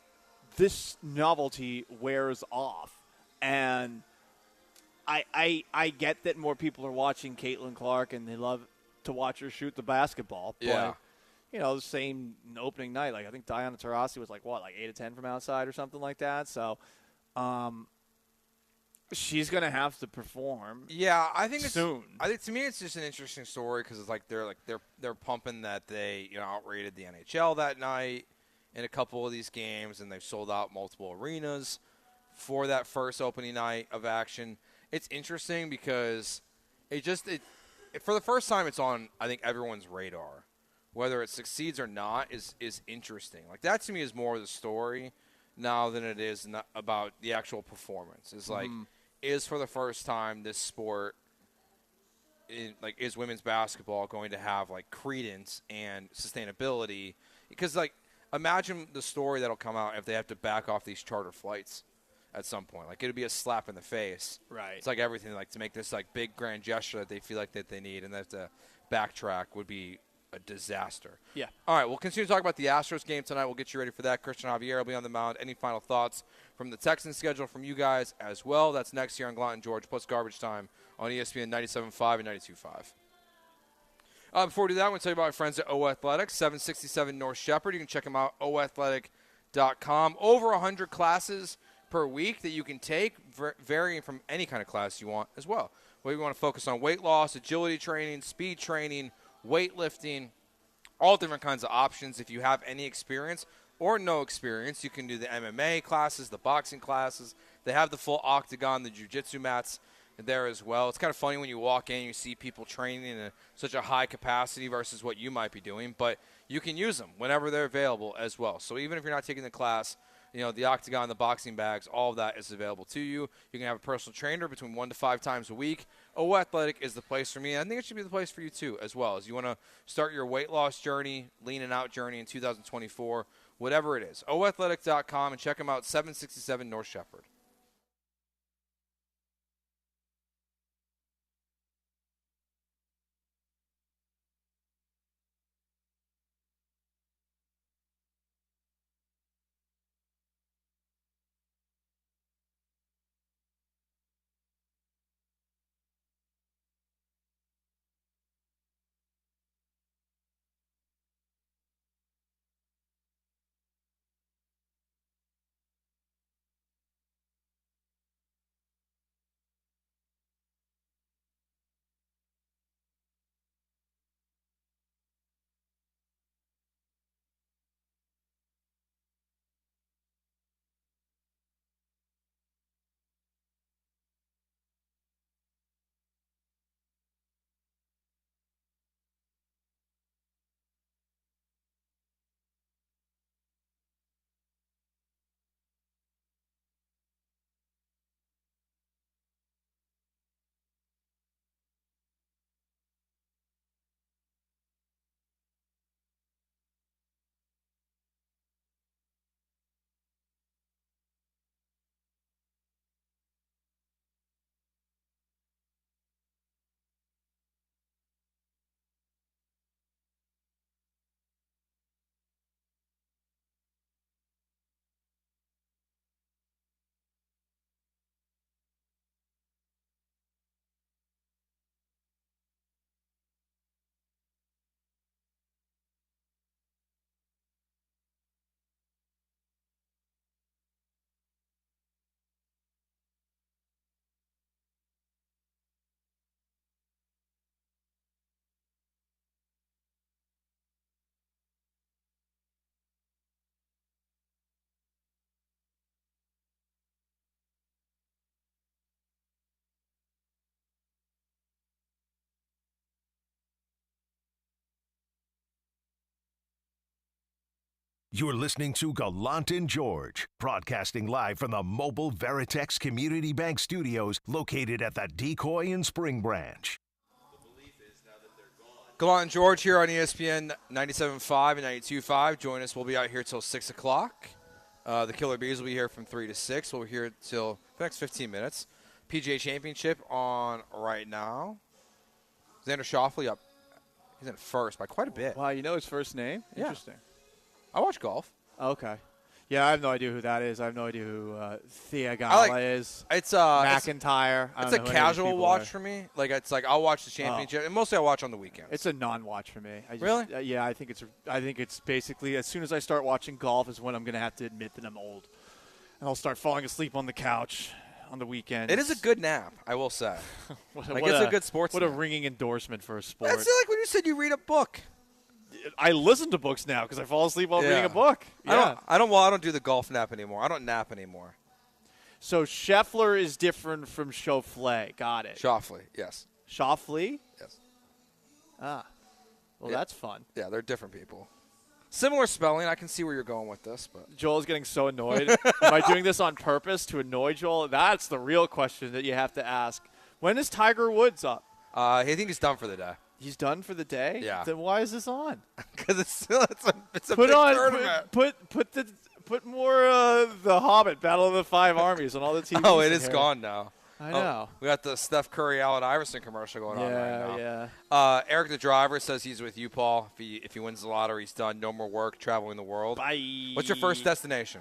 this novelty wears off, and I get that more people are watching Caitlin Clark and they love to watch her shoot the basketball. But yeah. The same opening night, I think Diana Taurasi was 8 of 10 from outside or something like that. So, she's gonna have to perform. Yeah, I think soon. I think to me it's just an interesting story because it's they're pumping that they outrated the NHL that night in a couple of these games and they've sold out multiple arenas for that first opening night of action. It's interesting because it for the first time it's on I think everyone's radar. Whether it succeeds or not is interesting. That to me is more the story now than it is about the actual performance. It's is for the first time this sport, is women's basketball going to have credence and sustainability? Because imagine the story that'll come out if they have to back off these charter flights at some point. It'd be a slap in the face. Right. It's everything to make this big grand gesture that they feel that they need and they have to backtrack would be a disaster. Yeah. All right, we'll continue to talk about the Astros game tonight. We'll get you ready for that. Christian Javier will be on the mound. Any final thoughts from the Texans schedule from you guys as well? That's next year on Gallant George plus Garbage Time on ESPN 97.5 and 92.5. Before we do that, I want to tell you about my friends at O Athletics, 767 North Shepherd. You can check them out, oathletic.com. Over 100 classes per week that you can take, varying from any kind of class you want as well. Whether you want to focus on weight loss, agility training, speed training, weightlifting, all different kinds of options. If you have any experience, or no experience, you can do the MMA classes, the boxing classes. They have the full octagon, the jiu-jitsu mats there as well. It's kind of funny when you walk in, you see people training in such a high capacity versus what you might be doing, but you can use them whenever they're available as well. So even if you're not taking the class, the octagon, the boxing bags, all of that is available to you. You can have a personal trainer between 1 to 5 times a week. O Athletic is the place for me. I think it should be the place for you too, as well. As you want to start your weight loss journey, lean and out journey in 2024, whatever it is. oathletic.com and check them out, 767 North Shepherd. You're listening to Gallant and George, broadcasting live from the mobile Veritex Community Bank Studios located at the Decoy and Spring Branch. Gallant George here on ESPN 97.5 and 92.5. Join us. We'll be out here till 6 o'clock. The Killer Bees will be here from 3 to 6. We'll be here till the next 15 minutes. PGA Championship on right now. Xander Schauffele up. He's in first by quite a bit. Wow, you know his first name? Yeah. Interesting. I watch golf. Okay. Yeah, I have no idea who that is. I have no idea who Thea Gala is. It's McIntyre. It's a casual watch for me. It's like I'll watch the championship, and mostly I watch on the weekends. It's a non-watch for me. Really? Yeah, I think it's basically as soon as I start watching golf is when I'm going to have to admit that I'm old, and I'll start falling asleep on the couch on the weekend. It is a good nap, I will say. It's a good sports. What nap. a ringing endorsement for a sport. That's like when you said you read a book. I listen to books now because I fall asleep while reading a book. Yeah. I don't do the golf nap anymore. I don't nap anymore. So Scheffler is different from Schauffele. Got it. Schauffele, yes. Schauffele? Yes. Ah. Well, that's fun. Yeah, they're different people. Similar spelling. I can see where you're going with this, but Joel's getting so annoyed. Am I doing this on purpose to annoy Joel? That's the real question that you have to ask. When is Tiger Woods up? I think he's done for the day. He's done for the day? Yeah. Then why is this on? Because it's a put big on tournament. put more The Hobbit, Battle of the Five Armies on all the TV. Oh, it is gone now. I know. We got the Steph Curry, Allen Iverson commercial going on right now. Yeah. Eric the driver says he's with you, Paul. If he wins the lottery, he's done. No more work, traveling the world. Bye. What's your first destination?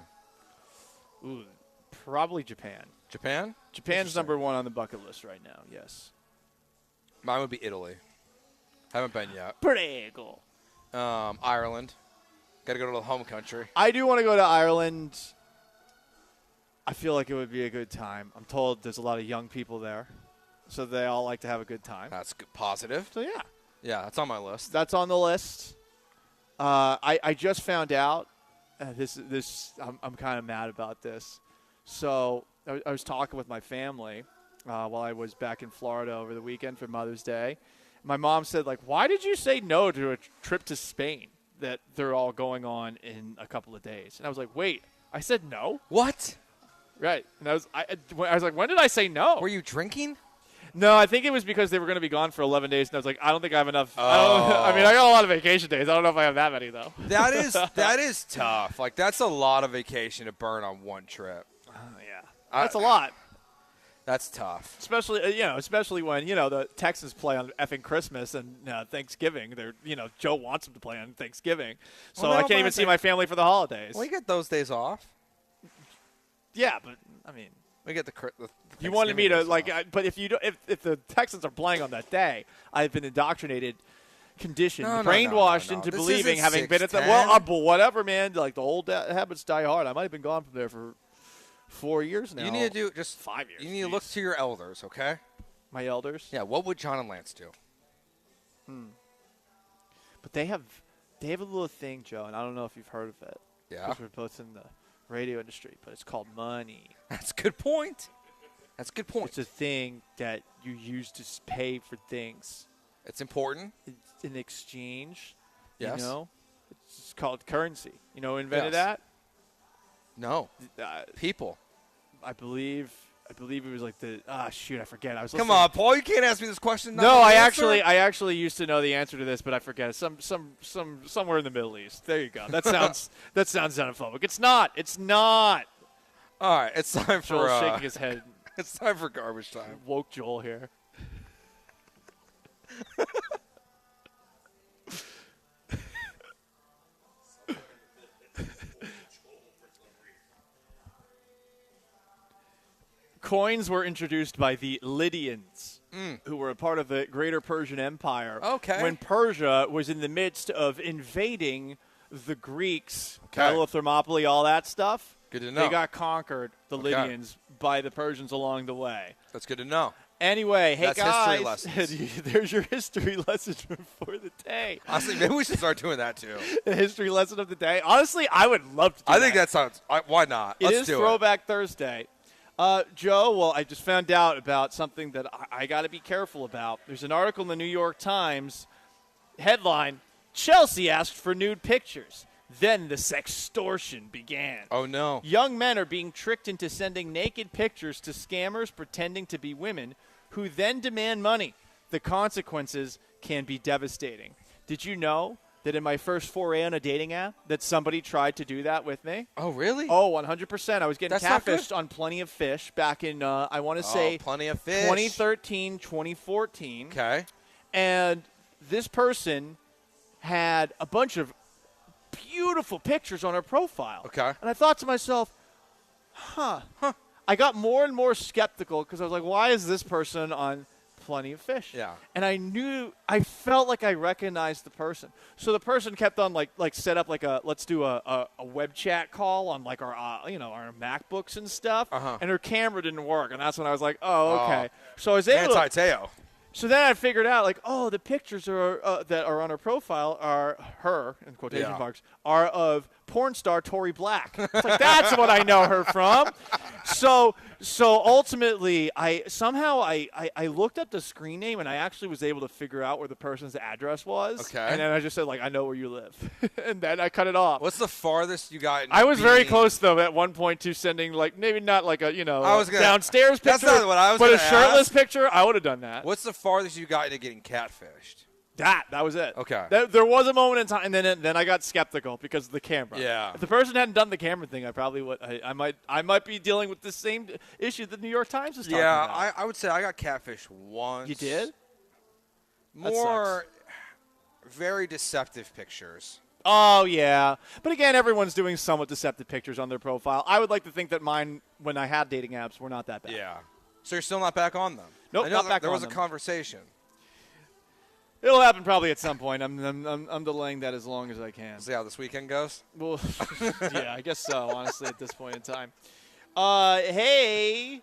Ooh, probably Japan. Japan? Japan's number one on the bucket list right now, yes. Mine would be Italy. Haven't been yet. Prego. Ireland. Got to go to the home country. I do want to go to Ireland. I feel like it would be a good time. I'm told there's a lot of young people there, so they all like to have a good time. That's good, positive. So, yeah. Yeah, that's on my list. That's on the list. I just found out, I'm kind of mad about this. So I was talking with my family while I was back in Florida over the weekend for Mother's Day. My mom said, like, why did you say no to a trip to Spain that they're all going on in a couple of days? And I was like, wait, I said no? What? Right. And I was like, when did I say no? Were you drinking? No, I think it was because they were going to be gone for 11 days, and I was like, I don't think I have enough. Oh. I got a lot of vacation days. I don't know if I have that many, though. That is tough. Like, that's a lot of vacation to burn on one trip. Yeah. That's a lot. That's tough. Especially when, the Texans play on effing Christmas and Thanksgiving. Joe wants them to play on Thanksgiving. So I can't even see my family for the holidays. Well, you get those days off. Yeah, but, I mean. We get the you wanted me to, but if the Texans are playing on that day, I've been indoctrinated, conditioned, brainwashed into believing, having been at the, whatever, man. Like, the old habits die hard. I might have been gone from there for 4 years now. You need to do just 5 years. You need to look to your elders, okay? My elders? Yeah, what would John and Lance do? But they have a little thing, Joe, and I don't know if you've heard of it. Yeah. Because we're both in the radio industry, but it's called money. That's a good point. It's a thing that you use to pay for things. It's important. It's in exchange. Yes. It's called currency. You know who invented Yes. that? No. People. I believe it was like I forget. Come on, Paul, you can't ask me this question. No, I actually used to know the answer to this, but I forget it. Somewhere in the Middle East. There you go. That sounds xenophobic. It's not. All right, it's time for Joel's shaking his head. It's time for garbage time. Woke Joel here. Coins were introduced by the Lydians, who were a part of the Greater Persian Empire. Okay. When Persia was in the midst of invading the Greeks, Okay. Battle of Thermopylae, all that stuff. Good to know. They got conquered, the Okay. Lydians, by the Persians along the way. That's good to know. Anyway, hey That's guys, history lessons. there's your history lesson for the day. Honestly, maybe we should start doing that too. The history lesson of the day. Honestly, I would love to do I think that sounds. Why not? It Let's is do Throwback Thursday. Joe, well, I just found out about something that I got to be careful about. There's an article in the New York Times, headline, Chelsea asked for nude pictures. Then the sextortion began. Oh, no. Young men are being tricked into sending naked pictures to scammers pretending to be women who then demand money. The consequences can be devastating. Did you know that in my first foray on a dating app that somebody tried to do that with me? Oh, really? Oh, 100%. I was getting That's not good. catfished on Plenty of Fish back in, I want to say, Plenty of Fish. 2013, 2014. Okay. And this person had a bunch of beautiful pictures on her profile. Okay. And I thought to myself, I got more and more skeptical because I was like, why is this person on Plenty of Fish? Yeah. And I felt like I recognized the person. So the person kept on like set up like let's do a web chat call on like our our MacBooks and stuff. Uh-huh. And her camera didn't work, and that's when I was like, oh, okay. So I was able to. Anti-Teo. So then I figured out, like, the pictures that are on her profile are her, in quotation marks, are of porn star Tory Black. It's like, that's what I know her from. So ultimately, I looked up the screen name, and I actually was able to figure out where the person's address was. Okay. And then I just said, like, I know where you live. And then I cut it off. What's the farthest you got? I was very close, though, at one point to sending, like, maybe not like a, downstairs picture. That's not what I was But gonna a shirtless ask. picture, I would have done that. What's the farthest you got into getting catfished? That was it. Okay. There was a moment in time, and then I got skeptical because of the camera. Yeah. If the person hadn't done the camera thing, I probably would. I might be dealing with the same issue that the New York Times is talking about. Yeah, I would say I got catfished once. You did? More very deceptive pictures. Oh, yeah. But again, everyone's doing somewhat deceptive pictures on their profile. I would like to think that mine, when I had dating apps, were not that bad. Yeah. So you're still not back on them? Nope, I know not back there on was them. a conversation. It'll happen probably at some point. I'm delaying that as long as I can. See how this weekend goes? Well, yeah, I guess so, honestly, at this point in time. Hey,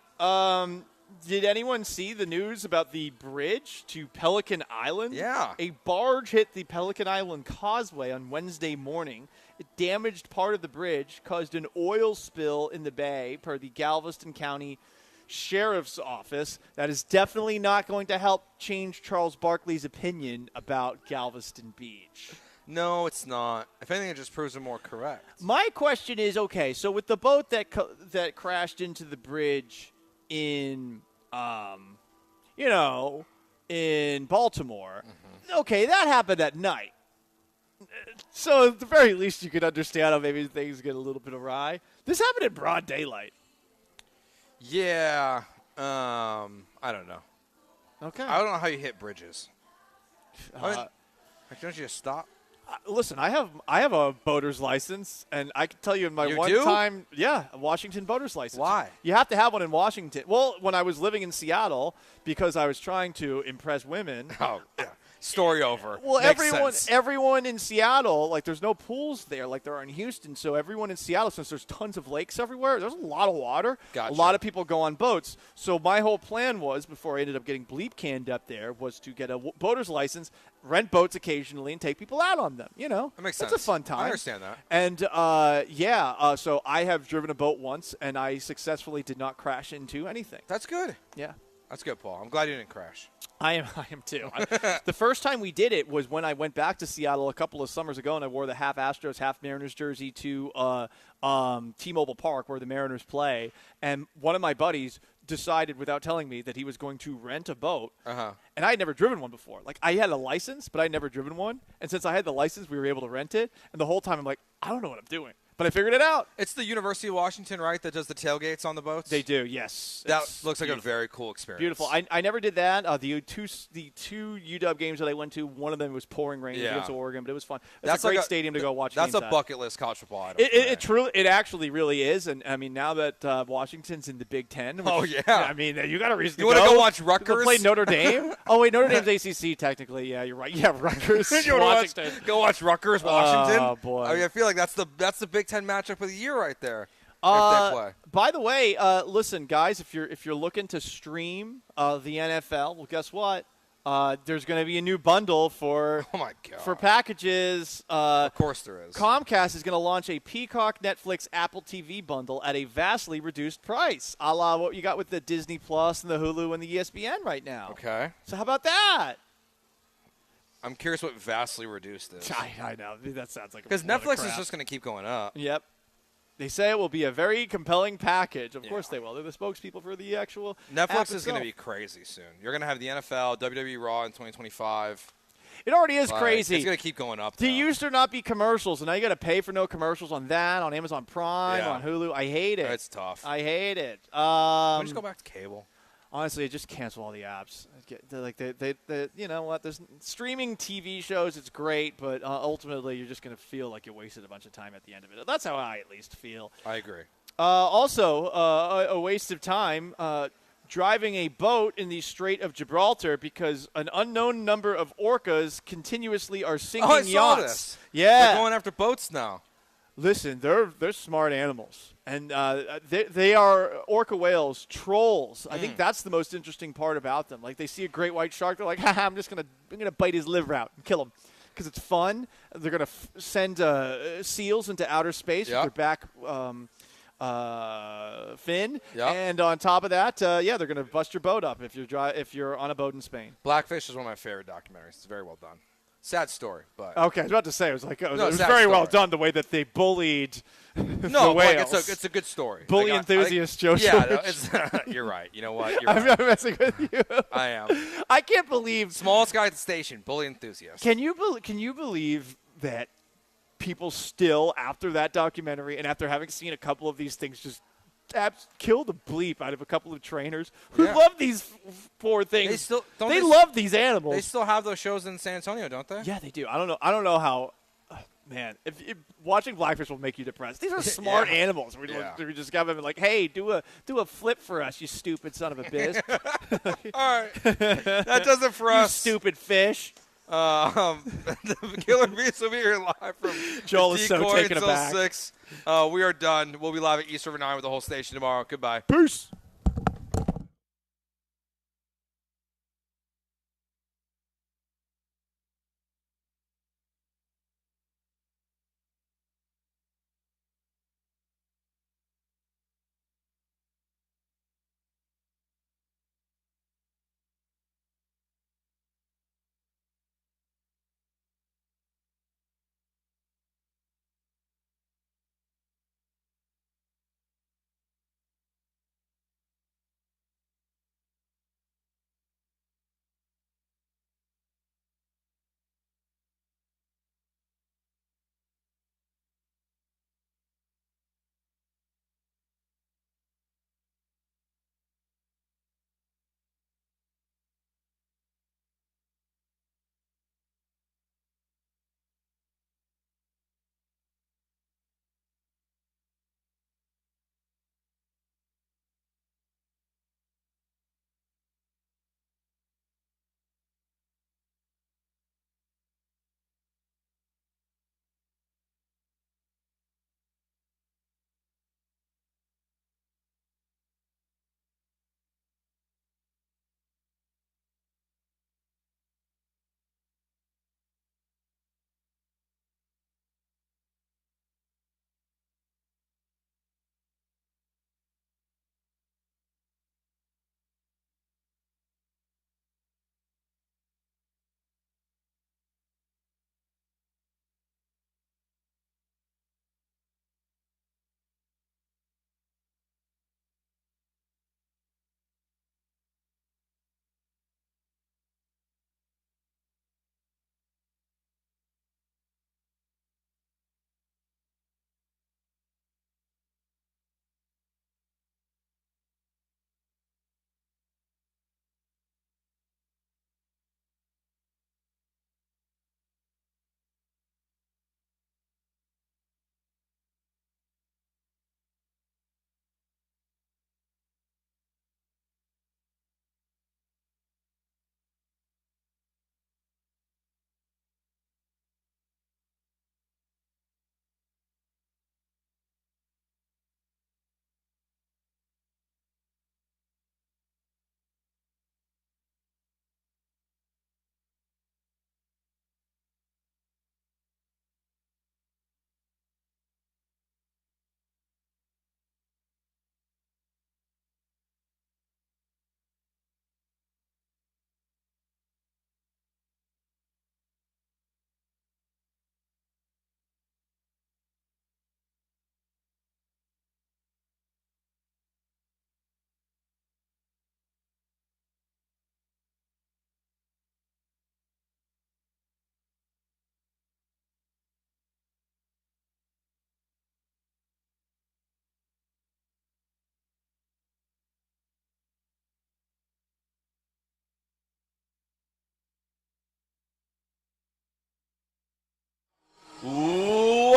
did anyone see the news about the bridge to Pelican Island? Yeah. A barge hit the Pelican Island Causeway on Wednesday morning. It damaged part of the bridge, caused an oil spill in the bay, per the Galveston County Sheriff's Office. That is definitely not going to help change Charles Barkley's opinion about Galveston Beach. No, it's not. If anything, it just proves it more correct. My question is, okay, so with the boat that crashed into the bridge in, in Baltimore, okay, that happened at night. So at the very least, you could understand how maybe things get a little bit awry. This happened in broad daylight. Yeah, I don't know. Okay. I don't know how you hit bridges. Don't you just stop? Listen, I have a boater's license, and I can tell you in my time, a Washington boater's license. Why? You have to have one in Washington. Well, when I was living in Seattle, because I was trying to impress women. Oh, yeah. Story over. Well, Makes everyone in Seattle, like there's no pools there like there are in Houston. So everyone in Seattle, since there's tons of lakes everywhere, there's a lot of water. Gotcha. A lot of people go on boats. So my whole plan was, before I ended up getting bleep canned up there, was to get a boater's license, rent boats occasionally, and take people out on them. You know, That makes it's sense. a fun time. I understand that. And so I have driven a boat once, and I successfully did not crash into anything. That's good. Yeah. That's good, Paul. I'm glad you didn't crash. I am too. The first time we did it was when I went back to Seattle a couple of summers ago, and I wore the half Astros, half Mariners jersey to T-Mobile Park, where the Mariners play. And one of my buddies decided, without telling me, that he was going to rent a boat. And I had never driven one before. Like, I had a license, but I'd never driven one. And since I had the license, we were able to rent it. And the whole time, I'm like, I don't know what I'm doing. But I figured it out. It's the University of Washington, right, that does the tailgates on the boats? They do, yes. That It's looks like beautiful. a very cool experience. Beautiful. I never did that. The two UW games that I went to, one of them was pouring rain against Oregon, but it was fun. That's a great stadium to go watch That's games a at. bucket list college football item. It actually really is. And, I mean, now that Washington's in the Big Ten. Which, I mean, you got a reason to go. You want to go watch Rutgers? Play Notre Dame? Oh, wait, Notre Dame's ACC, technically. Yeah, you're right. Yeah, Rutgers, You wanna go watch Rutgers, Washington? Oh, boy. I mean, I feel like that's the Big Ten matchup of the year right there. If they play. By the way, listen, guys, if you're looking to stream the NFL, well, guess what? There's going to be a new bundle for for packages. Of course there is. Comcast is going to launch a Peacock, Netflix, Apple TV bundle at a vastly reduced price, a la what you got with the Disney Plus and the Hulu and the ESPN right now. Okay. So how about that? I'm curious what vastly reduced is. I know. That sounds like a because load of Netflix crap. is just going to keep going up. Yep. They say it will be a very compelling package. Of course they will. They're the spokespeople for the actual Netflix app is going to itself. be crazy soon. You're going to have the NFL, WWE Raw in 2025. It already is crazy. It's going to keep going up. There used to not be commercials, and now you got to pay for no commercials on that, on Amazon Prime, on Hulu. I hate it. It's tough. I hate it. Why don't you just go back to cable? Honestly, just cancel all the apps. They you know what? There's streaming TV shows. It's great, but ultimately, you're just going to feel like you wasted a bunch of time at the end of it. That's how I at least feel. I agree. Also, a waste of time driving a boat in the Strait of Gibraltar because an unknown number of orcas continuously are sinking I saw yachts. this. Yeah, They're going after boats now. Listen, they're smart animals, and they are orca whales, trolls. I think that's the most interesting part about them. Like they see a great white shark, they're like, "Ha, I'm gonna bite his liver out and kill him," because it's fun. They're gonna send seals into outer space with their back fin, and on top of that, they're gonna bust your boat up if you're on a boat in Spain. Blackfish is one of my favorite documentaries. It's very well done. Sad story, but okay. I was about to say it was like it was sad very well story. done the way that they bullied the No, like whales. it's a good story. Bully Like, enthusiast Joe Yeah, George. no, you're right. You know what? You're I'm right. not messing with you. I am. I can't believe Smallest guy at the station, bully enthusiast. Can you believe that people still, after that documentary and after having seen a couple of these things, just kill the bleep out of a couple of trainers who love these poor things? They still they love these animals. They still have those shows in San Antonio, don't they? Yeah, they do. I don't know how. Man, if watching Blackfish will make you depressed. These are smart animals. We just got them like, hey, do a flip for us, you stupid son of a bitch. All right, that does it for you us. Stupid fish. The Killer Beast will be here live from Joel the is so Decoy taken until aback. 6. We are done. We'll be live at East River 9 with the whole station tomorrow. Goodbye. Peace.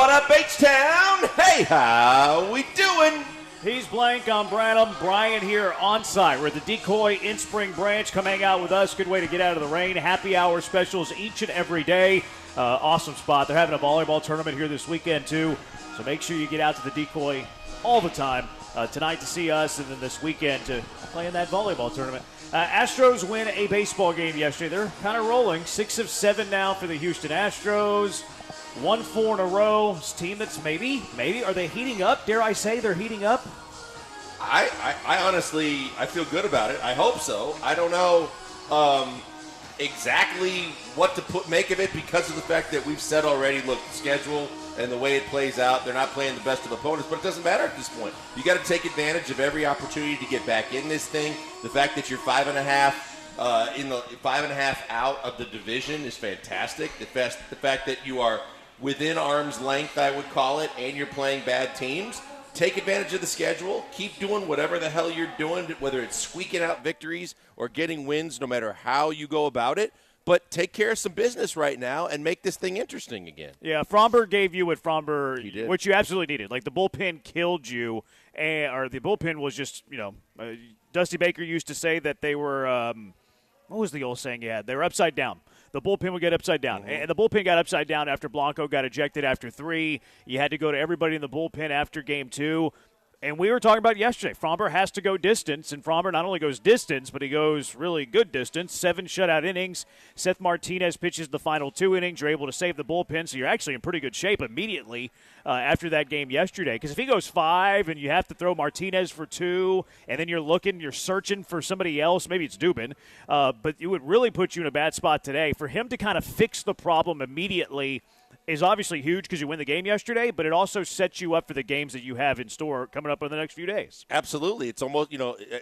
What up, H-Town? Hey, how we doing? He's Blank. I'm Branham. Brian here on site. We're at the Decoy in Spring Branch. Come hang out with us. Good way to get out of the rain. Happy hour specials each and every day. Awesome spot. They're having a volleyball tournament here this weekend, too. So make sure you get out to the Decoy all the time. Tonight to see us, and then this weekend to play in that volleyball tournament. Astros win a baseball game yesterday. They're kind of rolling. 6 of 7 now for the Houston Astros. 1-4 in a row. It's a team that's maybe, are they heating up? Dare I say they're heating up? I honestly, I feel good about it. I hope so. I don't know exactly what to make of it because of the fact that we've said already, look, the schedule and the way it plays out, they're not playing the best of opponents, but it doesn't matter at this point. You got to take advantage of every opportunity to get back in this thing. The fact that you're 5.5 in the 5.5 out of the division is fantastic. The fact that you are within arm's length, I would call it, and you're playing bad teams. Take advantage of the schedule. Keep doing whatever the hell you're doing, whether it's squeaking out victories or getting wins, no matter how you go about it. But take care of some business right now and make this thing interesting again. Yeah, Fromber gave you what Fromber, what you absolutely needed. Like the bullpen killed you, or the bullpen was just, Dusty Baker used to say that they were, what was the old saying he had? They were upside down. The bullpen would get upside down. Mm-hmm. And the bullpen got upside down after Blanco got ejected after 3. You had to go to everybody in the bullpen after game 2. And we were talking about yesterday. Fromber has to go distance, and Fromber not only goes distance, but he goes really good distance. 7 shutout innings. Seth Martinez pitches the final 2 innings. You're able to save the bullpen, so you're actually in pretty good shape immediately after that game yesterday. Because if he goes 5 and you have to throw Martinez for 2, and then you're searching for somebody else, maybe it's Dubin, but it would really put you in a bad spot today. For him to kind of fix the problem immediately is obviously huge because you win the game yesterday, but it also sets you up for the games that you have in store coming up in the next few days. Absolutely. It's almost,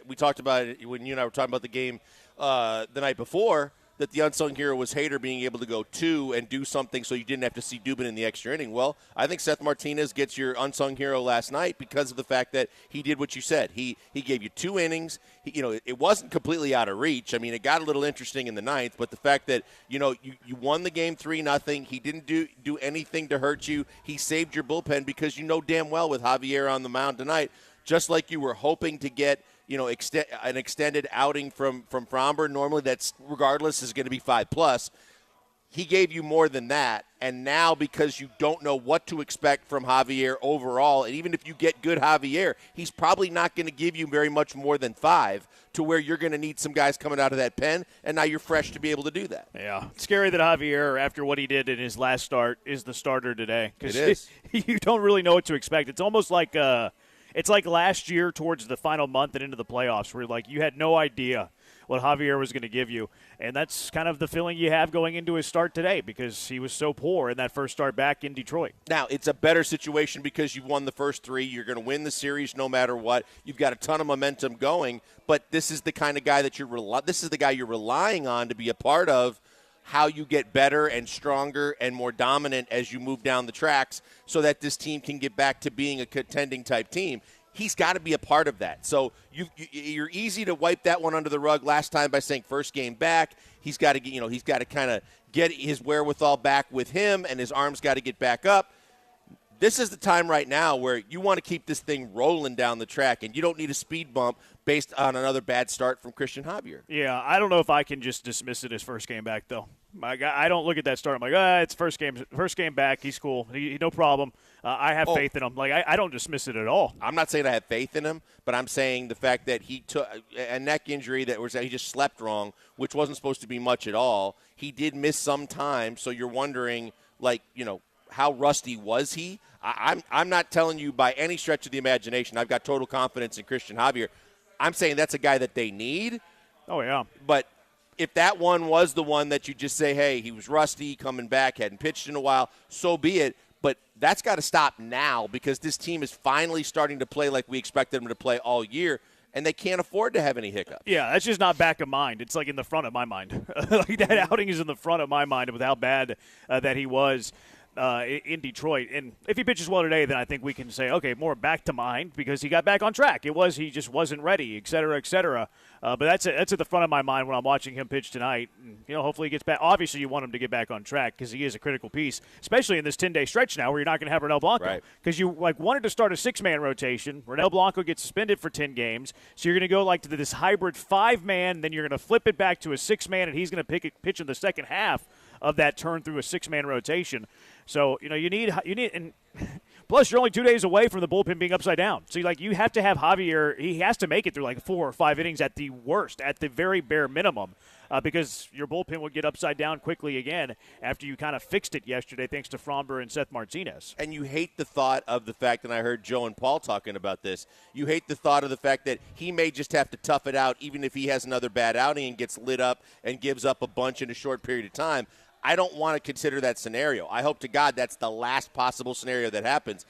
we talked about it when you and I were talking about the game the night before, that the unsung hero was Hader being able to go 2 and do something so you didn't have to see Dubin in the extra inning. Well, I think Seth Martinez gets your unsung hero last night because of the fact that he did what you said. He gave you 2 innings. It wasn't completely out of reach. I mean, it got a little interesting in the 9th, but the fact that, you won the game 3-0. He didn't do anything to hurt you. He saved your bullpen because you know damn well with Javier on the mound tonight, just like you were hoping to get an extended outing from Fromber. Normally that's, regardless, is going to be 5+. He gave you more than that, and now because you don't know what to expect from Javier overall, and even if you get good Javier, he's probably not going to give you very much more than 5, to where you're going to need some guys coming out of that pen, and now you're fresh to be able to do that. Yeah. It's scary that Javier, after what he did in his last start, is the starter today. It is. You don't really know what to expect. It's almost like it's like last year towards the final month and into the playoffs where you had no idea what Javier was going to give you. And that's kind of the feeling you have going into his start today because he was so poor in that first start back in Detroit. Now, it's a better situation because you've won the first 3. You're going to win the series no matter what. You've got a ton of momentum going, but this is the kind of guy that this is the guy you're relying on to be a part of how you get better and stronger and more dominant as you move down the tracks so that this team can get back to being a contending type team. He's got to be a part of that. So you're easy to wipe that one under the rug last time by saying first game back. He's got to kind of get his wherewithal back with him, and his arm's got to get back up. This is the time right now where you want to keep this thing rolling down the track, and you don't need a speed bump based on another bad start from Christian Javier. Yeah, I don't know if I can just dismiss it as first game back, though. I don't look at that start. I'm like, it's first game back. He's cool. No problem. I have faith in him. I don't dismiss it at all. I'm not saying I have faith in him, but I'm saying the fact that he took a neck injury that he just slept wrong, which wasn't supposed to be much at all. He did miss some time, so you're wondering, how rusty was he? I'm not telling you by any stretch of the imagination. I've got total confidence in Christian Javier. I'm saying that's a guy that they need. Oh, yeah. But if that one was the one that you just say, hey, he was rusty, coming back, hadn't pitched in a while, so be it. But that's got to stop now because this team is finally starting to play like we expected them to play all year, and they can't afford to have any hiccups. Yeah, that's just not back of mind. It's in the front of my mind. That outing is in the front of my mind with how bad that he was. in Detroit. And if he pitches well today, then I think we can say, okay, more back to mind because he got back on track. He just wasn't ready, et cetera, et cetera. But that's at the front of my mind when I'm watching him pitch tonight. And, hopefully he gets back. Obviously, you want him to get back on track because he is a critical piece, especially in this 10-day stretch now where you're not going to have Ronel Blanco. Because you wanted to start a 6-man rotation. Ronel Blanco gets suspended for 10 games. So you're going to go to this hybrid 5-man, then you're going to flip it back to a 6-man, and he's going to pitch in the second half of that turn through a 6-man rotation. So, you need and plus you're only 2 days away from the bullpen being upside down. So you have to have Javier, he has to make it through 4 or 5 innings at the worst, at the very bare minimum, because your bullpen will get upside down quickly again after you kind of fixed it yesterday thanks to Fromber and Seth Martinez. And you hate the thought of the fact, and I heard Joe and Paul talking about this, you hate the thought of the fact that he may just have to tough it out even if he has another bad outing and gets lit up and gives up a bunch in a short period of time. I don't want to consider that scenario. I hope to God that's the last possible scenario that happens.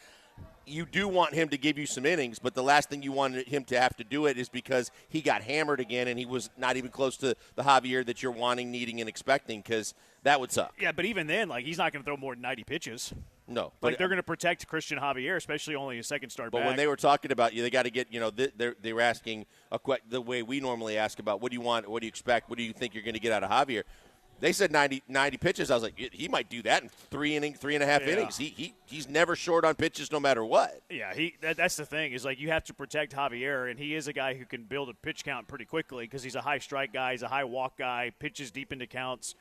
You do want him to give you some innings, but the last thing you want him to have to do it is because he got hammered again and he was not even close to the Javier that you're wanting, needing, and expecting, because that would suck. Yeah, but even then, he's not going to throw more than 90 pitches. No. They're going to protect Christian Javier, especially only a second start back. But when they were talking about they got to get, they were asking the way we normally ask about what do you want, what do you expect, what do you think you're going to get out of Javier. They said 90 pitches. I was like, he might do that in 3 and a half innings. He's never short on pitches no matter what. Yeah, that's the thing is you have to protect Javier, and he is a guy who can build a pitch count pretty quickly because he's a high strike guy, he's a high walk guy, pitches deep into counts,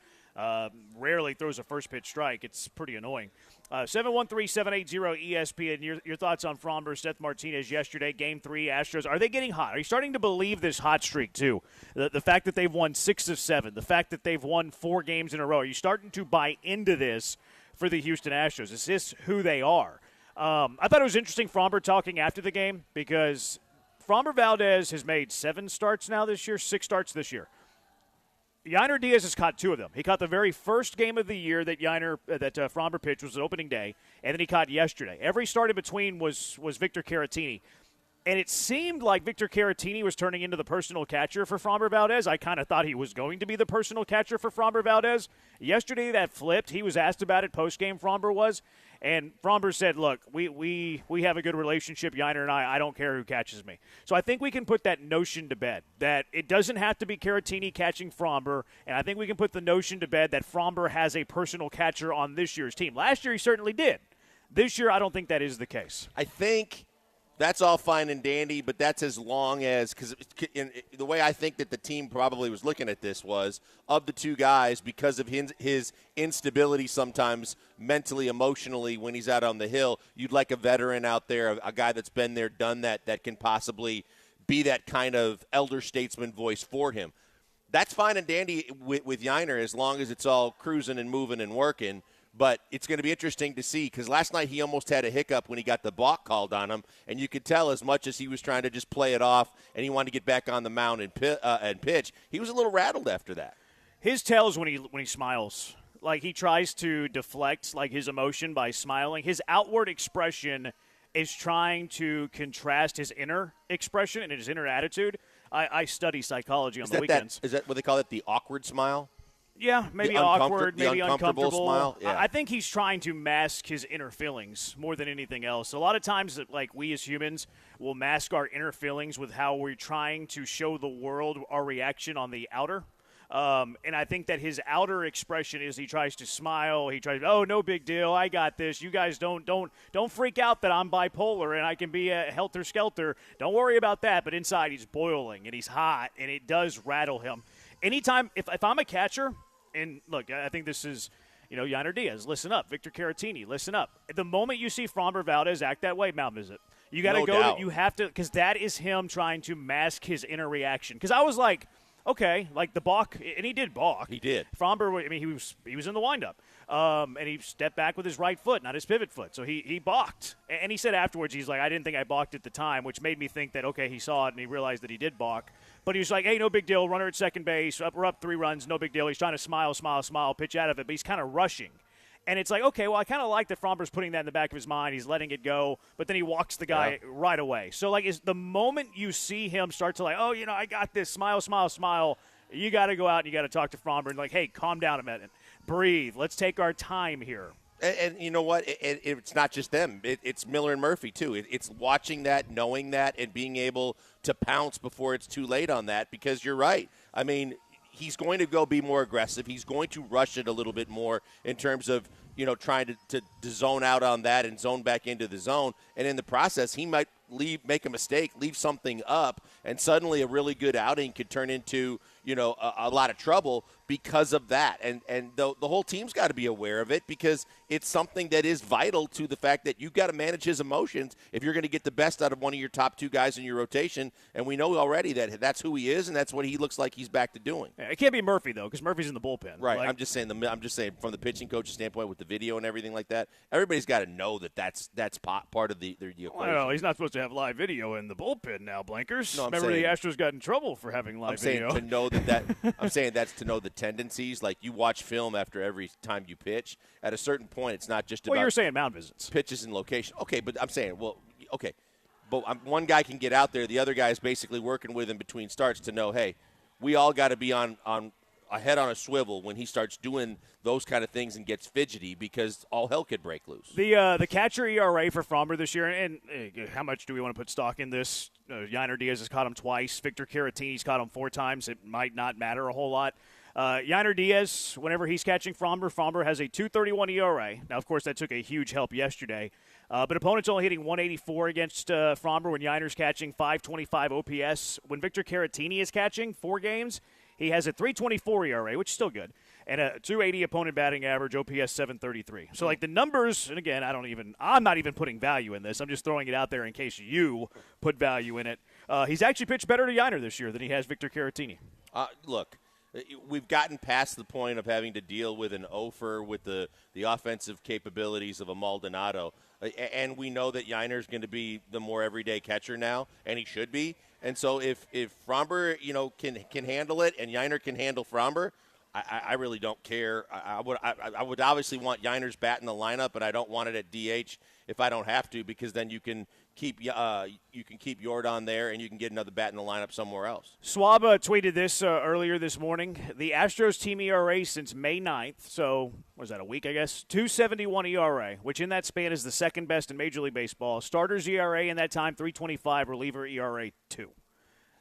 rarely throws a first pitch strike. It's pretty annoying. 713-780-ESPN. Your thoughts on Fromber, Seth Martinez yesterday, Game 3, Astros. Are they getting hot? Are you starting to believe this hot streak, too? The fact that they've won 6 of 7, the fact that they've won 4 games in a row. Are you starting to buy into this for the Houston Astros? Is this who they are? I thought it was interesting, Fromber talking after the game, because Fromber Valdez has made 7 starts now this year, 6 starts this year. Yainer Diaz has caught 2 of them. He caught the very first game of the year that Fromber pitched was opening day, and then he caught yesterday. Every start in between was Victor Caratini. And it seemed like Victor Caratini was turning into the personal catcher for Fromber Valdez. I kind of thought he was going to be the personal catcher for Fromber Valdez. Yesterday that flipped. He was asked about it post-game, Fromber was. And Fromber said, look, we have a good relationship, Yainer and I don't care who catches me. So I think we can put that notion to bed, that it doesn't have to be Caratini catching Fromber, and I think we can put the notion to bed that Fromber has a personal catcher on this year's team. Last year he certainly did. This year I don't think that is the case. I think that's all fine and dandy, but that's as long as – because the way I think that the team probably was looking at this was, of the 2 guys, because of his instability sometimes mentally, emotionally when he's out on the hill, you'd like a veteran out there, a guy that's been there, done that can possibly be that kind of elder statesman voice for him. That's fine and dandy with Yainer as long as it's all cruising and moving and working. But it's going to be interesting to see because last night he almost had a hiccup when he got the balk called on him, and you could tell as much as he was trying to just play it off and he wanted to get back on the mound and pitch, he was a little rattled after that. His tells when he smiles. He tries to deflect his emotion by smiling. His outward expression is trying to contrast his inner expression and his inner attitude. I study psychology on the weekends. Is that what they call it, the awkward smile? Yeah, maybe awkward, maybe uncomfortable smile. Yeah. I think he's trying to mask his inner feelings more than anything else. A lot of times, we as humans will mask our inner feelings with how we're trying to show the world our reaction on the outer. And I think that his outer expression is he tries to smile. He tries, oh, no big deal. I got this. You guys don't freak out that I'm bipolar and I can be a helter-skelter. Don't worry about that. But inside he's boiling and he's hot, and it does rattle him. Anytime, if I'm a catcher, and look, I think this is, Yainer Diaz, listen up. Victor Caratini, listen up. The moment you see Fromber Valdez act that way, mound visit. You got to go. You have to, because that is him trying to mask his inner reaction. Because I was like, okay, the balk, and he did balk. He did. Fromber, he was in the windup, and he stepped back with his right foot, not his pivot foot. So he balked, and he said afterwards, he's like, I didn't think I balked at the time, which made me think that okay, he saw it and he realized that he did balk. But he was like, hey, no big deal, runner at second base, we're up 3 runs, no big deal. He's trying to smile, pitch out of it, but he's kind of rushing. And it's like, okay, well, I kind of like that Fromber's putting that in the back of his mind. He's letting it go, but then he walks the guy right away. So, is the moment you see him start to I got this, smile, you got to go out and you got to talk to Fromber and hey, calm down a minute. Breathe. Let's take our time here. And you know what? It's not just them. It's Miller and Murphy, too. It's watching that, knowing that, and being able to pounce before it's too late on that, because you're right. I mean, he's going to go be more aggressive. He's going to rush it a little bit more in terms of, trying to zone out on that and zone back into the zone. And in the process, he might make a mistake, leave something up, and suddenly a really good outing could turn into, a lot of trouble because of that. And the whole team's got to be aware of it, because it's something that is vital to the fact that you've got to manage his emotions if you're going to get the best out of one of your top two guys in your rotation. And we know already that that's who he is, and that's what he looks like he's back to doing. Yeah, it can't be Murphy, though, because Murphy's in the bullpen. Right. I'm just saying from the pitching coach's standpoint with the video and everything like that, everybody's got to know that that's part of the equation. Well, he's not supposed to have live video in the bullpen now, Blankers. No, Remember the Astros got in trouble for having live video. I'm saying to know that I'm saying that's to know the tendencies. Like, you watch film after every time you pitch. At a certain point, it's not just about. Well, you're saying mound visits, pitches, and location. Okay, but I'm saying, okay, but one guy can get out there. The other guy is basically working with him between starts to know, hey, we all got to be on a head on a swivel when he starts doing those kind of things and gets fidgety, because all hell could break loose. The catcher ERA for Fromber this year, and how much do we want to put stock in this? Yainer Diaz has caught him twice. Victor Caratini's caught him 4 times. It might not matter a whole lot. Yainer Diaz, whenever he's catching Fromber has a 2.31 ERA. Now, of course, that took a huge help yesterday. But opponents only hitting 184 against Fromber when Yainer's catching 525 OPS. When Victor Caratini is catching 4 games, he has a 3.24 ERA, which is still good, and a 280 opponent batting average, OPS 733. So, like, the numbers, and again, I'm not even putting value in this. I'm just throwing it out there in case you put value in it. He's actually pitched better to Yainer this year than he has Victor Caratini. Look, we've gotten past the point of having to deal with an Ofer with the offensive capabilities of a Maldonado. And we know that Yainer's going to be the more everyday catcher now, and he should be. And so if Fromber, can handle it, and Yainer can handle Fromber, I really don't care. I would obviously want Yainer's bat in the lineup, but I don't want it at DH if I don't have to, because then you can keep Jordan there, and you can get another bat in the lineup somewhere else. Schwab tweeted this earlier this morning. The Astros team ERA since May 9th, so what is that, a week, I guess? 2.71 ERA, which in that span is the second best in Major League Baseball. Starters ERA in that time, 3.25, reliever ERA 2.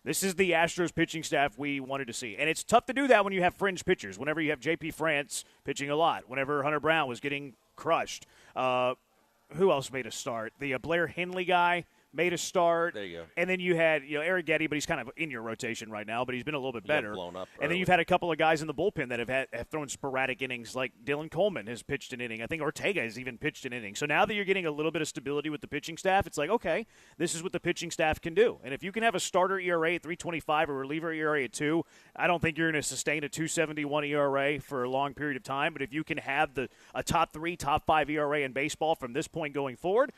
This is the Astros pitching staff we wanted to see. And it's tough to do that when you have fringe pitchers, whenever you have J.P. France pitching a lot, whenever Hunter Brown was getting crushed. Who else made a start? The Blair Henley guy made a start. There you go. And then you had, Eric Getty, but he's kind of in your rotation right now, but he's been a little bit better. Blown up and then you've had a couple of guys in the bullpen that have thrown sporadic innings, like Dylan Coleman has pitched an inning. I think Ortega has even pitched an inning. So now that you're getting a little bit of stability with the pitching staff, it's like, okay, this is what the pitching staff can do. And if you can have a starter ERA at 3.25 or reliever ERA at 2, I don't think you're going to sustain a 2.71 ERA for a long period of time. But if you can have a top 3, top 5 ERA in baseball from this point going forward,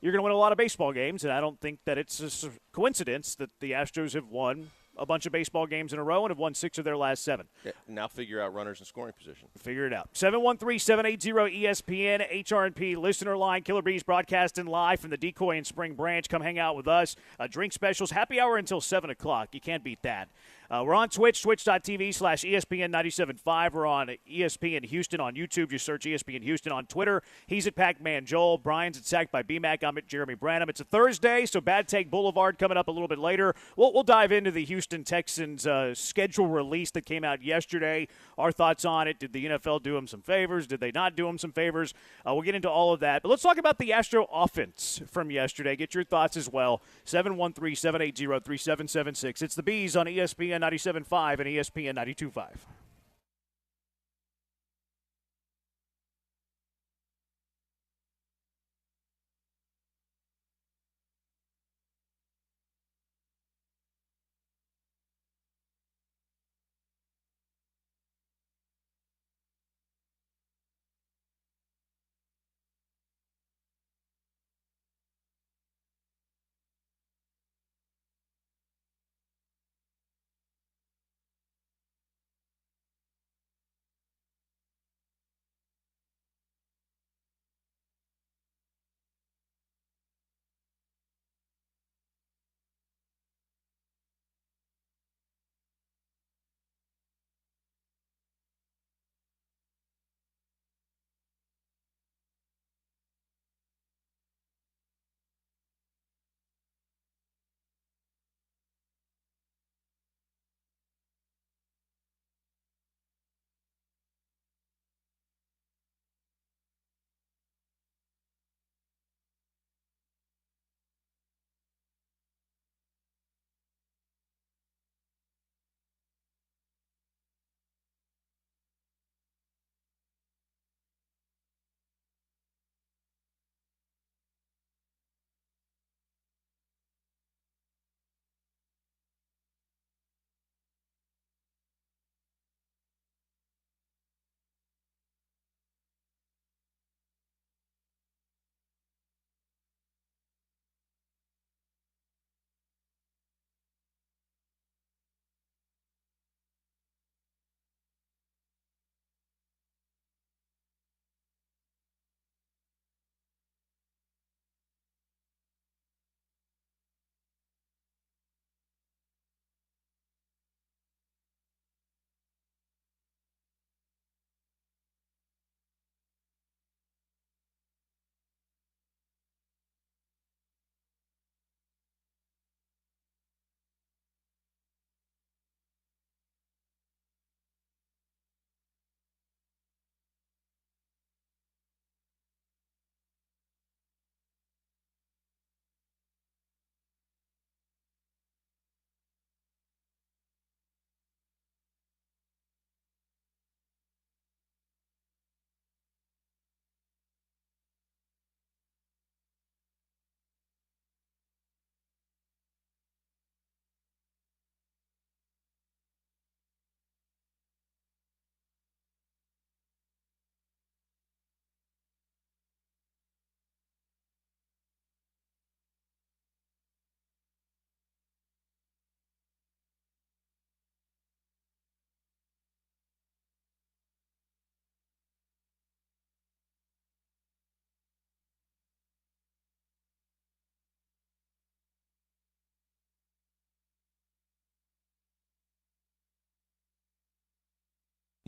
you're going to win a lot of baseball games, and I don't think that it's a coincidence that the Astros have won a bunch of baseball games in a row and have won 6 of their last 7. Yeah, now figure out runners in scoring position. Figure it out. 713-780-ESPN, HRNP, listener line, Killer Bees broadcasting live from the Decoy and Spring Branch. Come hang out with us. Drink specials, happy hour until 7 o'clock. You can't beat that. We're on Twitch, twitch.tv/ESPN975. We're on ESPN Houston on YouTube. Just search ESPN Houston on Twitter. He's at Pac-Man Joel. Brian's at Sacked by BMAC. I'm at Jeremy Branham. It's a Thursday, so Bad Take Boulevard coming up a little bit later. We'll dive into the Houston Texans schedule release that came out yesterday. Our thoughts on it. Did the NFL do them some favors? Did they not do them some favors? We'll get into all of that. But let's talk about the Astro offense from yesterday. Get your thoughts as well. 713-780-3776. It's the Bees on ESPN 97.5 and ESPN 92.5.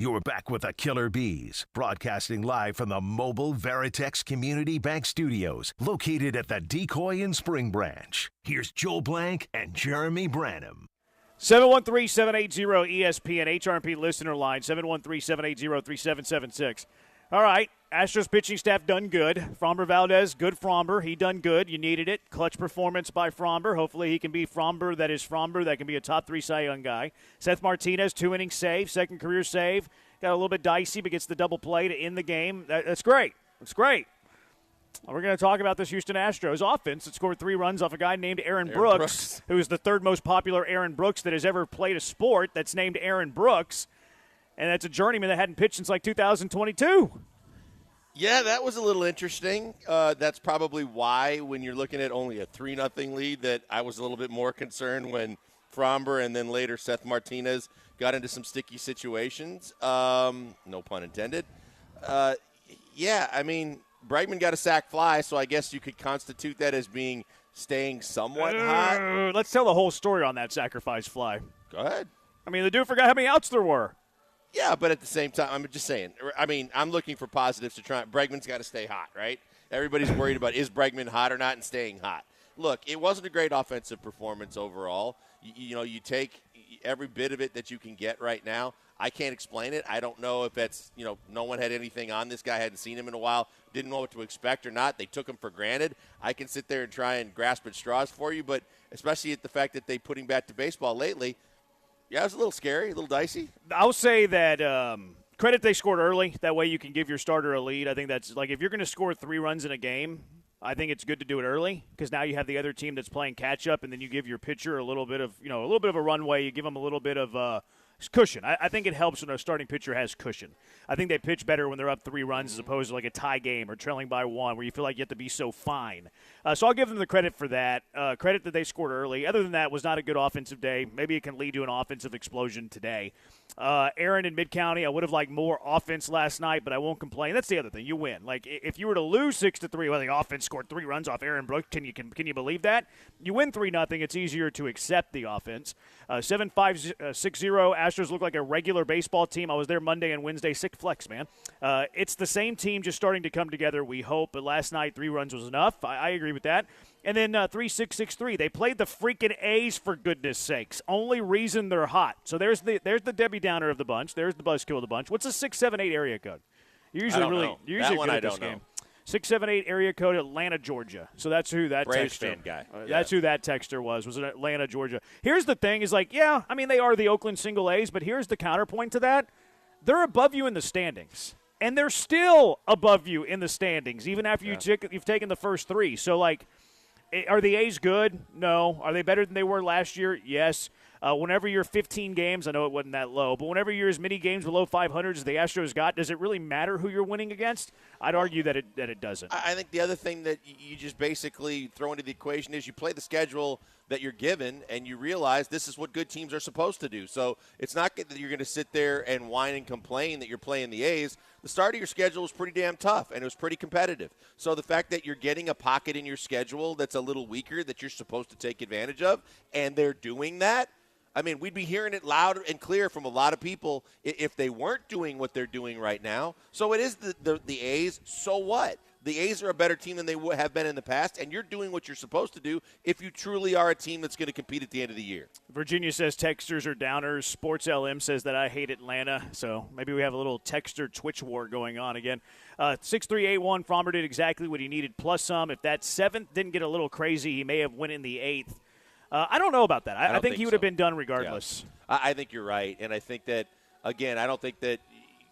You're back with the Killer Bees, broadcasting live from the mobile Veritex Community Bank Studios, located at the Decoy and Spring Branch. Here's Joel Blank and Jeremy Branham. 713-780-ESPN, HRP listener line, 713-780-3776. All right, Astros pitching staff done good. Framber Valdez, good Framber. He done good. You needed it. Clutch performance by Framber. Hopefully he can be Framber that is Framber that can be a top 3 Cy Young guy. Seth Martinez, 2-inning save, second career save. Got a little bit dicey, but gets the double play to end the game. That's great. That's great. We're going to talk about this Houston Astros offense that scored 3 runs off a guy named Aaron Brooks, who is the third most popular Aaron Brooks that has ever played a sport that's named Aaron Brooks. And that's a journeyman that hadn't pitched since like 2022. Yeah, that was a little interesting. That's probably why, when you're looking at only a 3-0 lead, that I was a little bit more concerned when Framber and then later Seth Martinez got into some sticky situations. No pun intended. Yeah, I mean, Bregman got a sac fly, so I guess you could constitute that as being staying somewhat hot. Let's tell the whole story on that sacrifice fly. Go ahead. I mean, the dude forgot how many outs there were. Yeah, but at the same time, I'm just saying. I mean, I'm looking for positives to try. Bregman's got to stay hot, right? Everybody's worried about is Bregman hot or not and staying hot. Look, it wasn't a great offensive performance overall. You take every bit of it that you can get right now. I can't explain it. I don't know if that's, no one had anything on this guy, hadn't seen him in a while, didn't know what to expect or not. They took him for granted. I can sit there and try and grasp at straws for you, but especially at the fact that they put him back to baseball lately, yeah, it was a little scary, a little dicey. I'll say that credit they scored early. That way you can give your starter a lead. I think that's like if you're going to score 3 runs in a game, I think it's good to do it early because now you have the other team that's playing catch up, and then you give your pitcher a little bit of a runway. You give them a little bit of cushion. I think it helps when a starting pitcher has cushion. I think they pitch better when they're up 3 runs as opposed to like a tie game or trailing by 1 where you feel like you have to be so fine. So I'll give them the credit for that. Credit that they scored early. Other than that, was not a good offensive day. Maybe it can lead to an offensive explosion today. Aaron in Mid-County, I would have liked more offense last night, but I won't complain. That's the other thing. You win. Like, if you were to lose 6-3, well, the offense scored 3 runs off Aaron Brooks. Can you believe that? You win 3-0. It's easier to accept the offense. 7-5-6-0. Astros look like a regular baseball team. I was there Monday and Wednesday. Sick flex, man. It's the same team just starting to come together, we hope. But last night, 3 runs was enough. I agree with that. And then 3-6-6-3. They played the freaking A's, for goodness sakes. Only reason they're hot. So there's the Debbie Downer of the bunch. There's the buzzkill of the bunch. What's a 678 area code? You're usually You're usually good at this game. 678 area code, Atlanta, Georgia. So that's who that Braves texter. fan guy. That's who that texter was Atlanta, Georgia. Here's the thing: is like, yeah, I mean they are the Oakland single A's, but here's the counterpoint to that: they're above you in the standings, and they're still above you in the standings, even after you've taken the first 3. So like, are the A's good? No. Are they better than they were last year? Yes. Whenever you're 15 games, I know it wasn't that low, but whenever you're as many games below 500 as the Astros got, does it really matter who you're winning against? I'd argue that it doesn't. I think the other thing that you just basically throw into the equation is you play the schedule that you're given, and you realize this is what good teams are supposed to do. So it's not that you're going to sit there and whine and complain that you're playing the A's. The start of your schedule was pretty damn tough, and it was pretty competitive. So the fact that you're getting a pocket in your schedule that's a little weaker that you're supposed to take advantage of, and they're doing that, I mean, we'd be hearing it loud and clear from a lot of people if they weren't doing what they're doing right now. So it is the A's. So what? The A's are a better team than they have been in the past, and you're doing what you're supposed to do if you truly are a team that's going to compete at the end of the year. Virginia says texters are downers. Sports LM says that I hate Atlanta. So maybe we have a little texter Twitch war going on again. 6-3-8-1, Framber did exactly what he needed, plus some. If that 7th didn't get a little crazy, he may have went in the 8th. I don't know about that. I think he would have been done regardless. Yeah. I think you're right. And I think that, again, I don't think that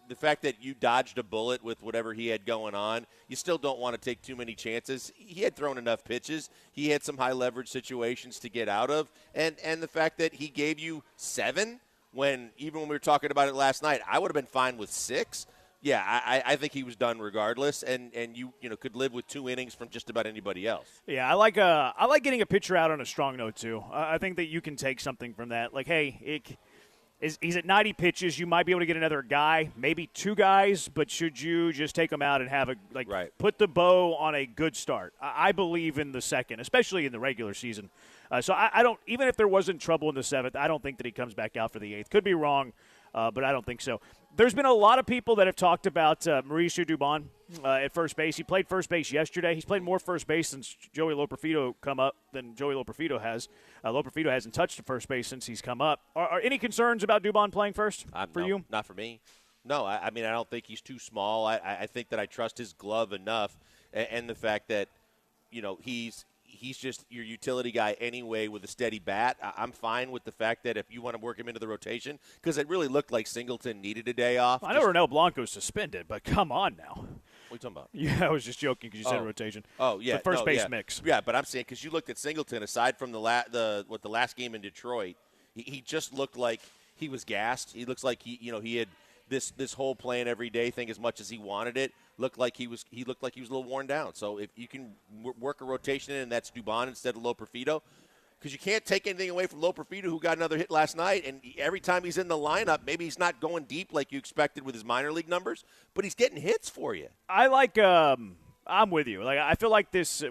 the fact that you dodged a bullet with whatever he had going on, you still don't want to take too many chances. He had thrown enough pitches. He had some high-leverage situations to get out of. And the fact that he gave you 7 when even when we were talking about it last night, I would have been fine with 6. Yeah, I think he was done regardless, and you could live with 2 innings from just about anybody else. Yeah, I like getting a pitcher out on a strong note too. I think that you can take something from that. Like, hey, he's at 90 pitches. You might be able to get another guy, maybe 2 guys, but should you just take them out and have put the bow on a good start? I believe in the second, especially in the regular season. So I don't, even if there wasn't trouble in the 7th, I don't think that he comes back out for the 8th. Could be wrong. but I don't think so. There's been a lot of people that have talked about Mauricio Dubon at first base. He played first base yesterday. He's played more first base since Joey Loperfido come up than Joey Loperfido has. Loperfido hasn't touched the first base since he's come up. Are any concerns about Dubon playing first for you? Not for me. No, I mean, I don't think he's too small. I think that I trust his glove enough, and the fact that, he's just your utility guy anyway with a steady bat. I'm fine with the fact that if you want to work him into the rotation, because it really looked like Singleton needed a day off. I know Ronel Blanco's suspended, but come on now. What are you talking about? Yeah, I was just joking because you said rotation. Oh, yeah. The first base mix. Yeah, but I'm saying because you looked at Singleton, aside from the last game in Detroit, he just looked like he was gassed. He looks like he had this whole playing every day thing as much as he wanted it. He looked like he was a little worn down. So if you can work a rotation in, and that's Dubon instead of Loperfido, because you can't take anything away from Loperfido, who got another hit last night, and every time he's in the lineup, maybe he's not going deep like you expected with his minor league numbers, but he's getting hits for you. I like I'm with you. Like, I feel like this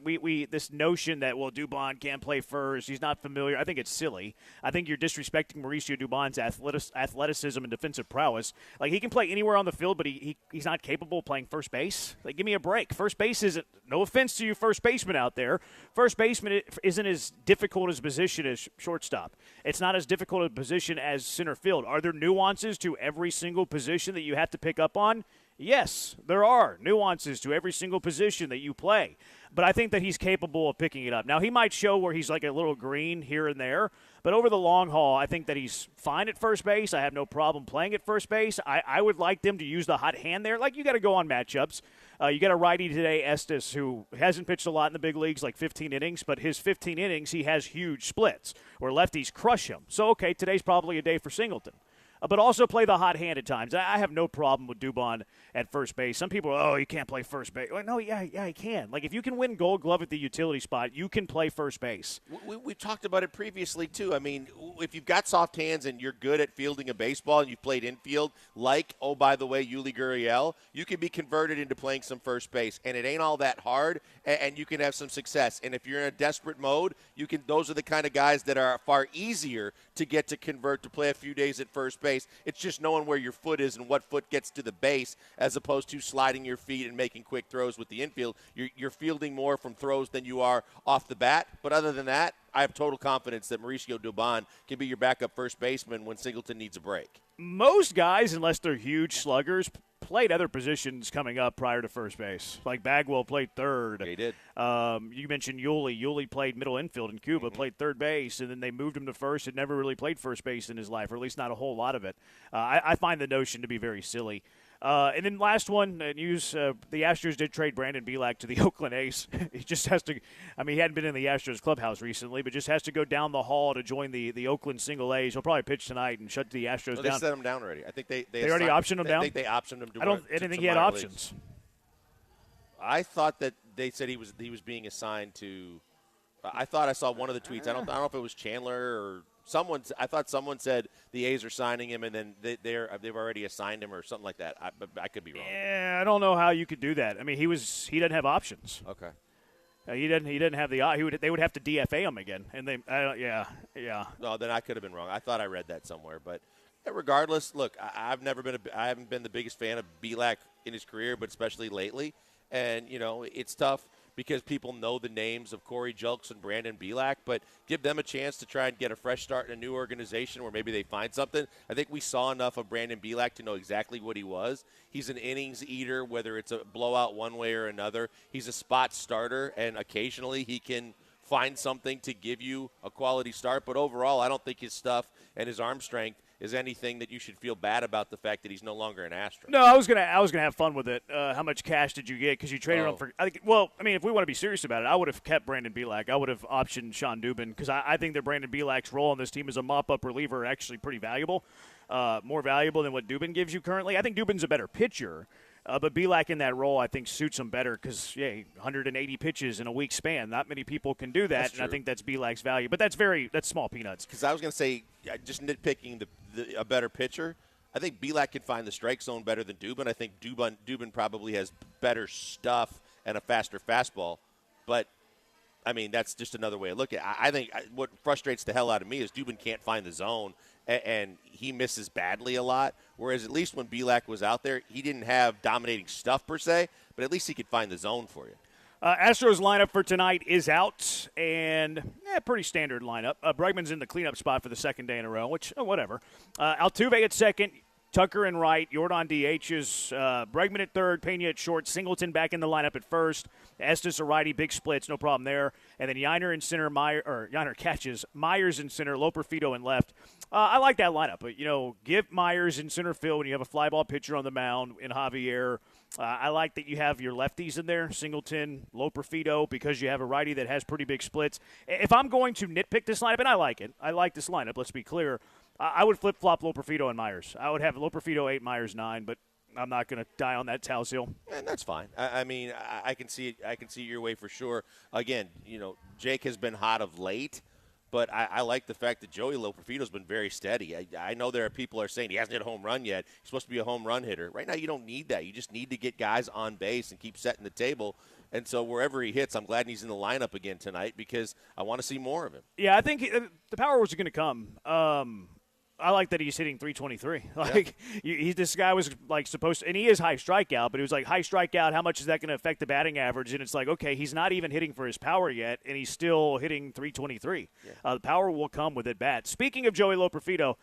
this notion that, Dubon can't play first, he's not familiar, I think it's silly. I think you're disrespecting Mauricio Dubon's athleticism and defensive prowess. Like, he can play anywhere on the field, but he's not capable of playing first base. Like, give me a break. First base isn't, no offense to you first baseman out there, first baseman isn't as difficult a position as shortstop. It's not as difficult a position as center field. Are there nuances to every single position that you have to pick up on? Yes, there are nuances to every single position that you play, but I think that he's capable of picking it up. Now, he might show where he's like a little green here and there, but over the long haul, I think that he's fine at first base. I have no problem playing at first base. I would like them to use the hot hand there. Like, you got to go on matchups. You got a righty today, Estes, who hasn't pitched a lot in the big leagues, like 15 innings, but his 15 innings, he has huge splits where lefties crush him. So, okay, today's probably a day for Singleton. But also play the hot hand at times. I have no problem with Dubon at first base. Some people are, he can't play first base. Like, no, yeah, he can. Like, if you can win Gold Glove at the utility spot, you can play first base. We've talked about it previously, too. I mean, if you've got soft hands and you're good at fielding a baseball and you've played infield, like, by the way, Yuli Gurriel, you can be converted into playing some first base. And it ain't all that hard, and you can have some success. And if you're in a desperate mode, those are the kind of guys that are far easier to get to convert to play a few days at first base. It's just knowing where your foot is and what foot gets to the base, as opposed to sliding your feet and making quick throws with the infield. You're fielding more from throws than you are off the bat. But other than that, I have total confidence that Mauricio Dubon can be your backup first baseman when Singleton needs a break. Most guys, unless they're huge sluggers, played other positions coming up prior to first base. Like Bagwell played third. He did. You mentioned Yuli. Yuli played middle infield in Cuba, played third base, and then they moved him to first. Had never really played first base in his life, or at least not a whole lot of it. I find the notion to be very silly. And then last one, news, the Astros did trade Brandon Bielak to the Oakland A's. He just has to, he hadn't been in the Astros clubhouse recently, but just has to go down the hall to join the Oakland single A's. He'll probably pitch tonight and shut the Astros down. They set him down already. I think they already optioned him down? I think they optioned him to I didn't think he had options. I thought that they said he was being assigned to I thought I saw one of the tweets. I don't know if it was Chandler or someone. I thought someone said the A's are signing him, and then they've already assigned him or something like that. I could be wrong. Yeah, I don't know how you could do that. I mean, he doesn't have options. Okay. He didn't have the. They would have to DFA him again, and yeah. No, then I could have been wrong. I thought I read that somewhere, but regardless, look, I haven't been the biggest fan of Bielak in his career, but especially lately, and it's tough because people know the names of Corey Julks and Brandon Bielak, but give them a chance to try and get a fresh start in a new organization where maybe they find something. I think we saw enough of Brandon Bielak to know exactly what he was. He's an innings eater, whether it's a blowout one way or another. He's a spot starter, and occasionally he can find something to give you a quality start. But overall, I don't think his stuff and his arm strength is anything that you should feel bad about the fact that he's no longer an Astro. No, I was gonna have fun with it. How much cash did you get? Because you traded him for. If we want to be serious about it, I would have kept Brandon Bielak. I would have optioned Sean Dubin because I think that Brandon Bielak's role on this team as a mop-up reliever actually pretty valuable, more valuable than what Dubin gives you currently. I think Dubin's a better pitcher. But Bielak in that role, I think, suits him better because, 180 pitches in a week span. Not many people can do that, and I think that's Bielak's value. But that's small peanuts. Because I was going to say, just nitpicking a better pitcher, I think Bielak can find the strike zone better than Dubin. I think Dubin probably has better stuff and a faster fastball. But I mean, that's just another way to look at it. I think what frustrates the hell out of me is Dubin can't find the zone, and he misses badly a lot. Whereas at least when Belak was out there, he didn't have dominating stuff per se, but at least he could find the zone for you. Astros lineup for tonight is out, and pretty standard lineup. Bregman's in the cleanup spot for the second day in a row, which, whatever. Altuve at second, Tucker in right, Jordan DH's, Bregman at third, Pena at short, Singleton back in the lineup at first, Estes a righty, big splits, no problem there. And then Yiner in center, Yiner catches, Myers in center, Loperfido in left. I like that lineup, but, give Myers in center field when you have a fly ball pitcher on the mound in Javier. I like that you have your lefties in there, Singleton, Loperfido, because you have a righty that has pretty big splits. If I'm going to nitpick this lineup, and I like it, I like this lineup, let's be clear, I would flip-flop Loperfido and Myers. I would have Loperfido 8, Myers 9, but I'm not going to die on that Towels Hill. And that's fine. I mean, I can see it. I can see your way for sure. Again, Jake has been hot of late, but I like the fact that Joey Loperfido's been very steady. I know there are people who are saying he hasn't hit a home run yet. He's supposed to be a home run hitter. Right now, you don't need that. You just need to get guys on base and keep setting the table. And so wherever he hits, I'm glad he's in the lineup again tonight because I want to see more of him. Yeah, I think the power was going to come. I like that he's hitting 323. This guy was supposed to, and he is high strikeout, but he was high strikeout. How much is that going to affect the batting average? And it's okay, he's not even hitting for his power yet, and he's still hitting 323. Yeah. The power will come with at bat. Speaking of Joey Loperfido,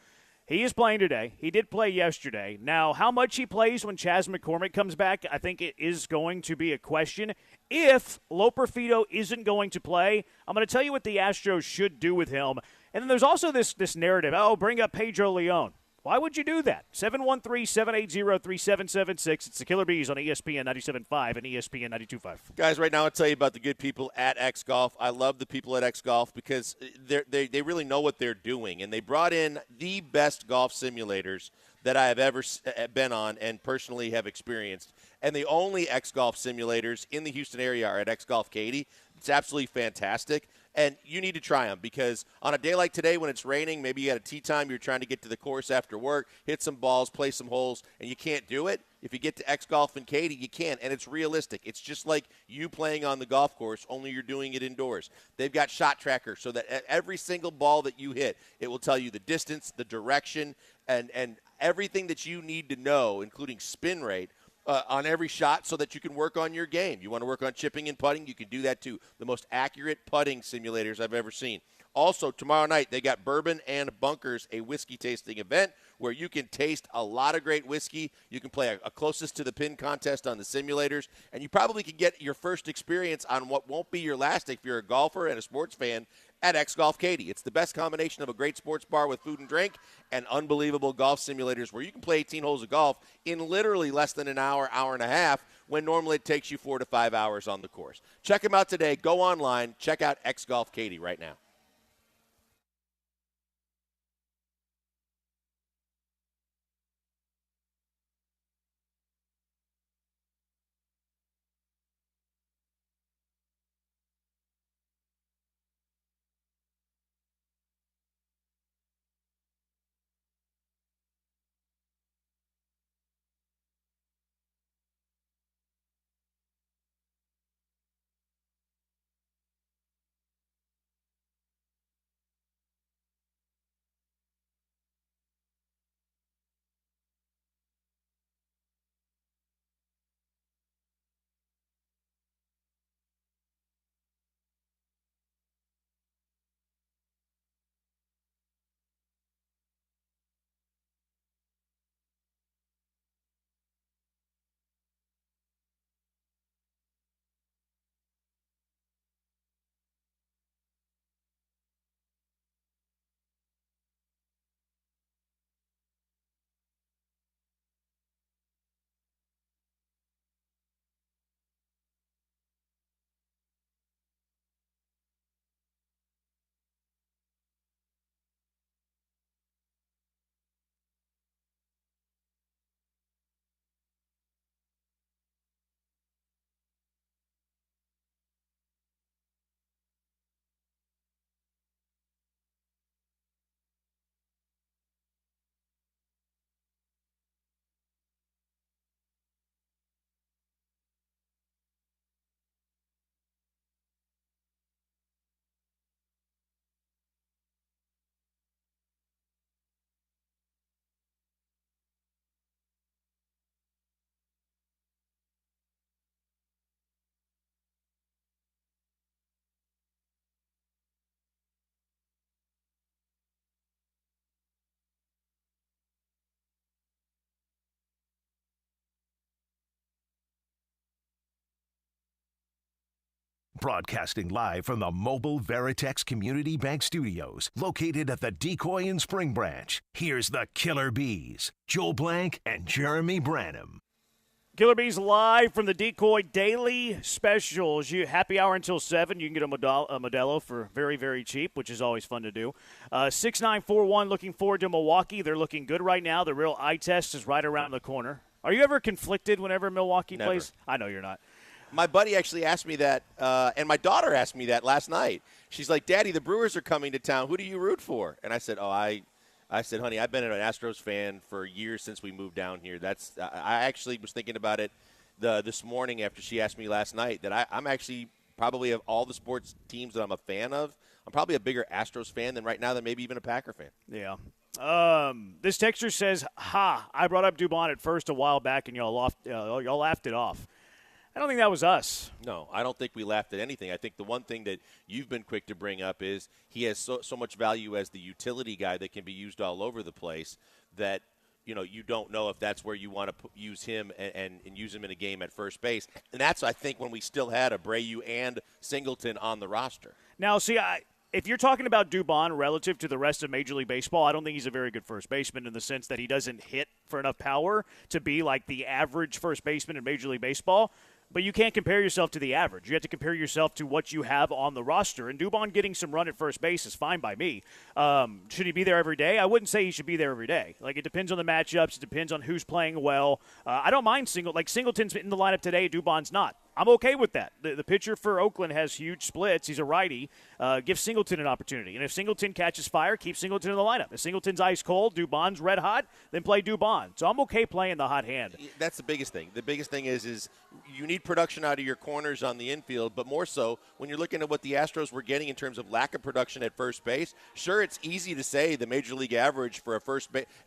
he is playing today. He did play yesterday. Now, how much he plays when Chas McCormick comes back, I think it is going to be a question. If Loperfido isn't going to play, I'm going to tell you what the Astros should do with him. And then there's also this narrative, bring up Pedro Leon. Why would you do that? 713-780-3776. It's the Killer Bees on ESPN 97.5 and ESPN 92.5. Guys, right now I'll tell you about the good people at X Golf. I love the people at X Golf because they really know what they're doing. And they brought in the best golf simulators that I have ever been on and personally have experienced. And the only X Golf simulators in the Houston area are at X Golf Katy. It's absolutely fantastic. And you need to try them because on a day like today when it's raining, maybe you got a tee time, you're trying to get to the course after work, hit some balls, play some holes, and you can't do it. If you get to X Golf in Katy, you can, and it's realistic. It's just like you playing on the golf course, only you're doing it indoors. They've got shot trackers so that every single ball that you hit, it will tell you the distance, the direction, and everything that you need to know, including spin rate, on every shot so that you can work on your game. You want to work on chipping and putting, you can do that too. The most accurate putting simulators I've ever seen. Also, tomorrow night, they got Bourbon and Bunkers, a whiskey tasting event where you can taste a lot of great whiskey. You can play a closest to the pin contest on the simulators, and you probably can get your first experience on what won't be your last if you're a golfer and a sports fan at X Golf Katy. It's the best combination of a great sports bar with food and drink and unbelievable golf simulators where you can play 18 holes of golf in literally less than an hour, hour and a half, when normally it takes you 4 to 5 hours on the course. Check them out today. Go online. Check out X Golf Katy right now. Broadcasting live from the mobile Veritex Community Bank Studios, located at the Decoy and Spring Branch. Here's the Killer Bees, Joel Blank and Jeremy Branham. Killer Bees live from the Decoy Daily Specials. Happy hour until 7. You can get a Modelo for very, very cheap, which is always fun to do. 6941 looking forward to Milwaukee. They're looking good right now. The real eye test is right around the corner. Are you ever conflicted whenever Milwaukee Never. plays? I know you're not. My buddy actually asked me that, and my daughter asked me that last night. She's like, Daddy, the Brewers are coming to town. Who do you root for? And I said, I said, honey, I've been an Astros fan for years since we moved down here. I actually was thinking about it this morning after she asked me last night that I'm actually probably of all the sports teams that I'm a fan of, I'm probably a bigger Astros fan than right now than maybe even a Packer fan. Yeah. This texter says, I brought up Dubon at first a while back, and y'all laughed it off. I don't think that was us. No, I don't think we laughed at anything. I think the one thing that you've been quick to bring up is he has so much value as the utility guy that can be used all over the place that, you don't know if that's where you want to use him and use him in a game at first base. And that's, I think, when we still had Abreu and Singleton on the roster. Now, see, if you're talking about Dubon relative to the rest of Major League Baseball, I don't think he's a very good first baseman in the sense that he doesn't hit for enough power to be like the average first baseman in Major League Baseball. But you can't compare yourself to the average. You have to compare yourself to what you have on the roster. And Dubon getting some run at first base is fine by me. Should he be there every day? I wouldn't say he should be there every day. Like, it depends on the matchups. It depends on who's playing well. I don't mind Singleton's in the lineup today. Dubon's not. I'm okay with that. The pitcher for Oakland has huge splits. He's a righty. Give Singleton an opportunity. And if Singleton catches fire, keep Singleton in the lineup. If Singleton's ice cold, Dubon's red hot, then play Dubon. So I'm okay playing the hot hand. That's the biggest thing. The biggest thing is you need production out of your corners on the infield, but more so when you're looking at what the Astros were getting in terms of lack of production at first base. Sure, it's easy to say the Major League average for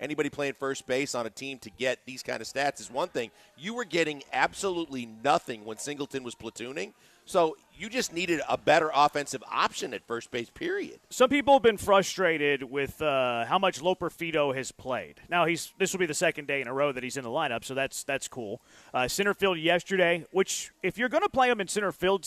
anybody playing first base on a team to get these kind of stats is one thing. You were getting absolutely nothing when Singleton was platooning. So you just needed a better offensive option at first base, period. Some people have been frustrated with how much Loperfido has played. Now, this will be the second day in a row that he's in the lineup, so that's cool. Center field yesterday, which if you're going to play him in center field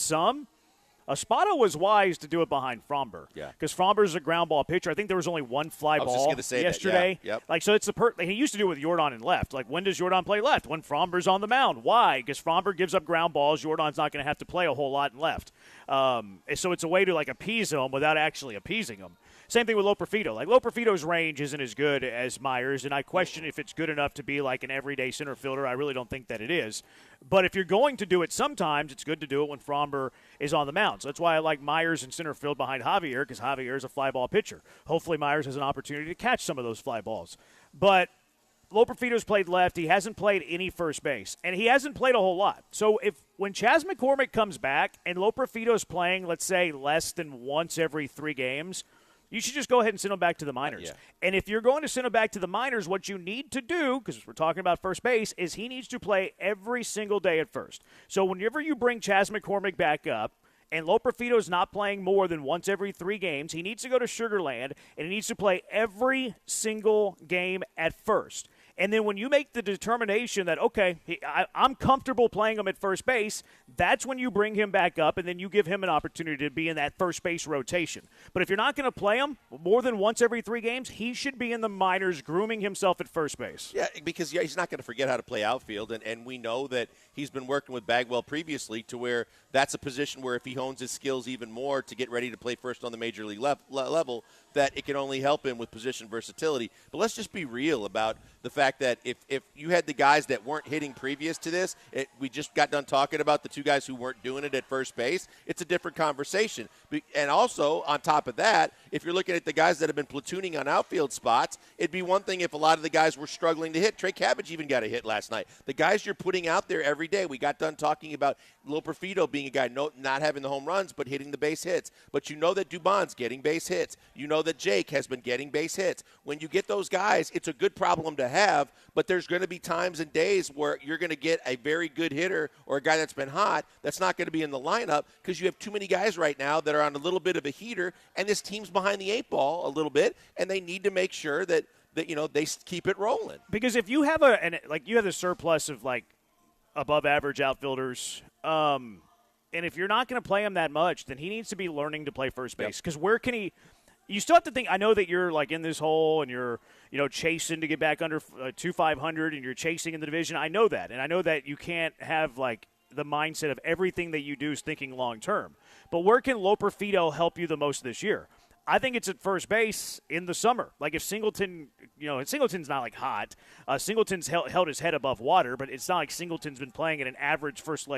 Espada was wise to do it behind Fromber. Yeah. Because Fromber's a ground ball pitcher. I think there was only one fly ball yesterday. That, yeah. Yep. Like, so it's he used to do it with Jordan in left. Like, when does Jordan play left? When Fromber's on the mound. Why? Because Fromber gives up ground balls. Jordan's not going to have to play a whole lot in left. So it's a way to, appease him without actually appeasing him. Same thing with Loperfido. Like, Loperfido's range isn't as good as Myers, and I question if it's good enough to be like an everyday center fielder. I really don't think that it is. But if you're going to do it sometimes, it's good to do it when Fromber is on the mound. So that's why I like Myers in center field behind Javier, because Javier is a fly ball pitcher. Hopefully Myers has an opportunity to catch some of those fly balls. But Loperfido's played left. He hasn't played any first base, and he hasn't played a whole lot. So when Chas McCormick comes back and Loperfido's playing, let's say, less than once every 3 games, you should just go ahead and send him back to the minors. Yeah. And if you're going to send him back to the minors, what you need to do, because we're talking about first base, is he needs to play every single day at first. So whenever you bring Chas McCormick back up, and Loperfido's not playing more than once every 3 games, he needs to go to Sugar Land, and he needs to play every single game at first. And then when you make the determination that, okay, I'm comfortable playing him at first base, that's when you bring him back up, and then you give him an opportunity to be in that first base rotation. But if you're not going to play him more than once every 3 games, he should be in the minors grooming himself at first base. Yeah, because he's not going to forget how to play outfield, and we know that he's been working with Bagwell previously to where that's a position where if he hones his skills even more to get ready to play first on the major league level, that it can only help him with position versatility. But let's just be real about the fact that if you had the guys that weren't hitting previous to this, we just got done talking about the 2 guys who weren't doing it at first base, it's a different conversation. And also, on top of that, if you're looking at the guys that have been platooning on outfield spots, it'd be one thing if a lot of the guys were struggling to hit. Trey Cabbage even got a hit last night. The guys you're putting out there every day, we got done talking about Loperfido being a guy not having the home runs but hitting the base hits. But you know that Dubon's getting base hits. You know that Jake has been getting base hits. When you get those guys, it's a good problem to have, but there's going to be times and days where you're going to get a very good hitter or a guy that's been hot that's not going to be in the lineup because you have too many guys right now that are on a little bit of a heater, and this team's behind the 8 ball a little bit, and they need to make sure that they keep it rolling. Because if you have you have the surplus of above average outfielders, And if you're not going to play him that much, then he needs to be learning to play first base. Because where can he – you still have to think – I know that you're, like, in this hole and you're, chasing to get back under 2,500 and you're chasing in the division. I know that. And I know that you can't have, like, the mindset of everything that you do is thinking long term. But where can Loperfido help you the most this year? I think it's at first base in the summer. Like if Singleton, and Singleton's not like hot. Singleton's held his head above water, but it's not like Singleton's been playing at an average first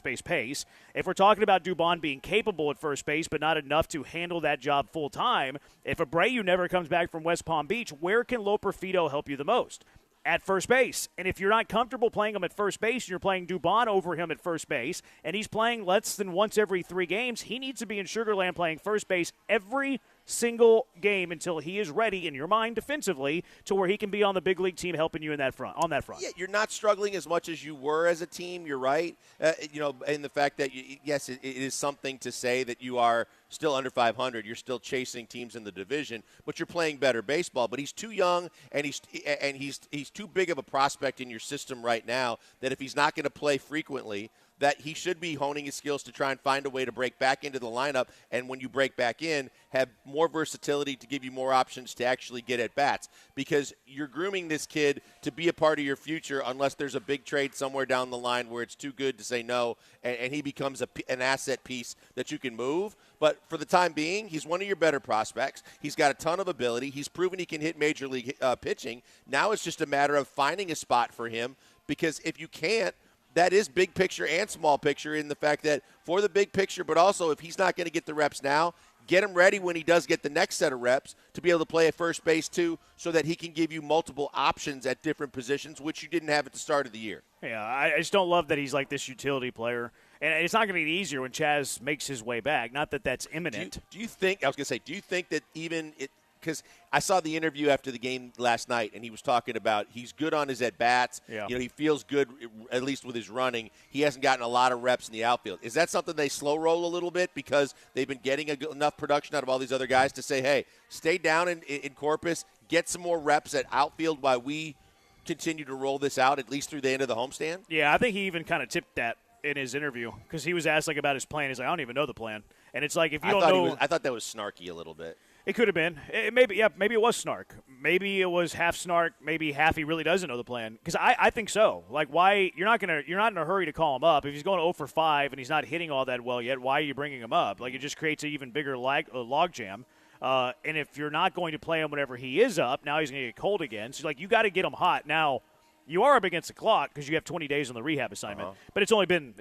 base pace. If we're talking about Dubon being capable at first base, but not enough to handle that job full time, if Abreu never comes back from West Palm Beach, where can Loperfido help you the most? At first base. And if you're not comfortable playing him at first base and you're playing Dubon over him at first base, and he's playing less than once every 3 games, he needs to be in Sugar Land playing first base every single game until he is ready, in your mind, defensively, to where he can be on the big league team helping you on that front. Yeah, you're not struggling as much as you were as a team. You're right. And the fact that, yes, it is something to say that you are still under 500. You're still chasing teams in the division, but you're playing better baseball. But he's too young, and he's too big of a prospect in your system right now that if he's not going to play frequently, that he should be honing his skills to try and find a way to break back into the lineup, and when you break back in, have more versatility to give you more options to actually get at bats, because you're grooming this kid to be a part of your future unless there's a big trade somewhere down the line where it's too good to say no, and he becomes an asset piece that you can move. But for the time being, he's one of your better prospects. He's got a ton of ability. He's proven he can hit major league pitching. Now it's just a matter of finding a spot for him, because if you can't, that is big picture and small picture in the fact that for the big picture, but also if he's not going to get the reps now, get him ready when he does get the next set of reps to be able to play at first base too, so that he can give you multiple options at different positions, which you didn't have at the start of the year. Yeah, I just don't love that he's like this utility player. And it's not going to get easier when Chaz makes his way back. Not that that's imminent. Do you think that even – because I saw the interview after the game last night, and he was talking about he's good on his at-bats. Yeah. He feels good, at least with his running. He hasn't gotten a lot of reps in the outfield. Is that something they slow roll a little bit because they've been getting enough production out of all these other guys to say, hey, stay down in Corpus, get some more reps at outfield while we continue to roll this out at least through the end of the homestand? Yeah, I think he even kind of tipped that in his interview because he was asked about his plan. He's like, I don't even know the plan. And it's like if you don't know. I thought that was snarky a little bit. It could have been. Maybe it was snark. Maybe it was half snark. Maybe half he really doesn't know the plan. Because I think so. Like, why you're not in a hurry to call him up if he's going 0 for 5 and he's not hitting all that well yet. Why are you bringing him up? Like, it just creates an even bigger log jam. And if you're not going to play him whenever he is up, now he's going to get cold again. So like, you got to get him hot now. You are up against the clock because you have 20 days on the rehab assignment, but it's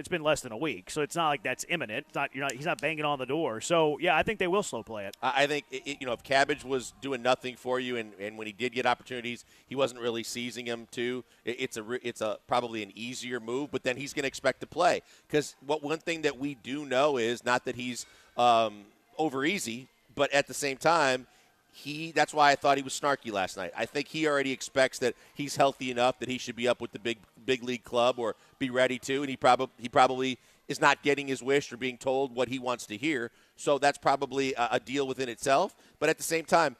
been less than a week, so it's not like that's imminent. He's not banging on the door. So yeah, I think they will slow play it. I think if Cabbage was doing nothing for you, and when he did get opportunities, he wasn't really seizing them too. It's probably an easier move, but then he's going to expect to play because one thing that we do know is not that he's over easy, but at the same time. That's why I thought he was snarky last night. I think he already expects that he's healthy enough that he should be up with the big league club or be ready to, and he probably is not getting his wish or being told what he wants to hear. So that's probably a deal within itself. But at the same time,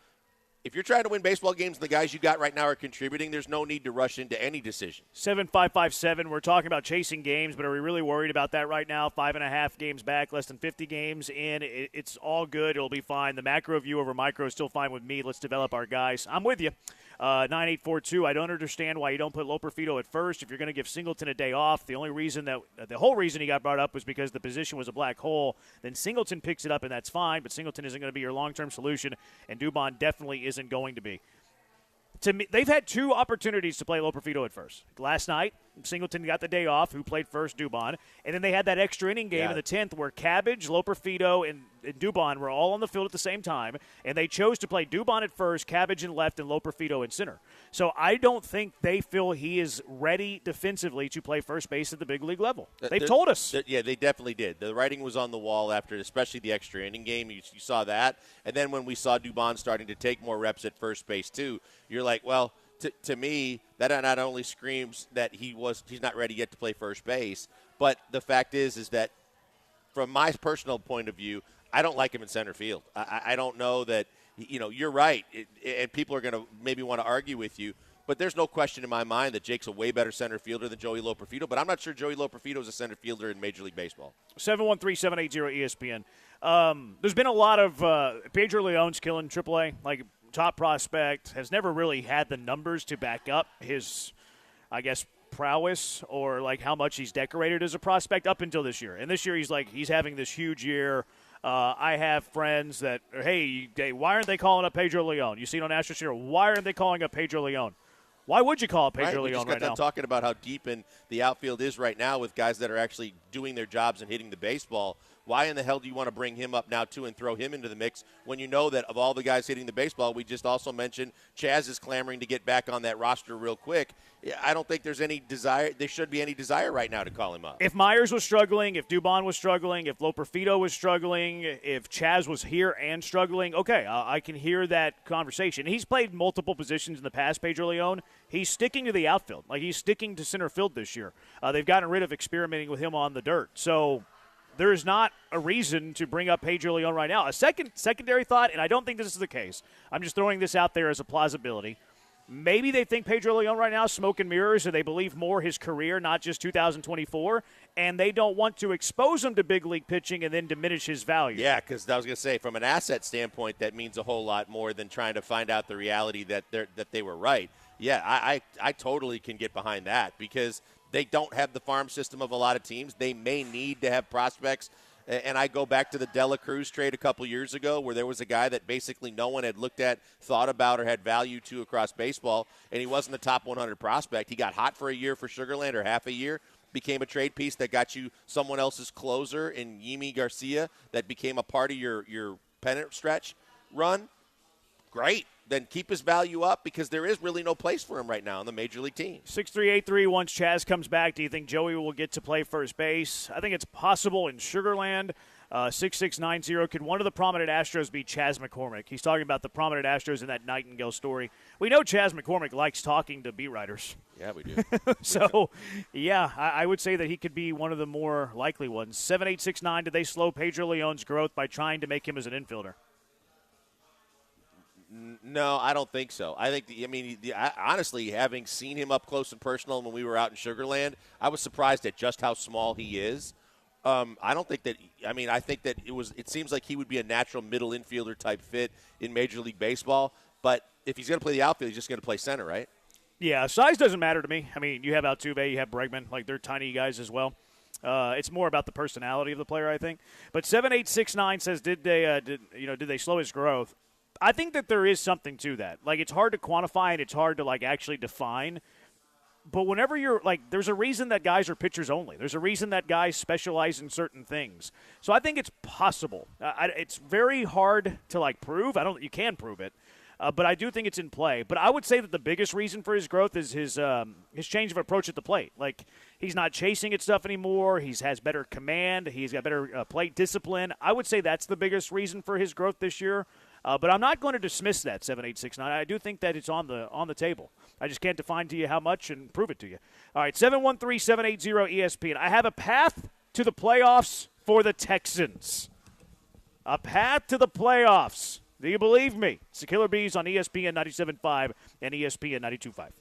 if you're trying to win baseball games and the guys you got right now are contributing, there's no need to rush into any decision. 7557, we're talking about chasing games, but are we really worried about that right now? 5.5 games back, less than 50 games in. It's all good. It'll be fine. The macro view over micro is still fine with me. Let's develop our guys. I'm with you. 9842, I don't understand why you don't put Loperfido at first if you're going to give Singleton a day off. The whole reason he got brought up was because the position was a black hole. Then Singleton picks it up, and that's fine, but Singleton isn't going to be your long-term solution, and Dubon definitely isn't going to be. To me, they've had 2 opportunities to play Loperfido at first. Last night, Singleton got the day off, who played first, Dubon. And then they had that extra inning game in the 10th where Cabbage, Loperfido, and Dubon were all on the field at the same time. And they chose to play Dubon at first, Cabbage in left, and Loperfido in center. So I don't think they feel he is ready defensively to play first base at the big league level. They've told us. Yeah, they definitely did. The writing was on the wall after, especially the extra inning game. You saw that. And then when we saw Dubon starting to take more reps at first base too, you're like, well, to me, that not only screams that he's not ready yet to play first base, but the fact is that from my personal point of view, I don't like him in center field. I don't know that, you're right, and people are going to maybe want to argue with you. But there's no question in my mind that Jake's a way better center fielder than Joey Loperfido, but I'm not sure Joey Loperfido is a center fielder in Major League Baseball. 713-780-ESPN. There's been a lot of Pedro Leon's killing AAA, like top prospect, has never really had the numbers to back up his, I guess, prowess or like how much he's decorated as a prospect up until this year. And this year he's having this huge year. I have friends that, hey, why aren't they calling up Pedro Leon? You see it on Astros here. Why aren't they calling up Pedro Leon? Why would you call up Pedro We Leon just got right done now? talking about how deep in the outfield is right now with guys that are actually doing their jobs and hitting the baseball. Why in the hell do you want to bring him up now, too, and throw him into the mix when you know that of all the guys hitting the baseball, we just also mentioned Chaz is clamoring to get back on that roster real quick. I don't think there's any desire. There should be any desire right now to call him up. If Myers was struggling, if Dubon was struggling, if Loperfido was struggling, if Chaz was here and struggling, okay, I can hear that conversation. He's played multiple positions in the past, Pedro Leon. He's sticking to the outfield. Like, he's sticking to center field this year. They've gotten rid of experimenting with him on the dirt. So there is not a reason to bring up Pedro Leon right now. A secondary thought, and I don't think this is the case. I'm just throwing this out there as a plausibility. Maybe they think Pedro Leon right now is smoke and mirrors, and they believe more his career, not just 2024, and they don't want to expose him to big league pitching and then diminish his value. Yeah, because I was going to say, from an asset standpoint, that means a whole lot more than trying to find out the reality that they were right. Yeah, I totally can get behind that because they don't have the farm system of a lot of teams. They may need to have prospects. And I go back to the Dela Cruz trade a couple years ago where there was a guy that basically no one had looked at, thought about, or had value to across baseball, and he wasn't a top 100 prospect. He got hot for a year for Sugarland or half a year, became a trade piece that got you someone else's closer in Yimi Garcia that became a part of your pennant stretch run. Great. Then keep his value up because there is really no place for him right now on the Major League team. 6-3-8-3, once Chaz comes back, do you think Joey will get to play first base? I think it's possible in Sugarland. 6690, could one of the prominent Astros be Chaz McCormick? He's talking about the prominent Astros in that Nightingale story. We know Chaz McCormick likes talking to beat writers. Yeah, we do. So, yeah, I would say that he could be one of the more likely ones. 7869, did they slow Pedro Leon's growth by trying to make him as an infielder? No, I don't think so. I think, honestly, having seen him up close and personal when we were out in Sugarland, I was surprised at just how small he is. I don't think that. I think that it seems like he would be a natural middle infielder type fit in Major League Baseball. But if he's going to play the outfield, he's just going to play center, right? Yeah, size doesn't matter to me. You have Altuve, you have Bregman, like they're tiny guys as well. It's more about the personality of the player, I think. But 7869 says, did they slow his growth? I think that there is something to that. Like, it's hard to quantify and it's hard to, like, actually define. But whenever you're, like, there's a reason that guys are pitchers only. There's a reason that guys specialize in certain things. So I think it's possible. It's very hard to, like, prove. You can prove it. But I do think it's in play. But I would say that the biggest reason for his growth is his change of approach at the plate. Like, he's not chasing at stuff anymore. He has better command. He's got better plate discipline. I would say that's the biggest reason for his growth this year. But I'm not going to dismiss that 7869. I do think that it's on the table. I just can't define to you how much and prove it to you. All right, 713-780-ESPN. I have a path to the playoffs for the Texans. A path to the playoffs. Do you believe me? It's the Killer Bees on ESPN 97.5 and ESPN 92.5.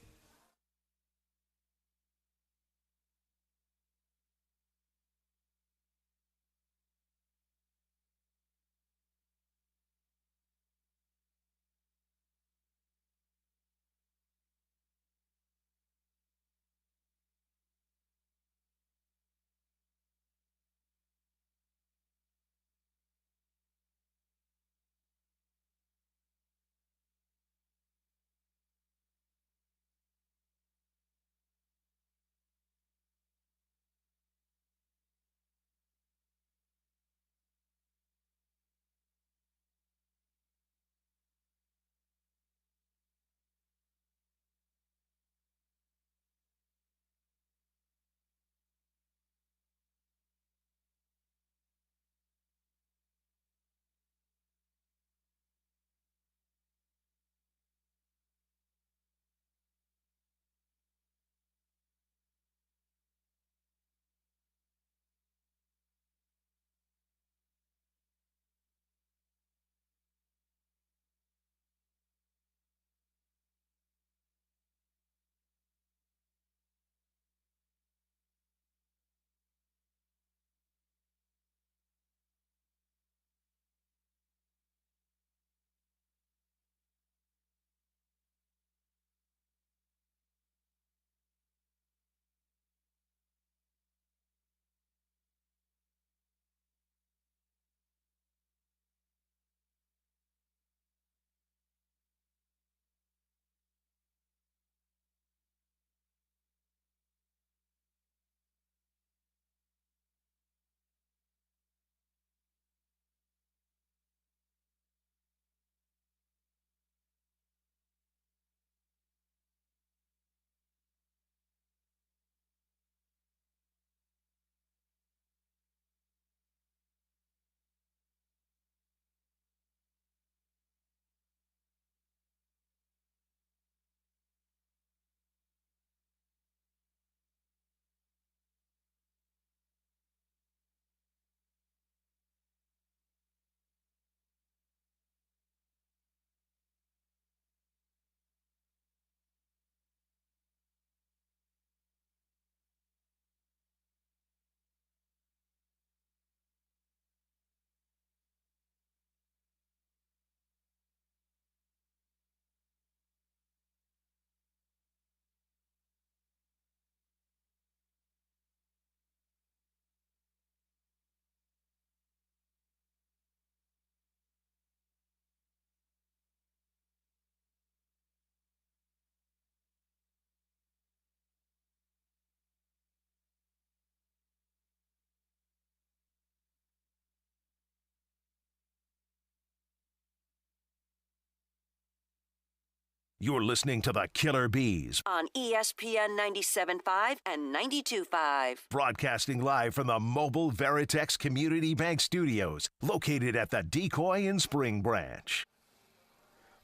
You're listening to the Killer Bees, On ESPN 97.5 and 92.5. broadcasting live from the Mobile Veritex Community Bank Studios, located at the Decoy and Spring Branch.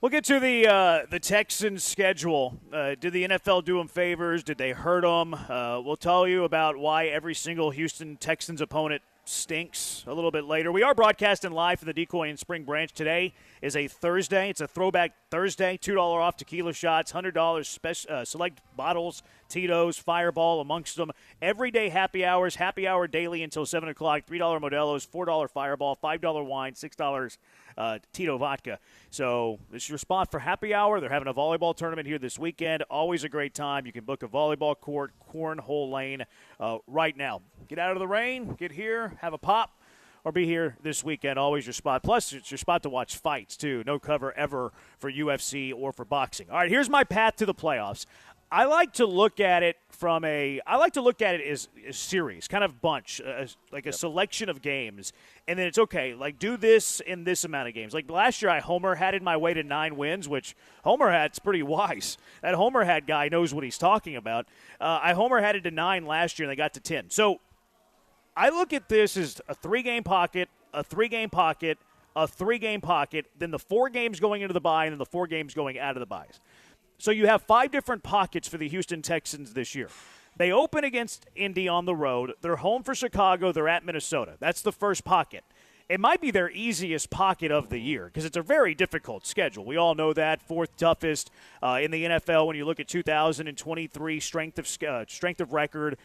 We'll get to the Texans' schedule. Did the NFL do them favors? Did they hurt them? We'll tell you about why every single Houston Texans opponent stinks a little bit later. We are broadcasting live from the Decoy and Spring Branch. Today is a Thursday. It's a throwback Thursday. $2 off tequila shots, $100 select bottles, Tito's, Fireball amongst them. Everyday happy hours, happy hour daily until 7 o'clock. $3 Modelo's, $4 Fireball, $5 wine, $6 Tito vodka. So this is your spot for happy hour. They're having a volleyball tournament here this weekend. Always a great time. You can book a volleyball court, cornhole lane right now. Get out of the rain, get here, have a pop, or be here this weekend. Always your spot. Plus, it's your spot to watch fights, too. No cover ever for UFC or for boxing. All right, here's my path to the playoffs. I like to look at it as a series, kind of bunch, like a selection of games. And then it's okay, like do this in this amount of games. Like last year I Homer hatted my way to 9 wins, which Homer hat's pretty wise. That Homer hat guy knows what he's talking about. I Homer hatted to 9 last year and they got to 10. So I look at this as a 3-game pocket, a 3-game pocket, a 3-game pocket, then the 4 games going into the bye, and then the 4 games going out of the byes. So you have 5 different pockets for the Houston Texans this year. They open against Indy on the road. They're home for Chicago. They're at Minnesota. That's the first pocket. It might be their easiest pocket of the year because it's a very difficult schedule. We all know that. 4th toughest in the NFL when you look at 2023 strength of record.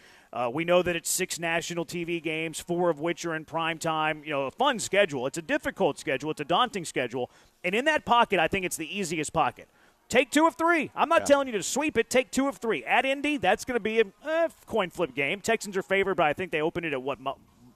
We know that it's 6 national TV games, 4 of which are in prime time. You know, a fun schedule. It's a difficult schedule. It's a daunting schedule. And in that pocket, I think it's the easiest pocket. Take 2 of 3. I'm not telling you to sweep it. Take 2 of 3. At Indy, that's going to be a coin flip game. Texans are favored, but I think they opened it at what?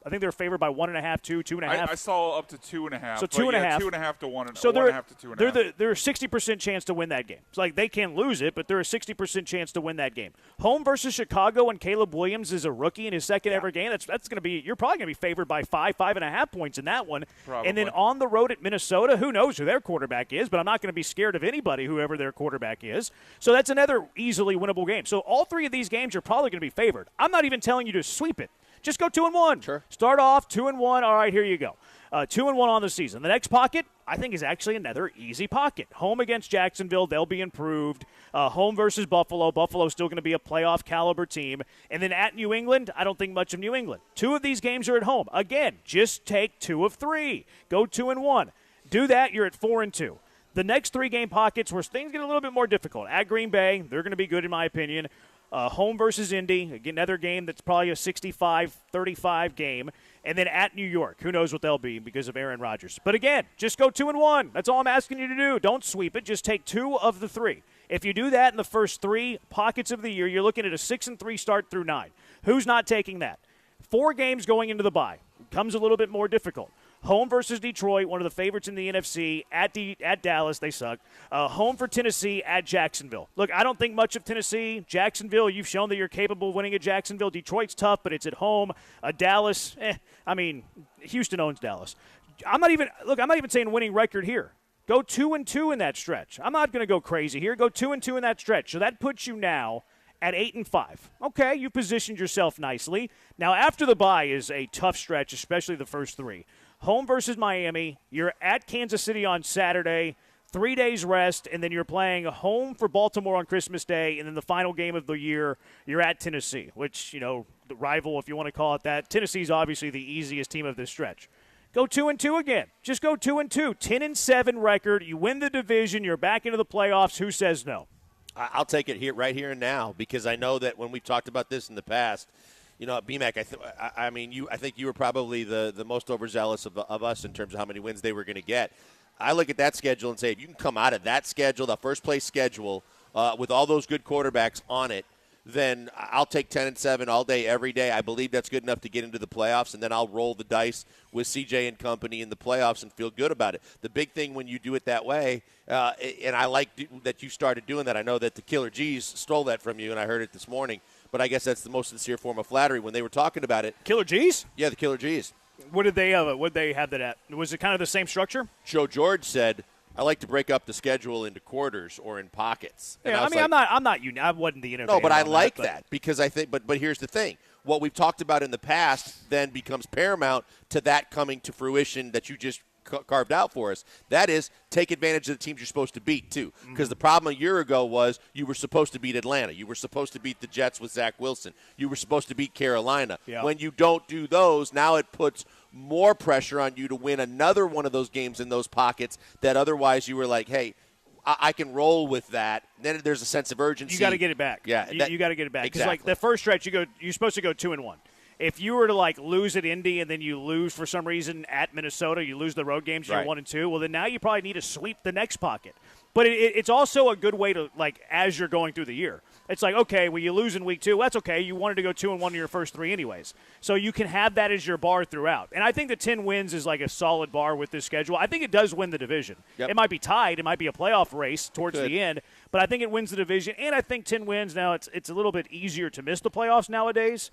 I think they're favored by 1.5, 2, 2.5. I saw up to 2.5. So 2.5. 2.5 to 1. So 1.5 to 2.5. They're a 60% chance to win that game. It's like they can lose it, but they're a 60% chance to win that game. Home versus Chicago, and Caleb Williams is a rookie in his second ever game. That's going to be. You're probably going to be favored by 5.5 points in that one. Probably. And then on the road at Minnesota, who knows who their quarterback is? But I'm not going to be scared of anybody, whoever their quarterback is. So that's another easily winnable game. So all 3 of these games you're probably going to be favored. I'm not even telling you to sweep it. Just go 2-1. Sure. Start off 2-1. All right, here you go. 2-1 on the season. The next pocket, I think, is actually another easy pocket. Home against Jacksonville, they'll be improved. Home versus Buffalo. Buffalo's still going to be a playoff caliber team. And then at New England, I don't think much of New England. 2 of these games are at home. Again, just take 2 of 3. Go 2-1. Do that, you're at 4-2. The next 3-game pockets where things get a little bit more difficult. At Green Bay, they're going to be good in my opinion. Home versus Indy, again, another game that's probably a 65-35 game. And then at New York, who knows what they'll be because of Aaron Rodgers. But again, just go 2-1. That's all I'm asking you to do. Don't sweep it. Just take 2 of the 3. If you do that in the first 3 pockets of the year, you're looking at a 6-3 start through 9. Who's not taking that? 4 games going into the bye. Comes a little bit more difficult. Home versus Detroit, one of the favorites in the NFC. At Dallas, they suck. Home for Tennessee at Jacksonville. Look, I don't think much of Tennessee. Jacksonville, you've shown that you're capable of winning at Jacksonville. Detroit's tough, but it's at home. Dallas, Houston owns Dallas. I'm not even saying winning record here. Go 2-2 in that stretch. I'm not going to go crazy here. Go 2-2 in that stretch. So that puts you now at 8-5. Okay, you positioned yourself nicely. Now, after the bye is a tough stretch, especially the first 3. Home versus Miami. You're at Kansas City on Saturday. 3 days rest, and then you're playing home for Baltimore on Christmas Day, and then the final game of the year, you're at Tennessee, which, the rival, if you want to call it that. Tennessee's obviously the easiest team of this stretch. Go 2-2 again. Just go 2-2. 10-7 record. You win the division. You're back into the playoffs. Who says no? I'll take it right here and now because I know that when we've talked about this in the past, BMAC, I think you were probably the most overzealous of us in terms of how many wins they were going to get. I look at that schedule and say if you can come out of that schedule, the first place schedule, with all those good quarterbacks on it, then I'll take 10-7 all day, every day. I believe that's good enough to get into the playoffs, and then I'll roll the dice with CJ and company in the playoffs and feel good about it. The big thing when you do it that way, and I like that you started doing that. I know that the Killer G's stole that from you, and I heard it this morning. But I guess that's the most sincere form of flattery when they were talking about it. Killer G's? Yeah, the Killer G's. What did they have? What did they have that at? Was it kind of the same structure? Joe George said I like to break up the schedule into quarters or in pockets. And Yeah, I'm not unique. I wasn't the innovator. No, but I on like that, that because I think. But here's the thing: what we've talked about in the past then becomes paramount to that coming to fruition that you just carved out for us. That is, take advantage of the teams you're supposed to beat too. Because the problem a year ago was you were supposed to beat Atlanta, you were supposed to beat the Jets with Zach Wilson, you were supposed to beat Carolina. Yeah. When you don't do those, now it puts more pressure on you to win another one of those games in those pockets that otherwise you were like, hey, I can roll with that. Then there's a sense of urgency. You got to get it back. Yeah, you got to get it back because exactly. like the first stretch, you're supposed to go 2-1. If you were to like lose at Indy and then you lose for some reason at Minnesota, you lose the road games, you're Right. 1-2. Well, then now you probably need to sweep the next pocket. But it's also a good way to like as you're going through the year. It's like, okay, well, you lose in week 2. That's okay. You wanted to go 2-1 in your first 3 anyways. So you can have that as your bar throughout. And I think the 10 wins is like a solid bar with this schedule. I think it does win the division. Yep. It might be tied. It might be a playoff race towards Could. the end. But I think it wins the division. And I think 10 wins now, it's a little bit easier to miss the playoffs nowadays.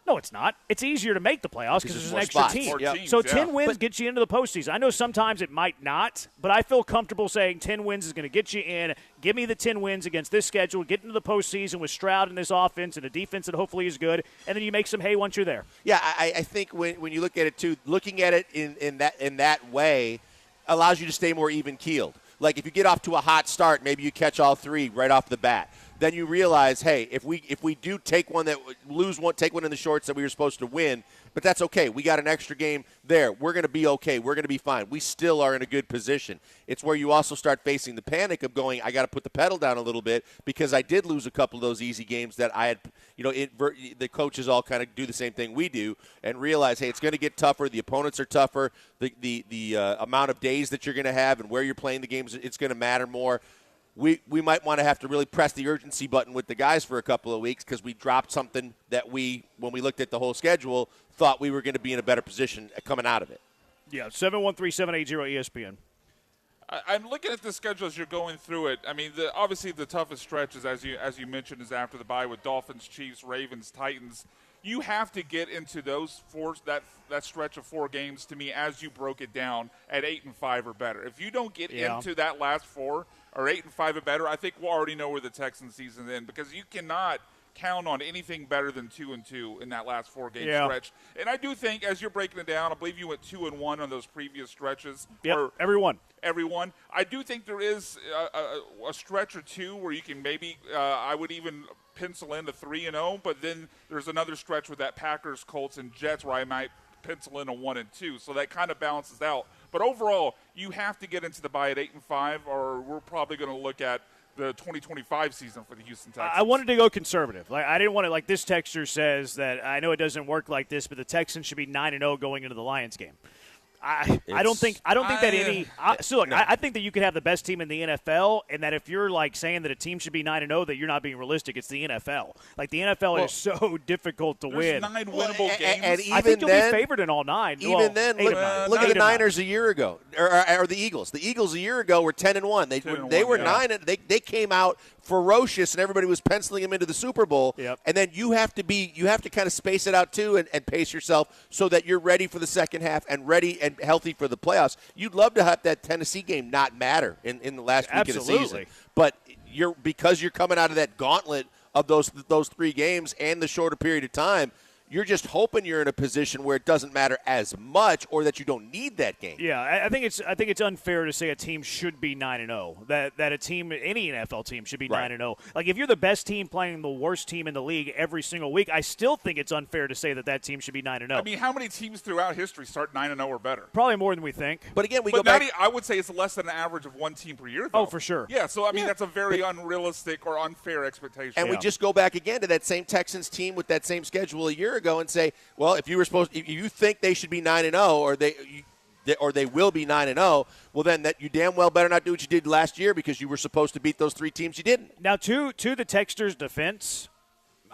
No, it's not. It's easier to make the playoffs because there's an extra spots. team. More teams, So yeah. 10 wins get you into the postseason. I know sometimes it might not, but I feel comfortable saying 10 wins is going to get you in. Give me the 10 wins against this schedule. Get into the postseason with Stroud and this offense and a defense that hopefully is good, and then you make some hay once you're there. Yeah, I think when you look at it too, looking at it in that way allows you to stay more even keeled. Like if you get off to a hot start, maybe you catch all 3 right off the bat. Then you realize, hey, if we do take one that lose one, take one in the shorts that we were supposed to win, but that's okay. We got an extra game there. We're going to be okay. We're going to be fine. We still are in a good position. It's where you also start facing the panic of going, I got to put the pedal down a little bit because I did lose a couple of those easy games that I had. The coaches all kind of do the same thing we do and realize, hey, it's going to get tougher. The opponents are tougher. The amount of days that you're going to have and where you're playing the games, it's going to matter more. We might want to have to really press the urgency button with the guys for a couple of weeks because we dropped something that when we looked at the whole schedule, thought we were going to be in a better position coming out of it. Yeah, 713-780-ESPN. I'm looking at the schedule as you're going through it. I mean, obviously the toughest stretches, as you mentioned, is after the bye with Dolphins, Chiefs, Ravens, Titans. You have to get into those that stretch of 4 games to me as you broke it down at 8-5 or better. If you don't get into that last 4 or 8-5 or better, I think we'll already know where the Texans season is because you cannot count on anything better than 2-2 in that last 4-game stretch. And I do think as you're breaking it down, I believe you went 2-1 on those previous stretches. Yep, everyone. I do think there is a stretch or 2 where you can maybe I would even pencil in a 3-0, but then there's another stretch with that Packers, Colts, and Jets where I might pencil in a 1-2. So that kind of balances out. But overall, you have to get into the bye at 8-5, or we're probably going to look at the 2025 season for the Houston Texans. I wanted to go conservative. Like I didn't want to. Like this texter says that I know it doesn't work like this, but the Texans should be 9-0 going into the Lions game. I don't think that any. So look, I think that you could have the best team in the NFL, and that if you're like saying that a team should be 9-0, that you're not being realistic. It's the NFL. Like the NFL is so difficult to win. 9 winnable games. And even I think you'll then, be favored in all 9. Even then, look at the Niners a year ago, or the Eagles. The Eagles a year ago were 10-1. They were 9. They came out ferocious, and everybody was penciling them into the Super Bowl. Yep. And then you have to kind of space it out too, and pace yourself so that you're ready for the second half and ready and healthy for the playoffs. You'd love to have that Tennessee game not matter in the last week of the season, but because you're coming out of that gauntlet of those 3 games and the shorter period of time. You're just hoping you're in a position where it doesn't matter as much, or that you don't need that game. Yeah, I think it's unfair to say a team should be 9-0. That a team, any NFL team, should be 9-0. Like if you're the best team playing the worst team in the league every single week, I still think it's unfair to say that team should be 9-0. I mean, how many teams throughout history start 9-0 or better? Probably more than we think. But again, we go back. I would say it's less than an average of 1 team per year, though. Oh, for sure. Yeah, so I mean that's a very unrealistic or unfair expectation. And we just go back again to that same Texans team with that same schedule a year ago and say, well, if you think they should be 9-0 or they will be 9-0, well then that you damn well better not do what you did last year because you were supposed to beat those 3 teams you didn't. Now, to the Texters' defense,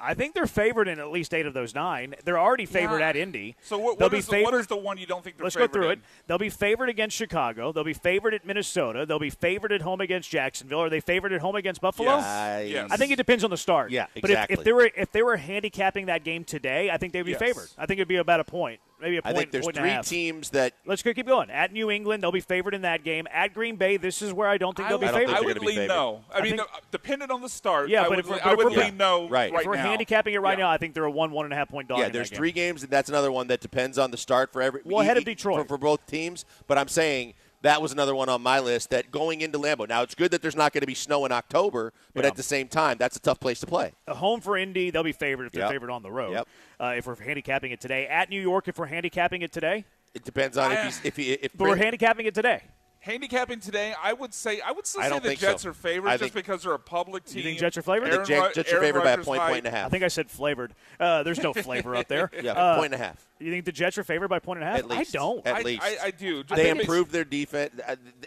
I think they're favored in at least 8 of those 9. They're already favored at Indy. So what is the one you don't think they're Let's favored go through in? it. They'll be favored against Chicago. They'll be favored at Minnesota. They'll be favored at home against Jacksonville. Are they favored at home against Buffalo? Yes. I think it depends on the start. Yeah, exactly. But if they were handicapping that game today, I think they'd be favored. I think it'd be about a point. maybe a point. I think there's point and a three half. teams that. Let's keep going. At New England, they'll be favored in that game. At Green Bay, this is where I don't think they'll be favored. I would lean no. I mean, depending on the start, Yeah, I but would lean no right If we're now. handicapping it right now, I think they're a 1.5 point dog. Yeah, in there's that game. 3 games, and that's another one that depends on the start for every. Well, ahead of Detroit. For both teams. But I'm saying that was another one on my list that going into Lambeau. Now, it's good that there's not going to be snow in October, but at the same time, that's a tough place to play. Home for Indy, they'll be favored if they're Yep. favored on the road. Yep. If we're handicapping it today. At New York, if we're handicapping it today. It depends on if But we're handicapping it today. Handicapping today, I would still I say don't the think Jets so. are favored I just think- because they're a public team. You think Jets are flavored? The Jets are favored by a point and a half. I think I said flavored. There's no flavor up there. Yeah, point and a half. You think the Jets are favored by point and a half? At least. I don't. At least. I do. They improved their defense,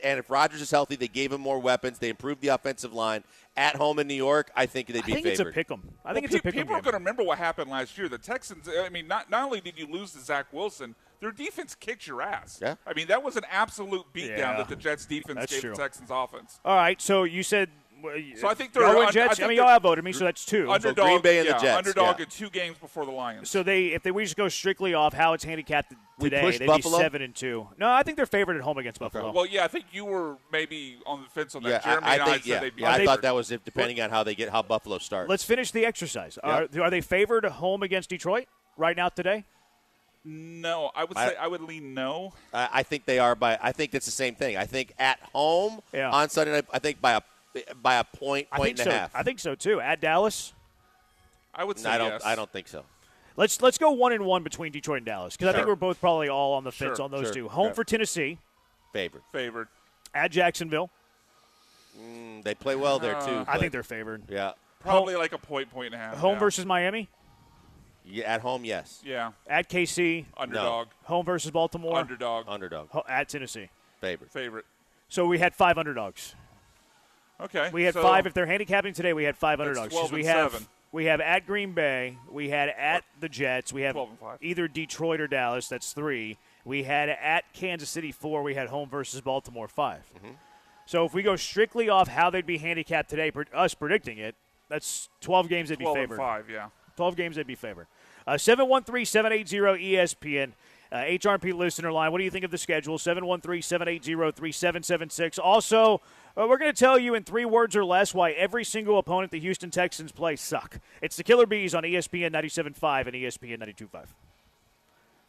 and if Rodgers is healthy, they gave him more weapons. They improved the offensive line. At home in New York, I think they'd be I think favored. it's a pick 'em. I think it's a pick 'em People are game. going to remember what happened last year. The Texans, I mean, not only did you lose to Zach Wilson, their defense kicked your ass. Yeah. I mean, that was an absolute beatdown Yeah. that the Jets defense That's gave true. the Texans offense. All right, so you said. So I think they're y'all went Jets. I mean, y'all outvoted me, so that's 2. Underdog, Green Bay and the Jets, Underdog yeah. in 2 games before the Lions. So if we just go strictly off how it's handicapped We today, pushed they'd Buffalo? be 7-2. No, I think they're favored at home against Buffalo. Well, yeah, I think you were maybe on the fence on that. Yeah, Jeremy I and think. said Yeah, they'd be I favored. thought that was depending on how Buffalo starts. Let's finish the exercise. Are they favored at home against Detroit right now today? No, I would say I would lean no. I think they are I think it's the same thing. I think at home Yeah. on Sunday night, I think by a point I think and a so. half. I think so too. At Dallas, I would say I don't think so. let's go 1-1 between Detroit and Dallas because I think Sure. we're both probably all on the fence Sure, on those sure. two. Home Yeah. for Tennessee, Favored. at Jacksonville. They play well there too. I think they're favored. Yeah. Probably like a point and a half. Home yeah. versus Miami, Yeah, at home, yes. Yeah. at KC, Underdog. home versus Baltimore, Underdog. Underdog. at Tennessee. Favorite. So we had 5 underdogs. Okay. We had so 5. If they're handicapping today, we had 5 That's underdogs. 12 We and have 7. we have at Green Bay. We had at the Jets. We have 12 and 5. either Detroit or Dallas. That's 3. We had at Kansas City 4. We had home versus Baltimore 5. Mm-hmm. So if we go strictly off how they'd be handicapped today, us predicting it, that's 12 games they'd be 12 favored. and 5, yeah. 12 games they'd be favored. 713-780-ESPN. HRP listener line. What do you think of the schedule? 713-780-3776. Also, we're going to tell you in 3 words or less why every single opponent the Houston Texans play suck. It's the Killer Bees on ESPN 97.5 and ESPN 92.5.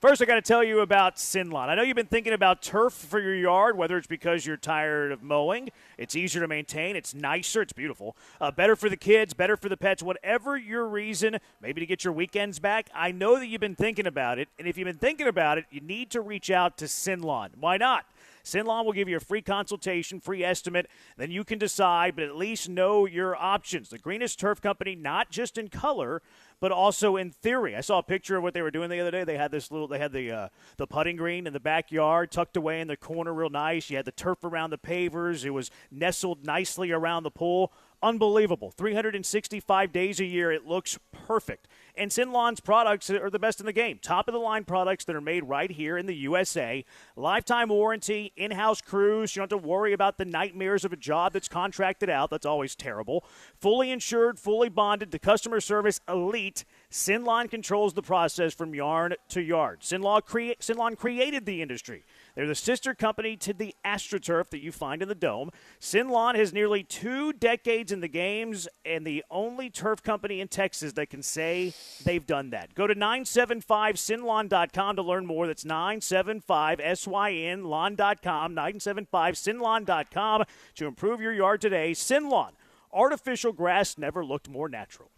First, I got to tell you about Sinlon. I know you've been thinking about turf for your yard, whether it's because you're tired of mowing. It's easier to maintain. It's nicer. It's beautiful. Better for the kids, better for the pets, whatever your reason, maybe to get your weekends back. I know that you've been thinking about it, and if you've been thinking about it, you need to reach out to Sinlon. Why not? Sinlon will give you a free consultation, free estimate. Then you can decide, but at least know your options. The greenest turf company, not just in color, but also in theory. I saw a picture of what they were doing the other day. They had the putting green in the backyard, tucked away in the corner, real nice. You had the turf around the pavers. It was nestled nicely around the pool. Unbelievable. 365 days a year. It looks perfect. And Sinlon's products are the best in the game. Top-of-the-line products that are made right here in the USA. Lifetime warranty, in-house crews. You don't have to worry about the nightmares of a job that's contracted out. That's always terrible. Fully insured, fully bonded, the customer service elite. Sinlon controls the process from yarn to yard. Sinlon created the industry. They're the sister company to the AstroTurf that you find in the Dome. Sinlon has nearly 2 decades in the games and the only turf company in Texas that can say they've done that. Go to 975sinlon.com to learn more. That's 975SYN-Lon.com, 975sinlon.com to improve your yard today. Sinlon, artificial grass never looked more natural.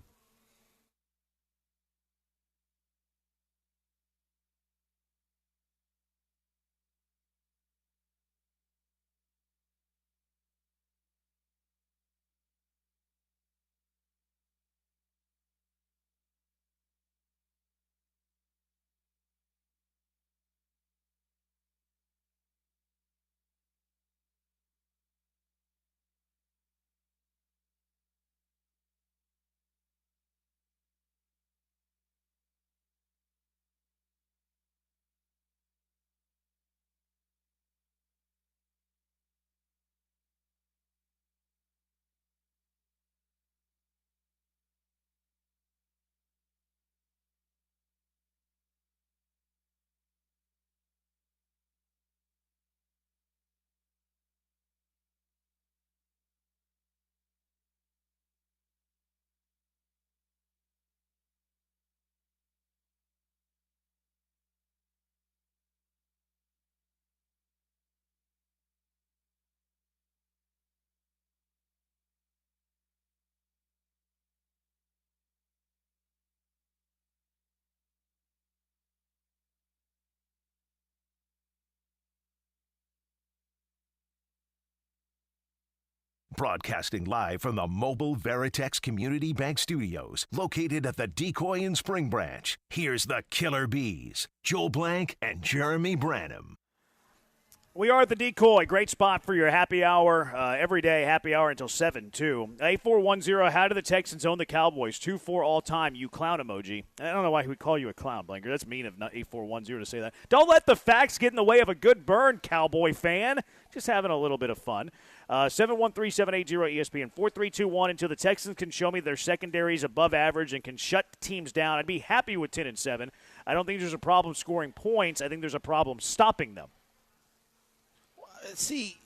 Broadcasting live from the mobile Veritex Community Bank Studios, located at the Decoy and Spring Branch. Here's the Killer Bees, Joel Blank and Jeremy Branham. We are at the Decoy. Great spot for your happy hour. Every day, happy hour until 7, too. 8410, how do the Texans own the Cowboys? 2-4 all time, you clown emoji. I don't know why he would call you a clown, Blanker. That's mean of 8410 to say that. Don't let the facts get in the way of a good burn, Cowboy fan. Just having a little bit of fun. 713-780-ESPN 4321 until the Texans can show me their secondaries above average and can shut teams down. I'd be happy with 10-7. I don't think there's a problem scoring points. I think there's a problem stopping them. See,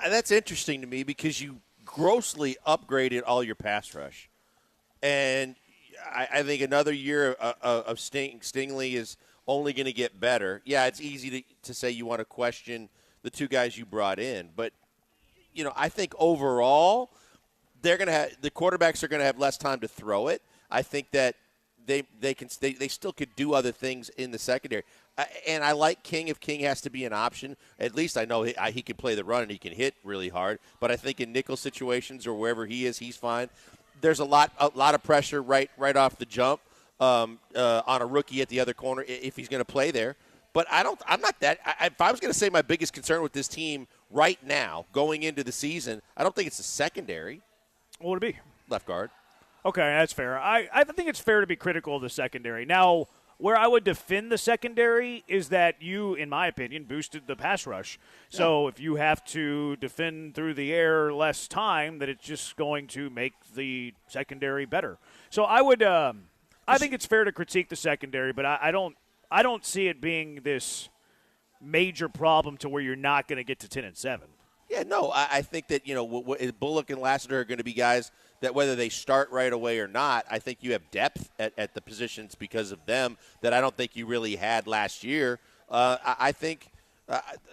that's interesting to me because you grossly upgraded all your pass rush. And I think another year of Stingley is only going to get better. Yeah, it's easy to say you want to question the two guys you brought in. But, I think overall the quarterbacks are going to have less time to throw it. I think that they still could do other things in the secondary. And I like King if King has to be an option. At least I know he can play the run and he can hit really hard. But I think in nickel situations or wherever he is, he's fine. There's a lot of pressure right off the jump on a rookie at the other corner if he's going to play there. But I'm not that. If I was going to say my biggest concern with this team right now going into the season, I don't think it's the secondary. What would it be? Left guard. Okay, that's fair. I think it's fair to be critical of the secondary. Now, where I would defend the secondary is that you, in my opinion, boosted the pass rush. So if you have to defend through the air less time, that it's just going to make the secondary better. So I would, I think it's fair to critique the secondary, but I don't see it being this major problem to where you're not going to get to 10-7. Yeah, no, I think that, Bullock and Lassiter are going to be guys that whether they start right away or not, I think you have depth at the positions because of them that I don't think you really had last year. I think,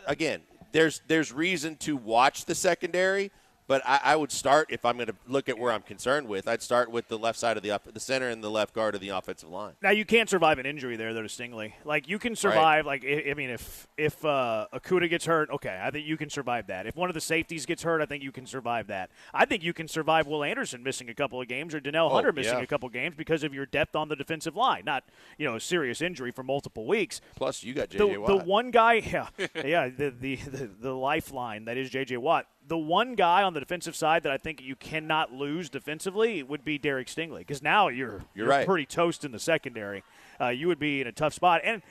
again, there's reason to watch the secondary, but I would start, if I'm going to look at where I'm concerned with, I'd start with the left side of the center and the left guard of the offensive line. Now, you can't survive an injury there, though, to Stingley. Like, you can survive, if Okudah gets hurt, okay, I think you can survive that. If one of the safeties gets hurt, I think you can survive that. I think you can survive Will Anderson missing a couple of games or Donnell Hunter missing a couple of games because of your depth on the defensive line. Not, a serious injury for multiple weeks. Plus, you got J.J. Watt. The one guy, the lifeline that is J.J. Watt. The one guy on the defensive side that I think you cannot lose defensively would be Derek Stingley, because now you're right. Pretty toast in the secondary. You would be in a tough spot. And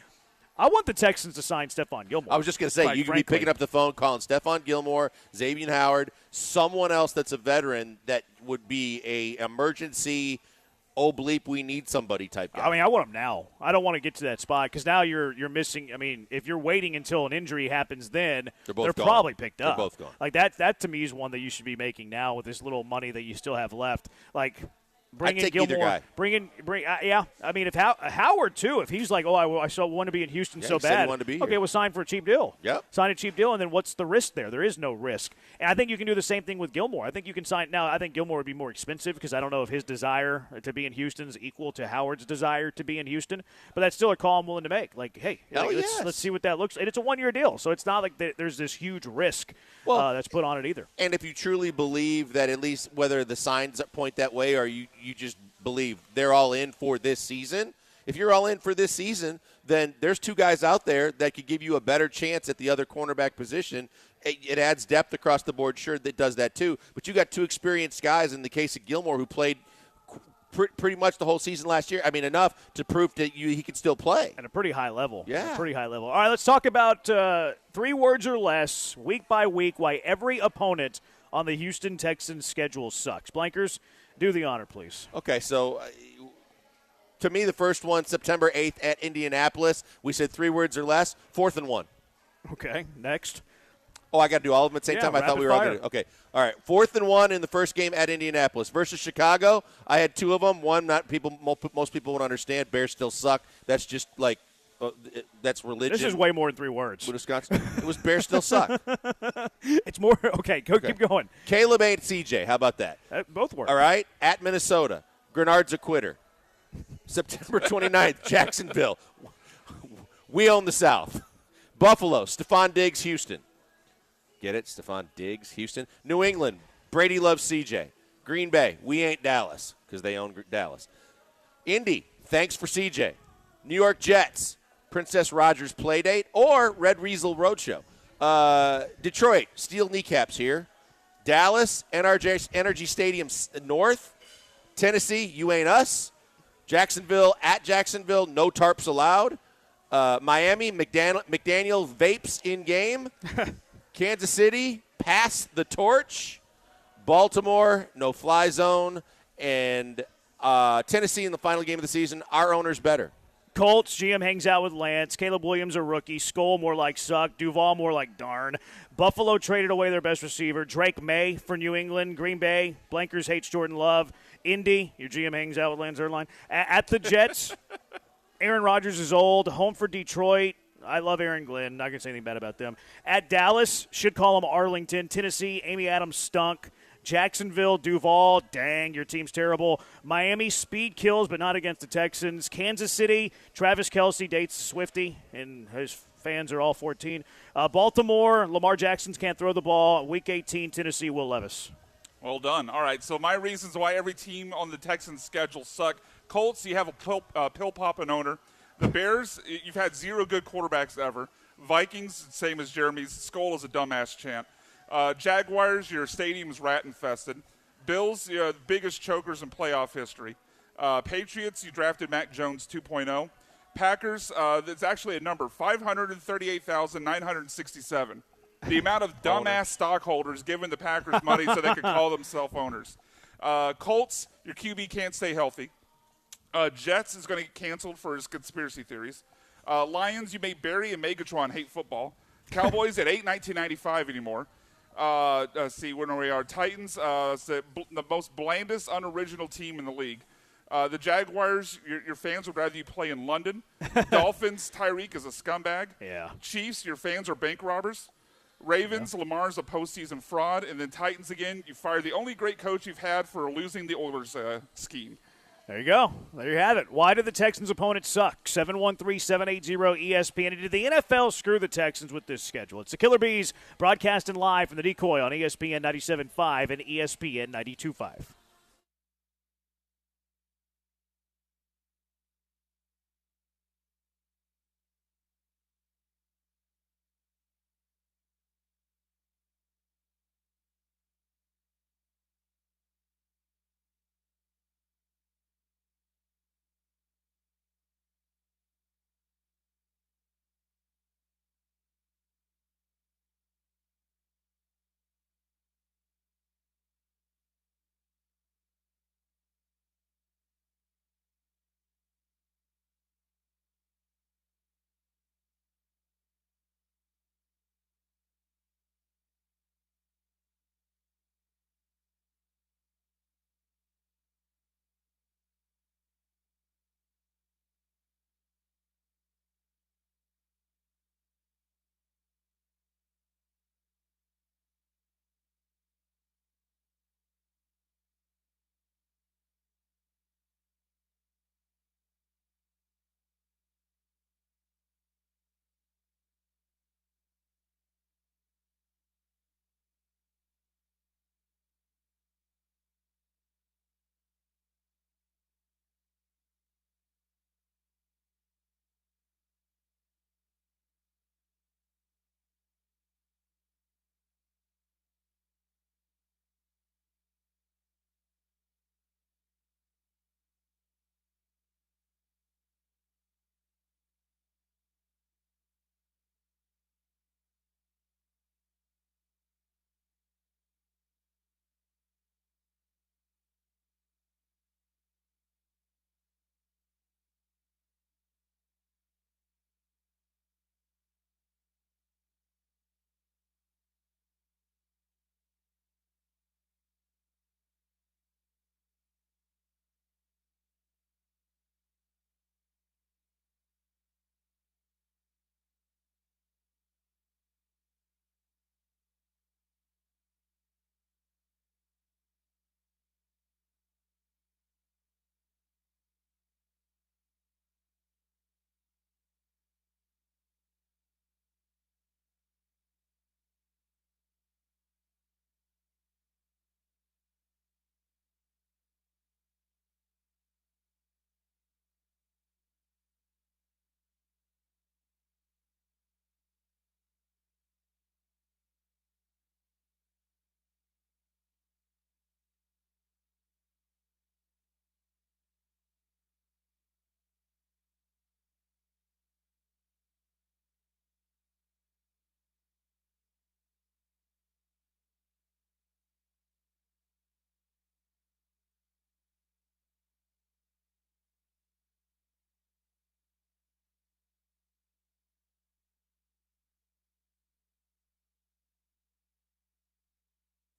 I want the Texans to sign Stephon Gilmore. I was just going to say, you could be picking up the phone, calling Stephon Gilmore, Xavier Howard, someone else that's a veteran that would be a emergency bleep, we need somebody type guy. I mean, I want him now. I don't want to get to that spot because now you're missing. I mean, if you're waiting until an injury happens, then they're probably picked up. They're both gone. Like that to me is one that you should be making now with this little money that you still have left. Like, bring in Gilmore. Either guy. Bring. Yeah. I mean, if Howard too, if he's like, I still want to be in Houston so bad. Wanted to be okay, here. well, sign for a cheap deal. Yep. Sign a cheap deal, and then what's the risk there? There is no risk. And I think you can do the same thing with Gilmore. I think you can sign now. I think Gilmore would be more expensive because I don't know if his desire to be in Houston is equal to Howard's desire to be in Houston. But that's still a call I'm willing to make. Like, hey, let's see what that looks. And it's a 1-year deal, so it's not like there's this huge risk that's put on it either. And if you truly believe that, at least whether the signs point that way or you just believe they're all in for this season. If you're all in for this season, then there's two guys out there that could give you a better chance at the other cornerback position. It adds depth across the board. Sure, that does that too. But you got two experienced guys in the case of Gilmore who played pretty much the whole season last year. I mean, enough to prove that he can still play. At a pretty high level. Yeah. At a pretty high level. All right, let's talk about 3 words or less, week by week, why every opponent on the Houston Texans schedule sucks. Blankers, do the honor, please. Okay, so to me, the first one, September 8th at Indianapolis. We said 3 words or less, 4th and 1. Okay, next. Oh, I got to do all of them at the same time? I thought we were all going to. Okay, all right. 4th and 1 in the first game at Indianapolis. Versus Chicago, I had 2 of them. One, most people would understand. Bears still suck. That's just like, that's religion. This is way more than 3 words. Wisconsin. It was Bears still suck. It's more. Okay, keep going. Caleb ain't CJ. How about that? Both work. All right. At Minnesota, Grenard's a quitter. September 29th, Jacksonville. We own the South. Buffalo, Stephon Diggs, Houston. Get it? Stephon Diggs, Houston. New England, Brady loves CJ. Green Bay, we ain't Dallas because they own Dallas. Indy, thanks for CJ. New York Jets, Princess Rogers Playdate or Red Weasel Roadshow. Detroit, steel kneecaps here. Dallas, Energy Stadium North. Tennessee, you ain't us. Jacksonville, at Jacksonville, no tarps allowed. Miami, McDaniel vapes in game. Kansas City, pass the torch. Baltimore, no fly zone. And Tennessee in the final game of the season, our owner's better. Colts, GM hangs out with Lance. Caleb Williams, a rookie. Skoll, more like suck. Duval, more like darn. Buffalo traded away their best receiver. Drake May for New England. Green Bay, Blankers hates Jordan Love. Indy, your GM hangs out with Lance Erline. At the Jets, Aaron Rodgers is old. Home for Detroit. I love Aaron Glenn. Not going to say anything bad about them. At Dallas, should call him Arlington. Tennessee, Amy Adams stunk. Jacksonville, Duval, dang, your team's terrible. Miami, speed kills, but not against the Texans. Kansas City, Travis Kelce dates Swiftie, and his fans are all 14. Baltimore, Lamar Jackson's can't throw the ball. Week 18, Tennessee, Will Levis. Well done. All right, so my reasons why every team on the Texans' schedule suck. Colts, you have a pill-popping owner. The Bears, you've had 0 good quarterbacks ever. Vikings, same as Jeremy's. Skoll is a dumbass chant. Jaguars, your stadium's rat-infested. Bills, the biggest chokers in playoff history. Patriots, you drafted Mac Jones 2.0. Packers, that's actually a number, 538,967. The amount of dumbass stockholders giving the Packers money so they could call themselves owners. Colts, your QB can't stay healthy. Jets is going to get canceled for his conspiracy theories. Lions, you made Barry and Megatron hate football. Cowboys at 1995 anymore. See where we are. Titans, the most blandest, unoriginal team in the league. The Jaguars, your fans would rather you play in London. Dolphins, Tyreek is a scumbag. Yeah. Chiefs, your fans are bank robbers. Ravens, Lamar's a postseason fraud. And then Titans again, you fired the only great coach you've had for losing the Oilers scheme. There you go. There you have it. Why do the Texans' opponents suck? 713-780-ESPN. Did the NFL screw the Texans with this schedule? It's the Killer Bees broadcasting live from the Decoy on ESPN 97.5 and ESPN 92.5.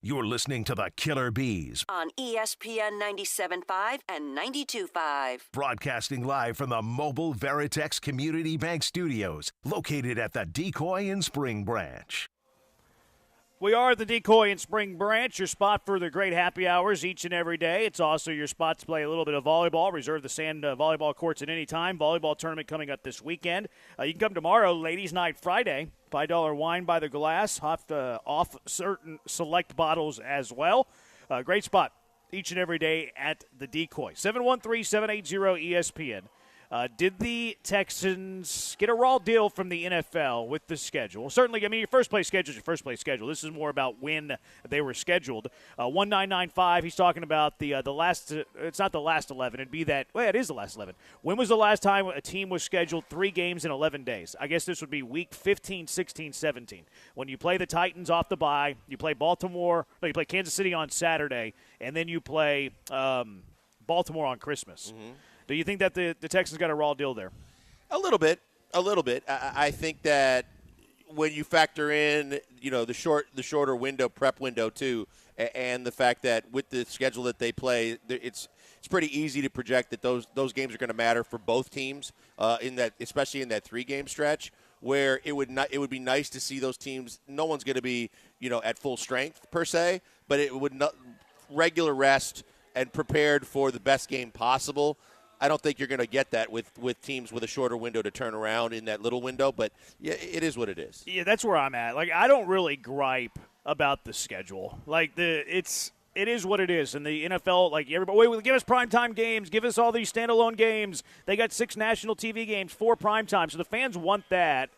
You're listening to the Killer Bees, on ESPN 97.5 and 92.5. broadcasting live from the Mobile Veritex Community Bank Studios, located at the Decoy and Spring Branch. We are the Decoy and Spring Branch, your spot for the great happy hours each and every day. It's also your spot to play a little bit of volleyball. Reserve the sand volleyball courts at any time. Volleyball tournament coming up this weekend. You can come tomorrow, Ladies Night Friday. $5 wine by the glass, off certain select bottles as well. Great spot each and every day at the Decoy. 713-780-ESPN. Did the Texans get a raw deal from the NFL with the schedule? Certainly, I mean, your first-place schedule is your first-place schedule. This is more about when they were scheduled. 1995, he's talking about the last it's not the last 11. It'd be that, well, it is the last 11. When was the last time a team was scheduled 3 games in 11 days? I guess this would be week 15, 16, 17. When you play the Titans off the bye, you play you play Kansas City on Saturday, and then you play Baltimore on Christmas. Mm-hmm. Do you think that the Texans got a raw deal there? A little bit. I think that when you factor in, the shorter window, prep window too, and the fact that with the schedule that they play, it's pretty easy to project that those games are going to matter for both teams especially in that 3-game stretch, where it would be nice to see those teams. No one's going to be at full strength per se, but it would not regular rest and prepared for the best game possible. I don't think you're going to get that with teams with a shorter window to turn around in that little window, but yeah, it is what it is. Yeah, that's where I'm at. Like, I don't really gripe about the schedule. Like, it is what it is. And the NFL, like, everybody, give us primetime games, give us all these standalone games. They got 6 national TV games, 4 primetime. So the fans want that.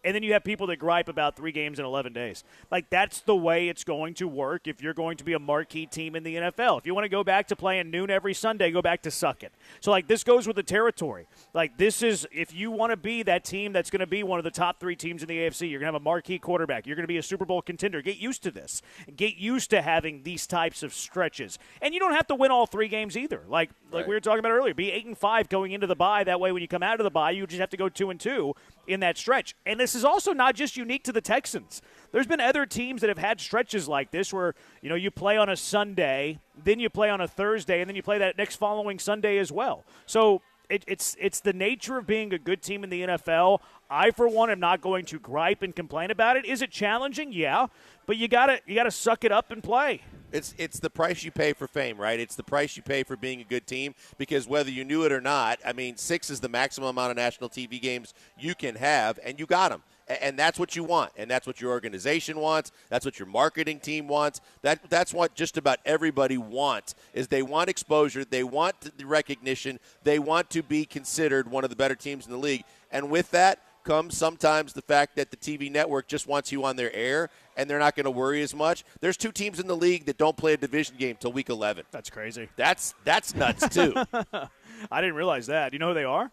And then you have people that gripe about 3 games in 11 days. Like, that's the way it's going to work if you're going to be a marquee team in the NFL. If you want to go back to playing noon every Sunday, go back to sucking. So, like, this goes with the territory. Like, this is, if you want to be that team that's going to be one of the top 3 teams in the AFC, you're going to have a marquee quarterback. You're going to be a Super Bowl contender. Get used to this. Get used to having these types of stretches. And you don't have to win all 3 games either. Like we were talking about earlier. Be 8-5 going into the bye. That way, when you come out of the bye, you just have to go 2-2 in that stretch. And this is also not just unique to the Texans. There's been other teams that have had stretches like this where, you play on a Sunday, then you play on a Thursday, and then you play that next following Sunday as well. So it's the nature of being a good team in the NFL. I, for one, am not going to gripe and complain about it. Is it challenging? Yeah. But you gotta suck it up and play. It's the price you pay for fame, right? It's the price you pay for being a good team, because whether you knew it or not, 6 is the maximum amount of national TV games you can have, and you got them. And that's what you want, and that's what your organization wants. That's what your marketing team wants. That's what just about everybody wants, is they want exposure. They want the recognition. They want to be considered one of the better teams in the league. And with that comes sometimes the fact that the TV network just wants you on their air, and they're not going to worry as much. There's 2 teams in the league that don't play a division game till week 11. That's crazy. That's nuts, too. I didn't realize that. Do you know who they are?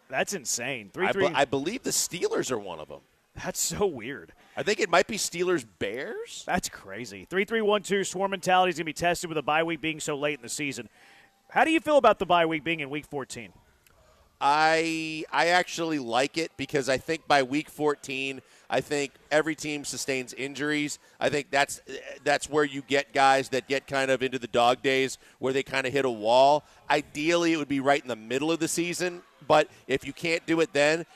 That's insane. 3-3. I believe the Steelers are one of them. That's so weird. I think it might be Steelers-Bears. That's crazy. 3-3-1-2 swarm mentality is going to be tested with a bye week being so late in the season. How do you feel about the bye week being in week 14? I actually like it, because I think by week 14, I think every team sustains injuries. I think that's where you get guys that get kind of into the dog days where they kind of hit a wall. Ideally, it would be right in the middle of the season. But if you can't do it then,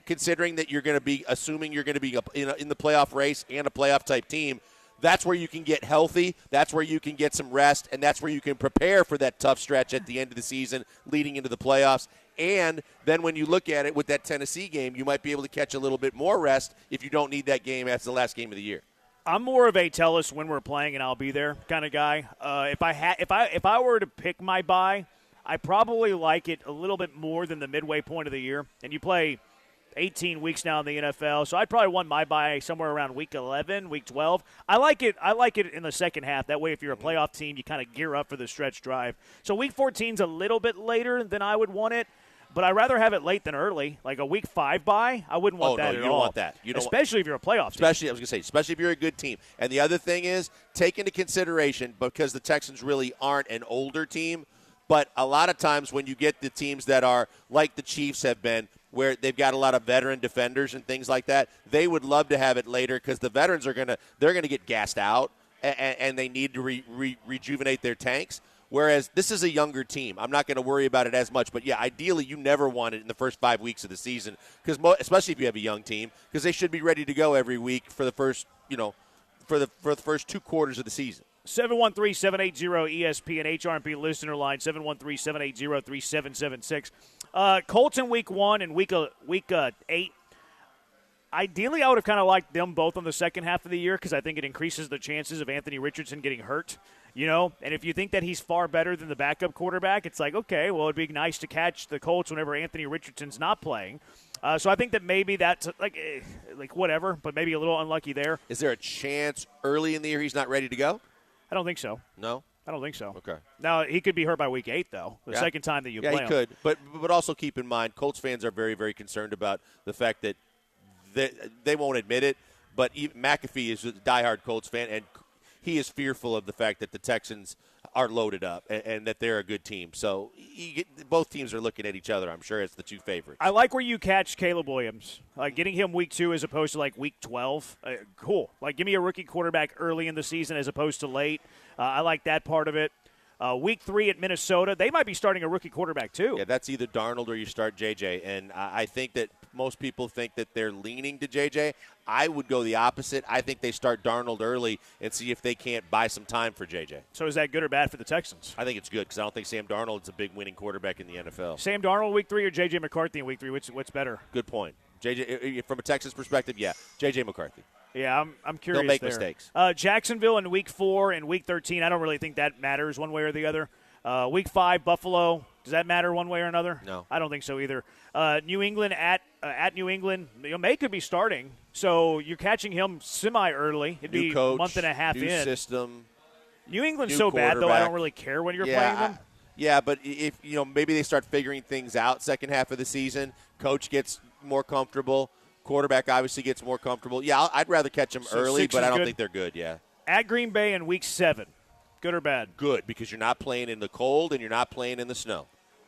considering that you're going to be assuming you're going to be in the playoff race and a playoff type team, that's where you can get healthy. That's where you can get some rest, and that's where you can prepare for that tough stretch at the end of the season leading into the playoffs. And then when you look at it with that Tennessee game, you might be able to catch a little bit more rest if you don't need that game as the last game of the year. I'm more of a tell us when we're playing and I'll be there kind of guy. If I were to pick my bye, I probably like it a little bit more than the midway point of the year. And you play 18 weeks now in the NFL, so I'd probably want my bye somewhere around week 11, week 12. I like it in the second half. That way, if you're a playoff team, you kind of gear up for the stretch drive. So week 14's a little bit later than I would want it. But I'd rather have it late than early. Like a week 5 bye, I wouldn't want that at all. You don't want that. Especially if you're a playoff team. Especially if you're a good team. And the other thing is, take into consideration, because the Texans really aren't an older team, but a lot of times when you get the teams that are like the Chiefs have been, where they've got a lot of veteran defenders and things like that. They would love to have it later because the veterans are they're gonna get gassed out and they need to rejuvenate their tanks. Whereas this is a younger team. I'm not going to worry about it as much. But, yeah, ideally you never want it in the first 5 weeks of the season, because especially if you have a young team, because they should be ready to go every week for the first, for the first 2 quarters of the season. 713-780-ESPN HRP listener line, 713-780-3776. Colts in week 1 and week 8. Ideally, I would have kind of liked them both on the second half of the year because I think it increases the chances of Anthony Richardson getting hurt. And if you think that he's far better than the backup quarterback, it's like, okay, well, it'd be nice to catch the Colts whenever Anthony Richardson's not playing. So I think that maybe that's like whatever, but maybe a little unlucky there. Is there a chance early in the year he's not ready to go? I don't think so. No? I don't think so. Okay. Now, he could be hurt by week 8, though, the second time that you play him. Yeah, he could. But also keep in mind, Colts fans are very, very concerned about the fact that they won't admit it, but McAfee is a diehard Colts fan, and he is fearful of the fact that the Texans are loaded up and that they're a good team. So both teams are looking at each other, I'm sure, as the 2 favorites. I like where you catch Caleb Williams. Like getting him week 2 as opposed to like week 12. Cool. Like give me a rookie quarterback early in the season as opposed to late. I like that part of it. Week 3 at Minnesota, they might be starting a rookie quarterback too. Yeah, that's either Darnold or you start JJ. And I think that most people think that they're leaning to JJ. I would go the opposite. I think they start Darnold early and see if they can't buy some time for JJ. So is that good or bad for the Texans? I think it's good because I don't think Sam Darnold's a big winning quarterback in the NFL. Sam Darnold week 3 or JJ McCarthy in week 3? What's better? Good point. JJ, from a Texas perspective, yeah, JJ McCarthy. Yeah, I'm curious. They'll make there. mistakes. Jacksonville in week 4 and week 13. I don't really think that matters one way or the other. Week 5, Buffalo. Does that matter one way or another? No. I don't think so either. New England at New England. May could be starting, so you're catching him semi-early. It'd New be coach, a month and a half new in. system. New England's new so bad, though, I quarterback. don't really care when you're playing them. Yeah, but if maybe they start figuring things out second half of the season, coach gets more comfortable, quarterback obviously gets more comfortable. Yeah, I'd rather catch them So early, 6 but is I don't good? think they're good, yeah. At Green Bay in week 7. Good or bad? Good, because you're not playing in the cold and you're not playing in the snow.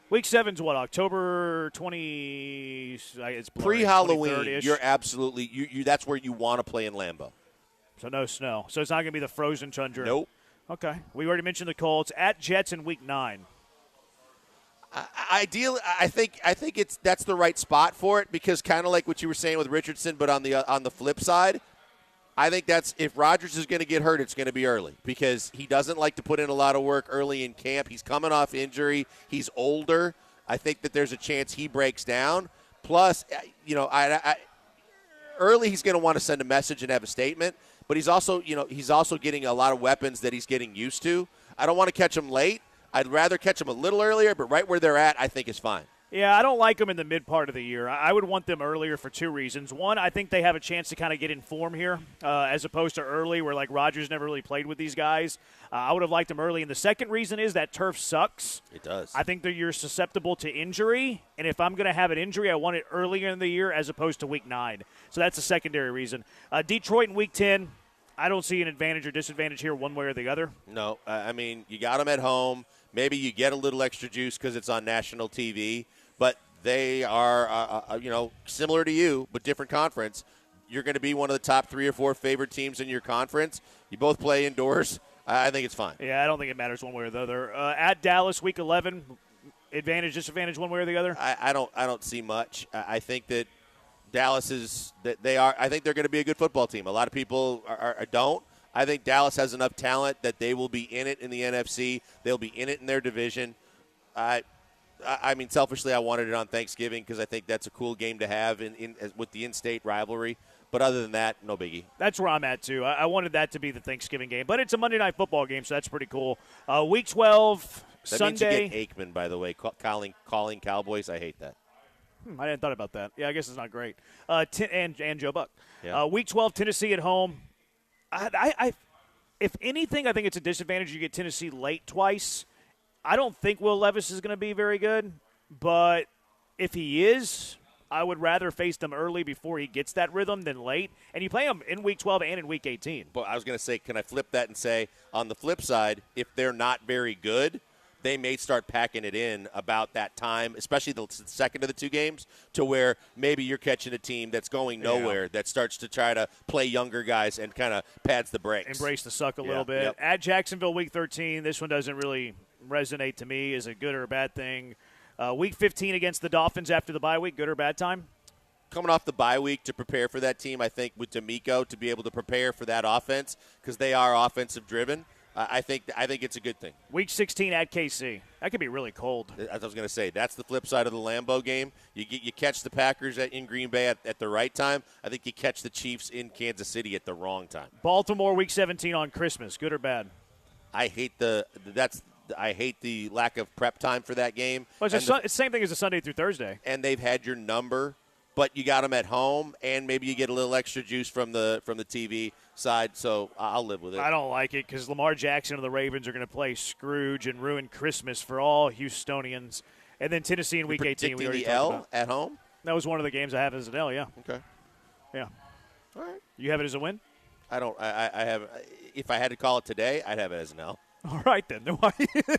Week 7's what? October 20. It's blurry, Pre-Halloween, 23rd-ish. you're absolutely you. That's where you want to play in Lambeau. So no snow. So it's not going to be the frozen tundra. Nope. Okay. We already mentioned the Colts at Jets in week 9. Ideally, I think that's the right spot for it because kind of like what you were saying with Richardson, but on the flip side, I think that's if Rodgers is going to get hurt, it's going to be early because he doesn't like to put in a lot of work early in camp. He's coming off injury. He's older. I think that there's a chance he breaks down. Plus, early he's going to want to send a message and have a statement, but he's also getting a lot of weapons that he's getting used to. I don't want to catch him late. I'd rather catch them a little earlier, but right where they're at, I think is fine. Yeah, I don't like them in the mid part of the year. I would want them earlier for 2 reasons. One, I think they have a chance to kind of get in form here as opposed to early where, like, Rodgers never really played with these guys. I would have liked them early. And the second reason is that turf sucks. It does. I think that you're susceptible to injury, and if I'm going to have an injury, I want it earlier in the year as opposed to week 9. So that's a secondary reason. Detroit in week 10, I don't see an advantage or disadvantage here one way or the other. No, I mean, you got them at home. Maybe you get a little extra juice because it's on national TV. But they are, similar to you, but different conference. You're going to be one of the top 3 or 4 favorite teams in your conference. You both play indoors. I think it's fine. Yeah, I don't think it matters one way or the other. At Dallas, week 11, advantage, disadvantage one way or the other? I don't see much. I think that Dallas is that they are. I think they're going to be a good football team. A lot of people don't. I think Dallas has enough talent that they will be in it in the NFC. They'll be in it in their division. I mean, selfishly, I wanted it on Thanksgiving because I think that's a cool game to have with the in-state rivalry. But other than that, no biggie. That's where I'm at, too. I wanted that to be the Thanksgiving game. But it's a Monday Night Football game, so that's pretty cool. Week 12, that Sunday. Means you get Aikman, by the way, calling Cowboys. I hate that. I hadn't thought about that. Yeah, I guess it's not great. And Joe Buck. Yeah. Week 12, Tennessee at home. If anything, I think it's a disadvantage. You get Tennessee late twice. I don't think Will Levis is going to be very good, but if he is, I would rather face them early before he gets that rhythm than late. And you play them in Week 12 and in Week 18. But I was going to say, can I flip that and say, on the flip side, if they're not very good, they may start packing it in about that time, especially the second of the two games, to where maybe you're catching a team that's going nowhere that starts to try to play younger guys and kind of pads the brakes. Embrace the suck a little bit. Yep. At Jacksonville, Week 13, this one doesn't really resonate to me as a good or a bad thing. Week 15 against the Dolphins after the bye week, good or bad time? Coming off the bye week to prepare for that team, I think with D'Amico to be able to prepare for that offense because they are offensive driven. I think it's a good thing. Week 16 at KC. That could be really cold. As I was going to say, that's the flip side of the Lambeau game. You catch the Packers in Green Bay at the right time. I think you catch the Chiefs in Kansas City at the wrong time. Baltimore Week 17 on Christmas. Good or bad? I hate the lack of prep time for that game. Well, it's the same thing as a Sunday through Thursday. And they've had your number, but you got them at home, and maybe you get a little extra juice from the TV side. So I'll live with it. I don't like it because Lamar Jackson and the Ravens are going to play Scrooge and ruin Christmas for all Houstonians. And then Tennessee in Week 18. We already the L about. At home. That was one of the games I have as an L. Yeah. Okay. Yeah. All right. You have it as a win? I don't. I have. If I had to call it today, I'd have it as an L. All right then. Why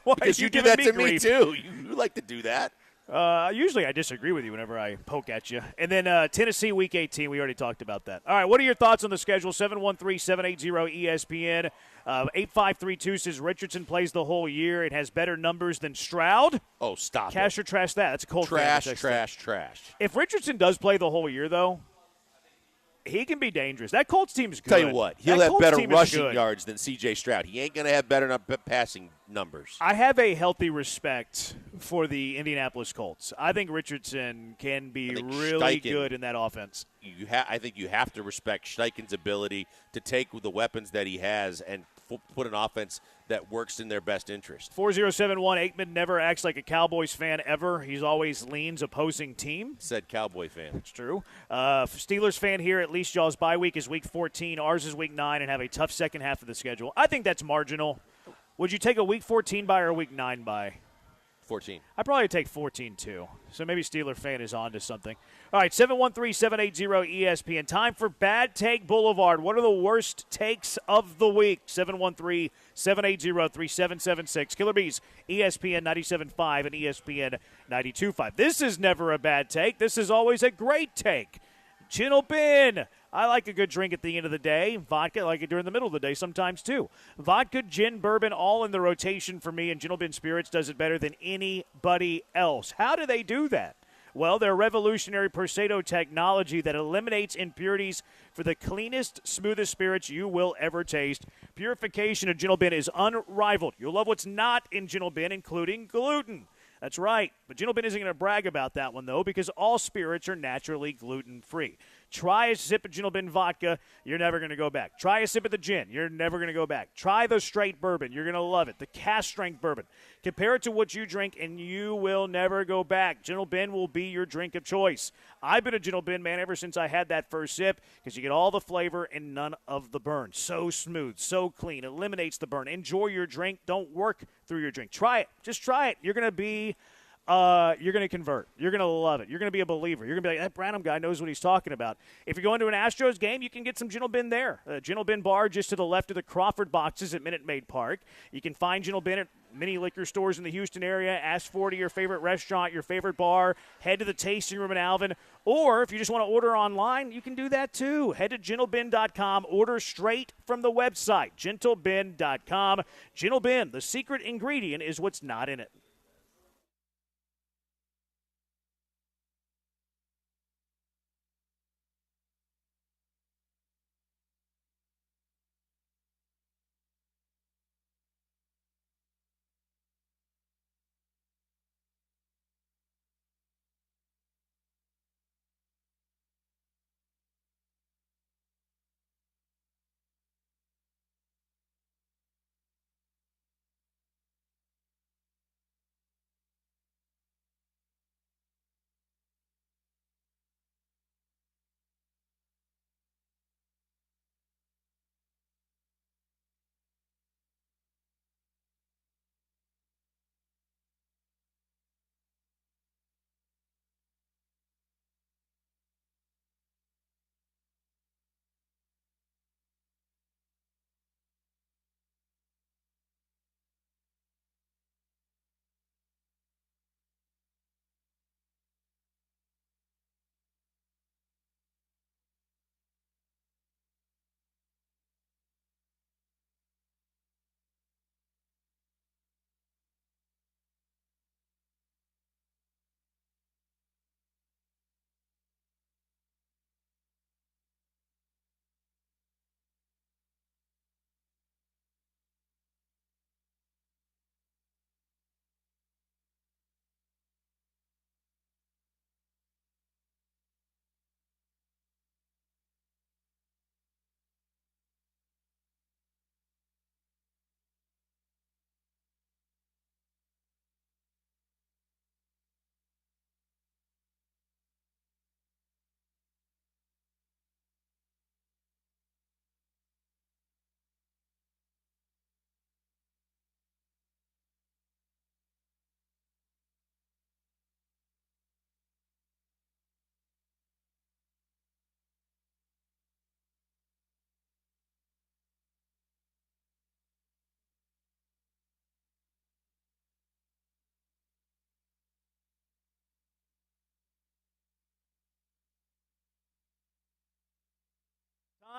because you do that to me too. You like to do that. Usually I disagree with you whenever I poke at you. And then Tennessee Week 18, we already talked about that. All right, what are your thoughts on the schedule? 713-780-ESPN. 8532 says Richardson plays the whole year and has better numbers than Stroud. Oh, stop Cash it. or trash that? That's a cold trash. If Richardson does play the whole year, though, he can be dangerous. That Colts team is good. Tell you what, he'll have Colts better team is rushing good. yards than C.J. Stroud. He ain't going to have better passing numbers. I have a healthy respect for the Indianapolis Colts. I think Richardson can be really good in that offense. I think you have to respect Steichen's ability to take the weapons that he has and put an offense that works in their best interest. 4071 Aikman never acts like a Cowboys fan ever. He's always leans opposing team. Said Cowboy fan. It's true. Steelers fan here, at least y'all's bye week is week 14. Ours is week 9 and have a tough second half of the schedule. I think that's marginal. Would you take a week 14 bye or a week 9 bye? 14. I'd probably take 14 too. So maybe Steeler fan is on to something. All right, 713-780-ESPN. Time for Bad Take Boulevard. What are the worst takes of the week? 713-780-3776. Killer Bees, ESPN 97.5 and ESPN 92.5. This is never a bad take. This is always a great take. Chin Bin. I like a good drink at the end of the day. Vodka, I like it during the middle of the day sometimes too. Vodka, gin, bourbon, all in the rotation for me, and Chin Bin Spirits does it better than anybody else. How do they do that? Well, their revolutionary Percedo technology that eliminates impurities for the cleanest, smoothest spirits you will ever taste. Purification of Chin Bin is unrivaled. You'll love what's not in Chin Bin, including gluten. That's right. But Chin Bin isn't going to brag about that one, though, because all spirits are naturally gluten-free. Try a sip of Chin Bin vodka, you're never going to go back. Try a sip of the gin, you're never going to go back. Try the straight bourbon, you're going to love it. The cast strength bourbon. Compare it to what you drink, and you will never go back. Chin Bin will be your drink of choice. I've been a Chin Bin man ever since I had that first sip because you get all the flavor and none of the burn. So smooth, so clean, eliminates the burn. Enjoy your drink. Don't work through your drink. Try it. Just try it. You're going to be you're going to convert. You're going to love it. You're going to be a believer. You're going to be like, that Branham guy knows what he's talking about. If you're going to an Astros game, you can get some Chin Bin there. Chin Bin Bar just to the left of the Crawford boxes at Minute Maid Park. You can find Chin Bin at many liquor stores in the Houston area. Ask for it to your favorite restaurant, your favorite bar. Head to the tasting room in Alvin. Or if you just want to order online, you can do that too. Head to gentlebin.com. Order straight from the website, gentlebin.com. Chin Bin, the secret ingredient is what's not in it.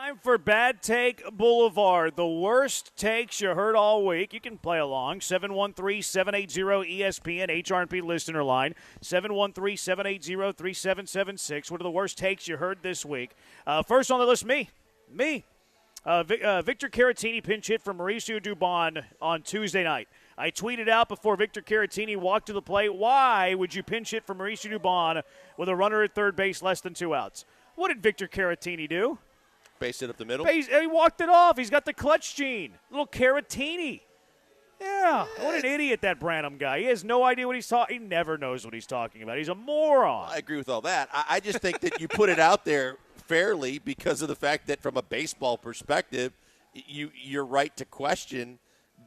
Time for Bad Take Boulevard. The worst takes you heard all week. You can play along. 713-780-ESPN, HRP listener line. 713-780-3776. What are the worst takes you heard this week? First on the list, me. Victor Caratini pinch hit from Mauricio Dubon on Tuesday night. I tweeted out before Victor Caratini walked to the plate, why would you pinch hit from Mauricio Dubon with a runner at third base, less than 2 outs? What did Victor Caratini do? Base it up the middle? He walked it off. He's got the clutch gene. Little Caratini. Yeah, what an idiot that Branham guy. He has no idea what he's talking. He never knows what he's talking about. He's a moron. I agree with all that. I just think that you put it out there fairly because of the fact that from a baseball perspective, you're right to question.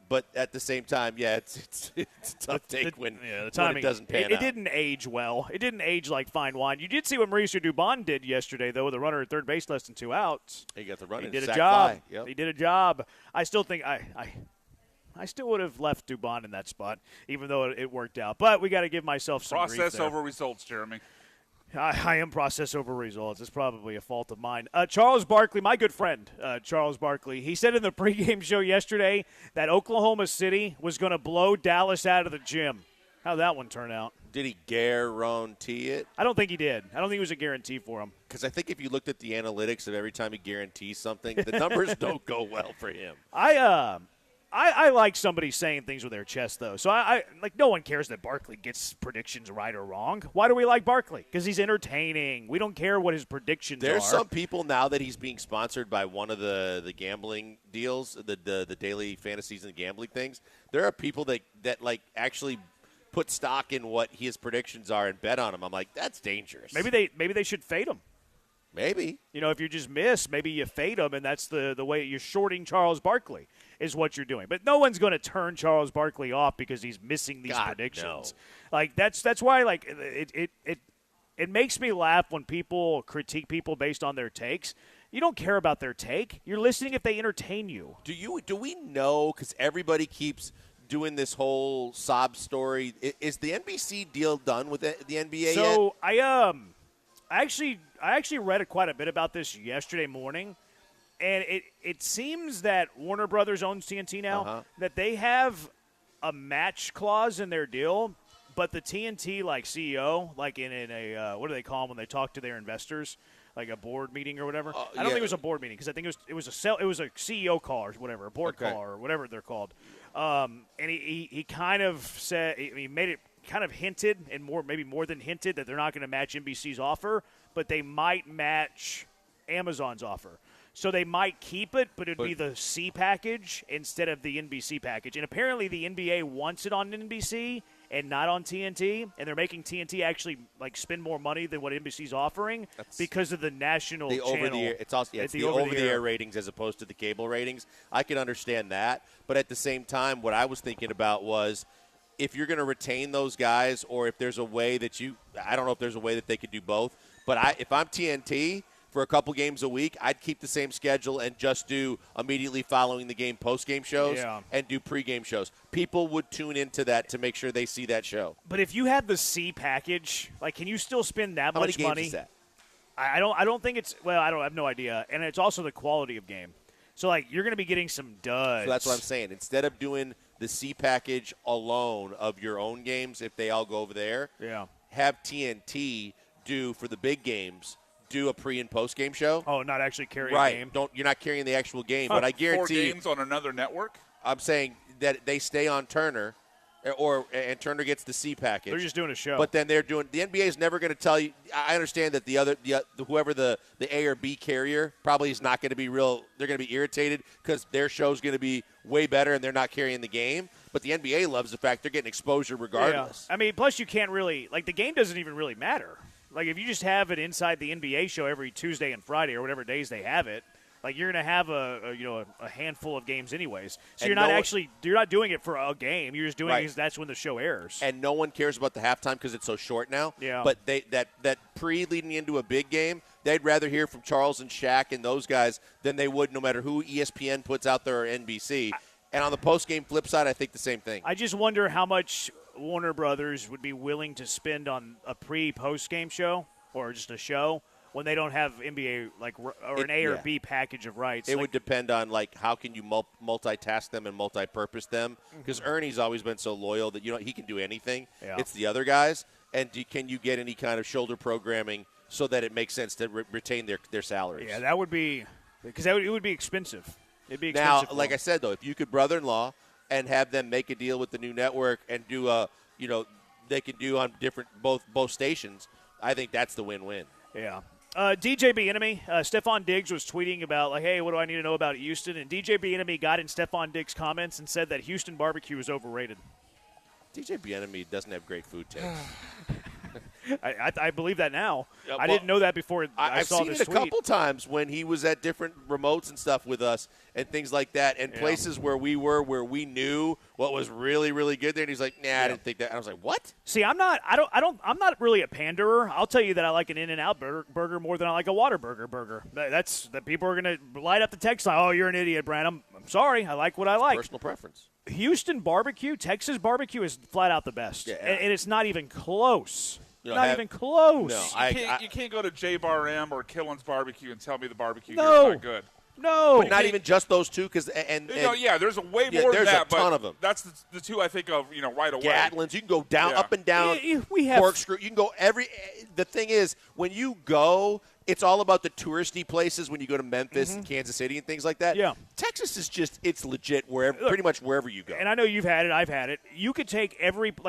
But at the same time, it's a tough take when it doesn't pan out. It didn't age well. It didn't age like fine wine. You did see what Mauricio Dubon did yesterday, though, with a runner at third base, less than 2 outs. He got the run. He in did a sac job. fly. Yep. He did a job. I still think I still would have left Dubon in that spot, even though it worked out. But we got to give myself some grief Process there. over results, Jeremy. I am process over results. It's probably a fault of mine. Charles Barkley, my good friend, Charles Barkley, he said in the pregame show yesterday that Oklahoma City was going to blow Dallas out of the gym. How'd that one turn out? Did he guarantee it? I don't think he did. I don't think it was a guarantee for him. Because I think if you looked at the analytics of every time he guarantees something, the numbers don't go well for him. I like somebody saying things with their chest, though. So I like no one cares that Barkley gets predictions right or wrong. Why do we like Barkley? Because he's entertaining. We don't care what his predictions are. There's some people now that he's being sponsored by one of the gambling deals, the daily fantasies and gambling things. There are people that like actually put stock in what his predictions are and bet on him. I'm like, that's dangerous. Maybe they should fade him. Maybe. If you just miss, maybe you fade him, and that's the way you're shorting Charles Barkley is what you're doing. But no one's going to turn Charles Barkley off because he's missing these predictions. No. Like that's why like it makes me laugh when people critique people based on their takes. You don't care about their take. You're listening if they entertain you. Do we know, because everybody keeps doing this whole sob story, is the NBC deal done with the NBA yet? So I actually read quite a bit about this yesterday morning, and it seems that Warner Brothers owns TNT now, that they have a match clause in their deal, but the TNT CEO, like in a what do they call them when they talk to their investors, like a board meeting or whatever? I don't think it was a board meeting because I think it was a CEO call or whatever, a board call or whatever they're called. And he kind of said he made it kind of hinted and maybe more than hinted that they're not going to match NBC's offer, but they might match Amazon's offer. So they might keep it, but it would be the C package instead of the NBC package. And apparently the NBA wants it on NBC and not on TNT, and they're making TNT actually like spend more money than what NBC's offering because of the national channel. Over-the-air, it's the over-the-air ratings as opposed to the cable ratings. I can understand that, but at the same time, what I was thinking about was if you're going to retain those guys, or if there's a way that I don't know if there's a way that they could do both, but if I'm TNT for a couple games a week, I'd keep the same schedule and just do immediately following the game post-game shows and do pre-game shows. People would tune into that to make sure they see that show. But if you have the C package, like, can you still spend that How much many games money? is that? I don't think it's – well, I have no idea. And it's also the quality of game. So, like, you're going to be getting some duds. So that's what I'm saying. Instead of doing the C package alone of your own games, if they all go over there, have TNT do for the big games – do a pre and post game show. Oh, not actually carry a game. You're not carrying the actual game, but I guarantee 4 games on another network. I'm saying that they stay on Turner, and Turner gets the C package. They're just doing a show. But then they're doing. The NBA is never going to tell you. I understand that whoever the A or B carrier probably is not going to be real. They're going to be irritated because their show's going to be way better and they're not carrying the game. But the NBA loves the fact they're getting exposure regardless. Yeah. I mean, plus you can't really the game doesn't even really matter. Like, if you just have it inside the NBA show every Tuesday and Friday or whatever days they have it, like, you're going to have a handful of games anyways. So you're not doing it for a game. You're just doing it because that's when the show airs. And no one cares about the halftime because it's so short now. Yeah. But that leading into a big game, they'd rather hear from Charles and Shaq and those guys than they would no matter who ESPN puts out there or NBC. And on the post-game flip side, I think the same thing. I just wonder how much Warner Brothers would be willing to spend on a post-game show or just a show when they don't have NBA or an A or B package of rights. It would depend on how can you multitask them and multi-purpose them, because Ernie's always been so loyal that he can do anything. Yeah. It's the other guys, and can you get any kind of shoulder programming so that it makes sense to retain their salaries? Yeah, that would be because it would be expensive. It'd be Now, expensive. like I said though, if you could brother-in-law and have them make a deal with the new network and do they can do on different both stations, I think that's the win-win. Yeah. DJ Bieniemy, Stephon Diggs was tweeting about, hey, what do I need to know about Houston? And DJ Bieniemy got in Stephon Diggs' comments and said that Houston barbecue is overrated. DJ Bieniemy doesn't have great food takes. I believe that now. Yeah, I didn't know that before I saw I've this seen it a tweet. couple times when he was at different remotes and stuff with us and things like that, and places where we knew what was really, really good there. And he's like, "Nah, I didn't think that." And I was like, "What?" See, I'm not really a panderer. I'll tell you that I like an In-N-Out burger more than I like a Whataburger burger. That's that people are going to light up the text line. Oh, you're an idiot, Brand. I'm sorry. I like what I like. Personal preference. Houston barbecue, Texas barbecue is flat out the best, and it's not even close. Even close. No, you can't go to J Bar M or Killen's Barbecue and tell me the barbecue here No. is not good. No, but not even just those two, because there's a way more there's than that. a ton but of them. That's the two I think of, right away. Gatlin's, you can go down, up and down. We have corkscrew. You can go the thing is, when you go, it's all about the touristy places. When you go to Memphis and Kansas City and things like that. Yeah. Texas is it's legit pretty much wherever you go. And I know you've had it. I've had it. You could take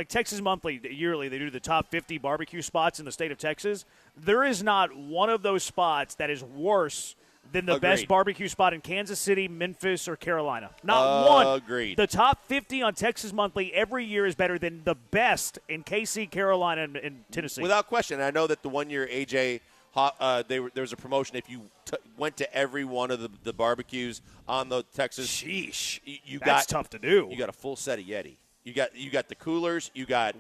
Texas Monthly yearly. They do the top 50 barbecue spots in the state of Texas. There is not one of those spots that is worse than the best barbecue spot in Kansas City, Memphis, or Carolina. Not one. Agreed. The top 50 on Texas Monthly every year is better than the best in KC, Carolina, and Tennessee. Without question. And I know that the 1 year AJ, there was a promotion. If you went to every one of the barbecues on the Texas, sheesh, that's tough to do. You got a full set of Yeti. You got the coolers. You got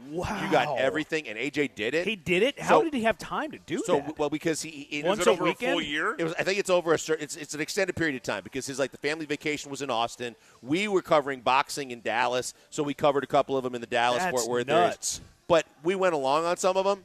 everything, and AJ did it. He did it. How did he have time to do that? Well, because he once is it over weekend? a full year. I think it's over it's an extended period of time, because the family vacation was in Austin. We were covering boxing in Dallas, so we covered a couple of them in the Dallas Fort Worth nuts. areas. But we went along on some of them.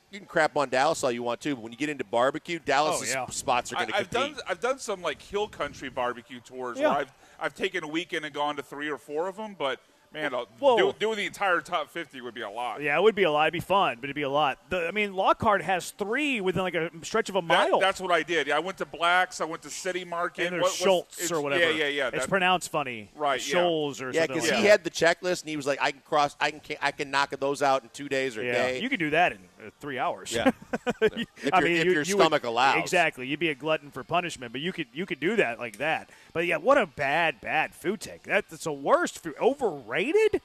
You can crap on Dallas all you want to, but when you get into barbecue, Dallas' spots are going to compete. I've done some hill country barbecue tours where I've taken a weekend and gone to 3 or 4 of them, but. Man, doing the entire top 50 would be a lot. Yeah, it would be a lot. It'd be fun, but it'd be a lot. Lockhart has 3 within a stretch of a mile. That's what I did. Yeah, I went to Black's. I went to City Market. And there's Schultz or whatever. Yeah. It's pronounced funny. Right, Schultz or something. Yeah, because he had the checklist, and he was like, I can knock those out in 2 days or a day. You could do that in 3 hours. Yeah. if your stomach allows. Exactly. You'd be a glutton for punishment, but you could do that like that. But, yeah, what a bad food take. That's the worst food. Overrated? And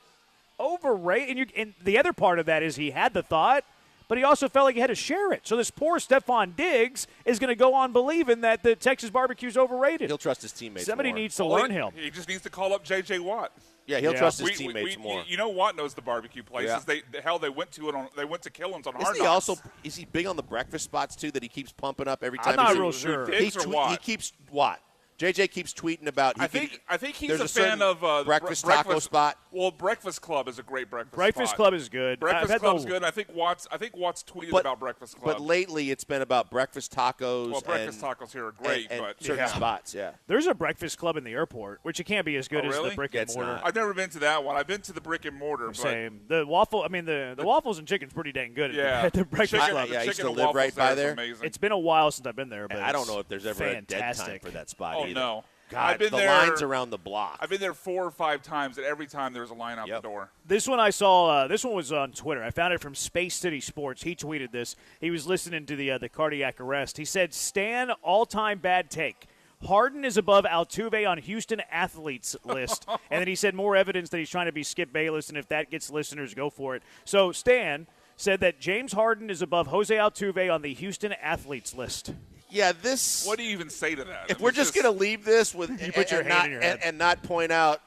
the other part of that is he had the thought, but he also felt like he had to share it. So this poor Stephon Diggs is going to go on believing that the Texas barbecue is overrated. He'll trust his teammates Somebody more. needs to learn him. He just needs to call up J.J. Watt. Yeah, he'll trust his teammates more. Watt knows the barbecue places. Yeah. They went to Killen's on Hard Knocks. Is he big on the breakfast spots too, that he keeps pumping up every time? I'm not real sure. He keeps Watt. JJ keeps tweeting about. I think he's a fan of breakfast taco spot. Well, Breakfast Club is a great breakfast. Breakfast spot. Club is good. Breakfast Club's good. I think Watts tweeted about Breakfast Club. But lately, it's been about breakfast tacos. Well, breakfast tacos here are great, but certain spots, yeah. There's a Breakfast Club in the airport, which it can't be as good as really? the brick and mortar. I've never been to that one. I've been to the brick and mortar. Same. The waffle. I mean, the waffles and chicken's pretty dang good. Yeah. At the Breakfast Club. Yeah, I used to live right by there. It's been a while since I've been there, but I don't know if there's ever fantastic. a dead time for that spot either. No. God, I've been the there, lines around the block. I've been there 4 or 5 times, and every time there's a line out the door. This one I saw. This one was on Twitter. I found it from Space City Sports. He tweeted this. He was listening to the cardiac arrest. He said, "Stan, all-time bad take. Harden is above Altuve on Houston athletes list." And then he said more evidence that he's trying to be Skip Bayless, and if that gets listeners, go for it. So Stan said that James Harden is above Jose Altuve on the Houston athletes list. Yeah, this. What do you even say to that? If we're just going to leave this with you put your hand in your head and not point out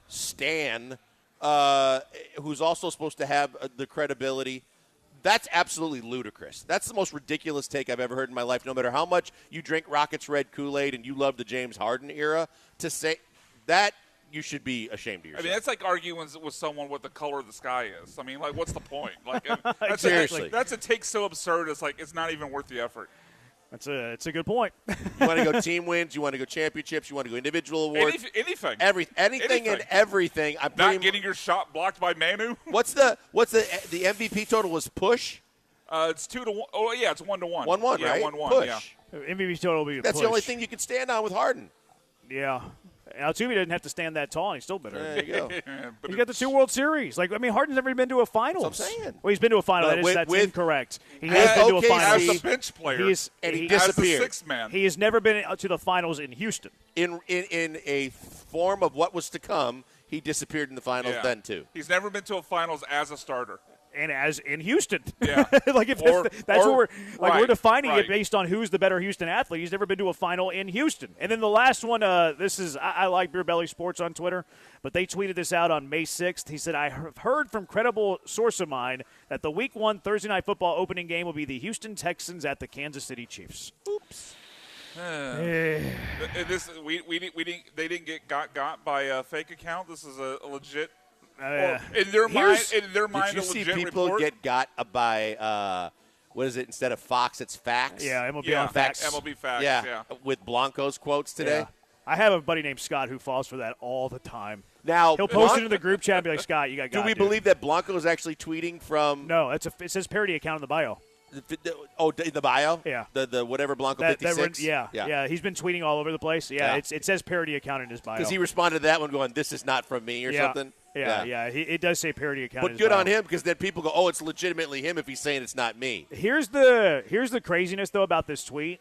Stan, who's also supposed to have the credibility, that's absolutely ludicrous. That's the most ridiculous take I've ever heard in my life. No matter how much you drink Rockets Red Kool-Aid and you love the James Harden era, to say that, you should be ashamed of yourself. I mean, that's like arguing with someone what the color of the sky is. I mean, what's the point? Seriously, that's a take so absurd. It's like it's not even worth the effort. It's a good point. You want to go team wins. You want to go championships. You want to go individual awards. Anything. Anything and everything. I'm not getting your shot blocked by Manu. What's the MVP total was push? It's 2-1. Oh yeah, it's 1-1. 1-1, yeah, right? 1-1. Push. Yeah. MVP total will be a That's push. the only thing you can stand on with Harden. Yeah. Altuve doesn't have to stand that tall, and he's still better. There you go. He's got the 2 World Series. Harden's never even been to a finals. That's what I'm saying. Well, he's been to a final. But That's with incorrect. He has been to a final. As a bench player, and he disappeared. As a sixth man. He has never been to the finals in Houston. In a form of what was to come, he disappeared in the finals then, too. He's never been to a finals as a starter. And as in Houston. Yeah. That's what we're defining it based on who's the better Houston athlete. He's never been to a final in Houston. And then the last one, this is, I like Beer Belly Sports on Twitter, but they tweeted this out on May 6th. He said, I have heard from credible source of mine that the Week 1 Thursday Night Football opening game will be the Houston Texans at the Kansas City Chiefs. Oops. They didn't get got by a fake account. This is a legit. In their mind, did you a see legit people report? get got by what is it? Instead of Fox, it's Facts. Yeah, MLB on Facts. MLB Facts. Yeah, Yeah. with Blanco's quotes today. Yeah. I have a buddy named Scott who falls for that all the time. Now he'll post it in the group chat and be like, Scott, you got Do we believe that Blanco is actually tweeting from? No, it says parody account in the bio. The bio? Yeah. The whatever Blanco 56? Yeah. He's been tweeting all over the place. Yeah, it says parody account in his bio. Because he responded to that one going, this is not from me or something? Yeah. It does say parody account in But his good bio. on him because then people go, oh, it's legitimately him if he's saying it's not me. Here's the craziness, though, about this tweet.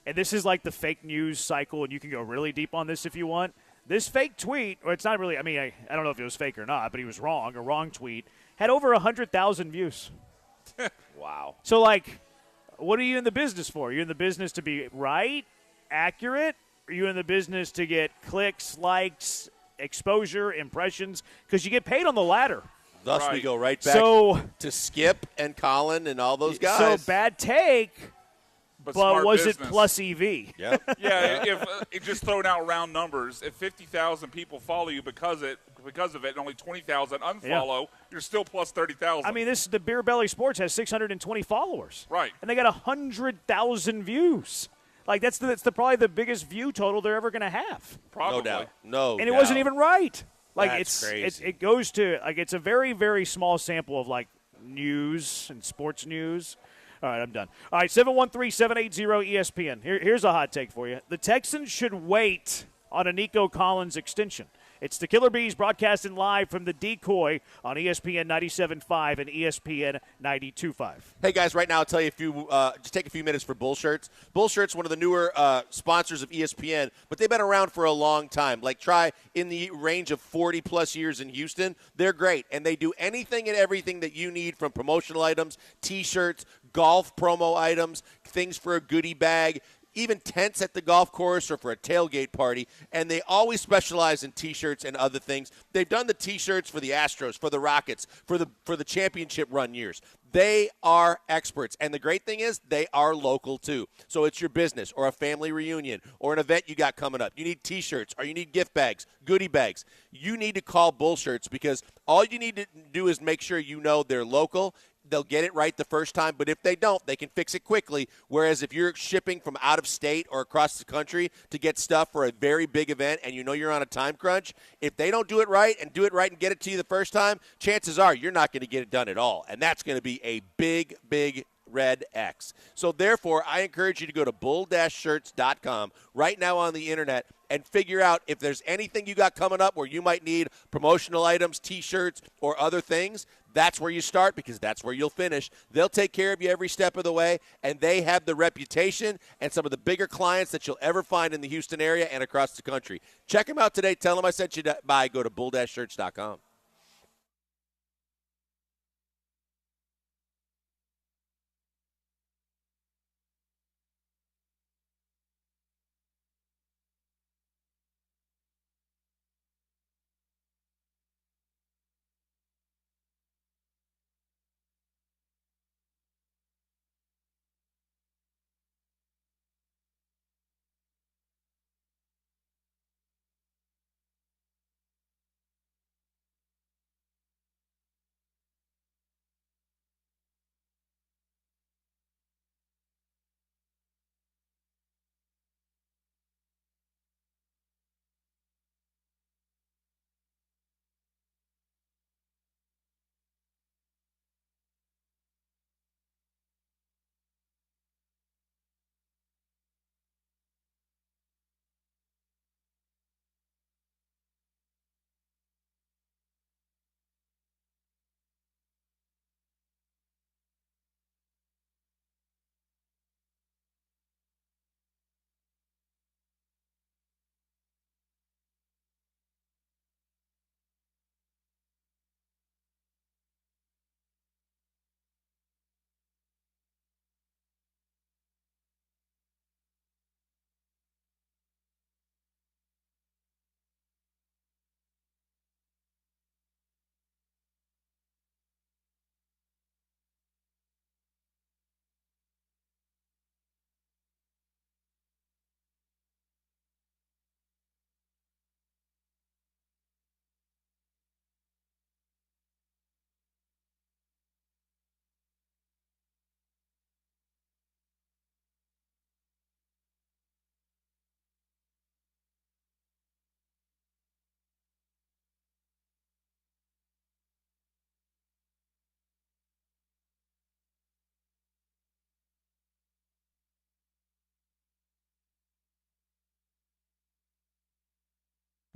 And this is like the fake news cycle, and you can go really deep on this if you want. This fake tweet, or it's not really, I don't know if it was fake or not, but he was wrong. A wrong tweet had over 100,000 views. Wow. So, what are you in the business for? Are you in the business to be right, accurate? Are you in the business to get clicks, likes, exposure, impressions? Because you get paid on the latter. Thus, we go right back to Skip and Colin and all those guys. So, bad take, but was business. it plus EV? Yep. Yeah, if just throwing out round numbers, if 50,000 people follow you because of it, and only 20,000 unfollow, you're still plus 30,000. I mean, the Beer Belly Sports has 620 followers, right? And they got 100,000 views. That's probably the biggest view total they're ever going to have. Probably. No doubt. No. And it wasn't even right. That's crazy. It goes to it's a very, very small sample of news and sports news. All right, I'm done. All right, 713-780-ESPN. Here's a hot take for you. The Texans should wait on a Nico Collins extension. It's the Killer Bees broadcasting live from the Decoy on ESPN 97.5 and ESPN 92.5. Hey, guys, right now I'll tell you just take a few minutes for Bull Shirts. Bull Shirts, one of the newer sponsors of ESPN, but they've been around for a long time. Try in the range of 40-plus years in Houston. They're great, and they do anything and everything that you need from promotional items, T-shirts, golf promo items, things for a goodie bag, even tents at the golf course or for a tailgate party, and they always specialize in T-shirts and other things. They've done the T-shirts for the Astros, for the Rockets, for the championship run years. They are experts, and the great thing is they are local too. So it's your business or a family reunion or an event you got coming up. You need T-shirts or you need gift bags, goodie bags. You need to call Bull Shirts because all you need to do is make sure you know they're local. They'll get it right the first time, but if they don't, they can fix it quickly. Whereas if you're shipping from out of state or across the country to get stuff for a very big event and you know you're on a time crunch, if they don't do it right and get it to you the first time, chances are you're not going to get it done at all. And that's going to be a big, big red X. So therefore, I encourage you to go to bull-shirts.com right now on the internet and figure out if there's anything you got coming up where you might need promotional items, T-shirts, or other things. That's where you start because that's where you'll finish. They'll take care of you every step of the way, and they have the reputation and some of the bigger clients that you'll ever find in the Houston area and across the country. Check them out today. Tell them I sent you by. Go to bull-shirts.com.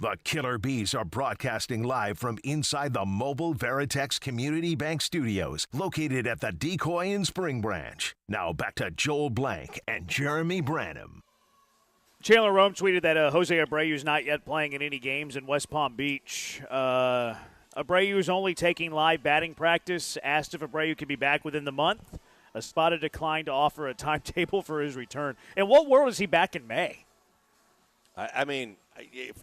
The Killer Bees are broadcasting live from inside the mobile Veritex Community Bank Studios, located at the Decoy and Spring Branch. Now back to Joel Blank and Jeremy Branham. Chandler Rome tweeted that Jose Abreu is not yet playing in any games in West Palm Beach. Abreu is only taking live batting practice. Asked if Abreu could be back within the month. A spotted declined to offer a timetable for his return. In what world is he back in May? I mean,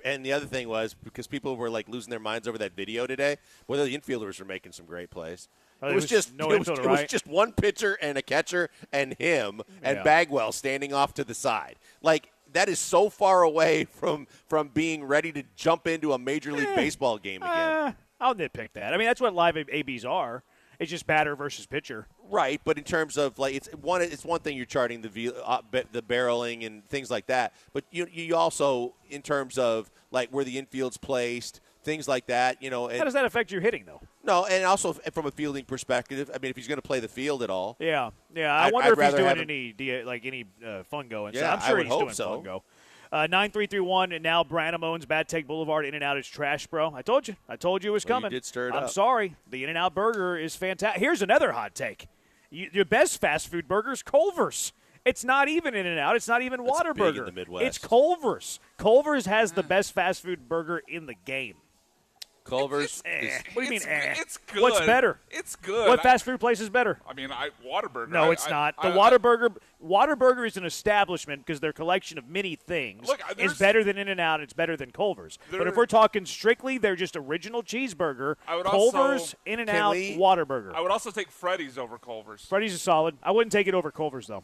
and the other thing was, because people were like losing their minds over that video today, whether the infielders were making some great plays. It was just it was just one pitcher and a catcher and him and Bagwell standing off to the side. Like, that is so far away from being ready to jump into a Major League Baseball game again. I'll nitpick that. I mean, that's what live ABs are. It's just batter versus pitcher. Right, but in terms of, like, it's one thing you're charting the barreling and things like that, but you also, in terms of, like, where the infield's placed, things like that, How does that affect your hitting, though? No, and also from a fielding perspective, I mean, if he's going to play the field at all. Yeah. I wonder if he's doing any fungo. And yeah, I'm sure I would he's hope doing so. fungo. 9331, and now Branham owns Bad Take Boulevard. In-N-Out is trash, bro. I told you it was coming. You did stir it I'm up. sorry. The In-N-Out burger is fantastic. Here's another hot take. Your best fast food burger is Culver's. It's not even In-N-Out. It's not even Whataburger. Big in the Midwest. It's Culver's. Culver's has the best fast food burger in the game. Culver's What do you mean, It's good. What's better? It's good. What fast food place is better? I mean, Whataburger. No, it's not. The Whataburger is an establishment because their collection of many things is better than In-N-Out. It's better than Culver's. But if we're talking strictly, they're just original cheeseburger. Culver's, In-N-Out, Whataburger. I would also take Freddy's over Culver's. Freddy's is solid. I wouldn't take it over Culver's, though.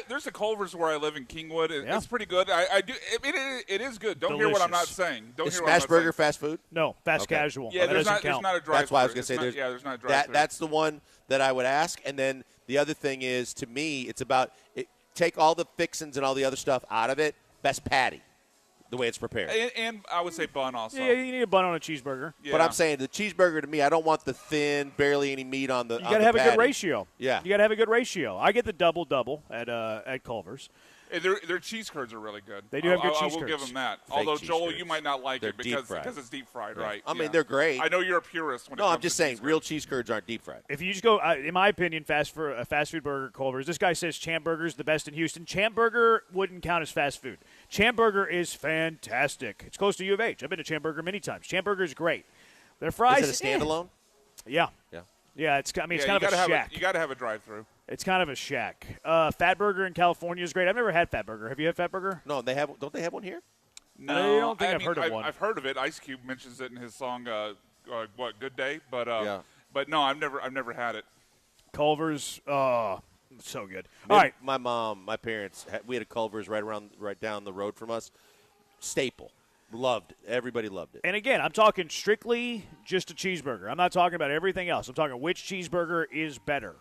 There's a Culver's where I live in Kingwood. It's pretty good. I do. It is good. Don't hear what I'm not saying. Is Smash Burger fast food? No, fast casual. Yeah, there's not a drive. That's why I was going to say there's not a drive. That's the one that I would ask. And then the other thing is, to me, it's about take all the fixins and all the other stuff out of it. Best patty, the way it's prepared. And I would say bun also. Yeah, you need a bun on a cheeseburger. Yeah. But I'm saying the cheeseburger, to me, I don't want the thin, barely any meat on the. You got to have a good ratio. Yeah, you got to have a good ratio. I get the double at Culver's. Their cheese curds are really good. They do have good cheese curds. I will give them that. Fake Although, cheese Joel, curds. you might not like They're it because it's deep fried, right? I mean, they're great. I know you're a purist. No, I'm just saying, real cheese curds aren't deep fried. If you just go, in my opinion, fast food burger Culver's. This guy says Champ Burger's the best in Houston. Champ Burger wouldn't count as fast food. Champ Burger is fantastic. It's close to U of H. I've been to Champ Burger many times. Champ Burger is great. Their fries. Is it a standalone? Yeah. Yeah, it's kind of a shack. You got to have a drive-through. It's kind of a shack. Fat Burger in California is great. I've never had Fat Burger. Have you had Fat Burger? No, don't they have one here? No, I don't think I've heard of one. I've heard of it. Ice Cube mentions it in his song, Good Day? But no, I've never had it. Culver's, so good. All right. My parents, we had a Culver's right down the road from us. Staple. Loved it. Everybody loved it. And again, I'm talking strictly just a cheeseburger. I'm not talking about everything else. I'm talking which cheeseburger is better.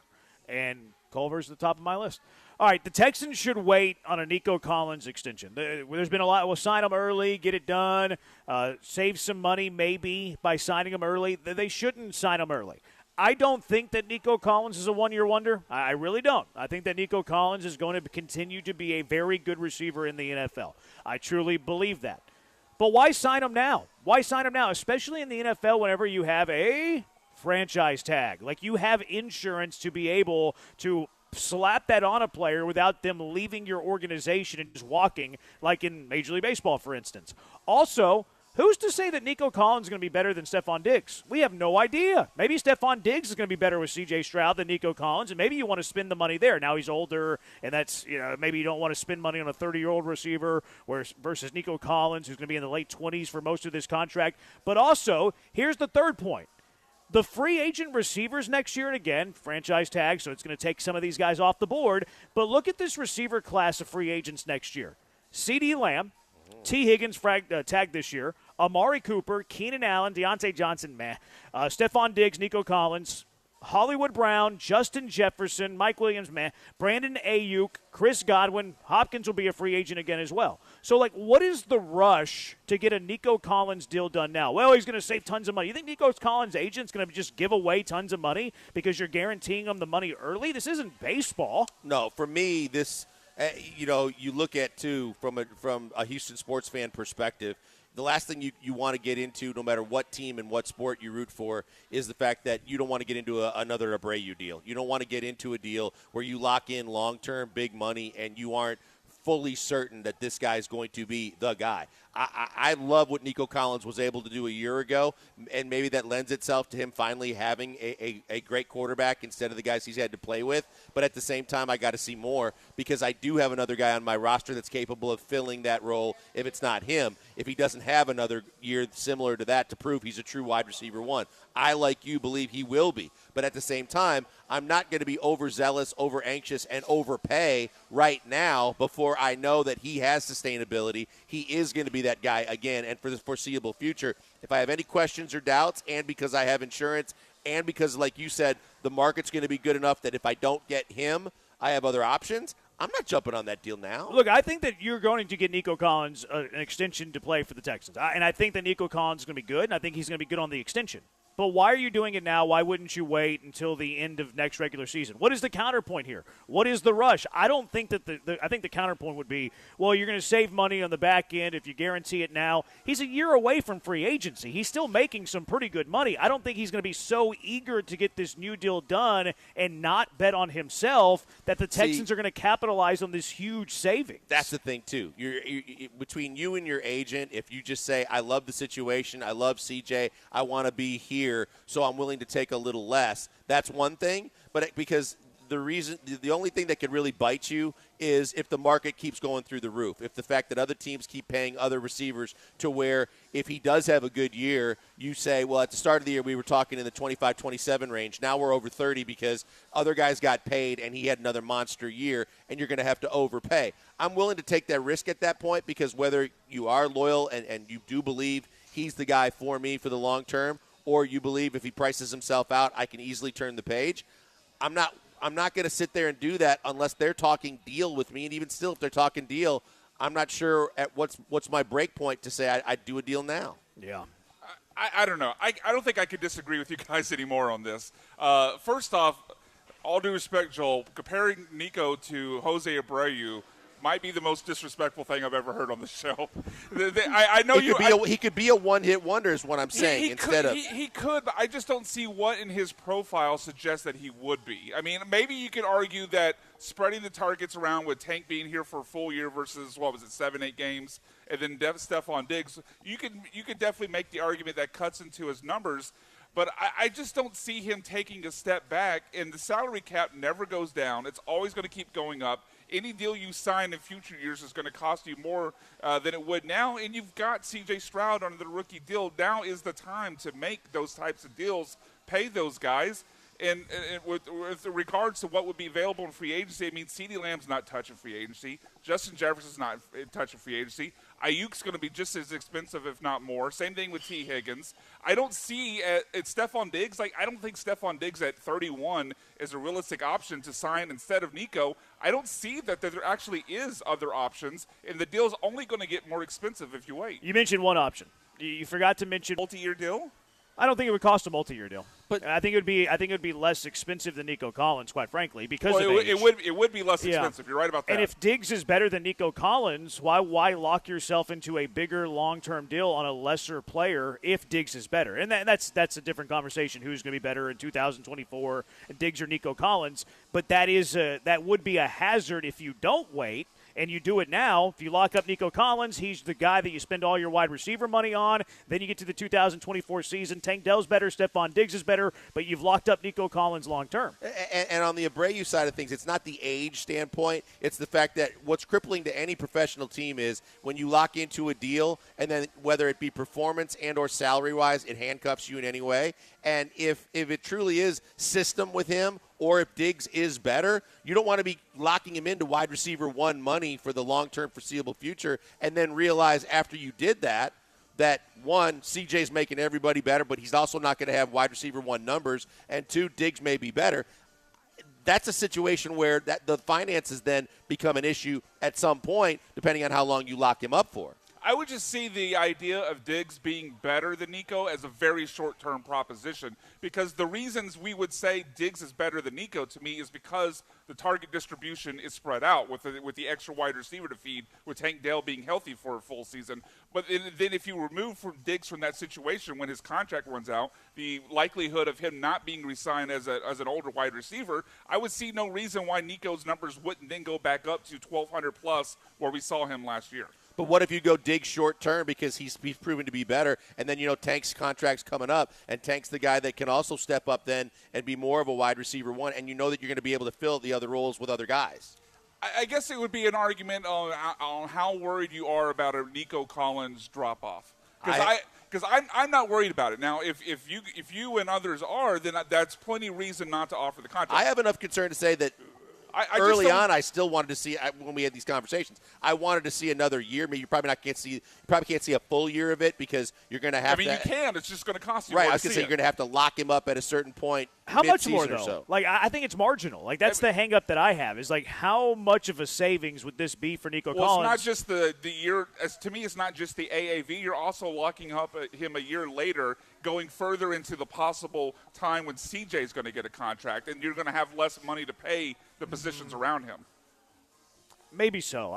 And Culver's is the top of my list. All right, the Texans should wait on a Nico Collins extension. There's been a lot. We'll sign him early, get it done, save some money maybe by signing him early. They shouldn't sign him early. I don't think that Nico Collins is a one-year wonder. I really don't. I think that Nico Collins is going to continue to be a very good receiver in the NFL. I truly believe that. But why sign him now? Why sign him now, especially in the NFL whenever you have a franchise tag? Like, you have insurance to be able to slap that on a player without them leaving your organization and just walking, like in Major League Baseball, for instance. Also, who's to say that Nico Collins is going to be better than Stephon Diggs? We have no idea. Maybe Stephon Diggs is going to be better with C.J. Stroud than Nico Collins, and maybe you want to spend the money there. Now he's older, and that's, maybe you don't want to spend money on a 30-year-old receiver versus Nico Collins, who's going to be in the late 20s for most of this contract. But also, here's the third point. The free agent receivers next year, and again, franchise tag, so it's going to take some of these guys off the board. But look at this receiver class of free agents next year. CeeDee Lamb, T. Higgins tagged this year, Amari Cooper, Keenan Allen, Deontay Johnson, Stephon Diggs, Nico Collins, Hollywood Brown, Justin Jefferson, Mike Williams, Brandon Ayuk, Chris Godwin. Hopkins will be a free agent again as well. So, what is the rush to get a Nico Collins deal done now? Well, he's going to save tons of money. You think Nico Collins' agent's going to just give away tons of money because you're guaranteeing him the money early? This isn't baseball. No, for me, this, you look at, too, from a Houston sports fan perspective, the last thing you want to get into, no matter what team and what sport you root for, is the fact that you don't want to get into another Abreu deal. You don't want to get into a deal where you lock in long-term big money and you aren't fully certain that this guy is going to be the guy. I love what Nico Collins was able to do a year ago, and maybe that lends itself to him finally having a great quarterback instead of the guys he's had to play with. But at the same time, I got to see more because I do have another guy on my roster that's capable of filling that role if it's not him, if he doesn't have another year similar to that to prove he's a true wide receiver one. I, like you, believe he will be. But at the same time, I'm not going to be overzealous, over anxious, and overpay right now before I know that he has sustainability. He is going to be that guy again and for the foreseeable future. If I have any questions or doubts, and because I have insurance, and because, like you said, the market's going to be good enough that if I don't get him, I have other options, I'm not jumping on that deal now. Look, I think that you're going to get Nico Collins an extension to play for the Texans. And I think that Nico Collins is going to be good, and I think he's going to be good on the extension. But why are you doing it now? Why wouldn't you wait until the end of next regular season? What is the counterpoint here? What is the rush? I don't think that I think the counterpoint would be, well, you're going to save money on the back end if you guarantee it now. He's a year away from free agency. He's still making some pretty good money. I don't think he's going to be so eager to get this new deal done and not bet on himself that the Texans are going to capitalize on this huge savings. That's the thing, too. Between you and your agent, if you just say, I love the situation, I love CJ, I want to be here, so I'm willing to take a little less. That's one thing, but because the only thing that could really bite you is if the market keeps going through the roof. If the fact that other teams keep paying other receivers to where if he does have a good year, you say, well, at the start of the year we were talking in the 25-27 range. Now we're over 30 because other guys got paid and he had another monster year, and you're going to have to overpay. I'm willing to take that risk at that point because whether you are loyal and you do believe he's the guy for me for the long term, or you believe if he prices himself out, I can easily turn the page. I'm not going to sit there and do that unless they're talking deal with me. And even still, if they're talking deal, I'm not sure at what's my break point to say I'd do a deal now. Yeah. I don't know. I don't think I could disagree with you guys anymore on this. First off, all due respect, Joel, comparing Nico to Jose Abreu might be the most disrespectful thing I've ever heard on the show. I know he could be a one-hit wonder is what I'm saying. He could, but I just don't see what in his profile suggests that he would be. I mean, maybe you could argue that spreading the targets around with Tank being here for a full year versus, 7-8 games, and then Stephon Diggs, you could definitely make the argument that cuts into his numbers. But I just don't see him taking a step back, and the salary cap never goes down. It's always going to keep going up. Any deal you sign in future years is going to cost you more than it would now, and you've got C.J. Stroud under the rookie deal. Now is the time to make those types of deals, pay those guys. And with regards to what would be available in free agency, I mean, CeeDee Lamb's not touching free agency. Justin Jefferson's not touching free agency. Ayuk's going to be just as expensive, if not more. Same thing with T. Higgins. I don't see it's Stephon Diggs. I don't think Stephon Diggs at 31 is a realistic option to sign instead of Nico. I don't see that there actually is other options, and the deal's only going to get more expensive if you wait. You mentioned one option. You forgot to mention multi-year deal. I don't think it would cost a multi-year deal, but I think it would be less expensive than Nico Collins, quite frankly, because of age. It would be less expensive. You're right about that. And if Diggs is better than Nico Collins, why lock yourself into a bigger long-term deal on a lesser player if Diggs is better? And that's a different conversation. Who's going to be better in 2024, Diggs or Nico Collins? But that would be a hazard if you don't wait. And you do it now. If you lock up Nico Collins, he's the guy that you spend all your wide receiver money on. Then you get to the 2024 season. Tank Dell's better. Stephon Diggs is better. But you've locked up Nico Collins long term. And on the Abreu side of things, it's not the age standpoint. It's the fact that what's crippling to any professional team is when you lock into a deal, and then whether it be performance and or salary-wise, it handcuffs you in any way. And if it truly is system with him, or if Diggs is better, you don't want to be locking him into wide receiver one money for the long-term foreseeable future and then realize after you did that, one, CJ's making everybody better, but he's also not going to have wide receiver one numbers, and two, Diggs may be better. That's a situation where the finances then become an issue at some point, depending on how long you lock him up for. I would just see the idea of Diggs being better than Nico as a very short-term proposition, because the reasons we would say Diggs is better than Nico to me is because the target distribution is spread out with the extra wide receiver to feed, with Tank Dell being healthy for a full season. But then if you remove Diggs from that situation when his contract runs out, the likelihood of him not being re-signed as an older wide receiver, I would see no reason why Nico's numbers wouldn't then go back up to 1,200 plus where we saw him last year. But what if you go Diggs short term because he's proven to be better, and then Tank's contract's coming up, and Tank's the guy that can also step up then and be more of a wide receiver one, and you know that you're going to be able to fill the other roles with other guys. I guess it would be an argument on how worried you are about a Nico Collins drop off, because I'm not worried about it. Now, if you and others are, then that's plenty reason not to offer the contract. I have enough concern to say that. Early on, I still wanted to see when we had these conversations. I wanted to see another year. I mean, you probably can't see a full year of it because you're going to have. I mean, you can. It's just going to cost you. Right. More I was going to say you're going to have to lock him up at a certain point. How much more though? So. Like, I think it's marginal. Like, that's the hang up that I have is like, how much of a savings would this be for Nico Collins? Well, it's not just the year. To me, it's not just the AAV. You're also locking up him a year later, going further into the possible time when CJ is going to get a contract, and you're going to have less money to pay the positions around him. Maybe so.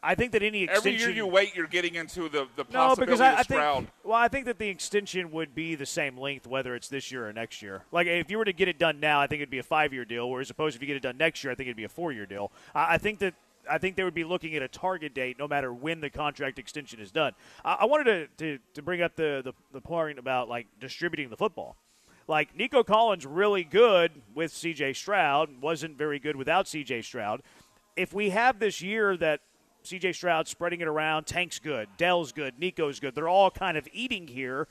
I think that any extension. Every year you wait, you're getting into the possibility of Stroud. I think that the extension would be the same length whether it's this year or next year. Like, if you were to get it done now, I think it'd be a 5-year deal, whereas opposed if you get it done next year, I think it'd be a 4-year deal. I think they would be looking at a target date no matter when the contract extension is done. I wanted to bring up the point about, like, distributing the football. Like, Nico Collins really good with C.J. Stroud, wasn't very good without C.J. Stroud. If we have this year that C.J. Stroud spreading it around, Tank's good, Dell's good, Nico's good, they're all kind of eating here,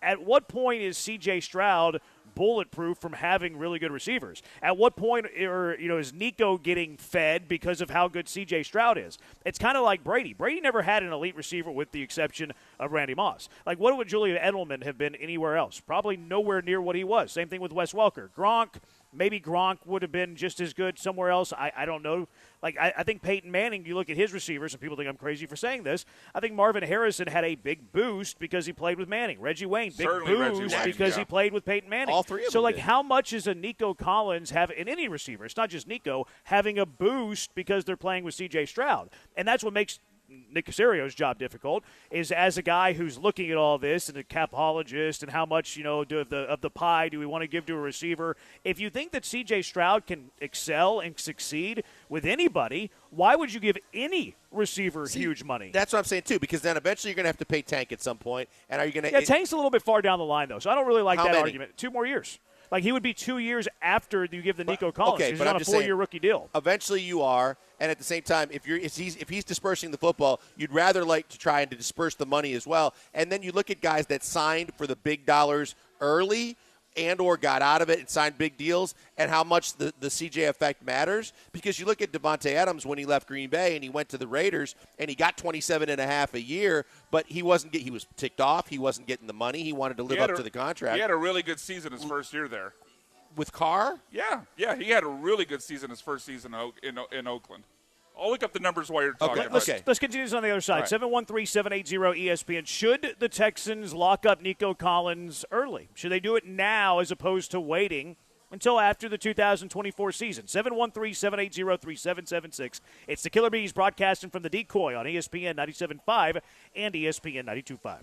at what point is C.J. Stroud bulletproof from having really good receivers? At what point is Nico getting fed because of how good C.J. Stroud is? It's kind of like Brady. Brady never had an elite receiver with the exception of Randy Moss. Like, what would Julian Edelman have been anywhere else? Probably nowhere near what he was. Same thing with Wes Welker. Maybe Gronk would have been just as good somewhere else. I don't know. Like, I think Peyton Manning, you look at his receivers, and people think I'm crazy for saying this. I think Marvin Harrison had a big boost because he played with Manning. Reggie Wayne, big boost because he played with Peyton Manning. All three of them. So, like, did. how much is a Nico Collins in any receiver? It's not just Nico having a boost because they're playing with C.J. Stroud. And that's what makes Nick Casario's job difficult, is as a guy who's looking at all this and a capologist and how much, of the pie do we want to give to a receiver. If you think that C.J. Stroud can excel and succeed with anybody, why would you give any receiver huge money? That's what I'm saying, too, because then eventually you're going to have to pay Tank at some point. And are you going to? Yeah, Tank's a little bit far down the line, though, so I don't really like that many? argument. 2 more years. Like, he would be 2 years after you give the Nico Collins. Okay, He's but on I'm a just 4-year rookie deal. Eventually you are, and at the same time, if he's dispersing the football, you'd rather like to try and to disperse the money as well. And then you look at guys that signed for the big dollars early and or got out of it and signed big deals, and how much the CJ effect matters. Because you look at Devontae Adams when he left Green Bay and he went to the Raiders and he got $27.5 a year, but he was ticked off. He wasn't getting the money. He wanted to live up to the contract. He had a really good season his first year there. With Carr? Yeah, he had a really good season his first season in Oakland. I'll look up the numbers while you're talking about it. Let's continue this on the other side. 713-780-ESPN. Should the Texans lock up Nico Collins early? Should they do it now as opposed to waiting until after the 2024 season? 713-780-3776. It's the Killer Bees broadcasting from the Decoy on ESPN 97.5 and ESPN 92.5.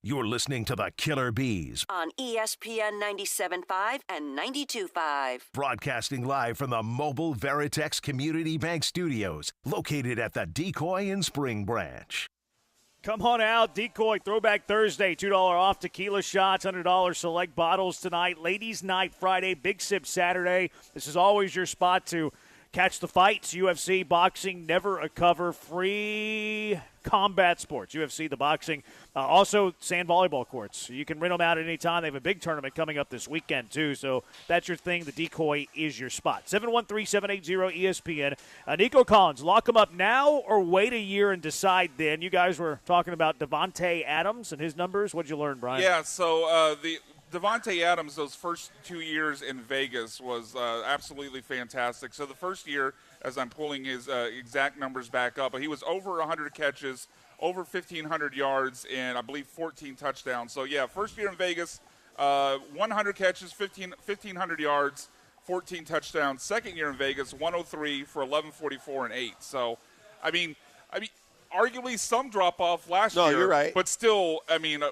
You're listening to the Killer Bees, On ESPN 97.5 and 92.5. broadcasting live from the Mobile Veritex Community Bank Studios, located at the Decoy in Spring Branch. Come on out, Decoy Throwback Thursday, $2 off tequila shots, $100 select bottles tonight, Ladies Night Friday, Big Sip Saturday. This is always your spot to catch the fights, UFC, boxing, never a cover, free combat sports, UFC, the boxing, also sand volleyball courts. You can rent them out at any time. They have a big tournament coming up this weekend, too, so that's your thing. The Decoy is your spot. 713-780-ESPN. Nico Collins, lock him up now or wait a year and decide then? You guys were talking about Devontae Adams and his numbers. What did you learn, Brian? Yeah, so the Devontae Adams, those first 2 years in Vegas was absolutely fantastic. So the first year, as I'm pulling his exact numbers back up, but he was over 100 catches, over 1,500 yards, and I believe 14 touchdowns. So, yeah, first year in Vegas, 100 catches, 1,500 yards, 14 touchdowns. Second year in Vegas, 103 for 1,144 and 8. So, I mean, arguably some drop-off last year. No, you're right. But still, I mean,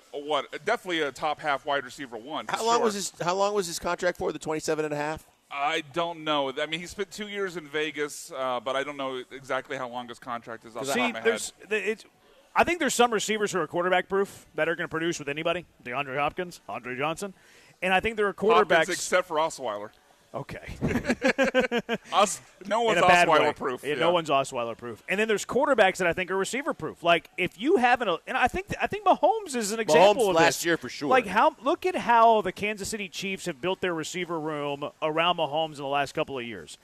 definitely a top-half wide receiver one. How long was his contract for, the 27.5? I don't know. I mean, he spent 2 years in Vegas, but I don't know exactly how long his contract is off the top of my head. I think there's some receivers who are quarterback-proof that are going to produce with anybody. DeAndre Hopkins, Andre Johnson. And I think there are quarterbacks. Hopkins except for Osweiler. Okay. No one's Osweiler-proof. Yeah, no one's Osweiler-proof. And then there's quarterbacks that I think are receiver-proof. Like, if you haven't – and I think Mahomes is an example of this. Last year for sure. Like, look at how the Kansas City Chiefs have built their receiver room around Mahomes in the last couple of years.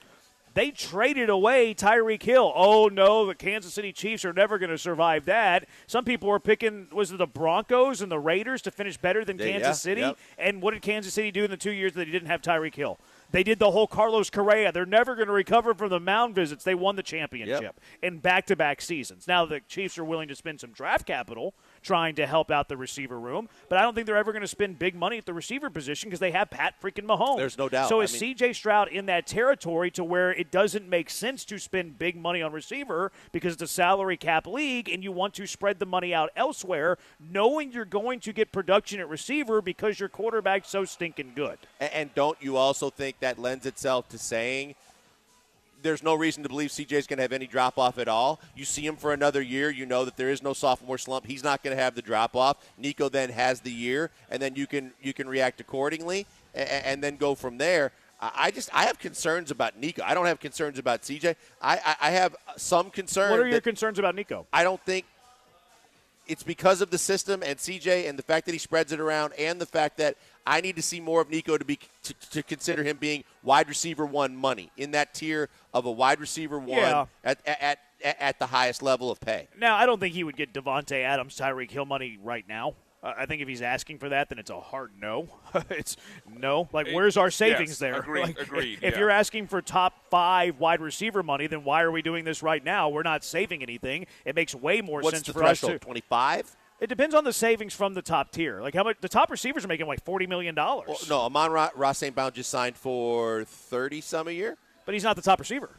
They traded away Tyreek Hill. Oh, no, the Kansas City Chiefs are never going to survive that. Some people were picking, was it the Broncos and the Raiders to finish better than Kansas City? Yep. And what did Kansas City do in the 2 years that they didn't have Tyreek Hill? They did the whole Carlos Correa. They're never going to recover from the mound visits. They won the championship in back-to-back seasons. Now the Chiefs are willing to spend some draft capital trying to help out the receiver room, but I don't think they're ever going to spend big money at the receiver position because they have Pat freaking Mahomes. There's no doubt. So is C.J. Stroud in that territory to where it doesn't make sense to spend big money on receiver because it's a salary cap league and you want to spread the money out elsewhere, knowing you're going to get production at receiver because your quarterback's so stinking good. And don't you also think that lends itself to saying there's no reason to believe CJ's going to have any drop-off at all? You see him for another year. You know that there is no sophomore slump. He's not going to have the drop-off. Nico then has the year, and then you can react accordingly and then go from there. I have concerns about Nico. I don't have concerns about CJ. I have some concern. What are your concerns about Nico? I don't think it's because of the system and CJ and the fact that he spreads it around and the fact that I need to see more of Nico to consider him being wide receiver one money in that tier of a wide receiver one at the highest level of pay. Now, I don't think he would get Devontae Adams, Tyreek Hill money right now. I think if he's asking for that, then it's a hard no. It's no. Like, where's our savings there? Agreed. If you're asking for top 5 wide receiver money, then why are we doing this right now? We're not saving anything. It makes way more sense for us to. What's the threshold, 25? It depends on the savings from the top tier. Like how much the top receivers are making like $40 million. Well, no, Amon-Ra St. Brown just signed for 30-some a year. But he's not the top receiver.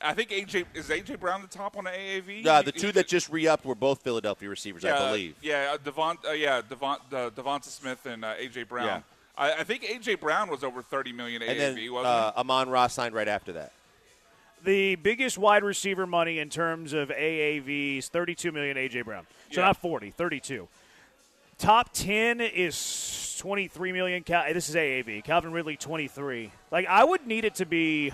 I think AJ Brown the top on the AAV? The two that just re-upped were both Philadelphia receivers, I believe. Yeah, Devonta Smith and AJ Brown. Yeah. I think AJ Brown was over $30 million AAV, and then, wasn't he? Amon-Ra signed right after that. The biggest wide receiver money in terms of AAV is $32 million AJ Brown. So not 40, 32. Top 10 is $23 million. This is AAV. Calvin Ridley, 23. Like, I would need it to be.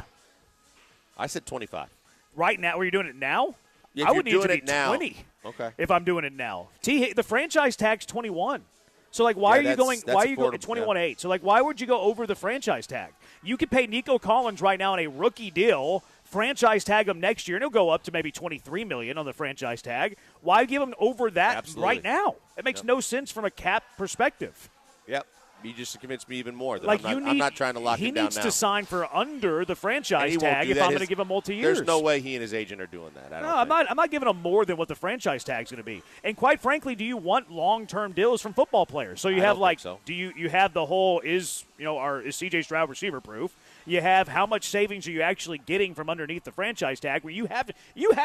I said 25. Right now? Were you doing it now? Yeah, I would need it to be 20. Okay. If I'm doing it now. The franchise tag's 21. So, like, why are you going? Why are you going 21-8? So, like, why would you go over the franchise tag? You could pay Nico Collins right now on a rookie deal. Franchise tag him next year, and he'll go up to maybe $23 million on the franchise tag. Why give him over that right now? It makes no sense from a cap perspective. Yep. You just convinced me even more. Like I'm not trying to lock him down now. He needs to sign for under the franchise tag if I'm going to give him multi-years. There's no way he and his agent are doing that. I'm not giving him more than what the franchise tag's going to be. And quite frankly, do you want long-term deals from football players? So you have do you have the whole is CJ Stroud receiver proof? You have how much savings are you actually getting from underneath the franchise tag? Where you have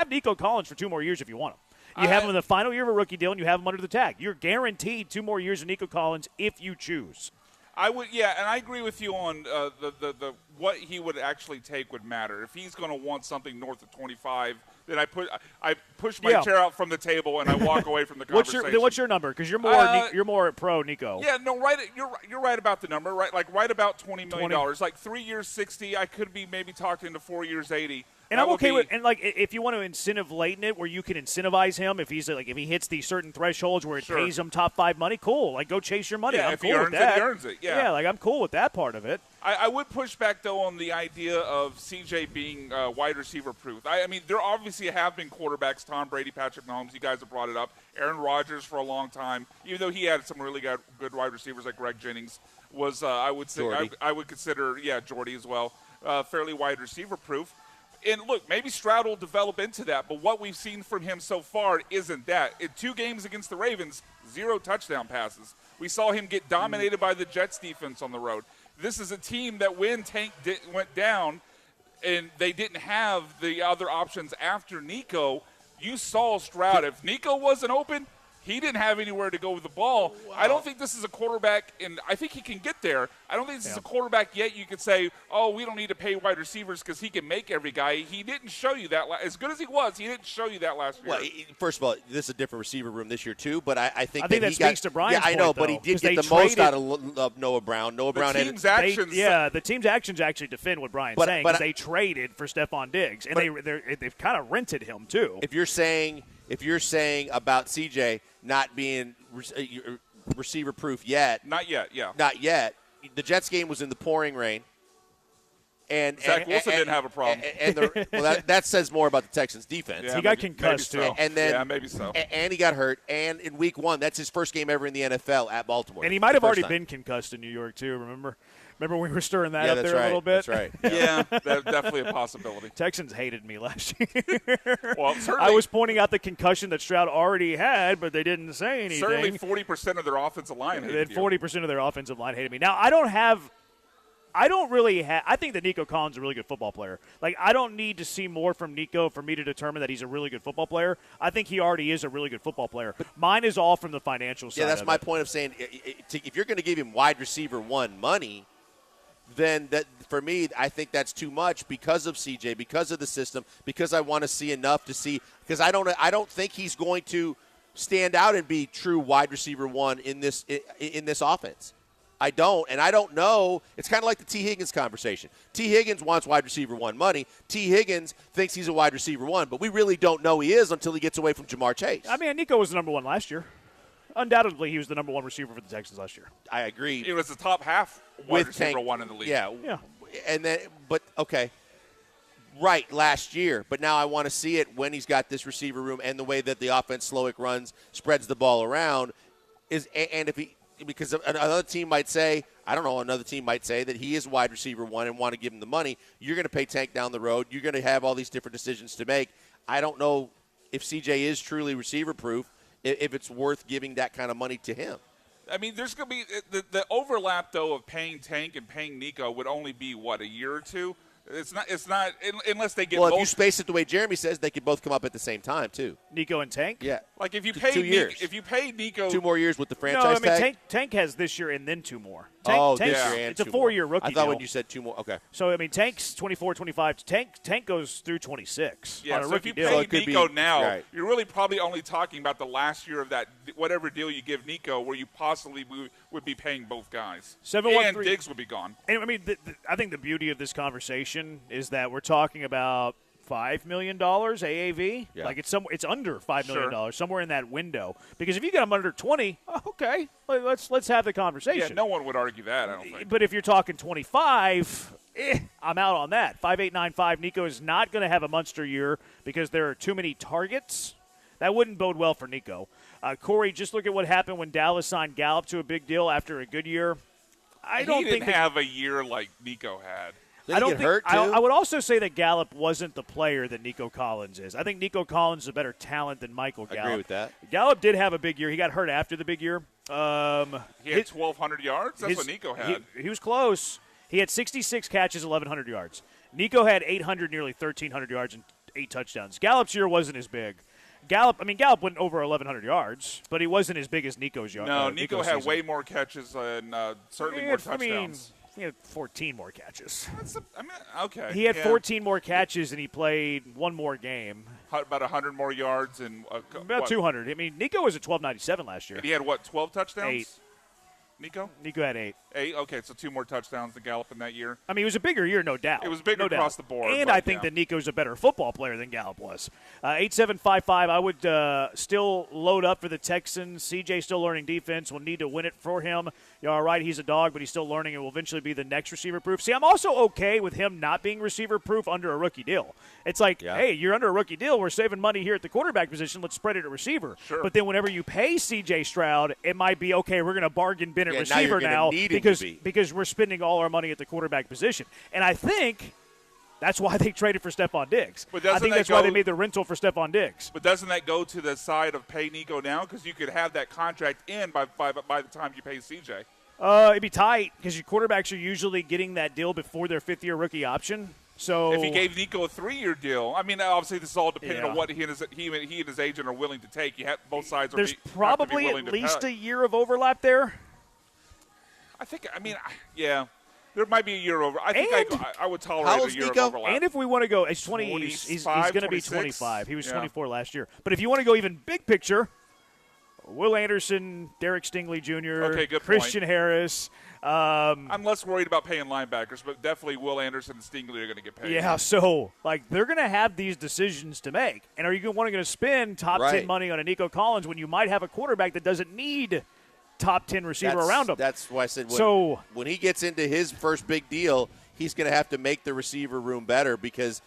Nico Collins for 2 more years if you want him. You have him in the final year of a rookie deal, and you have him under the tag. You're guaranteed 2 more years of Nico Collins if you choose. I would, yeah, and I agree with you on the what he would actually take would matter. If he's going to want something north of 25, then I push my chair out from the table and I walk away from the conversation. What's your number? Because you're more pro Nico. Yeah, no, right. You're right about the number, right? Like right about $20 million. Like 3 years, 60. I could be maybe talking to 4 years, 80. And I'm okay with, and like if you want to incentive laden it, where you can incentivize him if he's like if he hits these certain thresholds where it pays him top 5 money, cool. Like go chase your money. Yeah, I'm if cool he earns with that. it, he earns it. Yeah, like I'm cool with that part of it. I would push back though on the idea of CJ being wide receiver proof. I mean, there obviously have been quarterbacks, Tom Brady, Patrick Mahomes. You guys have brought it up. Aaron Rodgers for a long time, even though he had some really good wide receivers like Greg Jennings. Was I would say I would consider Jordy as well, fairly wide receiver proof. And look, maybe Stroud will develop into that, but what we've seen from him so far isn't that. In 2 games against the Ravens, 0 touchdown passes. We saw him get dominated by the Jets defense on the road. This is a team that when Tank went down and they didn't have the other options after Nico, you saw Stroud. If Nico wasn't open, he didn't have anywhere to go with the ball. Wow. I don't think this is a quarterback, and I think he can get there. I don't think this is a quarterback yet you could say, oh, we don't need to pay wide receivers because he can make every guy. He didn't show you that. As good as he was, he didn't show you that last year. Well, first of all, this is a different receiver room this year, too, but I think that speaks to Brian's point, I know, though, but he did get the most out of Noah Brown. Noah Brown had the team's actions actually defend what Brian's saying because they traded for Stephon Diggs, and they've kind of rented him, too. If you're saying about CJ not being receiver proof yet. Not yet, yeah. Not yet. The Jets game was in the pouring rain. And Zach Wilson didn't have a problem. That says more about the Texans' defense. Yeah, he got concussed, too. And then, yeah, maybe so. And he got hurt. And in week 1, that's his first game ever in the NFL at Baltimore. And he might have already been concussed in New York, too, remember? Remember when we were stirring that up there a little bit? That's right. Yeah, that's definitely a possibility. Texans hated me last year. Well, I was pointing out the concussion that Stroud already had, but they didn't say anything. Certainly 40% of their offensive line hated you. 40% of their offensive line hated me. Now, I think that Nico Collins is a really good football player. Like, I don't need to see more from Nico for me to determine that he's a really good football player. I think he already is a really good football player. Mine is all from the financial side. Yeah, that's my point of saying if you're going to give him wide receiver 1 money, then that for me, I think that's too much because of CJ, because of the system, because I want to see enough to see. Because I don't think he's going to stand out and be true wide receiver 1 in this offense. I don't, and I don't know. It's kind of like the T. Higgins conversation. T. Higgins wants wide receiver 1 money. T. Higgins thinks he's a wide receiver 1, but we really don't know he is until he gets away from Jamar Chase. I mean, Nico was the number 1 last year. Undoubtedly, he was the number 1 receiver for the Texans last year. I agree. It was the top half wide receiver 1 in the league. Yeah. And then, but okay, right, last year. But now I want to see it when he's got this receiver room and the way that the offense Slowick runs, spreads the ball around. Because another team might say, another team might say that he is wide receiver 1 and want to give him the money. You're going to pay Tank down the road. You're going to have all these different decisions to make. I don't know if CJ is truly receiver proof, if it's worth giving that kind of money to him. I mean, there's going to be the overlap, though, of paying Tank and paying Nico would only be, a year or two? It's not unless they get both. Well, if you space it the way Jeremy says, they could both come up at the same time, too. Nico and Tank? Yeah. Like if you pay 2 years. If you pay Nico 2 more years with the franchise tag? Tank has this year and then 2 more. This year and it's a 2 more. 4-year rookie I thought deal. when you said 2 more. Okay. So, I mean, Tank's 24, 25. Tank goes through 26 on a rookie deal. So if you pay Nico now, you're really probably only talking about the last year of that whatever deal you give Nico where you possibly would be paying both guys. 713 and Diggs would be gone. And, I mean, I think the beauty of this conversation is that we're talking about $5 million AAV. Yeah. Like it's under $5 million, somewhere in that window. Because if you get them under 20, okay, let's have the conversation. Yeah, no one would argue that, I don't think. But if you're talking 25, I'm out on that. 5.895. Nico is not going to have a monster year because there are too many targets. That wouldn't bode well for Nico. Corey, just look at what happened when Dallas signed Gallup to a big deal after a good year. He didn't have a year like Nico had. I don't think. I would also say that Gallup wasn't the player that Nico Collins is. I think Nico Collins is a better talent than Michael Gallup. I agree with that. Gallup did have a big year. He got hurt after the big year. He had 1,200 yards? That's what Nico had. He was close. He had 66 catches, 1,100 yards. Nico had 800, nearly 1,300 yards and 8 touchdowns. Gallup's year wasn't as big. Gallup went over 1,100 yards, but he wasn't as big as Nico's yard. No, Nico had season. way more catches and certainly more touchdowns. He had 14 more catches. Okay. He had 14 more catches, and he played one more game. About 100 more yards and about 200. I mean, Nico was at 1297 last year. And he had 12 touchdowns? 8. Nico had 8. 8. Okay, so 2 more touchdowns than Gallup in that year. I mean, it was a bigger year, no doubt. It was bigger no across doubt. the board. And I think that Nico's a better football player than Gallup was. 8755. I would still load up for the Texans. CJ still learning defense. Will need to win it for him. You're all right. He's a dog, but he's still learning and will eventually be the next receiver proof. See, I'm also okay with him not being receiver proof under a rookie deal. It's like, hey, you're under a rookie deal. We're saving money here at the quarterback position. Let's spread it at receiver. Sure. But then whenever you pay CJ Stroud, it might be, okay, we're going to bargain bin at receiver now because we're spending all our money at the quarterback position. And I think that's why they traded for Stephon Diggs. I think that's why they made the rental for Stephon Diggs. But doesn't that go to the side of pay Nico now? Because you could have that contract in by the time you pay CJ. It'd be tight because your quarterbacks are usually getting that deal before their fifth-year rookie option. So if he gave Nico a 3-year deal, I mean, obviously this is all depending on what he and his agent are willing to take. You have both sides. There's probably at least a year of overlap there. There might be a year over. I think I would tolerate a year of overlap. And if we want to go, he's 20. He's going to be 25. He was 24 last year. But if you want to go even big picture, Will Anderson, Derek Stingley Jr., Christian Harris. I'm less worried about paying linebackers, but definitely Will Anderson and Stingley are going to get paid. Yeah, so they're going to have these decisions to make. And are you going to spend top 10 money on a Nico Collins when you might have a quarterback that doesn't need top 10 receiver around him? That's why I said when he gets into his first big deal, he's going to have to make the receiver room better because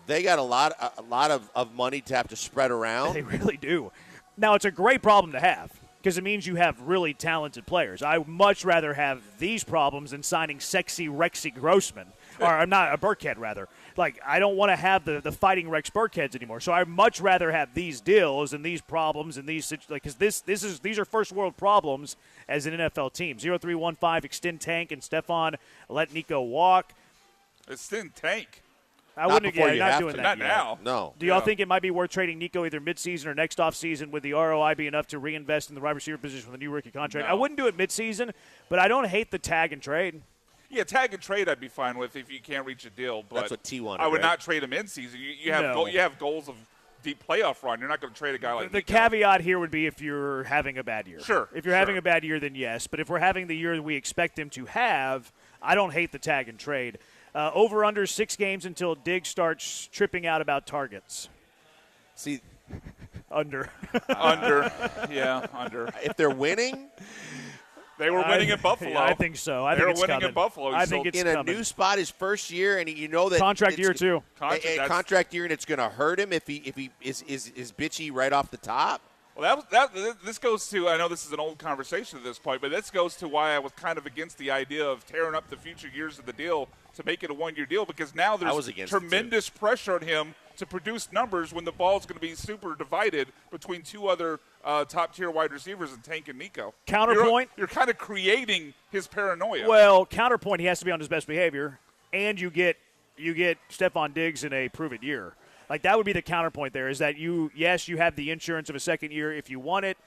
they got a lot of money to have to spread around. They really do. Now, it's a great problem to have because it means you have really talented players. I would much rather have these problems than signing sexy Rexy Grossman. Or I'm not a Burkhead, rather. I don't want to have the fighting Rex Burkheads anymore. So I'd much rather have these deals and these problems and these because these are first world problems as an NFL team. 0315 extend Tank and Stephon let Nico walk. Extend Tank. I wouldn't not doing that Not yet. now. No. Do y'all think it might be worth trading Nico either midseason or next offseason? Would the ROI be enough to reinvest in the wide receiver position with a new rookie contract? No. I wouldn't do it midseason, but I don't hate the tag and trade. Yeah, tag and trade I'd be fine with if you can't reach a deal. But that's what T wanted. I would right? not trade him in season. You have goals of deep playoff run. You're not going to trade a guy like the Nico. caveat here would be if you're having a bad year. Sure. If you're having a bad year, then yes. But if we're having the year that we expect him to have, I don't hate the tag and trade. Over under 6 games until Diggs starts tripping out about targets. See, under. Yeah, under. If they're winning. They were winning in Buffalo. Yeah, I think so. I think it's winning coming. in Buffalo. I think it's in coming. a new spot his first year, and you know that contract year too. Contract year, and it's going to hurt him if he is bitchy right off the top. Well, this goes to, I know this is an old conversation at this point, but this goes to why I was kind of against the idea of tearing up the future years of the deal to make it a one-year deal, because now there's tremendous pressure on him to produce numbers when the ball's going to be super divided between two other top-tier wide receivers in Tank and Nico. Counterpoint? You're kind of creating his paranoia. Well, counterpoint, he has to be on his best behavior, and you get Stephon Diggs in a prove-it year. That would be the counterpoint there, is that you have the insurance of a second year if you want it.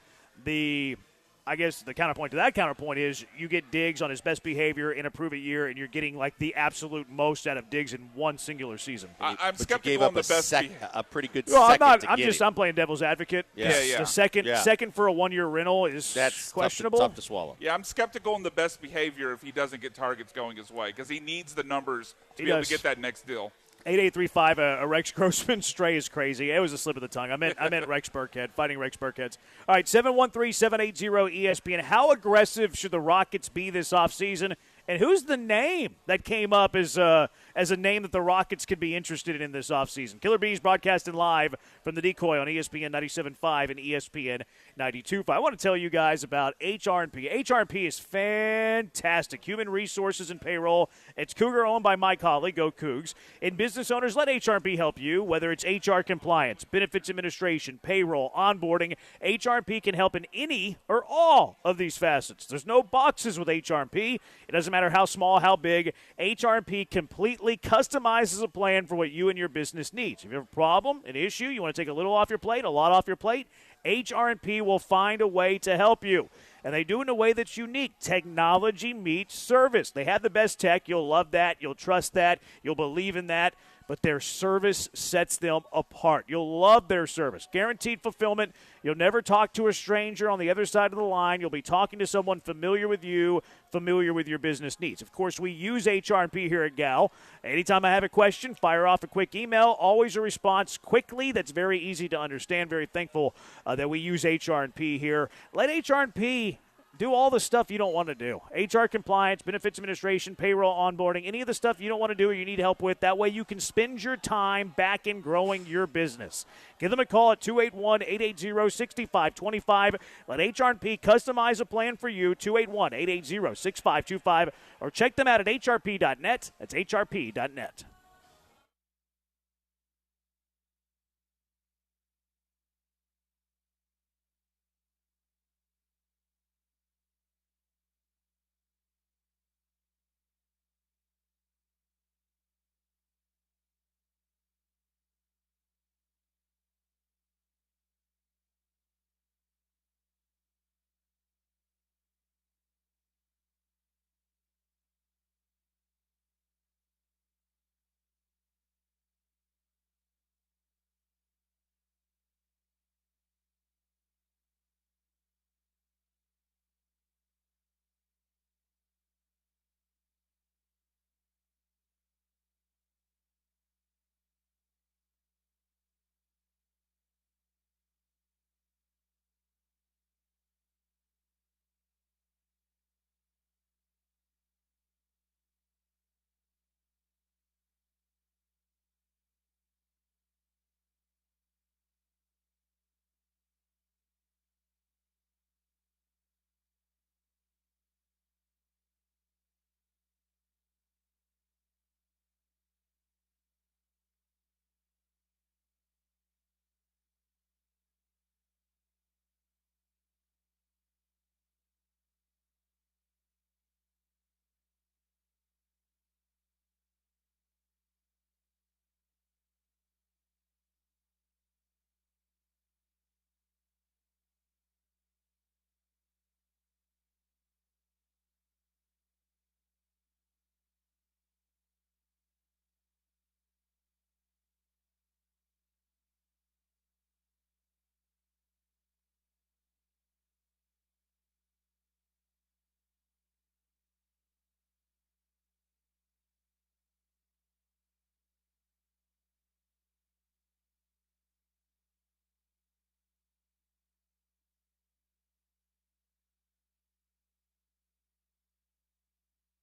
I guess the counterpoint to that counterpoint is you get Diggs on his best behavior in a prove-it year, and you're getting the absolute most out of Diggs in one singular season. I'm skeptical on the best a pretty good second. I'm playing devil's advocate. Yeah. The second for a one-year rental is questionable. Tough to swallow. Yeah, I'm skeptical on the best behavior if he doesn't get targets going his way, because he needs the numbers to be able to get that next deal. 8835, a Rex Grossman stray is crazy. It was a slip of the tongue. I meant Rex Burkhead, fighting Rex Burkheads. All right, 713-780-ESPN. How aggressive should the Rockets be this offseason? And who's the name that came up as a name that the Rockets could be interested in this offseason? Killer Bees broadcasting live from the Decoy on ESPN 97.5 and ESPN 92.5. I want to tell you guys about HR&P. HR&P is fantastic. Human resources and payroll. It's Cougar owned by Mike Hawley. Go Cougs. And business owners, let HR&P help you, whether it's HR compliance, benefits administration, payroll, onboarding. HR&P can help in any or all of these facets. There's no boxes with HR&P. It doesn't matter how small, how big. HR&P completely completely customizes a plan for what you and your business needs. If you have a problem, an issue, you want to take a little off your plate, a lot off your plate, HR&P will find a way to help you. And they do it in a way that's unique. Technology meets service. They have the best tech. You'll love that. You'll trust that. You'll believe in that. But their service sets them apart. You'll love their service. Guaranteed fulfillment. You'll never talk to a stranger on the other side of the line. You'll be talking to someone familiar with you, familiar with your business needs. Of course, we use HR&P here at Gal. Anytime I have a question, fire off a quick email. Always a response quickly. That's very easy to understand. Very thankful that we use HR&P here. Let HR&P do all the stuff you don't want to do. HR compliance, benefits administration, payroll, onboarding, any of the stuff you don't want to do or you need help with. That way you can spend your time back in growing your business. Give them a call at 281-880-6525. Let HR&P customize a plan for you, 281-880-6525. Or check them out at hrp.net. That's hrp.net.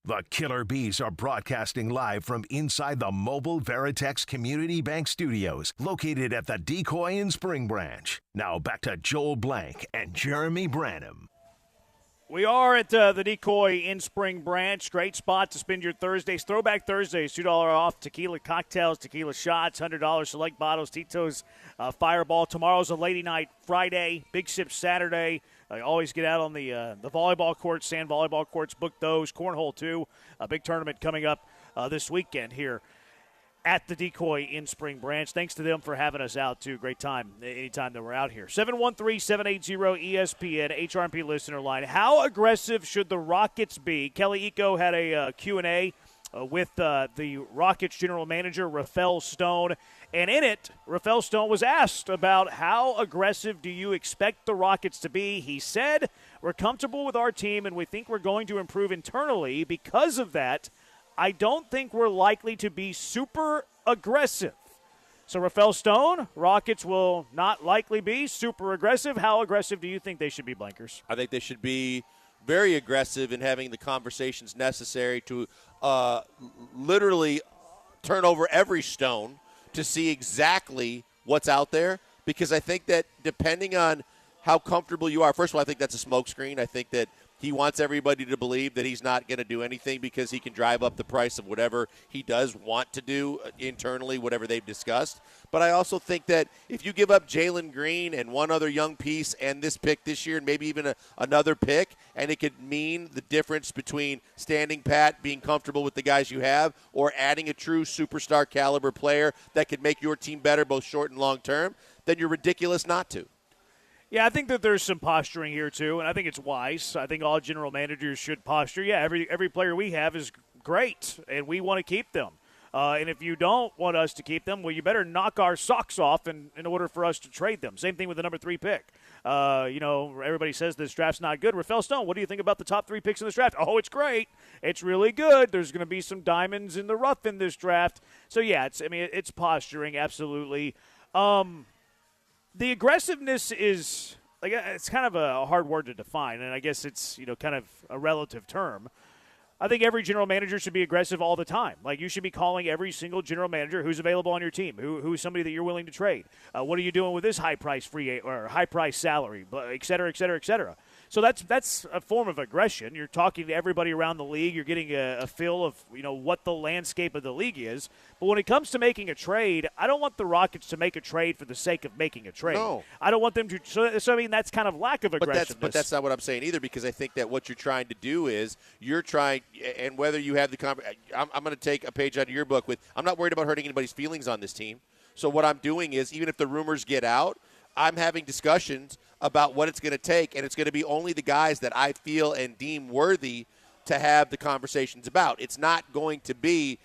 The Killer Bees are broadcasting live from inside the mobile Veritex Community Bank Studios, located at the Decoy in Spring Branch. Now back to Joel Blank and Jeremy Branham. We are at the Decoy in Spring Branch. Great spot to spend your Thursdays. Throwback Thursdays, $2 off tequila cocktails, tequila shots, $100 select bottles, Tito's Fireball. Tomorrow's a lady night Friday, Big Sip Saturday. Always get out on the volleyball courts, sand volleyball courts. Book those. Cornhole, too. A big tournament coming up this weekend here at the Decoy in Spring Branch. Thanks to them for having us out, too. Great time anytime that we're out here. 713-780-ESPN, HRP listener line. How aggressive should the Rockets be? Kelly Eco had a Q&A with the Rockets general manager, Rafael Stone. And in it, Rafael Stone was asked about how aggressive do you expect the Rockets to be. He said, we're comfortable with our team, and we think we're going to improve internally. Because of that, I don't think we're likely to be super aggressive. So, Rafael Stone, Rockets will not likely be super aggressive. How aggressive do you think they should be, Blankers? I think they should be very aggressive in having the conversations necessary to literally turn over every stone to see exactly what's out there, because I think that depending on how comfortable you are, first of all, I think that's a smokescreen. I think that He wants everybody to believe that he's not going to do anything because he can drive up the price of whatever he does want to do internally, whatever they've discussed. But I also think that if you give up Jalen Green and one other young piece and this pick this year and maybe even another pick, and it could mean the difference between standing pat, being comfortable with the guys you have, or adding a true superstar caliber player that could make your team better both short and long term, then you're ridiculous not to. Yeah, I think that there's some posturing here, too, and I think it's wise. I think all general managers should posture. Yeah, every player we have is great, and we want to keep them. And if you don't want us to keep them, well, you better knock our socks off in order for us to trade them. Same thing with the number 3 pick. Everybody says this draft's not good. Rafael Stone, what do you think about the top 3 picks in this draft? Oh, it's great. It's really good. There's going to be some diamonds in the rough in this draft. So, yeah, it's posturing, absolutely. The aggressiveness is it's kind of a hard word to define, and I guess it's kind of a relative term. I think every general manager should be aggressive all the time. Like, you should be calling every single general manager who's available on your team, who's somebody that you're willing to trade. What are you doing with this high price salary, et cetera, et cetera, et cetera. So that's a form of aggression. You're talking to everybody around the league. You're getting a feel of what the landscape of the league is. But when it comes to making a trade, I don't want the Rockets to make a trade for the sake of making a trade. No. I don't want them to. So I mean, that's kind of lack of aggression. But that's not what I'm saying either, because I think that what you're trying to do is you're trying, and whether you have the I'm going to take a page out of your book with, I'm not worried about hurting anybody's feelings on this team. So what I'm doing is, even if the rumors get out, I'm having discussions about what it's going to take, and it's going to be only the guys that I feel and deem worthy to have the conversations about. It's not going to be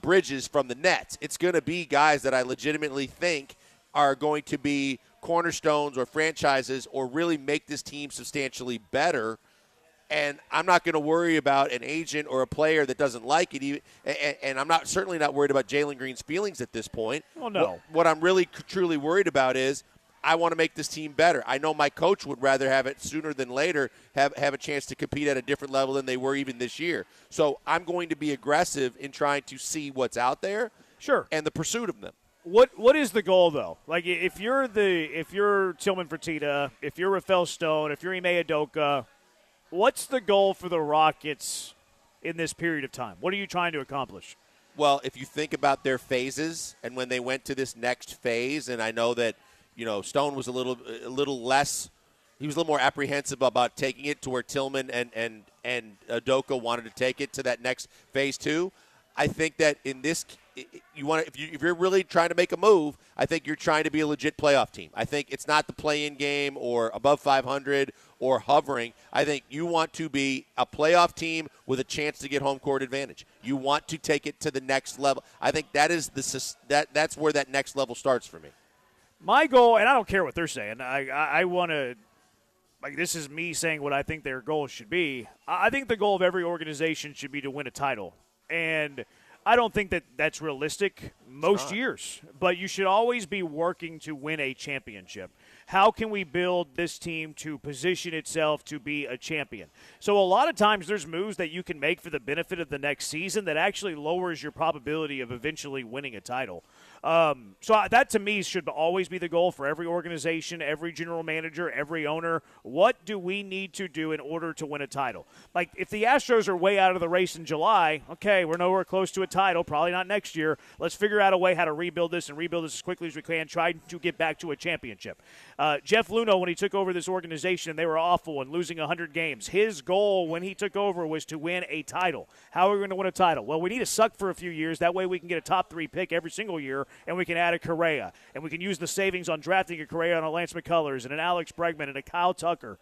Bridges from the Nets. It's going to be guys that I legitimately think are going to be cornerstones or franchises or really make this team substantially better. And I'm not going to worry about an agent or a player that doesn't like it. And I'm certainly not worried about Jalen Green's feelings at this point. Oh, no. What I'm really truly worried about is I want to make this team better. I know my coach would rather have it sooner than later, have a chance to compete at a different level than they were even this year. So I'm going to be aggressive in trying to see what's out there. Sure. And the pursuit of them. What is the goal, though? Like, if you're Tillman Fertitta, if you're Rafael Stone, if you're Ime Udoka, what's the goal for the Rockets in this period of time? What are you trying to accomplish? Well, if you think about their phases and when they went to this next phase, and I know that Stone was a little less. He was a little more apprehensive about taking it to where Tillman and Udoka wanted to take it to that next phase 2. I think that in this, if you're really trying to make a move, I think you're trying to be a legit playoff team. I think it's not the play-in game or above 500 or hovering. I think you want to be a playoff team with a chance to get home court advantage. You want to take it to the next level. I think that is that's where that next level starts for me. My goal, and I don't care what they're saying, I want to, this is me saying what I think their goal should be. I think the goal of every organization should be to win a title. And I don't think that that's realistic most years. But you should always be working to win a championship. How can we build this team to position itself to be a champion? So a lot of times there's moves that you can make for the benefit of the next season that actually lowers your probability of eventually winning a title. So that to me should always be the goal for every organization, every general manager, every owner. What do we need to do in order to win a title? Like, if the Astros are way out of the race in July, okay, we're nowhere close to a title, probably not next year. Let's figure out a way how to rebuild this as quickly as we can, try to get back to a championship. Jeff Luhnow, when he took over this organization, they were awful and losing 100 games. His goal when he took over was to win a title. How are we going to win a title? Well, we need to suck for a few years. That way we can get a top 3 pick every single year, and we can add a Correa. And we can use the savings on drafting a Correa and a Lance McCullers and an Alex Bregman and a Kyle Tucker.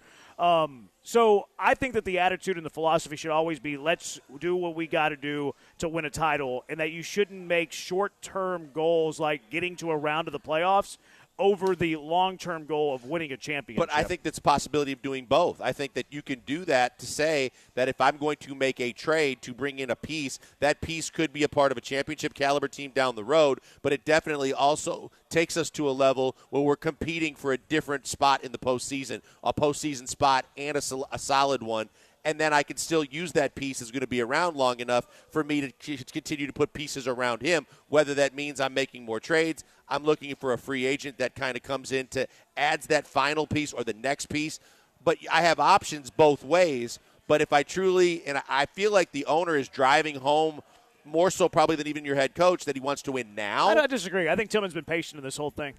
So I think that the attitude and the philosophy should always be, let's do what we got to do to win a title, and that you shouldn't make short-term goals like getting to a round of the playoffs over the long-term goal of winning a championship. But I think that's a possibility of doing both. I think that you can do that to say that if I'm going to make a trade to bring in a piece, that piece could be a part of a championship caliber team down the road, but it definitely also takes us to a level where we're competing for a different spot in the postseason, a postseason spot and a solid one. And then I can still use that piece is going to be around long enough for me to continue to put pieces around him, whether that means I'm making more trades, I'm looking for a free agent that kind of comes in to adds that final piece or the next piece. but I have options both ways. But if I truly, and I feel like the owner is driving home more so probably than even your head coach that he wants to win now. I disagree. I think Tillman's been patient in this whole thing.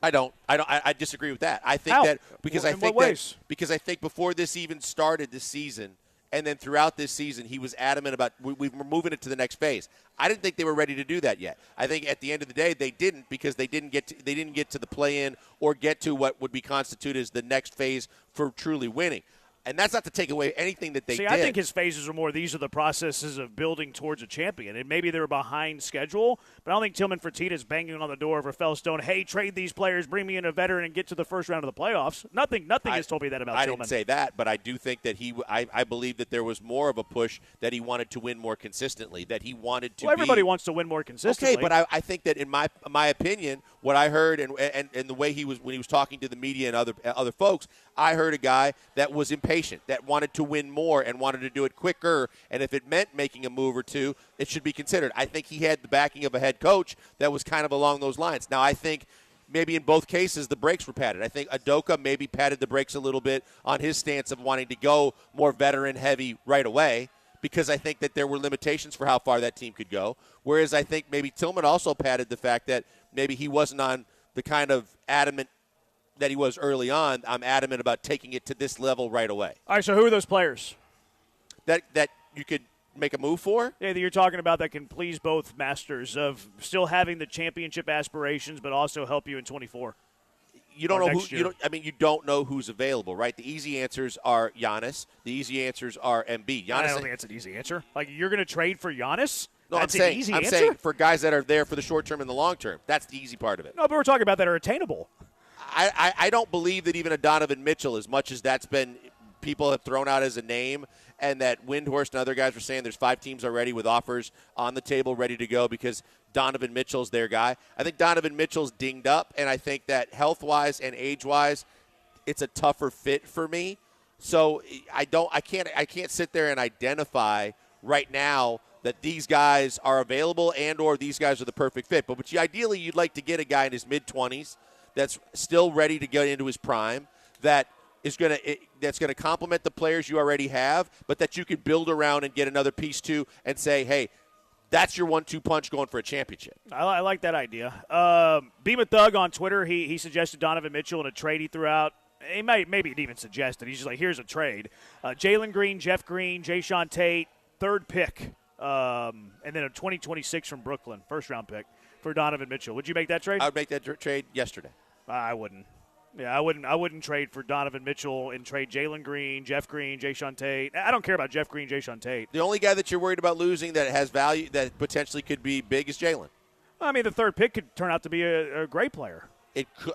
I disagree with that. I think How? that because In what ways? Because I think before this even started this season, and then throughout this season, he was adamant about we're moving it to the next phase. I didn't think they were ready to do that yet. I think at the end of the day, they didn't because they didn't get to the play-in or get to what would be constituted as the next phase for truly winning. And that's not to take away anything that they did. I think his phases are more, these are the processes of building towards a champion. And maybe they're behind schedule, but I don't think Tillman Fertitta's banging on the door of Rafael, hey, trade these players, bring me in a veteran, and get to the first round of the playoffs. Nothing has told me that about Tillman. I didn't say that, but I do think that I believe that there was more of a push that he wanted to win more consistently, that he wanted to everybody wants to win more consistently. Okay, but I think that in my opinion, what I heard and the way when he was talking to the media and other folks, I heard a guy that was impatient, that wanted to win more and wanted to do it quicker. And if it meant making a move or two, it should be considered. I think he had the backing of a head coach that was kind of along those lines. Now, I think maybe in both cases the brakes were padded. I think Udoka maybe padded the brakes a little bit on his stance of wanting to go more veteran-heavy right away because I think that there were limitations for how far that team could go. Whereas I think maybe Tillman also padded the fact that maybe he wasn't on the kind of adamant that he was early on. I'm adamant about taking it to this level right away. All right, so who are those players? That you could make a move for? Yeah, that you're talking about that can please both masters of still having the championship aspirations but also help you in 24. You don't know who. You don't know who's available, right? The easy answers are Giannis. The easy answers are Embiid. I don't think that's an easy answer. Like, you're going to trade for Giannis? No, that's I'm saying, an easy I'm answer? saying for guys that are there for the short term and the long term. That's the easy part of it. No, but we're talking about that are attainable. I don't believe that even a Donovan Mitchell, as much as that's been people have thrown out as a name, and that Windhorst and other guys were saying there's 5 teams already with offers on the table ready to go because Donovan Mitchell's their guy. I think Donovan Mitchell's dinged up, and I think that health-wise and age-wise, it's a tougher fit for me. So I can't sit there and identify right now that these guys are available and or these guys are the perfect fit. But ideally, you'd like to get a guy in his mid-20s that's still ready to get into his prime, that's going to complement the players you already have, but that you can build around and get another piece to and say, hey, that's your 1-2 punch going for a championship. I like that idea. Beam a Thug on Twitter, he suggested Donovan Mitchell in a trade he threw out. He maybe even suggested. He's just like, here's a trade. Jalen Green, Jeff Green, Jayshawn Tate, 3rd pick, and then a 2026 from Brooklyn, 1st-round pick for Donovan Mitchell. Would you make that trade? I would make that trade yesterday. I wouldn't. Yeah, I wouldn't trade for Donovan Mitchell and trade Jalen Green, Jeff Green, Jayshawn Tate. I don't care about Jeff Green, Jayshawn Tate. The only guy that you're worried about losing that has value, that potentially could be big, is Jalen. I mean, the 3rd pick could turn out to be a great player.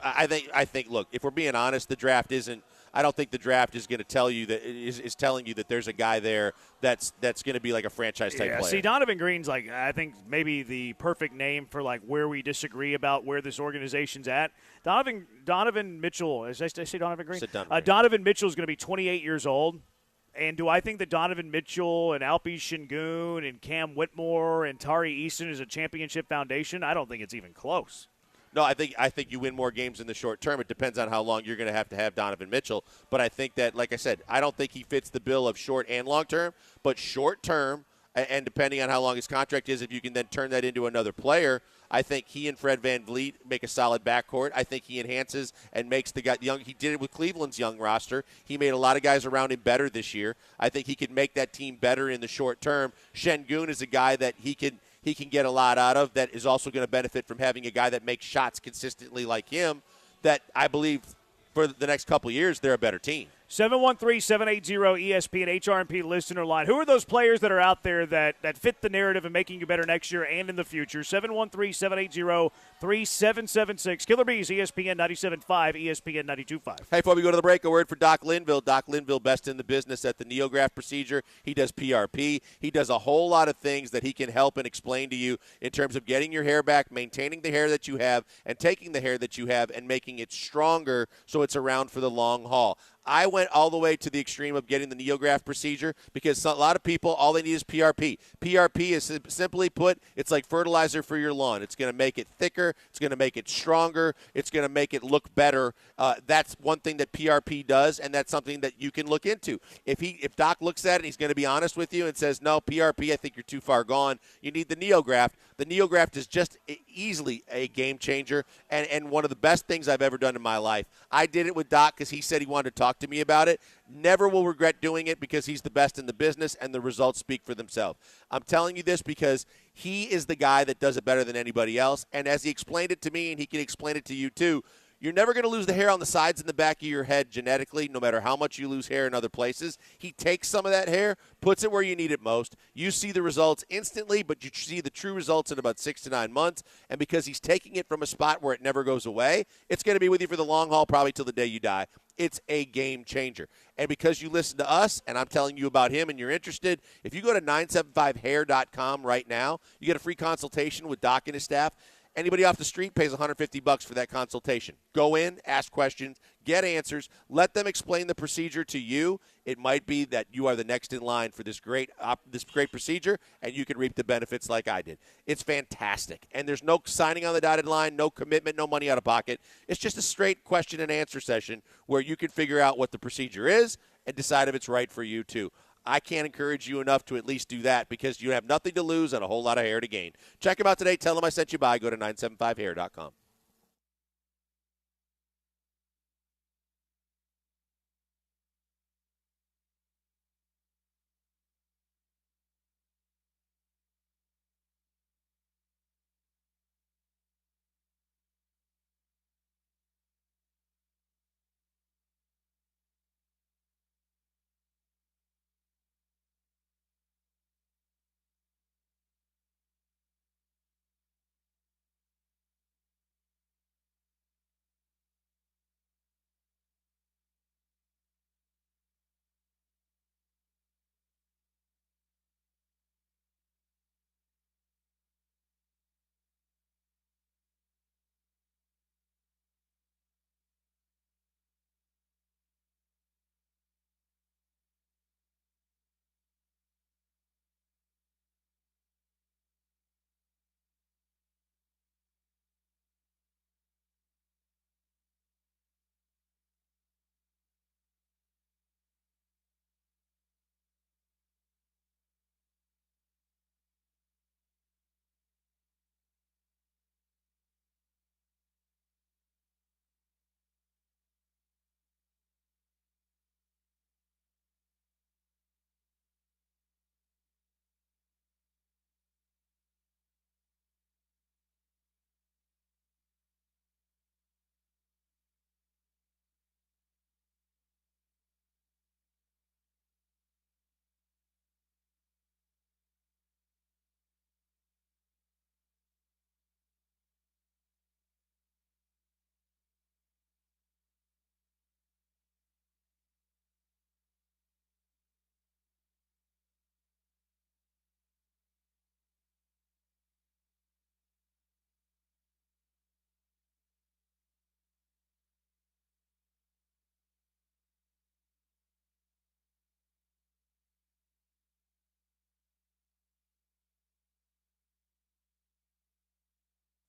I think. Look, if we're being honest, the draft isn't. I don't think the draft is going to tell you that is telling you that there's a guy there that's going to be like a franchise type player. See, Donovan Green's like, I think maybe the perfect name for like where we disagree about where this organization's at. Donovan Mitchell. Did I say Donovan Green? Donovan Mitchell is going to be 28 years old. And do I think that Donovan Mitchell and Alpi Şengün and Cam Whitmore and Tari Eason is a championship foundation? I don't think it's even close. No, I think you win more games in the short term. It depends on how long you're going to have Donovan Mitchell. But I think that, like I said, I don't think he fits the bill of short and long term. But short term, and depending on how long his contract is, if you can then turn that into another player, I think he and Fred VanVleet make a solid backcourt. I think he enhances and makes the guy young. He did it with Cleveland's young roster. He made a lot of guys around him better this year. I think he can make that team better in the short term. Şengün is a guy that he can get a lot out of, that is also going to benefit from having a guy that makes shots consistently like him, that I believe for the next couple of years they're a better team. 713-780-ESPN HRMP listener line. Who are those players that are out there that fit the narrative of making you better next year and in the future? 713-780-3776. Killer Bees, ESPN 97.5, ESPN 92.5. Hey, before we go to the break, a word for Doc Linville. Doc Linville, best in the business at the NeoGraft procedure. He does PRP. He does a whole lot of things that he can help and explain to you in terms of getting your hair back, maintaining the hair that you have, and taking the hair that you have and making it stronger so it's around for the long haul. I went all the way to the extreme of getting the NeoGraft procedure because a lot of people, all they need is PRP. PRP is simply put, it's like fertilizer for your lawn. It's going to make it thicker. It's going to make it stronger. It's going to make it look better. That's one thing that PRP does, and that's something that you can look into. If Doc looks at it, he's going to be honest with you and says, no, PRP, I think you're too far gone. You need the NeoGraft. The NeoGraft is just easily a game changer and one of the best things I've ever done in my life. I did it with Doc because he said he wanted to talk to me about it. Never will regret doing it because he's the best in the business and the results speak for themselves. I'm telling you this because he is the guy that does it better than anybody else. And as he explained it to me, and he can explain it to you too, you're never going to lose the hair on the sides and the back of your head genetically, no matter how much you lose hair in other places. He takes some of that hair, puts it where you need it most. You see the results instantly, but you see the true results in about 6 to 9 months. And because he's taking it from a spot where it never goes away, it's going to be with you for the long haul, probably till the day you die. It's a game changer. And because you listen to us, and I'm telling you about him, and you're interested, if you go to 975hair.com right now, you get a free consultation with Doc and his staff. Anybody off the street pays $150 for that consultation. Go in, ask questions, get answers, let them explain the procedure to you. It might be that you are the next in line for this great procedure, and you can reap the benefits like I did. It's fantastic. And there's no signing on the dotted line, no commitment, no money out of pocket. It's just a straight question and answer session where you can figure out what the procedure is and decide if it's right for you too. I can't encourage you enough to at least do that because you have nothing to lose and a whole lot of hair to gain. Check them out today. Tell them I sent you by. Go to 975hair.com.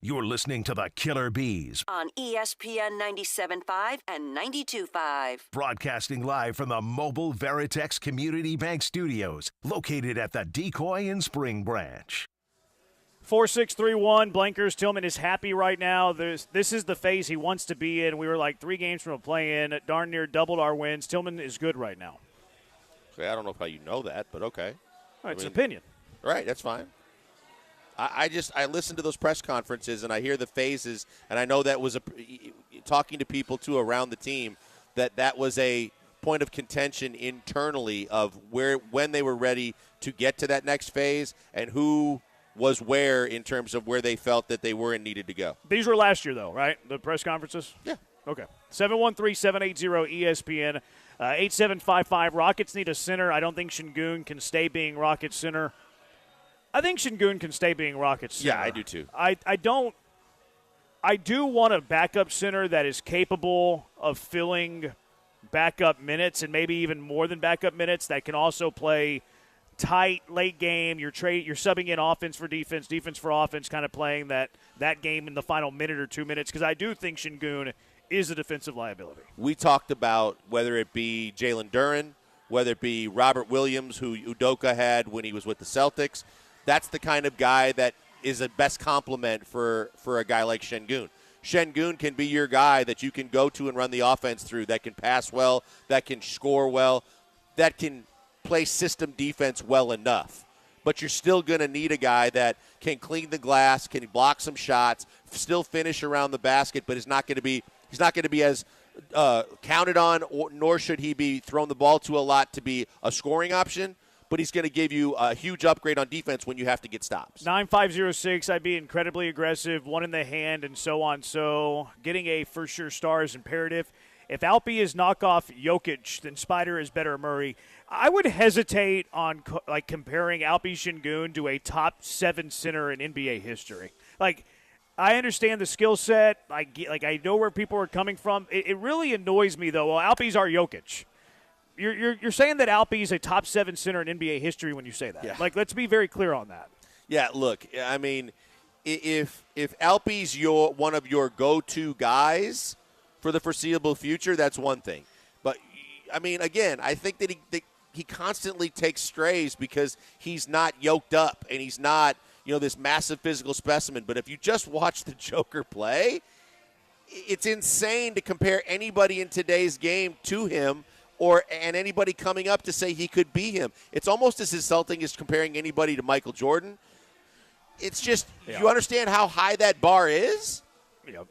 You're listening to the Killer Bees, on ESPN 97.5 and 92.5. broadcasting live from the Mobile Veritex Community Bank Studios, located at the Decoy and Spring Branch. 4-6-3-1. Blankers. Tillman is happy right now. This is the phase he wants to be in. We were like 3 games from a play-in. Darn near doubled our wins. Tillman is good right now. Okay, I don't know how you know that, but okay. It's an opinion. Right, that's fine. I listen to those press conferences and I hear the phases, and I know that was talking to people too around the team that was a point of contention internally of when they were ready to get to that next phase and who was where in terms of where they felt that they were and needed to go. These were last year, though, right? The press conferences? Yeah. Okay. 713-780-ESPN. 8755. Rockets need a center. I don't think Şengün can stay being Rocket center. I think Şengün can stay being Rocket center. Yeah, I do too. I do want a backup center that is capable of filling backup minutes and maybe even more than backup minutes that can also play tight late game. You're subbing in offense for defense, defense for offense, kind of playing that game in the final minute or 2 minutes, because I do think Şengün is a defensive liability. We talked about whether it be Jalen Duren, whether it be Robert Williams, who Udoka had when he was with the Celtics. That's the kind of guy that is a best complement for a guy like Şengün. Şengün can be your guy that you can go to and run the offense through, that can pass well, that can score well, that can play system defense well enough. But you're still going to need a guy that can clean the glass, can block some shots, still finish around the basket, but he's not going to be as counted on, nor should he be thrown the ball to a lot to be a scoring option. But he's going to give you a huge upgrade on defense when you have to get stops. 9-5-0-6, I'd be incredibly aggressive, one in the hand, and so on. So getting a for-sure star is imperative. If Alpi is knockoff Jokic, then Spider is better Murray. I would hesitate on comparing Alpi Şengün to a top 7 center in NBA history. I understand the skill set. I know where people are coming from. It really annoys me, though. Well, Alpi's our Jokic. You're saying that Alpi is a top 7 center in NBA history when you say that. Yeah. Let's be very clear on that. Yeah, look, I mean, if Alpi's one of your go-to guys for the foreseeable future, that's one thing. But, I mean, again, I think that he constantly takes strays because he's not yoked up and he's not, this massive physical specimen. But if you just watch the Joker play, it's insane to compare anybody in today's game to him and anybody coming up to say he could be him. It's almost as insulting as comparing anybody to Michael Jordan. It's just, you understand how high that bar is? Yeah.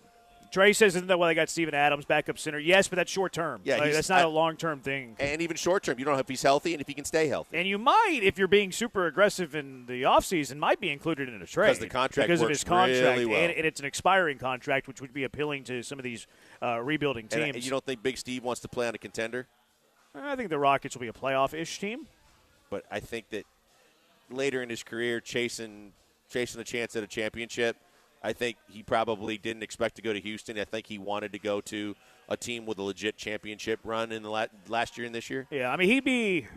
Trey says, isn't that why they got Steven Adams, backup center? Yes, but that's short term. Yeah, that's not a long-term thing. And even short term, you don't know if he's healthy and if he can stay healthy. And you might, if you're being super aggressive in the offseason, might be included in a trade. Because the contract because works of his contract, really well. and it's an expiring contract, which would be appealing to some of these rebuilding teams. And you don't think Big Steve wants to play on a contender? I think the Rockets will be a playoff-ish team. But I think that later in his career, chasing a chance at a championship, I think he probably didn't expect to go to Houston. I think he wanted to go to a team with a legit championship run in the last year and this year. Yeah, I mean,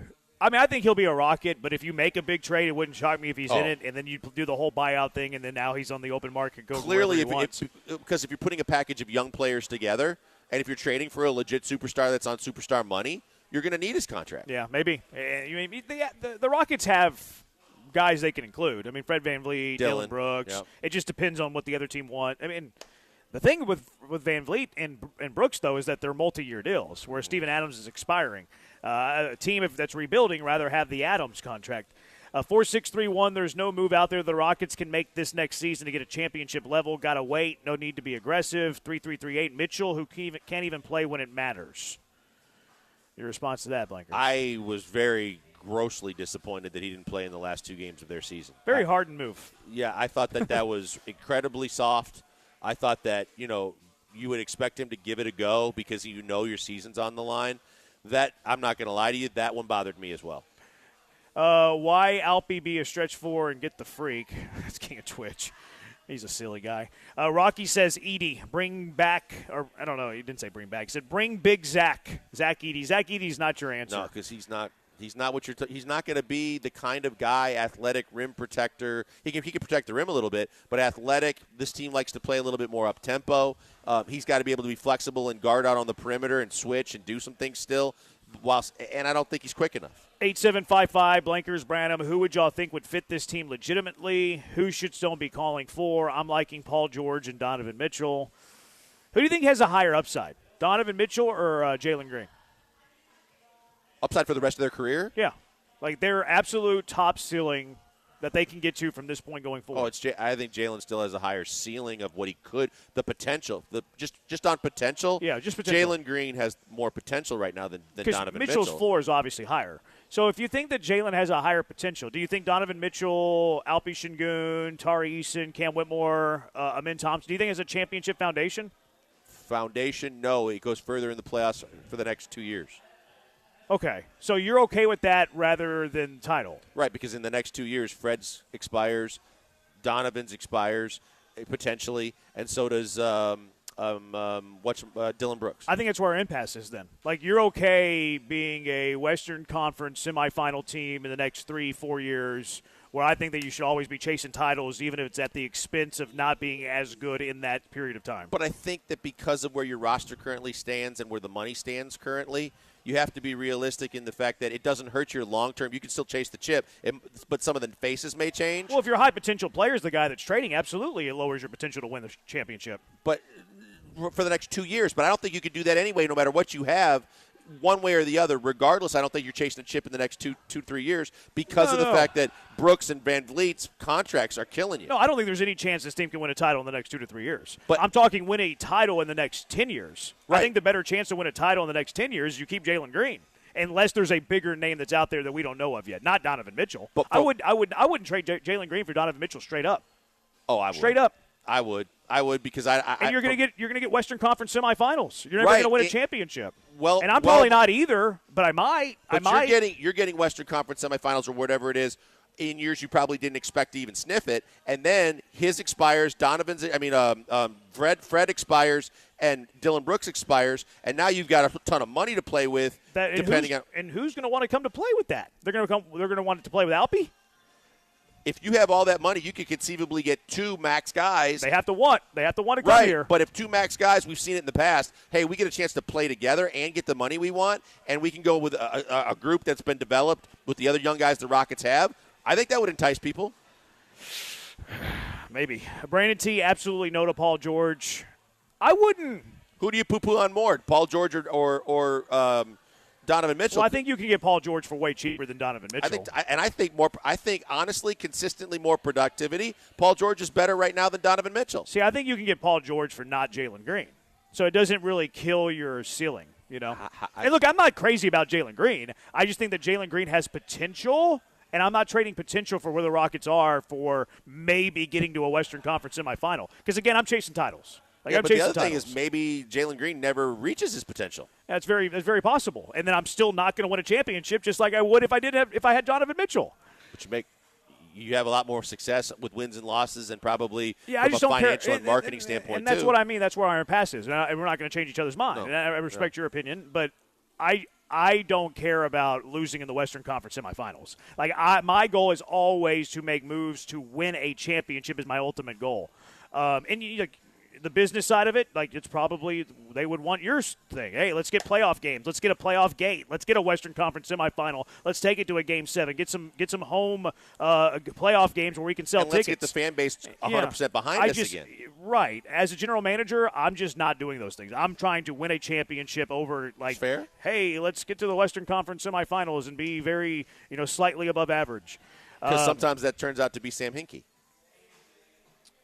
I think he'll be a Rocket, but if you make a big trade, it wouldn't shock me if he's in it, and then you do the whole buyout thing, and then now he's on the open market. Clearly, because if you're putting a package of young players together, and if you're trading for a legit superstar that's on superstar money, you're going to need his contract. Yeah, maybe. The Rockets have guys they can include. I mean, Fred VanVleet, Dylan Brooks. Yep. It just depends on what the other team want. I mean, the thing with VanVleet and Brooks, though, is that they're multi-year deals, where Steven Adams is expiring. A team that's rebuilding rather have the Adams contract. 4-6-3-1, there's no move out there the Rockets can make this next season to get a championship level. Got to wait. No need to be aggressive. 3-3-3-8, Mitchell, who can't even play when it matters. Your response to that, Blanker? I was very grossly disappointed that he didn't play in the last 2 games of their season. Very Harden move. Yeah, I thought that was incredibly soft. I thought that, you would expect him to give it a go because your season's on the line. That, I'm not going to lie to you, that one bothered me as well. Why Alpi be a stretch 4 and get the freak? That's King of Twitch. He's a silly guy. Rocky says, Edey, bring back, or I don't know, he didn't say bring back. He said, bring big Zach. Zach Edey. Zach Edey's not your answer. No, because he's not what you're he's not going to be the kind of guy, athletic rim protector. He can protect the rim a little bit, but athletic. This team likes to play a little bit more up tempo. He's got to be able to be flexible and guard out on the perimeter and switch and do some things still. And I don't think he's quick enough. 8755, Blankers, Branham. Who would y'all think would fit this team legitimately? Who should Stone be calling for? I'm liking Paul George and Donovan Mitchell. Who do you think has a higher upside, Donovan Mitchell or Jalen Green? Upside for the rest of their career? Yeah. Their absolute top ceiling that they can get to from this point going forward. I think Jalen still has a higher ceiling of what he could, the potential. Just on potential. Yeah, just potential. Jalen Green has more potential right now than Donovan Mitchell. Mitchell's floor is obviously higher. So if you think that Jalen has a higher potential, do you think Donovan Mitchell, Alpi Şengün, Tari Eason, Cam Whitmore, Amin Thompson, do you think has a championship foundation? Foundation, no. It goes further in the playoffs for the next 2 years. Okay, so you're okay with that rather than title? Right, because in the next 2 years, Fred's expires, Donovan's expires potentially, and so does Dylan Brooks. I think that's where our impasse is then. Like, you're okay being a Western Conference semifinal team in the next 3-4 years, where I think that you should always be chasing titles, even if it's at the expense of not being as good in that period of time. But I think that because of where your roster currently stands and where the money stands currently, you have to be realistic in the fact that it doesn't hurt your long term. You can still chase the chip, but some of the faces may change. Well, if your high potential player is the guy that's trading, absolutely it lowers your potential to win the championship. But for the next 2 years, but I don't think you could do that anyway, no matter what you have. One way or the other, regardless, I don't think you're chasing a chip in the next 2-3 years because of the fact that Brooks and Van Vliet's contracts are killing you. No, I don't think there's any chance this team can win a title in the next 2 to 3 years. But I'm talking win a title in the next 10 years. Right. I think the better chance to win a title in the next 10 years is you keep Jalen Green, unless there's a bigger name that's out there that we don't know of yet. Not Donovan Mitchell. But I wouldn't trade Jalen Green for Donovan Mitchell straight up. Oh, I would. Straight up. I would because and you're gonna get Western Conference semifinals. You're never gonna win a championship. Well, and I'm probably not either, but I might. But you're getting Western Conference semifinals or whatever it is in years you probably didn't expect to even sniff it, and then his expires, Fred expires, and Dylan Brooks expires, and now you've got a ton of money to play with. And who's going to want to come to play with that? They're going to want to play with Alpi. If you have all that money, you could conceivably get 2 max guys. They have to want to come here. But if 2 max guys, we've seen it in the past, hey, we get a chance to play together and get the money we want, and we can go with a group that's been developed with the other young guys the Rockets have, I think that would entice people. Maybe. Brandon T, absolutely no to Paul George. I wouldn't. Who do you poo-poo on more, Paul George or Donovan Mitchell? Well, I think you can get Paul George for way cheaper than Donovan Mitchell. I think honestly, consistently more productivity. Paul George is better right now than Donovan Mitchell. See, I think you can get Paul George for not Jalen Green, so it doesn't really kill your ceiling. You know. And look, I'm not crazy about Jalen Green. I just think that Jalen Green has potential, and I'm not trading potential for where the Rockets are for maybe getting to a Western Conference semifinal. Because again, I'm chasing titles. But the other thing is maybe Jalen Green never reaches his potential. That's very possible. And then I'm still not going to win a championship, just like I would if I had Donovan Mitchell. But you have a lot more success with wins and losses, and probably from a financial and marketing standpoint. And that's too. what I mean. That's where our pass is. And we're not going to change each other's mind. No. And I respect your opinion, but I don't care about losing in the Western Conference semifinals. Like my goal is always to make moves to win a championship is my ultimate goal. The business side of it, like it's probably they would want your thing. Hey, let's get playoff games. Let's get a playoff gate. Let's get a Western Conference semifinal. Let's take it to a Game 7. Get some home playoff games where we can sell let's tickets. Get the fan base 100% behind us again. Right. As a general manager, I'm just not doing those things. I'm trying to win a championship over like, fair. Hey, let's get to the Western Conference semifinals and be very, slightly above average. Because sometimes that turns out to be Sam Hinkie.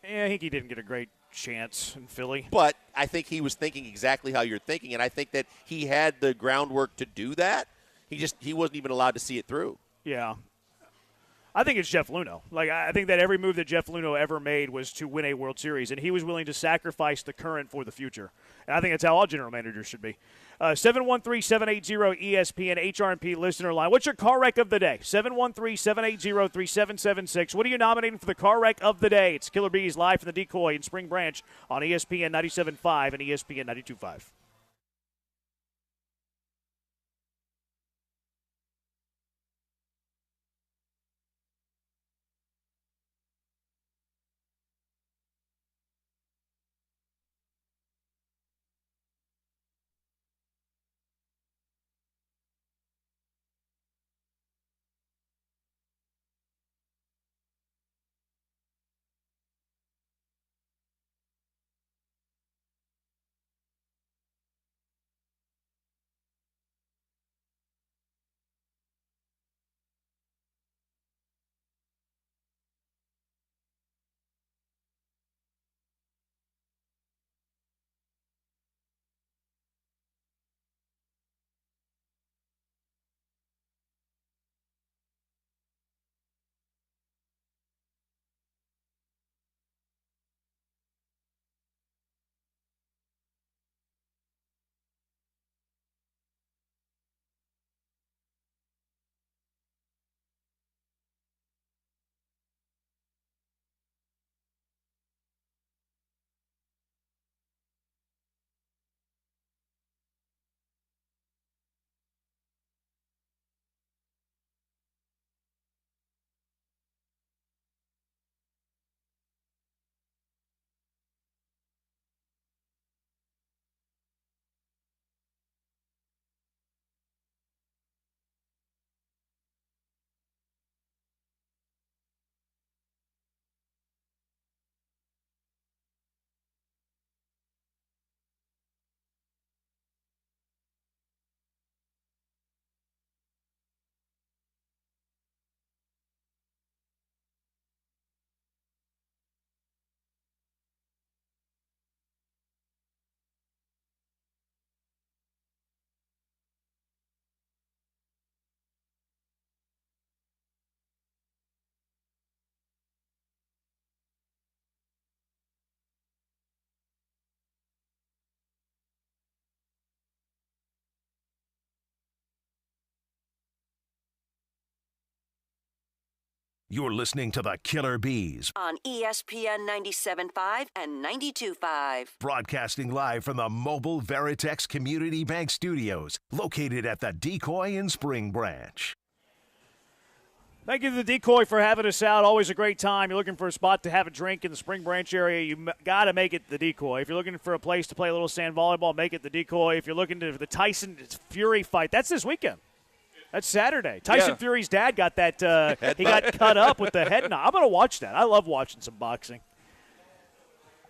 Yeah, Hinkie didn't get a great chance in Philly. But I think he was thinking exactly how you're thinking, and I think that he had the groundwork to do that. He wasn't even allowed to see it through. Yeah. I think it's Jeff Luhnow. Like, I think that every move that Jeff Luhnow ever made was to win a World Series, and he was willing to sacrifice the current for the future. And I think that's how all general managers should be. 713-780-ESPN HRMP listener line. What's your car wreck of the day? 713-780-3776. What are you nominating for the car wreck of the day? It's Killer Bees live from the Decoy in Spring Branch on ESPN 97.5 and ESPN 92.5. You're listening to the Killer Bees, on ESPN 97.5 and 92.5. broadcasting live from the Mobile Veritex Community Bank Studios, located at the Decoy in Spring Branch. Thank you to the Decoy for having us out. Always a great time. You're looking for a spot to have a drink in the Spring Branch area, you got to make it the Decoy. If you're looking for a place to play a little sand volleyball, make it the Decoy. If you're looking to the Tyson Fury fight, that's this weekend. That's Saturday. Tyson Fury's dad got that. He got cut up with the head knot. I'm going to watch that. I love watching some boxing.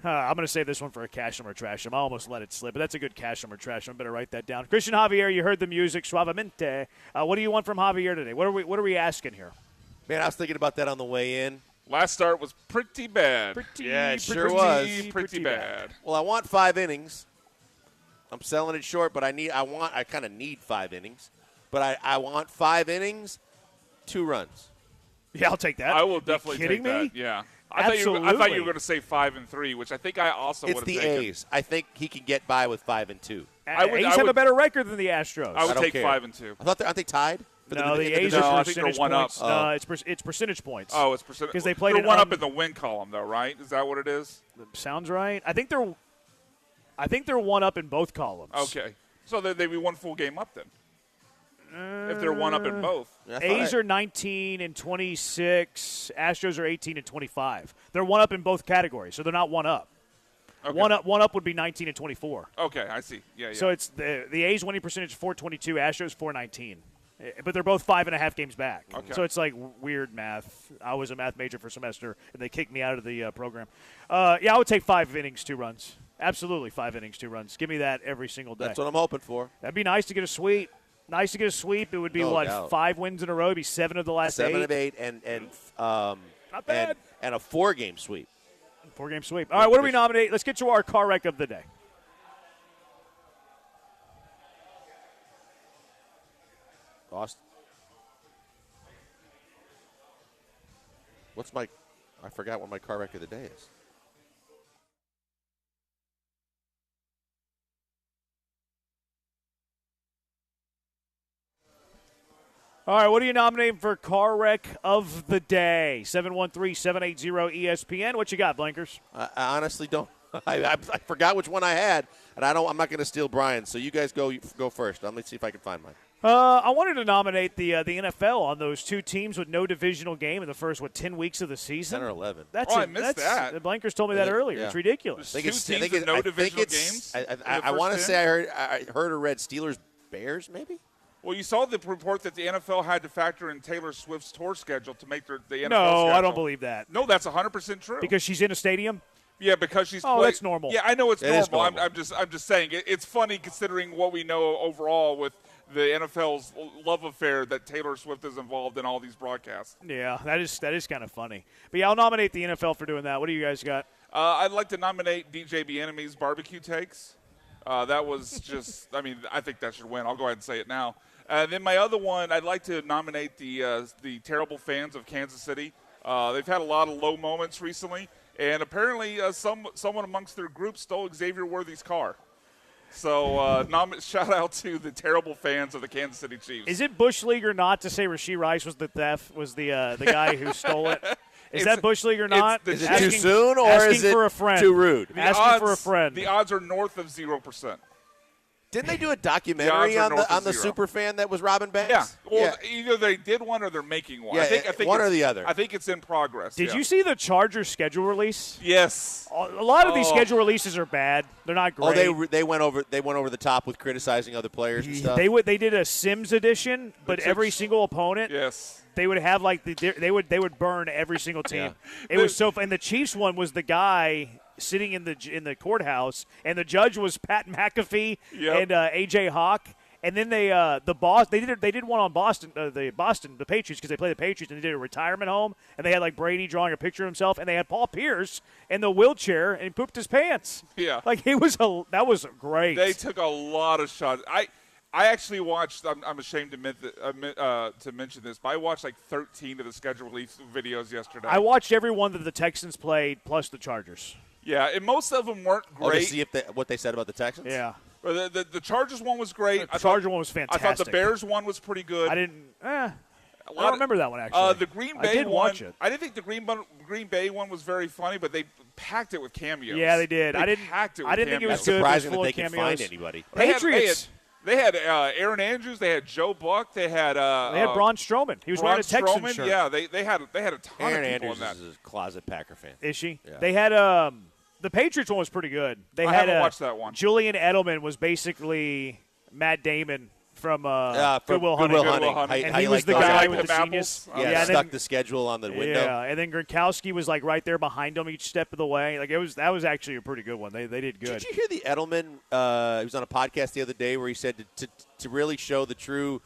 I'm going to save this one for a cash them or trash them. I almost let it slip, but that's a good cash them or trash them. I better write that down. Christian Javier, you heard the music, Suavemente. What do you want from Javier today? What are we asking here? Man, I was thinking about that on the way in. Last start was pretty bad. Yeah, it sure was. Pretty bad. Well, I want 5 innings. I'm selling it short, but I kind of need 5 innings. But I want 5 innings, 2 runs. Yeah, I'll take that. I will definitely kidding take me? that. Yeah. I Absolutely. thought you were going to say 5 and 3, which I think I also would have It's taken. the A's. I think he can get by with 5 and 2. A's have a better record than the Astros. I would take care. 5 and 2. I thought aren't they tied? No, the A's No, are I think they're percentage one up. points. No, it's percentage points. Oh, it's percentage. Because they played they're it one up in the win column, though, right? Is that what it is? Sounds right. I think they're one up in both columns. Okay, so they'd be one full game up then. If they're one up in both. A's are 19 and 26. Astros are 18 and 25. They're one up in both categories, so they're not one up. Okay. One up would be 19 and 24. Okay, I see. Yeah. So it's the A's winning percentage is 422, Astros 419. But they're both 5.5 games back. Okay. So it's like weird math. I was a math major for a semester, and they kicked me out of the program. I would take 5 innings, 2 runs. Absolutely 5 innings, 2 runs. Give me that every single day. That's what I'm hoping for. That'd be nice to get a sweep. Nice to get a sweep. It would be, No doubt. 5 wins in a row? It'd be 7 of the last 8. 7 of 8 and Not bad. And a 4-game sweep. 4-game sweep. All right, what do we nominate? Let's get to our car wreck of the day. Austin. I forgot what my car wreck of the day is. All right, what are you nominating for car wreck of the day? 713-780-ESPN. What you got, Blinkers? I honestly don't. I forgot which one I had, and I'm not going to steal Brian's. So you guys go first. Let me see if I can find mine. I wanted to nominate the NFL on those 2 teams with no divisional game in the first 10 weeks of the season. 10 or 11. I missed that. The Blankers told me that earlier. Yeah. It's ridiculous. I think it's no divisional games. I want to say I heard or read Steelers Bears maybe. Well, you saw the report that the NFL had to factor in Taylor Swift's tour schedule to make the NFL No, schedule. I don't believe that. No, that's 100% true. Because she's in a stadium? Yeah, because she's. That's normal. Yeah, I know it's It is normal. normal. I'm just saying it's funny considering what we know overall with the NFL's love affair that Taylor Swift is involved in all these broadcasts. Yeah, that is kind of funny. But yeah, I'll nominate the NFL for doing that. What do you guys got? I'd like to nominate DJ Bieniemy's barbecue takes. That was just. I think that should win. I'll go ahead and say it now. Then my other one, I'd like to nominate the terrible fans of Kansas City. They've had a lot of low moments recently, and apparently someone amongst their group stole Xavier Worthy's car. So shout out to the terrible fans of the Kansas City Chiefs. Is it Bush League or not to say Rasheed Rice was the guy who stole it? Is that Bush League or not? Is it too soon or is it for a friend. too rude? Asking for a friend. The odds are north of 0%. Didn't they do a documentary on the 0. super fan that was Robin Banks? Yeah. Well, either they did one or they're making one. Yeah, I think one or the other. I think it's in progress. Did you see the Chargers schedule release? Yes. A lot of these schedule releases are bad. They're not great. Oh, they went over the top with criticizing other players and stuff. They did a Sims edition, but every single opponent. Yes. They would have they would burn every single team. Yeah. It was so. And the Chiefs one was the guy sitting in the courthouse, and the judge was Pat McAfee and AJ Hawk. And then they did one on Boston, the Patriots, because they play the Patriots, and they did a retirement home, and they had like Brady drawing a picture of himself, and they had Paul Pierce in the wheelchair, and he pooped his pants. Yeah, like that was great. They took a lot of shots. I actually watched. I'm ashamed to mention this, but I watched like 13 of the schedule release videos yesterday. I watched every one that the Texans played, plus the Chargers. Yeah, and most of them weren't great. Oh, to see what they said about the Texans? Yeah. The Chargers one was great. The Charger one was fantastic. I thought the Bears one was pretty good. I didn't. I don't remember that one, actually. The Green Bay I did one, watch it. I didn't think the Green Bay one was very funny, but they packed it with cameos. Yeah, they did. I didn't think it was good. Surprising It was full that they of can cameos. find anybody. Patriots. They had Aaron Andrews. They had Joe Buck. They had Braun Strowman. He was wearing a Texan shirt. Yeah, they had a ton Aaron of people Andrews in that. is a closet Packer fan. Is she? Yeah. They had the Patriots one was pretty good. They I had haven't watched that one. Julian Edelman was basically Matt Damon from Good Will Good Will Hunting. Hunting. And How he you was like the those guy apples? with the genius. Yeah, and stuck then, the schedule on the window. Yeah, and then Gronkowski was like right there behind him each step of the way. Like that was actually a pretty good one. They did good. Did you hear the Edelman? He was on a podcast the other day where he said to really show the true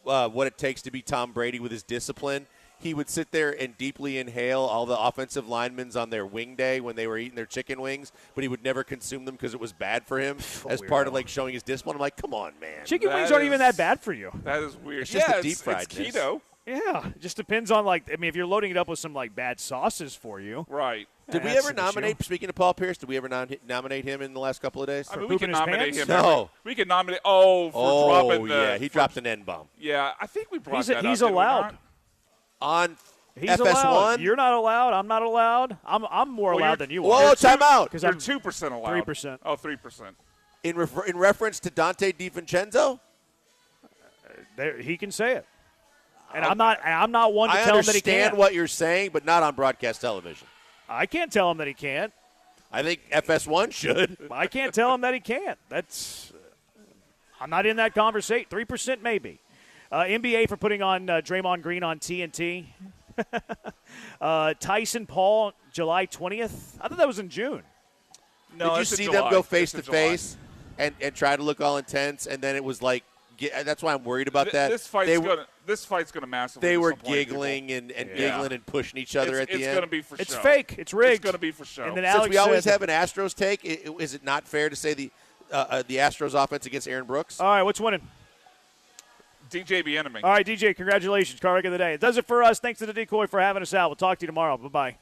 what it takes to be Tom Brady with his discipline, he would sit there and deeply inhale all the offensive linemen on their wing day when they were eating their chicken wings, but he would never consume them because it was bad for him as part of like showing his discipline. I'm like, come on, man. Chicken wings aren't even that bad for you. That is weird. It's just yeah, the deep fried it's keto. Yeah, it just depends on if you're loading it up with some bad sauces for you. Right. Did we that's ever an nominate? issue. Speaking of Paul Pierce, did we ever nominate him in the last couple of days? I mean, we can nominate him. No. We can nominate. For dropping the. Yeah, he dropped an N-bomb. Yeah, I think we brought He's that up. he's did we allowed. not? On He's FS1? allowed. You're not allowed. I'm not allowed. I'm more allowed than you are. Whoa, time out. Because You're I'm 2% allowed. 3%. Oh, 3%. In reference to Dante DiVincenzo? He can say it. And I'm not one to tell him that he can't. I understand what you're saying, but not on broadcast television. I can't tell him that he can't. I think FS1 should. I can't tell him that he can't. I'm not in that conversation. 3% maybe. NBA for putting on Draymond Green on TNT. Tyson Paul, July 20th. I thought that was in June. No, Did you it's in see July. them go It's face in to July. face and try to look all intense, and then it was like that's why I'm worried about that. This fight's gonna massively. They were disappoint giggling people. and giggling and pushing each other at the end. It's gonna be for show. It's fake. It's rigged. It's gonna be for show. And then Since Alex we always said- have an Astros take, is it not fair to say the Astros offense against Aaron Brooks? All right, what's winning? DJ Bieniemy. All right, DJ, congratulations. Car wreck of the day. It does it for us. Thanks to the Decoy for having us out. We'll talk to you tomorrow. Bye-bye.